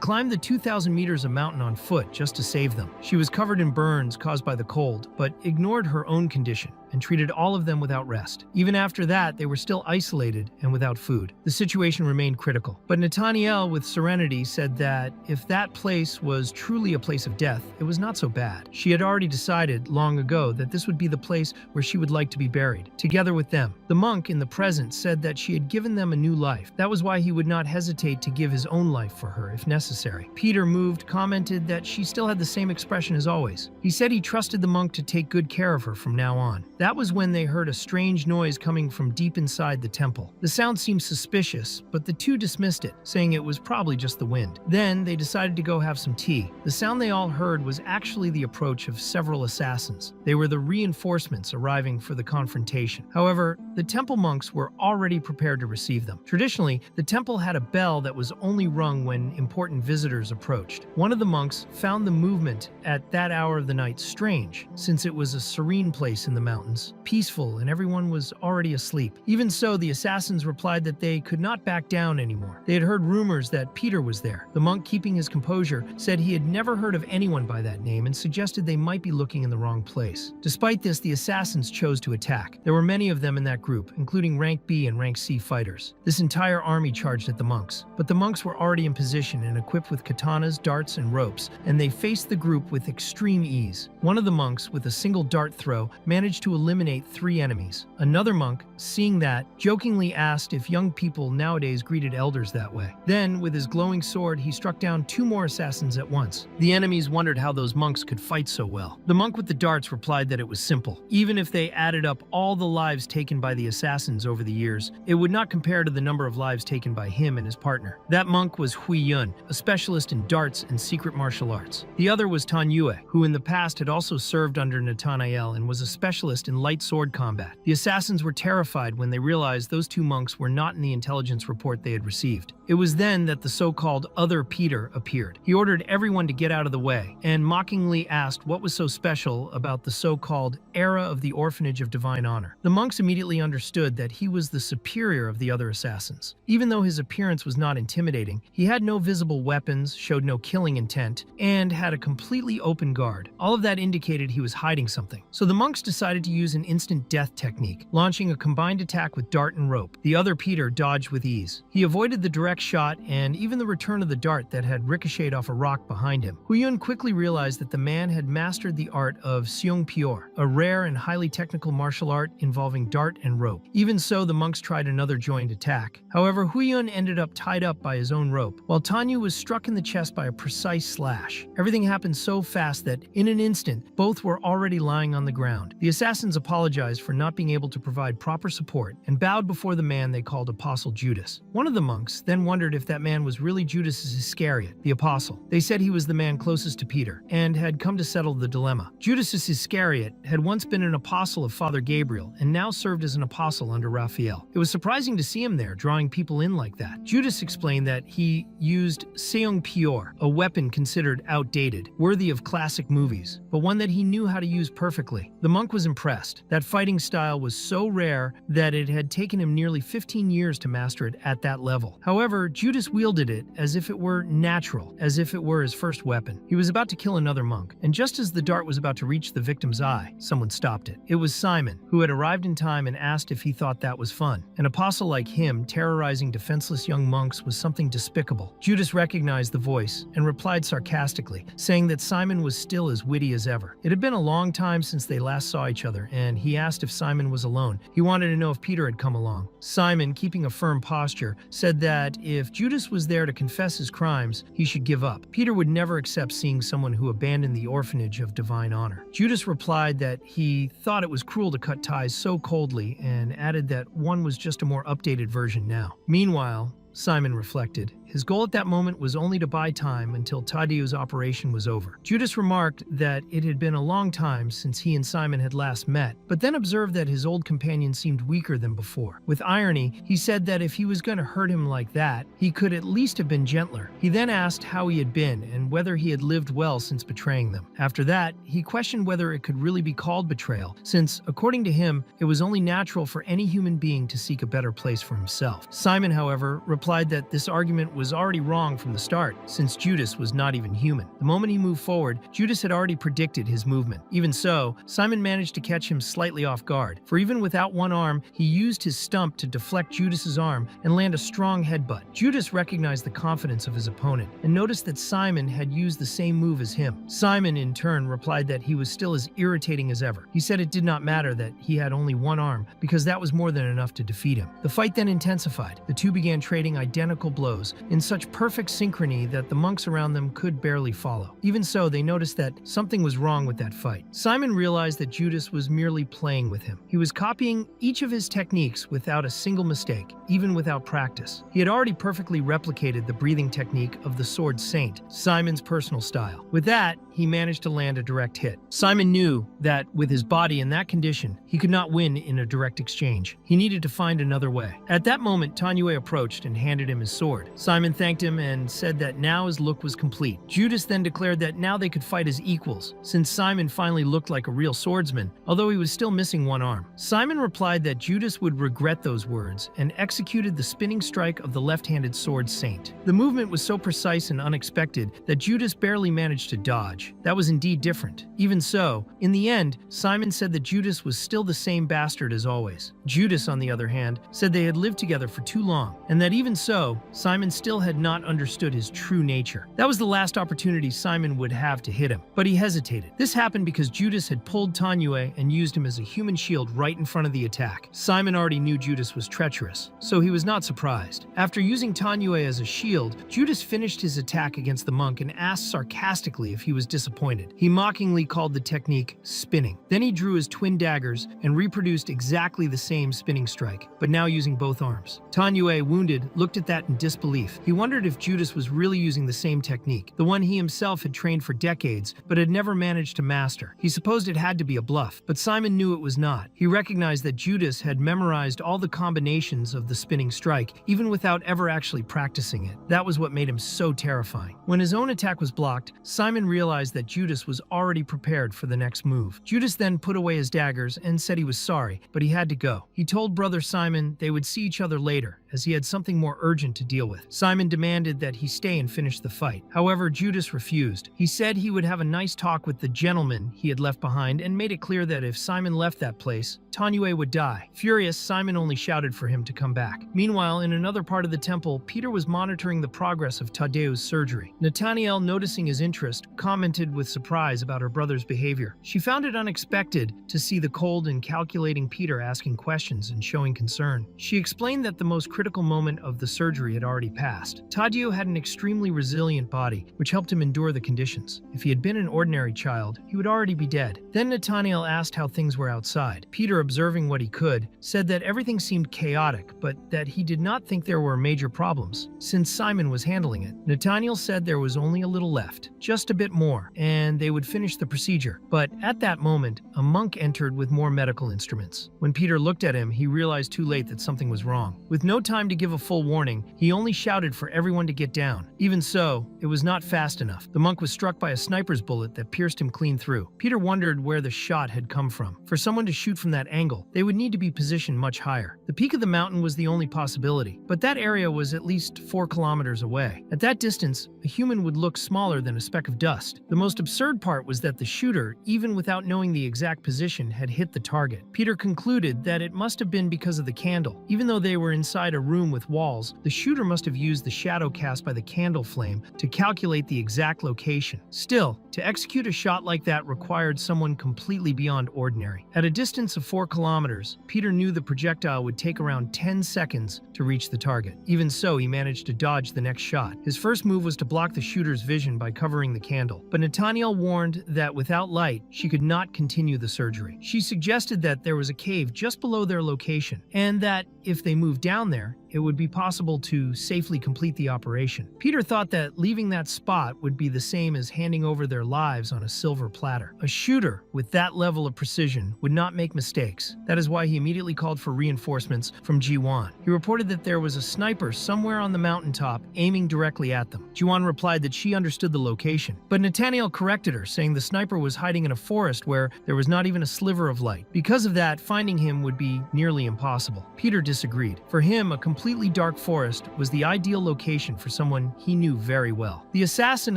climbed the 2,000 meters of mountain on foot just to save them. She was covered in burns caused by the cold, but ignored her own condition and treated all of them without rest. Even after that, they were still isolated and without food. The situation remained critical. But Nathaniel, with serenity, said that if that place was truly a place of death, it was not so bad. She had already decided long ago that this would be the place where she would like to be buried, together with them. The monk in the present said that she had given them a new life. That was why he would not hesitate to give his own life for her if necessary. Peter, moved, commented that she still had the same expression as always. He said he trusted the monk to take good care of her from now on. That was when they heard a strange noise coming from deep inside the temple. The sound seemed suspicious, but the two dismissed it, saying it was probably just the wind. Then they decided to go have some tea. The sound they all heard was actually the approach of several assassins. They were the reinforcements arriving for the confrontation. However, the temple monks were already prepared to receive them. Traditionally, the temple had a bell that was only rung when important visitors approached. One of the monks found the movement at that hour of the night strange, since it was a serene place in the mountains, peaceful, and everyone was already asleep. Even so, the assassins replied that they could not back down anymore. They had heard rumors that Peter was there. The monk, keeping his composure, said he had never heard of anyone by that name and suggested they might be looking in the wrong place. Despite this, the assassins chose to attack. There were many of them in that group, including rank B and rank C fighters. This entire army charged at the monks, but the monks were already in position and equipped with katanas, darts, and ropes, and they faced the group with extreme ease. One of the monks, with a single dart throw, managed to eliminate 3 enemies. Another monk, seeing that, jokingly asked if young people nowadays greeted elders that way. Then, with his glowing sword, he struck down 2 more assassins at once. The enemies wondered how those monks could fight so well. The monk with the darts replied that it was simple. Even if they added up all the lives taken by the assassins over the years, it would not compare to the number of lives taken by him and his partner. That monk was Huiyun, a specialist in darts and secret martial arts. The other was Tanyue, who in the past had also served under Nathanael and was a specialist in light sword combat. The assassins were terrified when they realized those 2 monks were not in the intelligence report they had received. It was then that the so-called other Peter appeared. He ordered everyone to get out of the way and mockingly asked what was so special about the so-called era of the Orphanage of Divine Honor. The monks immediately understood that he was the superior of the other assassins. Even though his appearance was not intimidating, he had no visible weapons, showed no killing intent, and had a completely open guard. All of that indicated he was hiding something. So the monks decided to use an instant death technique, launching a combined attack with dart and rope. The other Peter dodged with ease. He avoided the direct shot and even the return of the dart that had ricocheted off a rock behind him. Huiyun quickly realized that the man had mastered the art of Seong Pyor, a rare and highly technical martial art involving dart and rope. Even so, the monks tried another joint attack. However, Huiyun ended up tied up by his own rope, while Tanyu was struck in the chest by a precise slash. Everything happened so fast that, in an instant, both were already lying on the ground. The assassins apologized for not being able to provide proper support and bowed before the man they called Apostle Judas. One of the monks then wondered if that man was really Judas Iscariot, the apostle. They said he was the man closest to Peter and had come to settle the dilemma. Judas Iscariot had once been an apostle of Father Gabriel and now served as an apostle under Raphael. It was surprising to see him there, drawing people in like that. Judas explained that he used Seong Pyor, a weapon considered outdated, worthy of classic movies, but one that he knew how to use perfectly. The monk was impressed. That fighting style was so rare that it had taken him nearly 15 years to master it at that level. However, Judas wielded it as if it were natural, as if it were his first weapon. He was about to kill another monk, and just as the dart was about to reach the victim's eye, someone stopped it. It was Simon, who had arrived in time and asked if he thought that was fun. An apostle like him terrorizing defenseless young monks was something despicable. Judas recognized the voice and replied sarcastically, saying that Simon was still as witty as ever. It had been a long time since they last saw each other, and he asked if Simon was alone. He wanted to know if Peter had come along. Simon, keeping a firm posture, said that if Judas was there to confess his crimes, he should give up. Peter would never accept seeing someone who abandoned the orphanage of divine honor. Judas replied that he thought it was cruel to cut ties so coldly and added that one was just a more updated version now. Meanwhile, Simon reflected. His goal at that moment was only to buy time until Tadeu's operation was over. Judas remarked that it had been a long time since he and Simon had last met, but then observed that his old companion seemed weaker than before. With irony, he said that if he was going to hurt him like that, he could at least have been gentler. He then asked how he had been and whether he had lived well since betraying them. After that, he questioned whether it could really be called betrayal, since, according to him, it was only natural for any human being to seek a better place for himself. Simon, however, replied that this argument was already wrong from the start, since Judas was not even human. The moment he moved forward, Judas had already predicted his movement. Even so, Simon managed to catch him slightly off guard, for even without one arm, he used his stump to deflect Judas's arm and land a strong headbutt. Judas recognized the confidence of his opponent and noticed that Simon had used the same move as him. Simon, in turn, replied that he was still as irritating as ever. He said it did not matter that he had only one arm, because that was more than enough to defeat him. The fight then intensified. The two began trading identical blows in such perfect synchrony that the monks around them could barely follow. Even so, they noticed that something was wrong with that fight. Simon realized that Judas was merely playing with him. He was copying each of his techniques without a single mistake, even without practice. He had already perfectly replicated the breathing technique of the Sword Saint, Simon's personal style. With that, he managed to land a direct hit. Simon knew that with his body in that condition, he could not win in a direct exchange. He needed to find another way. At that moment, Tanyue approached and handed him his sword. Simon thanked him and said that now his look was complete. Judas then declared that now they could fight as equals, since Simon finally looked like a real swordsman, although he was still missing one arm. Simon replied that Judas would regret those words and executed the spinning strike of the left-handed Sword Saint. The movement was so precise and unexpected that Judas barely managed to dodge. That was indeed different. Even so, in the end, Simon said that Judas was still the same bastard as always. Judas, on the other hand, said they had lived together for too long, and that even so, Simon still had not understood his true nature. That was the last opportunity Simon would have to hit him, but he hesitated. This happened because Judas had pulled Tanue and used him as a human shield right in front of the attack. Simon already knew Judas was treacherous, so he was not surprised. After using Tanue as a shield, Judas finished his attack against the monk and asked sarcastically if he was disappointed. He mockingly called the technique spinning. Then he drew his twin daggers and reproduced exactly the same spinning strike, but now using both arms. Tanue, wounded, looked at that in disbelief. He wondered if Judas was really using the same technique, the one he himself had trained for decades but had never managed to master. He supposed it had to be a bluff, but Simon knew it was not. He recognized that Judas had memorized all the combinations of the spinning strike, even without ever actually practicing it. That was what made him so terrifying. When his own attack was blocked, Simon realized that Judas was already prepared for the next move. Judas then put away his daggers and said he was sorry, but he had to go. He told brother Simon they would see each other later, as he had something more urgent to deal with. Simon demanded that he stay and finish the fight. However, Judas refused. He said he would have a nice talk with the gentleman he had left behind and made it clear that if Simon left that place, Tanue would die. Furious, Simon only shouted for him to come back. Meanwhile, in another part of the temple, Peter was monitoring the progress of Tadeu's surgery. Nathaniel, noticing his interest, commented with surprise about her brother's behavior. She found it unexpected to see the cold and calculating Peter asking questions and showing concern. She explained that the most critical moment of the surgery had already passed. Tadeu had an extremely resilient body, which helped him endure the conditions. If he had been an ordinary child, he would already be dead. Then Nathaniel asked how things were outside. Peter, observing what he could, said that everything seemed chaotic, but that he did not think there were major problems, since Simon was handling it. Nathaniel said there was only a little left, just a bit more, and they would finish the procedure. But at that moment, a monk entered with more medical instruments. When Peter looked at him, he realized too late that something was wrong. With no time to give a full warning, he only shouted for everyone to get down. Even so, it was not fast enough. The monk was struck by a sniper's bullet that pierced him clean through. Peter wondered where the shot had come from. For someone to shoot from that angle, they would need to be positioned much higher. The peak of the mountain was the only possibility, but that area was at least 4 kilometers away. At that distance, a human would look smaller than a speck of dust. The most absurd part was that the shooter, even without knowing the exact position, had hit the target. Peter concluded that it must have been because of the candle. Even though they were inside a room with walls, the shooter must have used the shadow cast by the candle flame to calculate the exact location. Still, to execute a shot like that required someone completely beyond ordinary. At a distance of 4 kilometers, Peter knew the projectile would take around 10 seconds to reach the target. Even so, he managed to dodge the next shot. His first move was to block the shooter's vision by covering the candle, but Nathaniel warned that without light, she could not continue the surgery. She suggested that there was a cave just below their location, and that if they moved down there, it would be possible to safely complete the operation. Peter thought that leaving that spot would be the same as handing over their lives on a silver platter. A shooter with that level of precision would not make mistakes. That is why he immediately called for reinforcements from Jiwan. He reported that there was a sniper somewhere on the mountaintop aiming directly at them. Jiwan replied that she understood the location, but Nathaniel corrected her, saying the sniper was hiding in a forest where there was not even a sliver of light. Because of that, finding him would be nearly impossible. Peter disagreed. For him, a completely dark forest was the ideal location for someone he knew very well. The assassin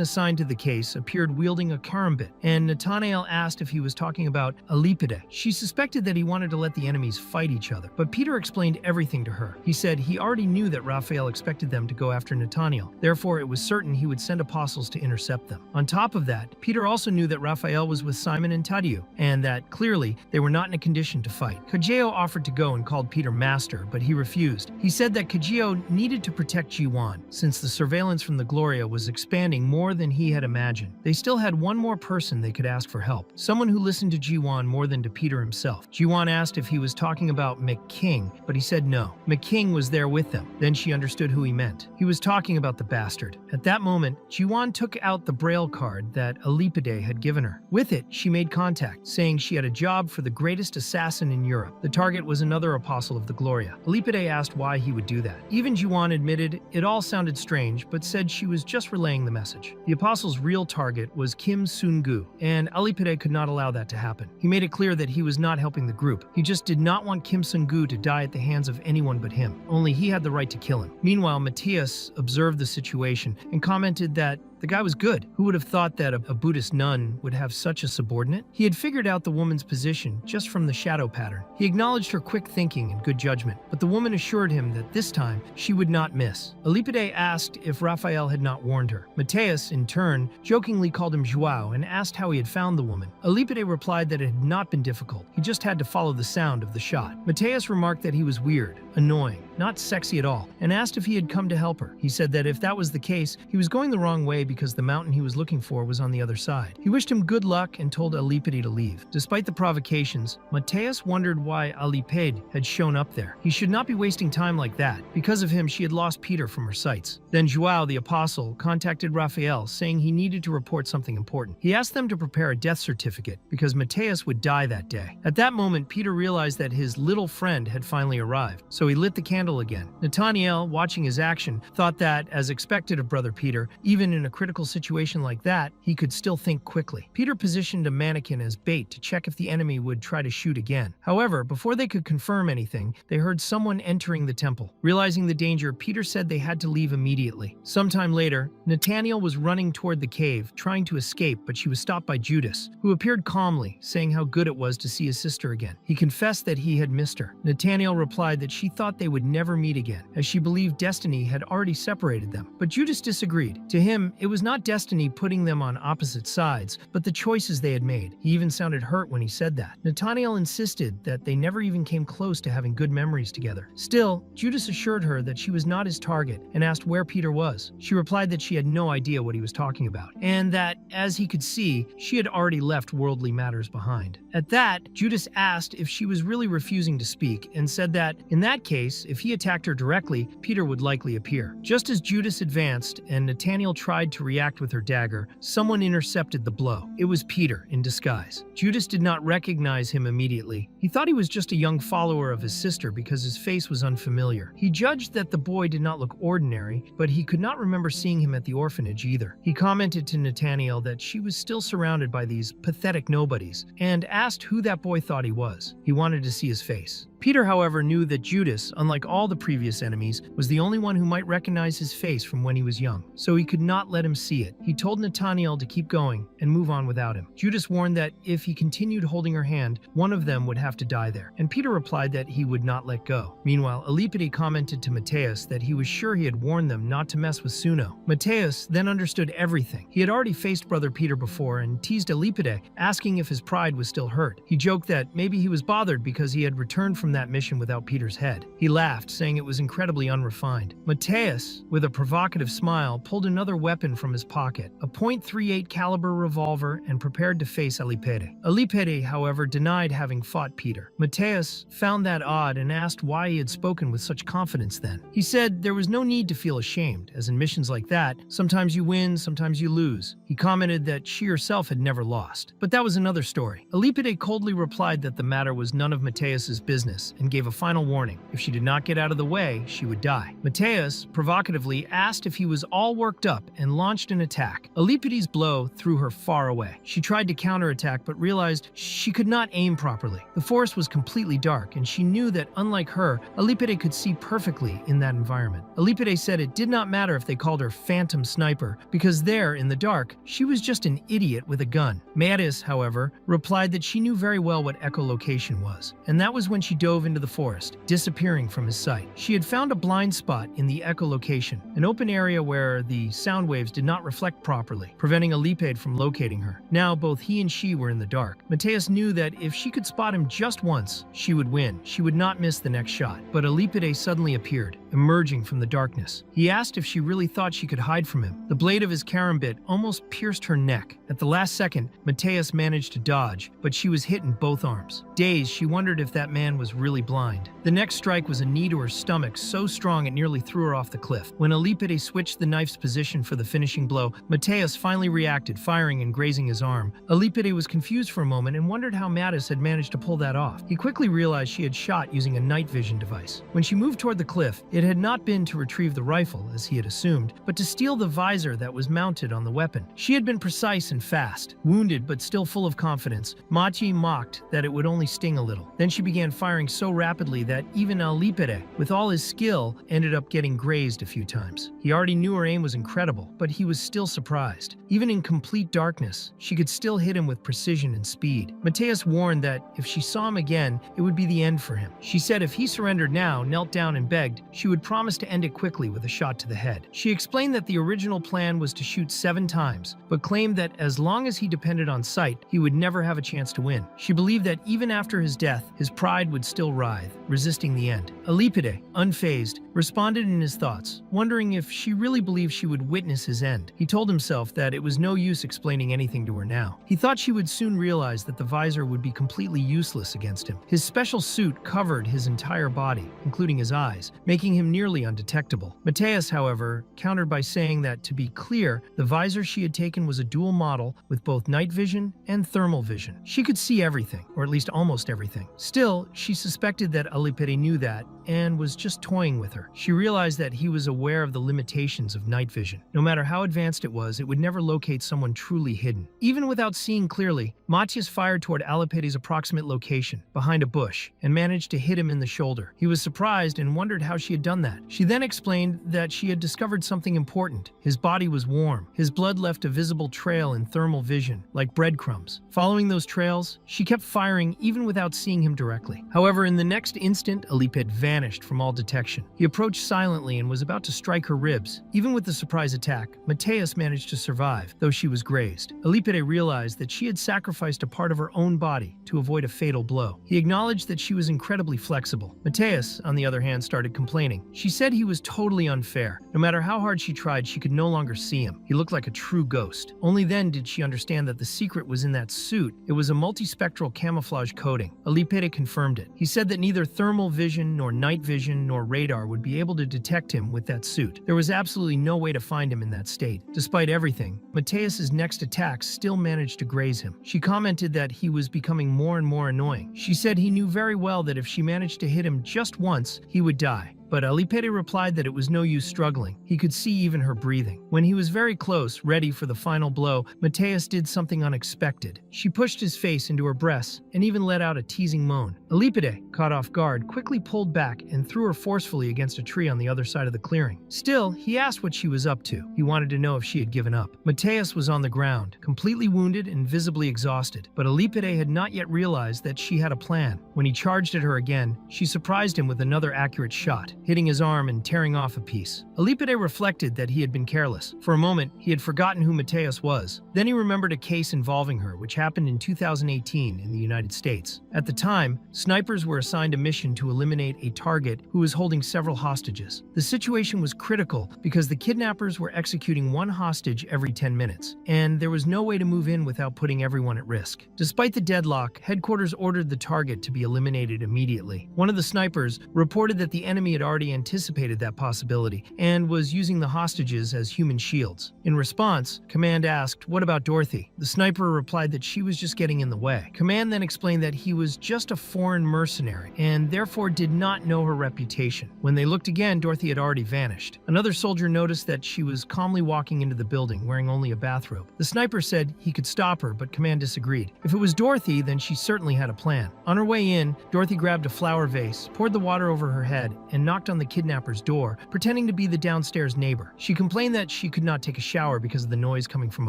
assigned to the case appeared wielding a karambit, and Nathaniel asked if he was talking about Alipide. She suspected that he wanted to let the enemies fight each other, but Peter explained everything to her. He said he already knew that Raphael expected them to go after Nathaniel, therefore it was certain he would send apostles to intercept them. On top of that, Peter also knew that Raphael was with Simon and Tadeu, and that clearly they were not in a condition to fight. Kajeo offered to go and called Peter master, but he refused. He said that Kajio needed to protect Jiwan, since the surveillance from the Gloria was expanding more than he had imagined. They still had one more person they could ask for help, someone who listened to Jiwan more than to Peter himself. Jiwan asked if he was talking about McKing, but he said no. McKing was there with them. Then she understood who he meant. He was talking about the bastard. At that moment, Jiwan took out the braille card that Alipide had given her. With it, she made contact, saying she had a job for the greatest assassin in Europe. The target was another apostle of the Gloria. Alipide asked why he would do that. Even Jiwan admitted it all sounded strange, but said she was just relaying the message. The apostle's real target was Kim Sun-gu, and Alipide could not allow that to happen. He made it clear that he was not helping the group. He just did not want Kim Sun-gu to die at the hands of anyone but him. Only he had the right to kill him. Meanwhile, Matthias observed the situation and commented that The guy was good. Who would have thought that a Buddhist nun would have such a subordinate? He had figured out the woman's position just from the shadow pattern. He acknowledged her quick thinking and good judgment, but the woman assured him that this time she would not miss. Alipide asked if Raphael had not warned her. Mateus, in turn, jokingly called him Joao and asked how he had found the woman. Alipide replied that it had not been difficult. He just had to follow the sound of the shot. Mateus remarked that he was weird, annoying, not sexy at all, and asked if he had come to help her. He said that if that was the case, he was going the wrong way because the mountain he was looking for was on the other side. He wished him good luck and told Alipide to leave. Despite the provocations, Mateus wondered why Alipide had shown up there. He should not be wasting time like that. Because of him, she had lost Peter from her sights. Then Joao, the apostle, contacted Raphael, saying he needed to report something important. He asked them to prepare a death certificate because Mateus would die that day. At that moment, Peter realized that his little friend had finally arrived, so he lit the candle again. Nathaniel, watching his action, thought that, as expected of Brother Peter, even in a critical situation like that, he could still think quickly. Peter positioned a mannequin as bait to check if the enemy would try to shoot again. However, before they could confirm anything, they heard someone entering the temple. Realizing the danger, Peter said they had to leave immediately. Sometime later, Nathaniel was running toward the cave, trying to escape, but she was stopped by Judas, who appeared calmly, saying how good it was to see his sister again. He confessed that he had missed her. Nathaniel replied that she thought they would never meet again, as she believed destiny had already separated them. But Judas disagreed. To him, it was not destiny putting them on opposite sides, but the choices they had made. He even sounded hurt when he said that. Nathaniel insisted that they never even came close to having good memories together. Still, Judas assured her that she was not his target and asked where Peter was. She replied that she had no idea what he was talking about, and that, as he could see, she had already left worldly matters behind. At that, Judas asked if she was really refusing to speak and said that, in that case, if he attacked her directly, Peter would likely appear. Just as Judas advanced and Nathaniel tried to react with her dagger, someone intercepted the blow. It was Peter in disguise. Judas did not recognize him immediately. He thought he was just a young follower of his sister because his face was unfamiliar. He judged that the boy did not look ordinary, but he could not remember seeing him at the orphanage either. He commented to Nathaniel that she was still surrounded by these pathetic nobodies and asked who that boy thought he was. He wanted to see his face. Peter, however, knew that Judas, unlike all the previous enemies, was the only one who might recognize his face from when he was young, so he could not let him see it. He told Nathaniel to keep going and move on without him. Judas warned that if he continued holding her hand, one of them would have to die there, and Peter replied that he would not let go. Meanwhile, Alipide commented to Mateus that he was sure he had warned them not to mess with Suno. Mateus then understood everything. He had already faced Brother Peter before and teased Alipide, asking if his pride was still hurt. He joked that maybe he was bothered because he had returned from that mission without Peter's head. He laughed, saying it was incredibly unrefined. Mateus, with a provocative smile, pulled another weapon from his pocket, a .38 caliber revolver, and prepared to face Alipide. Alipide, however, denied having fought Peter. Mateus found that odd and asked why he had spoken with such confidence then. He said there was no need to feel ashamed, as in missions like that, sometimes you win, sometimes you lose. He commented that she herself had never lost. But that was another story. Alipide coldly replied that the matter was none of Mateus's business and gave a final warning. If she did not get out of the way, she would die. Mateus provocatively asked if he was all worked up and launched an attack. Alipide's blow threw her far away. She tried to counterattack but realized she could not aim properly. The forest was completely dark, and she knew that, unlike her, Alipide could see perfectly in that environment. Alipide said it did not matter if they called her Phantom Sniper, because there, in the dark, she was just an idiot with a gun. Mateus, however, replied that she knew very well what echolocation was, and that was when she dove into the forest, disappearing from his sight. She had found a blind spot in the echolocation, an open area where the sound waves did not reflect properly, preventing Alipide from locating her. Now, both he and she were in the dark. Mateus knew that if she could spot him just once, she would win. She would not miss the next shot. But Alipide suddenly appeared, emerging from the darkness. He asked if she really thought she could hide from him. The blade of his karambit almost pierced her neck. At the last second, Mateus managed to dodge, but she was hit in both arms. Dazed, she wondered if that man was really blind. The next strike was a knee to her stomach so strong it nearly threw her off the cliff. When Alipide switched the knife's position for the finishing blow, Mateus finally reacted, firing and grazing his arm. Alipide was confused for a moment and wondered how Mateus had managed to pull that off. He quickly realized she had shot using a night vision device. When she moved toward the cliff, it had not been to retrieve the rifle, as he had assumed, but to steal the visor that was mounted on the weapon. She had been precise and fast. Wounded but still full of confidence, Machi mocked that it would only sting a little. Then she began firing so rapidly that even Alipere, with all his skill, ended up getting grazed a few times. He already knew her aim was incredible, but he was still surprised. Even in complete darkness, she could still hit him with precision and speed. Mateus warned that if she saw him again, it would be the end for him. She said if he surrendered now, knelt down and begged, she would promise to end it quickly with a shot to the head. She explained that the original plan was to shoot 7 times, but claimed that as long as he depended on sight, he would never have a chance to win. She believed that even after his death, his pride would still writhe, resisting the end. Alipide, unfazed, responded in his thoughts, wondering if she really believed she would witness his end. He told himself that it was no use explaining anything to her now. He thought she would soon realize that the visor would be completely useless against him. His special suit covered his entire body, including his eyes, making him nearly undetectable. Mateus, however, countered by saying that, to be clear, the visor she had taken was a dual model with both night vision and thermal vision. She could see everything, or at least almost everything. Still, she suspected that Alipere knew that and was just toying with her. She realized that he was aware of the limitations of night vision. No matter how advanced it would never locate someone truly hidden. Even without seeing clearly, Matthias fired toward Alipede's approximate location, behind a bush, and managed to hit him in the shoulder. He was surprised and wondered how she had done that. She then explained that she had discovered something important. His body was warm. His blood left a visible trail in thermal vision, like breadcrumbs. Following those trails, she kept firing even without seeing him directly. However, in the next instant, Alipede vanished from all detection. He approached silently and was about to strike her ribs. Even with the surprise attack, Mateus managed to survive, though she was grazed. Alipede realized that she had sacrificed a part of her own body to avoid a fatal blow. He acknowledged that she was incredibly flexible. Mateus, on the other hand, started complaining. She said he was totally unfair. No matter how hard she tried, she could no longer see him. He looked like a true ghost. Only then did she understand that the secret was in that suit. It was a multispectral camouflage coating. Alipede confirmed it. He said that neither thermal vision nor night vision nor radar would be able to detect him with that suit. There was absolutely no way to find him in that state. Despite everything, Mateus's next attacks still managed to graze him. She commented that he was becoming more and more annoying. She said he knew very well that if she managed to hit him just once, he would die. But Alipede replied that it was no use struggling. He could see even her breathing. When he was very close, ready for the final blow, Mateus did something unexpected. She pushed his face into her breasts and even let out a teasing moan. Alipede, caught off guard, quickly pulled back and threw her forcefully against a tree on the other side of the clearing. Still, he asked what she was up to. He wanted to know if she had given up. Mateus was on the ground, completely wounded and visibly exhausted. But Alipede had not yet realized that she had a plan. When he charged at her again, she surprised him with another accurate shot, hitting his arm and tearing off a piece. Alipede reflected that he had been careless. For a moment, he had forgotten who Mateus was. Then he remembered a case involving her, which happened in 2018 in the United States. At the time, snipers were assigned a mission to eliminate a target who was holding several hostages. The situation was critical because the kidnappers were executing one hostage every 10 minutes, and there was no way to move in without putting everyone at risk. Despite the deadlock, headquarters ordered the target to be eliminated immediately. One of the snipers reported that the enemy had already anticipated that possibility and was using the hostages as human shields. In response, Command asked, "What about Dorothy?" The sniper replied that she was just getting in the way. Command then explained that he was just a foreign mercenary and therefore did not know her reputation. When they looked again, Dorothy had already vanished. Another soldier noticed that she was calmly walking into the building wearing only a bathrobe. The sniper said he could stop her, but Command disagreed. If it was Dorothy, then she certainly had a plan. On her way in, Dorothy grabbed a flower vase, poured the water over her head, and knocked on the kidnapper's door, pretending to be the downstairs neighbor. She complained that she could not take a shower because of the noise coming from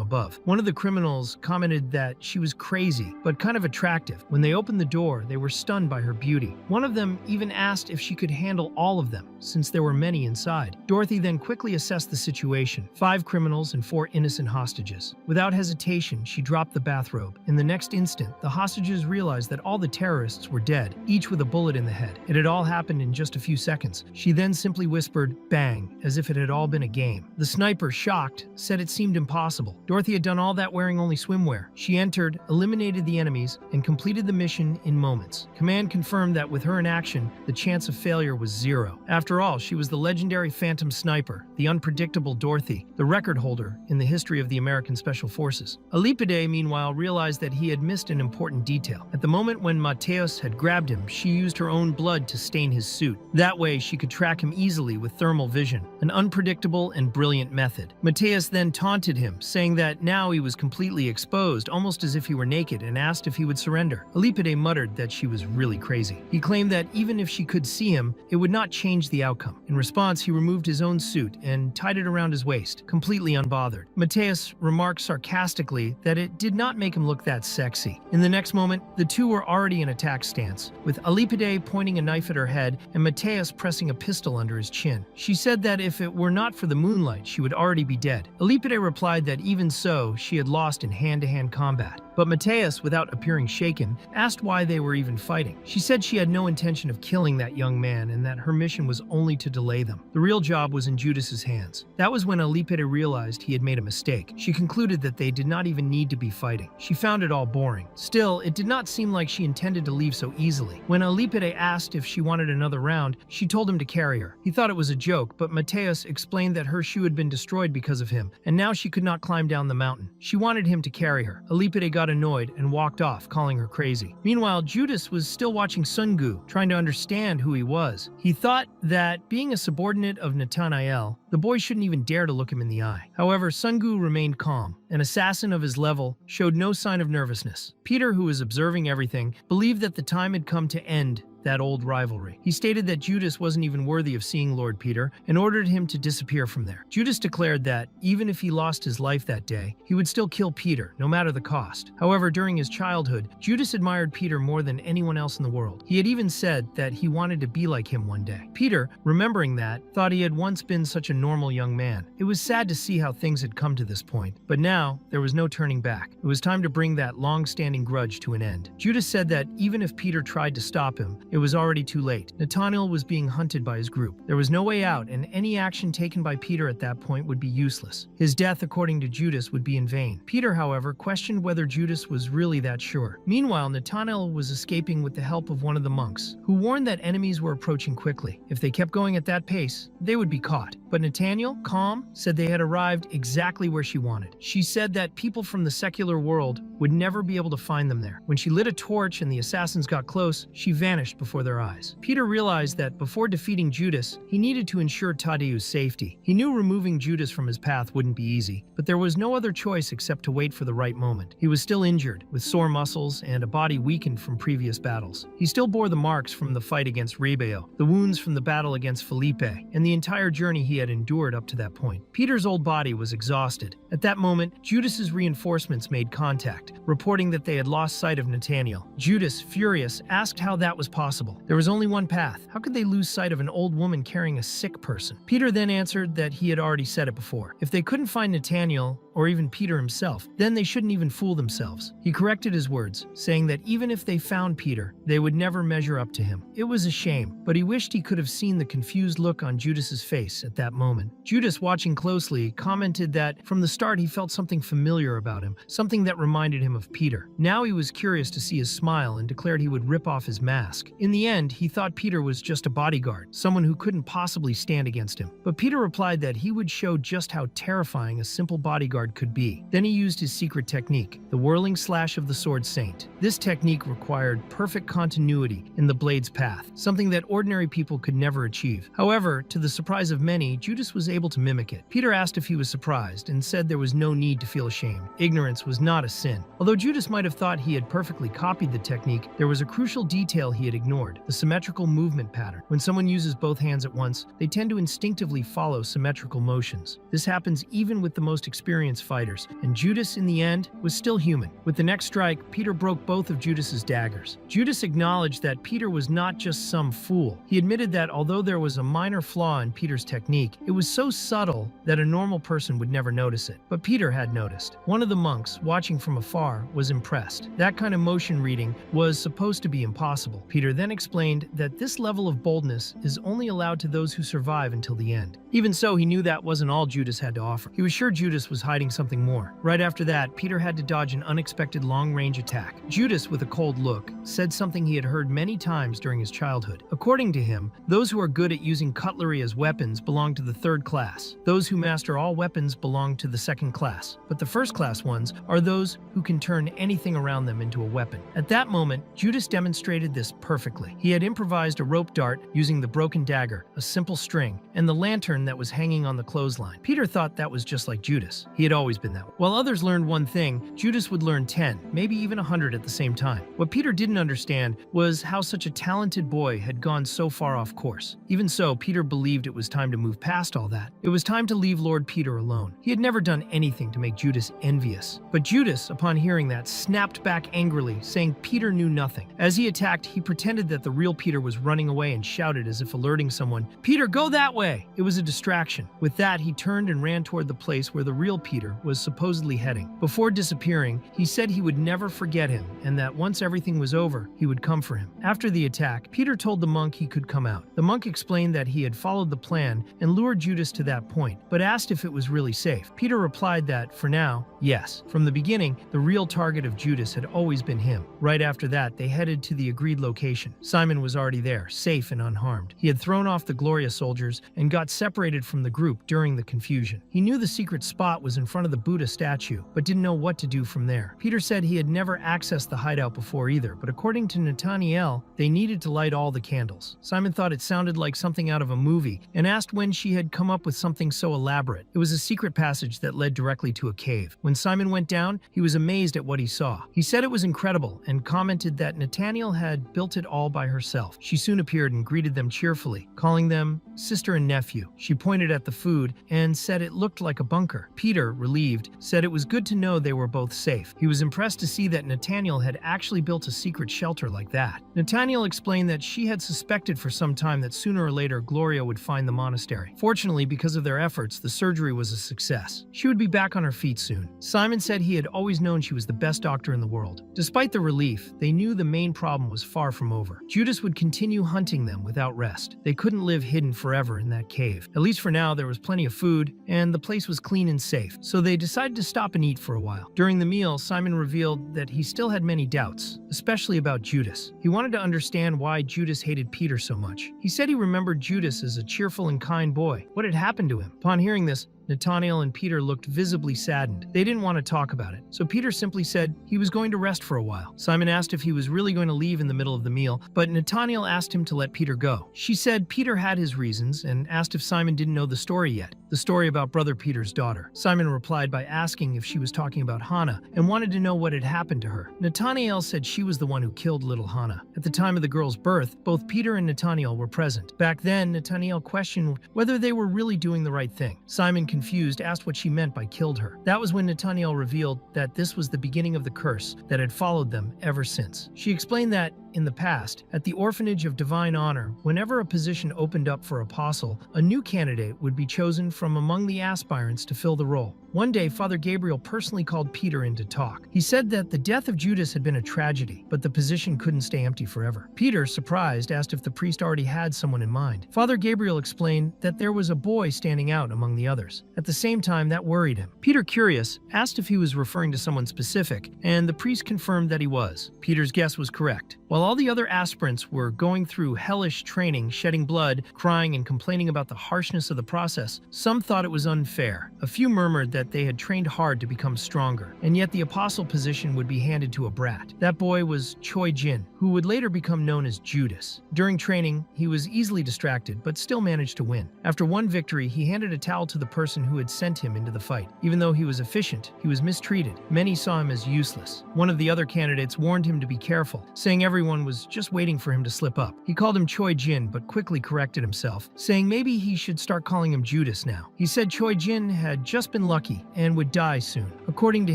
above. One of the criminals commented that she was crazy, but kind of attractive. When they opened the door, they were stunned by her beauty. One of them even asked if she could handle all of them, since there were many inside. Dorothy then quickly assessed the situation: 5 criminals and 4 innocent hostages. Without hesitation, she dropped the bathrobe. In the next instant, the hostages realized that all the terrorists were dead, each with a bullet in the head. It had all happened in just a few seconds. She then simply whispered, "Bang," as if it had all been a game. The sniper, shocked, said it seemed impossible. Dorothy had done all that wearing only swimwear. She entered, eliminated the enemies, and completed the mission in moments. Command confirmed that with her in action, the chance of failure was 0. After all, she was the legendary Phantom Sniper, the unpredictable Dorothy, the record holder in the history of the American Special Forces. Alipede, meanwhile, realized that he had missed an important detail. At the moment when Mateus had grabbed him, she used her own blood to stain his suit. That way, she could track him easily with thermal vision, an unpredictable and brilliant method. Mateus then taunted him, saying that now he was completely exposed, almost as if he were naked, and asked if he would surrender. Alipide muttered that she was really crazy. He claimed that even if she could see him, it would not change the outcome. In response, he removed his own suit and tied it around his waist, completely unbothered. Mateus remarked sarcastically that it did not make him look that sexy. In the next moment, the two were already in attack stance, with Alipide pointing a knife at her head and Mateus pressing a pistol under his chin. She said that if it were not for the moonlight, she would already be dead. Alipide replied that even so, she had lost in hand-to-hand combat. But Mateus, without appearing shaken, asked why they were even fighting. She said she had no intention of killing that young man and that her mission was only to delay them. The real job was in Judas's hands. That was when Alipide realized he had made a mistake. She concluded that they did not even need to be fighting. She found it all boring. Still, it did not seem like she intended to leave so easily. When Alipide asked if she wanted another round, she told him to carry her. He thought it was a joke, but Mateus explained that her shoe had been destroyed because of him, and now she could not climb down the mountain. She wanted him to carry her. Alipide got annoyed and walked off, calling her crazy. Meanwhile, Judas was still watching Sungu, trying to understand who he was. He thought that, being a subordinate of Nathanael, the boy shouldn't even dare to look him in the eye. However, Sungu remained calm. An assassin of his level showed no sign of nervousness. Peter, who was observing everything, believed that the time had come to end that old rivalry. He stated that Judas wasn't even worthy of seeing Lord Peter and ordered him to disappear from there. Judas declared that, even if he lost his life that day, he would still kill Peter, no matter the cost. However, during his childhood, Judas admired Peter more than anyone else in the world. He had even said that he wanted to be like him one day. Peter, remembering that, thought he had once been such a normal young man. It was sad to see how things had come to this point, but now there was no turning back. It was time to bring that long-standing grudge to an end. Judas said that even if Peter tried to stop him, it was already too late. Nathanael was being hunted by his group. There was no way out, and any action taken by Peter at that point would be useless. His death, according to Judas, would be in vain. Peter, however, questioned whether Judas was really that sure. Meanwhile, Nathanael was escaping with the help of one of the monks, who warned that enemies were approaching quickly. If they kept going at that pace, they would be caught. But Nathanael, calm, said they had arrived exactly where she wanted. She said that people from the secular world would never be able to find them there. When she lit a torch and the assassins got close, she vanished before their eyes. Peter realized that before defeating Judas, he needed to ensure Tadeu's safety. He knew removing Judas from his path wouldn't be easy, but there was no other choice except to wait for the right moment. He was still injured, with sore muscles and a body weakened from previous battles. He still bore the marks from the fight against Rebeo, the wounds from the battle against Felipe, and the entire journey he had endured up to that point. Peter's old body was exhausted. At that moment, Judas's reinforcements made contact, reporting that they had lost sight of Nathanael. Judas, furious, asked how that was possible. There was only one path. How could they lose sight of an old woman carrying a sick person? Peter then answered that he had already said it before. If they couldn't find Nathanael, or even Peter himself, then they shouldn't even fool themselves. He corrected his words, saying that even if they found Peter, they would never measure up to him. It was a shame, but he wished he could have seen the confused look on Judas's face at that moment. Judas, watching closely, commented that from the start he felt something familiar about him, something that reminded him of Peter. Now he was curious to see his smile and declared he would rip off his mask. In the end, he thought Peter was just a bodyguard, someone who couldn't possibly stand against him. But Peter replied that he would show just how terrifying a simple bodyguard could be. Then he used his secret technique, the whirling slash of the sword saint. This technique required perfect continuity in the blade's path, something that ordinary people could never achieve. However, to the surprise of many, Judas was able to mimic it. Peter asked if he was surprised and said there was no need to feel ashamed. Ignorance was not a sin. Although Judas might have thought he had perfectly copied the technique, there was a crucial detail he had ignored, the symmetrical movement pattern. When someone uses both hands at once, they tend to instinctively follow symmetrical motions. This happens even with the most experienced fighters, and Judas, in the end, was still human. With the next strike, Peter broke both of Judas's daggers. Judas acknowledged that Peter was not just some fool. He admitted that although there was a minor flaw in Peter's technique, it was so subtle that a normal person would never notice it. But Peter had noticed. One of the monks, watching from afar, was impressed. That kind of motion reading was supposed to be impossible. Peter then explained that this level of boldness is only allowed to those who survive until the end. Even so, he knew that wasn't all Judas had to offer. He was sure Judas was hiding hiding something more. Right after that, Peter had to dodge an unexpected long-range attack. Judas, with a cold look, said something he had heard many times during his childhood. According to him, those who are good at using cutlery as weapons belong to the third class. Those who master all weapons belong to the second class. But the first class ones are those who can turn anything around them into a weapon. At that moment, Judas demonstrated this perfectly. He had improvised a rope dart using the broken dagger, a simple string, and the lantern that was hanging on the clothesline. Peter thought that was just like Judas. He had always been that way. While others learned one thing, Judas would learn 10, maybe even 100 at the same time. What Peter didn't understand was how such a talented boy had gone so far off course. Even so, Peter believed it was time to move past all that. It was time to leave Lord Peter alone. He had never done anything to make Judas envious. But Judas, upon hearing that, snapped back angrily, saying Peter knew nothing. As he attacked, he pretended that the real Peter was running away and shouted as if alerting someone, "Peter, go that way!" It was a distraction. With that, he turned and ran toward the place where the real Peter was supposedly heading. Before disappearing, he said he would never forget him and that once everything was over, he would come for him. After the attack, Peter told the monk he could come out. The monk explained that he had followed the plan and lured Judas to that point, but asked if it was really safe. Peter replied that, for now, yes. From the beginning, the real target of Judas had always been him. Right after that, they headed to the agreed location. Simon was already there, safe and unharmed. He had thrown off the Gloria soldiers and got separated from the group during the confusion. He knew the secret spot was in front of the Buddha statue, but didn't know what to do from there. Peter said he had never accessed the hideout before either, but according to Nathaniel, they needed to light all the candles. Simon thought it sounded like something out of a movie and asked when she had come up with something so elaborate. It was a secret passage that led directly to a cave. When Simon went down, he was amazed at what he saw. He said it was incredible and commented that Nathaniel had built it all by herself. She soon appeared and greeted them cheerfully, calling them sister and nephew. She pointed at the food and said it looked like a bunker. Peter, relieved, said it was good to know they were both safe. He was impressed to see that Nathaniel had actually built a secret shelter like that. Nathaniel explained that she had suspected for some time that sooner or later Gloria would find the monastery. Fortunately, because of their efforts, the surgery was a success. She would be back on her feet soon. Simon said he had always known she was the best doctor in the world. Despite the relief, they knew the main problem was far from over. Judas would continue hunting them without rest. They couldn't live hidden forever in that cave. At least for now, there was plenty of food, and the place was clean and safe, so they decided to stop and eat for a while. During the meal, Simon revealed that he still had many doubts, especially about Judas. He wanted to understand why Judas hated Peter so much. He said he remembered Judas as a cheerful and kind boy. What had happened to him? Upon hearing this, Nathaniel and Peter looked visibly saddened. They didn't want to talk about it, so Peter simply said he was going to rest for a while. Simon asked if he was really going to leave in the middle of the meal, but Nathaniel asked him to let Peter go. She said Peter had his reasons and asked if Simon didn't know the story yet, the story about brother Peter's daughter. Simon replied by asking if she was talking about Hannah and wanted to know what had happened to her. Nathaniel said she was the one who killed little Hannah. At the time of the girl's birth, both Peter and Nathaniel were present. Back then, Nathaniel questioned whether they were really doing the right thing. Simon, confused, asked what she meant by killed her. That was when Nathaniel revealed that this was the beginning of the curse that had followed them ever since. She explained that, in the past, at the Orphanage of Divine Honor, whenever a position opened up for apostle, a new candidate would be chosen from among the aspirants to fill the role. One day, Father Gabriel personally called Peter in to talk. He said that the death of Judas had been a tragedy, but the position couldn't stay empty forever. Peter, surprised, asked if the priest already had someone in mind. Father Gabriel explained that there was a boy standing out among the others. At the same time, that worried him. Peter, curious, asked if he was referring to someone specific, and the priest confirmed that he was. Peter's guess was correct. While all the other aspirants were going through hellish training, shedding blood, crying, and complaining about the harshness of the process, some thought it was unfair. A few murmured that they had trained hard to become stronger, and yet the apostle position would be handed to a brat. That boy was Choi Jin, who would later become known as Judas. During training, he was easily distracted, but still managed to win. After one victory, he handed a towel to the person who had sent him into the fight. Even though he was efficient, he was mistreated. Many saw him as useless. One of the other candidates warned him to be careful, saying everyone was just waiting for him to slip up. He called him Choi Jin, but quickly corrected himself, saying maybe he should start calling him Judas now. He said Choi Jin had just been lucky and would die soon. According to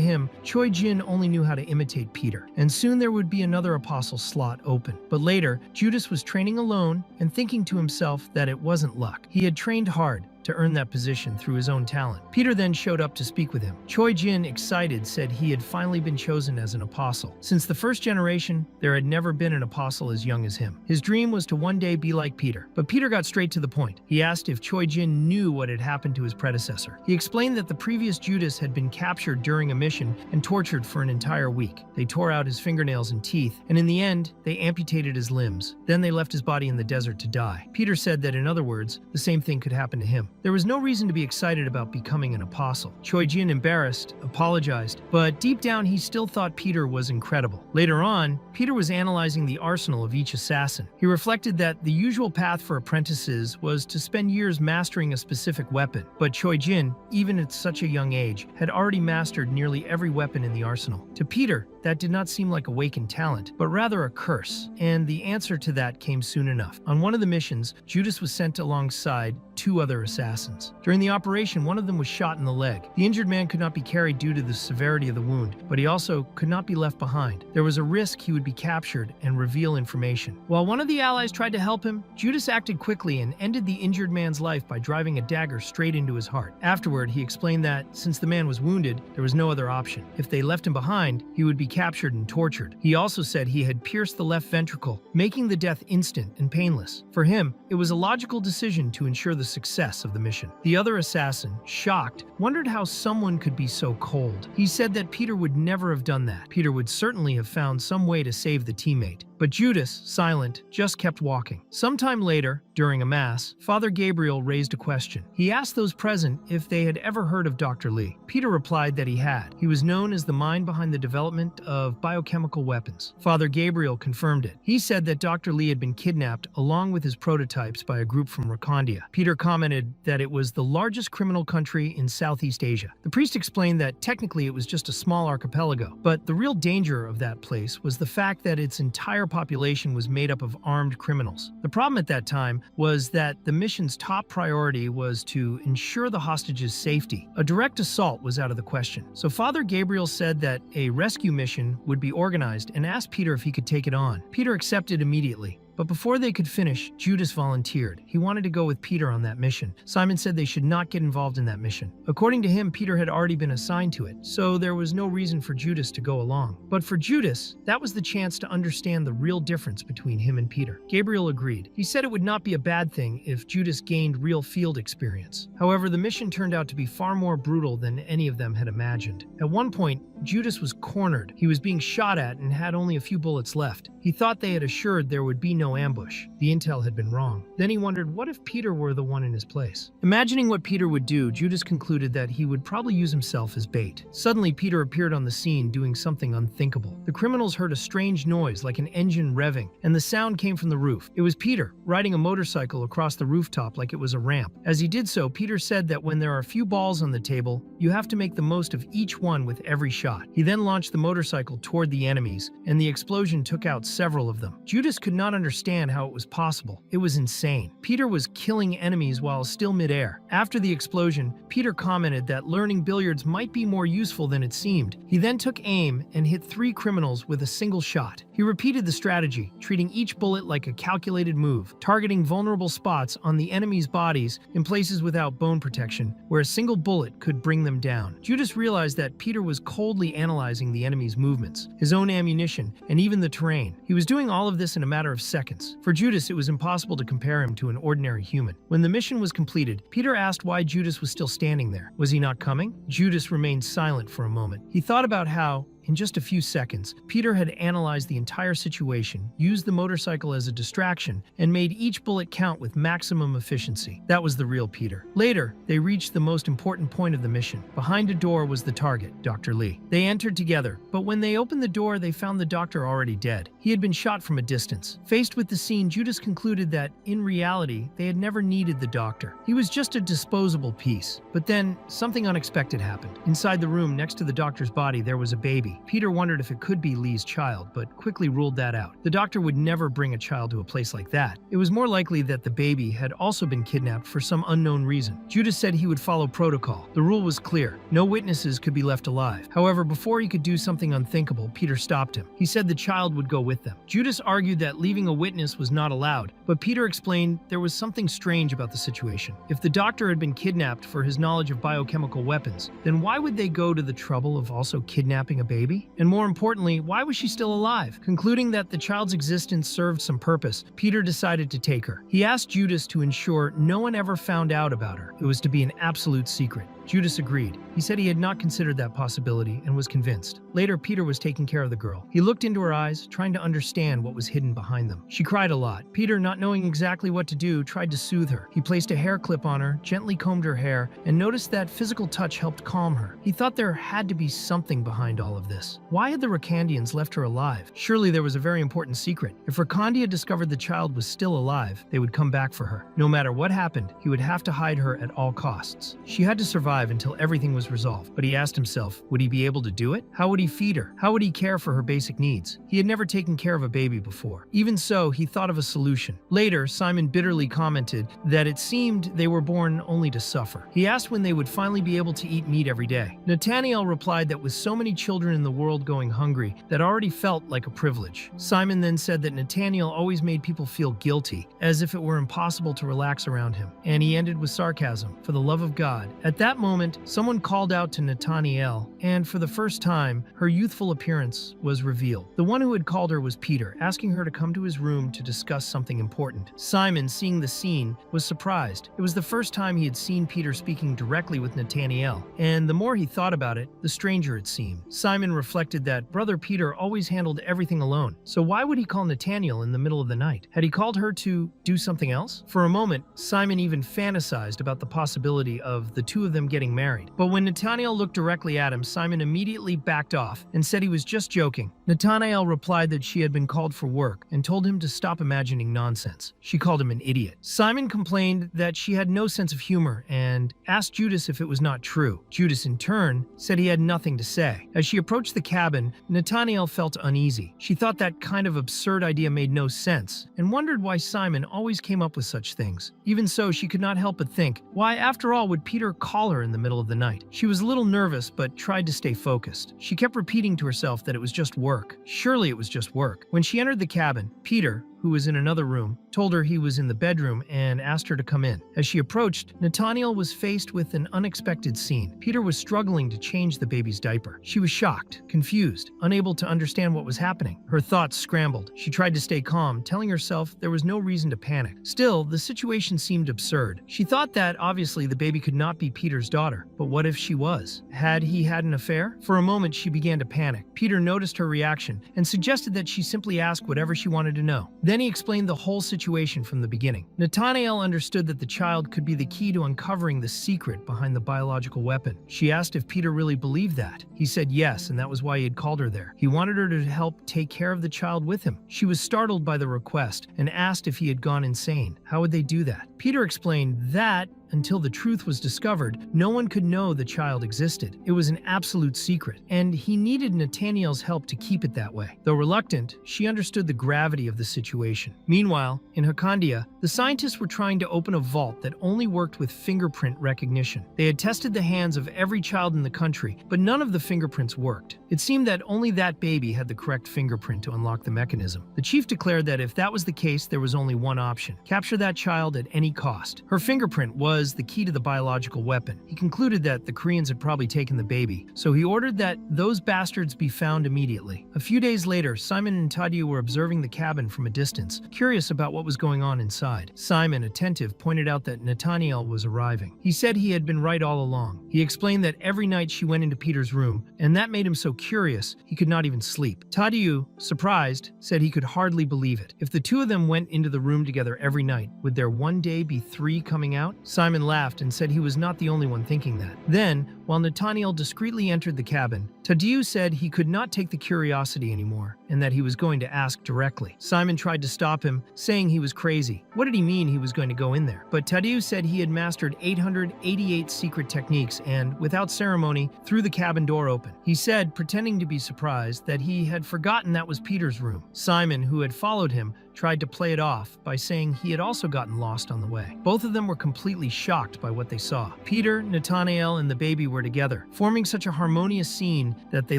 him, Choi Jin only knew how to imitate Peter, and soon there would be another apostle slot open. But later, Judas was training alone and thinking to himself that it wasn't luck. He had trained hard, to earn that position through his own talent. Peter then showed up to speak with him. Choi Jin, excited, said he had finally been chosen as an apostle. Since the first generation, there had never been an apostle as young as him. His dream was to one day be like Peter. But Peter got straight to the point. He asked if Choi Jin knew what had happened to his predecessor. He explained that the previous Judas had been captured during a mission and tortured for an entire week. They tore out his fingernails and teeth, and in the end, they amputated his limbs. Then they left his body in the desert to die. Peter said that, in other words, the same thing could happen to him. There was no reason to be excited about becoming an apostle. Choi Jin, embarrassed, apologized, but deep down he still thought Peter was incredible. Later on, Peter was analyzing the arsenal of each assassin. He reflected that the usual path for apprentices was to spend years mastering a specific weapon, but Choi Jin, even at such a young age, had already mastered nearly every weapon in the arsenal. To Peter, that did not seem like awakened talent, but rather a curse, and the answer to that came soon enough. On one of the missions, Judas was sent alongside 2 other assassins. During the operation, one of them was shot in the leg. The injured man could not be carried due to the severity of the wound, but he also could not be left behind. There was a risk he would be captured and reveal information. While one of the allies tried to help him, Judas acted quickly and ended the injured man's life by driving a dagger straight into his heart. Afterward, he explained that, since the man was wounded, there was no other option. If they left him behind, he would be captured and tortured. He also said he had pierced the left ventricle, making the death instant and painless. For him, it was a logical decision to ensure the success of the mission. The other assassin, shocked, wondered how someone could be so cold. He said that Peter would never have done that. Peter would certainly have found some way to save the teammate. But Judas, silent, just kept walking. Sometime later, during a mass, Father Gabriel raised a question. He asked those present if they had ever heard of Dr. Lee. Peter replied that he had. He was known as the mind behind the development of biochemical weapons. Father Gabriel confirmed it. He said that Dr. Lee had been kidnapped along with his prototypes by a group from Rakandia. Peter commented that it was the largest criminal country in Southeast Asia. The priest explained that technically it was just a small archipelago, but the real danger of that place was the fact that its entire population was made up of armed criminals. The problem at that time was that the mission's top priority was to ensure the hostages' safety. A direct assault was out of the question. So Father Gabriel said that a rescue mission would be organized and asked Peter if he could take it on. Peter accepted immediately. But before they could finish, Judas volunteered. He wanted to go with Peter on that mission. Simon said they should not get involved in that mission. According to him, Peter had already been assigned to it, so there was no reason for Judas to go along. But for Judas, that was the chance to understand the real difference between him and Peter. Gabriel agreed. He said it would not be a bad thing if Judas gained real field experience. However, the mission turned out to be far more brutal than any of them had imagined. At one point, Judas was cornered. He was being shot at and had only a few bullets left. He thought they had assured there would be no ambush. The intel had been wrong. Then he wondered what if Peter were the one in his place. Imagining what Peter would do, Judas concluded that he would probably use himself as bait. Suddenly, Peter appeared on the scene doing something unthinkable. The criminals heard a strange noise like an engine revving, and the sound came from the roof. It was Peter, riding a motorcycle across the rooftop like it was a ramp. As he did so, Peter said that when there are a few balls on the table, you have to make the most of each one with every shot. He then launched the motorcycle toward the enemies, and the explosion took out several of them. Judas could not understand how it was possible. It was insane. Peter was killing enemies while still midair. After the explosion, Peter commented that learning billiards might be more useful than it seemed. He then took aim and hit 3 criminals with a single shot. He repeated the strategy, treating each bullet like a calculated move, targeting vulnerable spots on the enemy's bodies in places without bone protection, where a single bullet could bring them down. Judas realized that Peter was coldly analyzing the enemy's movements, his own ammunition, and even the terrain. He was doing all of this in a matter of seconds. For Judas, it was impossible to compare him to an ordinary human. When the mission was completed, Peter asked why Judas was still standing there. Was he not coming? Judas remained silent for a moment. He thought about how, in just a few seconds, Peter had analyzed the entire situation, used the motorcycle as a distraction, and made each bullet count with maximum efficiency. That was the real Peter. Later, they reached the most important point of the mission. Behind a door was the target, Dr. Lee. They entered together, but when they opened the door, they found the doctor already dead. He had been shot from a distance. Faced with the scene, Judas concluded that, in reality, they had never needed the doctor. He was just a disposable piece. But then, something unexpected happened. Inside the room next to the doctor's body, there was a baby. baby. Peter wondered if it could be Lee's child, but quickly ruled that out. The doctor would never bring a child to a place like that. It was more likely that the baby had also been kidnapped for some unknown reason. Judas said he would follow protocol. The rule was clear. No witnesses could be left alive. However, before he could do something unthinkable, Peter stopped him. He said the child would go with them. Judas argued that leaving a witness was not allowed, but Peter explained there was something strange about the situation. If the doctor had been kidnapped for his knowledge of biochemical weapons, then why would they go to the trouble of also kidnapping a baby? And more importantly, why was she still alive? Concluding that the child's existence served some purpose, Peter decided to take her. He asked Judas to ensure no one ever found out about her. It was to be an absolute secret. Judas agreed. He said he had not considered that possibility and was convinced. Later, Peter was taking care of the girl. He looked into her eyes, trying to understand what was hidden behind them. She cried a lot. Peter, not knowing exactly what to do, tried to soothe her. He placed a hair clip on her, gently combed her hair, and noticed that physical touch helped calm her. He thought there had to be something behind all of this. Why had the Rakandians left her alive? Surely there was a very important secret. If Rakandia discovered the child was still alive, they would come back for her. No matter what happened, he would have to hide her at all costs. She had to survive until everything was resolved, but he asked himself, would he be able to do it? How would he feed her? How would he care for her basic needs? He had never taken care of a baby before. Even so, he thought of a solution. Later, Simon bitterly commented that it seemed they were born only to suffer. He asked when they would finally be able to eat meat every day. Nathaniel replied that with so many children in the world going hungry, that already felt like a privilege. Simon then said that Nathaniel always made people feel guilty, as if it were impossible to relax around him. And he ended with sarcasm, for the love of God. At that moment, someone called out to Nathaniel, and for the first time, her youthful appearance was revealed. The one who had called her was Peter, asking her to come to his room to discuss something important. Simon, seeing the scene, was surprised. It was the first time he had seen Peter speaking directly with Nathaniel, and the more he thought about it, the stranger it seemed. Simon reflected that brother Peter always handled everything alone, so why would he call Nathaniel in the middle of the night? Had he called her to do something else? For a moment, Simon even fantasized about the possibility of the two of them getting married. But when Nathaniel looked directly at him, Simon immediately backed off and said he was just joking. Nathaniel replied that she had been called for work and told him to stop imagining nonsense. She called him an idiot. Simon complained that she had no sense of humor and asked Judas if it was not true. Judas, in turn, said he had nothing to say. As she approached the cabin, Nathaniel felt uneasy. She thought that kind of absurd idea made no sense and wondered why Simon always came up with such things. Even so, she could not help but think, why, after all, would Peter call her in the middle of the night? She was a little nervous, but tried to stay focused. She kept repeating to herself that it was just work. Surely it was just work. When she entered the cabin, Peter, who was in another room, told her he was in the bedroom and asked her to come in. As she approached, Nathaniel was faced with an unexpected scene. Peter was struggling to change the baby's diaper. She was shocked, confused, unable to understand what was happening. Her thoughts scrambled. She tried to stay calm, telling herself there was no reason to panic. Still, the situation seemed absurd. She thought that, obviously, the baby could not be Peter's daughter. But what if she was? Had he had an affair? For a moment, she began to panic. Peter noticed her reaction and suggested that she simply ask whatever she wanted to know. Then he explained the whole situation from the beginning. Nathaniel understood that the child could be the key to uncovering the secret behind the biological weapon. She asked if Peter really believed that. He said yes, and that was why he had called her there. He wanted her to help take care of the child with him. She was startled by the request and asked if he had gone insane. How would they do that? Peter explained that until the truth was discovered, no one could know the child existed. It was an absolute secret, and he needed Nathaniel's help to keep it that way. Though reluctant, she understood the gravity of the situation. Meanwhile, in Hakandia, the scientists were trying to open a vault that only worked with fingerprint recognition. They had tested the hands of every child in the country, but none of the fingerprints worked. It seemed that only that baby had the correct fingerprint to unlock the mechanism. The chief declared that if that was the case, there was only one option: capture that child at any cost. Her fingerprint was the key to the biological weapon. He concluded that the Koreans had probably taken the baby, so he ordered that those bastards be found immediately. A few days later, Simon and Tadeu were observing the cabin from a distance, curious about what was going on inside. Simon, attentive, pointed out that Nathaniel was arriving. He said he had been right all along. He explained that every night she went into Peter's room, and that made him so curious he could not even sleep. Tadeu, surprised, said he could hardly believe it. If the two of them went into the room together every night, would there one day be 3 coming out? Simon laughed and said he was not the only one thinking that. Then, While Nathaniel discreetly entered the cabin, Tadeu said he could not take the curiosity anymore and that he was going to ask directly. Simon tried to stop him, saying he was crazy. What did he mean he was going to go in there? But Tadeu said he had mastered 888 secret techniques and, without ceremony, threw the cabin door open. He said, pretending to be surprised, that he had forgotten that was Peter's room. Simon, who had followed him, tried to play it off by saying he had also gotten lost on the way. Both of them were completely shocked by what they saw. Peter, Nathaniel, and the baby were together, forming such a harmonious scene that they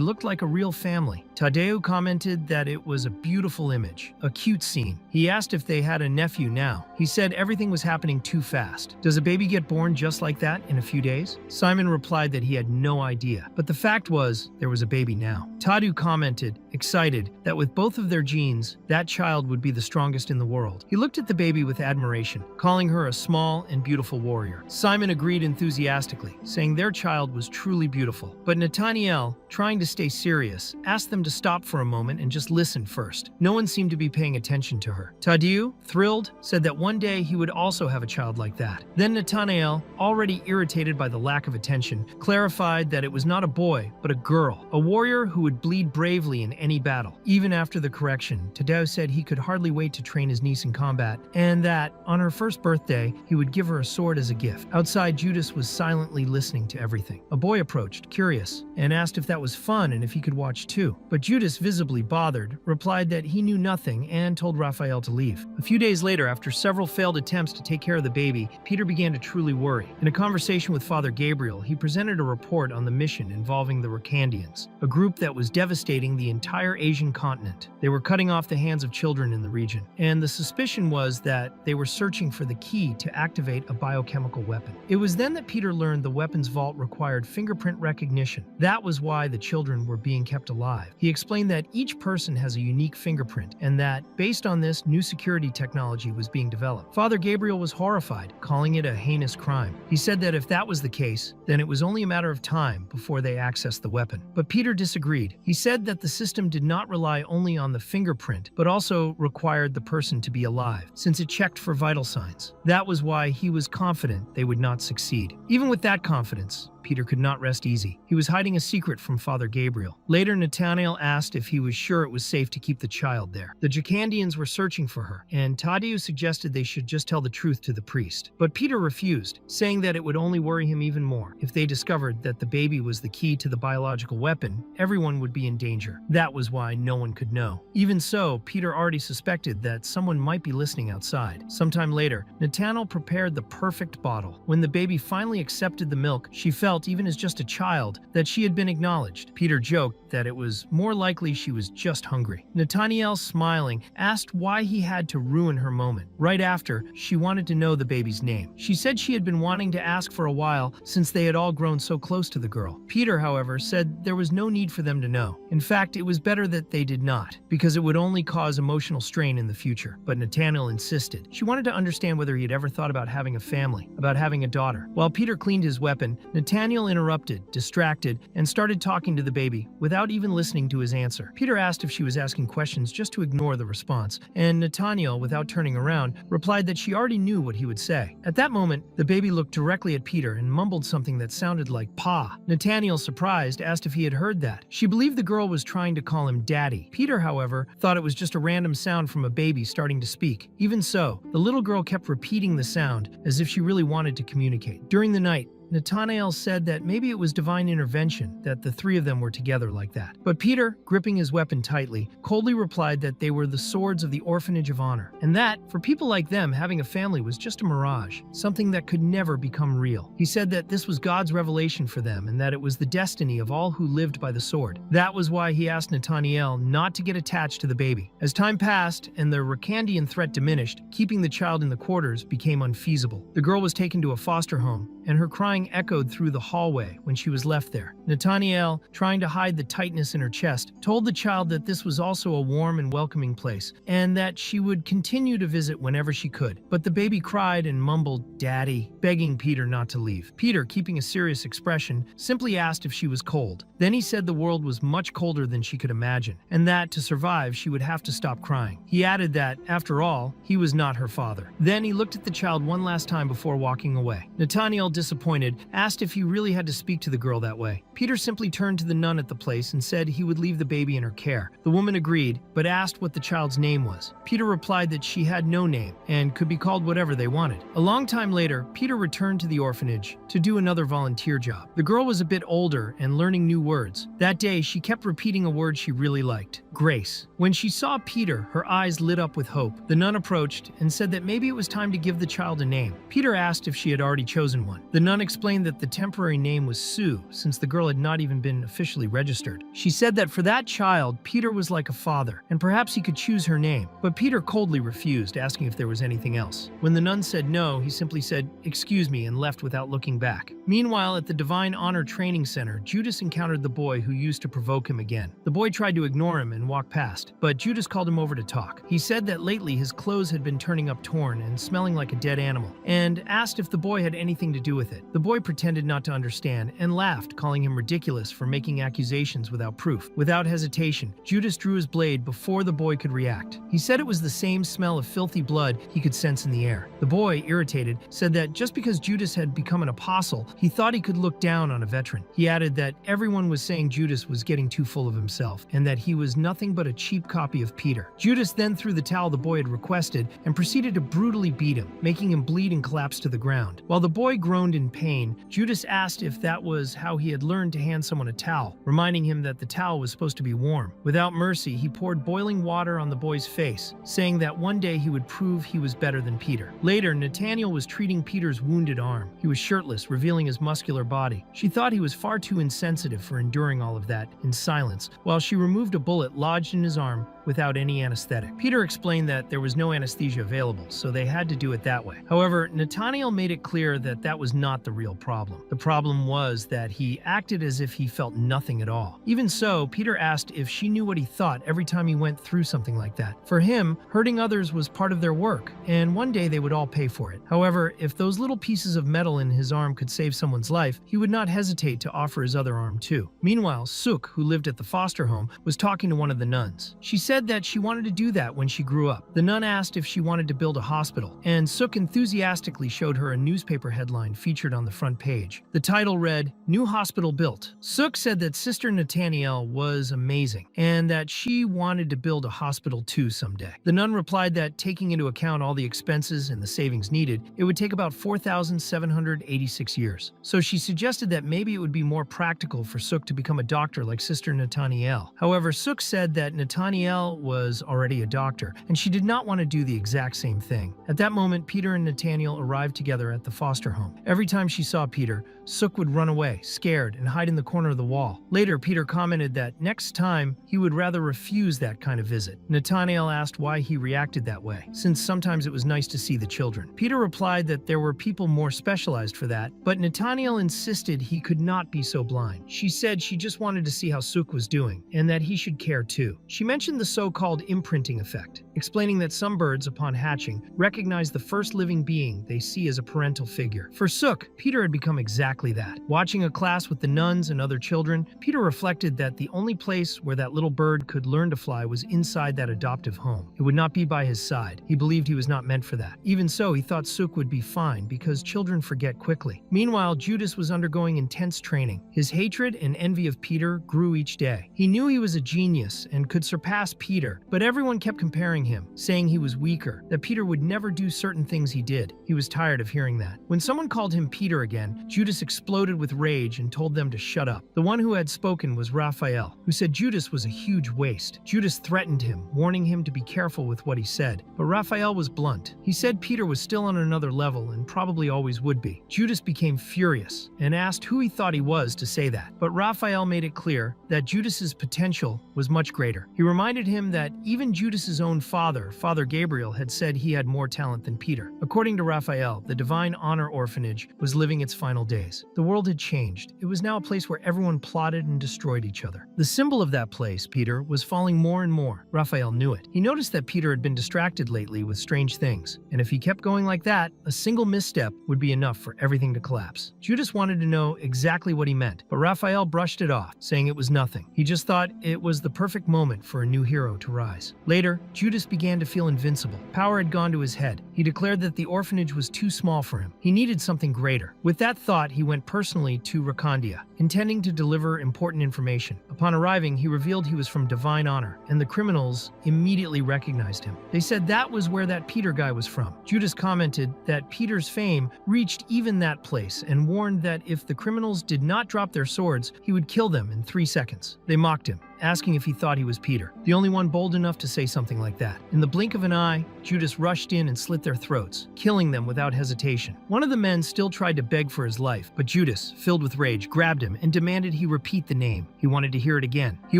looked like a real family. Tadeu commented that it was a beautiful image, a cute scene. He asked if they had a nephew now. He said everything was happening too fast. Does a baby get born just like that in a few days? Simon replied that he had no idea, but the fact was there was a baby now. Tadeu commented, excited, that with both of their genes, that child would be the strongest in the world. He looked at the baby with admiration, calling her a small and beautiful warrior. Simon agreed enthusiastically, saying their child was truly beautiful. But Nathaniel, trying to stay serious, asked them to stop for a moment and just listen first. No one seemed to be paying attention to her. Tadeu, thrilled, said that one day he would also have a child like that. Then Nathaniel, already irritated by the lack of attention, clarified that it was not a boy, but a girl, a warrior who would bleed bravely in any battle. Even after the correction, Tadeu said he could hardly wait to train his niece in combat, and that, on her first birthday, he would give her a sword as a gift. Outside, Judas was silently listening to everything. A boy approached, curious, and asked if that was fun and if he could watch too. But Judas, visibly bothered, replied that he knew nothing and told Raphael to leave. A few days later, after several failed attempts to take care of the baby, Peter began to truly worry. In a conversation with Father Gabriel, he presented a report on the mission involving the Recandians, a group that was devastating the entire Asian continent. They were cutting off the hands of children in the region, and the suspicion was that they were searching for the key to activate a biochemical weapon. It was then that Peter learned the weapons vault required fingerprint recognition. That was why the children were being kept alive. He explained that each person has a unique fingerprint, and that, based on this, new security technology was being developed. Father Gabriel was horrified, calling it a heinous crime. He said that if that was the case, then it was only a matter of time before they accessed the weapon. But Peter disagreed. He said that the system did not rely only on the fingerprint, but also required the person to be alive, since it checked for vital signs. That was why he was confident they would not succeed. Even with that confidence, Peter could not rest easy. He was hiding a secret from Father Gabriel. Later, Nathaniel asked if he was sure it was safe to keep the child there. The Jacandians were searching for her, and Tadeu suggested they should just tell the truth to the priest. But Peter refused, saying that it would only worry him even more. If they discovered that the baby was the key to the biological weapon, everyone would be in danger. That was why no one could know. Even so, Peter already suspected that someone might be listening outside. Sometime later, Nathaniel prepared the perfect bottle. When the baby finally accepted the milk, she felt, even as just a child, that she had been acknowledged. Peter joked that it was more likely she was just hungry. Nathaniel, smiling, asked why he had to ruin her moment. Right after, she wanted to know the baby's name. She said she had been wanting to ask for a while since they had all grown so close to the girl. Peter, however, said there was no need for them to know. In fact, it was better that they did not, because it would only cause emotional strain in the future. But Nathaniel insisted. She wanted to understand whether he had ever thought about having a family, about having a daughter. While Peter cleaned his weapon, Nathaniel interrupted, distracted, and started talking to the baby without even listening to his answer. Peter asked if she was asking questions just to ignore the response, and Nathaniel, without turning around, replied that she already knew what he would say. At that moment, the baby looked directly at Peter and mumbled something that sounded like "Pa." Nathaniel, surprised, asked if he had heard that. She believed the girl was trying to call him Daddy. Peter, however, thought it was just a random sound from a baby starting to speak. Even so, the little girl kept repeating the sound as if she really wanted to communicate. During the night, Nathaniel said that maybe it was divine intervention that the three of them were together like that. But Peter, gripping his weapon tightly, coldly replied that they were the swords of the Orphanage of Honor, and that, for people like them, having a family was just a mirage, something that could never become real. He said that this was God's revelation for them and that it was the destiny of all who lived by the sword. That was why he asked Nathaniel not to get attached to the baby. As time passed and the Recandian threat diminished, keeping the child in the quarters became unfeasible. The girl was taken to a foster home, and her crying echoed through the hallway when she was left there. Nathaniel, trying to hide the tightness in her chest, told the child that this was also a warm and welcoming place, and that she would continue to visit whenever she could. But the baby cried and mumbled, "Daddy," begging Peter not to leave. Peter, keeping a serious expression, simply asked if she was cold. Then he said the world was much colder than she could imagine, and that to survive she would have to stop crying. He added that, after all, he was not her father. Then he looked at the child one last time before walking away. Nathaniel, disappointed, disappointed, asked if he really had to speak to the girl that way. Peter simply turned to the nun at the place and said he would leave the baby in her care. The woman agreed, but asked what the child's name was. Peter replied that she had no name and could be called whatever they wanted. A long time later, Peter returned to the orphanage to do another volunteer job. The girl was a bit older and learning new words. That day, she kept repeating a word she really liked: grace. When she saw Peter, her eyes lit up with hope. The nun approached and said that maybe it was time to give the child a name. Peter asked if she had already chosen one. The nun explained that the temporary name was Sue, since the girl had not even been officially registered. She said that for that child, Peter was like a father, and perhaps he could choose her name. But Peter coldly refused, asking if there was anything else. When the nun said no, he simply said, "Excuse me," and left without looking back. Meanwhile, at the Divine Honor Training Center, Judas encountered the boy who used to provoke him again. The boy tried to ignore him and walk past, but Judas called him over to talk. He said that lately his clothes had been turning up torn and smelling like a dead animal, and asked if the boy had anything to do with it. The boy pretended not to understand and laughed, calling him ridiculous for making accusations without proof. Without hesitation, Judas drew his blade before the boy could react. He said it was the same smell of filthy blood he could sense in the air. The boy, irritated, said that just because Judas had become an apostle, he thought he could look down on a veteran. He added that everyone was saying Judas was getting too full of himself, and that he was nothing but a cheap copy of Peter. Judas then threw the towel the boy had requested and proceeded to brutally beat him, making him bleed and collapse to the ground. While the boy groaned in pain, Judas asked if that was how he had learned to hand someone a towel, reminding him that the towel was supposed to be warm. Without mercy, he poured boiling water on the boy's face, saying that one day he would prove he was better than Peter. Later, Nathaniel was treating Peter's wounded arm. He was shirtless, revealing his muscular body. She thought he was far too insensitive for enduring all of that in silence, while she removed a bullet lodged in his arm without any anesthetic. Peter explained that there was no anesthesia available, so they had to do it that way. However, Nathaniel made it clear that that was not the real problem. The problem was that he acted as if he felt nothing at all. Even so, Peter asked if she knew what he thought every time he went through something like that. For him, hurting others was part of their work, and one day they would all pay for it. However, if those little pieces of metal in his arm could save someone's life, he would not hesitate to offer his other arm too. Meanwhile, Suk, who lived at the foster home, was talking to one of the nuns. She said that she wanted to do that when she grew up. The nun asked if she wanted to build a hospital, and Suk enthusiastically showed her a newspaper headline featured on the front page. The title read, "New Hospital Built." Suk said that Sister Nathaniel was amazing, and that she wanted to build a hospital too someday. The nun replied that taking into account all the expenses and the savings needed, it would take about 4,786 years. So she suggested that maybe it would be more practical for Suk to become a doctor like Sister Nathaniel. However, Suk said that Nathaniel was already a doctor, and she did not want to do the exact same thing. At that moment, Peter and Nathaniel arrived together at the foster home. Every time she saw Peter, Suk would run away, scared, and hide in the corner of the wall. Later, Peter commented that next time he would rather refuse that kind of visit. Nathaniel asked why he reacted that way, since sometimes it was nice to see the children. Peter replied that there were people more specialized for that, but Nathaniel insisted he could not be so blind. She said she just wanted to see how Suk was doing, and that he should care too. She mentioned the so-called imprinting effect, explaining that some birds, upon hatching, recognize the first living being they see as a parental figure. For Suk, Peter had become exactly that. Watching a class with the nuns and other children, Peter reflected that the only place where that little bird could learn to fly was inside that adoptive home. It would not be by his side. He believed he was not meant for that. Even so, he thought Suk would be fine because children forget quickly. Meanwhile, Judas was undergoing intense training. His hatred and envy of Peter grew each day. He knew he was a genius and could surpass Peter, but everyone kept comparing him, saying he was weaker, that Peter would never do certain things he did. He was tired of hearing that. When someone called him Peter again, Judas exploded with rage and told them to shut up. The one who had spoken was Raphael, who said Judas was a huge waste. Judas threatened him, warning him to be careful with what he said, but Raphael was blunt. He said Peter was still on another level and probably always would be. Judas became furious and asked who he thought he was to say that, but Raphael made it clear that Judas's potential was much greater. He reminded him that even Judas's own father, Father Gabriel, had said he had more talent than Peter. According to Raphael, the Divine Honor Orphanage was living its final days. The world had changed. It was now a place where everyone plotted and destroyed each other. The symbol of that place, Peter, was falling more and more. Raphael knew it. He noticed that Peter had been distracted lately with strange things, and if he kept going like that, a single misstep would be enough for everything to collapse. Judas wanted to know exactly what he meant, but Raphael brushed it off, saying it was nothing. He just thought it was the perfect moment for a new hero hero to rise. Later, Judas began to feel invincible. Power had gone to his head. He declared that the orphanage was too small for him. He needed something greater. With that thought, he went personally to Rakandia, intending to deliver important information. Upon arriving, he revealed he was from Divine Honor, and the criminals immediately recognized him. They said that was where that Peter guy was from. Judas commented that Peter's fame reached even that place and warned that if the criminals did not drop their swords, he would kill them in 3 seconds. They mocked him, asking if he thought he was Peter, the only one bold enough to say something like that. In the blink of an eye, Judas rushed in and slit their throats, killing them without hesitation. One of the men still tried to beg for his life, but Judas, filled with rage, grabbed him and demanded he repeat the name. He wanted to hear it again. He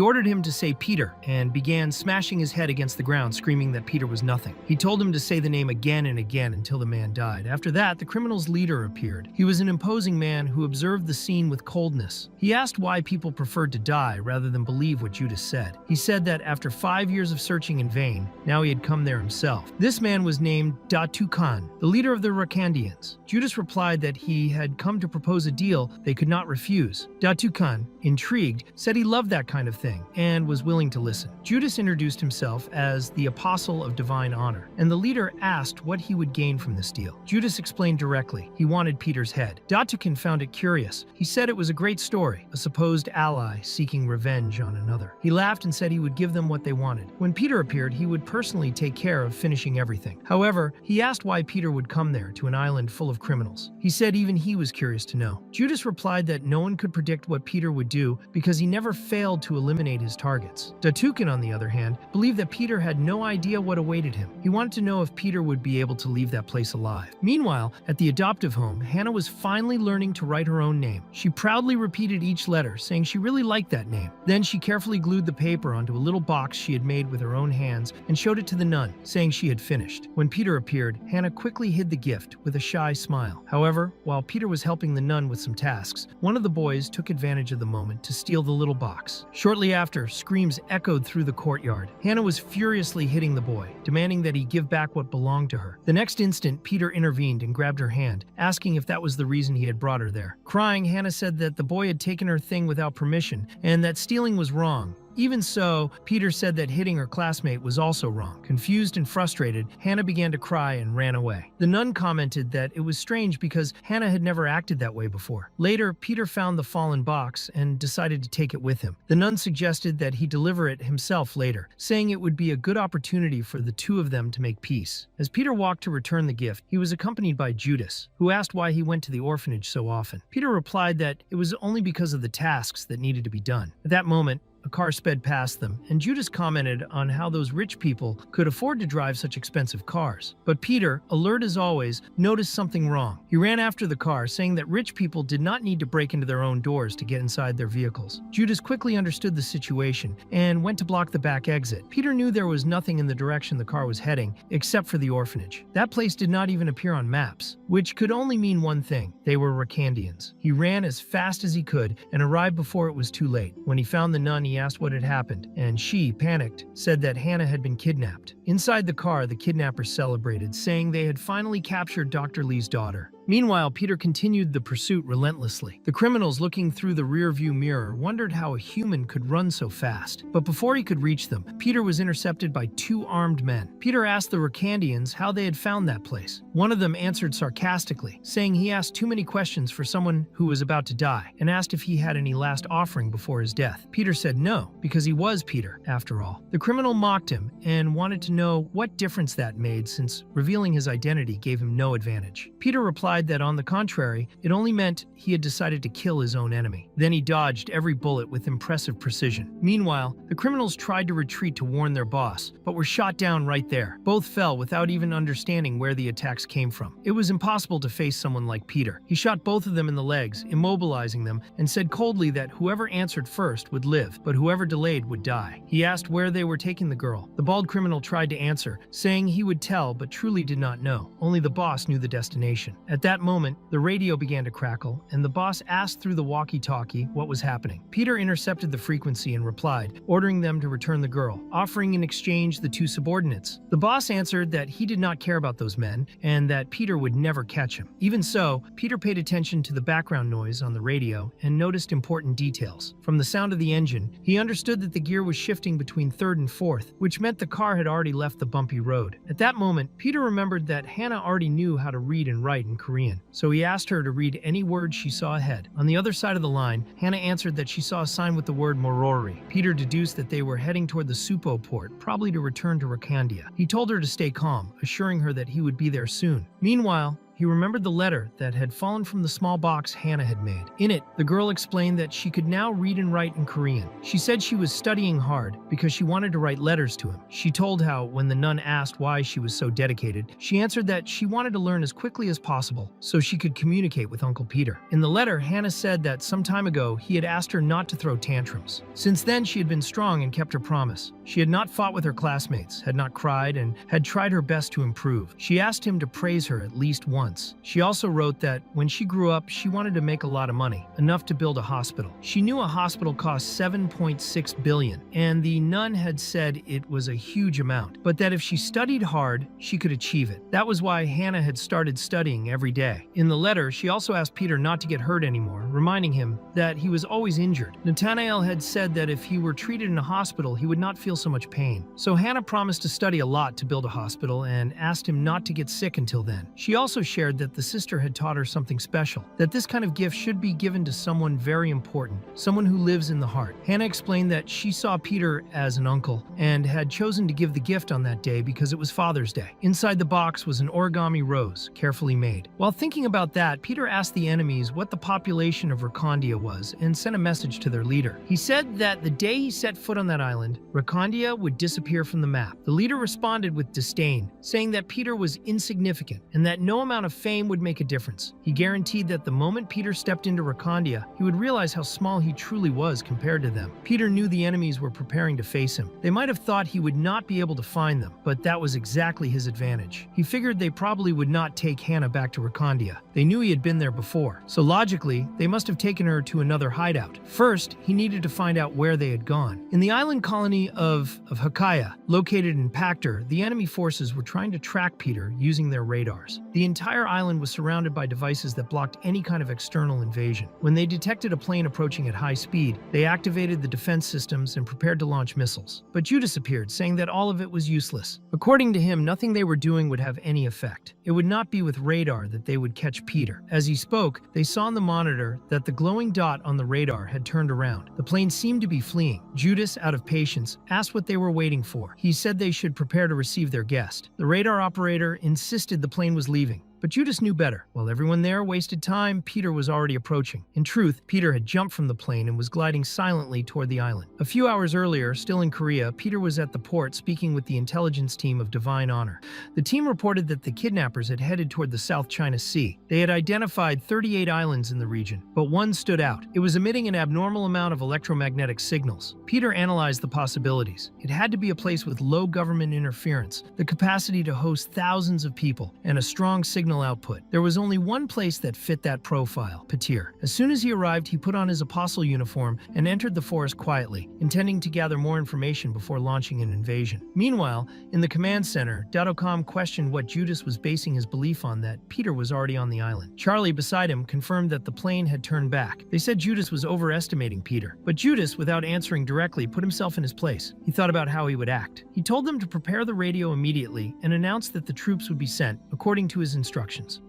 ordered him to say Peter and began smashing his head against the ground, screaming that Peter was nothing. He told him to say the name again and again until the man died. After that, the criminal's leader appeared. He was an imposing man who observed the scene with coldness. He asked why people preferred to die rather than believe what Judas said. He said that after 5 years of searching in vain, now he had come there himself. This man was named Datu Khan, the leader of the Rakandians. Judas replied that he had come to propose a deal they could not refuse. Datu Khan, intrigued, said he loved that kind of thing and was willing to listen. Judas introduced himself as the Apostle of Divine Honor, and the leader asked what he would gain from this deal. Judas explained directly. He wanted Peter's head. Datu Khan found it curious. He said it was a great story, a supposed ally seeking revenge on another. He laughed and said he would give them what they wanted. When Peter appeared, he would personally take care of finishing everything. However, he asked why Peter would come there to an island full of criminals. He said even he was curious to know. Judas replied that no one could predict what Peter would do because he never failed to eliminate his targets. Datukin, on the other hand, believed that Peter had no idea what awaited him. He wanted to know if Peter would be able to leave that place alive. Meanwhile, at the adoptive home, Hannah was finally learning to write her own name. She proudly repeated each letter, saying she really liked that name. Then she carefully glued the paper onto a little box she had made with her own hands and showed it to the nun, saying she had finished. When Peter appeared, Hannah quickly hid the gift with a shy smile. However, while Peter was helping the nun with some tasks, one of the boys took advantage of the moment to steal the little box. Shortly after, screams echoed through the courtyard. Hannah was furiously hitting the boy, demanding that he give back what belonged to her. The next instant, Peter intervened and grabbed her hand, asking if that was the reason he had brought her there. Crying, Hannah said that the boy had taken her thing without permission and that stealing was wrong. Even so, Peter said that hitting her classmate was also wrong. Confused and frustrated, Hannah began to cry and ran away. The nun commented that it was strange because Hannah had never acted that way before. Later, Peter found the fallen box and decided to take it with him. The nun suggested that he deliver it himself later, saying it would be a good opportunity for the two of them to make peace. As Peter walked to return the gift, he was accompanied by Judas, who asked why he went to the orphanage so often. Peter replied that it was only because of the tasks that needed to be done. At that moment, a car sped past them, and Judas commented on how those rich people could afford to drive such expensive cars. But Peter, alert as always, noticed something wrong. He ran after the car, saying that rich people did not need to break into their own doors to get inside their vehicles. Judas quickly understood the situation and went to block the back exit. Peter knew there was nothing in the direction the car was heading, except for the orphanage. That place did not even appear on maps, which could only mean one thing. They were Rakandians. He ran as fast as he could and arrived before it was too late. When he found the nun, he asked what had happened, and she, panicked, said that Hannah had been kidnapped. Inside the car, the kidnappers celebrated, saying they had finally captured Dr. Lee's daughter. Meanwhile, Peter continued the pursuit relentlessly. The criminals, looking through the rearview mirror, wondered how a human could run so fast. But before he could reach them, Peter was intercepted by 2 armed men. Peter asked the Rakandians how they had found that place. One of them answered sarcastically, saying he asked too many questions for someone who was about to die, and asked if he had any last offering before his death. Peter said no, because he was Peter, after all. The criminal mocked him and wanted to know what difference that made, since revealing his identity gave him no advantage. Peter replied that on the contrary, it only meant he had decided to kill his own enemy. Then he dodged every bullet with impressive precision. Meanwhile, the criminals tried to retreat to warn their boss, but were shot down right there. Both fell without even understanding where the attacks came from. It was impossible to face someone like Peter. He shot both of them in the legs, immobilizing them, and said coldly that whoever answered first would live, but whoever delayed would die. He asked where they were taking the girl. The bald criminal tried to answer, saying he would tell, but truly did not know. Only the boss knew the destination. At that moment, the radio began to crackle, and the boss asked through the walkie-talkie what was happening. Peter intercepted the frequency and replied, ordering them to return the girl, offering in exchange the two subordinates. The boss answered that he did not care about those men, and that Peter would never catch him. Even so, Peter paid attention to the background noise on the radio and noticed important details. From the sound of the engine, he understood that the gear was shifting between third and fourth, which meant the car had already left the bumpy road. At that moment, Peter remembered that Hannah already knew how to read and write in Korean, so he asked her to read any word she saw ahead. On the other side of the line, Hannah answered that she saw a sign with the word Morori. Peter deduced that they were heading toward the Supo port, probably to return to Rakandia. He told her to stay calm, assuring her that he would be there soon. Meanwhile, he remembered the letter that had fallen from the small box Hannah had made. In it, the girl explained that she could now read and write in Korean. She said she was studying hard because she wanted to write letters to him. She told how, when the nun asked why she was so dedicated, she answered that she wanted to learn as quickly as possible so she could communicate with Uncle Peter. In the letter, Hannah said that some time ago he had asked her not to throw tantrums. Since then, she had been strong and kept her promise. She had not fought with her classmates, had not cried, and had tried her best to improve. She asked him to praise her at least once. She also wrote that when she grew up, she wanted to make a lot of money, enough to build a hospital. She knew a hospital cost $7.6 billion, and the nun had said it was a huge amount, but that if she studied hard, she could achieve it. That was why Hannah had started studying every day. In the letter, she also asked Peter not to get hurt anymore, reminding him that he was always injured. Nathanael had said that if he were treated in a hospital, he would not feel so much pain. So Hannah promised to study a lot to build a hospital and asked him not to get sick until then. She also shared that the sister had taught her something special, that this kind of gift should be given to someone very important, someone who lives in the heart. Hannah explained that she saw Peter as an uncle and had chosen to give the gift on that day because it was Father's Day. Inside the box was an origami rose, carefully made. While thinking about that, Peter asked the enemies what the population of Rakandia was and sent a message to their leader. He said that the day he set foot on that island, Rakandia would disappear from the map. The leader responded with disdain, saying that Peter was insignificant and that no amount of fame would make a difference. He guaranteed that the moment Peter stepped into Rakandia, he would realize how small he truly was compared to them. Peter knew the enemies were preparing to face him. They might have thought he would not be able to find them, but that was exactly his advantage. He figured they probably would not take Hannah back to Rakandia. They knew he had been there before, so logically, they must have taken her to another hideout. First, he needed to find out where they had gone. In the island colony of Hakaya, located in Pactor, the enemy forces were trying to track Peter using their radars. The entire island was surrounded by devices that blocked any kind of external invasion. When they detected a plane approaching at high speed, they activated the defense systems and prepared to launch missiles. But Judas appeared, saying that all of it was useless. According to him, nothing they were doing would have any effect. It would not be with radar that they would catch Peter. As he spoke, they saw on the monitor that the glowing dot on the radar had turned around. The plane seemed to be fleeing. Judas, out of patience, asked what they were waiting for. He said they should prepare to receive their guest. The radar operator insisted the plane was leaving. But Judas knew better. While everyone there wasted time, Peter was already approaching. In truth, Peter had jumped from the plane and was gliding silently toward the island. A few hours earlier, still in Korea, Peter was at the port speaking with the intelligence team of Divine Honor. The team reported that the kidnappers had headed toward the South China Sea. They had identified 38 islands in the region, but one stood out. It was emitting an abnormal amount of electromagnetic signals. Peter analyzed the possibilities. It had to be a place with low government interference, the capacity to host thousands of people, and a strong signal output. There was only one place that fit that profile, Patir. As soon as he arrived, he put on his apostle uniform and entered the forest quietly, intending to gather more information before launching an invasion. Meanwhile, in the command center, Dadocom questioned what Judas was basing his belief on that Peter was already on the island. Charlie, beside him, confirmed that the plane had turned back. They said Judas was overestimating Peter. But Judas, without answering directly, put himself in his place. He thought about how he would act. He told them to prepare the radio immediately and announced that the troops would be sent, according to his instructions.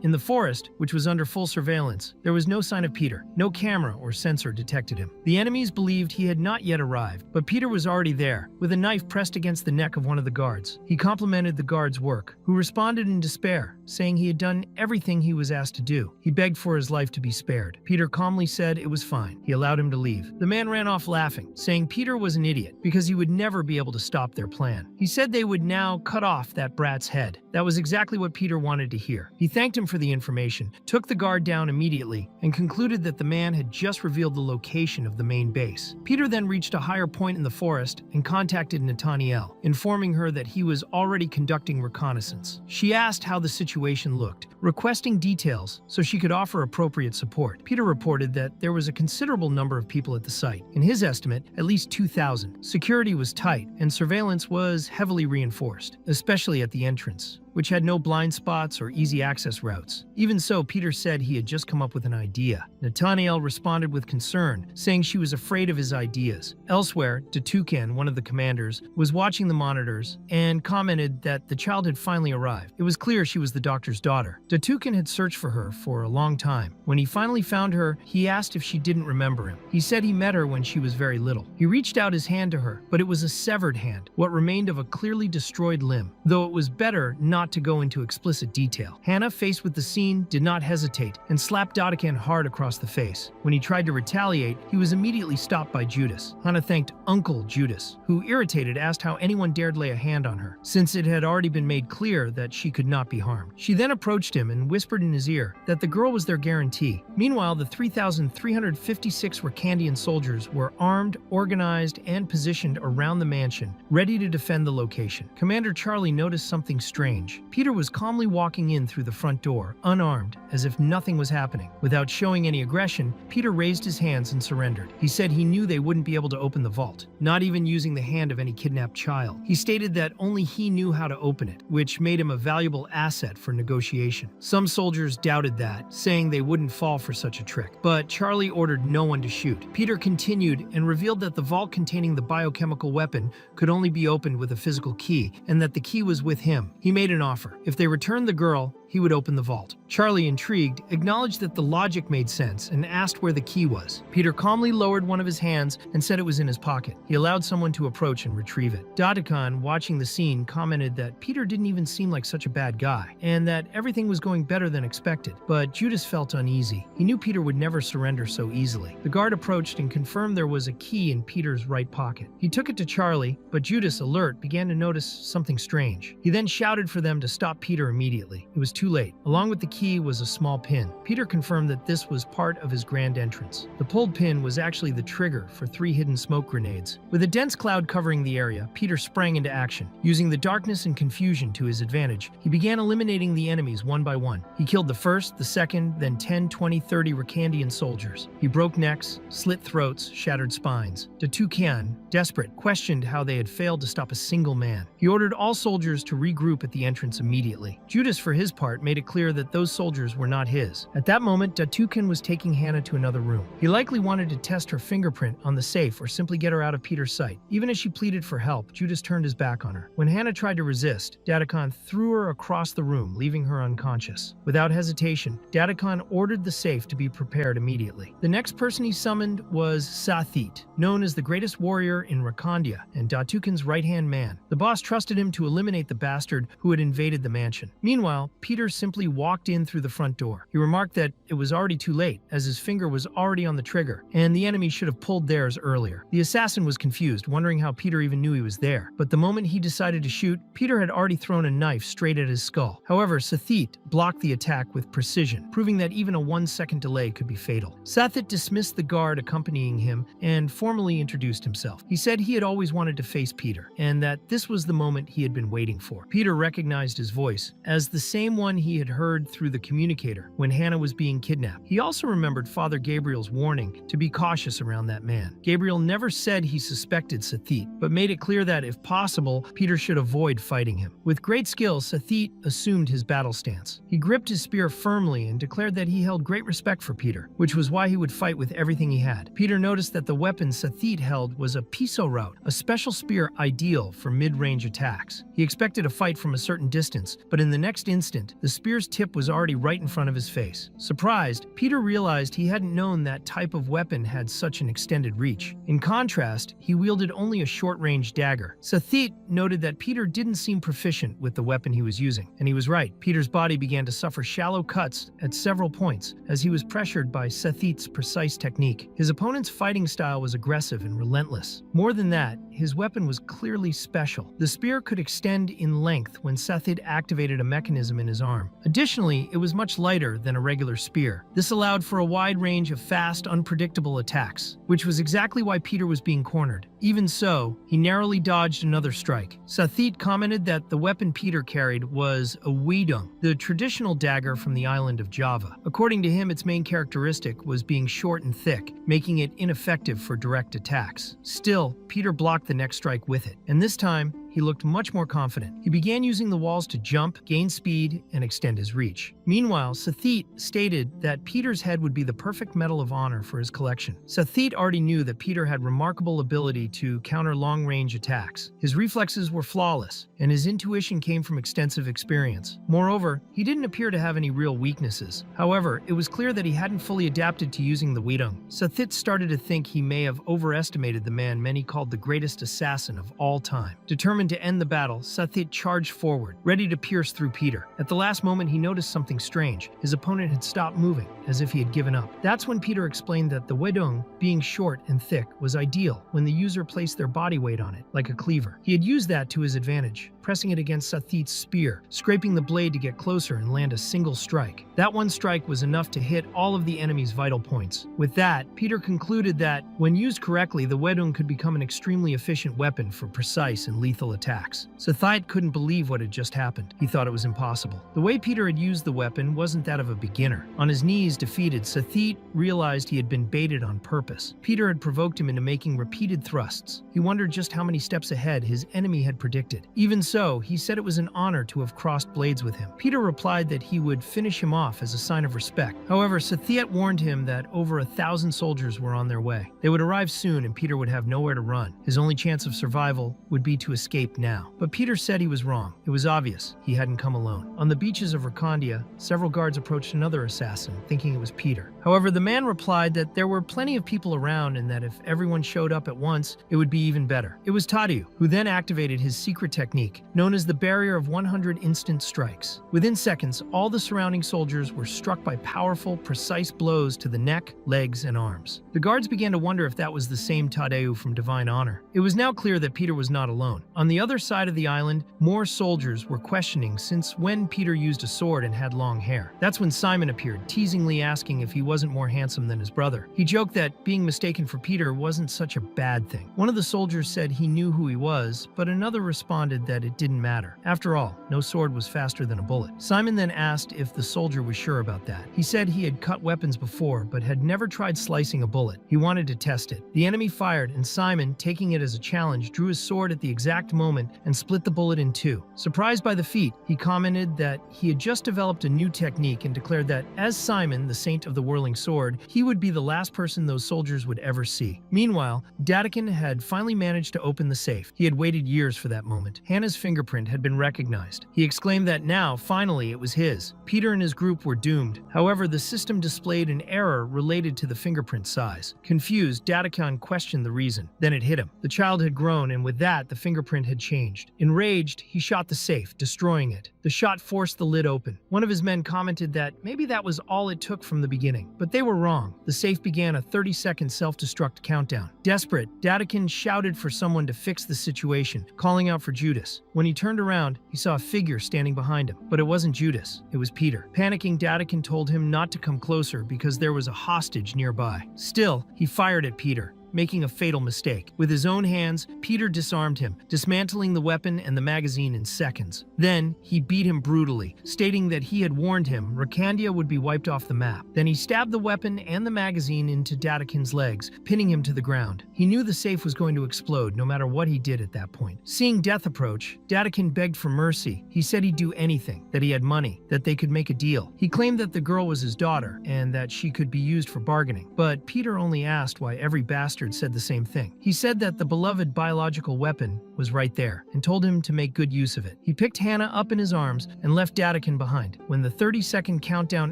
In the forest, which was under full surveillance, there was no sign of Peter. No camera or sensor detected him. The enemies believed he had not yet arrived, but Peter was already there, with a knife pressed against the neck of one of the guards. He complimented the guard's work, who responded in despair, saying he had done everything he was asked to do. He begged for his life to be spared. Peter calmly said it was fine. He allowed him to leave. The man ran off laughing, saying Peter was an idiot because he would never be able to stop their plan. He said they would now cut off that brat's head. That was exactly what Peter wanted to hear. He thanked him for the information, took the guard down immediately, and concluded that the man had just revealed the location of the main base. Peter then reached a higher point in the forest and contacted Nathaniel, informing her that he was already conducting reconnaissance. She asked how the situation looked, requesting details so she could offer appropriate support. Peter reported that there was a considerable number of people at the site. In his estimate, at least 2,000. Security was tight, and surveillance was heavily reinforced, especially at the entrance, which had no blind spots or easy access routes. Even so, Peter said he had just come up with an idea. Nathaniel responded with concern, saying she was afraid of his ideas. Elsewhere, Datukan, one of the commanders, was watching the monitors and commented that the child had finally arrived. It was clear she was the doctor's daughter. Datukan had searched for her for a long time. When he finally found her, he asked if she didn't remember him. He said he met her when she was very little. He reached out his hand to her, but it was a severed hand, what remained of a clearly destroyed limb, though it was better not to go into explicit detail. Hannah, faced with the scene, did not hesitate and slapped Datukan hard across the face. When he tried to retaliate, he was immediately stopped by Judas. Hannah thanked Uncle Judas, who, irritated, asked how anyone dared lay a hand on her, since it had already been made clear that she could not be harmed. She then approached him and whispered in his ear that the girl was their guarantee. Meanwhile, the 3,356 Rakandian soldiers were armed, organized, and positioned around the mansion, ready to defend the location. Commander Charlie noticed something strange. Peter was calmly walking in through the front door, unarmed, as if nothing was happening. Without showing any aggression, Peter raised his hands and surrendered. He said he knew they wouldn't be able to open the vault, not even using the hand of any kidnapped child. He stated that only he knew how to open it, which made him a valuable asset for negotiation. Some soldiers doubted that, saying they wouldn't fall for such a trick. But Charlie ordered no one to shoot. Peter continued and revealed that the vault containing the biochemical weapon could only be opened with a physical key, and that the key was with him. He made an offer. If they returned the girl, he would open the vault. Charlie, intrigued, acknowledged that the logic made sense and asked where the key was. Peter calmly lowered one of his hands and said it was in his pocket. He allowed someone to approach and retrieve it. Datukan, watching the scene, commented that Peter didn't even seem like such a bad guy, and that everything was going better than expected. But Judas felt uneasy. He knew Peter would never surrender so easily. The guard approached and confirmed there was a key in Peter's right pocket. He took it to Charlie, but Judas, alert, began to notice something strange. He then shouted for them to stop Peter immediately. It was too late. Along with the key was a small pin. Peter confirmed that this was part of his grand entrance. The pulled pin was actually the trigger for 3 hidden smoke grenades. With a dense cloud covering the area, Peter sprang into action. Using the darkness and confusion to his advantage, he began eliminating the enemies one by one. He killed the first, the second, then 10, 20, 30 Rakandian soldiers. He broke necks, slit throats, shattered spines. Datukan, desperate, questioned how they had failed to stop a single man. He ordered all soldiers to regroup at the entrance immediately. Judas, for his part, made it clear that those soldiers were not his. At that moment, Datukan was taking Hannah to another room. He likely wanted to test her fingerprint on the safe or simply get her out of Peter's sight. Even as she pleaded for help, Judas turned his back on her. When Hannah tried to resist, Datukan threw her across the room, leaving her unconscious. Without hesitation, Datukan ordered the safe to be prepared immediately. The next person he summoned was Sathit, known as the greatest warrior in Rakandia and Datukan's right-hand man. The boss trusted him to eliminate the bastard who had invaded the mansion. Meanwhile, Peter simply walked in through the front door. He remarked that it was already too late, as his finger was already on the trigger, and the enemy should have pulled theirs earlier. The assassin was confused, wondering how Peter even knew he was there. But the moment he decided to shoot, Peter had already thrown a knife straight at his skull. However, Sathit blocked the attack with precision, proving that even a 1-second delay could be fatal. Sathit dismissed the guard accompanying him and formally introduced himself. He said he had always wanted to face Peter, and that this was the moment he had been waiting for. Peter recognized his voice as the same one he had heard through the communicator when Hannah was being kidnapped. He also remembered Father Gabriel's warning to be cautious around that man. Gabriel never said he suspected Sathit, but made it clear that, if possible, Peter should avoid fighting him. With great skill, Sathit assumed his battle stance. He gripped his spear firmly and declared that he held great respect for Peter, which was why he would fight with everything he had. Peter noticed that the weapon Sathit held was a piso route, a special spear ideal for mid-range attacks. He expected a fight from a certain distance, but in the next instant, the spear's tip was already right in front of his face. Surprised, Peter realized he hadn't known that type of weapon had such an extended reach. In contrast, he wielded only a short-range dagger. Sathit noted that Peter didn't seem proficient with the weapon he was using, and he was right. Peter's body began to suffer shallow cuts at several points as he was pressured by Sathit's precise technique. His opponent's fighting style was aggressive and relentless. More than that, his weapon was clearly special. The spear could extend in length when Sethid activated a mechanism in his arm. Additionally, it was much lighter than a regular spear. This allowed for a wide range of fast, unpredictable attacks, which was exactly why Peter was being cornered. Even so, he narrowly dodged another strike. Sethid commented that the weapon Peter carried was a wedung, the traditional dagger from the island of Java. According to him, its main characteristic was being short and thick, making it ineffective for direct attacks. Still, Peter blocked the next strike with it, and this time, he looked much more confident. He began using the walls to jump, gain speed, and extend his reach. Meanwhile, Sethid stated that Peter's head would be the perfect medal of honor for his collection. Sethid already knew that Peter had remarkable ability to counter long-range attacks. His reflexes were flawless, and his intuition came from extensive experience. Moreover, he didn't appear to have any real weaknesses. However, it was clear that he hadn't fully adapted to using the wedung. Sethid started to think he may have overestimated the man many called the greatest assassin of all time. Determined to end the battle, Sethid charged forward, ready to pierce through Peter. At the last moment, he noticed something strange. His opponent had stopped moving, as if he had given up. That's when Peter explained that the wedung, being short and thick, was ideal when the user placed their body weight on it, like a cleaver. He had used that to his advantage, pressing it against Sethid's spear, scraping the blade to get closer and land a single strike. That one strike was enough to hit all of the enemy's vital points. With that, Peter concluded that, when used correctly, the wedung could become an extremely efficient weapon for precise and lethal attacks. Sethid couldn't believe what had just happened. He thought it was impossible. The way Peter had used the weapon wasn't that of a beginner. On his knees, defeated, Sethid realized he had been baited on purpose. Peter had provoked him into making repeated thrusts. He wondered just how many steps ahead his enemy had predicted. Even so, he said it was an honor to have crossed blades with him. Peter replied that he would finish him off as a sign of respect. However, Sethid warned him that over 1,000 soldiers were on their way. They would arrive soon and Peter would have nowhere to run. His only chance of survival would be to escape now. But Peter said he was wrong. It was obvious he hadn't come alone. On the beaches of Rakandia, several guards approached another assassin, thinking it was Peter. However, the man replied that there were plenty of people around and that if everyone showed up at once, it would be even better. It was Tadu, who then activated his secret technique, known as the barrier of 100 instant strikes. Within seconds, all the surrounding soldiers were struck by powerful, precise blows to the neck, legs, and arms. The guards began to wonder if that was the same Tadeu from Divine Honor. It was now clear that Peter was not alone. On the other side of the island, more soldiers were questioning since when Peter used a sword and had long hair. That's when Simon appeared, teasingly asking if he wasn't more handsome than his brother. He joked that being mistaken for Peter wasn't such a bad thing. One of the soldiers said he knew who he was, but another responded that it didn't matter. After all, no sword was faster than a bullet. Simon then asked if the soldier was sure about that. He said he had cut weapons before, but had never tried slicing a bullet. He wanted to test it. The enemy fired, and Simon, taking it as a challenge, drew his sword at the exact moment and split the bullet in two. Surprised by the feat, he commented that he had just developed a new technique and declared that, as Simon, the Saint of the Whirling Sword, he would be the last person those soldiers would ever see. Meanwhile, Dadakin had finally managed to open the safe. He had waited years for that moment. Hannah's fingerprint had been recognized. He exclaimed that now, finally, it was his. Peter and his group were doomed. However, the system displayed an error related to the fingerprint size. Confused, Dadakan questioned the reason. Then it hit him. The child had grown, and with that, the fingerprint had changed. Enraged, he shot the safe, destroying it. The shot forced the lid open. One of his men commented that maybe that was all it took from the beginning, but they were wrong. The safe began a 30-second self-destruct countdown. Desperate, Dadakin shouted for someone to fix the situation, calling out for Judas. When he turned around, he saw a figure standing behind him, but it wasn't Judas, it was Peter. Panicking, Dadakin told him not to come closer because there was a hostage nearby. Still, he fired at Peter, making a fatal mistake. With his own hands, Peter disarmed him, dismantling the weapon and the magazine in seconds. Then, he beat him brutally, stating that he had warned him Rakandia would be wiped off the map. Then he stabbed the weapon and the magazine into Dadakin's legs, pinning him to the ground. He knew the safe was going to explode no matter what he did at that point. Seeing death approach, Dadakin begged for mercy. He said he'd do anything, that he had money, that they could make a deal. He claimed that the girl was his daughter, and that she could be used for bargaining. But Peter only asked why every bastard said the same thing. He said that the beloved biological weapon was right there, and told him to make good use of it. He picked Hannah up in his arms and left Dadakin behind. When the 30-second countdown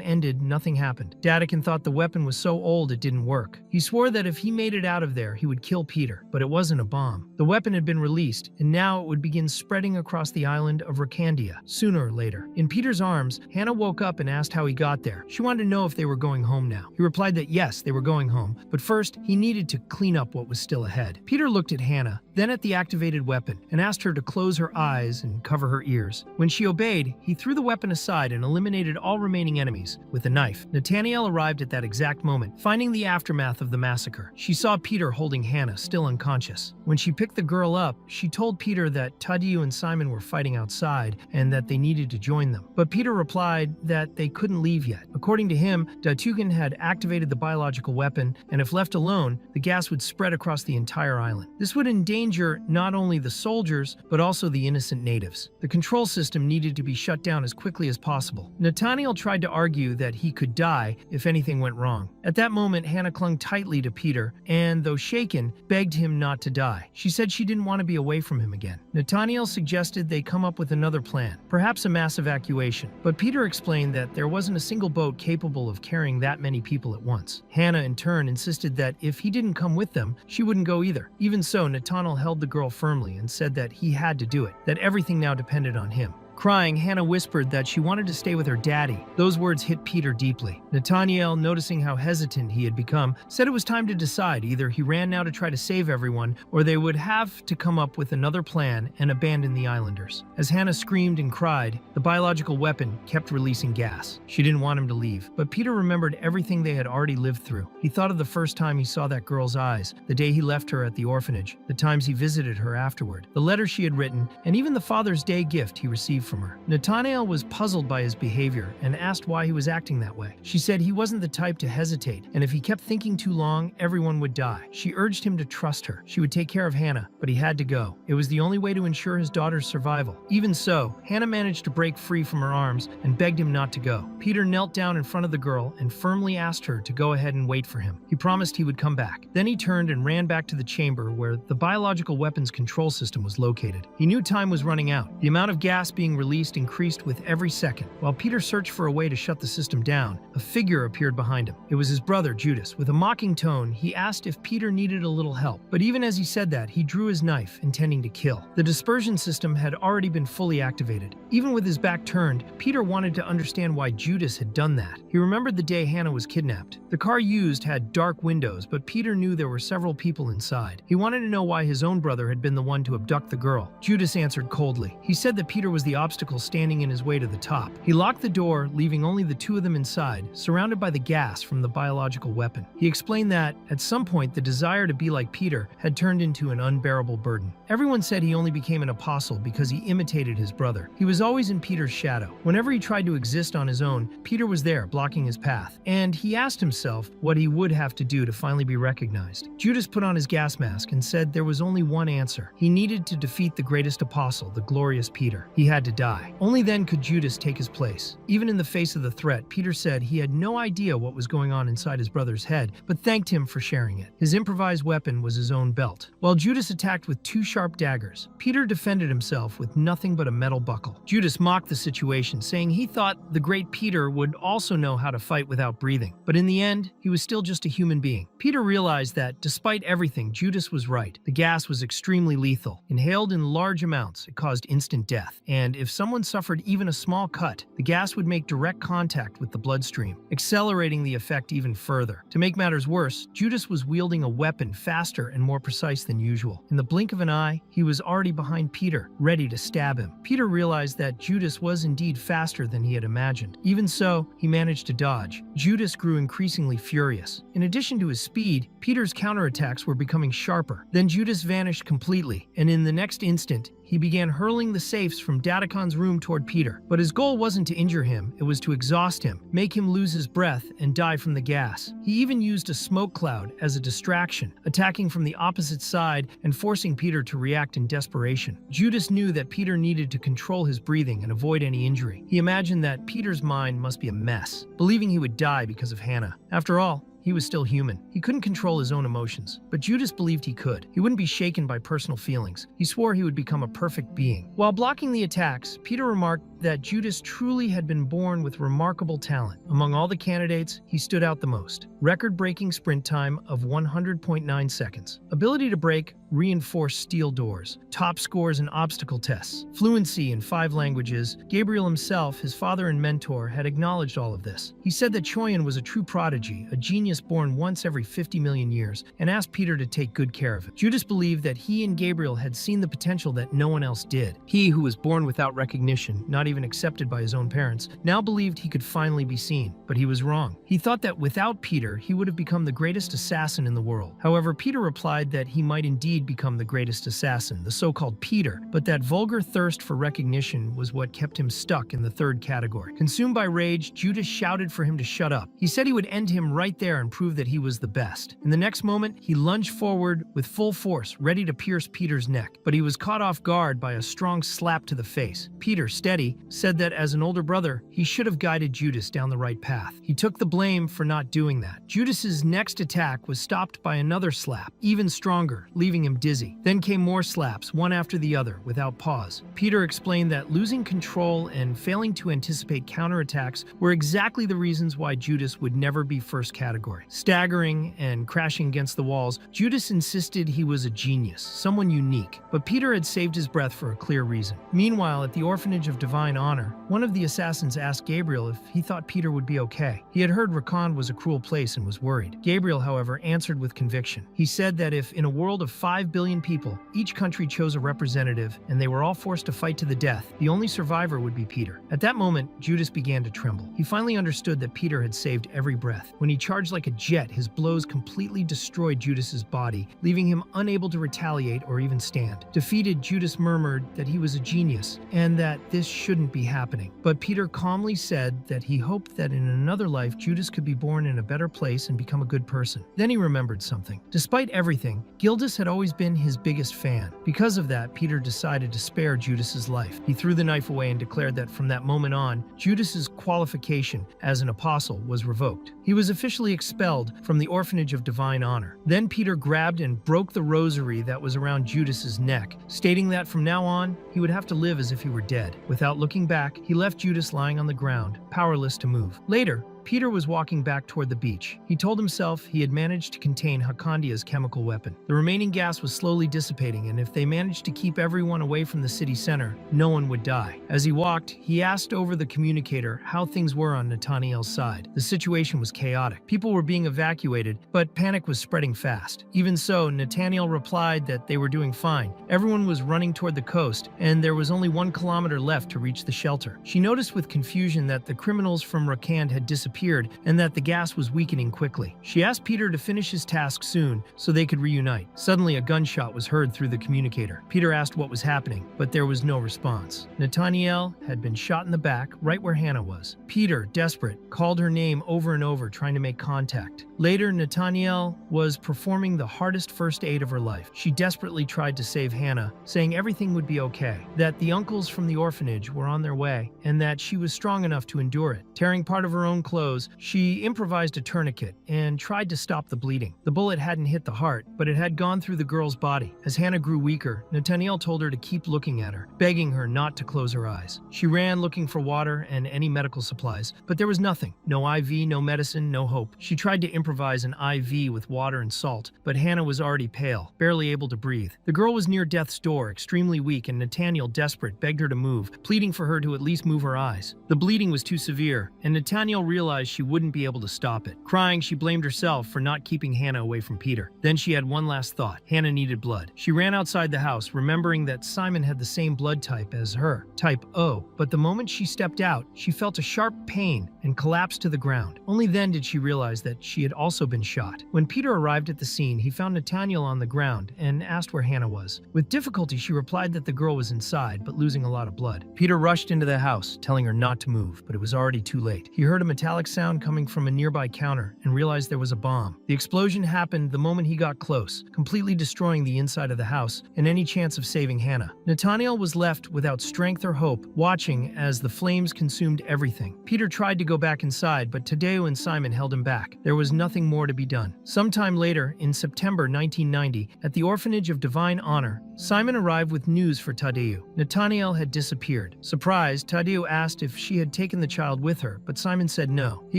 ended, nothing happened. Dadakin thought the weapon was so old it didn't work. He swore that if he made it out of there, he would kill Peter, but it wasn't a bomb. The weapon had been released, and now it would begin spreading across the island of Rakandia, sooner or later. In Peter's arms, Hannah woke up and asked how he got there. She wanted to know if they were going home now. He replied that yes, they were going home, but first, he needed to clean up what was still ahead. Peter looked at Hannah, then at the activated weapon, and asked her to close her eyes and cover her ears. When she obeyed, he threw the weapon aside and eliminated all remaining enemies with a knife. Nathaniel arrived at that exact moment, finding the aftermath of the massacre. She saw Peter holding Hannah, still unconscious. When she picked the girl up, she told Peter that Tadeu and Simon were fighting outside and that they needed to join them. But Peter replied that they couldn't leave yet. According to him, Datugan had activated the biological weapon, and if left alone, the gas would spread across the entire island. This would endanger not only the soldiers, but also the innocent natives. The control system needed to be shut down as quickly as possible. Nathaniel tried to argue that he could die if anything went wrong. At that moment, Hannah clung tightly to Peter and, though shaken, begged him not to die. She said she didn't want to be away from him again. Nathaniel suggested they come up with another plan, perhaps a mass evacuation, but Peter explained that there wasn't a single boat capable of carrying that many people at once. Hannah, in turn, insisted that if he didn't come with them, she wouldn't go either. Even so, Nathaniel held the girl firmly and said that he had to do it, that everything now depended on him. Crying, Hannah whispered that she wanted to stay with her daddy. Those words hit Peter deeply. Nathaniel, noticing how hesitant he had become, said it was time to decide. Either he ran now to try to save everyone, or they would have to come up with another plan and abandon the islanders. As Hannah screamed and cried, the biological weapon kept releasing gas. She didn't want him to leave, but Peter remembered everything they had already lived through. He thought of the first time he saw that girl's eyes, the day he left her at the orphanage, the times he visited her afterward, the letter she had written, and even the Father's Day gift he received from her. Nathaniel was puzzled by his behavior and asked why he was acting that way. She said he wasn't the type to hesitate, and if he kept thinking too long, everyone would die. She urged him to trust her. She would take care of Hannah, but he had to go. It was the only way to ensure his daughter's survival. Even so, Hannah managed to break free from her arms and begged him not to go. Peter knelt down in front of the girl and firmly asked her to go ahead and wait for him. He promised he would come back. Then he turned and ran back to the chamber where the biological weapons control system was located. He knew time was running out. The amount of gas being released increased with every second. While Peter searched for a way to shut the system down, a figure appeared behind him. It was his brother, Judas. With a mocking tone, he asked if Peter needed a little help. But even as he said that, he drew his knife, intending to kill. The dispersion system had already been fully activated. Even with his back turned, Peter wanted to understand why Judas had done that. He remembered the day Hannah was kidnapped. The car used had dark windows, but Peter knew there were several people inside. He wanted to know why his own brother had been the one to abduct the girl. Judas answered coldly. He said that Peter was the obstacle standing in his way to the top. He locked the door, leaving only the two of them inside, surrounded by the gas from the biological weapon. He explained that, at some point, the desire to be like Peter had turned into an unbearable burden. Everyone said he only became an apostle because he imitated his brother. He was always in Peter's shadow. Whenever he tried to exist on his own, Peter was there, blocking his path. And he asked himself what he would have to do to finally be recognized. Judas put on his gas mask and said there was only one answer. He needed to defeat the greatest apostle, the glorious Peter. He had to die. Only then could Judas take his place. Even in the face of the threat, Peter said he had no idea what was going on inside his brother's head, but thanked him for sharing it. His improvised weapon was his own belt. While Judas attacked with two sharp daggers, Peter defended himself with nothing but a metal buckle. Judas mocked the situation, saying he thought the great Peter would also know how to fight without breathing. But in the end, he was still just a human being. Peter realized that, despite everything, Judas was right. The gas was extremely lethal. Inhaled in large amounts, it caused instant death. And if someone suffered even a small cut, the gas would make direct contact with the bloodstream, accelerating the effect even further. To make matters worse, Judas was wielding a weapon faster and more precise than usual. In the blink of an eye, he was already behind Peter, ready to stab him. Peter realized that Judas was indeed faster than he had imagined. Even so, he managed to dodge. Judas grew increasingly furious. In addition to his speed, Peter's counterattacks were becoming sharper. Then Judas vanished completely, and in the next instant, he began hurling the safes from Datacon's room toward Peter. But his goal wasn't to injure him, it was to exhaust him, make him lose his breath, and die from the gas. He even used a smoke cloud as a distraction, attacking from the opposite side and forcing Peter to react in desperation. Judas knew that Peter needed to control his breathing and avoid any injury. He imagined that Peter's mind must be a mess, believing he would die because of Hannah. After all, he was still human. He couldn't control his own emotions, but Judas believed he could. He wouldn't be shaken by personal feelings. He swore he would become a perfect being. While blocking the attacks, Peter remarked that Judas truly had been born with remarkable talent. Among all the candidates, he stood out the most. Record-breaking sprint time of 100.9 seconds. Ability to break reinforced steel doors. Top scores in obstacle tests. Fluency in 5 languages. Gabriel himself, his father and mentor, had acknowledged all of this. He said that Choyan was a true prodigy, a genius genius born once every 50 million years, and asked Peter to take good care of it. Judas believed that he and Gabriel had seen the potential that no one else did. He, who was born without recognition, not even accepted by his own parents, now believed he could finally be seen. But he was wrong. He thought that without Peter, he would have become the greatest assassin in the world. However, Peter replied that he might indeed become the greatest assassin, the so-called Peter, but that vulgar thirst for recognition was what kept him stuck in the third category. Consumed by rage, Judas shouted for him to shut up. He said he would end him right there and prove that he was the best. In the next moment, he lunged forward with full force, ready to pierce Peter's neck, but he was caught off guard by a strong slap to the face. Peter, steady, said that as an older brother, he should have guided Judas down the right path. He took the blame for not doing that. Judas's next attack was stopped by another slap, even stronger, leaving him dizzy. Then came more slaps, one after the other, without pause. Peter explained that losing control and failing to anticipate counterattacks were exactly the reasons why Judas would never be first category. Staggering and crashing against the walls, Judas insisted he was a genius, someone unique, but Peter had saved his breath for a clear reason. Meanwhile, at the Orphanage of Divine Honor, one of the assassins asked Gabriel if he thought Peter would be okay. He had heard Recap was a cruel place and was worried. Gabriel, however, answered with conviction. He said that if in a world of 5 billion people, each country chose a representative and they were all forced to fight to the death, the only survivor would be Peter. At that moment, Judas began to tremble. He finally understood that Peter had saved every breath. When he charged like a jet, his blows completely destroyed Judas's body, leaving him unable to retaliate or even stand. Defeated, Judas murmured that he was a genius and that this shouldn't be happening. But Peter calmly said that he hoped that in another life, Judas could be born in a better place and become a good person. Then he remembered something. Despite everything, Gildas had always been his biggest fan. Because of that, Peter decided to spare Judas's life. He threw the knife away and declared that from that moment on, Judas's qualification as an apostle was revoked. He was officially expelled from the Orphanage of Divine Honor. Then Peter grabbed and broke the rosary that was around Judas's neck, stating that from now on, he would have to live as if he were dead. Without looking back, he left Judas lying on the ground, powerless to move. Later, Peter was walking back toward the beach. He told himself he had managed to contain Hakandia's chemical weapon. The remaining gas was slowly dissipating, and if they managed to keep everyone away from the city center, no one would die. As he walked, he asked over the communicator how things were on Nathaniel's side. The situation was chaotic. People were being evacuated, but panic was spreading fast. Even so, Nathaniel replied that they were doing fine. Everyone was running toward the coast, and there was only 1 kilometer left to reach the shelter. She noticed with confusion that the criminals from Recap had disappeared and that the gas was weakening quickly. She asked Peter to finish his task soon so they could reunite. Suddenly, a gunshot was heard through the communicator. Peter asked what was happening, but there was no response. Nathaniel had been shot in the back, right where Hannah was. Peter, desperate, called her name over and over, trying to make contact. Later, Nathaniel was performing the hardest first aid of her life. She desperately tried to save Hannah, saying everything would be okay, that the uncles from the orphanage were on their way, and that she was strong enough to endure it. Tearing part of her own clothes, she improvised a tourniquet and tried to stop the bleeding. The bullet hadn't hit the heart, but it had gone through the girl's body. As Hannah grew weaker, Nathaniel told her to keep looking at her, begging her not to close her eyes. She ran looking for water and any medical supplies, but there was nothing. No IV, no medicine, no hope. She tried to improvise an IV with water and salt, but Hannah was already pale, barely able to breathe. The girl was near death's door, extremely weak, and Nathaniel, desperate, begged her to move, pleading for her to at least move her eyes. The bleeding was too severe, and Nathaniel realized she wouldn't be able to stop it. Crying, she blamed herself for not keeping Hannah away from Peter. Then she had one last thought. Hannah needed blood. She ran outside the house, remembering that Simon had the same blood type as her, type O. But the moment she stepped out, she felt a sharp pain and collapsed to the ground. Only then did she realize that she had also been shot. When Peter arrived at the scene, he found Nathaniel on the ground and asked where Hannah was. With difficulty, she replied that the girl was inside, but losing a lot of blood. Peter rushed into the house, telling her not to move, but it was already too late. He heard a metallic sound coming from a nearby counter and realized there was a bomb. The explosion happened the moment he got close, completely destroying the inside of the house and any chance of saving Hannah. Nathaniel was left without strength or hope, watching as the flames consumed everything. Peter tried to go back inside, but Tadeo and Simon held him back. There was nothing more to be done. Sometime later, in September 1990, at the Orphanage of Divine Honor, Simon arrived with news for Tadeu. Nathaniel had disappeared. Surprised, Tadeu asked if she had taken the child with her, but Simon said no. He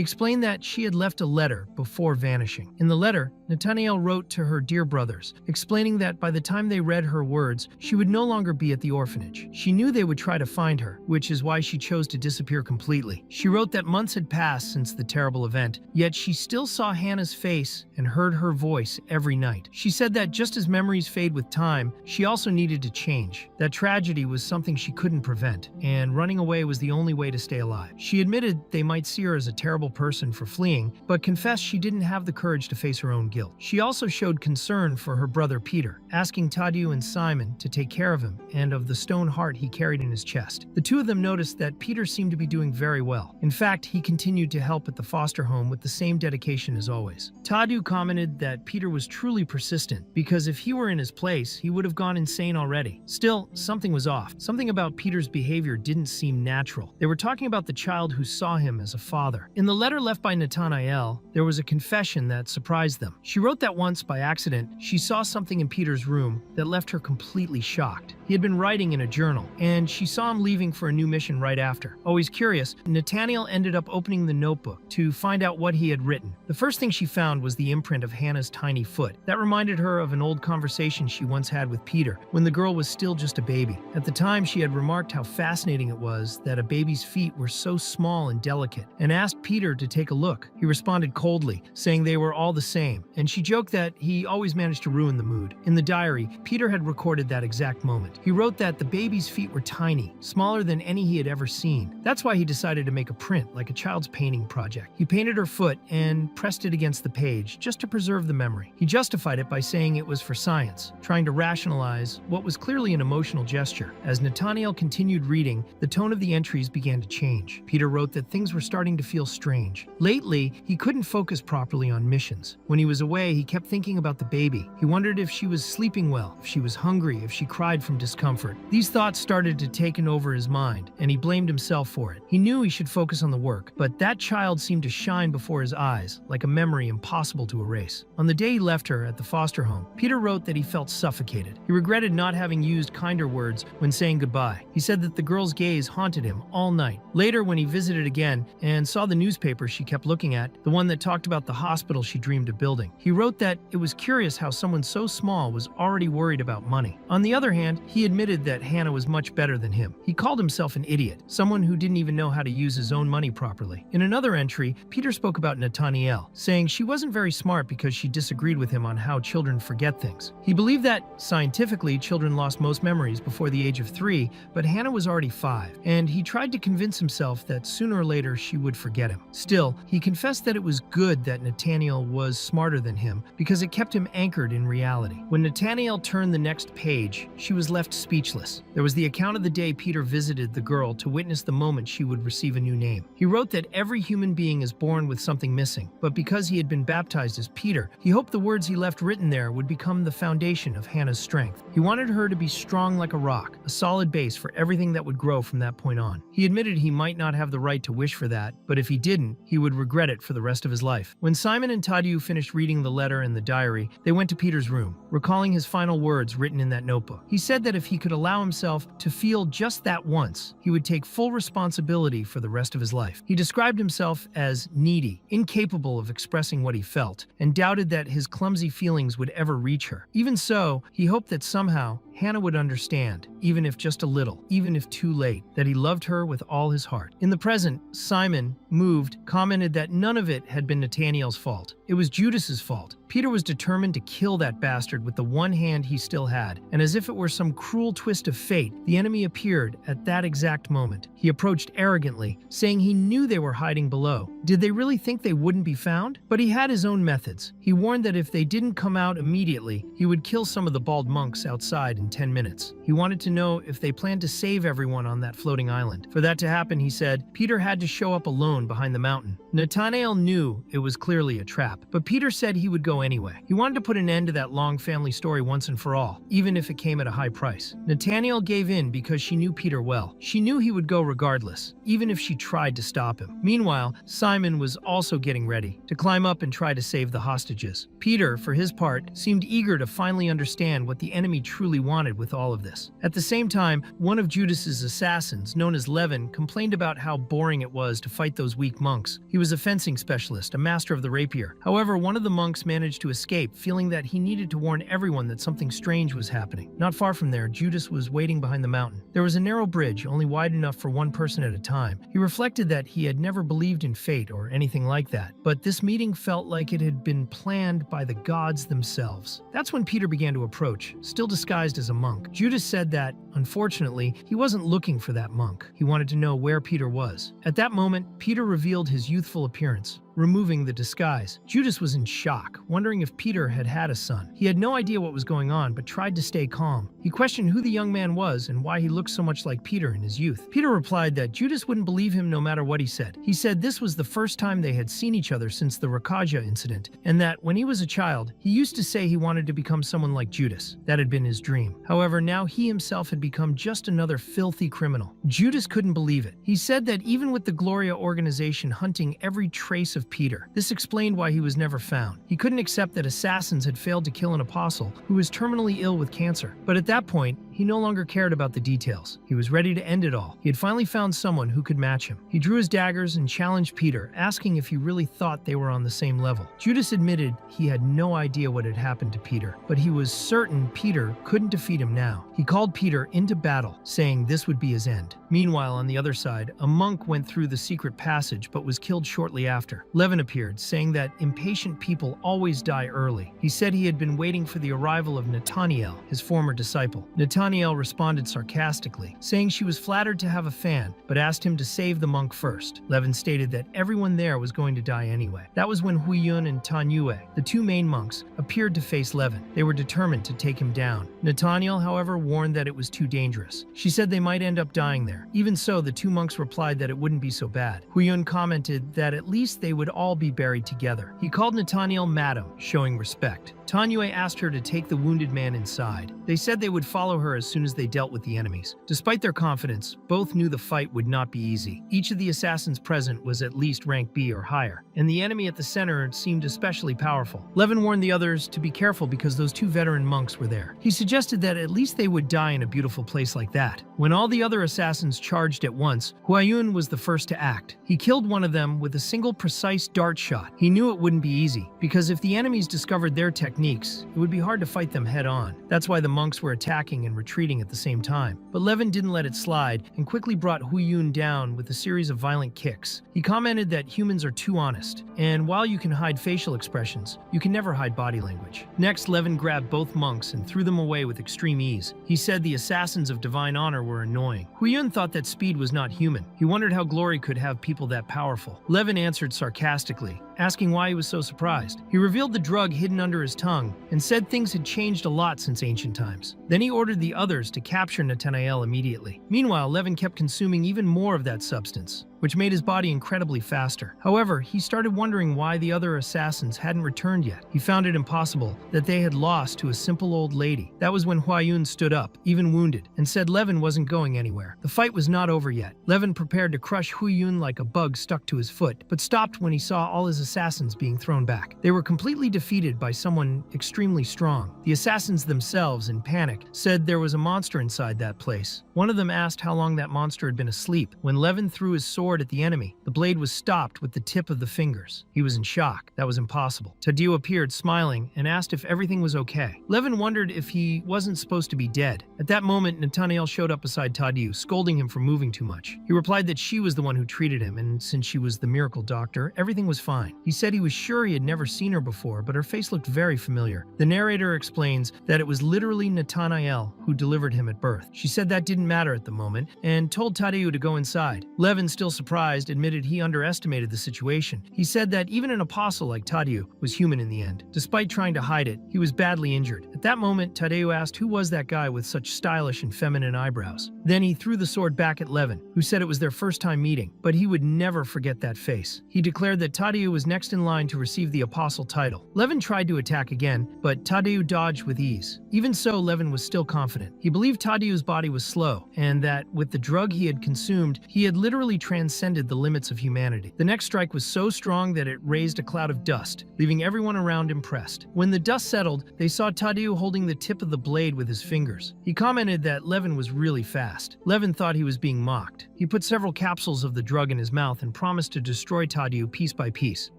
explained that she had left a letter before vanishing. In the letter, Nathaniel wrote to her dear brothers, explaining that by the time they read her words, she would no longer be at the orphanage. She knew they would try to find her, which is why she chose to disappear completely. She wrote that months had passed since the terrible event, yet she still saw Hannah's face and heard her voice every night. She said that just as memories fade with time, she also needed to change. That tragedy was something she couldn't prevent, and running away was the only way to stay alive. She admitted they might see her as a terrible person for fleeing, but confessed she didn't have the courage to face her own guilt. She also showed concern for her brother Peter, asking Tadeu and Simon to take care of him and of the stone heart he carried in his chest. The two of them noticed that Peter seemed to be doing very well. In fact, he continued to help at the foster home with the same dedication as always. Tadeu commented that Peter was truly persistent, because if he were in his place, he would have gone insane already. Still, something was off. Something about Peter's behavior didn't seem natural. They were talking about the child who saw him as a father. In the letter left by Nathaniel, there was a confession that surprised them. She wrote that once, by accident, she saw something in Peter's room that left her completely shocked. He had been writing in a journal, and she saw him leaving for a new mission right after. Always curious, Nathaniel ended up opening the notebook to find out what he had written. The first thing she found was the imprint of Hannah's tiny foot. That reminded her of an old conversation she once had with Peter when the girl was still just a baby. At the time, she had remarked how fascinating it was that a baby's feet were so small and delicate, and asked Peter to take a look. He responded coldly, saying they were all the same, and she joked that he always managed to ruin the mood. In the diary, Peter had recorded that exact moment. He wrote that the baby's feet were tiny, smaller than any he had ever seen. That's why he decided to make a print, like a child's painting project. He painted her foot and pressed it against the page, just to preserve the memory. He justified it by saying it was for science, trying to rationalize what was clearly an emotional gesture. As Nathaniel continued reading, the tone of the entries began to change. Peter wrote that things were starting to feel strange. Lately, he couldn't focus properly on missions. When he was away, he kept thinking about the baby. He wondered if she was sleeping well, if she was hungry, if she cried from discomfort. These thoughts started to take over his mind, and he blamed himself for it. He knew he should focus on the work, but that child seemed to shine before his eyes, like a memory impossible to erase. On the day he left her at the foster home, Peter wrote that he felt suffocated. He regretted not having used kinder words when saying goodbye. He said that the girl's gaze haunted him all night. Later, when he visited again and saw the newspaper she kept looking at, the one that talked about the hospital she dreamed of building, he wrote that it was curious how someone so small was already worried about money. On the other hand, he admitted that Hannah was much better than him. He called himself an idiot, someone who didn't even know how to use his own money properly. In another entry, Peter spoke about Nathaniel, saying she wasn't very smart because she disagreed with him on how children forget things. He believed that, scientifically, children lost most memories before the age of 3, but Hannah was already 5, and he tried to convince himself that sooner or later she would forget him. Still, he confessed that it was good that Nathaniel was smarter than him because it kept him anchored in reality. When Nathaniel turned the next page, she was left speechless. There was the account of the day Peter visited the girl to witness the moment she would receive a new name. He wrote that every human being is born with something missing, but because he had been baptized as Peter, he hoped the words he left written there would become the foundation of Hannah's strength. He wanted her to be strong like a rock, a solid base for everything that would grow from that point on. He admitted he might not have the right to wish for that, but if he didn't, he would regret it for the rest of his life. When Simon and Tadeu finished reading the letter and the diary, they went to Peter's room, recalling his final words written in that notebook. He said that if he could allow himself to feel just that once, he would take full responsibility for the rest of his life. He described himself as needy, incapable of expressing what he felt, and doubted that his clumsy feelings would ever reach her. Even so, he hoped that somehow Hannah would understand, even if just a little, even if too late, that he loved her with all his heart. In the present, Simon, moved, commented that none of it had been Nathaniel's fault. It was Judas's fault. Peter was determined to kill that bastard with the one hand he still had, and as if it were some cruel twist of fate, the enemy appeared at that exact moment. He approached arrogantly, saying he knew they were hiding below. Did they really think they wouldn't be found? But he had his own methods. He warned that if they didn't come out immediately, he would kill some of the bald monks outside in 10 minutes. He wanted to know if they planned to save everyone on that floating island. For that to happen, he said, Peter had to show up alone behind the mountain. Nathaniel knew it was clearly a trap, but Peter said he would go anyway. He wanted to put an end to that long family story once and for all, even if it came at a high price. Nathaniel gave in because she knew Peter well. She knew he would go regardless, even if she tried to stop him. Meanwhile, Simon was also getting ready to climb up and try to save the hostages. Peter, for his part, seemed eager to finally understand what the enemy truly wanted. wanted with all of this. At the same time, one of Judas's assassins, known as Levin, complained about how boring it was to fight those weak monks. He was a fencing specialist, a master of the rapier. However, one of the monks managed to escape, feeling that he needed to warn everyone that something strange was happening. Not far from there, Judas was waiting behind the mountain. There was a narrow bridge, only wide enough for one person at a time. He reflected that he had never believed in fate or anything like that, but this meeting felt like it had been planned by the gods themselves. That's when Peter began to approach, still disguised as a monk. Judas said that, unfortunately, he wasn't looking for that monk. He wanted to know where Peter was. At that moment, Peter revealed his youthful appearance, removing the disguise. Judas was in shock, wondering if Peter had a son. He had no idea what was going on, but tried to stay calm. He questioned who the young man was and why he looked so much like Peter in his youth. Peter replied that Judas wouldn't believe him no matter what he said. He said this was the first time they had seen each other since the Rakaja incident, and that when he was a child, he used to say he wanted to become someone like Judas. That had been his dream. However, now he himself had become just another filthy criminal. Judas couldn't believe it. He said that even with the Gloria organization hunting every trace of Peter, this explained why he was never found. He couldn't accept that assassins had failed to kill an apostle who was terminally ill with cancer. But at that point, he no longer cared about the details. He was ready to end it all. He had finally found someone who could match him. He drew his daggers and challenged Peter, asking if he really thought they were on the same level. Judas admitted he had no idea what had happened to Peter, but he was certain Peter couldn't defeat him now. He called Peter into battle, saying this would be his end. Meanwhile, on the other side, a monk went through the secret passage but was killed shortly after. Levin appeared, saying that impatient people always die early. He said he had been waiting for the arrival of Nathaniel, his former disciple. Nathaniel responded sarcastically, saying she was flattered to have a fan, but asked him to save the monk first. Levin stated that everyone there was going to die anyway. That was when Huiyun and Tanyue, the two main monks, appeared to face Levin. They were determined to take him down. Nathaniel, however, warned that it was too dangerous. She said they might end up dying there. Even so, the two monks replied that it wouldn't be so bad. Huiyun commented that at least they would all be buried together. He called Nathaniel Madam, showing respect. Tanyue asked her to take the wounded man inside. They said they would follow her as soon as they dealt with the enemies. Despite their confidence, both knew the fight would not be easy. Each of the assassins present was at least rank B or higher, and the enemy at the center seemed especially powerful. Levin warned the others to be careful because those two veteran monks were there. He suggested that at least they would die in a beautiful place like that. When all the other assassins charged at once, Huiyun was the first to act. He killed one of them with a single precise dart shot. He knew it wouldn't be easy, because if the enemies discovered their techniques, it would be hard to fight them head-on. That's why the monks were attacking and retreating at the same time. But Levin didn't let it slide and quickly brought Huiyun down with a series of violent kicks. He commented that humans are too honest, and while you can hide facial expressions, you can never hide body language. Next, Levin grabbed both monks and threw them away with extreme ease. He said the assassins of divine honor were annoying. Huiyun thought that speed was not human. He wondered how glory could have people that powerful. Levin answered sarcastically, asking why he was so surprised. He revealed the drug hidden under his tongue and said things had changed a lot since ancient times. Then he ordered the others to capture Nathaniel immediately. Meanwhile, Levin kept consuming even more of that substance, which made his body incredibly faster. However, he started wondering why the other assassins hadn't returned yet. He found it impossible that they had lost to a simple old lady. That was when Huiyun stood up, even wounded, and said Levin wasn't going anywhere. The fight was not over yet. Levin prepared to crush Huiyun like a bug stuck to his foot, but stopped when he saw all his assassins being thrown back. They were completely defeated by someone extremely strong. The assassins themselves, in panic, said there was a monster inside that place. One of them asked how long that monster had been asleep. When Levin threw his sword at the enemy, the blade was stopped with the tip of the fingers. He was in shock. That was impossible. Tadiu appeared, smiling, and asked if everything was okay. Levin wondered if he wasn't supposed to be dead. At that moment, Nathaniel showed up beside Tadiu, scolding him for moving too much. He replied that she was the one who treated him, and since she was the miracle doctor, everything was fine. He said he was sure he had never seen her before, but her face looked very familiar. The narrator explains that it was literally Nathaniel who delivered him at birth. She said that didn't matter at the moment, and told Tadiu to go inside. Levin, still surprised, admitted he underestimated the situation. He said that even an apostle like Tadiu was human in the end. Despite trying to hide it, he was badly injured. At that moment, Tadiu asked who was that guy with such stylish and feminine eyebrows. Then he threw the sword back at Levin, who said it was their first time meeting, but he would never forget that face. He declared that Tadiu was next in line to receive the apostle title. Levin tried to attack again, but Tadiu dodged with ease. Even so, Levin was still confident. He believed Tadiu's body was slow, and that with the drug he had consumed, he had literally transformed transcended the limits of humanity. The next strike was so strong that it raised a cloud of dust, leaving everyone around impressed. When the dust settled, they saw Tadeu holding the tip of the blade with his fingers. He commented that Levin was really fast. Levin thought he was being mocked. He put several capsules of the drug in his mouth and promised to destroy Tadeu piece by piece.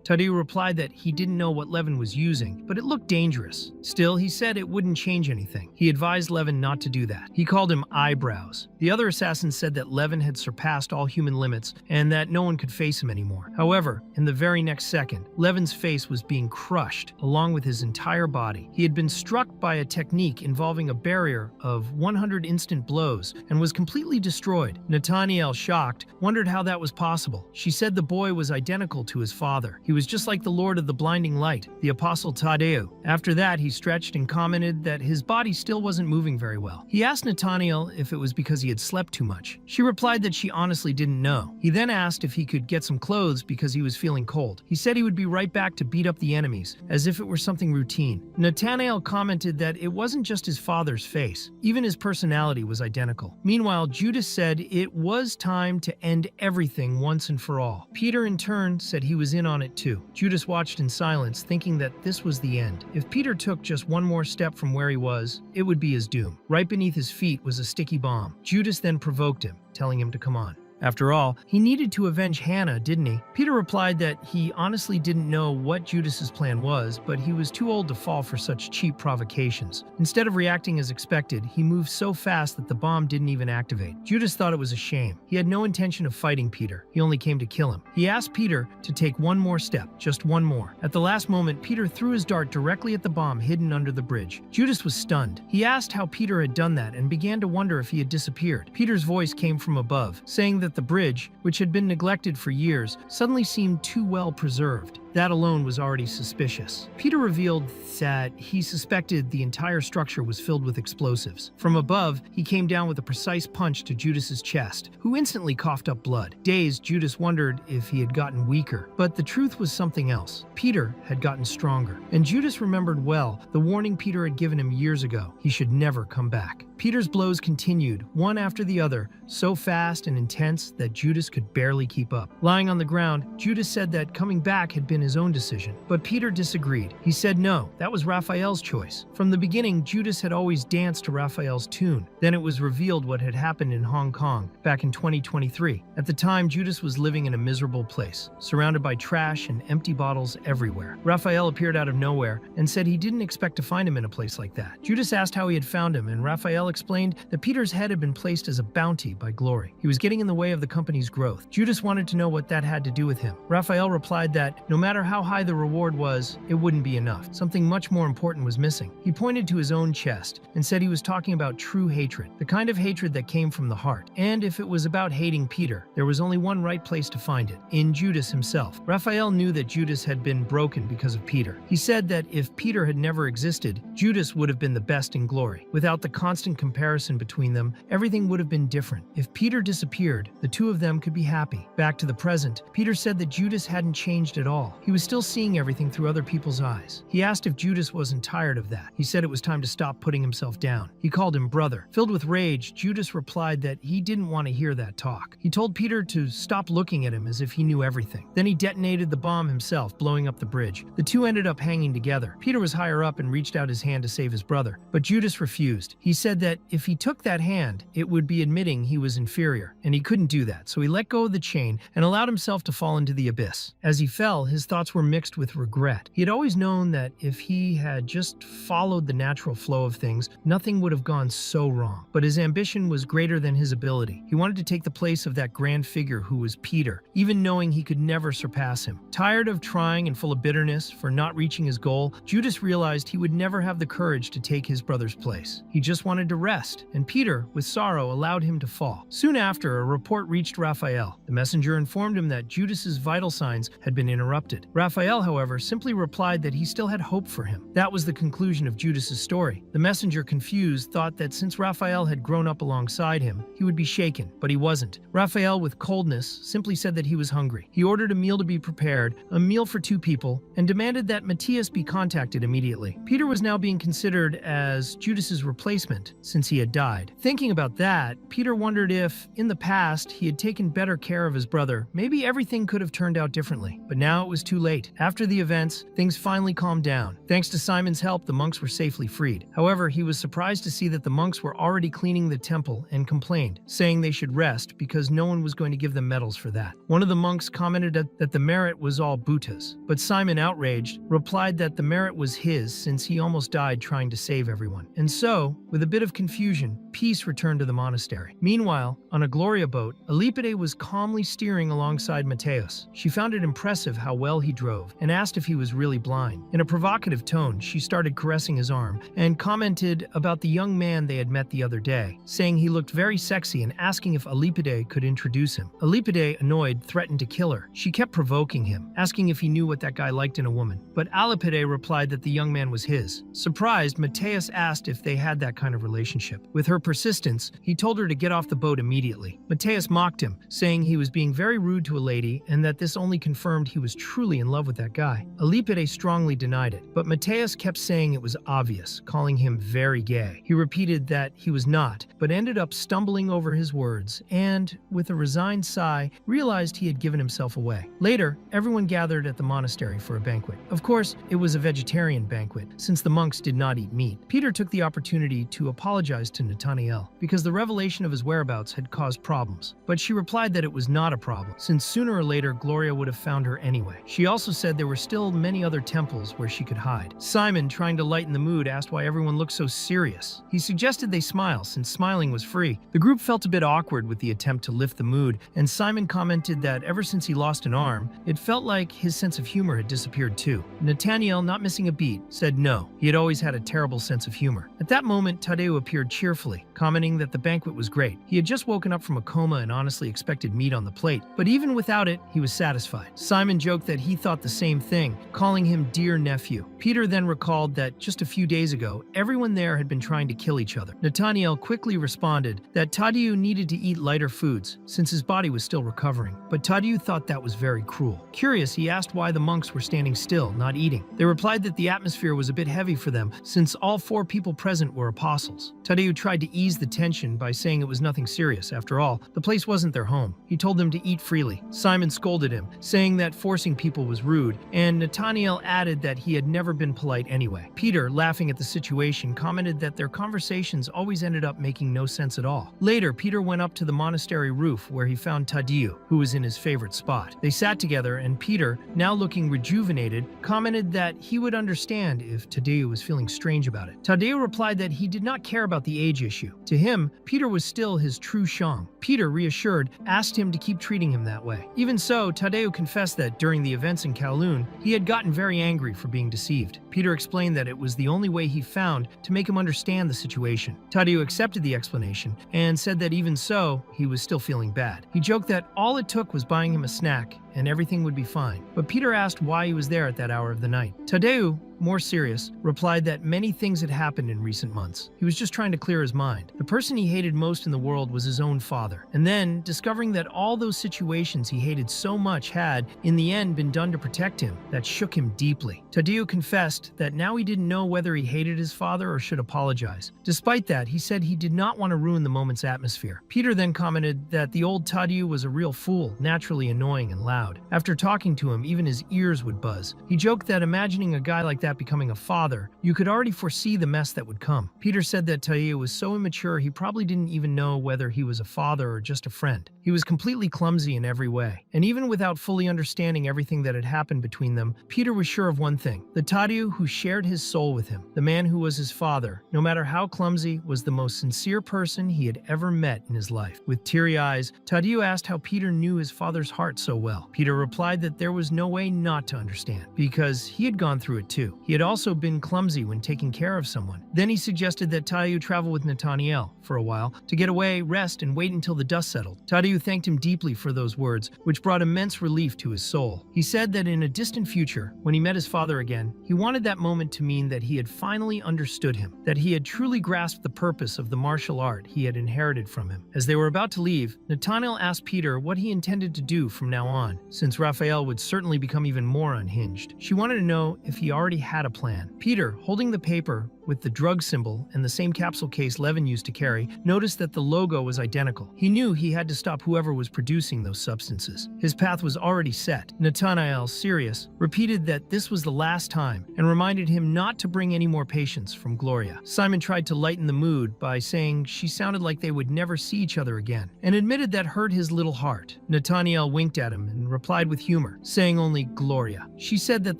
Tadeu replied that he didn't know what Levin was using, but it looked dangerous. Still, he said it wouldn't change anything. He advised Levin not to do that. He called him eyebrows. The other assassins said that Levin had surpassed all human limits and that no one could face him anymore. However, in the very next second, Levin's face was being crushed, along with his entire body. He had been struck by a technique involving a barrier of 100 instant blows and was completely destroyed. Nathaniel, shocked, wondered how that was possible. She said the boy was identical to his father. He was just like the Lord of the Blinding Light, the Apostle Tadeu. After that, he stretched and commented that his body still wasn't moving very well. He asked Nathaniel if it was because he had slept too much. She replied that she honestly didn't know. He then asked if he could get some clothes because he was feeling cold. He said he would be right back to beat up the enemies, as if it were something routine. Nathaniel commented that it wasn't just his father's face. Even his personality was identical. Meanwhile, Judas said it was time to end everything once and for all. Peter, in turn, said he was in on it too. Judas watched in silence, thinking that this was the end. If Peter took just one more step from where he was, it would be his doom. Right beneath his feet was a sticky bomb. Judas then provoked him, telling him to come on. After all, he needed to avenge Hannah, didn't he? Peter replied that he honestly didn't know what Judas's plan was, but he was too old to fall for such cheap provocations. Instead of reacting as expected, he moved so fast that the bomb didn't even activate. Judas thought it was a shame. He had no intention of fighting Peter. He only came to kill him. He asked Peter to take one more step, just one more. At the last moment, Peter threw his dart directly at the bomb hidden under the bridge. Judas was stunned. He asked how Peter had done that and began to wonder if he had disappeared. Peter's voice came from above, saying that the bridge, which had been neglected for years, suddenly seemed too well preserved. That alone was already suspicious. Peter revealed that he suspected the entire structure was filled with explosives. From above, he came down with a precise punch to Judas's chest, who instantly coughed up blood. Dazed, Judas wondered if he had gotten weaker, but the truth was something else. Peter had gotten stronger, and Judas remembered well the warning Peter had given him years ago. He should never come back. Peter's blows continued, one after the other, so fast and intense that Judas could barely keep up. Lying on the ground, Judas said that coming back had been his own decision, but Peter disagreed. He said no, that was Raphael's choice. From the beginning, Judas had always danced to Raphael's tune. Then it was revealed what had happened in Hong Kong back in 2023. At the time, Judas was living in a miserable place, surrounded by trash and empty bottles everywhere. Raphael appeared out of nowhere and said he didn't expect to find him in a place like that. Judas asked how he had found him, and Raphael explained that Peter's head had been placed as a bounty by Glory. He was getting in the way of the company's growth. Judas wanted to know what that had to do with him. Raphael replied that no matter how high the reward was, it wouldn't be enough. Something much more important was missing. He pointed to his own chest and said he was talking about true hatred, the kind of hatred that came from the heart. And if it was about hating Peter, there was only one right place to find it, in Judas himself. Raphael knew that Judas had been broken because of Peter. He said that if Peter had never existed, Judas would have been the best in Glory. Without the constant comparison between them, everything would have been different. If Peter disappeared, the two of them could be happy. Back to the present, Peter said that Judas hadn't changed at all. He was still seeing everything through other people's eyes. He asked if Judas wasn't tired of that. He said it was time to stop putting himself down. He called him brother. Filled with rage, Judas replied that he didn't want to hear that talk. He told Peter to stop looking at him as if he knew everything. Then he detonated the bomb himself, blowing up the bridge. The two ended up hanging together. Peter was higher up and reached out his hand to save his brother, but Judas refused. He said that if he took that hand, it would be admitting he was inferior, and he couldn't do that, so he let go of the chain and allowed himself to fall into the abyss. As he fell, his thoughts were mixed with regret. He had always known that if he had just followed the natural flow of things, nothing would have gone so wrong. But his ambition was greater than his ability. He wanted to take the place of that grand figure who was Peter, even knowing he could never surpass him. Tired of trying and full of bitterness for not reaching his goal, Judas realized he would never have the courage to take his brother's place. He just wanted to rest, and Peter, with sorrow, allowed him to fall. Soon after, a report reached Raphael. The messenger informed him that Judas's vital signs had been interrupted. ended. Raphael, however, simply replied that he still had hope for him. That was the conclusion of Judas's story. The messenger, confused, thought that since Raphael had grown up alongside him, he would be shaken, but he wasn't. Raphael, with coldness, simply said that he was hungry. He ordered a meal to be prepared, a meal for 2 people, and demanded that Matthias be contacted immediately. Peter was now being considered as Judas's replacement since he had died. Thinking about that, Peter wondered if, in the past, he had taken better care of his brother, maybe everything could have turned out differently. But now it was too late. After the events, things finally calmed down. Thanks to Simon's help, the monks were safely freed. However, he was surprised to see that the monks were already cleaning the temple and complained, saying they should rest because no one was going to give them medals for that. One of the monks commented that the merit was all Buddha's, but Simon, outraged, replied that the merit was his since he almost died trying to save everyone. And so, with a bit of confusion, peace returned to the monastery. Meanwhile, on a Gloria boat, Alipide was calmly steering alongside Mateus. She found it impressive how well he drove and asked if he was really blind. In a provocative tone, she started caressing his arm and commented about the young man they had met the other day, saying he looked very sexy and asking if Alipide could introduce him. Alipide, annoyed, threatened to kill her. She kept provoking him, asking if he knew what that guy liked in a woman. But Alipide replied that the young man was his. Surprised, Mateus asked if they had that kind of relationship. With her persistence, he told her to get off the boat immediately. Mateus mocked him, saying he was being very rude to a lady and that this only confirmed he was truly in love with that guy. Alipide strongly denied it, but Mateus kept saying it was obvious, calling him very gay. He repeated that he was not, but ended up stumbling over his words and, with a resigned sigh, realized he had given himself away. Later, everyone gathered at the monastery for a banquet. Of course, it was a vegetarian banquet, since the monks did not eat meat. Peter took the opportunity to apologize to Nathaniel because the revelation of his whereabouts had caused problems, but she replied that it was not a problem, since sooner or later Gloria would have found her anyway. She also said there were still many other temples where she could hide. Simon, trying to lighten the mood, asked why everyone looked so serious. He suggested they smile, since smiling was free. The group felt a bit awkward with the attempt to lift the mood, and Simon commented that ever since he lost an arm, it felt like his sense of humor had disappeared too. Nathaniel, not missing a beat, said no, he had always had a terrible sense of humor. At that moment, Tadeu appeared cheerfully, commenting that the banquet was great. He had just woken up from a coma and honestly expected meat on the plate, but even without it, he was satisfied. Simon joked that he thought the same thing, calling him dear nephew. Peter then recalled that just a few days ago, everyone there had been trying to kill each other. Nathaniel quickly responded that Tadeu needed to eat lighter foods, since his body was still recovering, but Tadeu thought that was very cruel. Curious, he asked why the monks were standing still, not eating. They replied that the atmosphere was a bit heavy for them, since all 4 people present were apostles. Tadeu tried to ease the tension by saying it was nothing serious. After all, the place wasn't their home. He told them to eat freely. Simon scolded him, saying that forcing people was rude, and Nathaniel added that he had never been polite anyway. Peter, laughing at the situation, commented that their conversations always ended up making no sense at all. Later, Peter went up to the monastery roof where he found Tadeu, who was in his favorite spot. They sat together, and Peter, now looking rejuvenated, commented that he would understand if Tadeu was feeling strange about it. Tadeu replied that he did not care about the age issue. To him, Peter was still his true Shang. Peter, reassured, asked him to keep treating him that way. Even so, Tadeu confessed that during the events in Kowloon, he had gotten very angry for being deceived. Peter explained that it was the only way he found to make him understand the situation. Tadeu accepted the explanation and said that even so, he was still feeling bad. He joked that all it took was buying him a snack and everything would be fine. But Peter asked why he was there at that hour of the night. Tadeu, more serious, replied that many things had happened in recent months. He was just trying to clear his mind. The person he hated most in the world was his own father. And then, discovering that all those situations he hated so much had, in the end, been done to protect him, that shook him deeply. Tadeu confessed that now he didn't know whether he hated his father or should apologize. Despite that, he said he did not want to ruin the moment's atmosphere. Peter then commented that the old Tadeu was a real fool, naturally annoying and loud. After talking to him, even his ears would buzz. He joked that imagining a guy like that becoming a father, you could already foresee the mess that would come. Peter said that Tadeu was so immature he probably didn't even know whether he was a father or just a friend. He was completely clumsy in every way. And even without fully understanding everything that had happened between them, Peter was sure of one thing. The Tadeu who shared his soul with him, the man who was his father, no matter how clumsy, was the most sincere person he had ever met in his life. With teary eyes, Tadeu asked how Peter knew his father's heart so well. Peter replied that there was no way not to understand, because he had gone through it too. He had also been clumsy when taking care of someone. Then he suggested that Tadeu travel with Nathaniel for a while to get away, rest, and wait until the dust settled. Tadeu thanked him deeply for those words, which brought immense relief to his soul. He said that in a distant future, when he met his father again, he wanted that moment to mean that he had finally understood him, that he had truly grasped the purpose of the martial art he had inherited from him. As they were about to leave, Nathaniel asked Peter what he intended to do from now on, since Raphael would certainly become even more unhinged. She wanted to know if he already had a plan. Peter, holding the paper with the drug symbol and the same capsule case Levin used to carry, noticed that the logo was identical. He knew he had to stop whoever was producing those substances. His path was already set. Nathaniel, serious, repeated that this was the last time and reminded him not to bring any more patients from Gloria. Simon tried to lighten the mood by saying she sounded like they would never see each other again, and admitted that hurt his little heart. Nathaniel winked at him and replied with humor, saying only Gloria. She said that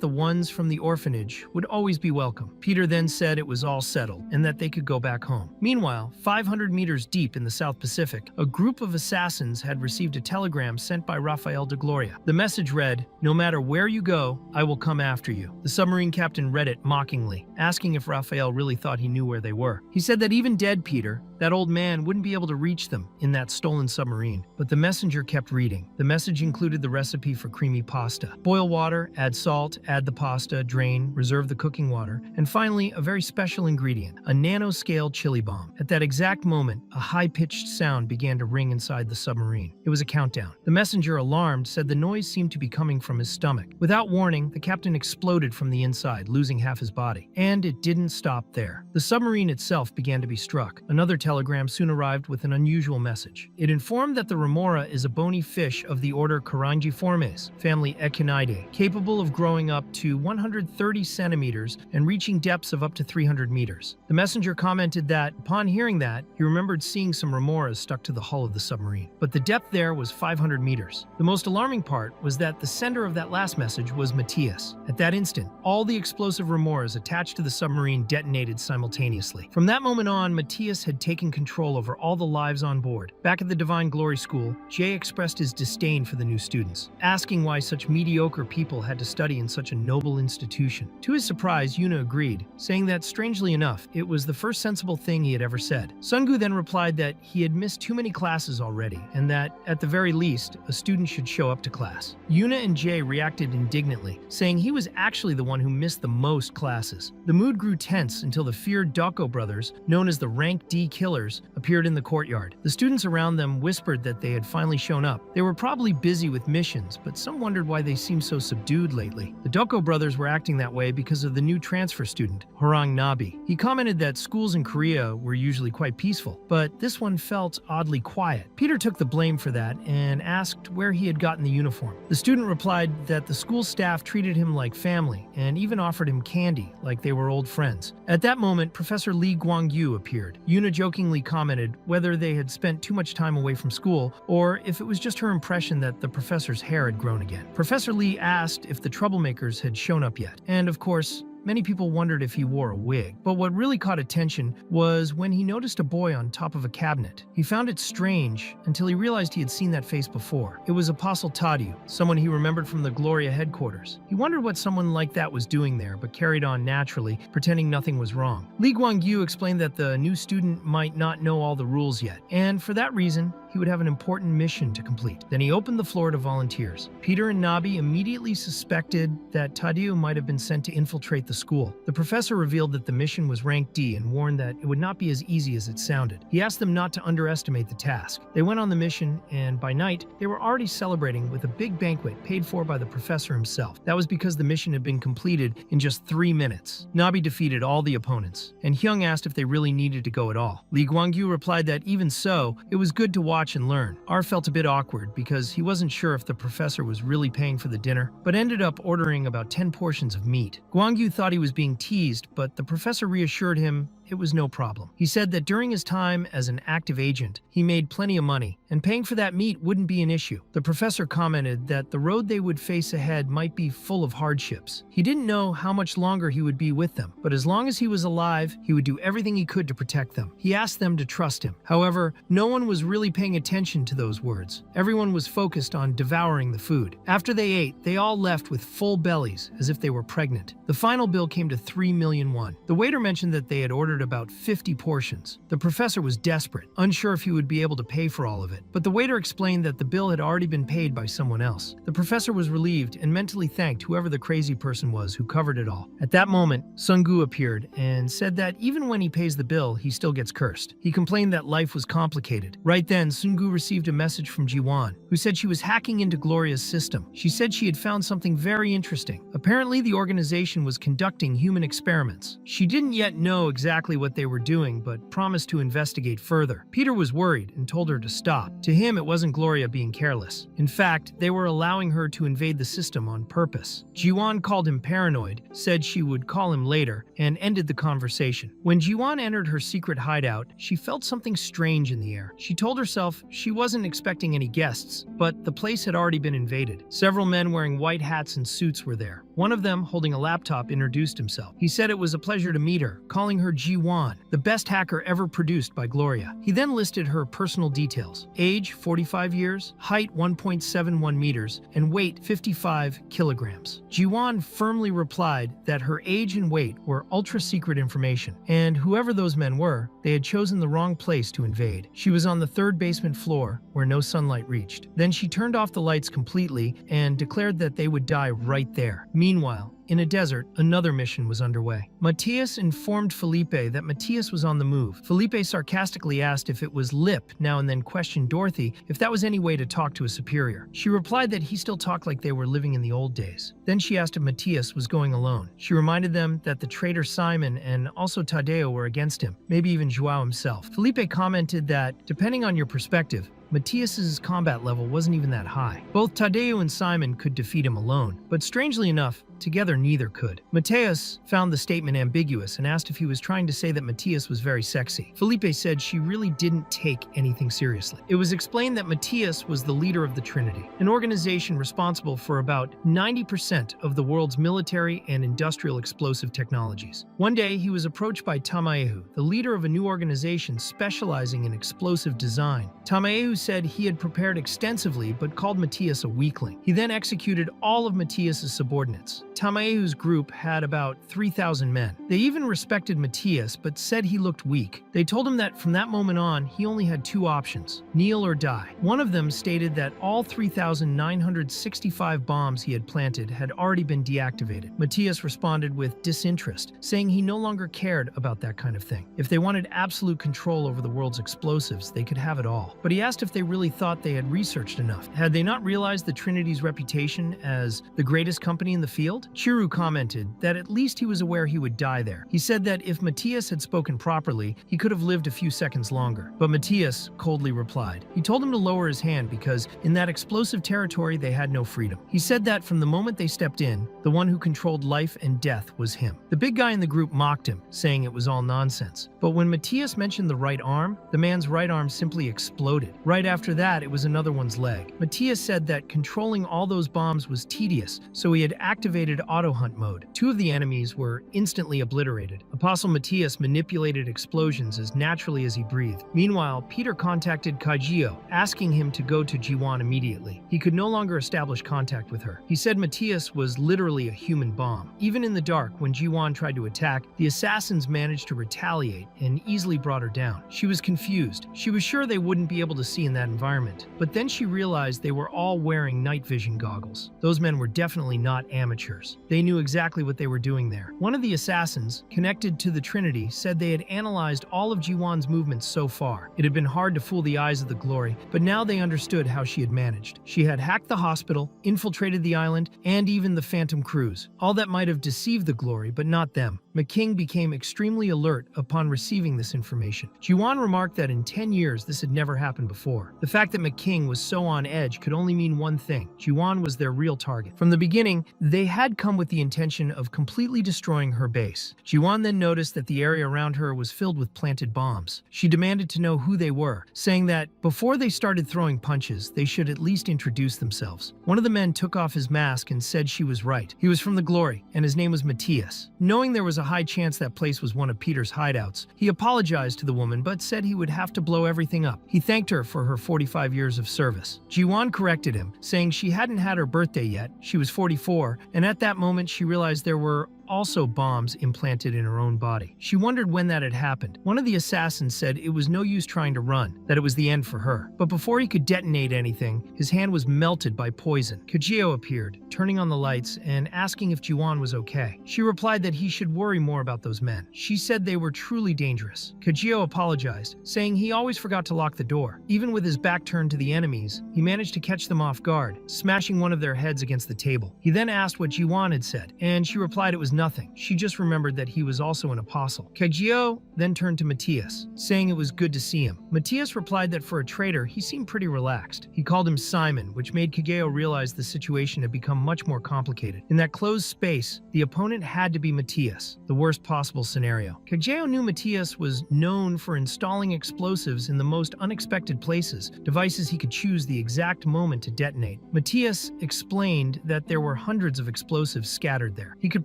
the ones from the orphanage would always be welcome. Peter then said it was all settled and that they could go back home. Meanwhile, 500 meters deep in the South Pacific, a group of assassins had received a telegram sent by Rafael de Gloria. The message read, "No matter where you go, I will come after you." The submarine captain read it mockingly, asking if Rafael really thought he knew where they were. He said that even dead Peter, that old man, wouldn't be able to reach them in that stolen submarine. But the messenger kept reading. The message included the recipe for creamy pasta. Boil water, add salt, add the pasta, drain, reserve the cooking water, and finally, a very special ingredient, a nanoscale chili bomb. At that exact moment, a high-pitched sound began to ring inside the submarine. It was a countdown. The messenger, alarmed, said the noise seemed to be coming from his stomach. Without warning, the captain exploded from the inside, losing half his body. And it didn't stop there. The submarine itself began to be struck. Another telegram soon arrived with an unusual message. It informed that the remora is a bony fish of the order Carangiformes, family Echinidae, capable of growing up to 130 centimeters and reaching depths of up to 300 meters. The messenger commented that, upon hearing that, he remembered seeing some remoras stuck to the hull of the submarine. But the depth there was 500 meters. The most alarming part was that the sender of that last message was Matthias. At that instant, all the explosive remoras attached to the submarine detonated simultaneously. From that moment on, Matthias had taken control over all the lives on board. Back at the Divine Glory School, Jay expressed his disdain for the new students, asking why such mediocre people had to study in such a noble institution. To his surprise, Yuna agreed, saying that, strangely enough, it was the first sensible thing he had ever said. Sungu then replied that he had missed too many classes already, and that, at the very least, a student should show up to class. Yuna and Jay reacted indignantly, saying he was actually the one who missed the most classes. The mood grew tense until the feared Doko brothers, known as the Rank D Killers, appeared in the courtyard. The students around them whispered that they had finally shown up. They were probably busy with missions, but some wondered why they seemed so subdued lately. The Doko brothers were acting that way because of the new transfer student, Horang Nabi. He commented that schools in Korea were usually quite peaceful, but this one felt oddly quiet. Peter took the blame for that and asked where he had gotten the uniform. The student replied that the school staff treated him like family and even offered him candy like they were old friends. At that moment, Professor Lee Guangyu appeared. Yuna jokingly commented whether they had spent too much time away from school or if it was just her impression that the professor's hair had grown again. Professor Lee asked if the troublemakers had shown up yet, and of course, many people wondered if he wore a wig. But what really caught attention was when he noticed a boy on top of a cabinet. He found it strange until he realized he had seen that face before. It was Apostle Tadeu, someone he remembered from the Gloria headquarters. He wondered what someone like that was doing there, but carried on naturally, pretending nothing was wrong. Li Guangyu explained that the new student might not know all the rules yet, and for that reason, he would have an important mission to complete. Then he opened the floor to volunteers. Peter and Nabi immediately suspected that Tadeu might have been sent to infiltrate the school. The professor revealed that the mission was rank D and warned that it would not be as easy as it sounded. He asked them not to underestimate the task. They went on the mission, and by night, they were already celebrating with a big banquet paid for by the professor himself. That was because the mission had been completed in just 3 minutes. Nabi defeated all the opponents, and Hyung asked if they really needed to go at all. Li Guangyu replied that even so, it was good to watch and learn. R felt a bit awkward because he wasn't sure if the professor was really paying for the dinner, but ended up ordering about 10 portions of meat. Guangyu thought he was being teased, but the professor reassured him it was no problem. He said that during his time as an active agent, he made plenty of money, and paying for that meat wouldn't be an issue. The professor commented that the road they would face ahead might be full of hardships. He didn't know how much longer he would be with them, but as long as he was alive, he would do everything he could to protect them. He asked them to trust him. However, no one was really paying attention to those words. Everyone was focused on devouring the food. After they ate, they all left with full bellies, as if they were pregnant. The final bill came to 3 million won. The waiter mentioned that they had ordered about 50 portions. The professor was desperate, unsure if he would be able to pay for all of it, but the waiter explained that the bill had already been paid by someone else. The professor was relieved and mentally thanked whoever the crazy person was who covered it all. At that moment, Sungu appeared and said that even when he pays the bill, he still gets cursed. He complained that life was complicated. Right then, Sungu received a message from Jiwan, who said she was hacking into Gloria's system. She said she had found something very interesting. Apparently, the organization was conducting human experiments. She didn't yet know exactly what they were doing, but promised to investigate further. Peter was worried and told her to stop. To him, it wasn't Gloria being careless. In fact, they were allowing her to invade the system on purpose. Jiwan called him paranoid, said she would call him later, and ended the conversation. When Jiwan entered her secret hideout, she felt something strange in the air. She told herself she wasn't expecting any guests, but the place had already been invaded. Several men wearing white hats and suits were there. One of them, holding a laptop, introduced himself. He said it was a pleasure to meet her, calling her Jiwan, the best hacker ever produced by Gloria. He then listed her personal details: age 45 years, height 1.71 meters, and weight 55 kilograms. Jiwan firmly replied that her age and weight were ultra-secret information, and whoever those men were, they had chosen the wrong place to invade. She was on the third basement floor, where no sunlight reached. Then she turned off the lights completely and declared that they would die right there. Meanwhile, in a desert, another mission was underway. Matthias informed Felipe that Matthias was on the move. Felipe sarcastically asked if it was lip now and then questioned Dorothy if that was any way to talk to a superior. She replied that he still talked like they were living in the old days. Then she asked if Matthias was going alone. She reminded them that the traitor Simon and also Tadeo were against him, maybe even Joao himself. Felipe commented that, depending on your perspective, Matthias's combat level wasn't even that high. Both Tadeo and Simon could defeat him alone, but strangely enough, together neither could. Matthias found the statement ambiguous and asked if he was trying to say that Matthias was very sexy. Felipe said she really didn't take anything seriously. It was explained that Matthias was the leader of the Trinity, an organization responsible for about 90% of the world's military and industrial explosive technologies. One day, he was approached by Tamaehu, the leader of a new organization specializing in explosive design. Tamaehu said he had prepared extensively but called Matthias a weakling. He then executed all of Matthias's subordinates. Tamaehu's group had about 3,000 men. They even respected Matthias but said he looked weak. They told him that from that moment on, he only had two options: kneel or die. One of them stated that all 3,965 bombs he had planted had already been deactivated. Matthias responded with disinterest, saying he no longer cared about that kind of thing. If they wanted absolute control over the world's explosives, they could have it all. But he asked if they really thought they had researched enough. Had they not realized the Trinity's reputation as the greatest company in the field? Chiru commented that at least he was aware he would die there. He said that if Matthias had spoken properly, he could have lived a few seconds longer. But Matthias coldly replied. He told him to lower his hand because in that explosive territory they had no freedom. He said that from the moment they stepped in, the one who controlled life and death was him. The big guy in the group mocked him, saying it was all nonsense. But when Matthias mentioned the right arm, the man's right arm simply exploded. Right after that, it was another one's leg. Matthias said that controlling all those bombs was tedious, so he had activated auto hunt mode. Two of the enemies were instantly obliterated. Apostle Matthias manipulated explosions as naturally as he breathed. Meanwhile, Peter contacted Kaijio, asking him to go to Jiwan immediately. He could no longer establish contact with her. He said Matthias was literally a human bomb. Even in the dark, when Jiwan tried to attack, the assassins managed to retaliate and easily brought her down. She was confused. She was sure they wouldn't be able to see in that environment, but then she realized they were all wearing night vision goggles. Those men were definitely not amateurs. They knew exactly what they were doing there. One of the assassins, connected to the Trinity, said they had analyzed all of Jiwan's movements so far. It had been hard to fool the eyes of the Glory, but now they understood how she had managed. She had hacked the hospital, infiltrated the island, and even the Phantom Cruise. All that might have deceived the Glory, but not them. McKing became extremely alert upon receiving this information. Jiwan remarked that in 10 years this had never happened before. The fact that McKing was so on edge could only mean one thing: Jiwan was their real target. From the beginning, they had had come with the intention of completely destroying her base. Jiwon then noticed that the area around her was filled with planted bombs. She demanded to know who they were, saying that before they started throwing punches, they should at least introduce themselves. One of the men took off his mask and said she was right. He was from the Glory, and his name was Matthias. Knowing there was a high chance that place was one of Peter's hideouts, he apologized to the woman but said he would have to blow everything up. He thanked her for her 45 years of service. Jiwon corrected him, saying she hadn't had her birthday yet, she was 44, and at that moment she realized there were also bombs implanted in her own body. She wondered when that had happened. One of the assassins said it was no use trying to run, that it was the end for her. But before he could detonate anything, his hand was melted by poison. Kajio appeared, turning on the lights and asking if Jiwon was okay. She replied that he should worry more about those men. She said they were truly dangerous. Kajio apologized, saying he always forgot to lock the door. Even with his back turned to the enemies, he managed to catch them off guard, smashing one of their heads against the table. He then asked what Jiwon had said, and she replied it was nothing. She just remembered that he was also an apostle. Kajio then turned to Matthias, saying it was good to see him. Matthias replied that for a traitor, he seemed pretty relaxed. He called him Simon, which made Kageo realize the situation had become much more complicated. In that closed space, the opponent had to be Matthias, the worst possible scenario. Kageo knew Matthias was known for installing explosives in the most unexpected places, devices he could choose the exact moment to detonate. Matthias explained that there were hundreds of explosives scattered there. He could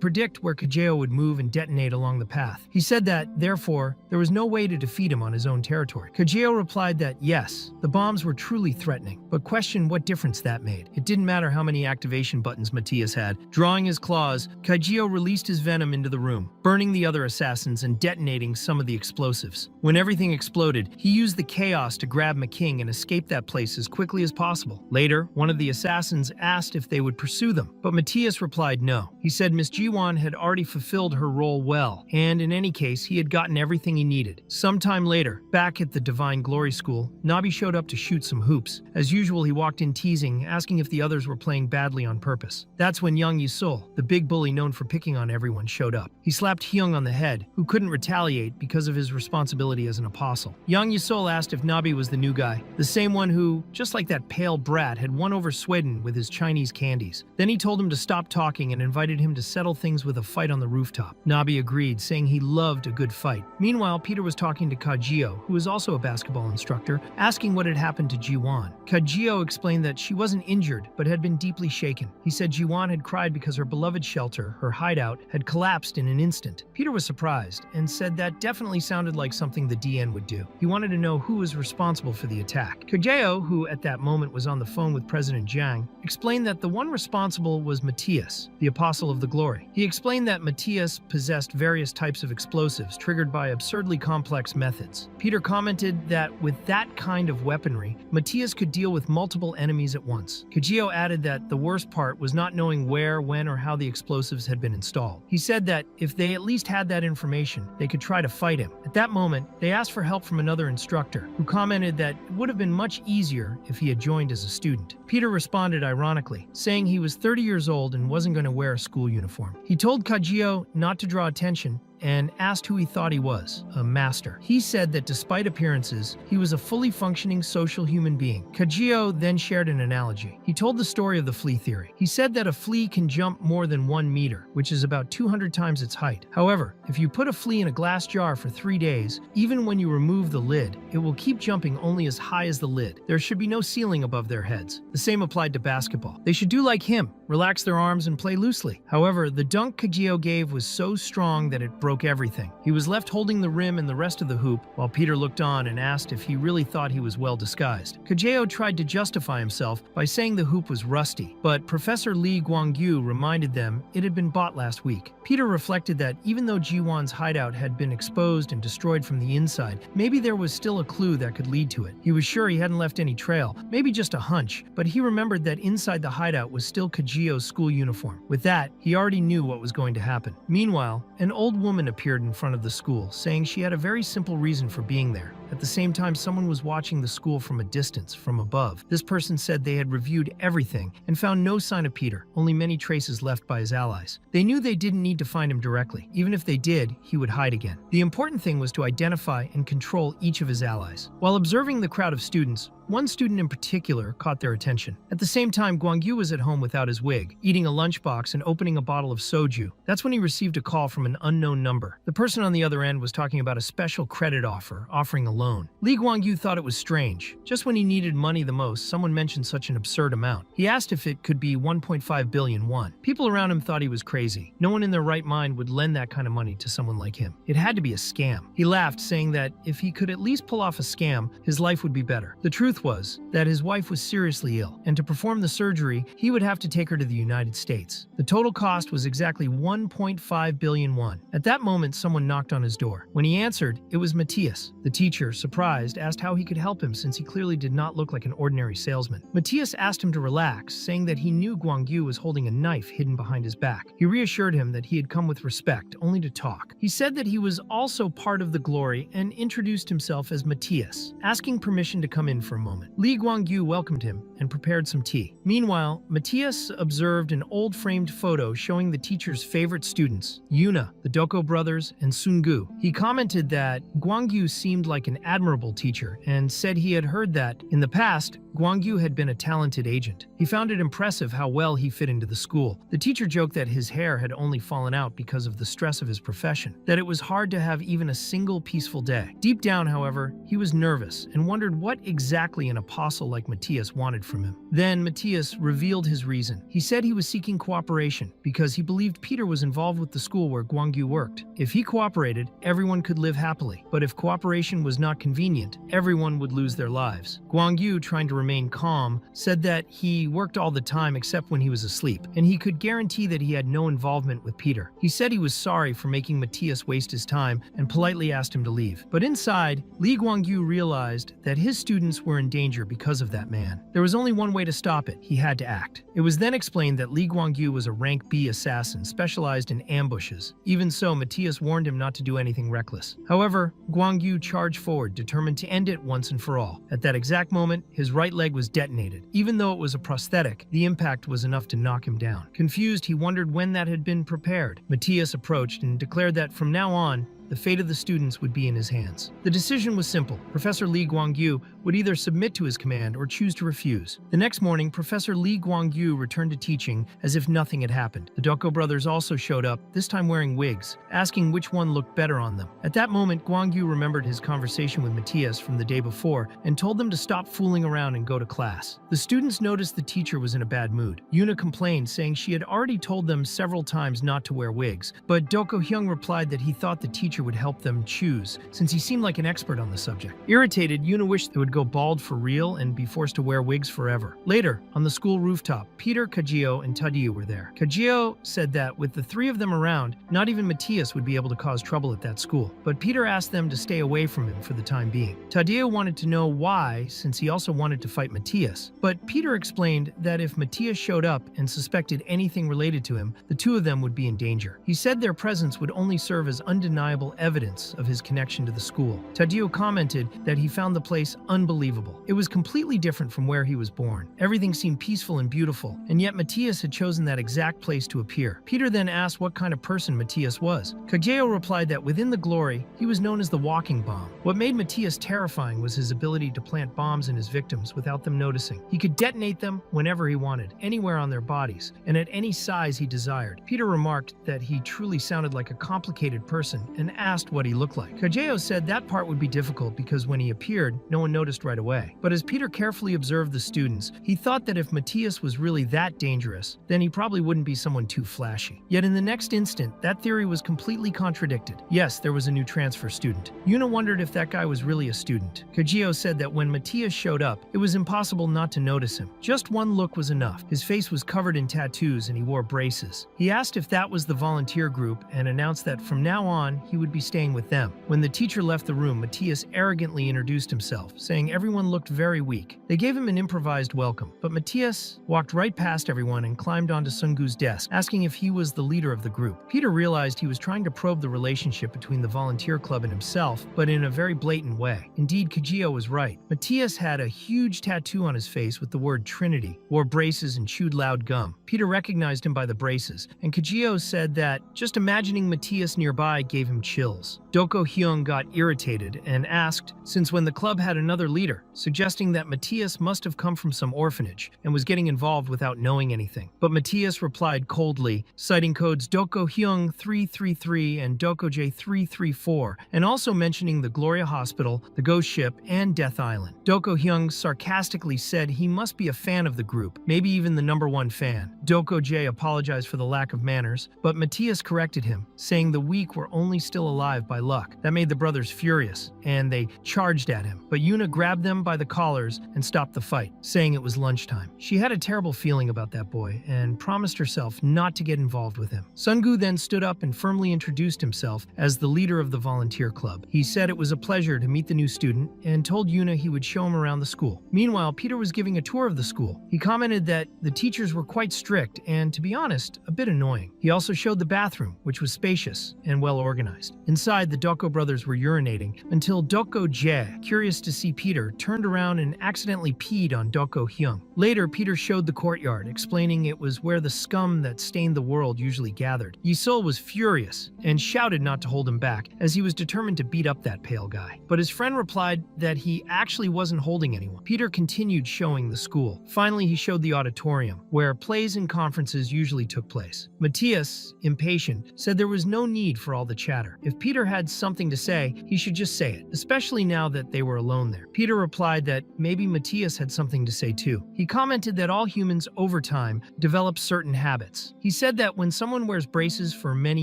predict where Kajeo would move and detonate along the path. He said that, therefore, there was no way to defeat him on his own territory. Kajeo replied that, yes, the bombs were truly threatening, but questioned what difference that made. It didn't matter how many activation buttons Matthias had. Drawing his claws, Kajeo released his venom into the room, burning the other assassins and detonating some of the explosives. When everything exploded, he used the chaos to grab McKing and escape that place as quickly as possible. Later, one of the assassins asked if they would pursue them, but Matthias replied no. He said Miss Jiwon had already fulfilled her role well, and in any case, he had gotten everything he needed. Sometime later, back at the Divine Glory School, Nabi showed up to shoot some hoops. As usual, he walked in teasing, asking if the others were playing badly on purpose. That's when Young Yusol, the big bully known for picking on everyone, showed up. He slapped Hyung on the head, who couldn't retaliate because of his responsibility as an apostle. Young Yusol asked if Nabi was the new guy, the same one who, just like that pale brat, had won over Sweden with his Chinese candies. Then he told him to stop talking and invited him to settle things with a fight on the rooftop. Nabi agreed, saying he loved a good fight. Meanwhile, Peter was talking to Kajio, who was also a basketball instructor, asking what had happened to Jiwon. Kajio explained that she wasn't injured, but had been deeply shaken. He said Jiwon had cried because her beloved shelter, her hideout, had collapsed in an instant. Peter was surprised and said that definitely sounded like something the DN would do. He wanted to know who was responsible for the attack. Kajio, who at that moment was on the phone with President Jiang, explained that the one responsible was Matthias, the apostle of the glory. He explained that Matthias possessed various types of explosives triggered by absurdly complex methods. Peter commented that with that kind of weaponry, Matthias could deal with multiple enemies at once. Kajio added that the worst part was not knowing where, when, or how the explosives had been installed. He said that if they at least had that information, they could try to fight him. At that moment, they asked for help from another instructor, who commented that it would have been much easier if he had joined as a student. Peter responded ironically, saying he was 30 years old and wasn't going to wear a school uniform. He told Kajio not to draw attention and asked who he thought he was, a master. He said that despite appearances, he was a fully functioning social human being. Kajio then shared an analogy. He told the story of the flea theory. He said that a flea can jump more than 1 meter, which is about 200 times its height. However, if you put a flea in a glass jar for 3 days, even when you remove the lid, it will keep jumping only as high as the lid. There should be no ceiling above their heads. The same applied to basketball. They should do like him, relax their arms and play loosely. However, the dunk Kajio gave was so strong that it broke everything. He was left holding the rim and the rest of the hoop, while Peter looked on and asked if he really thought he was well disguised. Kajio tried to justify himself by saying the hoop was rusty, but Professor Lee Guangyu reminded them it had been bought last week. Peter reflected that even though Jiwon's hideout had been exposed and destroyed from the inside, maybe there was still a clue that could lead to it. He was sure he hadn't left any trail, maybe just a hunch, but he remembered that inside the hideout was still Kajio's school uniform. With that, he already knew what was going to happen. Meanwhile, an old woman appeared in front of the school, saying she had a very simple reason for being there. At the same time, someone was watching the school from a distance, from above. This person said they had reviewed everything and found no sign of Peter, only many traces left by his allies. They knew they didn't need to find him directly. Even if they did, he would hide again. The important thing was to identify and control each of his allies. While observing the crowd of students, one student in particular caught their attention. At the same time, Gwangyu was at home without his wig, eating a lunchbox and opening a bottle of soju. That's when he received a call from an unknown number. The person on the other end was talking about a special credit offer, offering a loan. Lee Gwangyu thought it was strange. Just when he needed money the most, someone mentioned such an absurd amount. He asked if it could be 1.5 billion won. People around him thought he was crazy. No one in their right mind would lend that kind of money to someone like him. It had to be a scam. He laughed, saying that if he could at least pull off a scam, his life would be better. The truth was that his wife was seriously ill, and to perform the surgery, he would have to take her to the United States. The total cost was exactly 1.5 billion won. At that moment, someone knocked on his door. When he answered, it was Matthias. The teacher, surprised, asked how he could help him since he clearly did not look like an ordinary salesman. Matthias asked him to relax, saying that he knew Gwangyu was holding a knife hidden behind his back. He reassured him that he had come with respect, only to talk. He said that he was also part of the glory and introduced himself as Matthias, asking permission to come in for a moment. Lee Gwangyu welcomed him and prepared some tea. Meanwhile, Matthias observed an old framed photo showing the teacher's favorite students, Yuna, the Doko brothers, and Sungu. He commented that Gwangyu seemed like an admirable teacher and said he had heard that, in the past, Gwangyu had been a talented agent. He found it impressive how well he fit into the school. The teacher joked that his hair had only fallen out because of the stress of his profession, that it was hard to have even a single peaceful day. Deep down, however, he was nervous and wondered what exactly an apostle like Matthias wanted from him. Then Matthias revealed his reason. He said he was seeking cooperation because he believed Peter was involved with the school where Gwangyu worked. If he cooperated, everyone could live happily. But if cooperation was not convenient, everyone would lose their lives. Gwangyu, trying to remain calm, said that he worked all the time except when he was asleep, and he could guarantee that he had no involvement with Peter. He said he was sorry for making Matthias waste his time and politely asked him to leave. But inside, Lee Gwangyu realized that his students were in danger because of that man. There was only one way to stop it. He had to act. It was then explained that Lee Gwangyu was a rank B assassin specialized in ambushes. Even so, Matthias warned him not to do anything reckless. However, Gwangyu charged forward, determined to end it once and for all. At that exact moment, his right leg was detonated. Even though it was a prosthetic, the impact was enough to knock him down. Confused, he wondered when that had been prepared. Matthias approached and declared that from now on, the fate of the students would be in his hands. The decision was simple. Professor Lee Gwangyu would either submit to his command or choose to refuse. The next morning, Professor Lee Gwangyu returned to teaching as if nothing had happened. The Doko brothers also showed up, this time wearing wigs, asking which one looked better on them. At that moment, Gwangyu remembered his conversation with Matthias from the day before and told them to stop fooling around and go to class. The students noticed the teacher was in a bad mood. Yuna complained, saying she had already told them several times not to wear wigs, but Doko Hyung replied that he thought the teacher would help them choose, since he seemed like an expert on the subject. Irritated, Yuna wished they would go bald for real and be forced to wear wigs forever. Later, on the school rooftop, Peter, Kajio, and Tadeu were there. Kajio said that with the three of them around, not even Matthias would be able to cause trouble at that school, but Peter asked them to stay away from him for the time being. Tadeu wanted to know why, since he also wanted to fight Matthias, but Peter explained that if Matthias showed up and suspected anything related to him, the two of them would be in danger. He said their presence would only serve as undeniable evidence of his connection to the school. Tadeu commented that he found the place unbelievable. It was completely different from where he was born. Everything seemed peaceful and beautiful, and yet Matthias had chosen that exact place to appear. Peter then asked what kind of person Matthias was. Kageo replied that within the glory, he was known as the walking bomb. What made Matthias terrifying was his ability to plant bombs in his victims without them noticing. He could detonate them whenever he wanted, anywhere on their bodies, and at any size he desired. Peter remarked that he truly sounded like a complicated person and asked what he looked like. Kajeo said that part would be difficult because when he appeared, no one noticed right away. But as Peter carefully observed the students, he thought that if Matthias was really that dangerous, then he probably wouldn't be someone too flashy. Yet in the next instant, that theory was completely contradicted. Yes, there was a new transfer student. Yuna wondered if that guy was really a student. Kajio said that when Matthias showed up, it was impossible not to notice him. Just one look was enough. His face was covered in tattoos and he wore braces. He asked if that was the volunteer group and announced that from now on, he would be staying with them. When the teacher left the room, Matthias arrogantly introduced himself, saying saying everyone looked very weak. They gave him an improvised welcome, but Matthias walked right past everyone and climbed onto Sungu's desk, asking if he was the leader of the group. Peter realized he was trying to probe the relationship between the volunteer club and himself, but in a very blatant way. Indeed, Kajio was right. Matthias had a huge tattoo on his face with the word Trinity, wore braces, and chewed loud gum. Peter recognized him by the braces, and Kajio said that just imagining Matthias nearby gave him chills. Doko Hyung got irritated and asked since when the club had another leader, suggesting that Matthias must have come from some orphanage and was getting involved without knowing anything. But Matthias replied coldly, citing codes Doko Hyung 333 and Doko J 334, and also mentioning the Gloria Hospital, the Ghost Ship, and Death Island. Doko Hyung sarcastically said he must be a fan of the group, maybe even the #1 fan. Doko J apologized for the lack of manners, but Matthias corrected him, saying the weak were only still alive by luck. That made the brothers furious, and they charged at him. But Yuna grabbed them by the collars and stopped the fight, saying it was lunchtime. She had a terrible feeling about that boy and promised herself not to get involved with him. Sungu then stood up and firmly introduced himself as the leader of the volunteer club. He said it was a pleasure to meet the new student and told Yuna he would show him around the school. Meanwhile, Peter was giving a tour of the school. He commented that the teachers were quite strict and, to be honest, a bit annoying. He also showed the bathroom, which was spacious and well organized. Inside, the Doko brothers were urinating until Doko Jae, curious to see Peter, turned around and accidentally peed on Doko Hyung. Later, Peter showed the courtyard, explaining it was where the scum that stained the world usually gathered. Yi-Sol was furious and shouted not to hold him back, as he was determined to beat up that pale guy. But his friend replied that he actually wasn't holding anyone. Peter continued showing the school. Finally, he showed the auditorium, where plays and conferences usually took place. Matthias, impatient, said there was no need for all the chatter. If Peter had something to say, he should just say it, especially now that they were alone there. Peter replied that maybe Matthias had something to say too. He commented that all humans over time develop certain habits. He said that when someone wears braces for many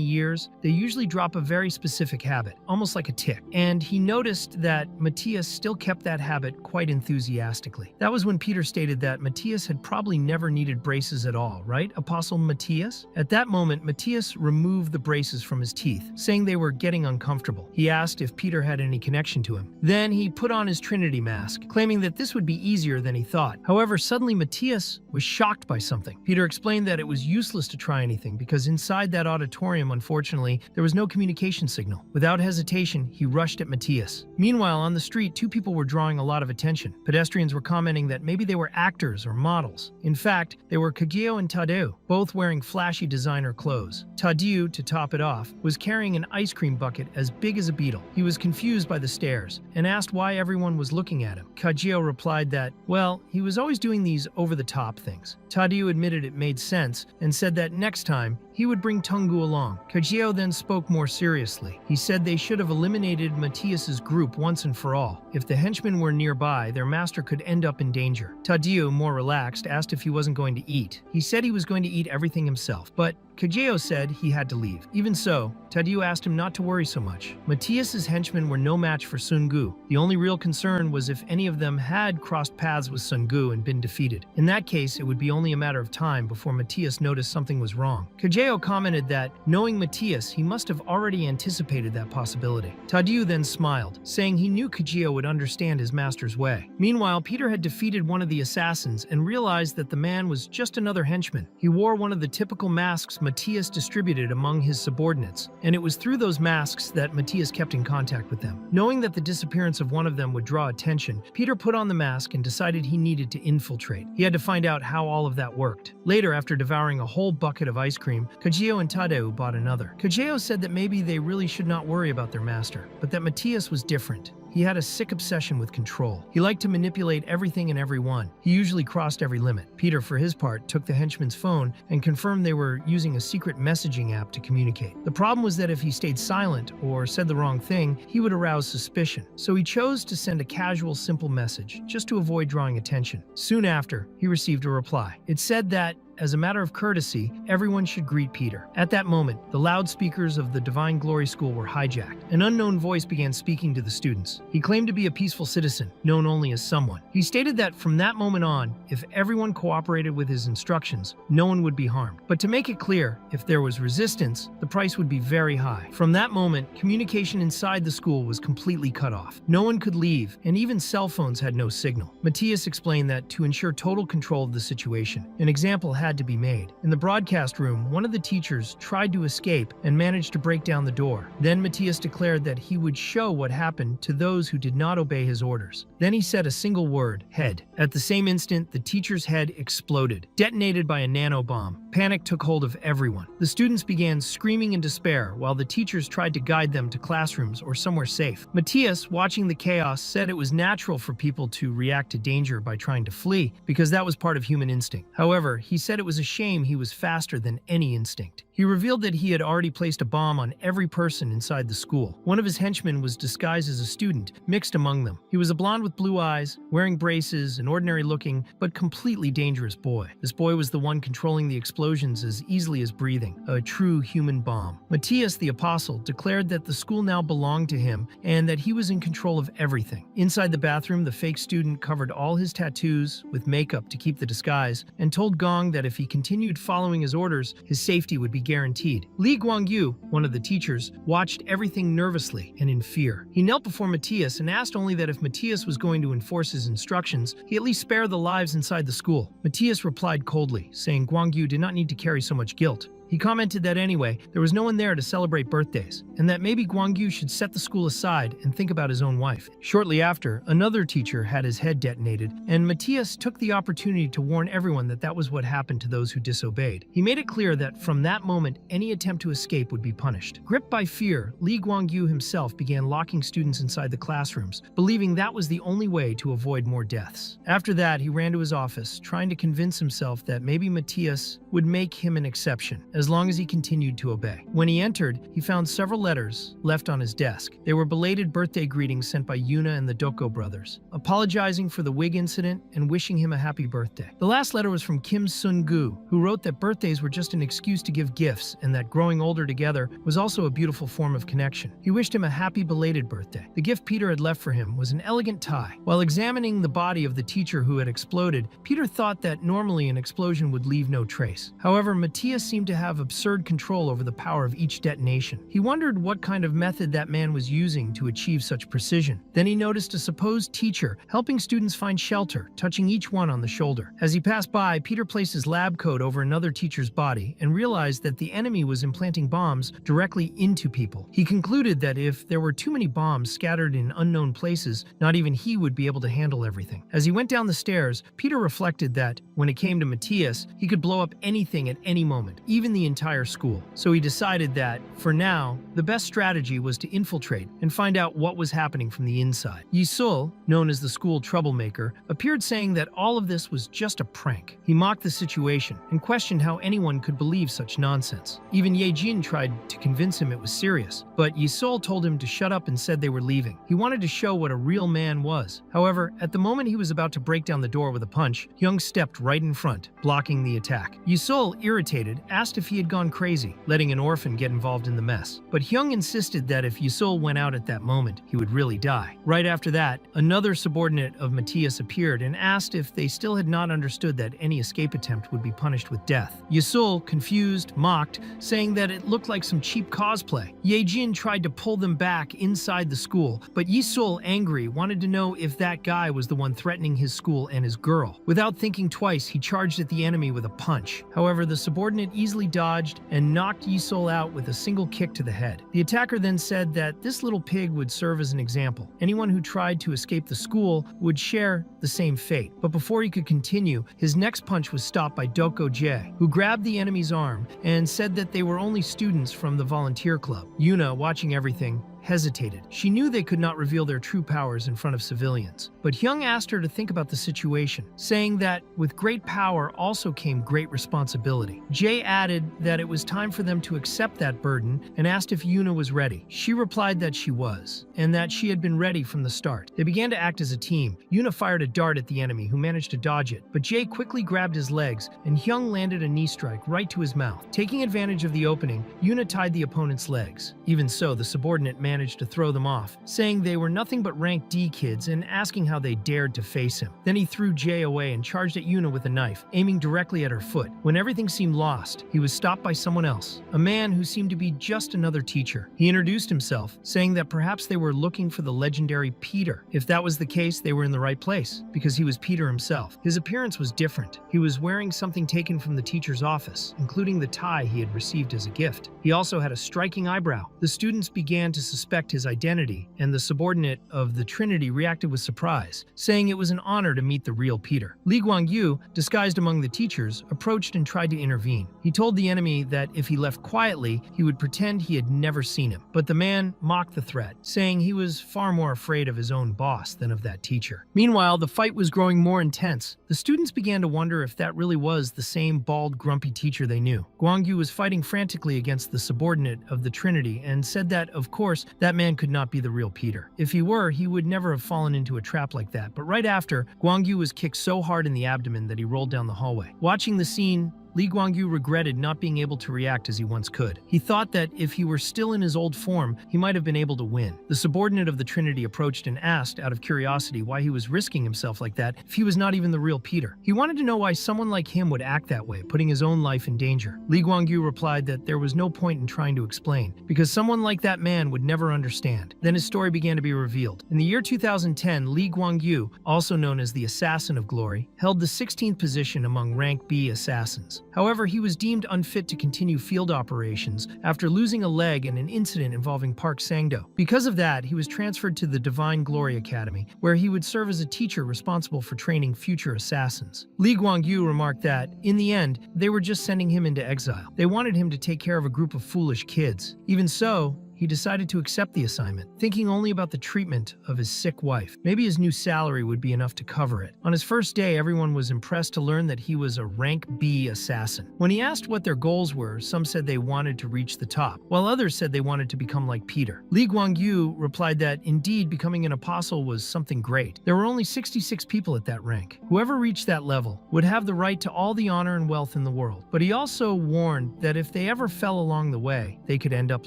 years, they usually drop a very specific habit, almost like a tick. And he noticed that Matthias still kept that habit quite enthusiastically. That was when Peter stated that Matthias had probably never needed braces at all, right, Apostle Matthias? At that moment, Matthias removed the braces from his teeth, saying they were getting uncomfortable. He asked if Peter had any connection to him. Then he put on his Trinity mask, claiming that this would be easier than he thought. However, suddenly Matthias was shocked by something. Peter explained that it was useless to try anything because inside that auditorium, unfortunately, there was no communication signal. Without hesitation, he rushed at Matthias. Meanwhile, on the street, two people were drawing a lot of attention. Pedestrians were commenting that maybe they were actors or models. In fact, they were Kagyo and Tadeu, both wearing flashy designer clothes. Tadeu, to top it off, was carrying an ice cream bucket as big as a beetle. He was confused by the stares and asked why everyone was looking at him. Kagyo replied that, well, he was always doing these over-the-top things. Tadeu admitted it made sense and said that next time, he would bring Tungu along. Kajio then spoke more seriously. He said they should have eliminated Matthias's group once and for all. If the henchmen were nearby, their master could end up in danger. Tadeu, more relaxed, asked if he wasn't going to eat. He said he was going to eat everything himself, but Kajio said he had to leave. Even so, Tadeu asked him not to worry so much. Matthias's henchmen were no match for Sungu. The only real concern was if any of them had crossed paths with Sungu and been defeated. In that case, it would be only a matter of time before Matthias noticed something was wrong. Kajio commented that, knowing Matthias, he must have already anticipated that possibility. Tadeu then smiled, saying he knew Kajio would understand his master's way. Meanwhile, Peter had defeated one of the assassins and realized that the man was just another henchman. He wore one of the typical masks Matthias distributed among his subordinates, and it was through those masks that Matthias kept in contact with them. Knowing that the disappearance of one of them would draw attention, Peter put on the mask and decided he needed to infiltrate. He had to find out how all of that worked. Later, after devouring a whole bucket of ice cream, Kajio and Tadeu bought another. Kajio said that maybe they really should not worry about their master, but that Matthias was different. He had a sick obsession with control. He liked to manipulate everything and everyone. He usually crossed every limit. Peter, for his part, took the henchman's phone and confirmed they were using a secret messaging app to communicate. The problem was that if he stayed silent or said the wrong thing, he would arouse suspicion. So he chose to send a casual, simple message, just to avoid drawing attention. Soon after, he received a reply. It said that as a matter of courtesy, everyone should greet Peter. At that moment, the loudspeakers of the Divine Glory School were hijacked. An unknown voice began speaking to the students. He claimed to be a peaceful citizen, known only as someone. He stated that from that moment on, if everyone cooperated with his instructions, no one would be harmed. But to make it clear, if there was resistance, the price would be very high. From that moment, communication inside the school was completely cut off. No one could leave, and even cell phones had no signal. Matthias explained that to ensure total control of the situation, an example had to be made. In the broadcast room, one of the teachers tried to escape and managed to break down the door. Then Matthias declared that he would show what happened to those who did not obey his orders. Then he said a single word, head. At the same instant, the teacher's head exploded, detonated by a nanobomb. Panic took hold of everyone. The students began screaming in despair while the teachers tried to guide them to classrooms or somewhere safe. Matthias, watching the chaos, said it was natural for people to react to danger by trying to flee because that was part of human instinct. However, he said it was a shame he was faster than any instinct. He revealed that he had already placed a bomb on every person inside the school. One of his henchmen was disguised as a student, mixed among them. He was a blonde with blue eyes, wearing braces, an ordinary-looking, but completely dangerous boy. This boy was the one controlling the explosions as easily as breathing, a true human bomb. Matthias, the apostle, declared that the school now belonged to him and that he was in control of everything. Inside the bathroom, the fake student covered all his tattoos with makeup to keep the disguise and told Gong that if he continued following his orders, his safety would be guaranteed. Li Guangyu, one of the teachers, watched everything nervously and in fear. He knelt before Matthias and asked only that if Matthias was going to enforce his instructions, he at least spare the lives inside the school. Matthias replied coldly, saying Guangyu did not need to carry so much guilt. He commented that anyway, there was no one there to celebrate birthdays, and that maybe Guangyu should set the school aside and think about his own wife. Shortly after, another teacher had his head detonated, and Matthias took the opportunity to warn everyone that that was what happened to those who disobeyed. He made it clear that from that moment, any attempt to escape would be punished. Gripped by fear, Li Guangyu himself began locking students inside the classrooms, believing that was the only way to avoid more deaths. After that, he ran to his office, trying to convince himself that maybe Matthias would make him an exception, as long as he continued to obey. When he entered, he found several letters left on his desk. They were belated birthday greetings sent by Yuna and the Doko brothers, apologizing for the wig incident and wishing him a happy birthday. The last letter was from Kim Sun-gu, who wrote that birthdays were just an excuse to give gifts and that growing older together was also a beautiful form of connection. He wished him a happy belated birthday. The gift Peter had left for him was an elegant tie. While examining the body of the teacher who had exploded, Peter thought that normally an explosion would leave no trace. However, Matthias seemed to have absurd control over the power of each detonation. He wondered what kind of method that man was using to achieve such precision. Then he noticed a supposed teacher helping students find shelter, touching each one on the shoulder. As he passed by, Peter placed his lab coat over another teacher's body and realized that the enemy was implanting bombs directly into people. He concluded that if there were too many bombs scattered in unknown places, not even he would be able to handle everything. As he went down the stairs, Peter reflected that, when it came to Matthias, he could blow up anything at any moment, even the entire school. So he decided that, for now, the best strategy was to infiltrate and find out what was happening from the inside. Yisul, known as the school troublemaker, appeared saying that all of this was just a prank. He mocked the situation and questioned how anyone could believe such nonsense. Even Yejin tried to convince him it was serious, but Yisul told him to shut up and said they were leaving. He wanted to show what a real man was. However, at the moment he was about to break down the door with a punch, Hyung stepped right in front, blocking the attack. Yisul, irritated, asked if he had gone crazy, letting an orphan get involved in the mess. But Hyung insisted that if Yisul went out at that moment, he would really die. Right after that, another subordinate of Matthias appeared and asked if they still had not understood that any escape attempt would be punished with death. Yisul, confused, mocked, saying that it looked like some cheap cosplay. Yejin tried to pull them back inside the school, but Yisul, angry, wanted to know if that guy was the one threatening his school and his girl. Without thinking twice, he charged at the enemy with a punch. However, the subordinate easily dodged and knocked Yisul out with a single kick to the head. The attacker then said that this little pig would serve as an example. Anyone who tried to escape the school would share the same fate. But before he could continue, his next punch was stopped by Doko Jae, who grabbed the enemy's arm and said that they were only students from the volunteer club. Yuna, watching everything, hesitated. She knew they could not reveal their true powers in front of civilians. But Hyung asked her to think about the situation, saying that with great power also came great responsibility. Jae added that it was time for them to accept that burden and asked if Yuna was ready. She replied that she was, and that she had been ready from the start. They began to act as a team. Yuna fired a dart at the enemy, who managed to dodge it, but Jae quickly grabbed his legs, and Hyung landed a knee strike right to his mouth. Taking advantage of the opening, Yuna tied the opponent's legs. Even so, the subordinate managed to throw them off, saying they were nothing but rank D kids and asking how they dared to face him. Then he threw Jae away and charged at Yuna with a knife, aiming directly at her foot. When everything seemed lost, he was stopped by someone else, a man who seemed to be just another teacher. He introduced himself, saying that perhaps they were looking for the legendary Peter. If that was the case, they were in the right place, because he was Peter himself. His appearance was different. He was wearing something taken from the teacher's office, including the tie he had received as a gift. He also had a striking eyebrow. The students began to suspect his identity, and the subordinate of the Trinity reacted with surprise, saying it was an honor to meet the real Peter. Lee Guangyu, disguised among the teachers, approached and tried to intervene. He told the enemy that if he left quietly, he would pretend he had never seen him. But the man mocked the threat, saying he was far more afraid of his own boss than of that teacher. Meanwhile, the fight was growing more intense. The students began to wonder if that really was the same bald, grumpy teacher they knew. Guangyu was fighting frantically against the subordinate of the Trinity and said that, of course, that man could not be the real Peter. If he were, he would never have fallen into a trap like that. But right after, Guangyu was kicked so hard in the abdomen that he rolled down the hallway. Watching the scene, Lee Guangyu regretted not being able to react as he once could. He thought that if he were still in his old form, he might have been able to win. The subordinate of the Trinity approached and asked, out of curiosity, why he was risking himself like that if he was not even the real Peter. He wanted to know why someone like him would act that way, putting his own life in danger. Lee Guangyu replied that there was no point in trying to explain, because someone like that man would never understand. Then his story began to be revealed. In the year 2010, Lee Guangyu, also known as the Assassin of Glory, held the 16th position among rank B assassins. However, he was deemed unfit to continue field operations after losing a leg in an incident involving Park Sang-do. Because of that, he was transferred to the Divine Glory Academy, where he would serve as a teacher responsible for training future assassins. Lee Guangyu remarked that, in the end, they were just sending him into exile. They wanted him to take care of a group of foolish kids. Even so, he decided to accept the assignment, thinking only about the treatment of his sick wife. Maybe his new salary would be enough to cover it. On his first day, everyone was impressed to learn that he was a rank B assassin. When he asked what their goals were, some said they wanted to reach the top, while others said they wanted to become like Peter. Lee Guangyu replied that, indeed, becoming an apostle was something great. There were only 66 people at that rank. Whoever reached that level would have the right to all the honor and wealth in the world. But he also warned that if they ever fell along the way, they could end up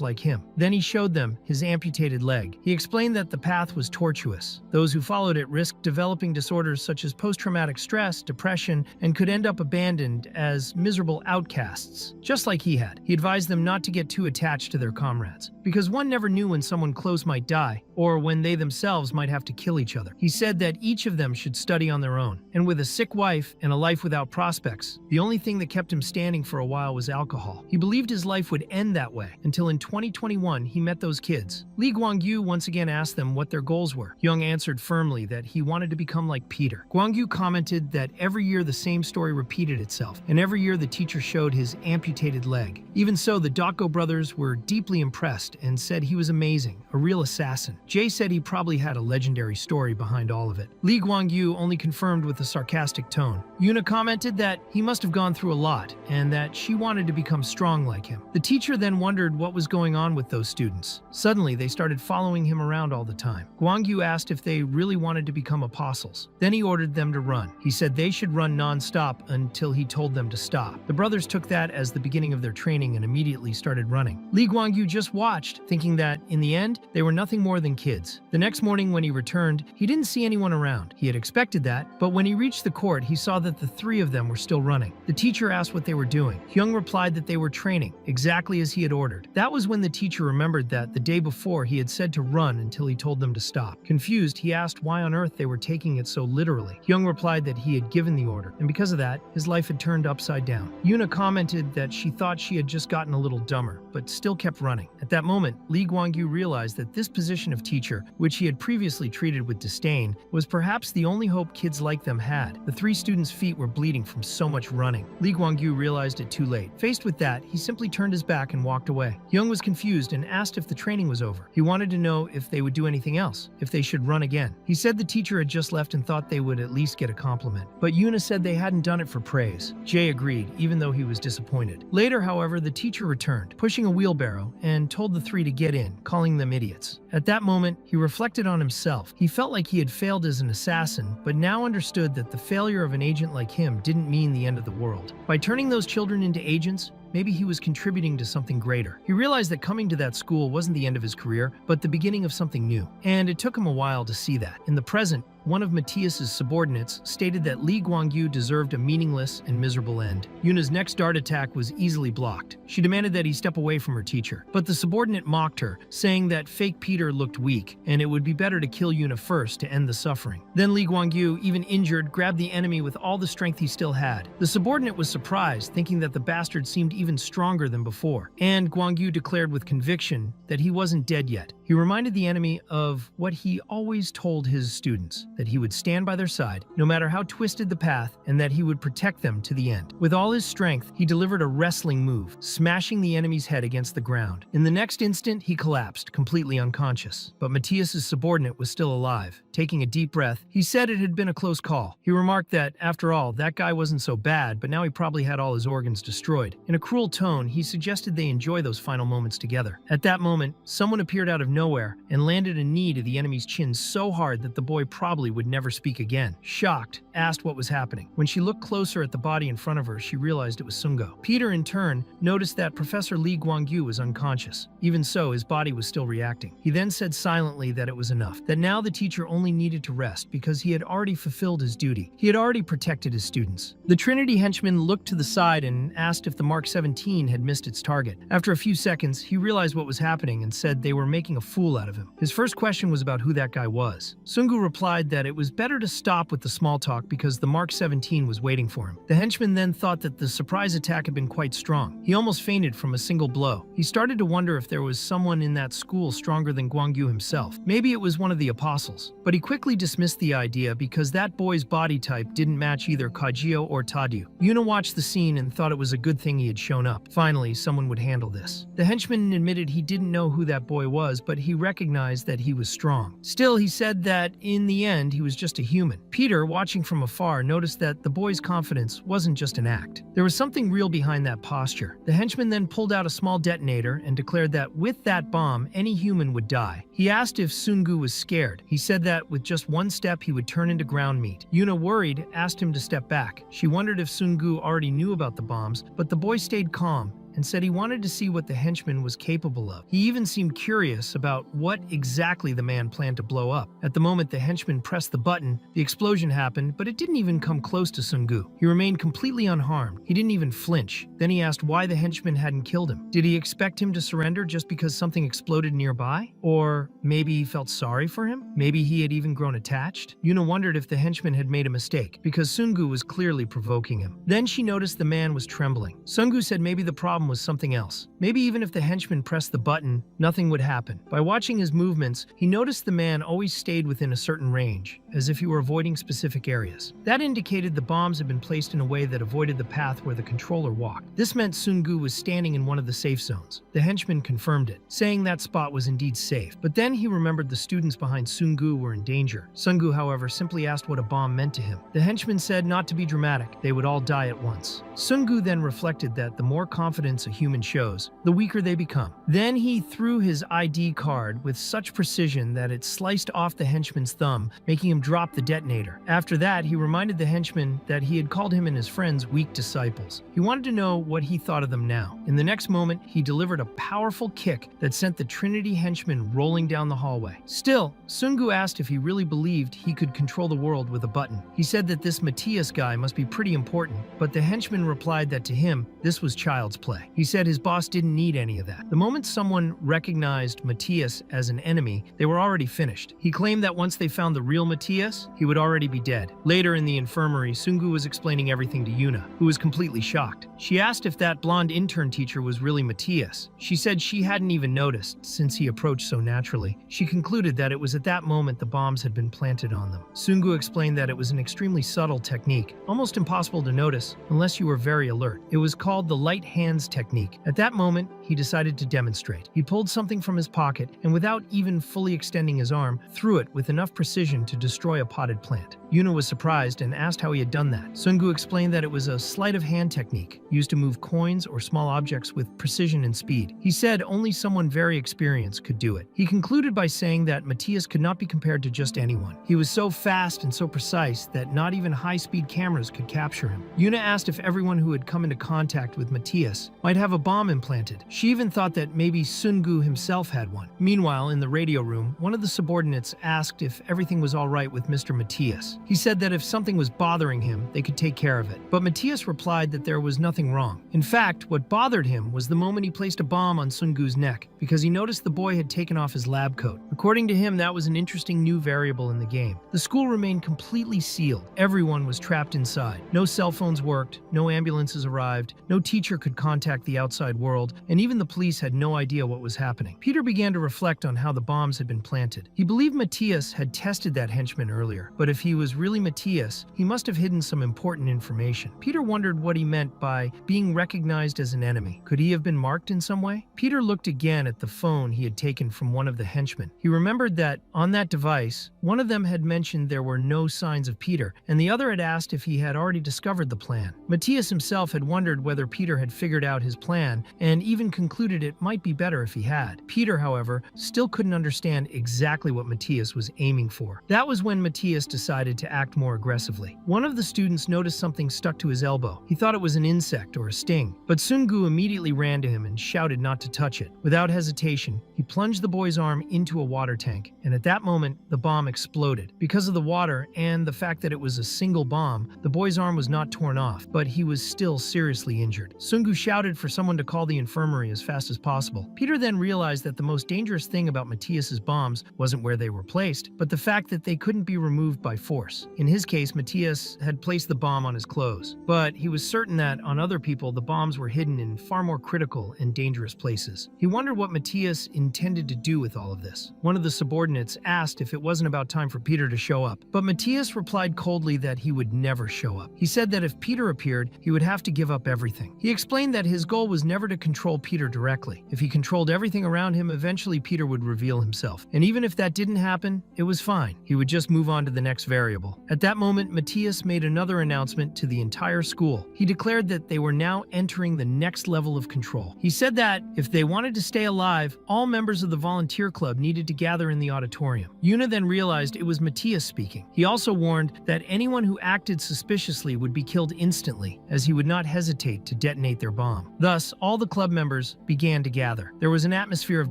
like him. Then he showed them his amputated leg. He explained that the path was tortuous. Those who followed it risked developing disorders such as post-traumatic stress, depression, and could end up abandoned as miserable outcasts, just like he had. He advised them not to get too attached to their comrades, because one never knew when someone close might die, or when they themselves might have to kill each other. He said that each of them should study on their own, and with a sick wife and a life without prospects, the only thing that kept him standing for a while was alcohol. He believed his life would end that way, until in 2021 he met those kids. Lee Guangyu once again asked them what their goals were. Hyung answered firmly that he wanted to become like Peter. Guangyu commented that every year the same story repeated itself, and every year the teacher showed his amputated leg. Even so, the Dako brothers were deeply impressed and said he was amazing, a real assassin. Jae said he probably had a legendary story behind all of it. Lee Guangyu only confirmed with a sarcastic tone. Yuna commented that he must have gone through a lot, and that she wanted to become strong like him. The teacher then wondered what was going on with those students. Suddenly, they started following him around all the time. Guangyu asked if they really wanted to become apostles. Then he ordered them to run. He said they should run non-stop until he told them to stop. The brothers took that as the beginning of their training and immediately started running. Lee Guangyu just watched, thinking that, in the end, they were nothing more than kids. The next morning when he returned, he didn't see anyone around. He had expected that, but when he reached the court, he saw that the three of them were still running. The teacher asked what they were doing. Hyung replied that they were training, exactly as he had ordered. That was when the teacher remembered that the day before he had said to run until he told them to stop. Confused, he asked why on earth they were taking it so literally. Hyung replied that he had given the order, and because of that, his life had turned upside down. Yuna commented that she thought she had just gotten a little dumber, but still kept running. At that moment, Lee Guangyu realized that this position of teacher, which he had previously treated with disdain, was perhaps the only hope kids like them had. The three students' feet were bleeding from so much running. Lee Guangyu realized it too late. Faced with that, he simply turned his back and walked away. Young was confused and asked if the training was over. He wanted to know if they would do anything else, if they should run again. He said the teacher had just left and thought they would at least get a compliment. But Yuna said they hadn't done it for praise. Jay agreed, even though he was disappointed. Later, however, the teacher returned, pushing a wheelbarrow, and told the three to get in, calling them idiots. At that moment, he reflected on himself. He felt like he had failed as an assassin, but now understood that the failure of an agent like him didn't mean the end of the world. By turning those children into agents, maybe he was contributing to something greater. He realized that coming to that school wasn't the end of his career, but the beginning of something new. And it took him a while to see that. In the present, one of Matthias's subordinates stated that Lee Guangyu deserved a meaningless and miserable end. Yuna's next dart attack was easily blocked. She demanded that he step away from her teacher, but the subordinate mocked her, saying that fake Peter looked weak, and it would be better to kill Yuna first to end the suffering. Then Lee Guangyu, even injured, grabbed the enemy with all the strength he still had. The subordinate was surprised, thinking that the bastard seemed even stronger than before, and Guangyu declared with conviction that he wasn't dead yet. He reminded the enemy of what he always told his students, that he would stand by their side, no matter how twisted the path, and that he would protect them to the end. With all his strength, he delivered a wrestling move, smashing the enemy's head against the ground. In the next instant, he collapsed, completely unconscious. But Matthias's subordinate was still alive. Taking a deep breath, he said it had been a close call. He remarked that, after all, that guy wasn't so bad, but now he probably had all his organs destroyed. In a cruel tone, he suggested they enjoy those final moments together. At that moment, someone appeared out of nowhere and landed a knee to the enemy's chin so hard that the boy probably would never speak again. Shocked, asked what was happening. When she looked closer at the body in front of her, she realized it was Sungo. Peter, in turn, noticed that Professor Lee Guangyu was unconscious. Even so, his body was still reacting. He then said silently that it was enough, that now the teacher only needed to rest because he had already fulfilled his duty. He had already protected his students. The Trinity henchman looked to the side and asked if the Mark 17 had missed its target. After a few seconds, he realized what was happening and said they were making a fool out of him. His first question was about who that guy was. Sungu replied that it was better to stop with the small talk because the Mark 17 was waiting for him. The henchman then thought that the surprise attack had been quite strong. He almost fainted from a single blow. He started to wonder if there was someone in that school stronger than Guangyu himself. Maybe it was one of the apostles. But he quickly dismissed the idea because that boy's body type didn't match either Kajio or Tadyu. Yuna watched the scene and thought it was a good thing he had shown up. Finally, someone would handle this. The henchman admitted he didn't know who that boy was, but he recognized that he was strong. Still, he said that in the end, he was just a human. Peter, watching from afar, noticed that the boy's confidence wasn't just an act. There was something real behind that posture. The henchman then pulled out a small detonator and declared that with that bomb, any human would die. He asked if Sungu was scared. He said that with just one step, he would turn into ground meat. Yuna, worried, asked him to step back. She wondered if Sungu already knew about the bombs, but the boy stayed calm and said he wanted to see what the henchman was capable of. He even seemed curious about what exactly the man planned to blow up. At the moment the henchman pressed the button, the explosion happened, but it didn't even come close to Sungu. He remained completely unharmed. He didn't even flinch. Then he asked why the henchman hadn't killed him. Did he expect him to surrender just because something exploded nearby? Or maybe he felt sorry for him? Maybe he had even grown attached? Yuna wondered if the henchman had made a mistake, because Sungu was clearly provoking him. Then she noticed the man was trembling. Sungu said maybe the problem was something else. Maybe even if the henchman pressed the button, nothing would happen. By watching his movements, he noticed the man always stayed within a certain range, as if he were avoiding specific areas. That indicated the bombs had been placed in a way that avoided the path where the controller walked. This meant Sungu was standing in one of the safe zones. The henchman confirmed it, saying that spot was indeed safe. But then he remembered the students behind Sungu were in danger. Sungu, however, simply asked what a bomb meant to him. The henchman said not to be dramatic, they would all die at once. Sungu then reflected that the more confidence a human shows, the weaker they become. Then he threw his ID card with such precision that it sliced off the henchman's thumb, making him drop the detonator. After that, he reminded the henchman that he had called him and his friends weak disciples. He wanted to know what he thought of them now. In the next moment, he delivered a powerful kick that sent the Trinity henchman rolling down the hallway. Still, Sungu asked if he really believed he could control the world with a button. He said that this Matthias guy must be pretty important, but the henchman replied that to him, this was child's play. play. He said his boss didn't need any of that. The moment someone recognized Matthias as an enemy, they were already finished. He claimed that once they found the real Matthias, he would already be dead. Later in the infirmary, Sungu was explaining everything to Yuna, who was completely shocked. She asked if that blonde intern teacher was really Matthias. She said she hadn't even noticed, since he approached so naturally. She concluded that it was at that moment the bombs had been planted on them. Sungu explained that it was an extremely subtle technique, almost impossible to notice unless you were very alert. It was called the light hands technique. At that moment, he decided to demonstrate. He pulled something from his pocket and, without even fully extending his arm, threw it with enough precision to destroy a potted plant. Yuna was surprised and asked how he had done that. Sungu explained that it was a sleight of hand technique used to move coins or small objects with precision and speed. He said only someone very experienced could do it. He concluded by saying that Matthias could not be compared to just anyone. He was so fast and so precise that not even high-speed cameras could capture him. Yuna asked if everyone who had come into contact with Matthias might have a bomb implanted. She even thought that maybe Sungu himself had one. Meanwhile, in the radio room, one of the subordinates asked if everything was all right with Mr. Matthias. He said that if something was bothering him, they could take care of it. But Matthias replied that there was nothing wrong. In fact, what bothered him was the moment he placed a bomb on Sungu's neck, because he noticed the boy had taken off his lab coat. According to him, that was an interesting new variable in the game. The school remained completely sealed. Everyone was trapped inside. No cell phones worked, no ambulances arrived, no teacher could contact the outside world, and even the police had no idea what was happening. Peter began to reflect on how the bombs had been planted. He believed Matthias had tested that henchman earlier, but if he was really Matthias, he must have hidden some important information. Peter wondered what he meant by being recognized as an enemy. Could he have been marked in some way? Peter looked again at the phone he had taken from one of the henchmen. He remembered that on that device, one of them had mentioned there were no signs of Peter, and the other had asked if he had already discovered the plan. Matthias himself had wondered whether Peter had figured out his plan, and even concluded it might be better if he had. Peter, however, still couldn't understand exactly what Matthias was aiming for. That was when Matthias decided to act more aggressively. One of the students noticed something stuck to his elbow. He thought it was an insect or a sting, but Sungu immediately ran to him and shouted not to touch it. Without hesitation, he plunged the boy's arm into a water tank, and at that moment, the bomb exploded. Because of the water and the fact that it was a single bomb, the boy's arm was not torn off, but he was still seriously injured. Sungu shouted for someone to call the infirmary as fast as possible. Peter then realized that the most dangerous thing about Matthias's bombs wasn't where they were placed, but the fact that they couldn't be removed by force. In his case, Matthias had placed the bomb on his clothes, but he was certain that on other people the bombs were hidden in far more critical and dangerous places. He wondered what Matthias intended to do with all of this. One of the subordinates asked if it wasn't about time for Peter to show up, but Matthias replied coldly that he would never show up. He said that if Peter appeared, he would have to give up everything. He explained that his goal was never to control Peter directly. If he controlled everything around him, eventually Peter would reveal himself. And even if that didn't happen, it was fine. He would just move on to the next variable. At that moment, Matthias made another announcement to the entire school. He declared that they were now entering the next level of control. He said that if they wanted to stay alive, all members of the volunteer club needed to gather in the auditorium. Yuna then realized it was Matthias speaking. He also warned that anyone who acted suspiciously would be killed instantly, as he would not hesitate to detonate their bomb. Thus, all the club members began to gather. There was an atmosphere of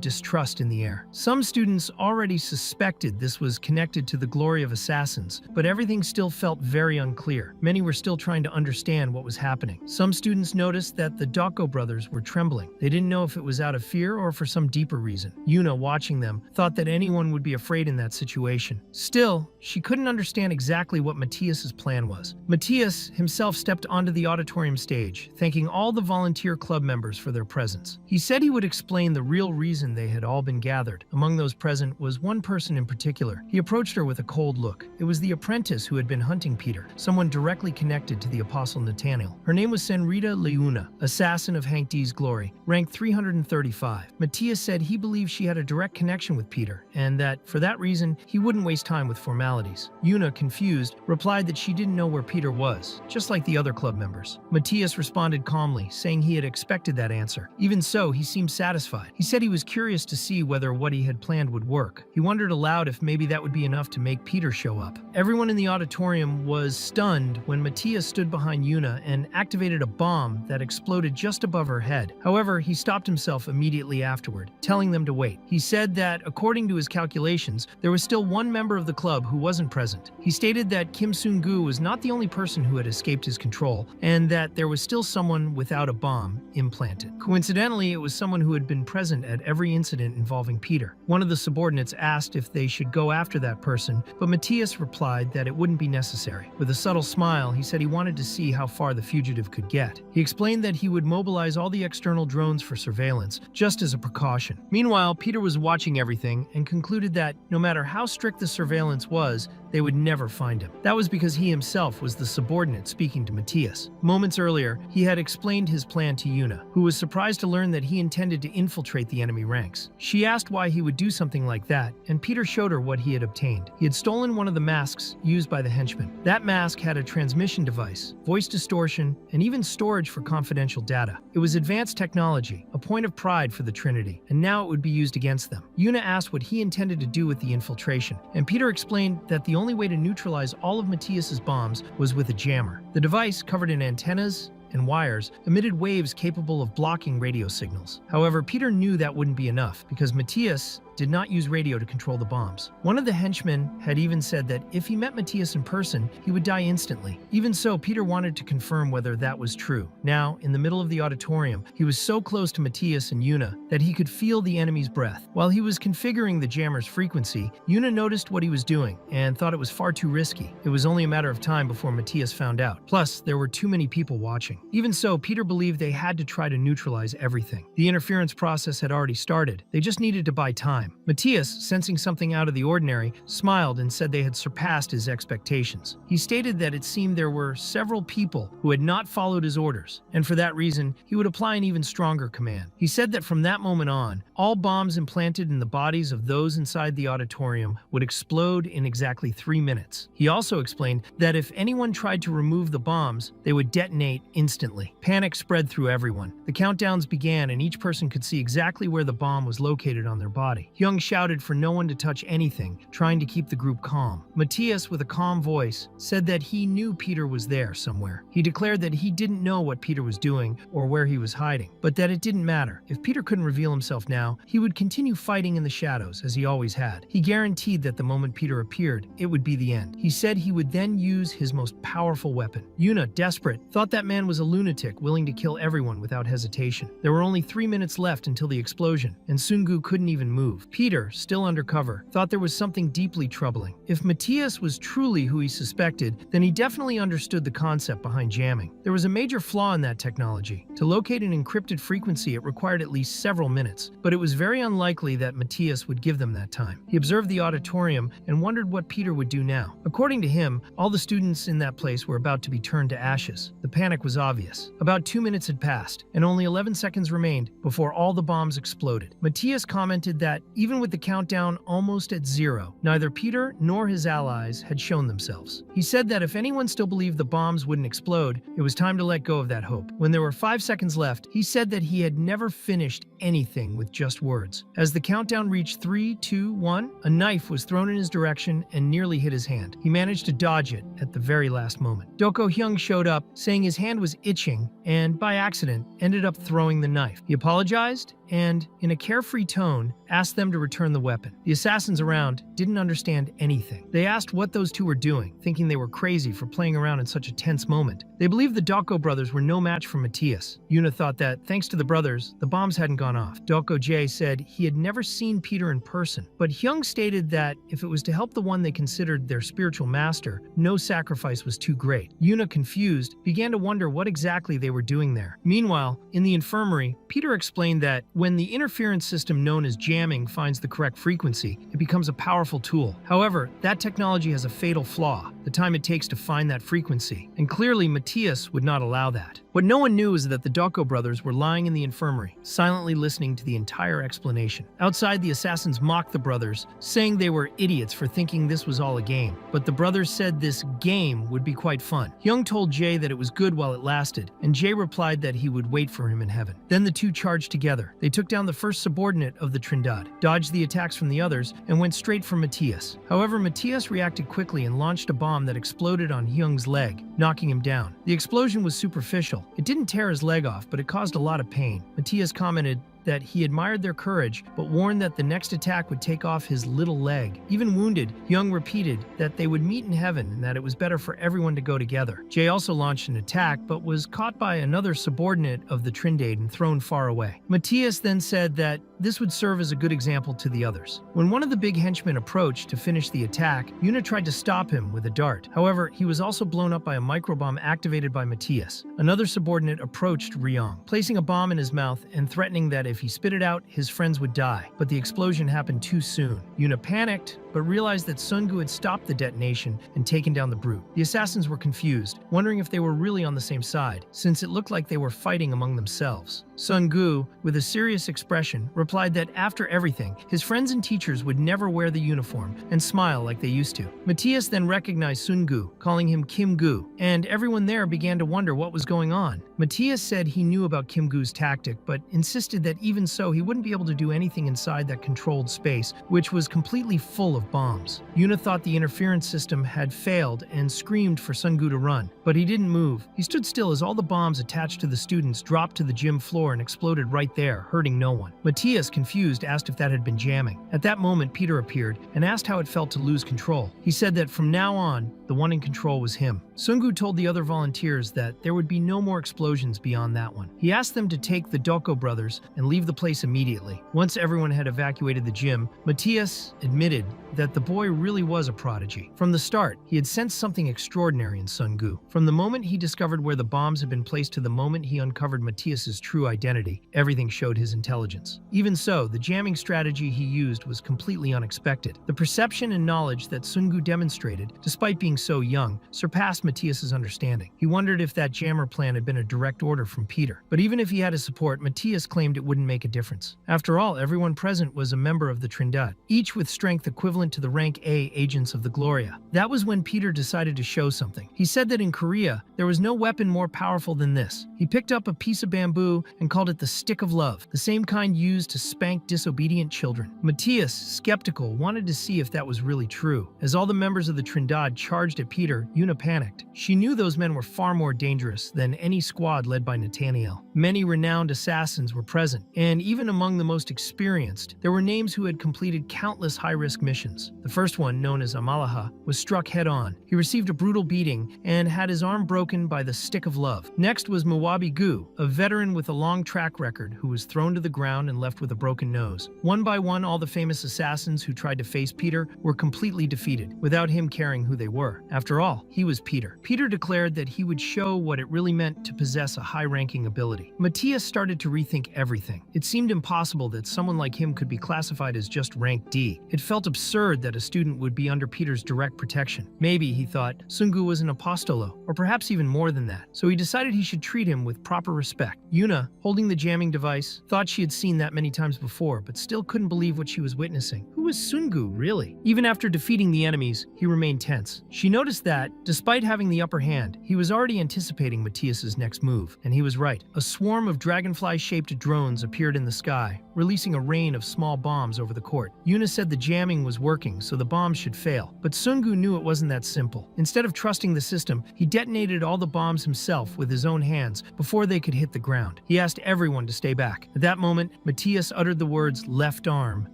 distrust in the air. Some students already suspected this was connected to the glory of assassins, but everything still felt very unclear. Many were still trying to understand what was happening. Some students noticed that the Doko brothers were trembling. They didn't know if it was out of fear or for some deeper reason. Yuna, watching them, thought that anyone would be afraid in that situation. Still, she couldn't understand exactly what Matthias's plan was. Matthias himself stepped onto the auditorium stage, thanking all the volunteer club members for their presence. He said he would explain the real reason they had all been gathered. Among those present was one person in particular. He approached her with a cold look. It was the apprentice who had been hunting Peter, someone directly connected to the apostle Nathaniel. Her name was Senrita Leuna, assassin of Hank D's glory, rank 335. Matthias said he believed she had a direct connection with Peter, and that, for that reason, he wouldn't waste time with formalities. Yuna, confused, replied that she didn't know where Peter was, just like the other club members. Matthias responded calmly, saying he had expected that answer. Even so, he seemed satisfied. He said he was curious to see whether what he had planned would work. He wondered aloud if maybe that would be enough to make Peter show up. Everyone in the auditorium was stunned when Matthias stood behind Yuna and activated a bomb that exploded just above her head. However, he stopped himself immediately afterward, telling them to wait. He said that, according to his calculations, there was still one member of the club who wasn't present. He stated that Kim Soon-gu was not the only person who had escaped his control, and that there was still someone without a bomb. bomb implanted. Coincidentally, it was someone who had been present at every incident involving Peter. One of the subordinates asked if they should go after that person, but Matthias replied that it wouldn't be necessary. With a subtle smile, he said he wanted to see how far the fugitive could get. He explained that he would mobilize all the external drones for surveillance, just as a precaution. Meanwhile, Peter was watching everything and concluded that no matter how strict the surveillance was, they would never find him. That was because he himself was the subordinate speaking to Matthias. Moments earlier, he had explained his plan to Yuna, who was surprised to learn that he intended to infiltrate the enemy ranks. She asked why he would do something like that, and Peter showed her what he had obtained. He had stolen one of the masks used by the henchmen. That mask had a transmission device, voice distortion, and even storage for confidential data. It was advanced technology, a point of pride for the Trinity, and now it would be used against them. Yuna asked what he intended to do with the infiltration, and Peter explained that the only way to neutralize all of Matthias's bombs was with a jammer. The device, covered in antennas and wires, emitted waves capable of blocking radio signals. However, Peter knew that wouldn't be enough because Matthias did not use radio to control the bombs. One of the henchmen had even said that if he met Matthias in person, he would die instantly. Even so, Peter wanted to confirm whether that was true. Now, in the middle of the auditorium, he was so close to Matthias and Yuna that he could feel the enemy's breath. While he was configuring the jammer's frequency, Yuna noticed what he was doing and thought it was far too risky. It was only a matter of time before Matthias found out. Plus, there were too many people watching. Even so, Peter believed they had to try to neutralize everything. The interference process had already started. They just needed to buy time. Matthias, sensing something out of the ordinary, smiled and said they had surpassed his expectations. He stated that it seemed there were several people who had not followed his orders, and for that reason, he would apply an even stronger command. He said that from that moment on, all bombs implanted in the bodies of those inside the auditorium would explode in exactly 3 minutes. He also explained that if anyone tried to remove the bombs, they would detonate instantly. Panic spread through everyone. The countdowns began and each person could see exactly where the bomb was located on their body. Young shouted for no one to touch anything, trying to keep the group calm. Matthias, with a calm voice, said that he knew Peter was there somewhere. He declared that he didn't know what Peter was doing or where he was hiding, but that it didn't matter. If Peter couldn't reveal himself now, he would continue fighting in the shadows, as he always had. He guaranteed that the moment Peter appeared, it would be the end. He said he would then use his most powerful weapon. Yuna, desperate, thought that man was a lunatic willing to kill everyone without hesitation. There were only 3 minutes left until the explosion, and Sungu couldn't even move. Peter, still undercover, thought there was something deeply troubling. If Matthias was truly who he suspected, then he definitely understood the concept behind jamming. There was a major flaw in that technology. To locate an encrypted frequency, it required at least several minutes, but it was very unlikely that Matthias would give them that time. He observed the auditorium and wondered what Peter would do now. According to him, all the students in that place were about to be turned to ashes. The panic was obvious. About 2 minutes had passed, and only 11 seconds remained before all the bombs exploded. Matthias commented that even with the countdown almost at 0, neither Peter nor his allies had shown themselves. He said that if anyone still believed the bombs wouldn't explode, it was time to let go of that hope. When there were 5 seconds left, he said that he had never finished anything with just words. As the countdown reached 3, 2, 1, a knife was thrown in his direction and nearly hit his hand. He managed to dodge it at the very last moment. Doko Hyung showed up, saying his hand was itching, and by accident, ended up throwing the knife. He apologized and, in a carefree tone, asked them to return the weapon. The assassins around didn't understand anything. They asked what those two were doing, thinking they were crazy for playing around in such a tense moment. They believed the Doko brothers were no match for Matthias. Yuna thought that, thanks to the brothers, the bombs hadn't gone off. Doko Jae said he had never seen Peter in person, but Hyung stated that if it was to help the one they considered their spiritual master, no sacrifice was too great. Yuna, confused, began to wonder what exactly they were doing there. Meanwhile, in the infirmary, Peter explained that when the interference system known as jamming finds the correct frequency, it becomes a powerful tool. However, that technology has a fatal flaw: the time it takes to find that frequency. And clearly, Matthias would not allow that. What no one knew is that the Doko brothers were lying in the infirmary, silently listening to the entire explanation. Outside, the assassins mocked the brothers, saying they were idiots for thinking this was all a game. But the brothers said this game would be quite fun. Hyung told Jae that it was good while it lasted, and Jae replied that he would wait for him in heaven. Then the two charged together. They took down the first subordinate of the Trindade, dodged the attacks from the others, and went straight for Matthias. However, Matthias reacted quickly and launched a bomb that exploded on Hyung's leg, knocking him down. The explosion was superficial. It didn't tear his leg off, but it caused a lot of pain. Matthias commented that he admired their courage, but warned that the next attack would take off his little leg. Even wounded, Young repeated that they would meet in heaven and that it was better for everyone to go together. Jay also launched an attack, but was caught by another subordinate of the Trindade and thrown far away. Matthias then said that this would serve as a good example to the others. When one of the big henchmen approached to finish the attack, Yuna tried to stop him with a dart. However, he was also blown up by a microbomb activated by Matthias. Another subordinate approached Ryong, placing a bomb in his mouth and threatening that if he spit it out, his friends would die. But the explosion happened too soon. Yuna panicked, but realized that Sungu had stopped the detonation and taken down the brute. The assassins were confused, wondering if they were really on the same side, since it looked like they were fighting among themselves. Sungu, with a serious expression, replied that after everything, his friends and teachers would never wear the uniform and smile like they used to. Matthias then recognized Sungu, calling him Kim Gu, and everyone there began to wonder what was going on. Matthias said he knew about Kim Gu's tactic, but insisted that even so, he wouldn't be able to do anything inside that controlled space, which was completely full of bombs. Yuna thought the interference system had failed and screamed for Sungu to run, but he didn't move. He stood still as all the bombs attached to the students dropped to the gym floor and exploded right there, hurting no one. Matthias, confused, asked if that had been jamming. At that moment, Peter appeared and asked how it felt to lose control. He said that from now on, the one in control was him. Sungu told the other volunteers that there would be no more explosions beyond that one. He asked them to take the Doko brothers and leave the place immediately. Once everyone had evacuated the gym, Matthias admitted that the boy really was a prodigy. From the start, he had sensed something extraordinary in Sungu. From the moment he discovered where the bombs had been placed to the moment he uncovered Matthias's true identity, everything showed his intelligence. Even so, the jamming strategy he used was completely unexpected. The perception and knowledge that Sungu demonstrated, despite being so young, surpassed Matthias's understanding. He wondered if that jammer plan had been a direct order from Peter. But even if he had his support, Matthias claimed it wouldn't make a difference. After all, everyone present was a member of the Trindade, each with strength equivalent to the rank A agents of the Gloria. That was when Peter decided to show something. He said that in Korea, there was no weapon more powerful than this. He picked up a piece of bamboo and called it the Stick of Love, the same kind used to spank disobedient children. Matthias, skeptical, wanted to see if that was really true. As all the members of the Trindade charged at Peter, Yuna panicked. She knew those men were far more dangerous than any squad led by Nathaniel. Many renowned assassins were present, and even among the most experienced, there were names who had completed countless high-risk missions. The first one, known as Amalaha, was struck head-on. He received a brutal beating and had his arm broken by the Stick of Love. Next was Mawabi Gu, a veteran with a long track record who was thrown to the ground and left with a broken nose. One by one, all the famous assassins who tried to face Peter were completely defeated, without him caring who they were. After all, he was Peter. Peter declared that he would show what it really meant to possess a high-ranking ability. Matthias started to rethink everything. It seemed impossible that someone like him could be classified as just rank D. It felt absurd that a student would be under Peter's direct protection. Maybe, he thought, Sungu was an apostolo, or perhaps even more than that. So he decided he should treat him with proper respect. Yuna, holding the jamming device, thought she had seen that many times before, but still couldn't believe what she was witnessing. Who was Sungu, really? Even after defeating the enemies, he remained tense. She noticed that, despite having the upper hand, he was already anticipating Matthias's next move, and he was right. A swarm of dragonfly-shaped drones appeared in the sky, releasing a rain of small bombs over the court. Yuna said the jamming was working, so the bombs should fail. But Sungu knew it wasn't that simple. Instead of trusting the system, he detonated all the bombs himself with his own hands before they could hit the ground. He asked everyone to stay back. At that moment, Matthias uttered the words "left arm,"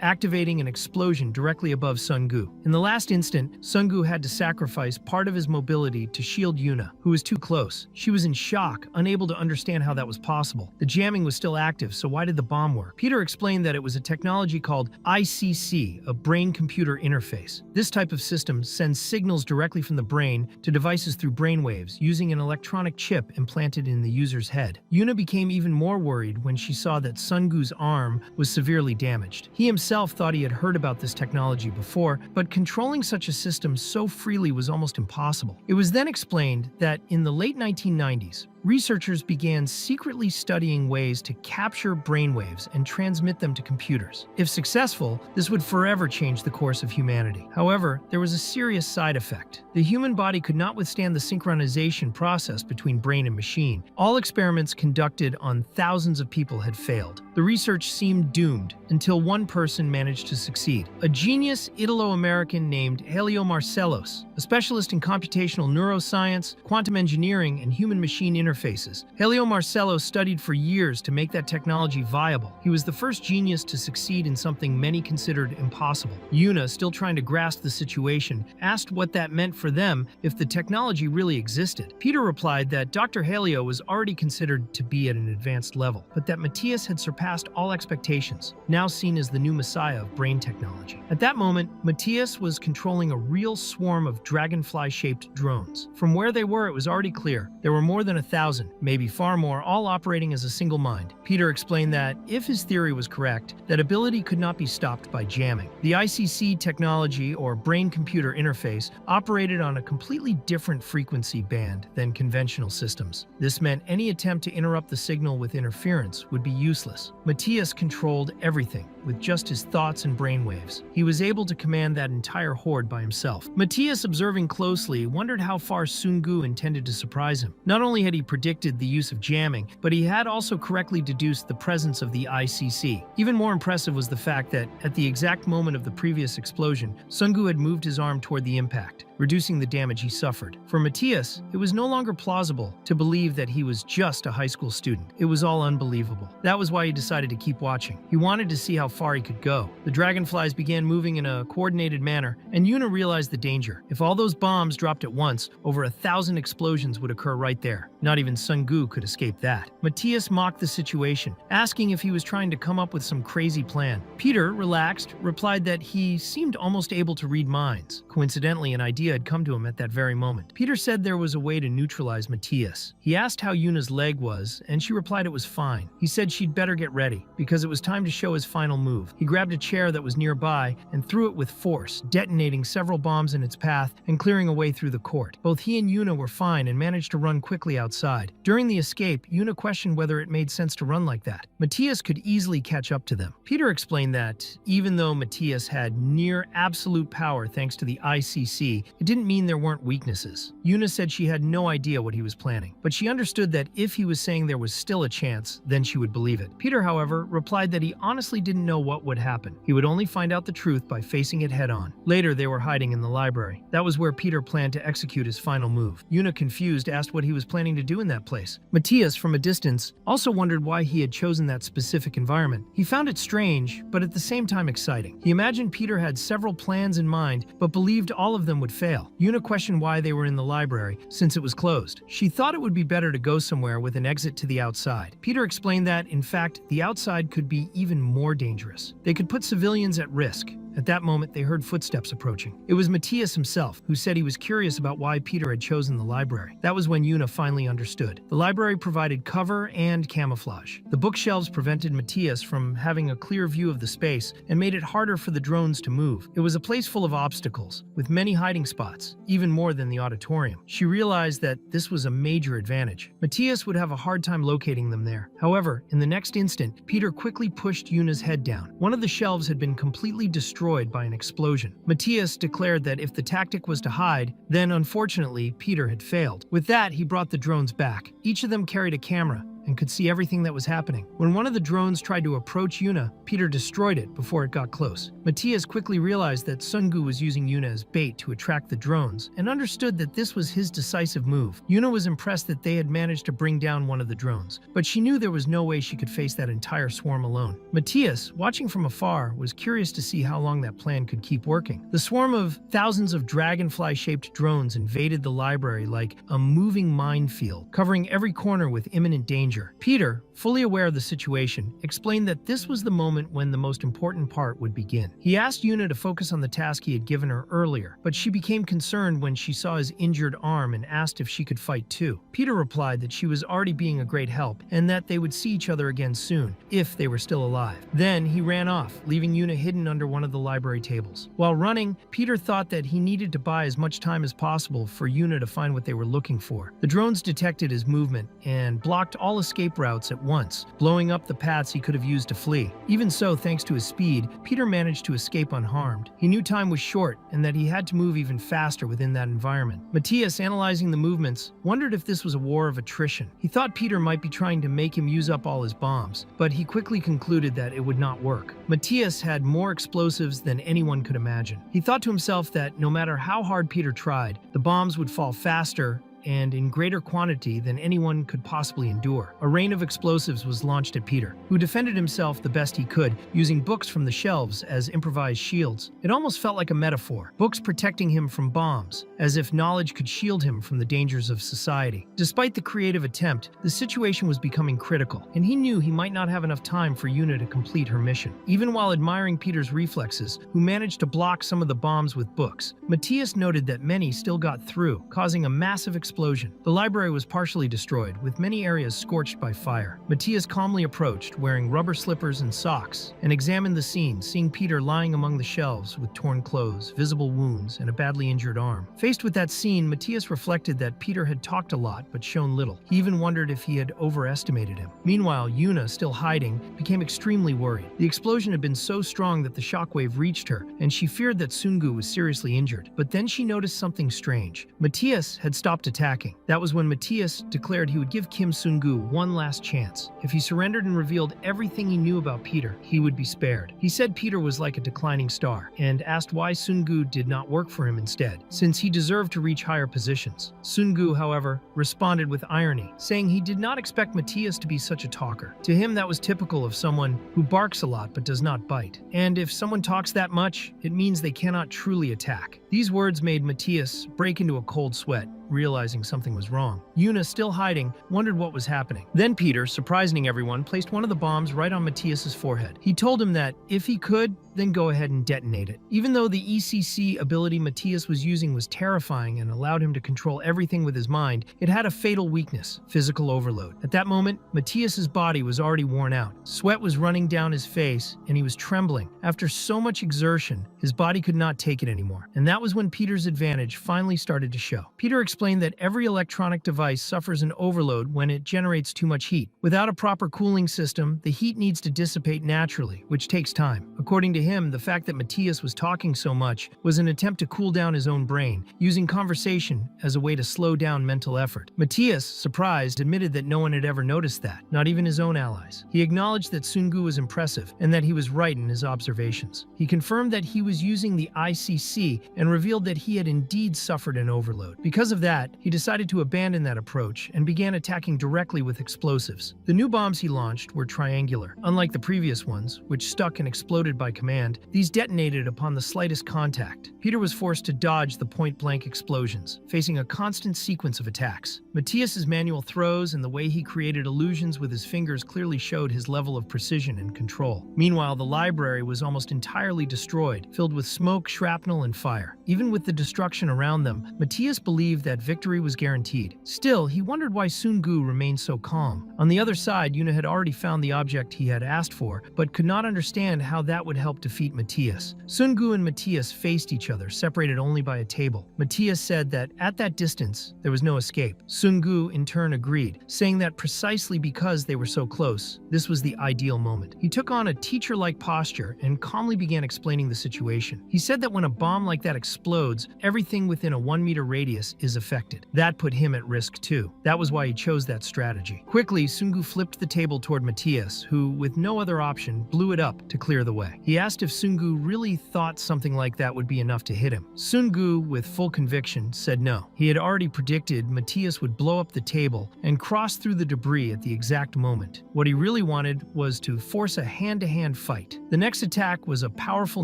activating an explosion directly above Sungu. In the last instant, Sungu had to sacrifice part of his mobility to shield Yuna, who was too close. She was in shock, unable to understand how that was possible. The jamming was still active, so why did the bomb work? Peter explained that it was a technology called ICC, a brain-computer interface. This type of system sends signals directly from the brain to devices through brainwaves using an electronic chip implanted in the user's head. Yuna became even more worried when she saw that Sungu's arm was severely damaged. He himself thought he had heard about this technology before, but controlling such a system so freely was almost impossible. It was then explained that in the late 1990s, researchers began secretly studying ways to capture brainwaves and transmit them to computers. If successful, this would forever change the course of humanity. However, there was a serious side effect. The human body could not withstand the synchronization process between brain and machine. All experiments conducted on thousands of people had failed. The research seemed doomed until one person managed to succeed. A genius Italo-American named Yahello Marcellos, a specialist in computational neuroscience, quantum engineering, and human-machine interfaces. Yahello Marcellos studied for years to make that technology viable. He was the first genius to succeed in something many considered impossible. Yuna, still trying to grasp the situation, asked what that meant for them if the technology really existed. Peter replied that Dr. Yahello was already considered to be at an advanced level, but that Matthias had surpassed all expectations, now seen as the new messiah of brain technology. At that moment, Matthias was controlling a real swarm of dragonfly-shaped drones. From where they were, it was already clear. There were more than 1,000, maybe far more, all operating as a single mind. Peter explained that, if his theory was correct, that ability could not be stopped by jamming. The ICC technology, or brain-computer interface, operated on a completely different frequency band than conventional systems. This meant any attempt to interrupt the signal with interference would be useless. Matthias controlled everything with just his thoughts and brainwaves. He was able to command that entire horde by himself. Matthias, observing closely, wondered how far Sungu intended to surprise him. Not only had he predicted the use of jamming, but he had also correctly deduced the presence of the ICC. Even more impressive was the fact that, at the exact moment of the previous explosion, Sungu had moved his arm toward the impact, reducing the damage he suffered. For Matthias, it was no longer plausible to believe that he was just a high school student. It was all unbelievable. That was why he decided to keep watching. He wanted to see how far he could go. The dragonflies began moving in a coordinated manner, and Yuna realized the danger. If all those bombs dropped at once, over 1,000 explosions would occur right there. Not even Sungu could escape that. Matthias mocked the situation, asking if he was trying to come up with some crazy plan. Peter, relaxed, replied that he seemed almost able to read minds. Coincidentally, an idea had come to him at that very moment. Peter said there was a way to neutralize Matthias. He asked how Yuna's leg was, and she replied it was fine. He said she'd better get ready, because it was time to show his final move. He grabbed a chair that was nearby and threw it with force, detonating several bombs in its path and clearing a way through the court. Both he and Yuna were fine and managed to run quickly outside. During the escape, Yuna questioned whether it made sense to run like that. Matthias could easily catch up to them. Peter explained that, even though Matthias had near absolute power thanks to the ICC, it didn't mean there weren't weaknesses. Yuna said she had no idea what he was planning, but she understood that if he was saying there was still a chance, then she would believe it. Peter, however, replied that he honestly didn't know what would happen. He would only find out the truth by facing it head-on. Later, they were hiding in the library. That was where Peter planned to execute his final move. Yuna, confused, asked what he was planning to do in that place. Matthias, from a distance, also wondered why he had chosen that specific environment. He found it strange, but at the same time exciting. He imagined Peter had several plans in mind, but believed all of them would fail. Yuna questioned why they were in the library, since it was closed. She thought it would be better to go somewhere with an exit to the outside. Peter explained that, in fact, the outside could be even more dangerous. They could put civilians at risk. At that moment, they heard footsteps approaching. It was Matthias himself, who said he was curious about why Peter had chosen the library. That was when Yuna finally understood. The library provided cover and camouflage. The bookshelves prevented Matthias from having a clear view of the space and made it harder for the drones to move. It was a place full of obstacles, with many hiding spots, even more than the auditorium. She realized that this was a major advantage. Matthias would have a hard time locating them there. However, in the next instant, Peter quickly pushed Yuna's head down. One of the shelves had been completely destroyed by an explosion. Matthias declared that if the tactic was to hide, then unfortunately, Peter had failed. With that, he brought the drones back. Each of them carried a camera and could see everything that was happening. When one of the drones tried to approach Yuna, Peter destroyed it before it got close. Matthias quickly realized that Sungu was using Yuna as bait to attract the drones, and understood that this was his decisive move. Yuna was impressed that they had managed to bring down one of the drones, but she knew there was no way she could face that entire swarm alone. Matthias, watching from afar, was curious to see how long that plan could keep working. The swarm of thousands of dragonfly-shaped drones invaded the library like a moving minefield, covering every corner with imminent danger. Peter, fully aware of the situation, explained that this was the moment when the most important part would begin. He asked Yuna to focus on the task he had given her earlier, but she became concerned when she saw his injured arm and asked if she could fight too. Peter replied that she was already being a great help and that they would see each other again soon, if they were still alive. Then he ran off, leaving Yuna hidden under one of the library tables. While running, Peter thought that he needed to buy as much time as possible for Yuna to find what they were looking for. The drones detected his movement and blocked all escape routes at once, blowing up the paths he could have used to flee. Even so, thanks to his speed, Peter managed to escape unharmed. He knew time was short and that he had to move even faster within that environment. Matthias, analyzing the movements, wondered if this was a war of attrition. He thought Peter might be trying to make him use up all his bombs, but he quickly concluded that it would not work. Matthias had more explosives than anyone could imagine. He thought to himself that no matter how hard Peter tried, the bombs would fall faster and in greater quantity than anyone could possibly endure. A rain of explosives was launched at Peter, who defended himself the best he could, using books from the shelves as improvised shields. It almost felt like a metaphor, books protecting him from bombs, as if knowledge could shield him from the dangers of society. Despite the creative attempt, the situation was becoming critical, and he knew he might not have enough time for Yuna to complete her mission. Even while admiring Peter's reflexes, who managed to block some of the bombs with books, Matthias noted that many still got through, causing a massive explosion. The library was partially destroyed, with many areas scorched by fire. Matthias calmly approached, wearing rubber slippers and socks, and examined the scene, seeing Peter lying among the shelves with torn clothes, visible wounds, and a badly injured arm. Faced with that scene, Matthias reflected that Peter had talked a lot but shown little. He even wondered if he had overestimated him. Meanwhile, Yuna, still hiding, became extremely worried. The explosion had been so strong that the shockwave reached her, and she feared that Sungu was seriously injured. But then she noticed something strange. Matthias had stopped attacking. That was when Matthias declared he would give Kim Sungu one last chance. If he surrendered and revealed everything he knew about Peter, he would be spared. He said Peter was like a declining star, and asked why Sungu did not work for him instead, since he deserved to reach higher positions. Sungu, however, responded with irony, saying he did not expect Matthias to be such a talker. To him, that was typical of someone who barks a lot but does not bite. And if someone talks that much, it means they cannot truly attack. These words made Matthias break into a cold sweat, realizing something was wrong. Yuna, still hiding, wondered what was happening. Then Peter, surprising everyone, placed one of the bombs right on Matthias's forehead. He told him that if he could, then go ahead and detonate it. Even though the ECC ability Matthias was using was terrifying and allowed him to control everything with his mind, it had a fatal weakness: physical overload. At that moment, Matthias's body was already worn out. Sweat was running down his face, and he was trembling. After so much exertion, his body could not take it anymore. And that was when Peter's advantage finally started to show. Peter explained that every electronic device suffers an overload when it generates too much heat. Without a proper cooling system, the heat needs to dissipate naturally, which takes time. According to him, the fact that Matthias was talking so much was an attempt to cool down his own brain, using conversation as a way to slow down mental effort. Matthias, surprised, admitted that no one had ever noticed that, not even his own allies. He acknowledged that Sungu was impressive and that he was right in his observations. He confirmed that he was using the ICC and revealed that he had indeed suffered an overload. Because of that, he decided to abandon that approach and began attacking directly with explosives. The new bombs he launched were triangular. Unlike the previous ones, which stuck and exploded by command, these detonated upon the slightest contact. Peter was forced to dodge the point-blank explosions, facing a constant sequence of attacks. Matthias's manual throws and the way he created illusions with his fingers clearly showed his level of precision and control. Meanwhile, the library was almost entirely destroyed, filled with smoke, shrapnel, and fire. Even with the destruction around them, Matthias believed that victory was guaranteed. Still, he wondered why Sungu remained so calm. On the other side, Yuna had already found the object he had asked for, but could not understand how that would help defeat Matthias. Sungu and Matthias faced each other, separated only by a table. Matthias said that at that distance, there was no escape. Sungu in turn agreed, saying that precisely because they were so close, this was the ideal moment. He took on a teacher-like posture and calmly began explaining the situation. He said that when a bomb like that explodes, everything within a 1-meter radius is affected. That put him at risk too. That was why he chose that strategy. Quickly, Sungu flipped the table toward Matthias, who, with no other option, blew it up to clear the way. He asked if Sungu really thought something like that would be enough to hit him. Sungu, with full conviction, said no. He had already predicted Matthias would blow up the table and cross through the debris at the exact moment. What he really wanted was to force a hand-to-hand fight. The next attack was a powerful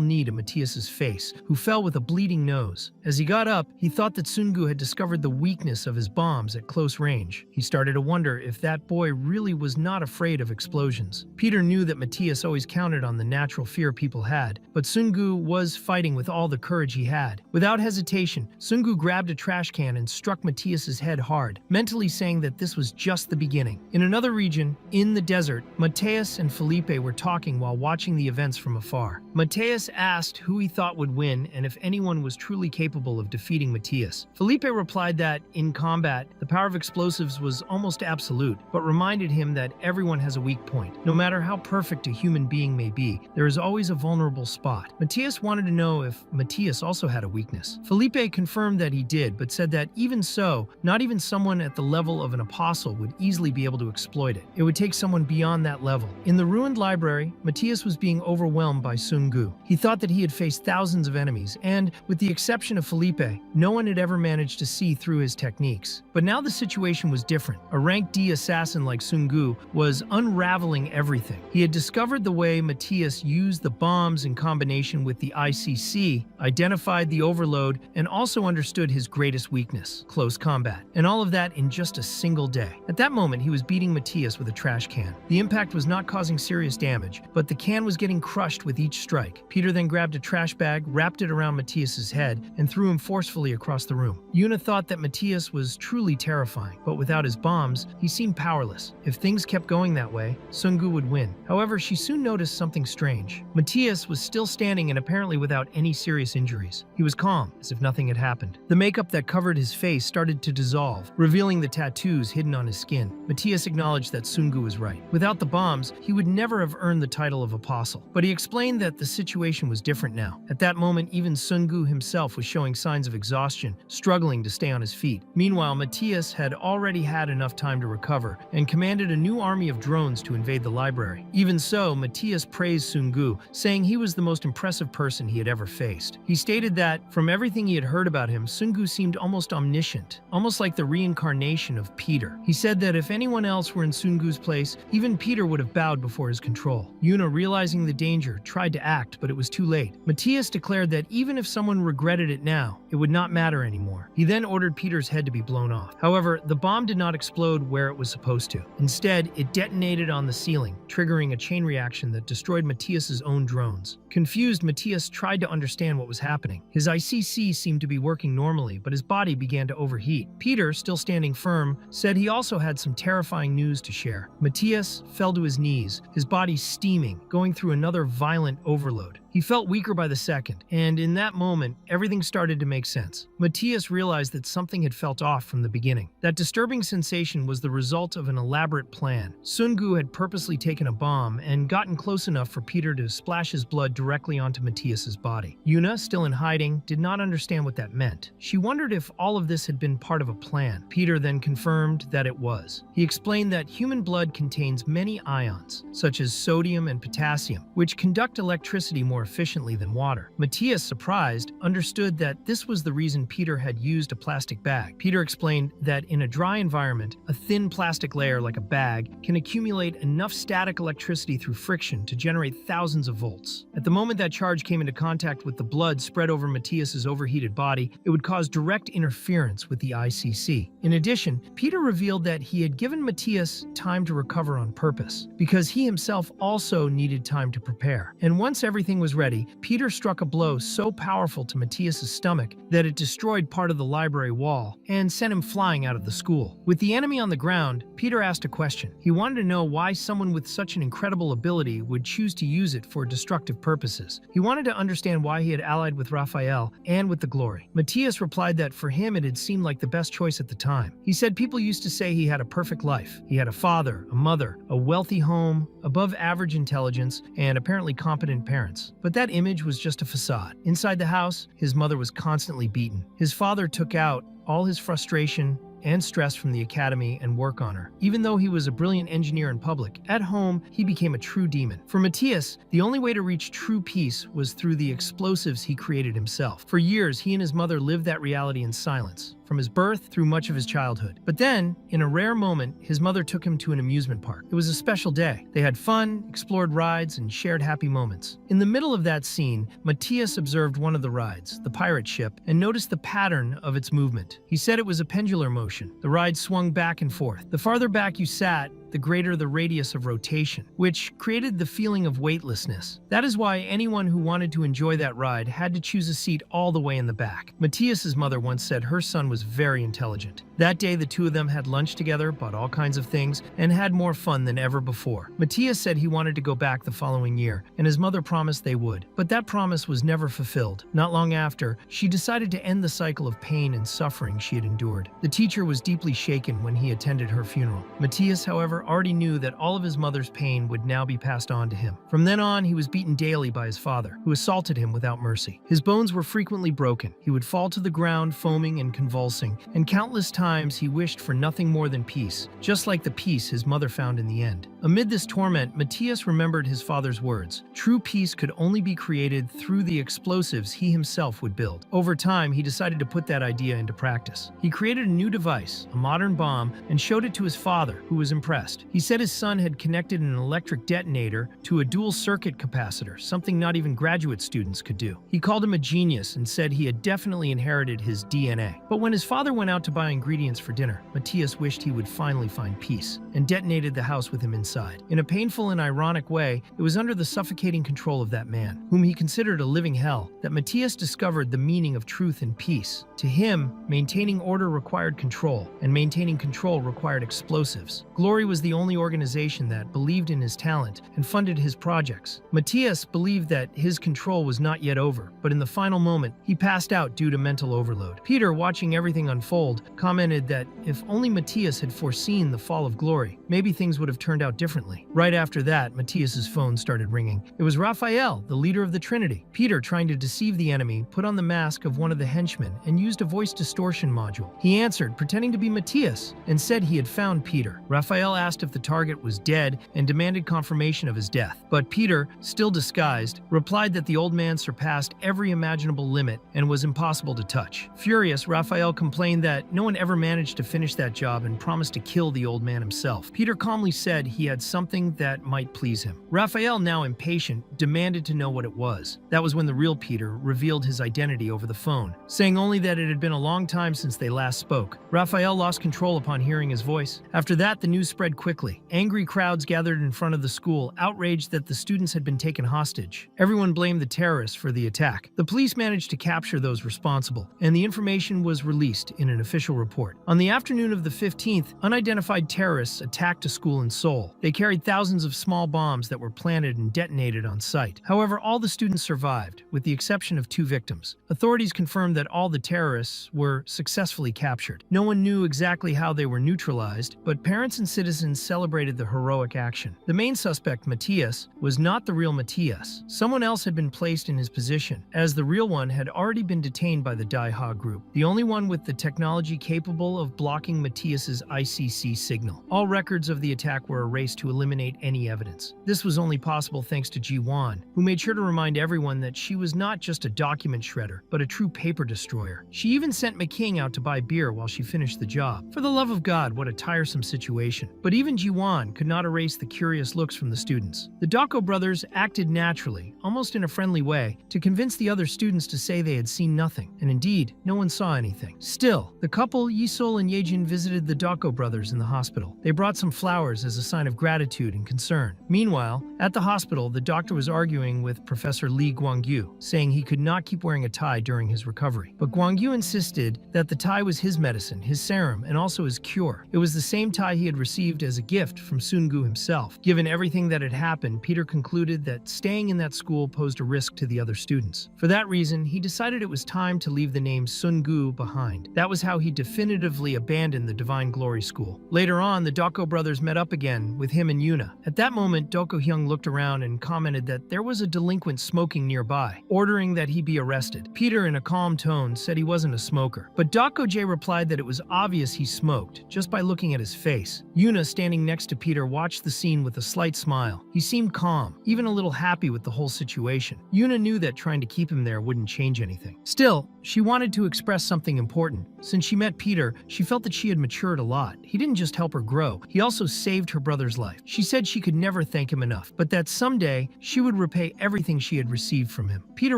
knee to Matthias's face, who fell with a bleeding nose. As he got up, he thought that Sungu had discovered the weakness of his bombs at close range. He started to wonder if that boy really was not afraid of explosions. Peter knew that Matthias always counted on the natural fear people people had, but Sungu was fighting with all the courage he had. Without hesitation, Sungu grabbed a trash can and struck Matthias's head hard, mentally saying that this was just the beginning. In another region, in the desert, Matthias and Felipe were talking while watching the events from afar. Matthias asked who he thought would win and if anyone was truly capable of defeating Matthias. Felipe replied that, in combat, the power of explosives was almost absolute, but reminded him that everyone has a weak point. No matter how perfect a human being may be, there is always a vulnerable spot. Matthias wanted to know if Matthias also had a weakness. Felipe confirmed that he did, but said that even so, not even someone at the level of an apostle would easily be able to exploit it. It would take someone beyond that level. In the ruined library, Matthias was being overwhelmed by Sungu. He thought that he had faced thousands of enemies, and, with the exception of Felipe, no one had ever managed to see through his techniques. But now the situation was different. A rank D assassin like Sungu was unraveling everything. He had discovered the way Matthias used the bombs in combination with the ICC, identified the overload, and also understood his greatest weakness, close combat. And all of that in just a single day. At that moment, he was beating Matthias with a trash can. The impact was not causing serious damage, but the can was getting crushed with each strike. Peter then grabbed a trash bag, wrapped it around Matthias's head, and threw him forcefully across the room. Yuna thought that Matthias was truly terrifying, but without his bombs, he seemed powerless. If things kept going that way, Sungu would win. However, she soon noticed something strange. Matthias was still standing and apparently without any serious injuries. He was calm, as if nothing had happened. The makeup that covered his face started to dissolve, revealing the tattoos hidden on his skin. Matthias acknowledged that Sungu was right. Without the bombs, he would never have earned the title of apostle. But he explained that the situation was different now. At that moment, even Sungu himself was showing signs of exhaustion, struggling to stay on his feet. Meanwhile, Matthias had already had enough time to recover and commanded a new army of drones to invade the library. Even so, Matthias praised Sungu, saying he was the most impressive person he had ever faced. He stated that, from everything he had heard about him, Sungu seemed almost omniscient, almost like the reincarnation of Peter. He said that if anyone else were in Sungu's place, even Peter would have bowed before his control. Yuna, realizing the danger, tried to act, but it was too late. Matthias declared that even if someone regretted it now, it would not matter anymore. He then ordered Peter's head to be blown off. However, the bomb did not explode where it was supposed to. Instead, it detonated on the ceiling, triggering a chain reaction that destroyed Matthias's own drones. Confused, Matthias tried to understand what was happening. His ICC seemed to be working normally, but his body began to overheat. Peter, still standing firm, said he also had some terrifying news to share. Matthias fell to his knees, his body steaming, going through another violent overload. He felt weaker by the second, and in that moment, everything started to make sense. Matthias realized that something had felt off from the beginning. That disturbing sensation was the result of an elaborate plan. Sungu had purposely taken a bomb and gotten close enough for Peter to splash his blood directly onto Matthias's body. Yuna, still in hiding, did not understand what that meant. She wondered if all of this had been part of a plan. Peter then confirmed that it was. He explained that human blood contains many ions, such as sodium and potassium, which conduct electricity more efficiently than water. Matthias, surprised, understood that this was the reason Peter had used a plastic bag. Peter explained that in a dry environment, a thin plastic layer like a bag can accumulate enough static electricity through friction to generate thousands of volts. At the moment that charge came into contact with the blood spread over Matthias's overheated body, it would cause direct interference with the ICC. In addition, Peter revealed that he had given Matthias time to recover on purpose, because he himself also needed time to prepare. And once everything was ready, Peter struck a blow so powerful to Matthias's stomach that it destroyed part of the library wall and sent him flying out of the school. With the enemy on the ground, Peter asked a question. He wanted to know why someone with such an incredible ability would choose to use it for destructive purposes. He wanted to understand why he had allied with Raphael and with the Glory. Matthias replied that for him it had seemed like the best choice at the time. He said people used to say he had a perfect life. He had a father, a mother, a wealthy home, above average intelligence, and apparently competent parents. But that image was just a facade. Inside the house, his mother was constantly beaten. His father took out all his frustration and stress from the academy and work on her. Even though he was a brilliant engineer in public, at home, he became a true demon. For Matthias, the only way to reach true peace was through the explosives he created himself. For years, he and his mother lived that reality in silence, from his birth through much of his childhood. But then, in a rare moment, his mother took him to an amusement park. It was a special day. They had fun, explored rides, and shared happy moments. In the middle of that scene, Matthias observed one of the rides, the pirate ship, and noticed the pattern of its movement. He said it was a pendular motion. The ride swung back and forth. The farther back you sat, the greater the radius of rotation, which created the feeling of weightlessness. That is why anyone who wanted to enjoy that ride had to choose a seat all the way in the back. Matthias's mother once said her son was very intelligent. That day, the two of them had lunch together, bought all kinds of things, and had more fun than ever before. Matthias said he wanted to go back the following year, and his mother promised they would. But that promise was never fulfilled. Not long after, she decided to end the cycle of pain and suffering she had endured. The teacher was deeply shaken when he attended her funeral. Matthias, however, already knew that all of his mother's pain would now be passed on to him. From then on, he was beaten daily by his father, who assaulted him without mercy. His bones were frequently broken. He would fall to the ground, foaming and convulsing, and countless times he wished for nothing more than peace, just like the peace his mother found in the end. Amid this torment, Matthias remembered his father's words. True peace could only be created through the explosives he himself would build. Over time, he decided to put that idea into practice. He created a new device, a modern bomb, and showed it to his father, who was impressed. He said his son had connected an electric detonator to a dual-circuit capacitor, something not even graduate students could do. He called him a genius and said he had definitely inherited his DNA. But when his father went out to buy ingredients for dinner, Matthias wished he would finally find peace, and detonated the house with him inside. In a painful and ironic way, it was under the suffocating control of that man, whom he considered a living hell, that Matthias discovered the meaning of truth and peace. To him, maintaining order required control, and maintaining control required explosives. Glory was the only organization that believed in his talent and funded his projects. Matthias believed that his control was not yet over, but in the final moment, he passed out due to mental overload. Peter, watching everything unfold, commented that if only Matthias had foreseen the fall of Glory, maybe things would have turned out differently. Right after that, Matthias's phone started ringing. It was Raphael, the leader of the Trinity. Peter, trying to deceive the enemy, put on the mask of one of the henchmen and used a voice distortion module. He answered, pretending to be Matthias, and said he had found Peter. Raphael asked if the target was dead and demanded confirmation of his death. But Peter, still disguised, replied that the old man surpassed every imaginable limit and was impossible to touch. Furious, Raphael complained that no one ever managed to finish that job and promised to kill the old man himself. Peter calmly said he had something that might please him. Raphael, now impatient, demanded to know what it was. That was when the real Peter revealed his identity over the phone, saying only that it had been a long time since they last spoke. Raphael lost control upon hearing his voice. After that, the news spread quickly. Angry crowds gathered in front of the school, outraged that the students had been taken hostage. Everyone blamed the terrorists for the attack. The police managed to capture those responsible, and the information was released in an official report. On the afternoon of the 15th, unidentified terrorists attacked a school in Seoul. They carried thousands of small bombs that were planted and detonated on site. However, all the students survived, with the exception of 2 victims. Authorities confirmed that all the terrorists were successfully captured. No one knew exactly how they were neutralized, but parents and citizens celebrated the heroic action. The main suspect, Matthias, was not the real Matthias. Someone else had been placed in his position, as the real one had already been detained by the Daiha group, the only one with the technology capable of blocking Matthias's ICC signal. All records of the attack were erased to eliminate any evidence. This was only possible thanks to Ji-won, who made sure to remind everyone that she was not just a document shredder, but a true paper destroyer. She even sent McKing out to buy beer while she finished the job. For the love of God, what a tiresome situation. But even Ji-won could not erase the curious looks from the students. The Dako brothers acted naturally, almost in a friendly way, to convince the other students to say they had seen nothing. And indeed, no one saw anything. Still, the couple, Yisol and Yejin, visited the Dako brothers in the hospital. They brought some flowers as a sign of gratitude and concern. Meanwhile, at the hospital, the doctor was arguing with Professor Lee Guangyu, saying he could not keep wearing a tie during his recovery. But Guangyu insisted that the tie was his medicine, his serum, and also his cure. It was the same tie he had received as a gift from Sungu himself. Given everything that had happened, Peter concluded that staying in that school posed a risk to the other students. For that reason, he decided it was time to leave the name Sungu behind. That was how he definitively abandoned the Divine Glory School. Later on, the Dako brothers met up again with him and Yuna. At that moment, Doko Hyung looked around and commented that there was a delinquent smoking nearby, ordering that he be arrested. Peter, in a calm tone, said he wasn't a smoker, but Dako J replied that it was obvious he smoked, just by looking at his face. Yuna, standing next to Peter, watched the scene with a slight smile. He seemed calm, even a little happy with the whole situation. Yuna knew that trying to keep him there wouldn't change anything. Still, she wanted to express something important. Since she met Peter, she felt that she had matured a lot. He didn't just help her grow, he also saved her brother's life. She said she could never thank him enough, but that someday she would repay everything she had received from him. Peter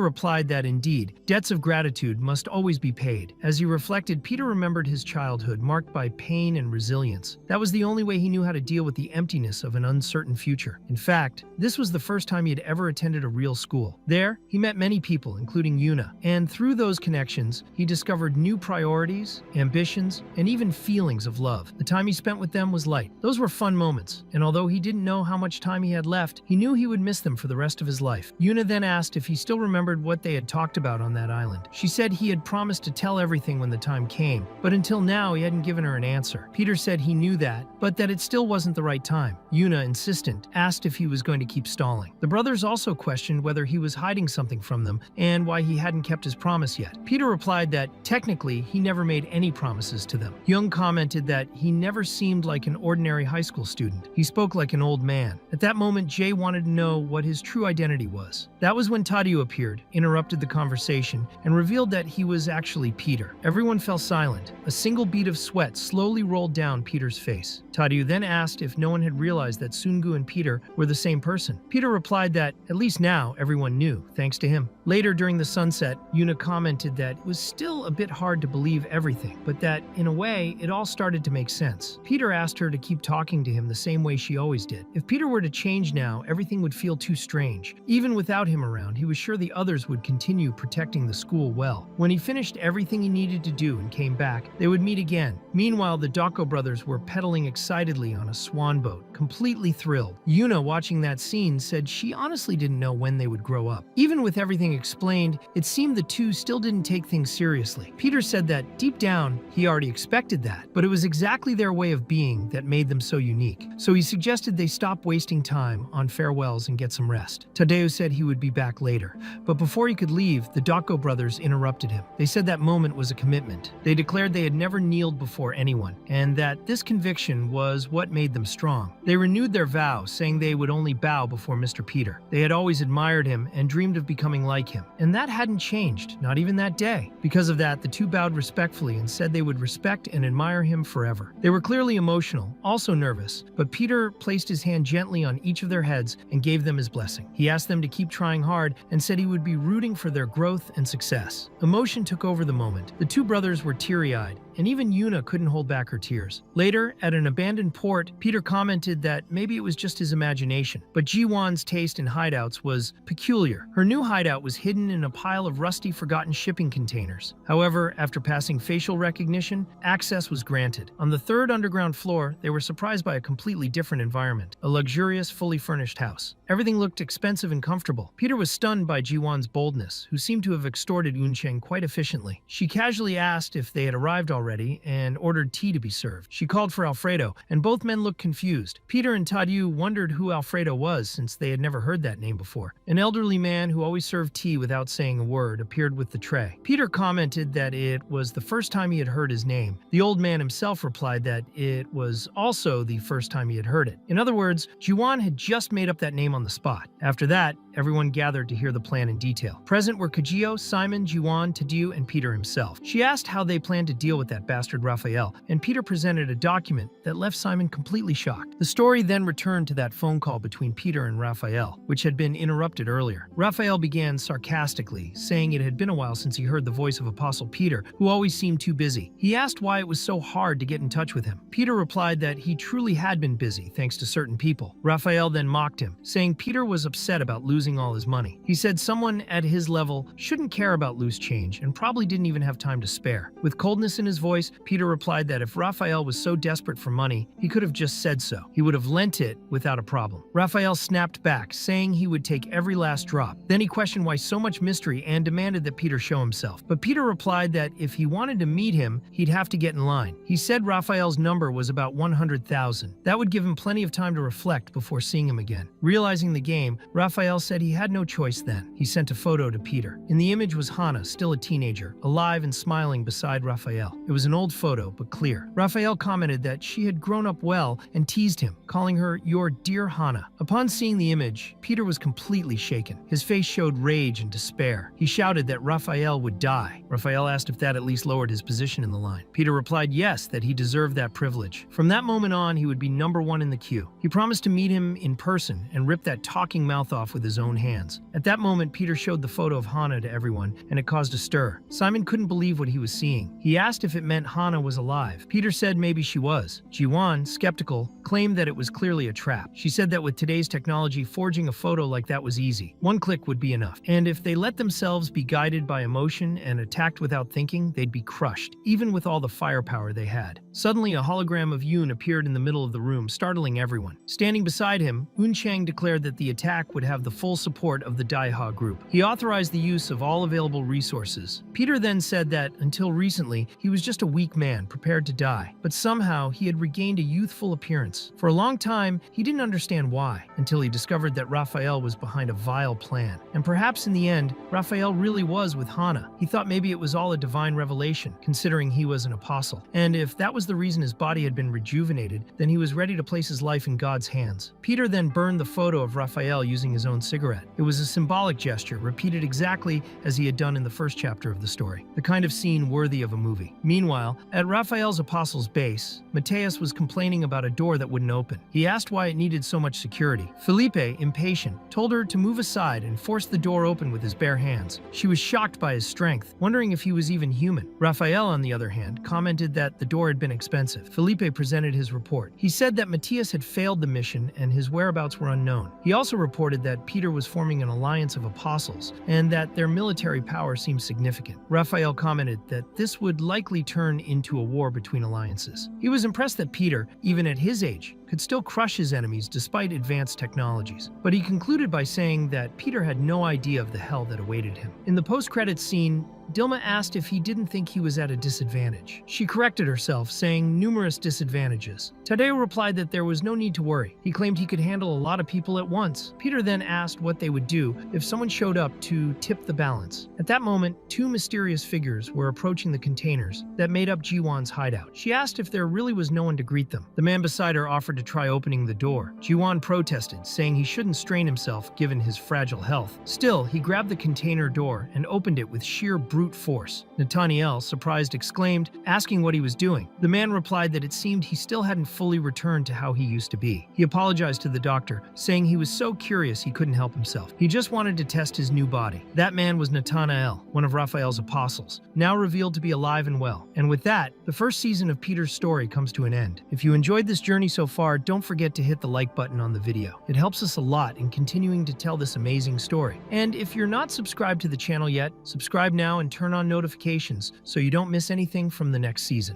replied that indeed, debts of gratitude must always be paid. As he reflected, Peter remembered his childhood marked by pain and resilience. That was the only way he he knew how to deal with the emptiness of an uncertain future. In fact, this was the first time he had ever attended a real school. There, he met many people, including Yuna, and through those connections, he discovered new priorities, ambitions, and even feelings of love. The time he spent with them was light. Those were fun moments, and although he didn't know how much time he had left, he knew he would miss them for the rest of his life. Yuna then asked if he still remembered what they had talked about on that island. She said he had promised to tell everything when the time came, but until now he hadn't given her an answer. Peter said he knew that, but that it still wasn't the right time. Yuna, insistent, asked if he was going to keep stalling. The brothers also questioned whether he was hiding something from them and why he hadn't kept his promise yet. Peter replied that, technically, he never made any promises to them. Young commented that he never seemed like an ordinary high school student. He spoke like an old man. At that moment, Jay wanted to know what his true identity was. That was when Tadeu appeared, interrupted the conversation, and revealed that he was actually Peter. Everyone fell silent. A single bead of sweat slowly rolled down Peter's face. Tadeu then asked if no one had realized that Sungu and Peter were the same person. Peter replied that, at least now, everyone knew, thanks to him. Later, during the sunset, Yuna commented that it was still a bit hard to believe everything, but that, in a way, it all started to make sense. Peter asked her to keep talking to him the same way she always did. If Peter were to change now, everything would feel too strange. Even without him around, he was sure the others would continue protecting the school well. When he finished everything he needed to do and came back, they would meet again. Meanwhile, the Dako brothers were pedaling excitedly on a swan boat, completely thrilled. Yuna, watching that scene, said she honestly didn't know when they would grow up. Even with everything explained, it seemed the two still didn't take things seriously. Peter said that, deep down, he already expected that, but it was exactly their way of being that made them so unique. So he suggested they stop wasting time on farewells and get some rest. Tadeu said he would be back later, but before he could leave, the Dako brothers interrupted him. They said that moment was a commitment. They declared they had never kneeled before anyone, and that this conviction was what made them strong. They renewed their vow, saying they would only bow before Mr. Peter. They had always admired him and dreamed of becoming like him, and that hadn't changed, not even that day. Because of that, the two bowed respectfully and said they would respect and admire him forever. They were clearly emotional, also nervous, but Peter placed his hand gently on each of their heads and gave them his blessing. He asked them to keep trying hard and said he would be rooting for their growth and success. Emotion took over the moment. The two brothers were teary-eyed, and even Yuna couldn't hold back her tears. Later, at an abandoned port, Peter commented that maybe it was just his imagination, but Ji-won's taste in hideouts was peculiar. Her new hideout was hidden in a pile of rusty, forgotten shipping containers. However, after passing facial recognition, access was granted. On the third underground floor, they were surprised by a completely different environment, a luxurious, fully furnished house. Everything looked expensive and comfortable. Peter was stunned by Ji-won's boldness, who seemed to have extorted Yuncheng quite efficiently. She casually asked if they had arrived already and ordered tea to be served. She called for Alfredo, and both men looked confused. Peter and Tadeu wondered who Alfredo was, since they had never heard that name before. An elderly man who always served tea without saying a word appeared with the tray. Peter commented that it was the first time he had heard his name. The old man himself replied that it was also the first time he had heard it. In other words, Ji-won had just made up that name on the spot. After that, everyone gathered to hear the plan in detail. Present were Kajio, Simon, Ji-won, Tadeu, and Peter himself. She asked how they planned to deal with that bastard Raphael, and Peter presented a document that left Simon completely shocked. The story then returned to that phone call between Peter and Raphael, which had been interrupted earlier. Raphael began sarcastically, saying it had been a while since he heard the voice of Apostle Peter, who always seemed too busy. He asked why it was so hard to get in touch with him. Peter replied that he truly had been busy, thanks to certain people. Raphael then mocked him, saying Peter was upset about losing all his money. He said someone at his level shouldn't care about loose change and probably didn't even have time to spare. With coldness in his voice, Peter replied that if Raphael was so desperate for money, he could have just said so. He would have lent it without a problem. Raphael snapped back, saying he would take every last drop. Then he questioned why so much mystery and demanded that Peter show himself. But Peter replied that if he wanted to meet him, he'd have to get in line. He said Raphael's number was about 100,000. That would give him plenty of time to reflect before seeing him again. Realizing the game, Raphael said he had no choice then. He sent a photo to Peter. In the image was Hana, still a teenager, alive and smiling beside Raphael. It was an old photo, but clear. Raphael commented that she had grown up well and teased him, calling her your dear Hana. Upon seeing the image, Peter was completely shaken. His face showed rage and despair. He shouted that Raphael would die. Raphael asked if that at least lowered his position in the line. Peter replied yes, that he deserved that privilege. From that moment on, he would be number one in the queue. He promised to meet him in person and rip that talking mouth off with his own hands. At that moment, Peter showed the photo of Hana to everyone, and it caused a stir. Simon couldn't believe what he was seeing. He asked if it meant Hana was alive. Peter said maybe she was. Ji-won, Ji-won, skeptical, claimed that it was clearly a trap. She said that with today's technology, forging a photo like that was easy. One click would be enough. And if they let themselves be guided by emotion and attacked without thinking, they'd be crushed, even with all the firepower they had. Suddenly, a hologram of Yoon appeared in the middle of the room, startling everyone. Standing beside him, Eun Chang declared that the attack would have the full support of the Daiha group. He authorized the use of all available resources. Peter then said that, until recently, he was just a weak man, prepared to die. But somehow, he had regained a youthful appearance. For a long time, he didn't understand why, until he discovered that Raphael was behind a vile plan. And perhaps in the end, Raphael really was with Hana. He thought maybe it was all a divine revelation, considering he was an apostle. And if that was the reason his body had been rejuvenated, then he was ready to place his life in God's hands. Peter then burned the photo of Raphael using his own cigarette. It was a symbolic gesture, repeated exactly as he had done in the first chapter of the story. The kind of scene worthy of a movie. Meanwhile, at Raphael's apostle's base, Mateus was complaining about a door that wouldn't open. He asked why it needed so much security. Felipe, impatient, told her to move aside and forced the door open with his bare hands. She was shocked by his strength, wondering if he was even human. Raphael, on the other hand, commented that the door had been expensive. Felipe presented his report. He said that Mateus had failed the mission and his whereabouts were unknown. He also reported that Peter was forming an alliance of apostles and that their military power seemed significant. Raphael commented that this would likely turn into a war between alliances. He was impressed that Peter, even at his age, could still crush his enemies despite advanced technologies. But he concluded by saying that Peter had no idea of the hell that awaited him. In the post-credits scene, Dilma asked if he didn't think he was at a disadvantage. She corrected herself, saying numerous disadvantages. Tadeo replied that there was no need to worry. He claimed he could handle a lot of people at once. Peter then asked what they would do if someone showed up to tip the balance. At that moment, two mysterious figures were approaching the containers that made up Ji-won's hideout. She asked if there really was no one to greet them. The man beside her offered to try opening the door. Ji-won protested, saying he shouldn't strain himself given his fragile health. Still, he grabbed the container door and opened it with sheer brute force. Nathaniel, surprised, exclaimed, asking what he was doing. The man replied that it seemed he still hadn't fully returned to how he used to be. He apologized to the doctor, saying he was so curious he couldn't help himself. He just wanted to test his new body. That man was Nathanael, one of Raphael's apostles, now revealed to be alive and well. And with that, the first season of Peter's story comes to an end. If you enjoyed this journey so far, don't forget to hit the like button on the video. It helps us a lot in continuing to tell this amazing story. And if you're not subscribed to the channel yet, subscribe now and turn on notifications so you don't miss anything from the next season.